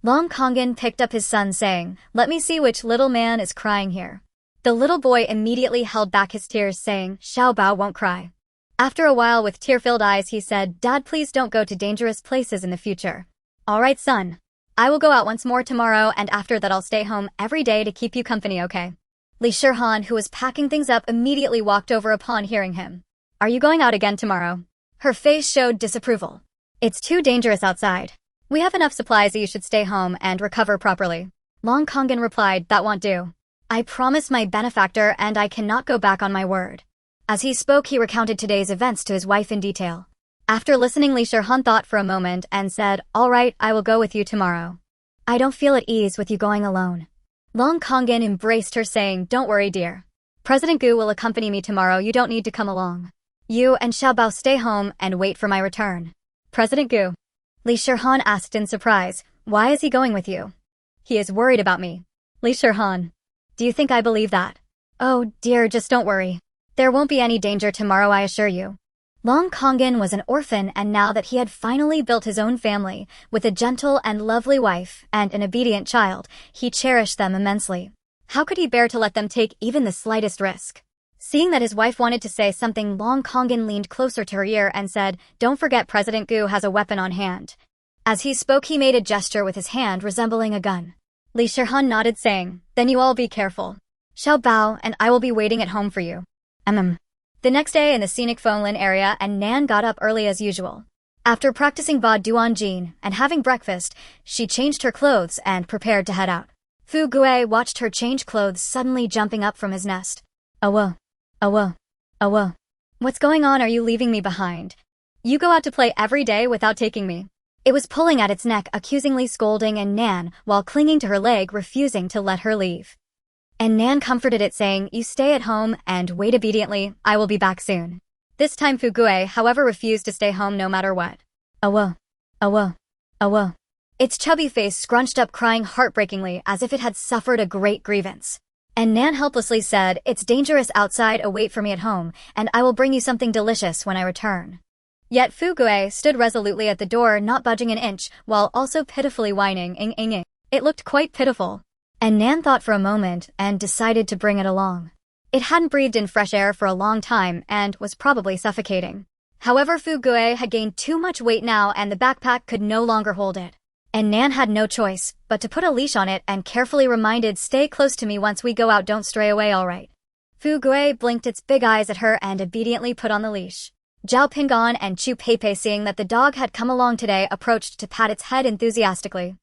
A: Long Kongan picked up his son, saying, Let me see which little man is crying here. The little boy immediately held back his tears, saying, Xiaobao won't cry. After a while, with tear-filled eyes, he said, Dad, please don't go to dangerous places in the future. All right, son. I will go out once more tomorrow, and after that I'll stay home every day to keep you company, okay? Li Shihan, who was packing things up, immediately walked over upon hearing him. Are you going out again tomorrow? Her face showed disapproval. It's too dangerous outside. We have enough supplies that you should stay home and recover properly. Long Kongan replied, That won't do. I promised my benefactor and I cannot go back on my word. As he spoke, he recounted today's events to his wife in detail. After listening, Li Shihan thought for a moment and said, All right, I will go with you tomorrow. I don't feel at ease with you going alone. Long Kongan embraced her, saying, Don't worry, dear. President Gu will accompany me tomorrow. You don't need to come along. You and Xiaobao stay home and wait for my return. President Gu? Li Shihan asked in surprise, Why is he going with you? He is worried about me. Li Shihan. Do you think I believe that? Oh, dear, just don't worry. There won't be any danger tomorrow, I assure you. Long Kongan was an orphan, and now that he had finally built his own family, with a gentle and lovely wife and an obedient child, he cherished them immensely. How could he bear to let them take even the slightest risk? Seeing that his wife wanted to say something, Long Kongan leaned closer to her ear and said, Don't forget, President Gu has a weapon on hand. As he spoke, he made a gesture with his hand resembling a gun. Li Shihan nodded, saying, Then you all be careful. Xiaobao and I will be waiting at home for you. The next day in the scenic Fenglin area, and Nan got up early as usual. After practicing Ba Duanjin and having breakfast, she changed her clothes and prepared to head out. Fu Gue watched her change clothes, suddenly jumping up from his nest. Awo. Awo. Awo. What's going on? Are you leaving me behind? You go out to play every day without taking me. It was pulling at its neck, accusingly scolding, and Nan, while clinging to her leg, refusing to let her leave. And Nan comforted it, saying, You stay at home and wait obediently. I will be back soon. This time Fu Gue, however, refused to stay home no matter what. Awo. Awo. Awo. Its chubby face scrunched up, crying heartbreakingly as if it had suffered a great grievance. And Nan helplessly said, It's dangerous outside, await for me at home, and I will bring you something delicious when I return. Yet Fu Gue stood resolutely at the door, not budging an inch, while also pitifully whining, ing ing ing. It looked quite pitiful. And Nan thought for a moment and decided to bring it along. It hadn't breathed in fresh air for a long time and was probably suffocating. However, Fu Gue had gained too much weight now and the backpack could no longer hold it. And Nan had no choice but to put a leash on it and carefully reminded, Stay close to me once we go out, don't stray away, all right. Fu Gue blinked its big eyes at her and obediently put on the leash. Zhao Pingon and Chu Peipei, seeing that the dog had come along today, approached to pat its head enthusiastically.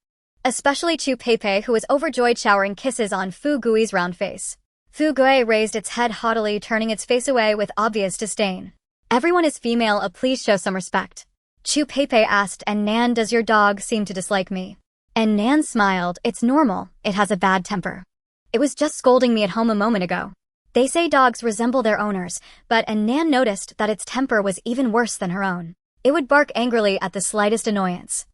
A: Especially Chu Peipei, who was overjoyed, showering kisses on Fu Gui's round face. Fu Gue raised its head haughtily, turning its face away with obvious disdain. Everyone is female, please show some respect. Chu Peipei asked, And Nan, does your dog seem to dislike me? And Nan smiled, It's normal, it has a bad temper. It was just scolding me at home a moment ago. They say dogs resemble their owners, but Nan noticed that its temper was even worse than her own. It would bark angrily at the slightest annoyance.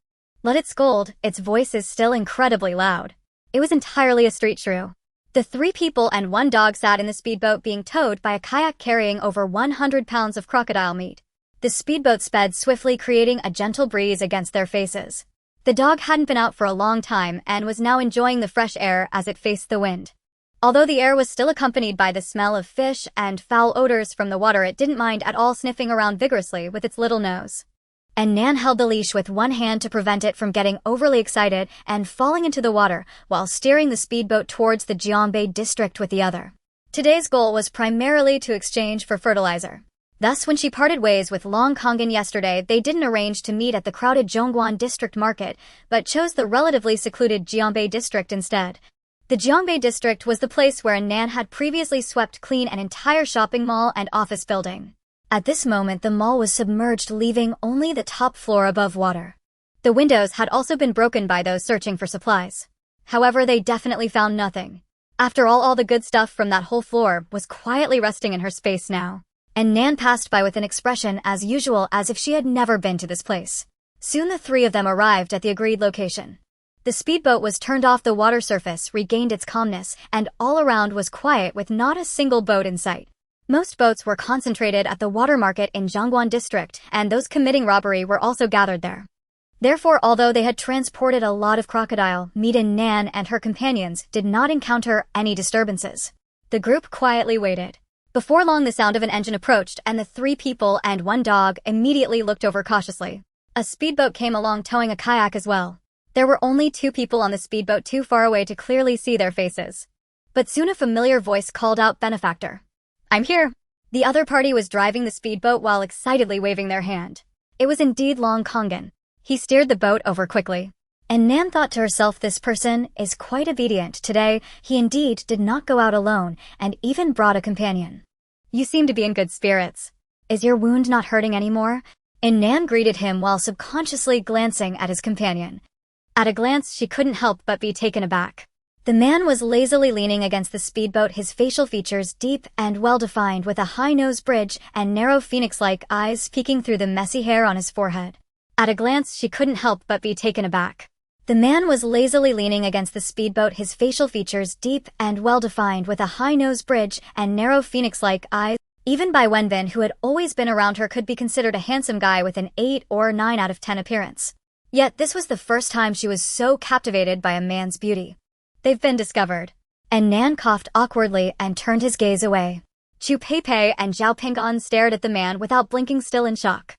A: Let it scold, its voice is still incredibly loud. It was entirely a street shrew. The 3 people and 1 dog sat in the speedboat, being towed by a kayak carrying over 100 pounds of crocodile meat. The speedboat sped swiftly, creating a gentle breeze against their faces. The dog hadn't been out for a long time and was now enjoying the fresh air as it faced the wind. Although the air was still accompanied by the smell of fish and foul odors from the water, it didn't mind at all sniffing around vigorously with its little nose. And Nan held the leash with one hand to prevent it from getting overly excited and falling into the water while steering the speedboat towards the Jeonbei district with the other. Today's goal was primarily to exchange for fertilizer. Thus, when she parted ways with Long Kongan yesterday, they didn't arrange to meet at the crowded Zhongguan district market, but chose the relatively secluded Jeonbei district instead. The Jeonbei district was the place where Nan had previously swept clean an entire shopping mall and office building. At this moment, the mall was submerged, leaving only the top floor above water. The windows had also been broken by those searching for supplies. However, they definitely found nothing. After all the good stuff from that whole floor was quietly resting in her space now. And Nan passed by with an expression as usual, as if she had never been to this place. Soon the three of them arrived at the agreed location. The speedboat was turned off the water surface, regained its calmness, and all around was quiet with not a single boat in sight. Most boats were concentrated at the water market in Zhongguan district, and those committing robbery were also gathered there. Therefore, although they had transported a lot of crocodile meat, Nan and her companions did not encounter any disturbances. The group quietly waited. Before long, the sound of an engine approached, and the three people and one dog immediately looked over cautiously. A speedboat came along towing a kayak as well. There were only two people on the speedboat, too far away to clearly see their faces. But soon a familiar voice called out, "Benefactor. I'm here." The other party was driving the speedboat while excitedly waving their hand. It was indeed Long Kongan. He steered the boat over quickly. And Nan thought to herself, this person is quite obedient. Today, he indeed did not go out alone, and even brought a companion. "You seem to be in good spirits. Is your wound not hurting anymore?" And Nan greeted him while subconsciously glancing at his companion. At a glance, she couldn't help but be taken aback. The man was lazily leaning against the speedboat, his facial features deep and well-defined, with a high nose bridge and narrow phoenix-like eyes peeking through the messy hair on his forehead. At a glance, she couldn't help but be taken aback. The man was lazily leaning against the speedboat, his facial features deep and well-defined, with a high nose bridge and narrow phoenix-like eyes. Even by Wenbin, who had always been around her, could be considered a handsome guy with an 8 or 9 out of 10 appearance. Yet this was the first time she was so captivated by a man's beauty. "They've been discovered." And Nan coughed awkwardly and turned his gaze away. Chu Peipei and Zhao Pingan stared at the man without blinking, still in shock.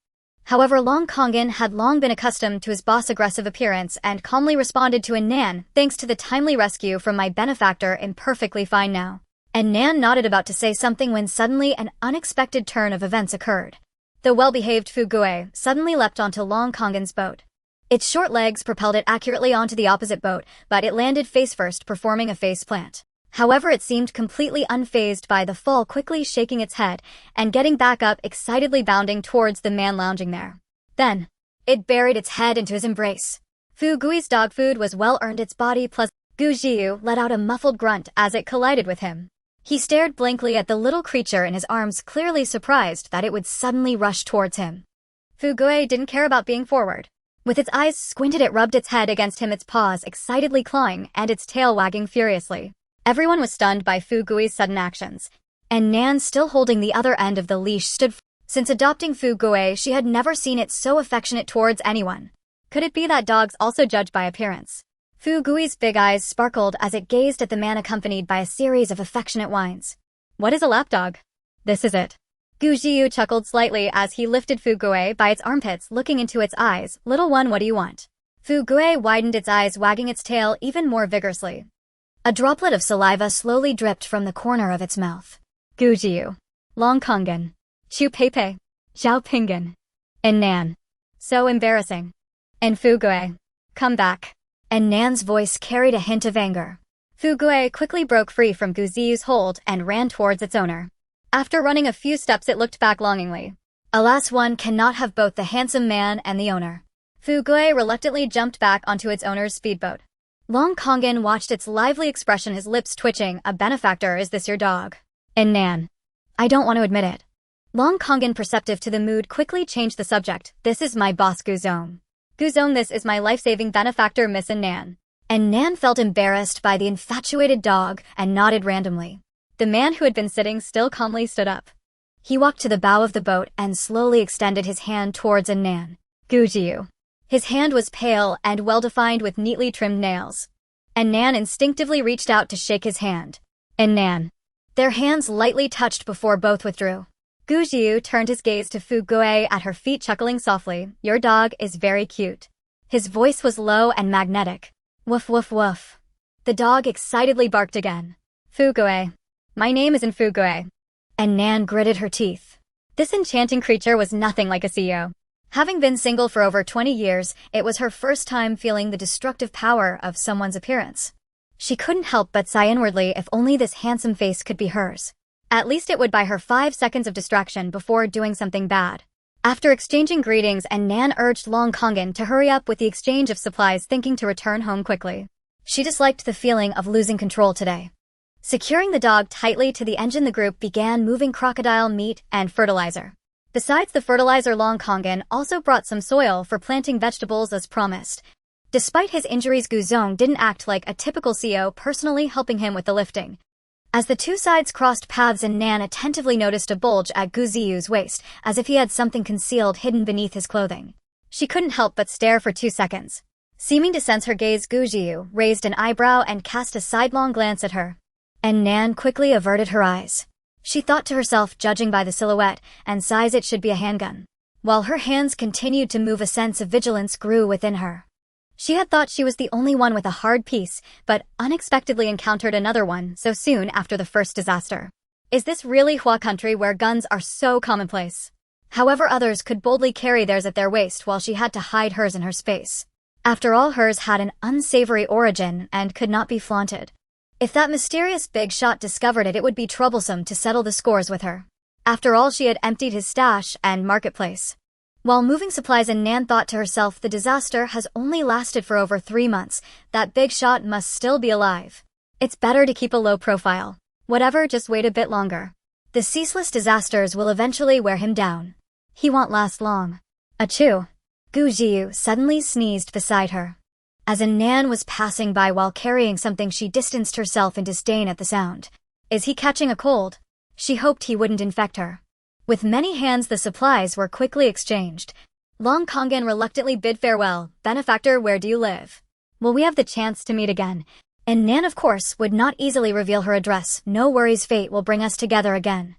A: However, Long Kongan had long been accustomed to his boss' aggressive appearance and calmly responded to Nan, "Thanks to the timely rescue from my benefactor, I'm perfectly fine now." And Nan nodded, about to say something, when suddenly an unexpected turn of events occurred. The well-behaved Fu Gui suddenly leapt onto Long Kongan's boat. Its short legs propelled it accurately onto the opposite boat, but it landed face first, performing a face plant. However, it seemed completely unfazed by the fall, quickly shaking its head and getting back up, excitedly bounding towards the man lounging there. Then, it buried its head into his embrace. Fu Gui's dog food was well-earned, its body plus. Gu Jiu let out a muffled grunt as it collided with him. He stared blankly at the little creature in his arms, clearly surprised that it would suddenly rush towards him. Fu Gui didn't care about being forward. With its eyes squinted, it rubbed its head against him, its paws excitedly clawing and its tail wagging furiously. Everyone was stunned by Fu Gui's sudden actions, and Nan, still holding the other end of the leash, stood. Since adopting Fu Gui, she had never seen it so affectionate towards anyone. Could it be that dogs also judge by appearance? Fu Gui's big eyes sparkled as it gazed at the man, accompanied by a series of affectionate whines. "What is a lapdog?" "This is it." Gu Jiu chuckled slightly as he lifted Fu Gui by its armpits, looking into its eyes. "Little one, what do you want?" Fu Gui widened its eyes, wagging its tail even more vigorously. A droplet of saliva slowly dripped from the corner of its mouth. Gu Jiu, Long Kongan, Chu Peipei, Zhao Pingan, and Nan. So embarrassing. And Fu Gui, come back. And Nan's voice carried a hint of anger. Fu Gui quickly broke free from Gu Jiu's hold and ran towards its owner. After running a few steps, it looked back longingly. Alas, one cannot have both the handsome man and the owner. Fu Gui reluctantly jumped back onto its owner's speedboat. Long Kongan watched its lively expression, his lips twitching. "A benefactor, is this your dog?" And Nan. "I don't want to admit it." Long Kongan, perceptive to the mood, quickly changed the subject. "This is my boss, Guzong. Guzong, this is my life-saving benefactor, Miss Nan." And Nan felt embarrassed by the infatuated dog and nodded randomly. The man, who had been sitting still, calmly stood up. He walked to the bow of the boat and slowly extended his hand towards Nan. "Gu Jiu, His hand was pale and well-defined with neatly trimmed nails. And Nan instinctively reached out to shake his hand. And Nan. Their hands lightly touched before both withdrew. Gu Jiu turned his gaze to Fu Gui at her feet, chuckling softly. Your dog is very cute. His voice was low and magnetic. Woof woof woof. The dog excitedly barked again. Fu Gui. My name isn't Fu Gui. And Nan gritted her teeth. This enchanting creature was nothing like a CEO. Having been single for over 20 years, it was her first time feeling the destructive power of someone's appearance. She couldn't help but sigh inwardly if only this handsome face could be hers. At least it would buy her 5 seconds of distraction before doing something bad. After exchanging greetings, and Nan urged Long Kongan to hurry up with the exchange of supplies, thinking to return home quickly. She disliked the feeling of losing control today. Securing the dog tightly to the engine, the group began moving crocodile meat and fertilizer. Besides the fertilizer, Long Kongan also brought some soil for planting vegetables as promised. Despite his injuries, Gu Zong didn't act like a typical CEO, personally helping him with the lifting. As the two sides crossed paths, and Nan attentively noticed a bulge at Gu Ziu's waist, as if he had something concealed hidden beneath his clothing. She couldn't help but stare for 2 seconds. Seeming to sense her gaze, Gu Ziu raised an eyebrow and cast a sidelong glance at her. And Nan quickly averted her eyes. She thought to herself, judging by the silhouette and size, it should be a handgun. While her hands continued to move, a sense of vigilance grew within her. She had thought she was the only one with a hard piece, but unexpectedly encountered another one so soon after the first disaster. Is this really Hua country where guns are so commonplace? However, others could boldly carry theirs at their waist while she had to hide hers in her space. After all, hers had an unsavory origin and could not be flaunted. If that mysterious big shot discovered it, it would be troublesome to settle the scores with her. After all, she had emptied his stash and marketplace. While moving supplies, and Nan thought to herself, the disaster has only lasted for over 3 months. That big shot must still be alive. It's better to keep a low profile. Whatever, just wait a bit longer. The ceaseless disasters will eventually wear him down. He won't last long. Achoo! Gu Jiu suddenly sneezed beside her. As Nan was passing by while carrying something, she distanced herself in disdain at the sound. Is he catching a cold? She hoped he wouldn't infect her. With many hands, the supplies were quickly exchanged. Long Kongan reluctantly bid farewell. Benefactor, where do you live? Will we have the chance to meet again? And Nan, of course, would not easily reveal her address. No worries, fate will bring us together again.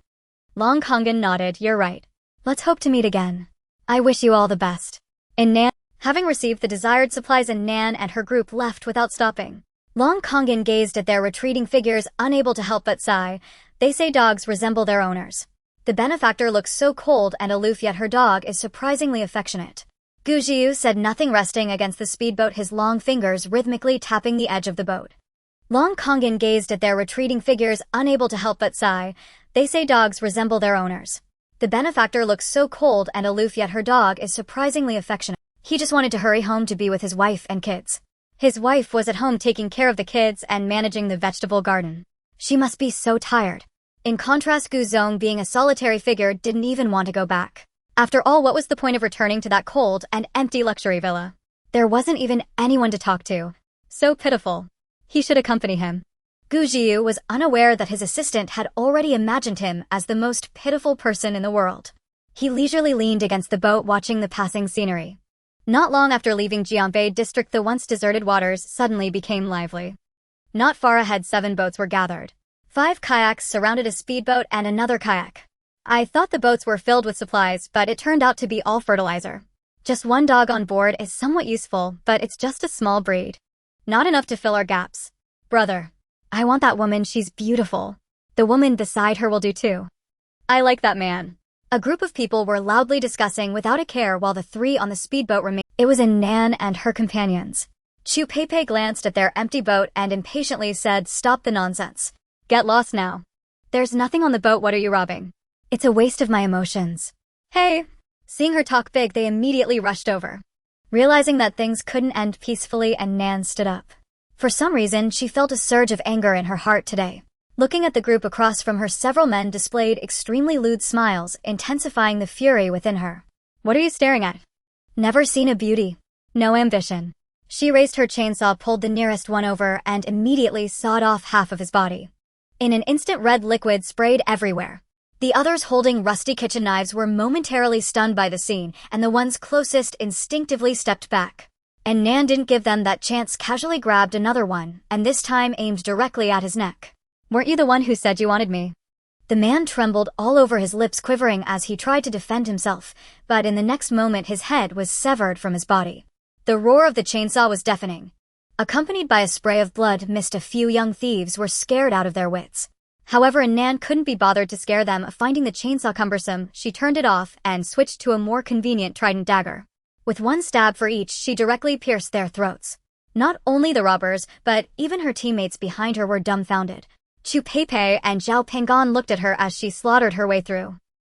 A: Long Kongan nodded. You're right. Let's hope to meet again. I wish you all the best. And Nan, having received the desired supplies, and Nan and her group left without stopping. Long Kongan gazed at their retreating figures, unable to help but sigh. They say dogs resemble their owners. The benefactor looks so cold and aloof, yet her dog is surprisingly affectionate. Gu Jiu said nothing, resting against the speedboat, his long fingers rhythmically tapping the edge of the boat. Long Kongan gazed at their retreating figures, unable to help but sigh. They say dogs resemble their owners. The benefactor looks so cold and aloof, yet her dog is surprisingly affectionate. He just wanted to hurry home to be with his wife and kids. His wife was at home taking care of the kids and managing the vegetable garden. She must be so tired. In contrast, Gu Zong, being a solitary figure, didn't even want to go back. After all, what was the point of returning to that cold and empty luxury villa? There wasn't even anyone to talk to. So pitiful. He should accompany him. Gu Jiu was unaware that his assistant had already imagined him as the most pitiful person in the world. He leisurely leaned against the boat, watching the passing scenery. Not long after leaving Jianbei district, the once deserted waters suddenly became lively. Not far ahead, 7 boats were gathered. 5 kayaks surrounded a speedboat and another kayak. I thought the boats were filled with supplies, but it turned out to be all fertilizer. Just 1 dog on board is somewhat useful, but it's just a small breed. Not enough to fill our gaps. Brother, I want that woman, she's beautiful. The woman beside her will do too. I like that man. A group of people were loudly discussing without a care while the 3 on the speedboat remained. It was Nan and her companions. Chu Pei glanced at their empty boat and impatiently said, stop the nonsense. Get lost now. There's nothing on the boat, what are you robbing? It's a waste of my emotions. Hey! Seeing her talk big, they immediately rushed over. Realizing that things couldn't end peacefully, and Nan stood up. For some reason, she felt a surge of anger in her heart today. Looking at the group across from her, several men displayed extremely lewd smiles, intensifying the fury within her. What are you staring at? Never seen a beauty. No ambition. She raised her chainsaw, pulled the nearest one over, and immediately sawed off half of his body. In an instant, red liquid sprayed everywhere. The others holding rusty kitchen knives were momentarily stunned by the scene, and the ones closest instinctively stepped back. And Nan didn't give them that chance, casually grabbed another one, and this time aimed directly at his neck. "Weren't you the one who said you wanted me?" The man trembled all over, his lips quivering as he tried to defend himself, but in the next moment his head was severed from his body. The roar of the chainsaw was deafening. Accompanied by a spray of blood mist, a few young thieves were scared out of their wits. However, Nan couldn't be bothered to scare them. Finding the chainsaw cumbersome, she turned it off and switched to a more convenient trident dagger. With one stab for each, she directly pierced their throats. Not only the robbers, but even her teammates behind her were dumbfounded. Chu Peipei and Zhao Pinggan looked at her as she slaughtered her way through.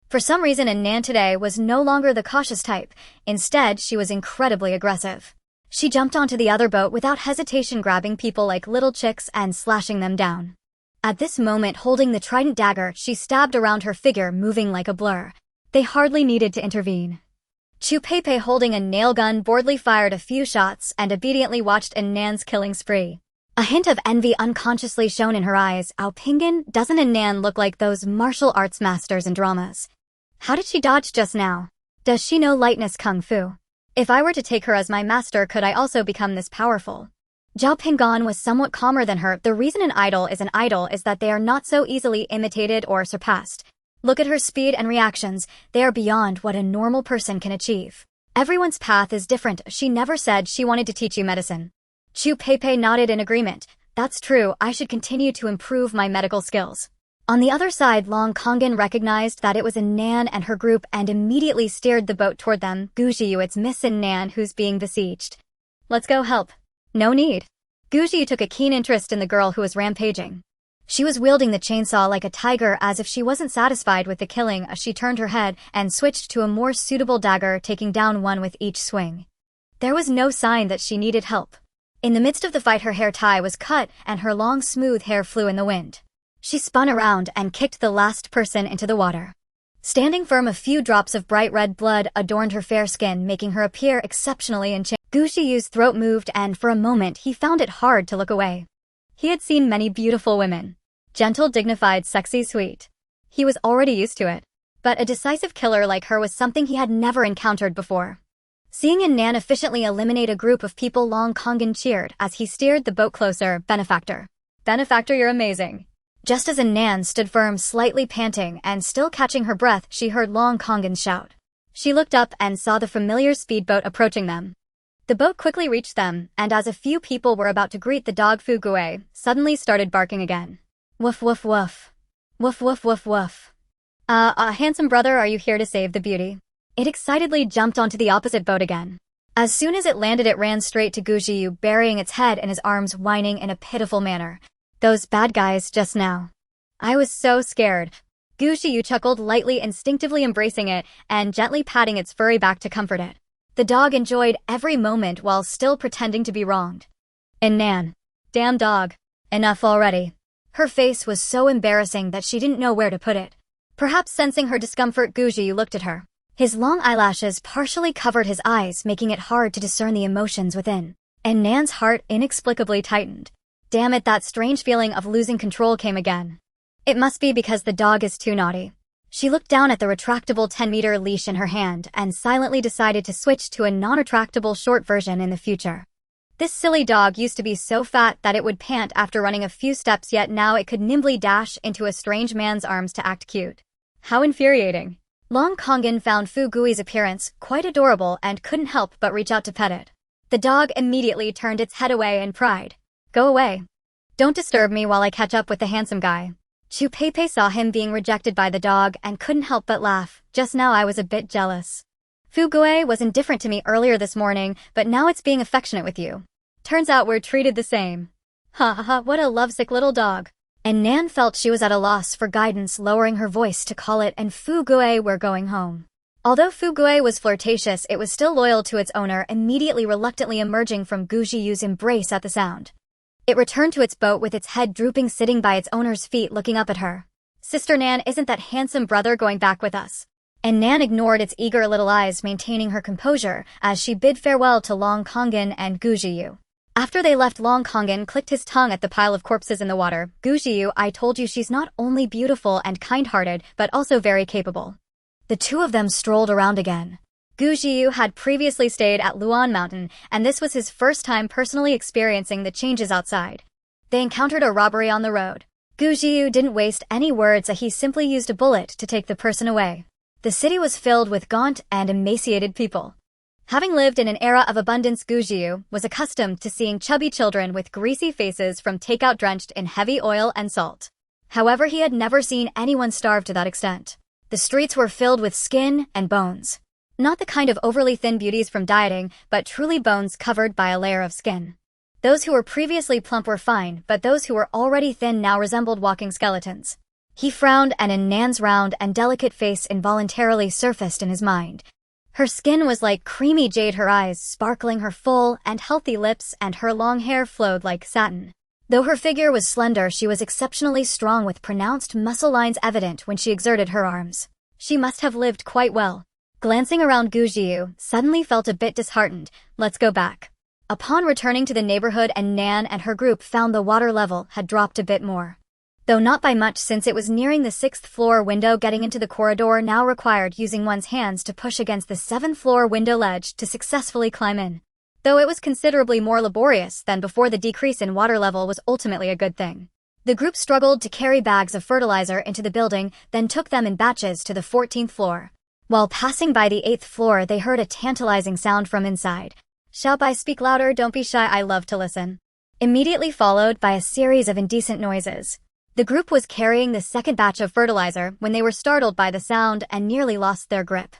A: For some reason, Nan today was no longer the cautious type. Instead, she was incredibly aggressive. She jumped onto the other boat without hesitation, grabbing people like little chicks and slashing them down. At this moment, holding the trident dagger, she stabbed around her figure, moving like a blur. They hardly needed to intervene. Chu Peipei, holding a nail gun, boredly fired a few shots and obediently watched Nan's killing spree. A hint of envy unconsciously shone in her eyes. "Ao Pinggan, doesn't Nan look like those martial arts masters in dramas? How did she dodge just now? Does she know lightness kung fu? If I were to take her as my master, could I also become this powerful?" Zhao Pinggan was somewhat calmer than her. The reason an idol is that they are not so easily imitated or surpassed. Look at her speed and reactions. They are beyond what a normal person can achieve. Everyone's path is different. She never said she wanted to teach you medicine. Chu Peipei nodded in agreement. "That's true, I should continue to improve my medical skills." On the other side, Long Kongan recognized that it was Nan and her group and immediately steered the boat toward them. "Gujiyu, it's Miss Nan who's being besieged. Let's go help." "No need." Gujiyu took a keen interest in the girl who was rampaging. She was wielding the chainsaw like a tiger. As if she wasn't satisfied with the killing, she turned her head and switched to a more suitable dagger, taking down one with each swing. There was no sign that she needed help. In the midst of the fight, her hair tie was cut and her long smooth hair flew in the wind. She spun around and kicked the last person into the water. Standing firm, a few drops of bright red blood adorned her fair skin, making her appear exceptionally enchanting. Gujiyu's throat moved, and for a moment he found it hard to look away. He had seen many beautiful women. Gentle, dignified, sexy, sweet. He was already used to it. But a decisive killer like her was something he had never encountered before. Seeing Nan efficiently eliminate a group of people, Long Kongan cheered as he steered the boat closer. "Benefactor. Benefactor, you're amazing." Just as Nan stood firm, slightly panting and still catching her breath, she heard Long Kongan shout. She looked up and saw the familiar speedboat approaching them. The boat quickly reached them, and as a few people were about to greet, the dog Fu Gui suddenly started barking again. "Woof woof woof. Woof woof woof woof. Handsome brother, are you here to save the beauty?" It excitedly jumped onto the opposite boat again. As soon as it landed, it ran straight to Gujiyu, burying its head in his arms, whining in a pitiful manner. "Those bad guys just now. I was so scared." Gujiyu chuckled lightly, instinctively embracing it and gently patting its furry back to comfort it. The dog enjoyed every moment while still pretending to be wronged. "And Nan. Damn dog. Enough already." Her face was so embarrassing that she didn't know where to put it. Perhaps sensing her discomfort, Gujiyu looked at her. His long eyelashes partially covered his eyes, making it hard to discern the emotions within. And Nan's heart inexplicably tightened. Damn it, that strange feeling of losing control came again. It must be because the dog is too naughty. She looked down at the retractable 10-meter leash in her hand and silently decided to switch to a non-retractable short version in the future. This silly dog used to be so fat that it would pant after running a few steps, yet now it could nimbly dash into a strange man's arms to act cute. How infuriating. Long Kongan found Fu Gui's appearance quite adorable and couldn't help but reach out to pet it. The dog immediately turned its head away in pride. "Go away. Don't disturb me while I catch up with the handsome guy." Chu Peipei saw him being rejected by the dog and couldn't help but laugh. "Just now I was a bit jealous. Fu Gui was indifferent to me earlier this morning, but now it's being affectionate with you. Turns out we're treated the same. Ha ha ha, what a lovesick little dog." And Nan felt she was at a loss for guidance, lowering her voice to call it and Fu Gui, "We're going home." Although Fu Gui was flirtatious, it was still loyal to its owner, immediately reluctantly emerging from Gujiyu's embrace at the sound. It returned to its boat with its head drooping, sitting by its owner's feet, looking up at her. "Sister Nan, isn't that handsome brother going back with us?" And Nan ignored its eager little eyes, maintaining her composure as she bid farewell to Long Kongan and Gujiyu. After they left, Long Kongan clicked his tongue at the pile of corpses in the water. Gu Jiu, I told you she's not only beautiful and kind-hearted, but also very capable. The two of them strolled around again. Gu Jiu had previously stayed at Luan Mountain, and this was his first time personally experiencing the changes outside. They encountered a robbery on the road. Gu Jiu didn't waste any words, he simply used a bullet to take the person away. The city was filled with gaunt and emaciated people. Having lived in an era of abundance, Gu Jiu was accustomed to seeing chubby children with greasy faces from takeout drenched in heavy oil and salt. However, he had never seen anyone starve to that extent. The streets were filled with skin and bones. Not the kind of overly thin beauties from dieting, but truly bones covered by a layer of skin. Those who were previously plump were fine, but those who were already thin now resembled walking skeletons. He frowned, and Nan's round and delicate face involuntarily surfaced in his mind. Her skin was like creamy jade, her eyes sparkling, her full and healthy lips and her long hair flowed like satin. Though her figure was slender, she was exceptionally strong with pronounced muscle lines evident when she exerted her arms. She must have lived quite well. Glancing around, Gu Jiu suddenly felt a bit disheartened. Let's go back. Upon returning to the neighborhood, Nan and her group found the water level had dropped a bit more. Though not by much, since it was nearing the 6th floor window. Getting into the corridor now required using one's hands to push against the 7th floor window ledge to successfully climb in. Though it was considerably more laborious than before, the decrease in water level was ultimately a good thing. The group struggled to carry bags of fertilizer into the building, then took them in batches to the 14th floor. While passing by the 8th floor, they heard a tantalizing sound from inside. Shout by, speak louder, don't be shy, I love to listen. Immediately followed by a series of indecent noises. The group was carrying the second batch of fertilizer when they were startled by the sound and nearly lost their grip.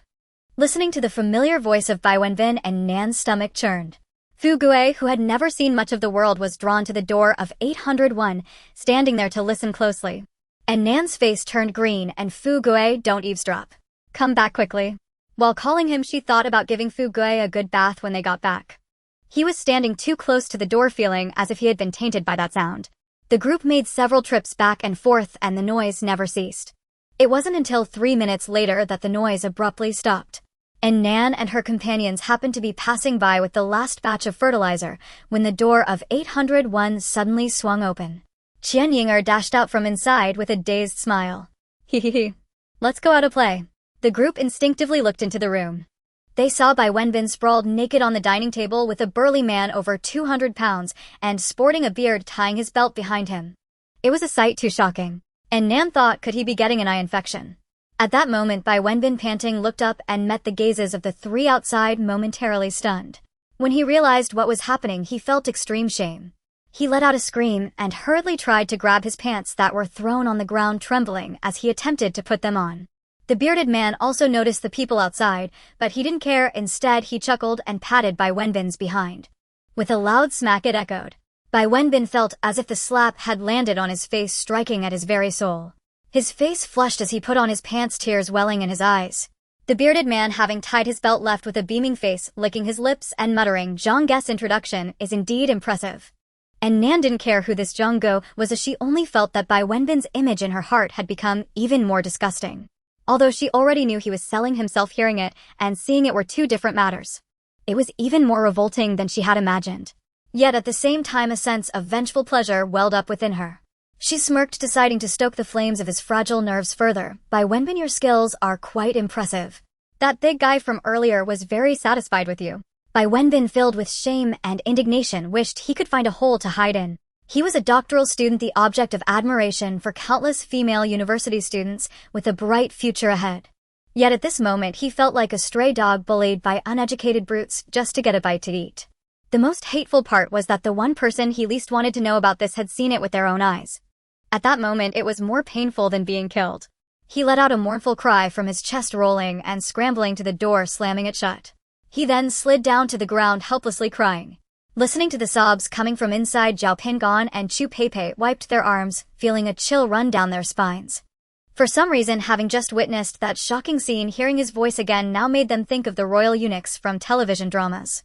A: Listening to the familiar voice of Bai Wenbin, and Nan's stomach churned. Fu Gue, who had never seen much of the world, was drawn to the door of 801, standing there to listen closely. And Nan's face turned green, and Fu Gue, don't eavesdrop. Come back quickly. While calling him, she thought about giving Fu Gue a good bath when they got back. He was standing too close to the door, feeling as if he had been tainted by that sound. The group made several trips back and forth, and the noise never ceased. It wasn't until 3 minutes later that the noise abruptly stopped. And Nan and her companions happened to be passing by with the last batch of fertilizer when the door of 801 suddenly swung open. Qian Yinger dashed out from inside with a dazed smile. Hee. Let's go out to play. The group instinctively looked into the room. They saw Bai Wenbin sprawled naked on the dining table with a burly man over 200 pounds and sporting a beard tying his belt behind him. It was a sight too shocking. And Nan thought, could he be getting an eye infection? At that moment, Bai Wenbin, panting, looked up and met the gazes of the three outside, momentarily stunned. When he realized what was happening, he felt extreme shame. He let out a scream and hurriedly tried to grab his pants that were thrown on the ground, trembling as he attempted to put them on. The bearded man also noticed the people outside, but he didn't care. Instead, he chuckled and patted Bai Wenbin's behind. With a loud smack, it echoed. Bai Wenbin felt as if the slap had landed on his face, striking at his very soul. His face flushed as he put on his pants, tears welling in his eyes. The bearded man, having tied his belt, left with a beaming face, licking his lips and muttering, Zhang Ge's introduction is indeed impressive. And Nan didn't care who this Zhang Ge was, as she only felt that Bai Wenbin's image in her heart had become even more disgusting. Although she already knew he was selling himself, hearing it and seeing it were two different matters. It was even more revolting than she had imagined. Yet at the same time, a sense of vengeful pleasure welled up within her. She smirked, deciding to stoke the flames of his fragile nerves further. Bai Wenbin, your skills are quite impressive. That big guy from earlier was very satisfied with you. Bai Wenbin, filled with shame and indignation, wished he could find a hole to hide in. He was a doctoral student, the object of admiration for countless female university students, with a bright future ahead. Yet at this moment he felt like a stray dog bullied by uneducated brutes just to get a bite to eat. The most hateful part was that the one person he least wanted to know about this had seen it with their own eyes. At that moment it was more painful than being killed. He let out a mournful cry from his chest, rolling and scrambling to the door, slamming it shut. He then slid down to the ground, helplessly crying. Listening to the sobs coming from inside, Zhao Pingon and Chu Peipei wiped their arms, feeling a chill run down their spines. For some reason, having just witnessed that shocking scene, hearing his voice again now made them think of the royal eunuchs from television dramas.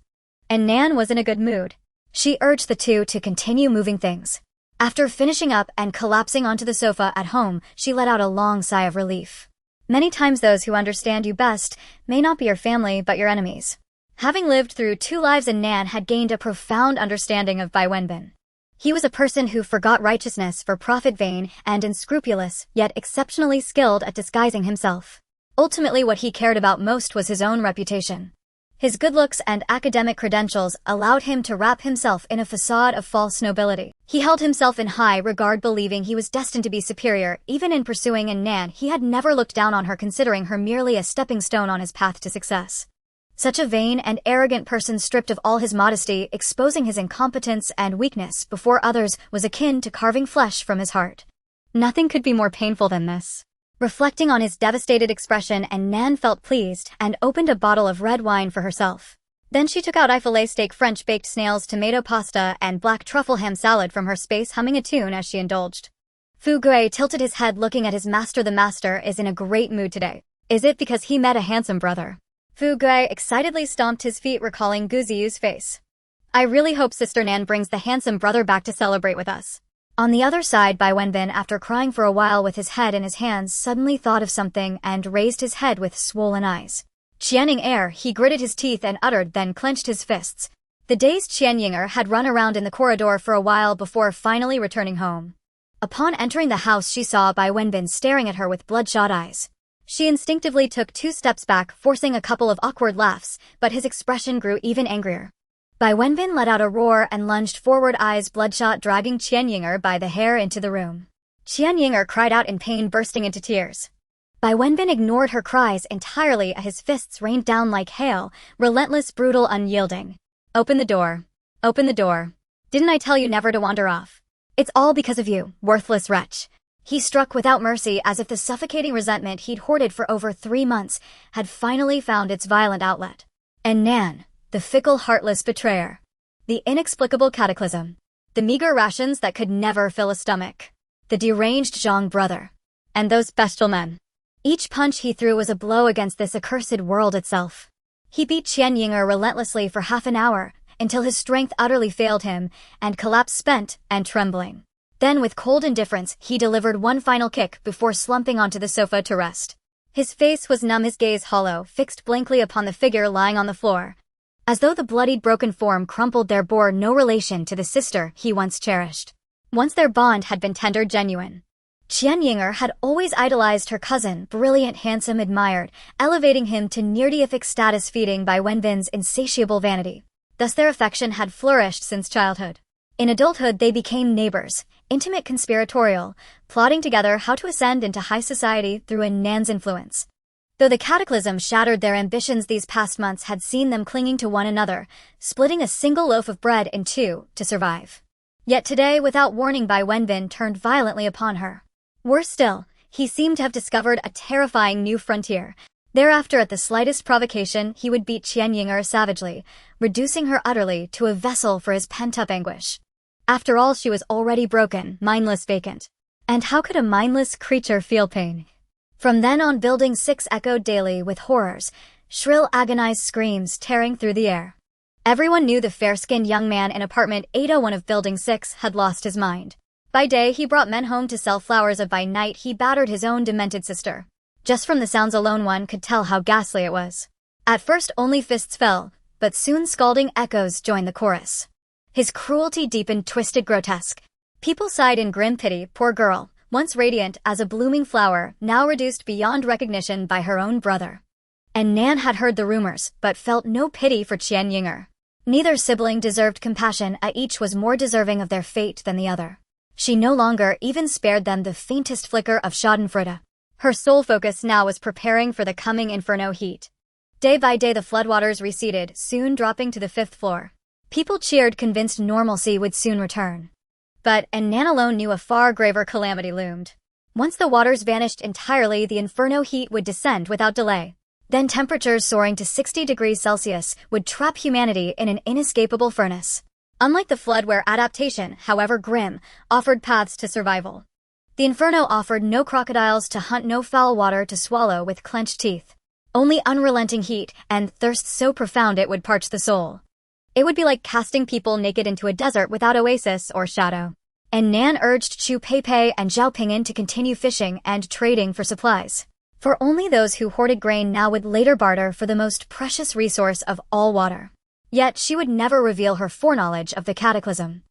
A: And Nan was in a good mood. She urged the two to continue moving things. After finishing up and collapsing onto the sofa at home, she let out a long sigh of relief. Many times those who understand you best may not be your family but your enemies. Having lived through 2 lives, Nan had gained a profound understanding of Bai Wenbin. He was a person who forgot righteousness for profit, vain and unscrupulous, yet exceptionally skilled at disguising himself. Ultimately, what he cared about most was his own reputation. His good looks and academic credentials allowed him to wrap himself in a facade of false nobility. He held himself in high regard, believing he was destined to be superior. Even in pursuing Nan, he had never looked down on her, considering her merely a stepping stone on his path to success. Such a vain and arrogant person, stripped of all his modesty, exposing his incompetence and weakness before others, was akin to carving flesh from his heart. Nothing could be more painful than this. Reflecting on his devastated expression, Nan felt pleased and opened a bottle of red wine for herself. Then she took out filet steak, French baked snails, tomato pasta, and black truffle ham salad from her space, humming a tune as she indulged. Fu Gui tilted his head, looking at his master. The master is in a great mood today. Is it because he met a handsome brother? Fu Gui excitedly stomped his feet, recalling Gu Ziyu's face. I really hope Sister Nan brings the handsome brother back to celebrate with us. On the other side, Bai Wenbin, after crying for a while with his head in his hands, suddenly thought of something and raised his head with swollen eyes. Qianying air, he gritted his teeth and uttered, then clenched his fists. The dazed Qianying had run around in the corridor for a while before finally returning home. Upon entering the house, she saw Bai Wenbin staring at her with bloodshot eyes. She instinctively took 2 steps back, forcing a couple of awkward laughs, but his expression grew even angrier. Bai Wenbin let out a roar and lunged forward, eyes bloodshot, dragging Qianying by the hair into the room. Qianying cried out in pain, bursting into tears. Bai Wenbin ignored her cries entirely. His fists rained down like hail, relentless, brutal, unyielding. Open the door. Open the door. Didn't I tell you never to wander off? It's all because of you, worthless wretch. He struck without mercy, as if the suffocating resentment he'd hoarded for over 3 months had finally found its violent outlet. And Nan, the fickle, heartless betrayer. The inexplicable cataclysm. The meager rations that could never fill a stomach. The deranged Zhang brother. And those bestial men. Each punch he threw was a blow against this accursed world itself. He beat Qianying relentlessly for half an hour, until his strength utterly failed him, and collapsed spent and trembling. Then, with cold indifference, he delivered one final kick before slumping onto the sofa to rest. His face was numb, his gaze hollow, fixed blankly upon the figure lying on the floor. As though the bloodied, broken form crumpled there bore no relation to the sister he once cherished. Once their bond had been tender, genuine. Qianying had always idolized her cousin, brilliant, handsome, admired, elevating him to near-deific status, feeding Bai Wenbin's insatiable vanity. Thus their affection had flourished since childhood. In adulthood they became neighbors, intimate, conspiratorial, plotting together how to ascend into high society through Nan's influence. Though the cataclysm shattered their ambitions, these past months had seen them clinging to one another, splitting a single loaf of bread in 2 to survive. Yet today, without warning, Bai Wenbin turned violently upon her. Worse still, he seemed to have discovered a terrifying new frontier. Thereafter, at the slightest provocation, he would beat Qianying savagely, reducing her utterly to a vessel for his pent-up anguish. After all, she was already broken, mindless, vacant. And how could a mindless creature feel pain? From then on, Building 6 echoed daily with horrors, shrill, agonized screams tearing through the air. Everyone knew the fair-skinned young man in apartment 801 of Building 6 had lost his mind. By day, he brought men home to sell flowers, and by night he battered his own demented sister. Just from the sounds alone one could tell how ghastly it was. At first only fists fell, but soon scalding echoes joined the chorus. His cruelty deepened, twisted, grotesque. People sighed in grim pity. Poor girl, once radiant as a blooming flower, now reduced beyond recognition by her own brother. And Nan had heard the rumors, but felt no pity for Qianying. Neither sibling deserved compassion, each was more deserving of their fate than the other. She no longer even spared them the faintest flicker of schadenfreude. Her sole focus now was preparing for the coming inferno heat. Day by day the floodwaters receded, soon dropping to the 5th floor. People cheered, convinced normalcy would soon return. But Nan alone knew a far graver calamity loomed. Once the waters vanished entirely, the inferno heat would descend without delay. Then temperatures soaring to 60 degrees Celsius would trap humanity in an inescapable furnace. Unlike the flood, where adaptation, however grim, offered paths to survival, the inferno offered no crocodiles to hunt, no foul water to swallow with clenched teeth. Only unrelenting heat and thirst so profound it would parch the soul. It would be like casting people naked into a desert without oasis or shadow. And Nan urged Chu Peipei and Zhao Ping'an to continue fishing and trading for supplies. For only those who hoarded grain now would later barter for the most precious resource of all, water. Yet she would never reveal her foreknowledge of the cataclysm.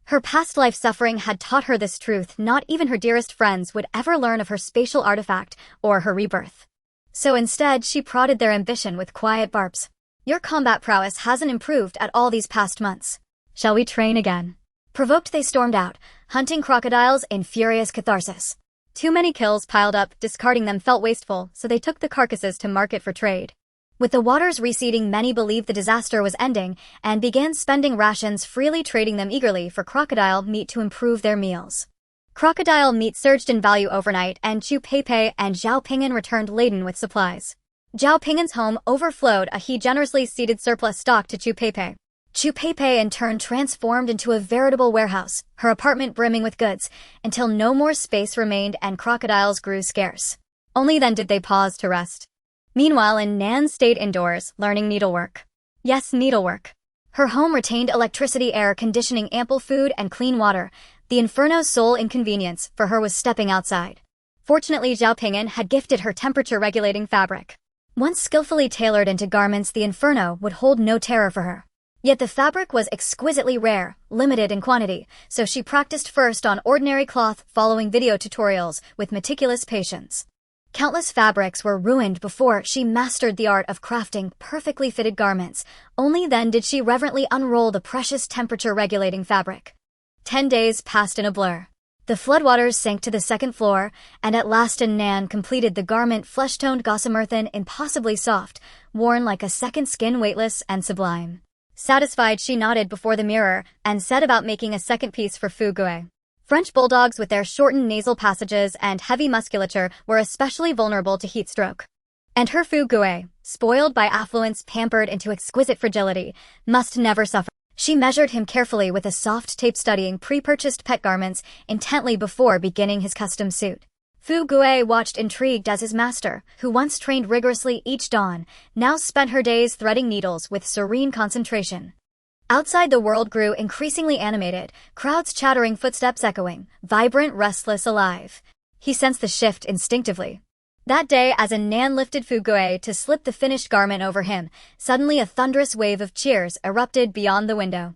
A: Her past life suffering had taught her this truth. Not even her dearest friends would ever learn of her spatial artifact or her rebirth. So instead, she prodded their ambition with quiet barbs. Your combat prowess hasn't improved at all these past months. Shall we train again? Provoked, they stormed out, hunting crocodiles in furious catharsis. Too many kills piled up, discarding them felt wasteful, so they took the carcasses to market for trade. With the waters receding, many believed the disaster was ending and began spending rations, freely trading them eagerly for crocodile meat to improve their meals. Crocodile meat surged in value overnight, and Chu Peipei and Zhao Ping'an returned laden with supplies. Zhao Ping'an's home overflowed, he generously ceded surplus stock to Chu Peipei. Chu Peipei in turn transformed into a veritable warehouse, her apartment brimming with goods, until no more space remained and crocodiles grew scarce. Only then did they pause to rest. Meanwhile, Nan stayed indoors, learning needlework. Yes, needlework. Her home retained electricity, air conditioning, ample food, and clean water. The inferno's sole inconvenience for her was stepping outside. Fortunately, Zhao Ping'an had gifted her temperature-regulating fabric. Once skillfully tailored into garments, the inferno would hold no terror for her. Yet the fabric was exquisitely rare, limited in quantity, so she practiced first on ordinary cloth, following video tutorials with meticulous patience. Countless fabrics were ruined before she mastered the art of crafting perfectly fitted garments. Only then did she reverently unroll the precious temperature-regulating fabric. 10 days passed in a blur. The floodwaters sank to the second floor, and at last Nan completed the garment, flesh-toned gossamer thin, impossibly soft, worn like a second skin, weightless and sublime. Satisfied, she nodded before the mirror and set about making a second piece for Fu Gui. French bulldogs with their shortened nasal passages and heavy musculature were especially vulnerable to heat stroke. And her Fu Gui, spoiled by affluence, pampered into exquisite fragility, must never suffer. She measured him carefully with a soft tape, studying pre-purchased pet garments intently before beginning his custom suit. Fu Gui watched intrigued as his master, who once trained rigorously each dawn, now spent her days threading needles with serene concentration. Outside, the world grew increasingly animated, crowds chattering, footsteps echoing, vibrant, restless, alive. He sensed the shift instinctively. That day, as Nan lifted Fu Gui to slip the finished garment over him, suddenly a thunderous wave of cheers erupted beyond the window.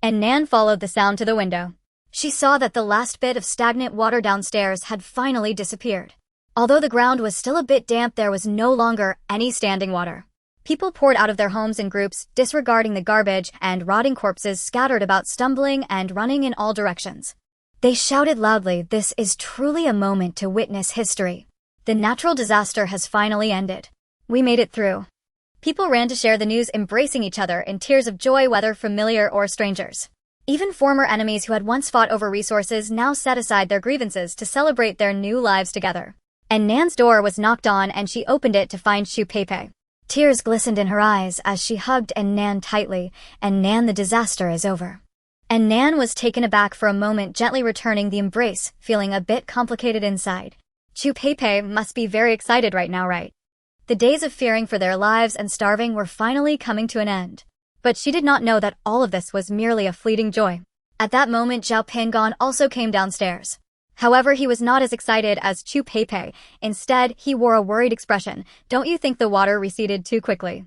A: And Nan followed the sound to the window. She saw that the last bit of stagnant water downstairs had finally disappeared. Although the ground was still a bit damp, there was no longer any standing water. People poured out of their homes in groups, disregarding the garbage and rotting corpses scattered about, stumbling and running in all directions. They shouted loudly, "This is truly a moment to witness history. The natural disaster has finally ended. We made it through." People ran to share the news, embracing each other in tears of joy, whether familiar or strangers. Even former enemies who had once fought over resources now set aside their grievances to celebrate their new lives together. And Nan's door was knocked on, and she opened it to find Chu Peipei. Tears glistened in her eyes as she hugged Nan tightly. "And Nan, the disaster is over." And Nan was taken aback for a moment, gently returning the embrace, feeling a bit complicated inside. Chu Peipei must be very excited right now, right? The days of fearing for their lives and starving were finally coming to an end. But she did not know that all of this was merely a fleeting joy. At that moment, Zhao Ping'an also came downstairs. However, he was not as excited as Chu Peipei. Instead, he wore a worried expression. "Don't you think the water receded too quickly?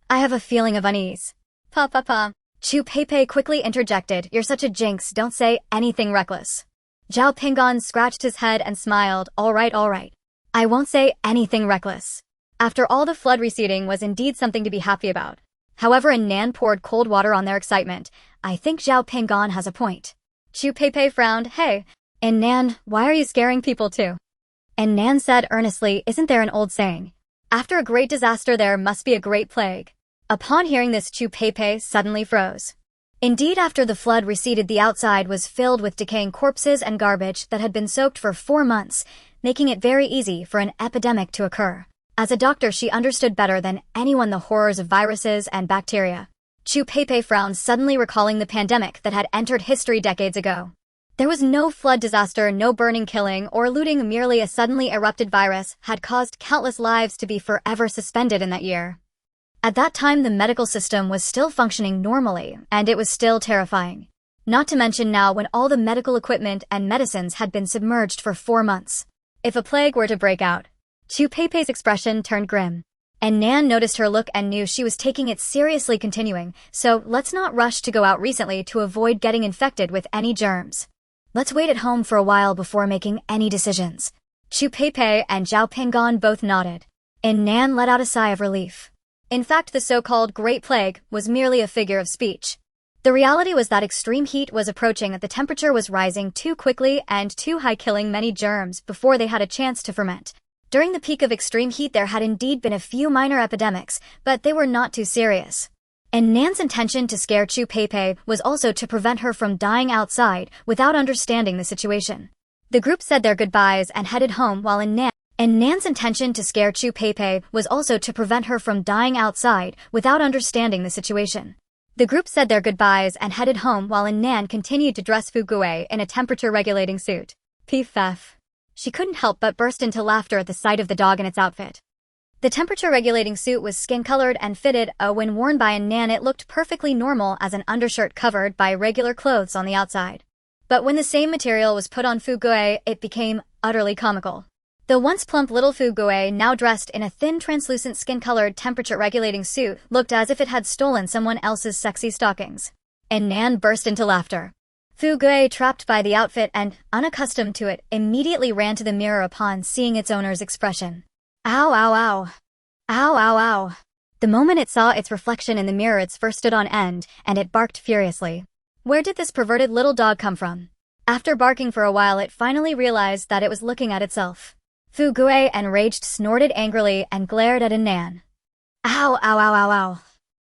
A: I have a feeling of unease." Pa. Chu Peipei quickly interjected, "You're such a jinx, don't say anything reckless." Zhao Ping'an scratched his head and smiled. All right. I won't say anything reckless." After all, the flood receding was indeed something to be happy about. However, Nan poured cold water on their excitement. "I think Zhao Ping'an has a point." Chu Peipei frowned. "Hey, and Nan, why are you scaring people too?" And Nan said earnestly, "Isn't there an old saying? After a great disaster there must be a great plague." Upon hearing this, Chu Peipei suddenly froze. Indeed, after the flood receded, the outside was filled with decaying corpses and garbage that had been soaked for 4 months, making it very easy for an epidemic to occur. As a doctor, she understood better than anyone the horrors of viruses and bacteria. Chu Peipei frowned, suddenly recalling the pandemic that had entered history decades ago. There was no flood disaster, no burning, killing, or looting. Merely a suddenly erupted virus had caused countless lives to be forever suspended in that year. At that time, the medical system was still functioning normally, and it was still terrifying. Not to mention now, when all the medical equipment and medicines had been submerged for 4 months. If a plague were to break out, Chu Peipei's expression turned grim. And Nan noticed her look and knew she was taking it seriously continuing, so let's not rush to go out recently to avoid getting infected with any germs. Let's wait at home for a while before making any decisions. Chu Peipei and Zhao Pingan both nodded. And Nan let out a sigh of relief. In fact, the so-called Great Plague was merely a figure of speech. The reality was that extreme heat was approaching and the temperature was rising too quickly and too high, killing many germs before they had a chance to ferment. During the peak of extreme heat there had indeed been a few minor epidemics, but they were not too serious. And Nan's intention to scare Chu Peipei was also to prevent her from dying outside without understanding the situation. The group said their goodbyes and headed home while Nan's intention to scare Chu Peipei was also to prevent her from dying outside without understanding the situation. The group said their goodbyes and headed home while Nan continued to dress Fu Gui in a temperature-regulating suit. Pff. She couldn't help but burst into laughter at the sight of the dog in its outfit. The temperature-regulating suit was skin-colored and fitted, when worn by Nan it looked perfectly normal as an undershirt covered by regular clothes on the outside. But when the same material was put on Fu Gui, it became utterly comical. The once plump little Fu Gui, now dressed in a thin translucent skin-colored temperature-regulating suit, looked as if it had stolen someone else's sexy stockings. And Nan burst into laughter. Fu Gui, trapped by the outfit and unaccustomed to it, immediately ran to the mirror upon seeing its owner's expression. Ow, ow, ow. Ow, ow, ow. The moment it saw its reflection in the mirror, its fur stood on end, and it barked furiously. Where did this perverted little dog come from? After barking for a while, it finally realized that it was looking at itself. Fu Gui, enraged, snorted angrily and glared at Nan. Ow, ow, ow, ow, ow.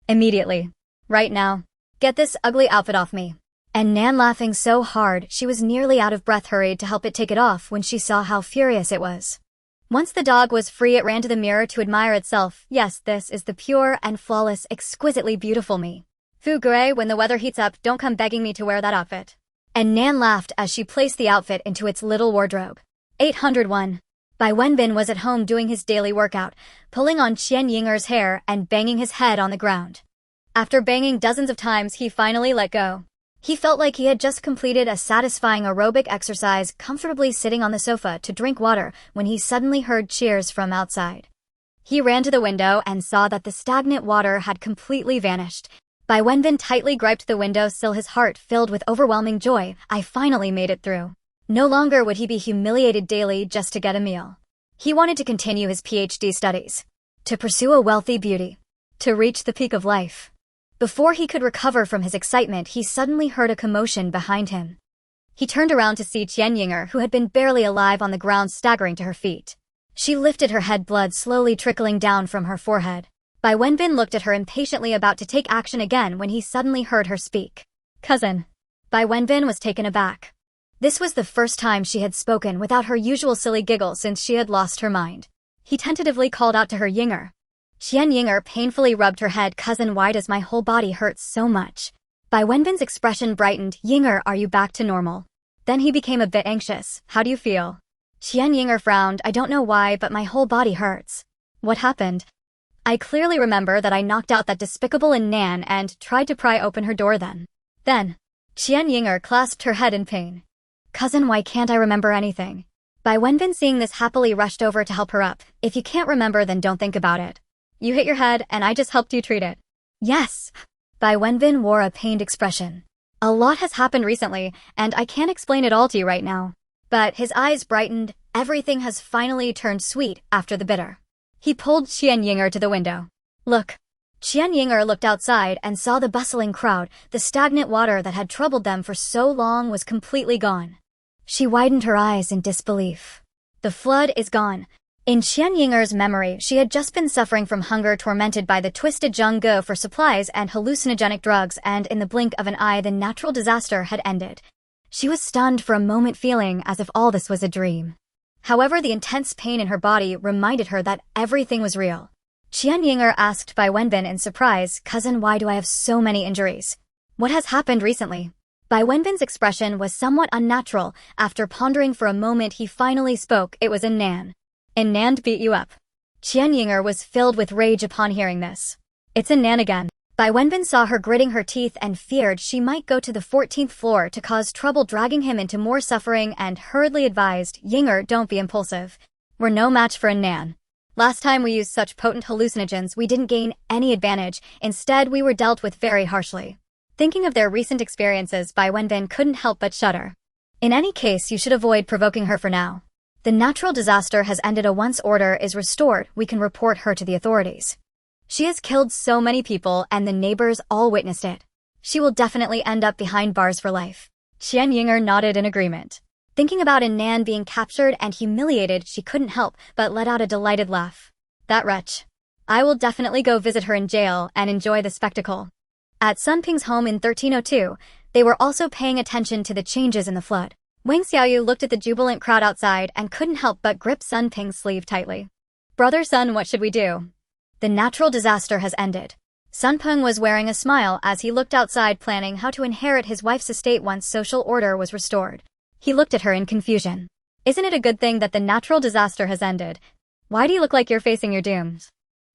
A: Immediately. Right now. Get this ugly outfit off me. And Nan, laughing so hard she was nearly out of breath, hurried to help it take it off when she saw how furious it was. Once the dog was free, it ran to the mirror to admire itself. Yes, this is the pure and flawless, exquisitely beautiful me. Fu Gui, when the weather heats up, don't come begging me to wear that outfit. And Nan laughed as she placed the outfit into its little wardrobe. 801. Bai Wenbin was at home doing his daily workout, pulling on Qian Yinger's hair and banging his head on the ground. After banging dozens of times, he finally let go. He felt like he had just completed a satisfying aerobic exercise, comfortably sitting on the sofa to drink water when he suddenly heard cheers from outside. He ran to the window and saw that the stagnant water had completely vanished. Bai Wenbin tightly griped the window sill, his heart filled with overwhelming joy. I finally made it through. No longer would he be humiliated daily just to get a meal. He wanted to continue his PhD studies, to pursue a wealthy beauty, to reach the peak of life. Before he could recover from his excitement, he suddenly heard a commotion behind him. He turned around to see Qian Yinger, who had been barely alive on the ground, staggering to her feet. She lifted her head, blood slowly trickling down from her forehead. Bai Wenbin looked at her impatiently, about to take action again when he suddenly heard her speak. Cousin. Bai Wenbin was taken aback. This was the first time she had spoken without her usual silly giggle since she had lost her mind. He tentatively called out to her, Yinger. Qian Yinger painfully rubbed her head. Cousin, why does my whole body hurt so much? Bai Wenbin's expression brightened. Yinger, are you back to normal? Then he became a bit anxious. How do you feel? Qian Yinger frowned. I don't know why, but my whole body hurts. What happened? I clearly remember that I knocked out that despicable Nan and tried to pry open her door then. Qian Yinger clasped her head in pain. Cousin, why can't I remember anything? Bai Wenbin, seeing this, happily rushed over to help her up. If you can't remember, then don't think about it. You hit your head, and I just helped you treat it. Yes. Bai Wenbin wore a pained expression. A lot has happened recently, and I can't explain it all to you right now. But his eyes brightened. Everything has finally turned sweet after the bitter. He pulled Qian Yinger to the window. Look. Qian Yinger looked outside and saw the bustling crowd. The stagnant water that had troubled them for so long was completely gone. She widened her eyes in disbelief. The flood is gone. In Qian Yinger's memory, she had just been suffering from hunger, tormented by the twisted Zheng for supplies and hallucinogenic drugs, and in the blink of an eye the natural disaster had ended. She was stunned for a moment, feeling as if all this was a dream. However, the intense pain in her body reminded her that everything was real. Qian Yinger asked Bai Wenbin in surprise, Cousin, why do I have so many injuries? What has happened recently? Bai Wenbin's expression was somewhat unnatural. After pondering for a moment, he finally spoke. It was Nan. Nan beat you up. Qian Yinger was filled with rage upon hearing this. It's Nan again. Bai Wenbin saw her gritting her teeth and feared she might go to the 14th floor to cause trouble, dragging him into more suffering, and hurriedly advised, Yinger, don't be impulsive. We're no match for a Nan. Last time we used such potent hallucinogens, we didn't gain any advantage. Instead, we were dealt with very harshly. Thinking of their recent experiences, Bai Wenbin couldn't help but shudder. In any case, you should avoid provoking her for now. The natural disaster has ended. Once order is restored, we can report her to the authorities. She has killed so many people and the neighbors all witnessed it. She will definitely end up behind bars for life. Qian Yinger nodded in agreement. Thinking about Nan being captured and humiliated, she couldn't help but let out a delighted laugh. That wretch. I will definitely go visit her in jail and enjoy the spectacle. At Sun Ping's home in 1302, they were also paying attention to the changes in the flood. Wang Xiaoyu looked at the jubilant crowd outside and couldn't help but grip Sun Ping's sleeve tightly. Brother Sun, what should we do? The natural disaster has ended. Sun Ping was wearing a smile as he looked outside, planning how to inherit his wife's estate once social order was restored. He looked at her in confusion. Isn't it a good thing that the natural disaster has ended? Why do you look like you're facing your dooms?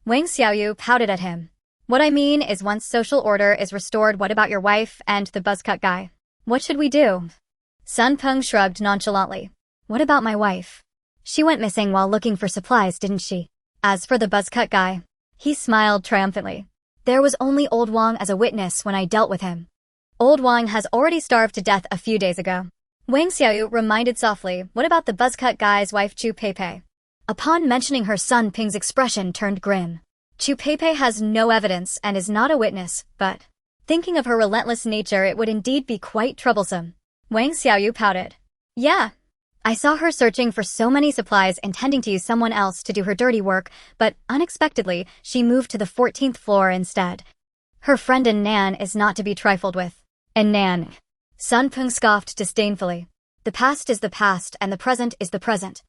A: Wang Xiaoyu pouted at him. What I mean is, once social order is restored, what about your wife and the buzzcut guy? What should we do? Sun Peng shrugged nonchalantly. What about my wife? She went missing while looking for supplies, didn't she? As for the buzzcut guy, he smiled triumphantly. There was only Old Wang as a witness when I dealt with him. Old Wang has already starved to death a few days ago. Wang Xiaoyu reminded softly, what about the buzzcut guy's wife Chu Peipei? Upon mentioning her, Sun Ping's expression turned grim. Chu Peipei has no evidence and is not a witness, but thinking of her relentless nature, it would indeed be quite troublesome. Wang Xiaoyu pouted. Yeah. I saw her searching for so many supplies, intending to use someone else to do her dirty work, but unexpectedly, she moved to the 14th floor instead. Her friend Nan is not to be trifled with. Nan. Sun Peng scoffed disdainfully. The past is the past and the present is the present.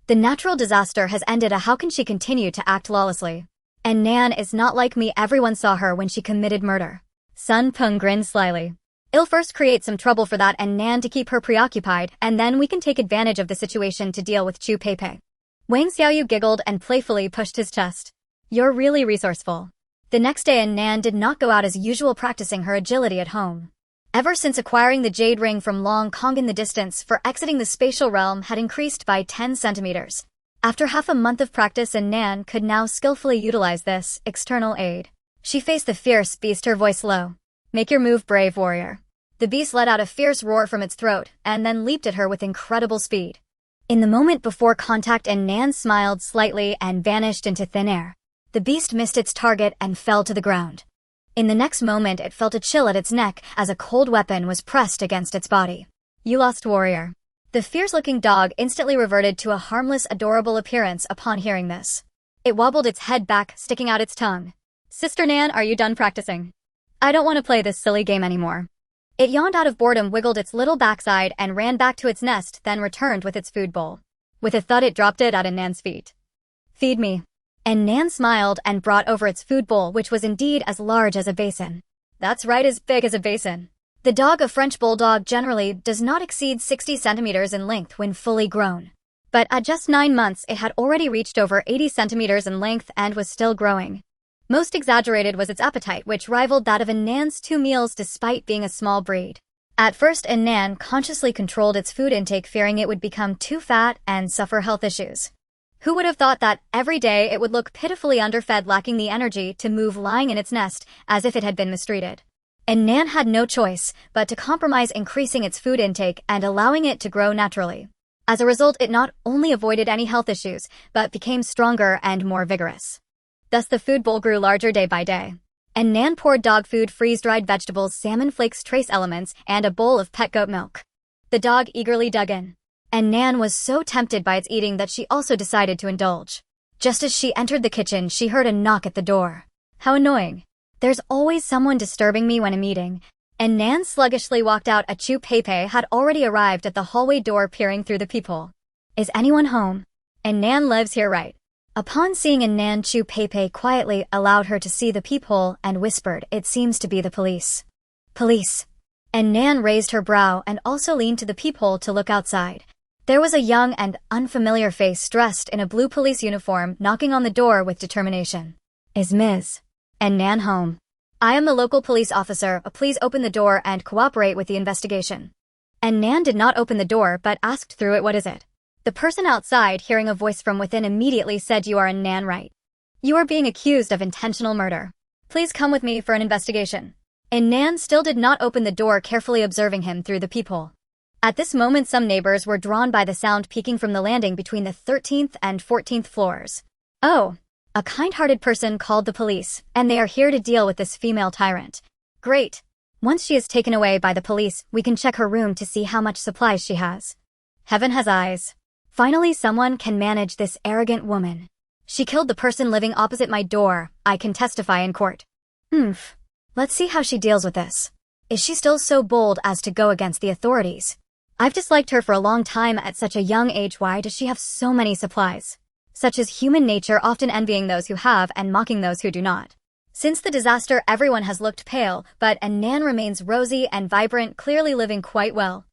A: The natural disaster has ended. How can she continue to act lawlessly? And Nan is not like me. Everyone saw her when she committed murder. Sun Peng grinned slyly. I'll first create some trouble for that and Nan to keep her preoccupied, and then we can take advantage of the situation to deal with Chu Peipei. Wang Xiaoyu giggled and playfully pushed his chest. You're really resourceful. The next day, Nan did not go out as usual, practicing her agility at home. Ever since acquiring the jade ring from Long Kong, the distance for exiting the spatial realm had increased by 10 centimeters. After half a month of practice, Nan could now skillfully utilize this external aid. She faced the fierce beast, her voice low. Make your move, brave warrior. The beast let out a fierce roar from its throat and then leaped at her with incredible speed. In the moment before contact, Nan smiled slightly and vanished into thin air. The beast missed its target and fell to the ground. In the next moment, it felt a chill at its neck as a cold weapon was pressed against its body. You lost, warrior. The fierce-looking dog instantly reverted to a harmless, adorable appearance upon hearing this. It wobbled its head back, sticking out its tongue. Sister Nan, are you done practicing? I don't want to play this silly game anymore. It yawned out of boredom, wiggled its little backside, and ran back to its nest, then returned with its food bowl. With a thud, it dropped it at Nan's feet. Feed me. And Nan smiled and brought over its food bowl, which was indeed as large as a basin. That's right, as big as a basin. The dog, a French bulldog, generally does not exceed 60 centimeters in length when fully grown. But at just 9 months, it had already reached over 80 centimeters in length and was still growing. Most exaggerated was its appetite, which rivaled that of Nan's 2 meals despite being a small breed. At first, Nan consciously controlled its food intake, fearing it would become too fat and suffer health issues. Who would have thought that every day it would look pitifully underfed, lacking the energy to move, lying in its nest as if it had been mistreated. And Nan had no choice but to compromise, increasing its food intake and allowing it to grow naturally. As a result, it not only avoided any health issues, but became stronger and more vigorous. Thus the food bowl grew larger day by day. And Nan poured dog food, freeze-dried vegetables, salmon flakes, trace elements, and a bowl of pet goat milk. The dog eagerly dug in. And Nan was so tempted by its eating that she also decided to indulge. Just as she entered the kitchen, she heard a knock at the door. How annoying. There's always someone disturbing me when I'm eating. And Nan sluggishly walked out. A Chu Peipei had already arrived at the hallway door, peering through the peephole. Is anyone home? And Nan lives here, right? Upon seeing Nan, Chu Peipei quietly allowed her to see the peephole and whispered, it seems to be the police. Police. And Nan raised her brow and also leaned to the peephole to look outside. There was a young and unfamiliar face dressed in a blue police uniform knocking on the door with determination. Is Ms. and Nan home? I am the local police officer. Please open the door and cooperate with the investigation. And Nan did not open the door but asked through it, what is it? The person outside, hearing a voice from within, immediately said, "You are a Nan, right? You are being accused of intentional murder. Please come with me for an investigation." And Nan still did not open the door, carefully observing him through the peephole. At this moment, some neighbors were drawn by the sound peeking from the landing between the 13th and 14th floors. "Oh, a kind-hearted person called the police, and they are here to deal with this female tyrant. Great. Once she is taken away by the police, we can check her room to see how much supplies she has. Heaven has eyes. Finally, someone can manage this arrogant woman. She killed the person living opposite my door. I can testify in court. Let's see how she deals with this. Is she still so bold as to go against the authorities? I've disliked her for a long time at such a young age. Why does she have so many supplies? Such is human nature, often envying those who have and mocking those who do not. Since the disaster, everyone has looked pale, but Nan remains rosy and vibrant, clearly living quite well.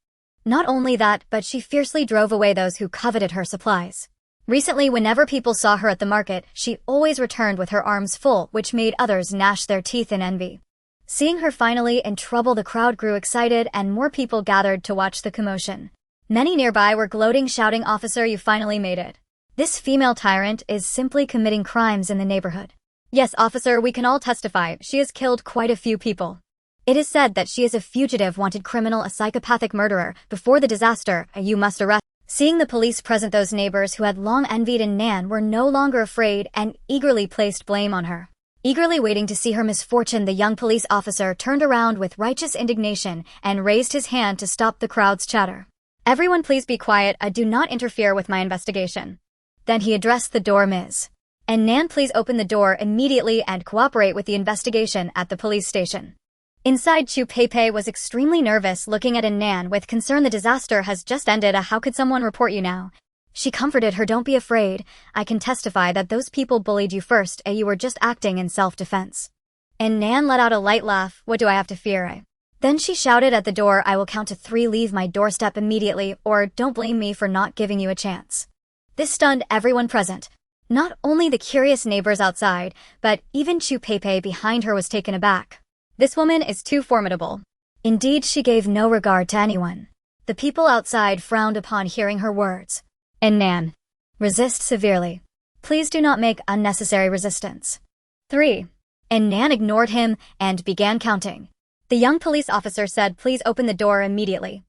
A: Not only that, but she fiercely drove away those who coveted her supplies. Recently, whenever people saw her at the market, she always returned with her arms full, which made others gnash their teeth in envy. Seeing her finally in trouble, the crowd grew excited and more people gathered to watch the commotion. Many nearby were gloating, shouting, "Officer, you finally made it. This female tyrant is simply committing crimes in the neighborhood." "Yes, officer, we can all testify. She has killed quite a few people. It is said that she is a fugitive, wanted criminal, a psychopathic murderer. Before the disaster, you must arrest." Seeing the police present, those neighbors who had long envied Nan were no longer afraid and eagerly placed blame on her. Eagerly waiting to see her misfortune, the young police officer turned around with righteous indignation and raised his hand to stop the crowd's chatter. "Everyone please be quiet. Do not interfere with my investigation." Then he addressed the door, "Ms. and Nan, please open the door immediately and cooperate with the investigation at the police station." Inside, Chu Peipei was extremely nervous, looking at Nan with concern. "The disaster has just ended. How could someone report you now?" She comforted her. "Don't be afraid. I can testify that those people bullied you first. You were just acting in self-defense." And Nan let out a light laugh. "What do I have to fear?" Then she shouted at the door, "I will count to 3. Leave my doorstep immediately, or don't blame me for not giving you a chance." This stunned everyone present. Not only the curious neighbors outside, but even Chu Peipei behind her was taken aback. This woman is too formidable. Indeed, she gave no regard to anyone. The people outside frowned upon hearing her words. "And Nan, resist severely. Please do not make unnecessary resistance." 3. And Nan ignored him and began counting. The young police officer said, "Please open the door immediately."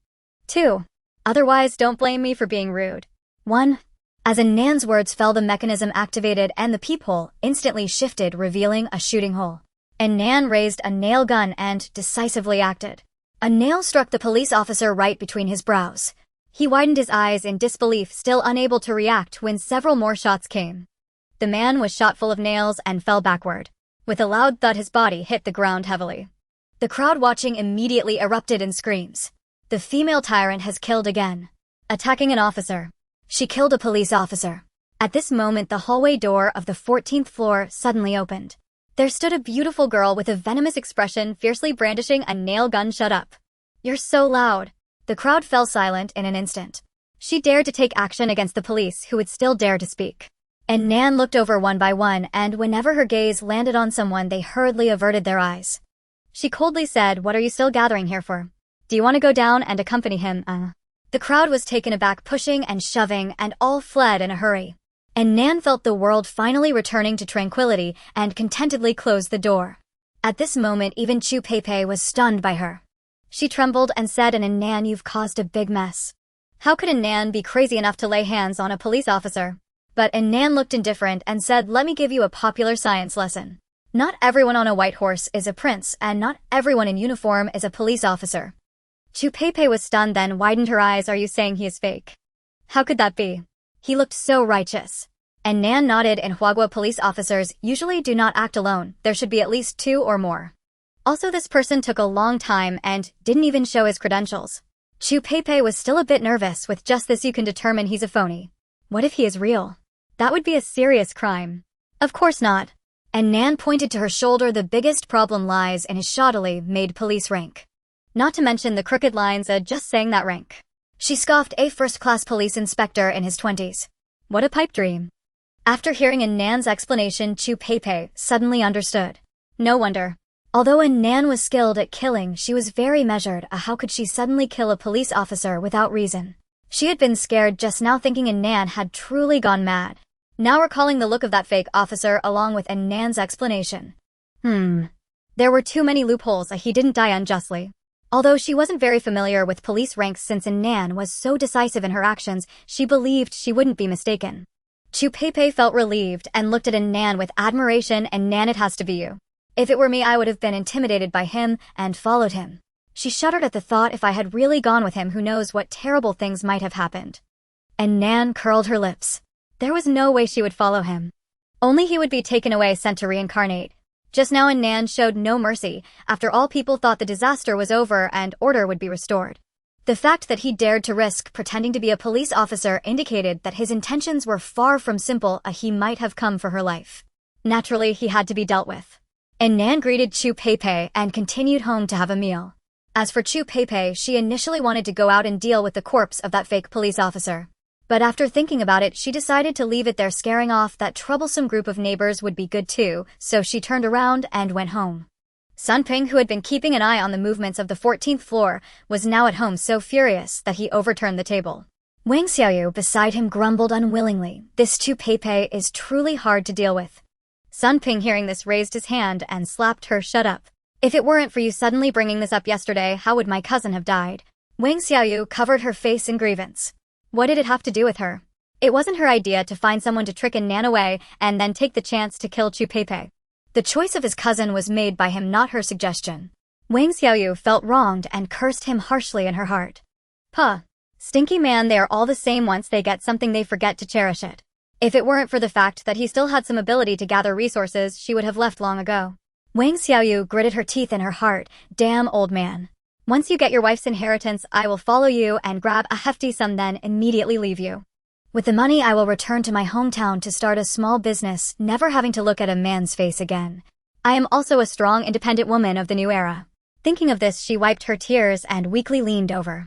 A: 2. Otherwise, don't blame me for being rude. 1. As Nan's words fell, the mechanism activated and the peephole instantly shifted, revealing a shooting hole. And Nan raised a nail gun and decisively acted. A nail struck the police officer right between his brows. He widened his eyes in disbelief, still unable to react when several more shots came. The man was shot full of nails and fell backward. With a loud thud, his body hit the ground heavily. The crowd watching immediately erupted in screams. The female tyrant has killed again. Attacking an officer. She killed a police officer. At this moment, the hallway door of the 14th floor suddenly opened. There stood a beautiful girl with a venomous expression, fiercely brandishing a nail gun. "Shut up. You're so loud." The crowd fell silent in an instant. She dared to take action against the police, who would still dare to speak. And Nan looked over one by one, and whenever her gaze landed on someone, they hurriedly averted their eyes. She coldly said, "What are you still gathering here for? Do you want to go down and accompany him?" The crowd was taken aback, pushing and shoving, and all fled in a hurry. And Nan felt the world finally returning to tranquility and contentedly closed the door. At this moment, even Chu Peipei was stunned by her. She trembled and said, "And Nan, you've caused a big mess." How could Nan be crazy enough to lay hands on a police officer? But Nan looked indifferent and said, "Let me give you a popular science lesson. Not everyone on a white horse is a prince, and not everyone in uniform is a police officer." Chu Peipei was stunned, then widened her eyes. "Are you saying he is fake? How could that be? He looked so righteous." And Nan nodded. "In Huagua, police officers usually do not act alone. There should be at least 2 or more. Also, this person took a long time and didn't even show his credentials." Chu Peipei was still a bit nervous. "With just this, you can determine he's a phony. What if he is real? That would be a serious crime." "Of course not." And Nan pointed to her shoulder. "The biggest problem lies in his shoddily made police rank. Not to mention the crooked lines, just saying that rank." She scoffed. "A first-class police inspector in his 20s. What a pipe dream." After hearing Nan's explanation, Chu Peipei suddenly understood. No wonder. Although Nan was skilled at killing, she was very measured. How could she suddenly kill a police officer without reason? She had been scared just now thinking Nan had truly gone mad. Now recalling the look of that fake officer along with Nan's explanation. There were too many loopholes. He didn't die unjustly. Although she wasn't very familiar with police ranks since Nan was so decisive in her actions, she believed she wouldn't be mistaken. Chu Pei felt relieved and looked at Nan with admiration. Nan, it has to be you. If it were me, I would have been intimidated by him and followed him. She shuddered at the thought if I had really gone with him, who knows what terrible things might have happened. Nan curled her lips. There was no way she would follow him. Only he would be taken away, sent to reincarnate. Just now Nan showed no mercy. After all, people thought the disaster was over and order would be restored. The fact that he dared to risk pretending to be a police officer indicated that his intentions were far from simple. He might have come for her life. Naturally, he had to be dealt with. Nan greeted Chu Pei and continued home to have a meal. As for Chu Pei, she initially wanted to go out and deal with the corpse of that fake police officer. But after thinking about it, she decided to leave it there. Scaring off that troublesome group of neighbors would be good too, so she turned around and went home. Sun Ping, who had been keeping an eye on the movements of the 14th floor, was now at home, so furious that he overturned the table. Wang Xiaoyu beside him grumbled unwillingly. This Chu Pei is truly hard to deal with. Sun Ping, hearing this, raised his hand and slapped her. Shut up. If it weren't for you suddenly bringing this up yesterday, how would my cousin have died? Wang Xiaoyu covered her face in grievance. What did it have to do with her? It wasn't her idea to find someone to trick Nan away and then take the chance to kill Chu Pei. The choice of his cousin was made by him, not her suggestion. Wang Xiaoyu felt wronged and cursed him harshly in her heart. Puh. Stinky man, they are all the same. Once they get something, they forget to cherish it. If it weren't for the fact that he still had some ability to gather resources, she would have left long ago. Wang Xiaoyu gritted her teeth in her heart. Damn old man. Once you get your wife's inheritance, I will follow you and grab a hefty sum, then immediately leave you. With the money, I will return to my hometown to start a small business, never having to look at a man's face again. I am also a strong, independent woman of the new era. Thinking of this, she wiped her tears and weakly leaned over.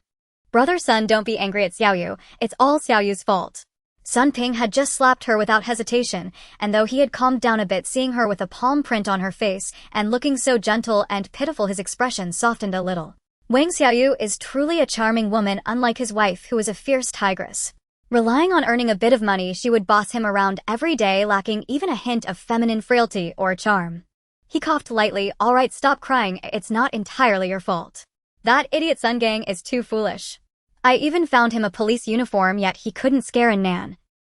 A: Brother Sun, don't be angry at Xiaoyu. It's all Xiaoyu's fault. Sun Ping had just slapped her without hesitation, and though he had calmed down a bit, seeing her with a palm print on her face and looking so gentle and pitiful, his expression softened a little. Wang Xiaoyu is truly a charming woman, unlike his wife, who is a fierce tigress. Relying on earning a bit of money, she would boss him around every day, lacking even a hint of feminine frailty or charm. He coughed lightly. All right, stop crying. It's not entirely your fault. That idiot Sun Gang is too foolish. I even found him a police uniform, yet he couldn't scare Nan.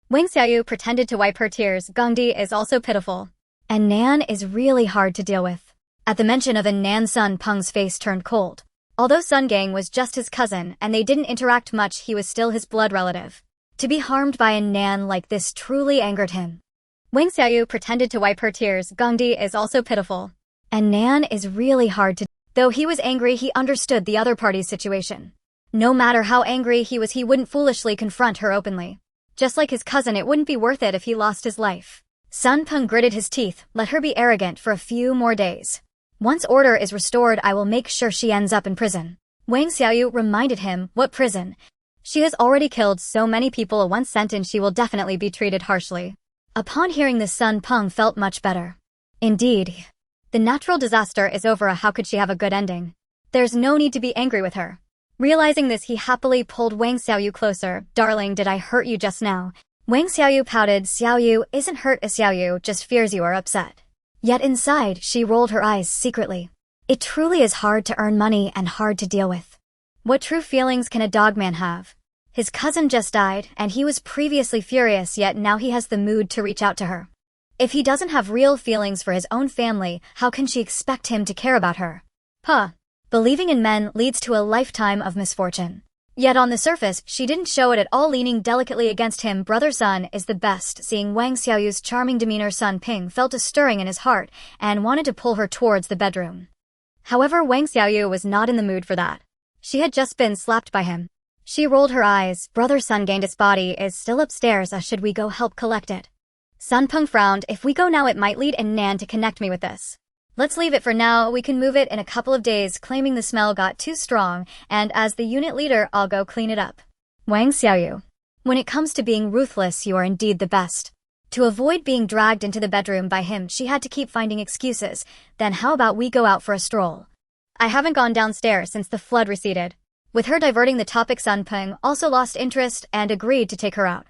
A: Wang Xiaoyu pretended to wipe her tears. Gongdi is also pitiful. And Nan is really hard to deal with. At the mention of Nan, Sun Peng's face turned cold. Although Sun Gang was just his cousin and they didn't interact much, he was still his blood relative. To be harmed by Nan like this truly angered him. Wang Xiaoyu pretended to wipe her tears. Gongdi is also pitiful. And Nan is really hard to. Though he was angry, he understood the other party's situation. No matter how angry he was, he wouldn't foolishly confront her openly. Just like his cousin, it wouldn't be worth it if he lost his life. Sun Peng gritted his teeth. Let her be arrogant for a few more days. Once order is restored, I will make sure she ends up in prison. Wang Xiaoyu reminded him. What prison? She has already killed so many people. Once sentenced, she will definitely be treated harshly. Upon hearing this, Sun Peng felt much better. Indeed. The natural disaster is over. How could she have a good ending? There's no need to be angry with her. Realizing this, he happily pulled Wang Xiaoyu closer. Darling, did I hurt you just now? Wang Xiaoyu pouted. Xiaoyu isn't hurt. Xiaoyu just fears you are upset. Yet inside, she rolled her eyes secretly. It truly is hard to earn money and hard to deal with. What true feelings can a dogman have? His cousin just died, and he was previously furious, yet now he has the mood to reach out to her. If he doesn't have real feelings for his own family, how can she expect him to care about her? Puh. Believing in men leads to a lifetime of misfortune. Yet on the surface, she didn't show it at all. Leaning delicately against him, Brother Sun is the best. Seeing Wang Xiaoyu's charming demeanor, Sun Ping felt a stirring in his heart and wanted to pull her towards the bedroom. However, Wang Xiaoyu was not in the mood for that. She had just been slapped by him. She rolled her eyes. Brother Sun gained its body is still upstairs. Should we go help collect it? Sun Peng frowned. If we go now, it might lead Nan to connect me with this. Let's leave it for now. We can move it in a couple of days. Claiming the smell got too strong, and as the unit leader, I'll go clean it up. Wang Xiaoyu. When it comes to being ruthless, you are indeed the best. To avoid being dragged into the bedroom by him, she had to keep finding excuses. Then how about we go out for a stroll? I haven't gone downstairs since the flood receded. With her diverting the topic, Sun Peng also lost interest and agreed to take her out.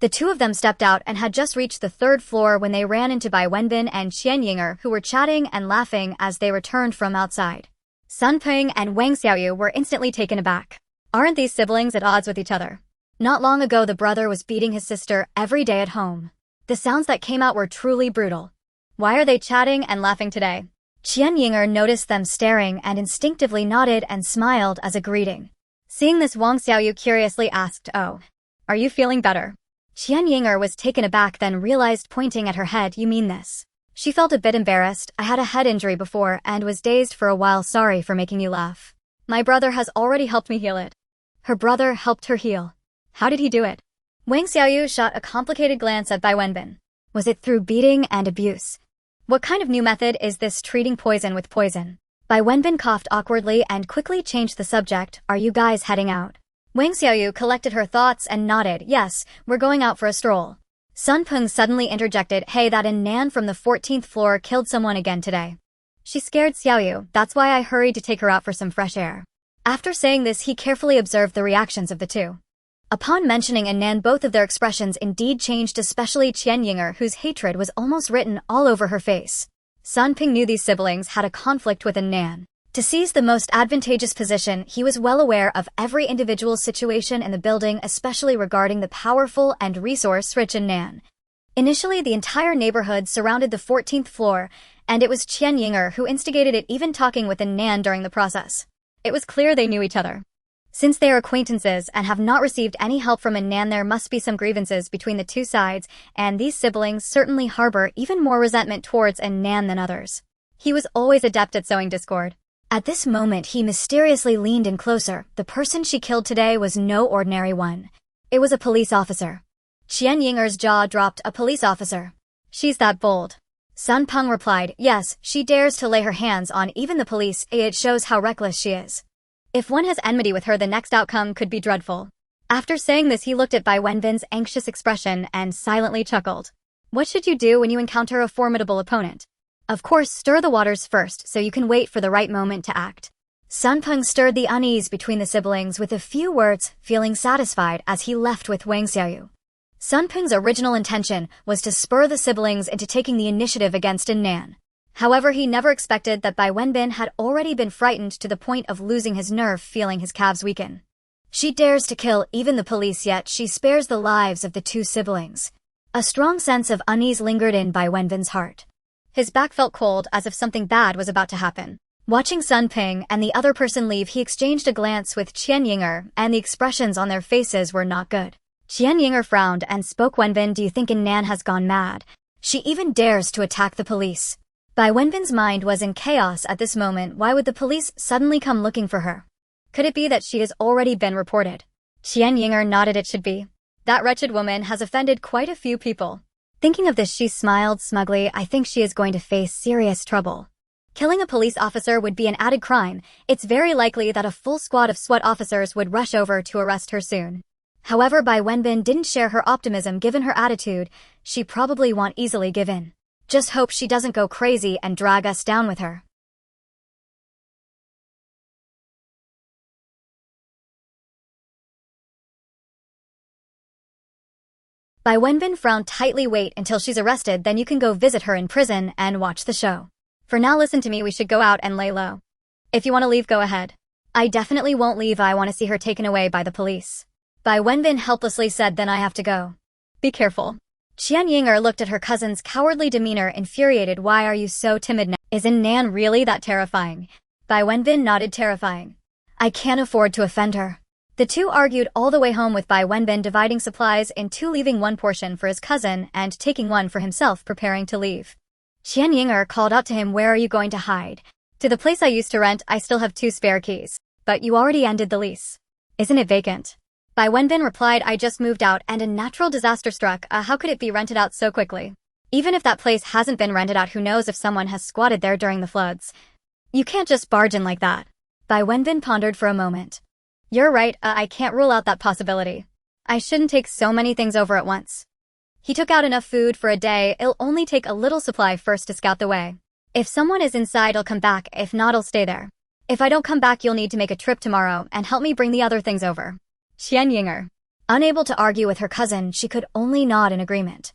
A: The two of them stepped out and had just reached the third floor when they ran into Bai Wenbin and Qian Yinger, who were chatting and laughing as they returned from outside. Sun Peng and Wang Xiaoyu were instantly taken aback. Aren't these siblings at odds with each other? Not long ago the brother was beating his sister every day at home. The sounds that came out were truly brutal. Why are they chatting and laughing today? Qian Yinger noticed them staring and instinctively nodded and smiled as a greeting. Seeing this, Wang Xiaoyu curiously asked, "Oh, are you feeling better?" Qian Yinger was taken aback, then realized, pointing at her head, "You mean this?" She felt a bit embarrassed. "I had a head injury before and was dazed for a while. Sorry for making you laugh. My brother has already helped me heal it." Her brother helped her heal. How did he do it? Wang Xiaoyu shot a complicated glance at Bai Wenbin. Was it through beating and abuse? What kind of new method is this, treating poison with poison? Bai Wenbin coughed awkwardly and quickly changed the subject. "Are you guys heading out?" Wang Xiaoyu collected her thoughts and nodded. "Yes, we're going out for a stroll." Sun Peng suddenly interjected, "Hey, that Nan from the 14th floor killed someone again today. She scared Xiaoyu, that's why I hurried to take her out for some fresh air." After saying this, he carefully observed the reactions of the two. Upon mentioning Nan, both of their expressions indeed changed, especially Qian Yinger, whose hatred was almost written all over her face. Sun Peng knew these siblings had a conflict with Nan. To seize the most advantageous position, he was well aware of every individual situation in the building, especially regarding the powerful and resource-rich Nan. Initially, the entire neighborhood surrounded the 14th floor, and it was Qian Yinger who instigated it, even talking with Nan during the process. It was clear they knew each other. Since they are acquaintances and have not received any help from Nan, there must be some grievances between the two sides, and these siblings certainly harbor even more resentment towards Nan than others. He was always adept at sowing discord. At this moment, he mysteriously leaned in closer. The person she killed today was no ordinary one. It was a police officer. Qian Yinger's jaw dropped. "A police officer? She's that bold?" Sun Peng replied, "Yes, she dares to lay her hands on even the police. It shows how reckless she is. If one has enmity with her, the next outcome could be dreadful." After saying this, he looked at Bai Wenbin's anxious expression and silently chuckled. "What should you do when you encounter a formidable opponent?" "Of course, stir the waters first so you can wait for the right moment to act." Sun Peng stirred the unease between the siblings with a few words, feeling satisfied as he left with Wang Xiaoyu. Sun Peng's original intention was to spur the siblings into taking the initiative against Nan. However, he never expected that Bai Wenbin had already been frightened to the point of losing his nerve, feeling his calves weaken. She dares to kill even the police, yet she spares the lives of the two siblings. A strong sense of unease lingered in Bai Wenbin's heart. His back felt cold, as if something bad was about to happen. Watching Sun Peng and the other person leave, he exchanged a glance with Qian Yinger, and the expressions on their faces were not good. Qian Yinger frowned and spoke. "Wenbin, do you think Nan has gone mad? She even dares to attack the police." Bai Wenbin's mind was in chaos at this moment. Why would the police suddenly come looking for her? Could it be that she has already been reported? Qian Yinger nodded. "It should be. That wretched woman has offended quite a few people." Thinking of this, she smiled smugly. "I think she is going to face serious trouble. Killing a police officer would be an added crime. It's very likely that a full squad of SWAT officers would rush over to arrest her soon." However, Bai Wenbin didn't share her optimism. Given her attitude, she probably won't easily give in. Just hope she doesn't go crazy and drag us down with her. Bai Wenbin frowned tightly. "Wait until she's arrested, then you can go visit her in prison and watch the show. For now, listen to me, we should go out and lay low. If you want to leave, go ahead." "I definitely won't leave. I want to see her taken away by the police." Bai Wenbin helplessly said. "Then I have to go." "Be careful." Qian Yinger looked at her cousin's cowardly demeanor, infuriated. "Why are you so timid now? Isn't Nan really that terrifying?" Bai Wenbin nodded. "Terrifying. I can't afford to offend her." The two argued all the way home, with Bai Wenbin dividing supplies in two, leaving one portion for his cousin and taking one for himself, preparing to leave. Qian Yinger called out to him, "Where are you going to hide?" "To the place I used to rent. I still have 2 spare keys." "But you already ended the lease. Isn't it vacant?" Bai Wenbin replied, "I just moved out and a natural disaster struck. How could it be rented out so quickly? Even if that place hasn't been rented out, who knows if someone has squatted there during the floods. You can't just barge in like that." Bai Wenbin pondered for a moment. "You're right, I can't rule out that possibility. I shouldn't take so many things over at once." He took out enough food for a day. "It'll only take a little supply first to scout the way. If someone is inside, I'll come back. If not, I'll stay there." If I don't come back, you'll need to make a trip tomorrow and help me bring the other things over. Qian Yinger. Unable to argue with her cousin, she could only nod in agreement.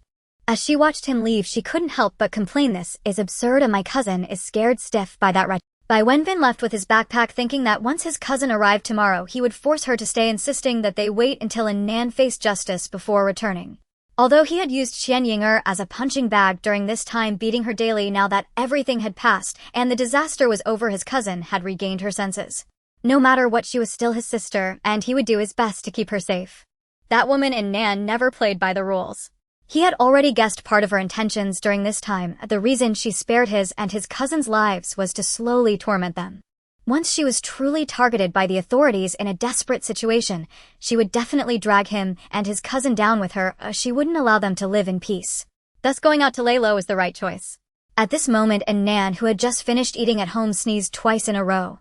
A: As she watched him leave, she couldn't help but complain, this is absurd and my cousin is scared stiff by that wretch. Bai Wenbin left with his backpack thinking that once his cousin arrived tomorrow he would force her to stay, insisting that they wait until Nan faced justice before returning. Although he had used Qian Yinger as a punching bag during this time, beating her daily, now that everything had passed and the disaster was over, his cousin had regained her senses. No matter what, she was still his sister, and he would do his best to keep her safe. That woman in Nan never played by the rules. He had already guessed part of her intentions during this time. The reason she spared his and his cousin's lives was to slowly torment them. Once she was truly targeted by the authorities in a desperate situation, she would definitely drag him and his cousin down with her. She wouldn't allow them to live in peace. Thus going out to lay low was the right choice. At this moment, Nan, who had just finished eating at home, sneezed twice in a row.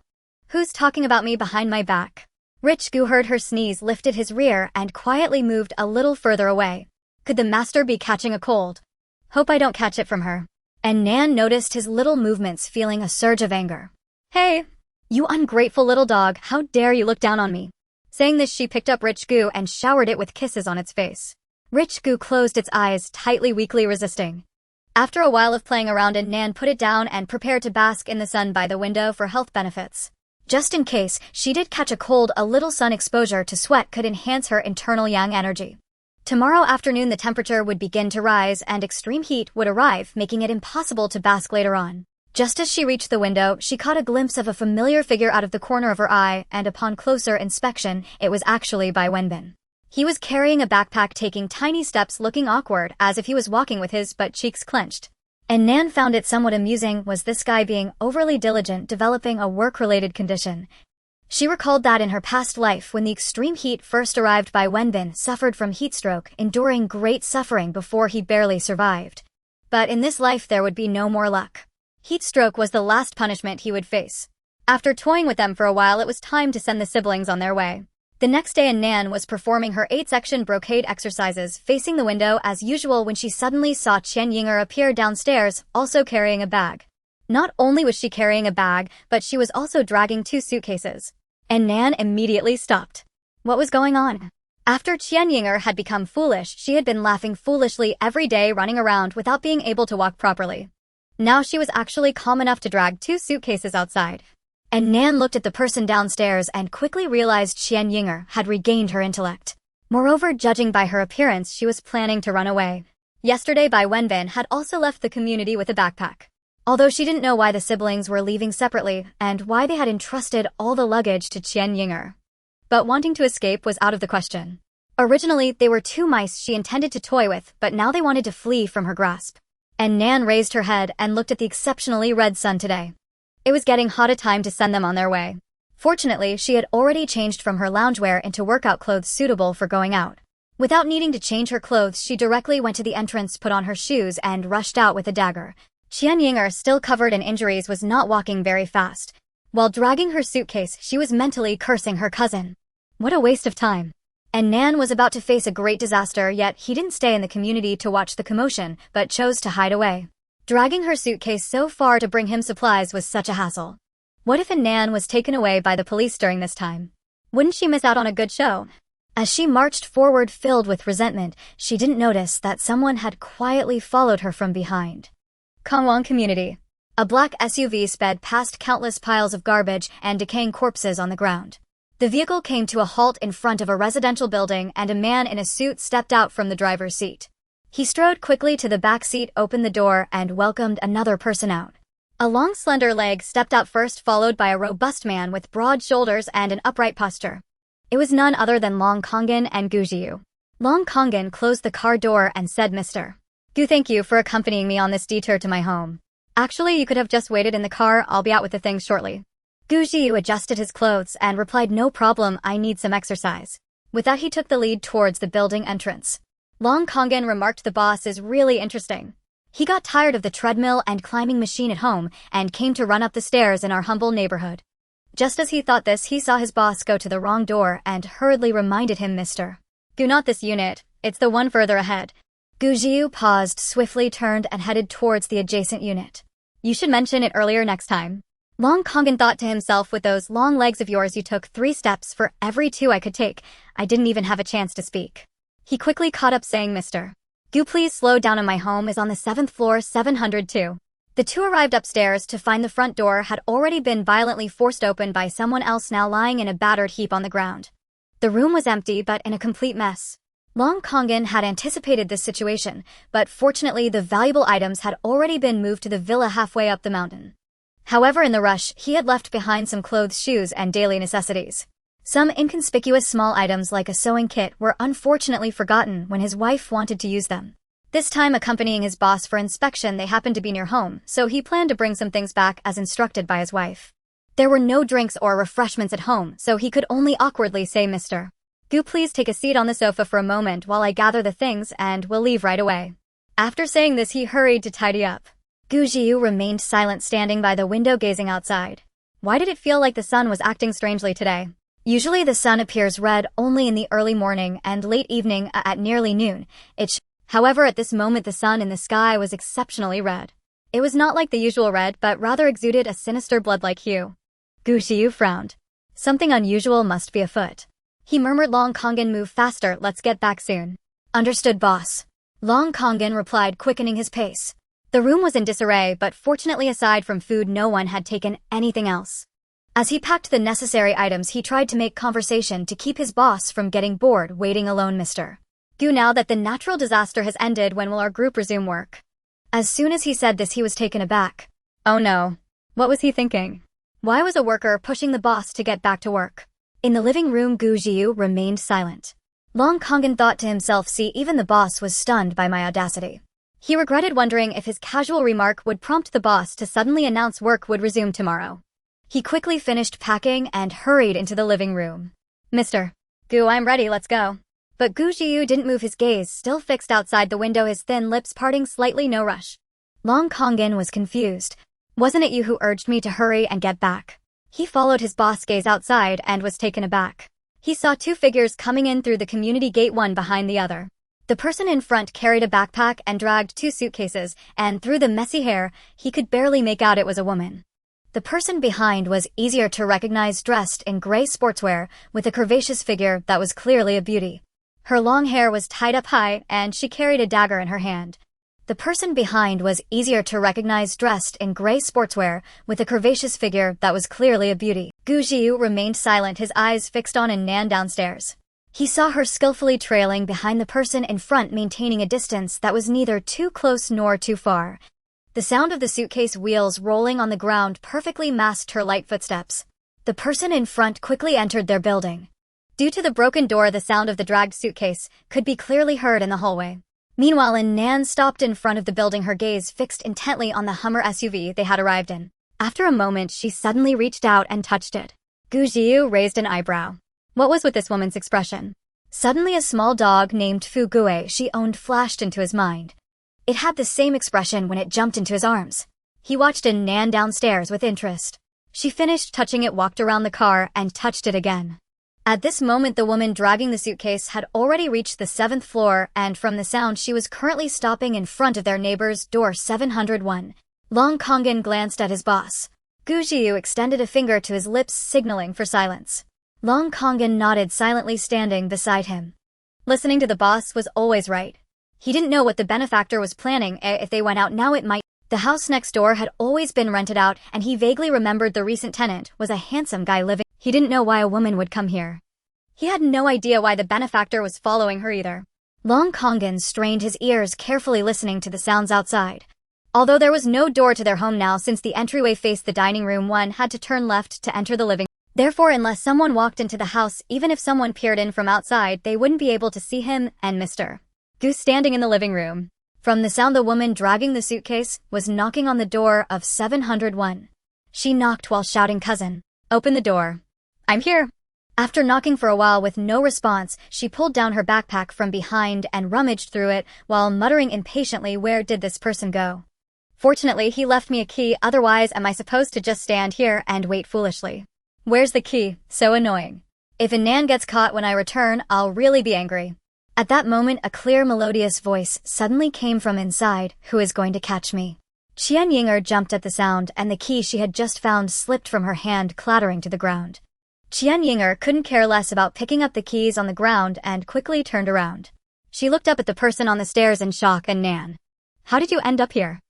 A: Who's talking about me behind my back? Rich Gu heard her sneeze, lifted his rear, and quietly moved a little further away. Could the master be catching a cold? Hope I don't catch it from her. And Nan noticed his little movements, feeling a surge of anger. Hey! You ungrateful little dog, how dare you look down on me? Saying this, she picked up Rich Gu and showered it with kisses on its face. Rich Gu closed its eyes tightly, weakly resisting. After a while of playing around, Nan put it down and prepared to bask in the sun by the window for health benefits. Just in case she did catch a cold, a little sun exposure to sweat could enhance her internal yang energy. Tomorrow afternoon the temperature would begin to rise and extreme heat would arrive, making it impossible to bask later on. Just as she reached the window, she caught a glimpse of a familiar figure out of the corner of her eye, and upon closer inspection, it was actually Bai Wenbin. He was carrying a backpack, taking tiny steps, looking awkward, as if he was walking with his butt cheeks clenched. And Nan found it somewhat amusing. Was this guy being overly diligent, developing a work-related condition? She recalled that in her past life, when the extreme heat first arrived, Bai Wenbin suffered from heat stroke, enduring great suffering before he barely survived. But in this life there would be no more luck. Heat stroke was the last punishment he would face. After toying with them for a while, it was time to send the siblings on their way. The next day, Nan was performing her 8-section brocade exercises, facing the window as usual, when she suddenly saw Qian Yinger appear downstairs, also carrying a bag. Not only was she carrying a bag, but she was also dragging 2 suitcases. And Nan immediately stopped. What was going on? After Qian Yinger had become foolish, she had been laughing foolishly every day, running around without being able to walk properly. Now she was actually calm enough to drag 2 suitcases outside. And Nan looked at the person downstairs and quickly realized Qian Yinger had regained her intellect. Moreover, judging by her appearance, she was planning to run away. Yesterday, Bai Wenbin had also left the community with a backpack. Although she didn't know why the siblings were leaving separately and why they had entrusted all the luggage to Qian Yinger. But wanting to escape was out of the question. Originally, they were 2 mice she intended to toy with, but now they wanted to flee from her grasp. And Nan raised her head and looked at the exceptionally red sun today. It was getting hot, a time to send them on their way. Fortunately, she had already changed from her loungewear into workout clothes suitable for going out. Without needing to change her clothes, she directly went to the entrance, put on her shoes, and rushed out with a dagger. Qian Yinger, still covered in injuries, was not walking very fast. While dragging her suitcase, she was mentally cursing her cousin. What a waste of time. And Nan was about to face a great disaster, yet he didn't stay in the community to watch the commotion, but chose to hide away. Dragging her suitcase so far to bring him supplies was such a hassle. What if Nan was taken away by the police during this time? Wouldn't she miss out on a good show? As she marched forward filled with resentment, she didn't notice that someone had quietly followed her from behind. Kangwon Community. A black SUV sped past countless piles of garbage and decaying corpses on the ground. The vehicle came to a halt in front of a residential building, and a man in a suit stepped out from the driver's seat. He strode quickly to the back seat, opened the door, and welcomed another person out. A long, slender leg stepped out first, followed by a robust man with broad shoulders and an upright posture. It was none other than Long Kongan and Gu Jiu. Long Kongan closed the car door and said, "Mr. Gu, thank you for accompanying me on this detour to my home. Actually, you could have just waited in the car. I'll be out with the things shortly." Gu Jiu adjusted his clothes and replied, "No problem, I need some exercise." With that, he took the lead towards the building entrance. Long Kongan remarked, "The boss is really interesting. He got tired of the treadmill and climbing machine at home and came to run up the stairs in our humble neighborhood." Just as he thought this, he saw his boss go to the wrong door and hurriedly reminded him, "Mr. Gu, not this unit. It's the one further ahead." Gu Jiu paused, swiftly turned and headed towards the adjacent unit. "You should mention it earlier next time." Long Kongan thought to himself, with those long legs of yours you took 3 steps for every 2 I could take. I didn't even have a chance to speak. He quickly caught up saying, Mr. Gu, please slow down, and my home is on the 7th floor, 702. The two arrived upstairs to find the front door had already been violently forced open by someone else, now lying in a battered heap on the ground. The room was empty but in a complete mess. Long Kongan had anticipated this situation, but fortunately the valuable items had already been moved to the villa halfway up the mountain. However, in the rush, he had left behind some clothes, shoes, and daily necessities. Some inconspicuous small items like a sewing kit were unfortunately forgotten when his wife wanted to use them. This time, accompanying his boss for inspection, they happened to be near home, so he planned to bring some things back as instructed by his wife. There were no drinks or refreshments at home, so he could only awkwardly say, Mr. Gu, please take a seat on the sofa for a moment while I gather the things, and we'll leave right away. After saying this, he hurried to tidy up. Gu Jiu remained silent, standing by the window gazing outside. Why did it feel like the sun was acting strangely today? Usually the sun appears red only in the early morning and late evening at nearly noon. However, at this moment the sun in the sky was exceptionally red. It was not like the usual red, but rather exuded a sinister blood-like hue. Gu Jiu frowned. Something unusual must be afoot. He murmured, Long Kongan, move faster, let's get back soon. Understood, boss. Long Kongan replied, quickening his pace. The room was in disarray, but fortunately aside from food no one had taken anything else. As he packed the necessary items, he tried to make conversation to keep his boss from getting bored waiting alone. Mr. Gu, now that the natural disaster has ended, when will our group resume work? As soon as he said this, he was taken aback. Oh no. What was he thinking? Why was a worker pushing the boss to get back to work? In the living room, Gu Jiu remained silent. Long Kongan thought to himself, see, even the boss was stunned by my audacity. He regretted, wondering if his casual remark would prompt the boss to suddenly announce work would resume tomorrow. He quickly finished packing and hurried into the living room. Mr. Gu, I'm ready, let's go. But Gu Jiu didn't move, his gaze still fixed outside the window, his thin lips parting slightly. No rush. Long Kongan was confused. Wasn't it you who urged me to hurry and get back? He followed his boss' gaze outside and was taken aback. He saw 2 figures coming in through the community gate, one behind the other. The person in front carried a backpack and dragged 2 suitcases, and through the messy hair, he could barely make out it was a woman. The person behind was easier to recognize, dressed in gray sportswear with a curvaceous figure that was clearly a beauty. Her long hair was tied up high, and she carried a dagger in her hand. The person behind was easier to recognize, dressed in gray sportswear with a curvaceous figure that was clearly a beauty. Gu Jiu remained silent, his eyes fixed on Nan downstairs. He saw her skillfully trailing behind the person in front, maintaining a distance that was neither too close nor too far. The sound of the suitcase wheels rolling on the ground perfectly masked her light footsteps. The person in front quickly entered their building. Due to the broken door, the sound of the dragged suitcase could be clearly heard in the hallway. Meanwhile, Nan stopped in front of the building, her gaze fixed intently on the Hummer SUV they had arrived in. After a moment, she suddenly reached out and touched it. Gu Jiu raised an eyebrow. What was with this woman's expression? Suddenly a small dog named Fu Gue she owned flashed into his mind. It had the same expression when it jumped into his arms. He watched Nan downstairs with interest. She finished touching it, walked around the car, and touched it again. At this moment, the woman dragging the suitcase had already reached the 7th floor, and from the sound she was currently stopping in front of their neighbor's door, 701. Long Kongan glanced at his boss. Gu Jiu extended a finger to his lips, signaling for silence. Long Kongan nodded silently, standing beside him. Listening to the boss was always right. He didn't know what the benefactor was planning. If they went out now, it might. The house next door had always been rented out, and he vaguely remembered the recent tenant was a handsome guy living. He didn't know why a woman would come here. He had no idea why the benefactor was following her either. Long Kongan strained his ears, carefully listening to the sounds outside. Although there was no door to their home now, since the entryway faced the dining room, one had to turn left to enter the living room. Therefore, unless someone walked into the house, even if someone peered in from outside, they wouldn't be able to see him and Mr. Gu standing in the living room. From the sound, the woman dragging the suitcase was knocking on the door of 701. She knocked while shouting, "Cousin, open the door. I'm here." After knocking for a while with no response, she pulled down her backpack from behind and rummaged through it while muttering impatiently, "Where did this person go? Fortunately, he left me a key, otherwise am I supposed to just stand here and wait foolishly? Where's the key? So annoying. If Nan gets caught when I return, I'll really be angry." At that moment, a clear, melodious voice suddenly came from inside. "Who is going to catch me?" Qian Yinger jumped at the sound and the key she had just found slipped from her hand, clattering to the ground. Qian Yinger couldn't care less about picking up the keys on the ground and quickly turned around. She looked up at the person on the stairs in shock. And Nan, how did you end up here?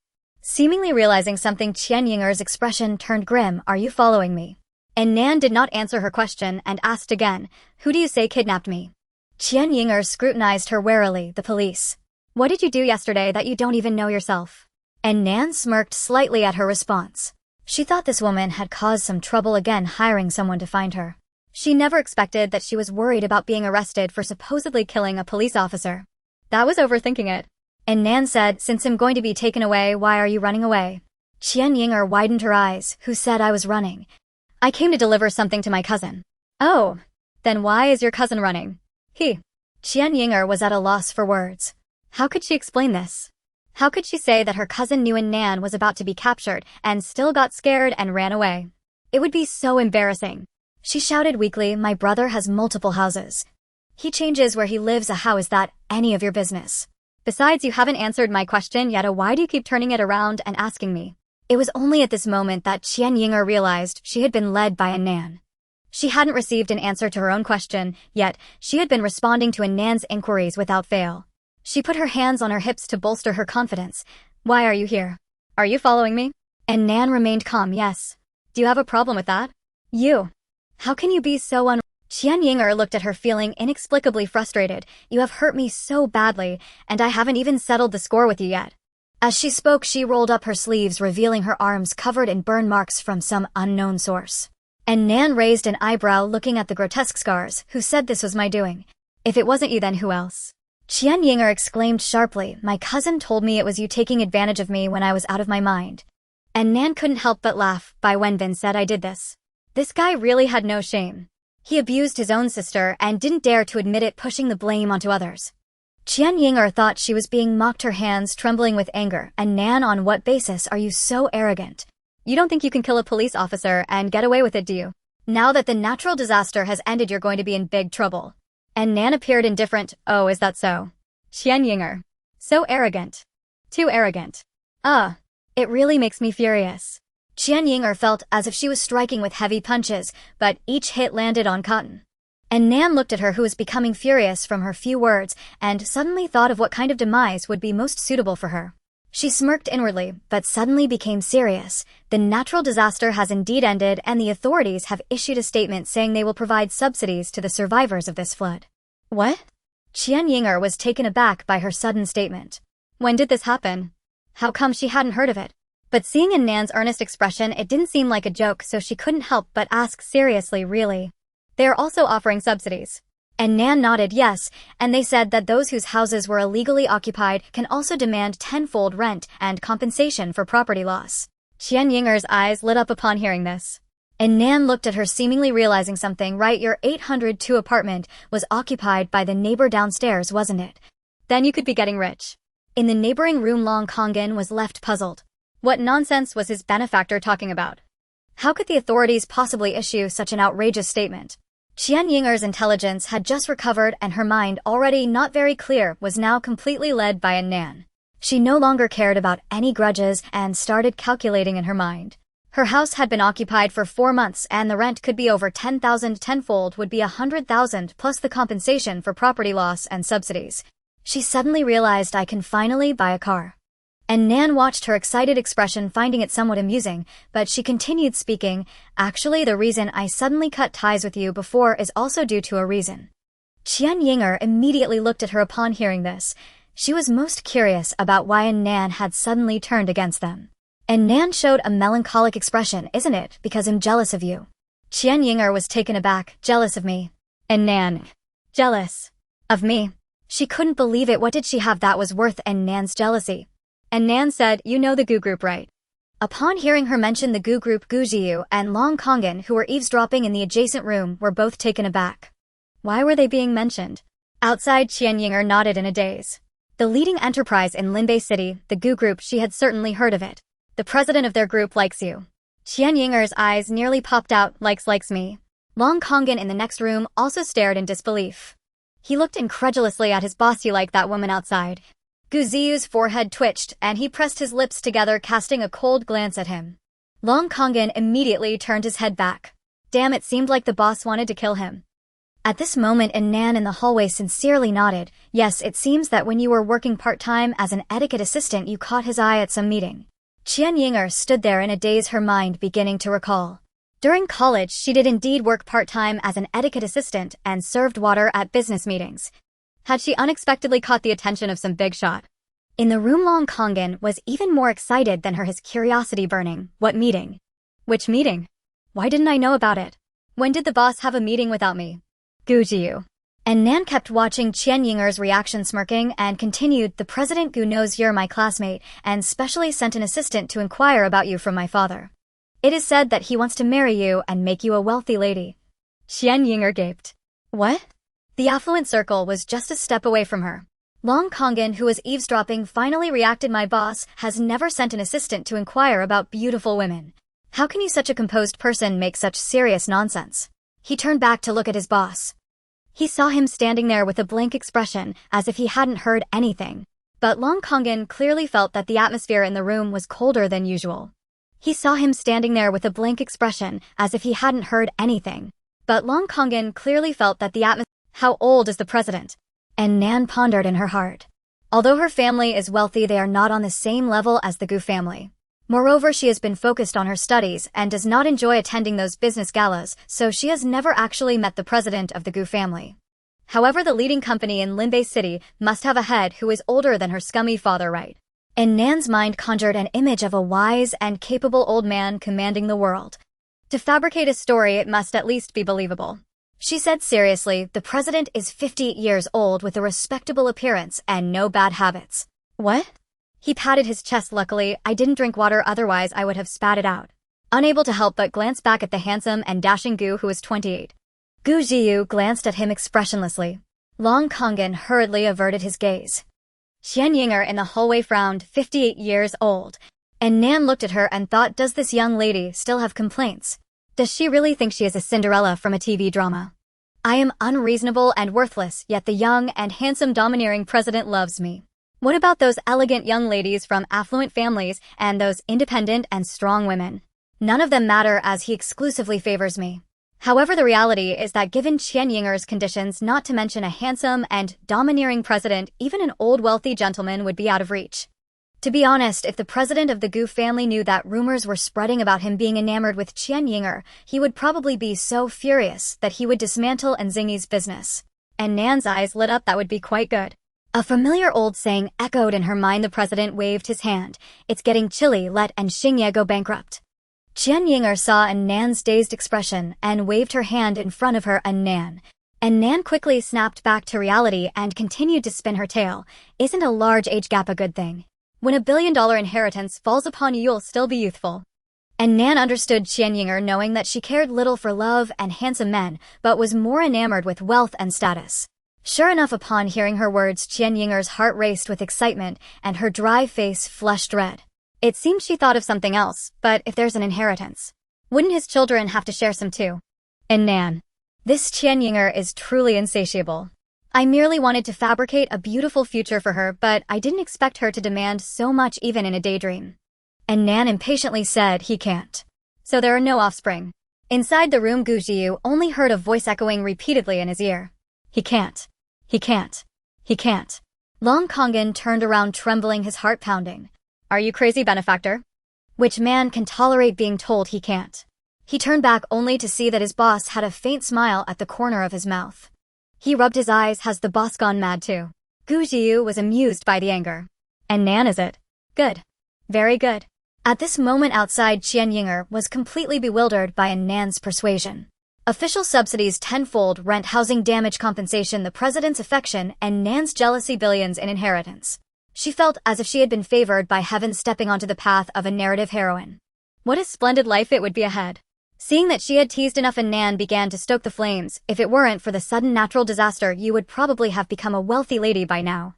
A: Seemingly realizing something, Qian Yinger's expression turned grim. Are you following me? And Nan did not answer her question and asked again, who do you say kidnapped me? Qian Yinger scrutinized her warily. The police. What did you do yesterday that you don't even know yourself? And Nan smirked slightly at her response. She thought this woman had caused some trouble again, hiring someone to find her. She never expected that she was worried about being arrested for supposedly killing a police officer. That was overthinking it. And Nan said, since I'm going to be taken away, why are you running away? Qian Yinger widened her eyes. Who said I was running? I came to deliver something to my cousin. Oh, then why is your cousin running? Qian Yinger was at a loss for words. How could she explain this? How could she say that her cousin knew Nan was about to be captured and still got scared and ran away? It would be so embarrassing. She shouted weakly, my brother has multiple houses. He changes where he lives. How is that any of your business? Besides, you haven't answered my question yet. Why do you keep turning it around and asking me? It was only at this moment that Qian Yinger realized she had been led by Nan. She hadn't received an answer to her own question, yet she had been responding to Nan's inquiries without fail. She put her hands on her hips to bolster her confidence. Why are you here? Are you following me? And Nan remained calm. Yes. Do you have a problem with that? You. How can you be so Qian Yinger looked at her, feeling inexplicably frustrated. You have hurt me so badly, and I haven't even settled the score with you yet. As she spoke, she rolled up her sleeves, revealing her arms covered in burn marks from some unknown source. And Nan raised an eyebrow, looking at the grotesque scars. Who said this was my doing? If it wasn't you, then who else? Qian Yinger exclaimed sharply, my cousin told me it was you taking advantage of me when I was out of my mind. And Nan couldn't help but laugh. Bai Wenbin said I did this. This guy really had no shame. He abused his own sister and didn't dare to admit it, pushing the blame onto others. Qian Yinger thought she was being mocked, her hands trembling with anger. And Nan, on what basis are you so arrogant? You don't think you can kill a police officer and get away with it, do you? Now that the natural disaster has ended, you're going to be in big trouble. And Nan appeared indifferent. Oh, is that so? Qian Yinger. So arrogant. Too arrogant. It really makes me furious. Qian Yinger felt as if she was striking with heavy punches, but each hit landed on cotton. And Nan looked at her, who was becoming furious from her few words, and suddenly thought of what kind of demise would be most suitable for her. She smirked inwardly, but suddenly became serious. The natural disaster has indeed ended, and the authorities have issued a statement saying they will provide subsidies to the survivors of this flood. What? Qian Yinger was taken aback by her sudden statement. When did this happen? How come she hadn't heard of it? But seeing in Nan's earnest expression, it didn't seem like a joke, so she couldn't help but ask seriously, really? They are also offering subsidies. And Nan nodded yes, and they said that those whose houses were illegally occupied can also demand tenfold rent and compensation for property loss. Qian Yinger's eyes lit up upon hearing this. And Nan looked at her, seemingly realizing something. Right, your 802 apartment was occupied by the neighbor downstairs, wasn't it? Then you could be getting rich. In the neighboring room, Long Kongan was left puzzled. What nonsense was his benefactor talking about? How could the authorities possibly issue such an outrageous statement? Qian Yinger's intelligence had just recovered, and her mind, already not very clear, was now completely led by Nan. She no longer cared about any grudges and started calculating in her mind. Her house had been occupied for 4 months, and the rent could be over 10,000. Tenfold would be 100,000 plus the compensation for property loss and subsidies. She suddenly realized, I can finally buy a car. And Nan watched her excited expression, finding it somewhat amusing, but she continued speaking. Actually, the reason I suddenly cut ties with you before is also due to a reason. Qian Yinger immediately looked at her upon hearing this. She was most curious about why Nan had suddenly turned against them. And Nan showed a melancholic expression. Isn't it because I'm jealous of you? Qian Yinger was taken aback. Jealous of me? And Nan. Jealous? Of me? She couldn't believe it. What did she have that was worth Nan's jealousy? And Nan said, you know the Gu group, right? Upon hearing her mention the Gu group, Gu Jiu and Long Kongan, who were eavesdropping in the adjacent room, were both taken aback. Why were they being mentioned? Outside, Qian Yinger nodded in a daze. The leading enterprise in Linbei City, the Gu group, she had certainly heard of it. The president of their group likes you. Qian Yinger's eyes nearly popped out. Likes me. Long Kongan in the next room also stared in disbelief. He looked incredulously at his boss. You like that woman outside? Gu Ziyu's forehead twitched and he pressed his lips together, casting a cold glance at him. Long Kongan immediately turned his head back. Damn, it seemed like the boss wanted to kill him. At this moment, Nan in the hallway sincerely nodded. Yes, it seems that when you were working part-time as an etiquette assistant you caught his eye at some meeting. Qian Yinger stood there in a daze, her mind beginning to recall. During college, she did indeed work part-time as an etiquette assistant and served water at business meetings. Had she unexpectedly caught the attention of some big shot? In the room, Long Kongan was even more excited than her, his curiosity burning. What meeting? Which meeting? Why didn't I know about it? When did the boss have a meeting without me? Gu Jiu. And Nan kept watching Qian Yinger's reaction, smirking, and continued, the president Gu knows you're my classmate and specially sent an assistant to inquire about you from my father. It is said that he wants to marry you and make you a wealthy lady. Qian Yinger gaped. What? The affluent circle was just a step away from her. Long Kongan, who was eavesdropping, finally reacted, my boss has never sent an assistant to inquire about beautiful women. How can you, such a composed person, make such serious nonsense? He turned back to look at his boss. He saw him standing there with a blank expression, as if he hadn't heard anything. But Long Kongan clearly felt that the atmosphere in the room was colder than usual. He saw him standing there with a blank expression, as if he hadn't heard anything. But Long Kongan clearly felt that the atmosphere. How old is the president? And Nan pondered in her heart. Although her family is wealthy, they are not on the same level as the Gu family. Moreover, she has been focused on her studies and does not enjoy attending those business galas, so she has never actually met the president of the Gu family. However, the leading company in Linbei City must have a head who is older than her scummy father, right? And Nan's mind conjured an image of a wise and capable old man commanding the world. To fabricate a story, it must at least be believable. She said seriously, the president is 50 years old with a respectable appearance and no bad habits. What? He patted his chest. Luckily, I didn't drink water, otherwise I would have spat it out. Unable to help but glance back at the handsome and dashing Gu, who was 28. Gu Jiu glanced at him expressionlessly. Long Kongan hurriedly averted his gaze. Qian Yinger in the hallway frowned, 58 years old. And Nan looked at her and thought, does this young lady still have complaints? Does she really think she is a Cinderella from a TV drama? I am unreasonable and worthless, yet the young and handsome domineering president loves me. What about those elegant young ladies from affluent families and those independent and strong women? None of them matter, as he exclusively favors me. However, the reality is that given Qian Yinger's conditions, not to mention a handsome and domineering president, even an old wealthy gentleman would be out of reach. To be honest, if the president of the Gu family knew that rumors were spreading about him being enamored with Qian Yinger, he would probably be so furious that he would dismantle Nzingi's business. And Nan's eyes lit up. That would be quite good. A familiar old saying echoed in her mind. The president waved his hand. It's getting chilly, let Xingye go bankrupt. Qian Yinger saw Nan's dazed expression and waved her hand in front of her. Nan. And Nan quickly snapped back to reality and continued to spin her tale. Isn't a large age gap a good thing? When $1 billion inheritance falls upon you, you'll still be youthful. And Nan understood Qian Yinger, knowing that she cared little for love and handsome men, but was more enamored with wealth and status. Sure enough, upon hearing her words, Qian Yinger's heart raced with excitement and her dry face flushed red. It seemed she thought of something else, but if there's an inheritance, wouldn't his children have to share some too? And Nan. This Qian Yinger is truly insatiable. I merely wanted to fabricate a beautiful future for her, but I didn't expect her to demand so much even in a daydream. And Nan impatiently said, he can't. So there are no offspring. Inside the room, Gu Jiu only heard a voice echoing repeatedly in his ear. He can't. He can't. He can't. Long Kongan turned around, trembling, his heart pounding. Are you crazy, benefactor? Which man can tolerate being told he can't? He turned back only to see that his boss had a faint smile at the corner of his mouth. He rubbed his eyes. Has the boss gone mad too? Gu Jiu was amused by the anger. And Nan, is it? Good. Very good. At this moment outside, Qian Yinger was completely bewildered by Nan's persuasion. Official subsidies tenfold, rent, housing, damage compensation, the president's affection, and Nan's jealousy, billions in inheritance. She felt as if she had been favored by heaven, stepping onto the path of a narrative heroine. What a splendid life it would be ahead. Seeing that she had teased enough, Nan began to stoke the flames. If it weren't for the sudden natural disaster, you would probably have become a wealthy lady by now.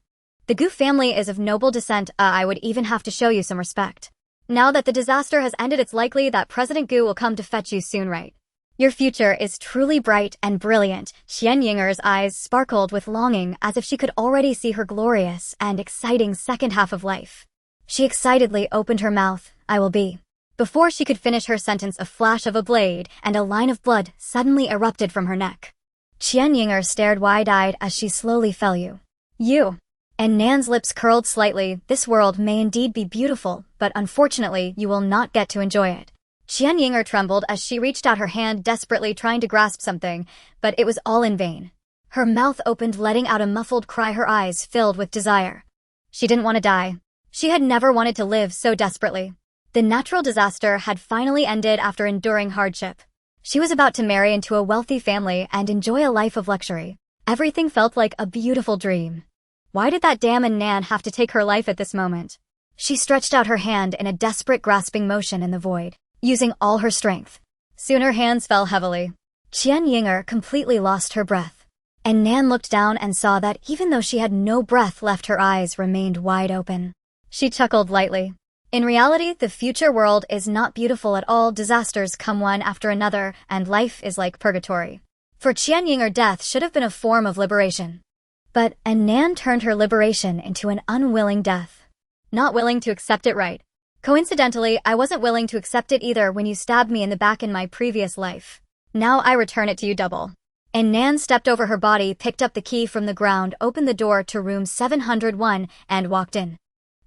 A: The Gu family is of noble descent. I would even have to show you some respect. Now that the disaster has ended, it's likely that President Gu will come to fetch you soon, right? Your future is truly bright and brilliant. Qian Yinger's eyes sparkled with longing as if she could already see her glorious and exciting second half of life. She excitedly opened her mouth. I will be. Before she could finish her sentence, a flash of a blade and a line of blood suddenly erupted from her neck. Qian Yinger stared wide-eyed as she slowly fell. You. And Nan's lips curled slightly. This world may indeed be beautiful, but unfortunately you will not get to enjoy it. Qian Yinger trembled as she reached out her hand desperately trying to grasp something, but it was all in vain. Her mouth opened, letting out a muffled cry, her eyes filled with desire. She didn't want to die. She had never wanted to live so desperately. The natural disaster had finally ended after enduring hardship. She was about to marry into a wealthy family and enjoy a life of luxury. Everything felt like a beautiful dream. Why did that damn Nan have to take her life at this moment? She stretched out her hand in a desperate grasping motion in the void, using all her strength. Soon her hands fell heavily. Qian Yinger completely lost her breath. And Nan looked down and saw that even though she had no breath left, her eyes remained wide open. She chuckled lightly. In reality, the future world is not beautiful at all. Disasters come one after another, and life is like purgatory. For Qian Yinger, death should have been a form of liberation. But Nan turned her liberation into an unwilling death. Not willing to accept it, right? Coincidentally, I wasn't willing to accept it either when you stabbed me in the back in my previous life. Now I return it to you double. And Nan stepped over her body, picked up the key from the ground, opened the door to room 701, and walked in.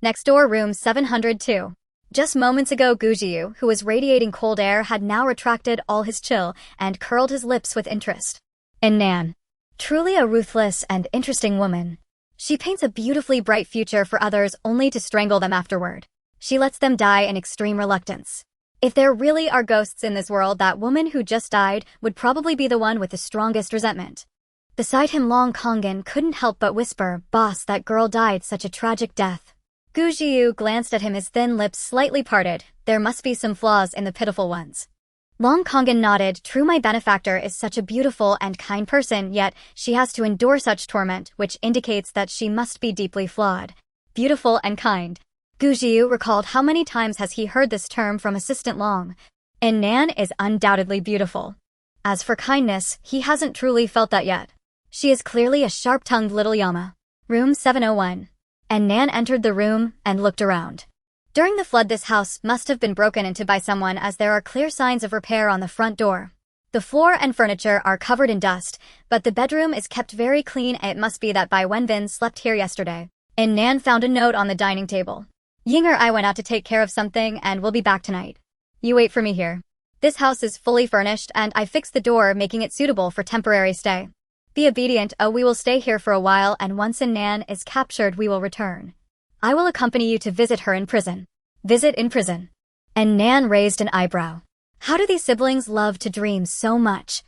A: Next door, room 702. Just moments ago, Gujiu, who was radiating cold air, had now retracted all his chill and curled his lips with interest. And Nan. Truly a ruthless and interesting woman. She paints a beautifully bright future for others only to strangle them afterward. She lets them die in extreme reluctance. If there really are ghosts in this world, that woman who just died would probably be the one with the strongest resentment. Beside him, Long Kongan couldn't help but whisper, "Boss, that girl died such a tragic death." Gu Jiu glanced at him, his thin lips slightly parted. There must be some flaws in the pitiful ones. Long Kongan nodded. True, my benefactor is such a beautiful and kind person, yet she has to endure such torment, which indicates that she must be deeply flawed. Beautiful and kind. Gu Jiu recalled how many times has he heard this term from Assistant Long. And Nan is undoubtedly beautiful. As for kindness, he hasn't truly felt that yet. She is clearly a sharp-tongued little Yama. Room 701. And Nan entered the room and looked around. During the flood, this house must have been broken into by someone, as there are clear signs of repair on the front door. The floor and furniture are covered in dust, but the bedroom is kept very clean. It must be that Bai Wenbin slept here yesterday. And Nan found a note on the dining table. Yinger, I went out to take care of something and will be back tonight. You wait for me here. This house is fully furnished and I fixed the door, making it suitable for temporary stay. Be obedient. We will stay here for a while, and once Nan is captured we will return. I will accompany you to visit her in prison. Visit in prison. And Nan raised an eyebrow. How do these siblings love to dream so much?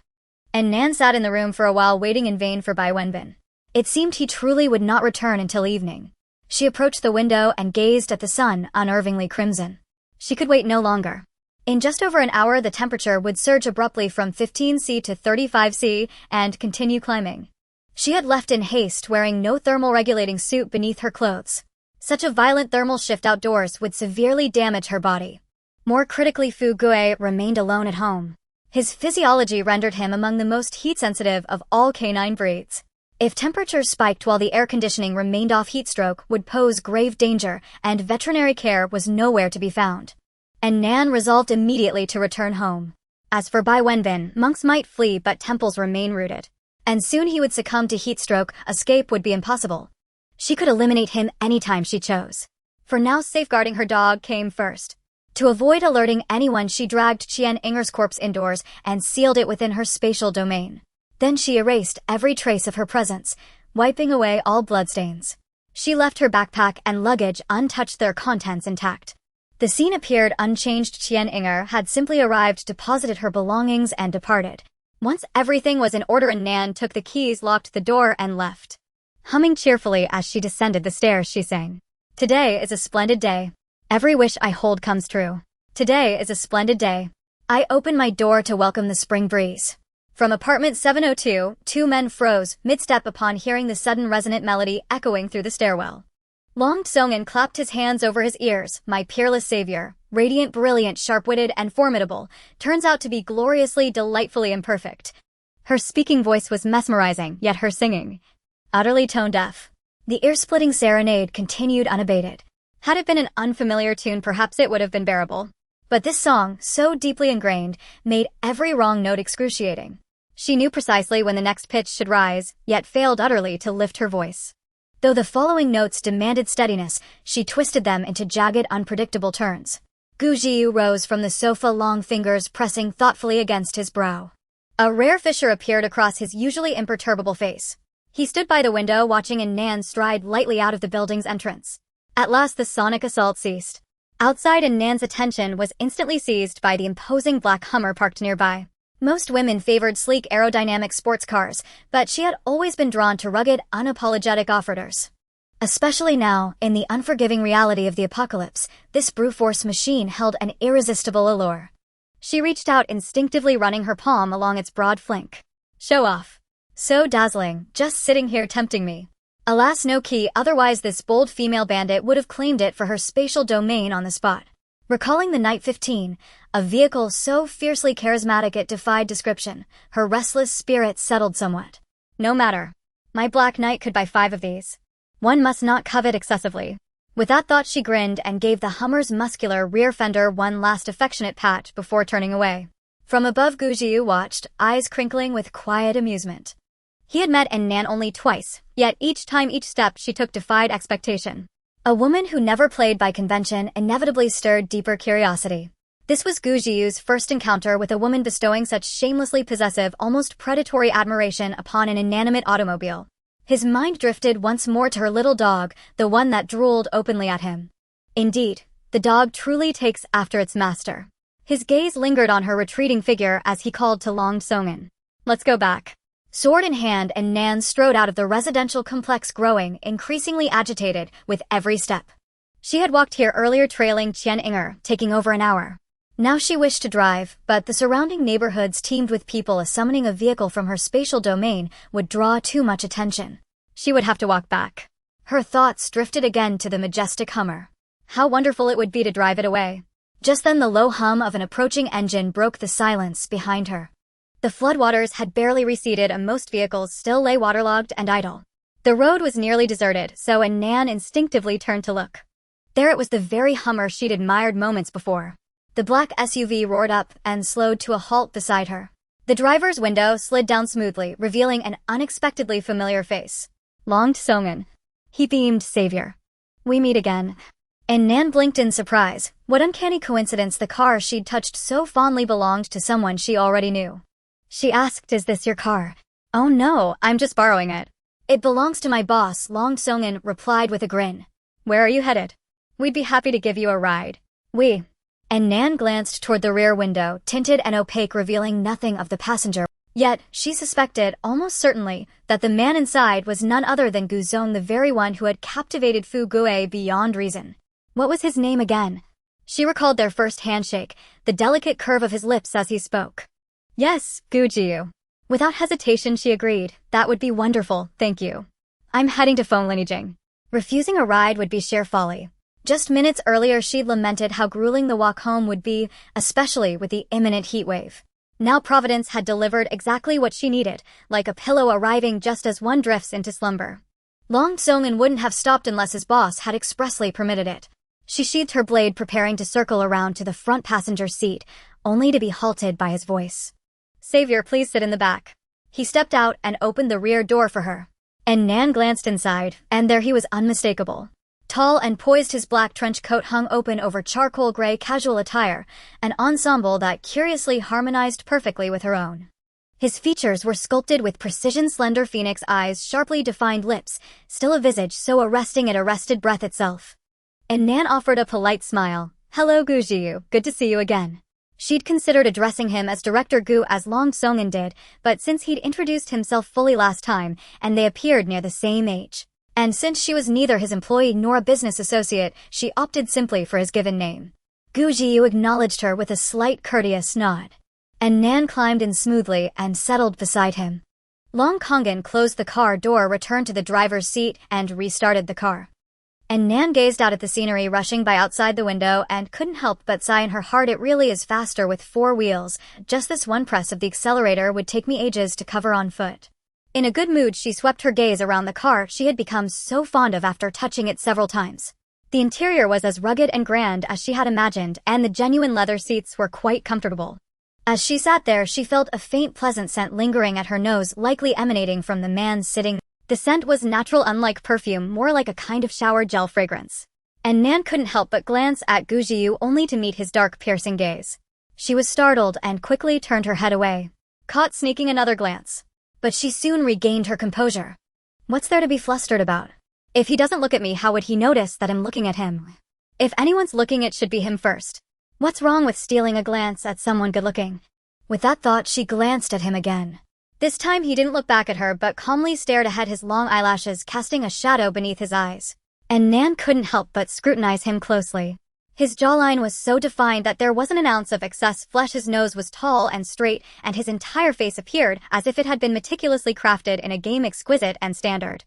A: And Nan sat in the room for a while, waiting in vain for Bai Wenbin. It seemed he truly would not return until evening. She approached the window and gazed at the sun, unnervingly crimson. She could wait no longer. In just over an hour, the temperature would surge abruptly from 15°C to 35°C and continue climbing. She had left in haste, wearing no thermal regulating suit beneath her clothes. Such a violent thermal shift outdoors would severely damage her body. More critically, Fu Gue remained alone at home. His physiology rendered him among the most heat-sensitive of all canine breeds. If temperatures spiked while the air conditioning remained off, heatstroke would pose grave danger, and veterinary care was nowhere to be found. And Nan resolved immediately to return home. As for Bai Wenbin, monks might flee, but temples remain rooted. And soon he would succumb to heatstroke. Escape would be impossible. She could eliminate him anytime she chose. For now, safeguarding her dog came first. To avoid alerting anyone, she dragged Qian Yinger's corpse indoors and sealed it within her spatial domain. Then she erased every trace of her presence, wiping away all bloodstains. She left her backpack and luggage untouched, their contents intact. The scene appeared unchanged. Qian Yinger had simply arrived, deposited her belongings, and departed. Once everything was in order, Nan took the keys, locked the door, and left. Humming cheerfully as she descended the stairs, she sang, "Today is a splendid day. Every wish I hold comes true. Today is a splendid day. I open my door to welcome the spring breeze." From apartment 702, two men froze mid-step upon hearing the sudden resonant melody echoing through the stairwell. Long Tsongan clapped his hands over his ears. "My peerless savior, Radiant, brilliant, sharp-witted, and formidable, turns out to be gloriously, delightfully imperfect. Her speaking voice was mesmerizing, yet her singing, utterly tone-deaf. The ear-splitting serenade continued unabated. Had it been an unfamiliar tune, perhaps it would have been bearable. But this song, so deeply ingrained, made every wrong note excruciating. She knew precisely when the next pitch should rise, yet failed utterly to lift her voice. Though the following notes demanded steadiness, she twisted them into jagged, unpredictable turns. Gu Jiu rose from the sofa, long fingers pressing thoughtfully against his brow. A rare fissure appeared across his usually imperturbable face. He stood by the window watching Nan stride lightly out of the building's entrance. At last the sonic assault ceased. Outside, Nan's attention was instantly seized by the imposing black Hummer parked nearby. Most women favored sleek aerodynamic sports cars, but she had always been drawn to rugged, unapologetic off-roaders. Especially now, in the unforgiving reality of the apocalypse, this brute force machine held an irresistible allure. She reached out, instinctively running her palm along its broad flank. Show off. So dazzling, just sitting here tempting me. Alas, no key, otherwise this bold female bandit would have claimed it for her spatial domain on the spot. Recalling the Night 15, a vehicle so fiercely charismatic it defied description, her restless spirit settled somewhat. No matter. My Black Knight could buy 5 of these. One must not covet excessively. With that thought, she grinned and gave the Hummer's muscular rear fender one last affectionate pat before turning away. From above, Gu Jiu watched, eyes crinkling with quiet amusement. He had met Nan only twice, yet each step she took defied expectation. A woman who never played by convention inevitably stirred deeper curiosity. This was Gu Jiu's first encounter with a woman bestowing such shamelessly possessive, almost predatory admiration upon an inanimate automobile. His mind drifted once more to her little dog, the one that drooled openly at him. Indeed, the dog truly takes after its master. His gaze lingered on her retreating figure as he called to Long Songin. Let's go back. Sword in hand, Nan strode out of the residential complex, growing increasingly agitated with every step. She had walked here earlier, trailing Qian Inger, taking over an hour. Now she wished to drive, but the surrounding neighborhoods teemed with people. Summoning a vehicle from her spatial domain would draw too much attention. She would have to walk back. Her thoughts drifted again to the majestic Hummer. How wonderful it would be to drive it away. Just then the low hum of an approaching engine broke the silence behind her. The floodwaters had barely receded and most vehicles still lay waterlogged and idle. The road was nearly deserted, so Nan instinctively turned to look. There it was, the very Hummer she'd admired moments before. The black SUV roared up and slowed to a halt beside her. The driver's window slid down smoothly, revealing an unexpectedly familiar face. Long Songin. He beamed, savior. We meet again. And Nan blinked in surprise. What uncanny coincidence, the car she'd touched so fondly belonged to someone she already knew. She asked, is this your car? Oh no, I'm just borrowing it. It belongs to my boss, Long Songin replied with a grin. Where are you headed? We'd be happy to give you a ride. And Nan glanced toward the rear window, tinted and opaque, revealing nothing of the passenger. Yet, she suspected, almost certainly, that the man inside was none other than Gu Zong, the very one who had captivated Fu Gue beyond reason. What was his name again? She recalled their first handshake, the delicate curve of his lips as he spoke. Yes, Gu Jiu. Without hesitation she agreed. That would be wonderful, thank you. I'm heading to Phone Lineaging. Refusing a ride would be sheer folly. Just minutes earlier she'd lamented how grueling the walk home would be, especially with the imminent heat wave. Now Providence had delivered exactly what she needed, like a pillow arriving just as one drifts into slumber. Long Songin wouldn't have stopped unless his boss had expressly permitted it. She sheathed her blade, preparing to circle around to the front passenger seat, only to be halted by his voice. Savior, please sit in the back. He stepped out and opened the rear door for her. And Nan glanced inside, and there he was, unmistakable. Tall and poised, his black trench coat hung open over charcoal gray casual attire, an ensemble that curiously harmonized perfectly with her own. His features were sculpted with precision, slender phoenix eyes, sharply defined lips, still a visage so arresting it arrested breath itself. And Nan offered a polite smile. Hello, Gu Jiu, good to see you again. She'd considered addressing him as Director Gu, as Long Songin did, but since he'd introduced himself fully last time, and they appeared near the same age, and since she was neither his employee nor a business associate, she opted simply for his given name. Gu Jiu acknowledged her with a slight courteous nod. And Nan climbed in smoothly and settled beside him. Long Songin closed the car door, returned to the driver's seat, and restarted the car. And Nan gazed out at the scenery rushing by outside the window and couldn't help but sigh in her heart. It really is faster with 4 wheels. Just this one press of the accelerator would take me ages to cover on foot. In a good mood, she swept her gaze around the car she had become so fond of after touching it several times. The interior was as rugged and grand as she had imagined, and the genuine leather seats were quite comfortable. As she sat there, she felt a faint pleasant scent lingering at her nose, likely emanating from the man sitting there. The scent was natural, unlike perfume, more like a kind of shower gel fragrance. And Nan couldn't help but glance at Gu Jiu, only to meet his dark, piercing gaze. She was startled and quickly turned her head away, caught sneaking another glance. But she soon regained her composure. What's there to be flustered about? If he doesn't look at me, how would he notice that I'm looking at him? If anyone's looking, it should be him first. What's wrong with stealing a glance at someone good-looking? With that thought, she glanced at him again. This time he didn't look back at her but calmly stared ahead, his long eyelashes casting a shadow beneath his eyes. And Nan couldn't help but scrutinize him closely. His jawline was so defined that there wasn't an ounce of excess flesh. His nose was tall and straight, and his entire face appeared as if it had been meticulously crafted in a game, exquisite and standard.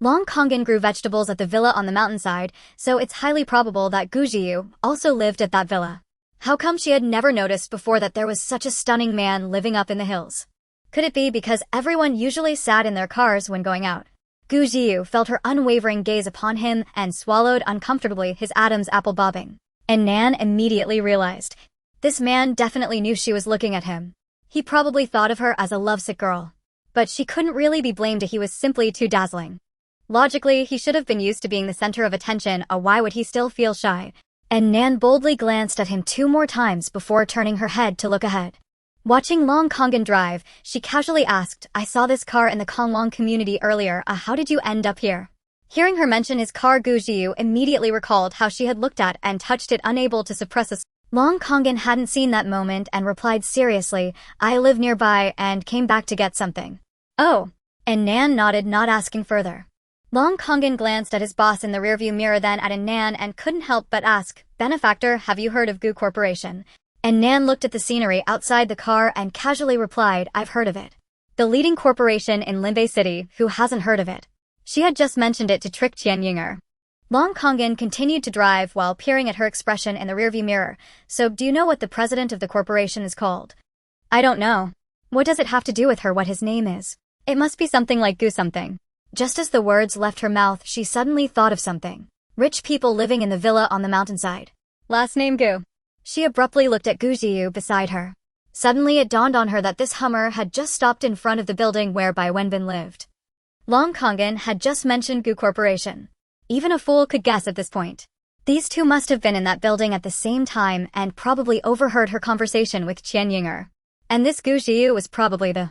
A: Long Kongan grew vegetables at the villa on the mountainside, so it's highly probable that Gu Jiu also lived at that villa. How come she had never noticed before that there was such a stunning man living up in the hills? Could it be because everyone usually sat in their cars when going out? Gu Jiu felt her unwavering gaze upon him and swallowed uncomfortably, his Adam's apple bobbing. And Nan immediately realized. This man definitely knew she was looking at him. He probably thought of her as a lovesick girl. But she couldn't really be blamed. He was simply too dazzling. Logically, he should have been used to being the center of attention. Why would he still feel shy? And Nan boldly glanced at him 2 more times before turning her head to look ahead. Watching Long Kongan drive, she casually asked, I saw this car in the Konglong community earlier. How did you end up here? Hearing her mention his car, Gu Jiu immediately recalled how she had looked at and touched it, unable to suppress a smile. Long Kongan hadn't seen that moment and replied seriously, I live nearby and came back to get something. Oh. And Nan nodded, not asking further. Long Kongan glanced at his boss in the rearview mirror, then at Nan, and couldn't help but ask, Benefactor, have you heard of Gu Corporation? And Nan looked at the scenery outside the car and casually replied, I've heard of it. The leading corporation in Limbei City, who hasn't heard of it? She had just mentioned it to trick Qian Yinger. Long Kongan continued to drive while peering at her expression in the rearview mirror. So, do you know what the president of the corporation is called? I don't know. What does it have to do with her what his name is? It must be something like Gu something. Just as the words left her mouth, she suddenly thought of something. Rich people living in the villa on the mountainside. Last name Gu. She abruptly looked at Gu Jiu beside her. Suddenly it dawned on her that this Hummer had just stopped in front of the building where Bai Wenbin lived. Long Kongan had just mentioned Gu Corporation. Even a fool could guess at this point. These two must have been in that building at the same time and probably overheard her conversation with Qian Yinger. And this Gu Jiu was probably the...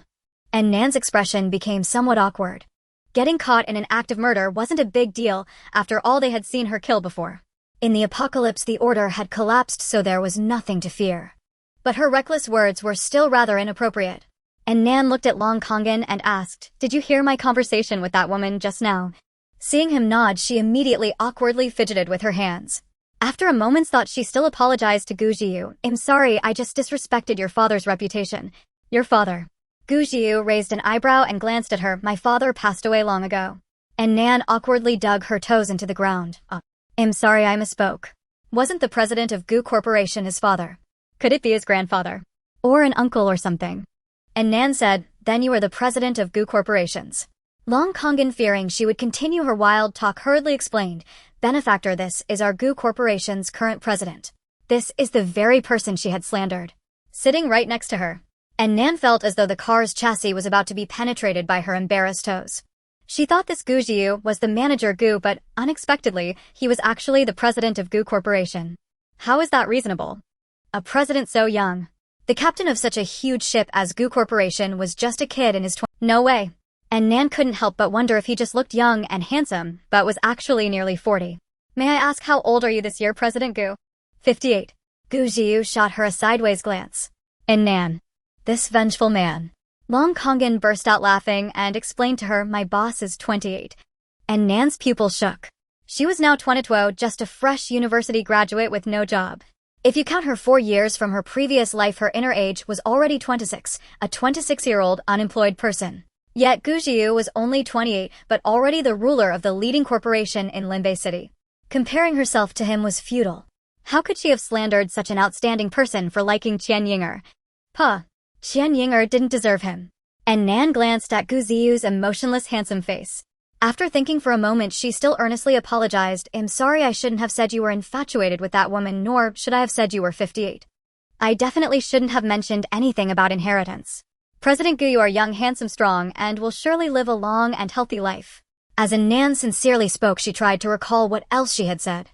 A: And Nan's expression became somewhat awkward. Getting caught in an act of murder wasn't a big deal after all they had seen her kill before. In the apocalypse, the order had collapsed, so there was nothing to fear. But her reckless words were still rather inappropriate. And Nan looked at Long Kongan and asked, Did you hear my conversation with that woman just now? Seeing him nod, she immediately awkwardly fidgeted with her hands. After a moment's thought, she still apologized to Gu Jiu. I'm sorry, I just disrespected your father's reputation. Your father. Gu Jiu raised an eyebrow and glanced at her. My father passed away long ago. And Nan awkwardly dug her toes into the ground. I'm sorry, I misspoke. Wasn't the president of Gu Corporation his father? Could it be his grandfather? Or an uncle or something? And Nan said, Then you are the president of Gu Corporations. Long Kongan, fearing she would continue her wild talk, hurriedly explained, Benefactor, this is our Gu Corporation's current president. This is the very person she had slandered. Sitting right next to her. And Nan felt as though the car's chassis was about to be penetrated by her embarrassed toes. She thought this Gu Jiu was the manager Gu, but unexpectedly, he was actually the president of Gu Corporation. How is that reasonable? A president so young. The captain of such a huge ship as Gu Corporation was just a kid in his 20s. No way. And Nan couldn't help but wonder if he just looked young and handsome, but was actually nearly 40. May I ask, how old are you this year, President Gu? 58. Gu Jiu shot her a sideways glance. And Nan. This vengeful man. Long Kongan burst out laughing and explained to her, My boss is 28. And Nan's pupil shook. She was now 22, just a fresh university graduate with no job. If you count her 4 years from her previous life, her inner age was already 26, a 26-year-old unemployed person. Yet Gu Jiu was only 28, but already the ruler of the leading corporation in Limbei City. Comparing herself to him was futile. How could she have slandered such an outstanding person for liking Qian Yinger? Puh. Qian Yinger didn't deserve him. And Nan glanced at Gu Ziyu's emotionless handsome face. After thinking for a moment, she still earnestly apologized. I'm sorry, I shouldn't have said you were infatuated with that woman, nor should I have said you were 58. I definitely shouldn't have mentioned anything about inheritance. President Gu, you are young, handsome, strong, and will surely live a long and healthy life. As Nan sincerely spoke, she tried to recall what else she had said.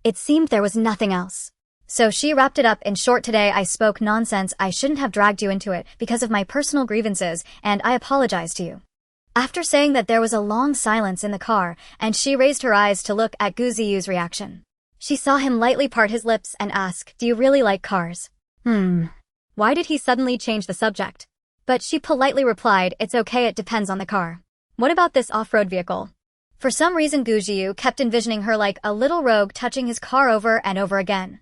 A: It seemed there was nothing else. So she wrapped it up in short. Today I spoke nonsense. I shouldn't have dragged you into it because of my personal grievances, and I apologize to you. After saying that, there was a long silence in the car, and she raised her eyes to look at Gu Ziyu's reaction. She saw him lightly part his lips and ask, do you really like cars? Why did he suddenly change the subject? But she politely replied, it's okay, it depends on the car. What about this off-road vehicle? For some reason Gu Ziyu kept envisioning her like a little rogue touching his car over and over again.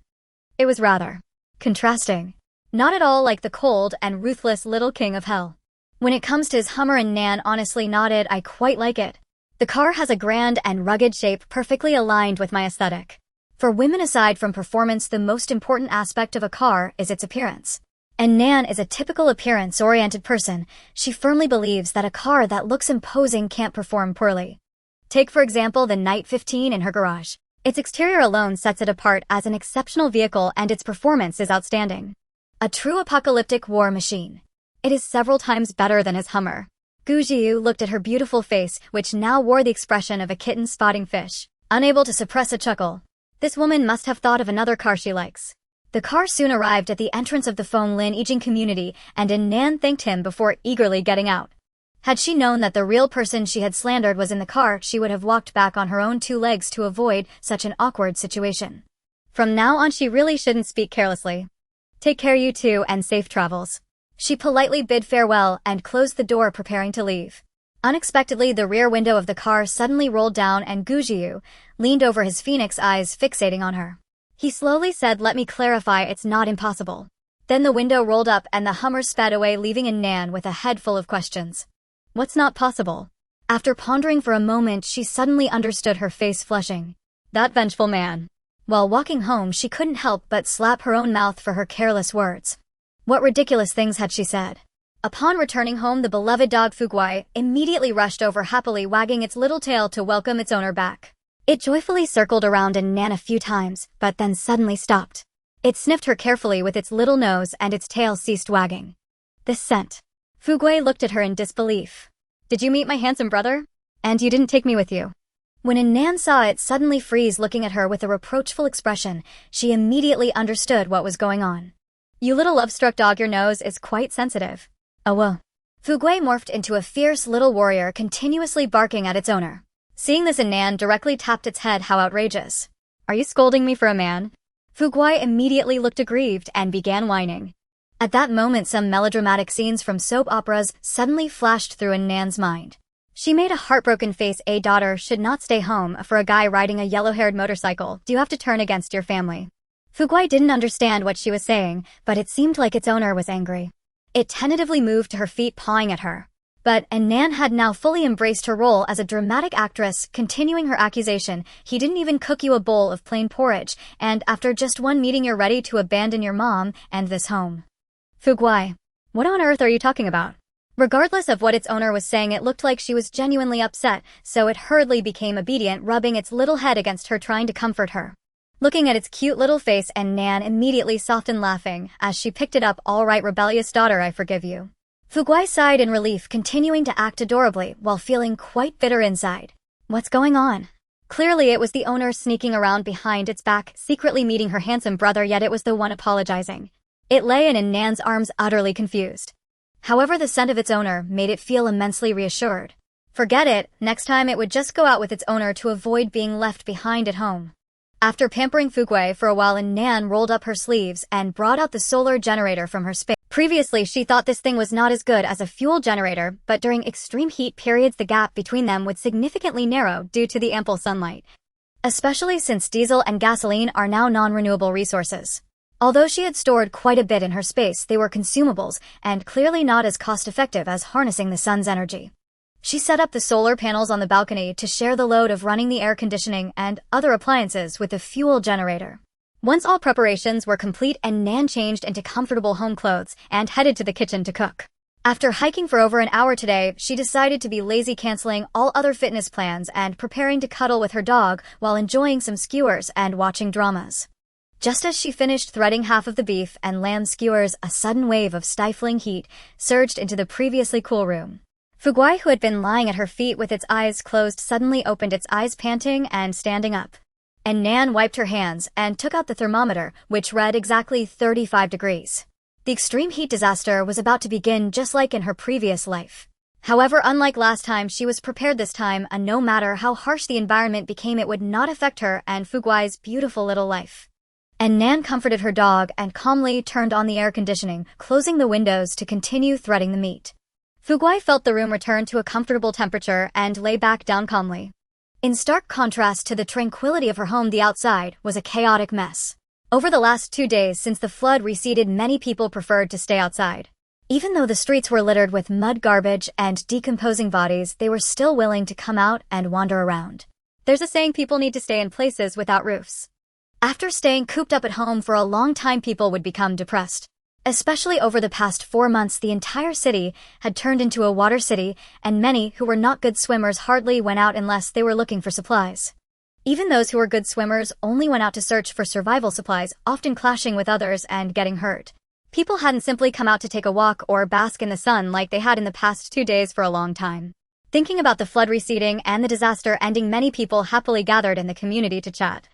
A: It was rather contrasting. Not at all like the cold and ruthless little king of hell. When it comes to his Hummer, and Nan honestly nodded, I quite like it. The car has a grand and rugged shape perfectly aligned with my aesthetic. For women, aside from performance, the most important aspect of a car is its appearance. And Nan is a typical appearance-oriented person. She firmly believes that a car that looks imposing can't perform poorly. Take for example the Night 15 in her garage. Its exterior alone sets it apart as an exceptional vehicle, and its performance is outstanding. A true apocalyptic war machine. It is several times better than his Hummer. Gu Ziyu looked at her beautiful face, which now wore the expression of a kitten spotting fish, unable to suppress a chuckle. This woman must have thought of another car she likes. The car soon arrived at the entrance of the Feng Lin Yijing community, and Nan thanked him before eagerly getting out. Had she known that the real person she had slandered was in the car, she would have walked back on her own two legs to avoid such an awkward situation. From now on, she really shouldn't speak carelessly. Take care, you two, and safe travels. She politely bid farewell and closed the door, preparing to leave. Unexpectedly, the rear window of the car suddenly rolled down, and Gu Ziyu leaned over, his phoenix eyes fixating on her. He slowly said, let me clarify, it's not impossible. Then the window rolled up and the Hummer sped away, leaving Nan with a head full of questions. What's not possible? After pondering for a moment, she suddenly understood, her face flushing. That vengeful man. While walking home, she couldn't help but slap her own mouth for her careless words. What ridiculous things had she said? Upon returning home, the beloved dog Fuguai immediately rushed over, happily wagging its little tail to welcome its owner back. It joyfully circled around Nan a few times, but then suddenly stopped. It sniffed her carefully with its little nose, and its tail ceased wagging. This scent. Fuguai looked at her in disbelief. Did you meet my handsome brother? And you didn't take me with you? When Nan saw it suddenly freeze, looking at her with a reproachful expression, she immediately understood what was going on. You little love-struck dog, your nose is quite sensitive. Oh well. Fuguai morphed into a fierce little warrior, continuously barking at its owner. Seeing this, Nan directly tapped its head. How outrageous. Are you scolding me for a man? Fuguai immediately looked aggrieved and began whining. At that moment, some melodramatic scenes from soap operas suddenly flashed through Nan's mind. She made a heartbroken face. A daughter should not stay home for a guy riding a yellow-haired motorcycle. Do you have to turn against your family? Fuguai didn't understand what she was saying, but it seemed like its owner was angry. It tentatively moved to her feet, pawing at her. But Nan had now fully embraced her role as a dramatic actress, continuing her accusation. He didn't even cook you a bowl of plain porridge, and after just one meeting you're ready to abandon your mom and this home. Fuguai, what on earth are you talking about? Regardless of what its owner was saying, it looked like she was genuinely upset, so it hurriedly became obedient, rubbing its little head against her, trying to comfort her. Looking at its cute little face, Nan immediately softened, laughing as she picked it up. All right, rebellious daughter, I forgive you. Fuguai sighed in relief, continuing to act adorably while feeling quite bitter inside. What's going on? Clearly it was the owner sneaking around behind its back, secretly meeting her handsome brother, yet it was the one apologizing. It lay in Nan's arms, utterly confused. However, the scent of its owner made it feel immensely reassured. Forget it, next time it would just go out with its owner to avoid being left behind at home. After pampering Fuguai for a while, Nan rolled up her sleeves and brought out the solar generator from her space. Previously, she thought this thing was not as good as a fuel generator, but during extreme heat periods, the gap between them would significantly narrow due to the ample sunlight. Especially since diesel and gasoline are now non-renewable resources. Although she had stored quite a bit in her space, they were consumables and clearly not as cost-effective as harnessing the sun's energy. She set up the solar panels on the balcony to share the load of running the air conditioning and other appliances with the fuel generator. Once all preparations were complete, Nan changed into comfortable home clothes and headed to the kitchen to cook. After hiking for over an hour today, she decided to be lazy, canceling all other fitness plans and preparing to cuddle with her dog while enjoying some skewers and watching dramas. Just as she finished threading half of the beef and lamb skewers, a sudden wave of stifling heat surged into the previously cool room. Fuguai, who had been lying at her feet with its eyes closed, suddenly opened its eyes, panting and standing up. And Nan wiped her hands and took out the thermometer, which read exactly 35 degrees. The extreme heat disaster was about to begin, just like in her previous life. However, unlike last time, she was prepared this time, and no matter how harsh the environment became, it would not affect her and Fuguai's beautiful little life. And Nan comforted her dog and calmly turned on the air conditioning, closing the windows to continue threading the meat. Fuguai felt the room return to a comfortable temperature and lay back down calmly. In stark contrast to the tranquility of her home, the outside was a chaotic mess. Over the last 2 days since the flood receded, many people preferred to stay outside. Even though the streets were littered with mud, garbage, and decomposing bodies, they were still willing to come out and wander around. There's a saying, people need to stay in places without roofs. After staying cooped up at home for a long time, people would become depressed. Especially over the past 4 months, the entire city had turned into a water city, and many who were not good swimmers hardly went out unless they were looking for supplies. Even those who were good swimmers only went out to search for survival supplies, often clashing with others and getting hurt. People hadn't simply come out to take a walk or bask in the sun like they had in the past 2 days for a long time. Thinking about the flood receding and the disaster ending, many people happily gathered in the community to chat.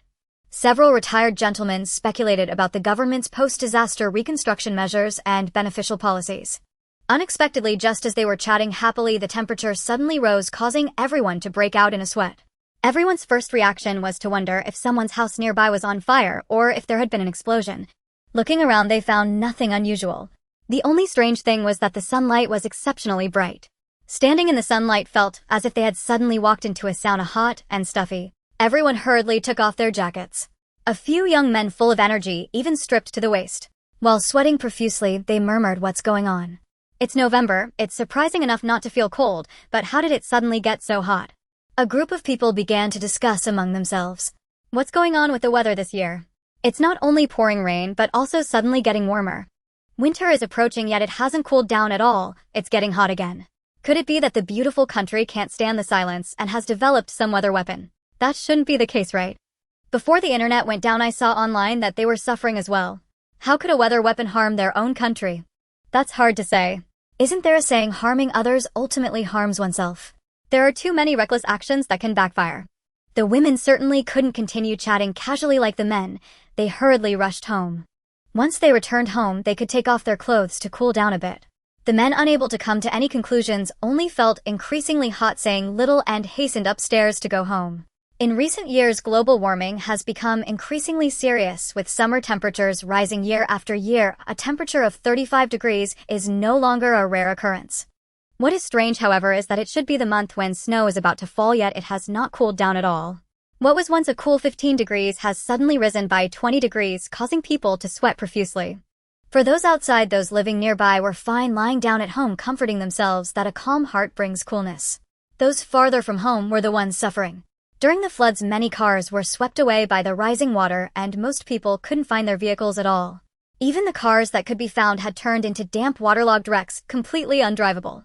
A: Several retired gentlemen speculated about the government's post-disaster reconstruction measures and beneficial policies. Unexpectedly, just as they were chatting happily, the temperature suddenly rose, causing everyone to break out in a sweat. Everyone's first reaction was to wonder if someone's house nearby was on fire or if there had been an explosion. Looking around, they found nothing unusual. The only strange thing was that the sunlight was exceptionally bright. Standing in the sunlight felt as if they had suddenly walked into a sauna, hot and stuffy. Everyone hurriedly took off their jackets. A few young men full of energy even stripped to the waist. While sweating profusely, they murmured, "What's going on? It's November, it's surprising enough not to feel cold, but how did it suddenly get so hot?" A group of people began to discuss among themselves. What's going on with the weather this year? It's not only pouring rain, but also suddenly getting warmer. Winter is approaching, yet it hasn't cooled down at all, it's getting hot again. Could it be that the beautiful country can't stand the silence and has developed some weather weapon? That shouldn't be the case, right? Before the internet went down, I saw online that they were suffering as well. How could a weather weapon harm their own country? That's hard to say. Isn't there a saying, harming others ultimately harms oneself? There are too many reckless actions that can backfire. The women certainly couldn't continue chatting casually like the men. They hurriedly rushed home. Once they returned home, they could take off their clothes to cool down a bit. The men, unable to come to any conclusions, only felt increasingly hot, saying little, and hastened upstairs to go home. In recent years, global warming has become increasingly serious, with summer temperatures rising year after year. A temperature of 35 degrees is no longer a rare occurrence. What is strange, however, is that it should be the month when snow is about to fall, yet it has not cooled down at all. What was once a cool 15 degrees has suddenly risen by 20 degrees, causing people to sweat profusely. For those outside, those living nearby were fine lying down at home, comforting themselves that a calm heart brings coolness. Those farther from home were the ones suffering. During the floods, many cars were swept away by the rising water, and most people couldn't find their vehicles at all. Even the cars that could be found had turned into damp, waterlogged wrecks, completely undrivable.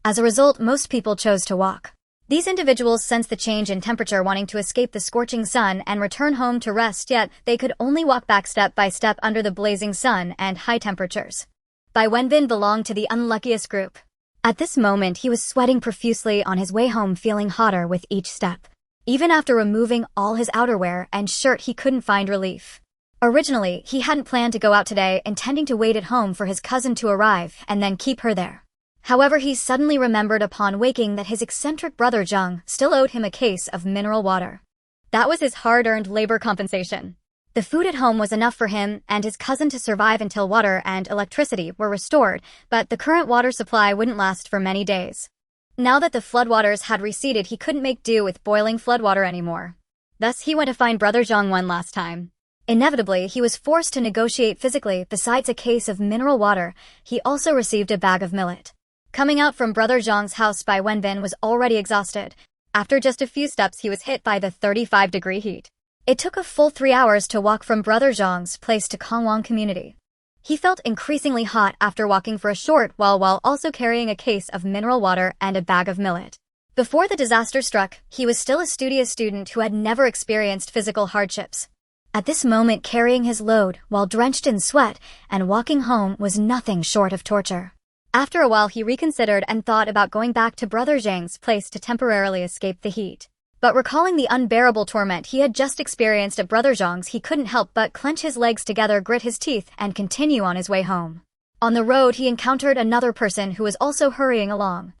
A: As a result, most people chose to walk. These individuals sensed the change in temperature, wanting to escape the scorching sun and return home to rest, yet they could only walk back step by step under the blazing sun and high temperatures. Bai Wenbin belonged to the unluckiest group. At this moment, he was sweating profusely on his way home, feeling hotter with each step. Even after removing all his outerwear and shirt, he couldn't find relief. Originally, he hadn't planned to go out today, intending to wait at home for his cousin to arrive and then keep her there. However, he suddenly remembered upon waking that his eccentric brother Zheng still owed him a case of mineral water. That was his hard-earned labor compensation. The food at home was enough for him and his cousin to survive until water and electricity were restored, but the current water supply wouldn't last for many days. Now that the floodwaters had receded, he couldn't make do with boiling floodwater anymore. Thus, he went to find brother Zhang one last time. Inevitably, he was forced to negotiate physically. Besides a case of mineral water, he also received a bag of millet. Coming out from Brother Zhang's house, Bai Wenbin was already exhausted. After just a few steps, he was hit by the 35-degree heat. It took a full 3 hours to walk from Brother Zhang's place to Kangwang community. He felt increasingly hot after walking for a short while also carrying a case of mineral water and a bag of millet. Before the disaster struck, he was still a studious student who had never experienced physical hardships. At this moment, carrying his load while drenched in sweat and walking home was nothing short of torture. After a while, he reconsidered and thought about going back to Brother Zhang's place to temporarily escape the heat. But recalling the unbearable torment he had just experienced at Brother Zhang's, he couldn't help but clench his legs together, grit his teeth, and continue on his way home. On the road, he encountered another person who was also hurrying along.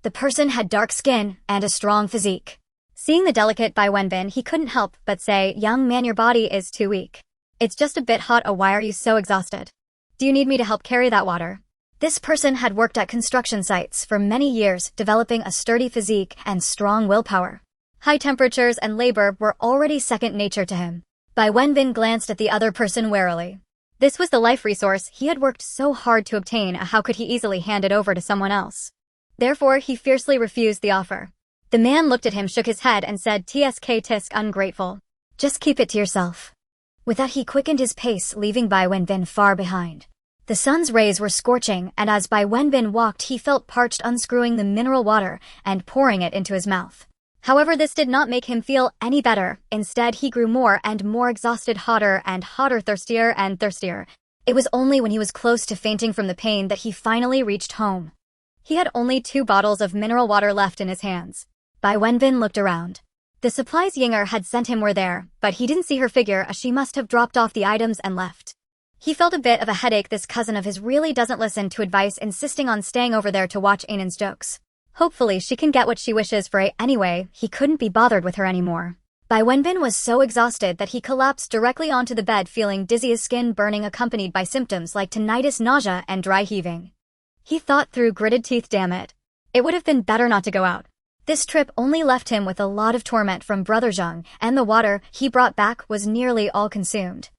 A: The person had dark skin and a strong physique. Seeing the delicate Bai Wenbin, he couldn't help but say, "Young man, your body is too weak. It's just a bit hot. Why are you so exhausted? Do you need me to help carry that water?" This person had worked at construction sites for many years, developing a sturdy physique and strong willpower. High temperatures and labor were already second nature to him. Bai Wenbin glanced at the other person warily. This was the life resource he had worked so hard to obtain. How could he easily hand it over to someone else? Therefore, he fiercely refused the offer. The man looked at him, shook his head, and said, "Tsk tisk, ungrateful. Just keep it to yourself." With that, he quickened his pace, leaving Bai Wenbin far behind. The sun's rays were scorching, and as Bai Wenbin walked, he felt parched, unscrewing the mineral water and pouring it into his mouth. However, this did not make him feel any better. Instead, he grew more and more exhausted, hotter and hotter, thirstier and thirstier. It was only when he was close to fainting from the pain that he finally reached home. He had only 2 bottles of mineral water left in his hands. Bai Wenbin looked around. The supplies Yinger had sent him were there, but he didn't see her figure, as she must have dropped off the items and left. He felt a bit of a headache. This cousin of his really doesn't listen to advice, insisting on staying over there to watch Ainan's jokes. Hopefully she can get what she wishes for. Anyway, he couldn't be bothered with her anymore. Bai Wenbin was so exhausted that he collapsed directly onto the bed, feeling dizzy, his skin burning, accompanied by symptoms like tinnitus, nausea, and dry heaving. He thought through gritted teeth, damn it. It would have been better not to go out. This trip only left him with a lot of torment from Brother Zhang, and the water he brought back was nearly all consumed.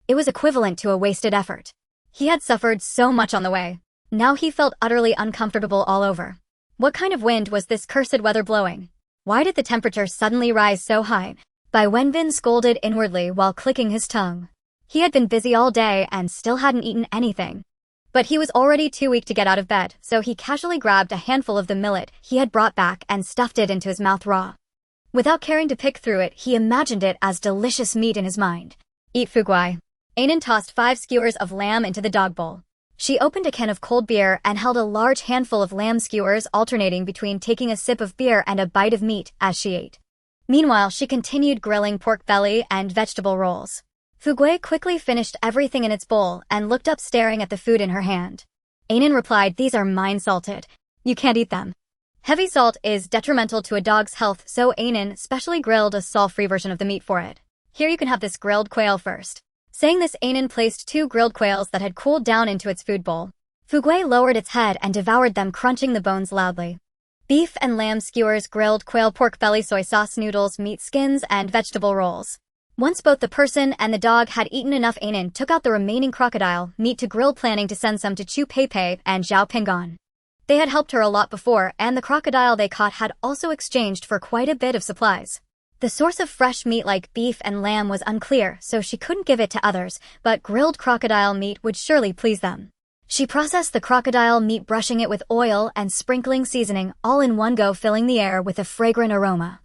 A: It was equivalent to a wasted effort. He had suffered so much on the way. Now he felt utterly uncomfortable all over. What kind of wind was this cursed weather blowing? Why did the temperature suddenly rise so high? Bai Wenbin scolded inwardly while clicking his tongue. He had been busy all day and still hadn't eaten anything. But he was already too weak to get out of bed, so he casually grabbed a handful of the millet he had brought back and stuffed it into his mouth raw. Without caring to pick through it, he imagined it as delicious meat in his mind. "Eat fuguai." Ainan tossed 5 skewers of lamb into the dog bowl. She opened a can of cold beer and held a large handful of lamb skewers, alternating between taking a sip of beer and a bite of meat as she ate. Meanwhile, she continued grilling pork belly and vegetable rolls. Fuguai quickly finished everything in its bowl and looked up, staring at the food in her hand. Ainan replied, "These are mine salted. You can't eat them. Heavy salt is detrimental to a dog's health, so Ainan specially grilled a salt-free version of the meat for it. Here, you can have this grilled quail first." Saying this, Ainan placed 2 grilled quails that had cooled down into its food bowl. Fuguai lowered its head and devoured them, crunching the bones loudly. Beef and lamb skewers, grilled quail, pork belly, soy sauce noodles, meat skins, and vegetable rolls. Once both the person and the dog had eaten enough, Ainan took out the remaining crocodile meat to grill, planning to send some to Chu Pei and Zhao Pingon. They had helped her a lot before, and the crocodile they caught had also exchanged for quite a bit of supplies. The source of fresh meat like beef and lamb was unclear, so she couldn't give it to others, but grilled crocodile meat would surely please them. She processed the crocodile meat, brushing it with oil and sprinkling seasoning all in one go, filling the air with a fragrant aroma.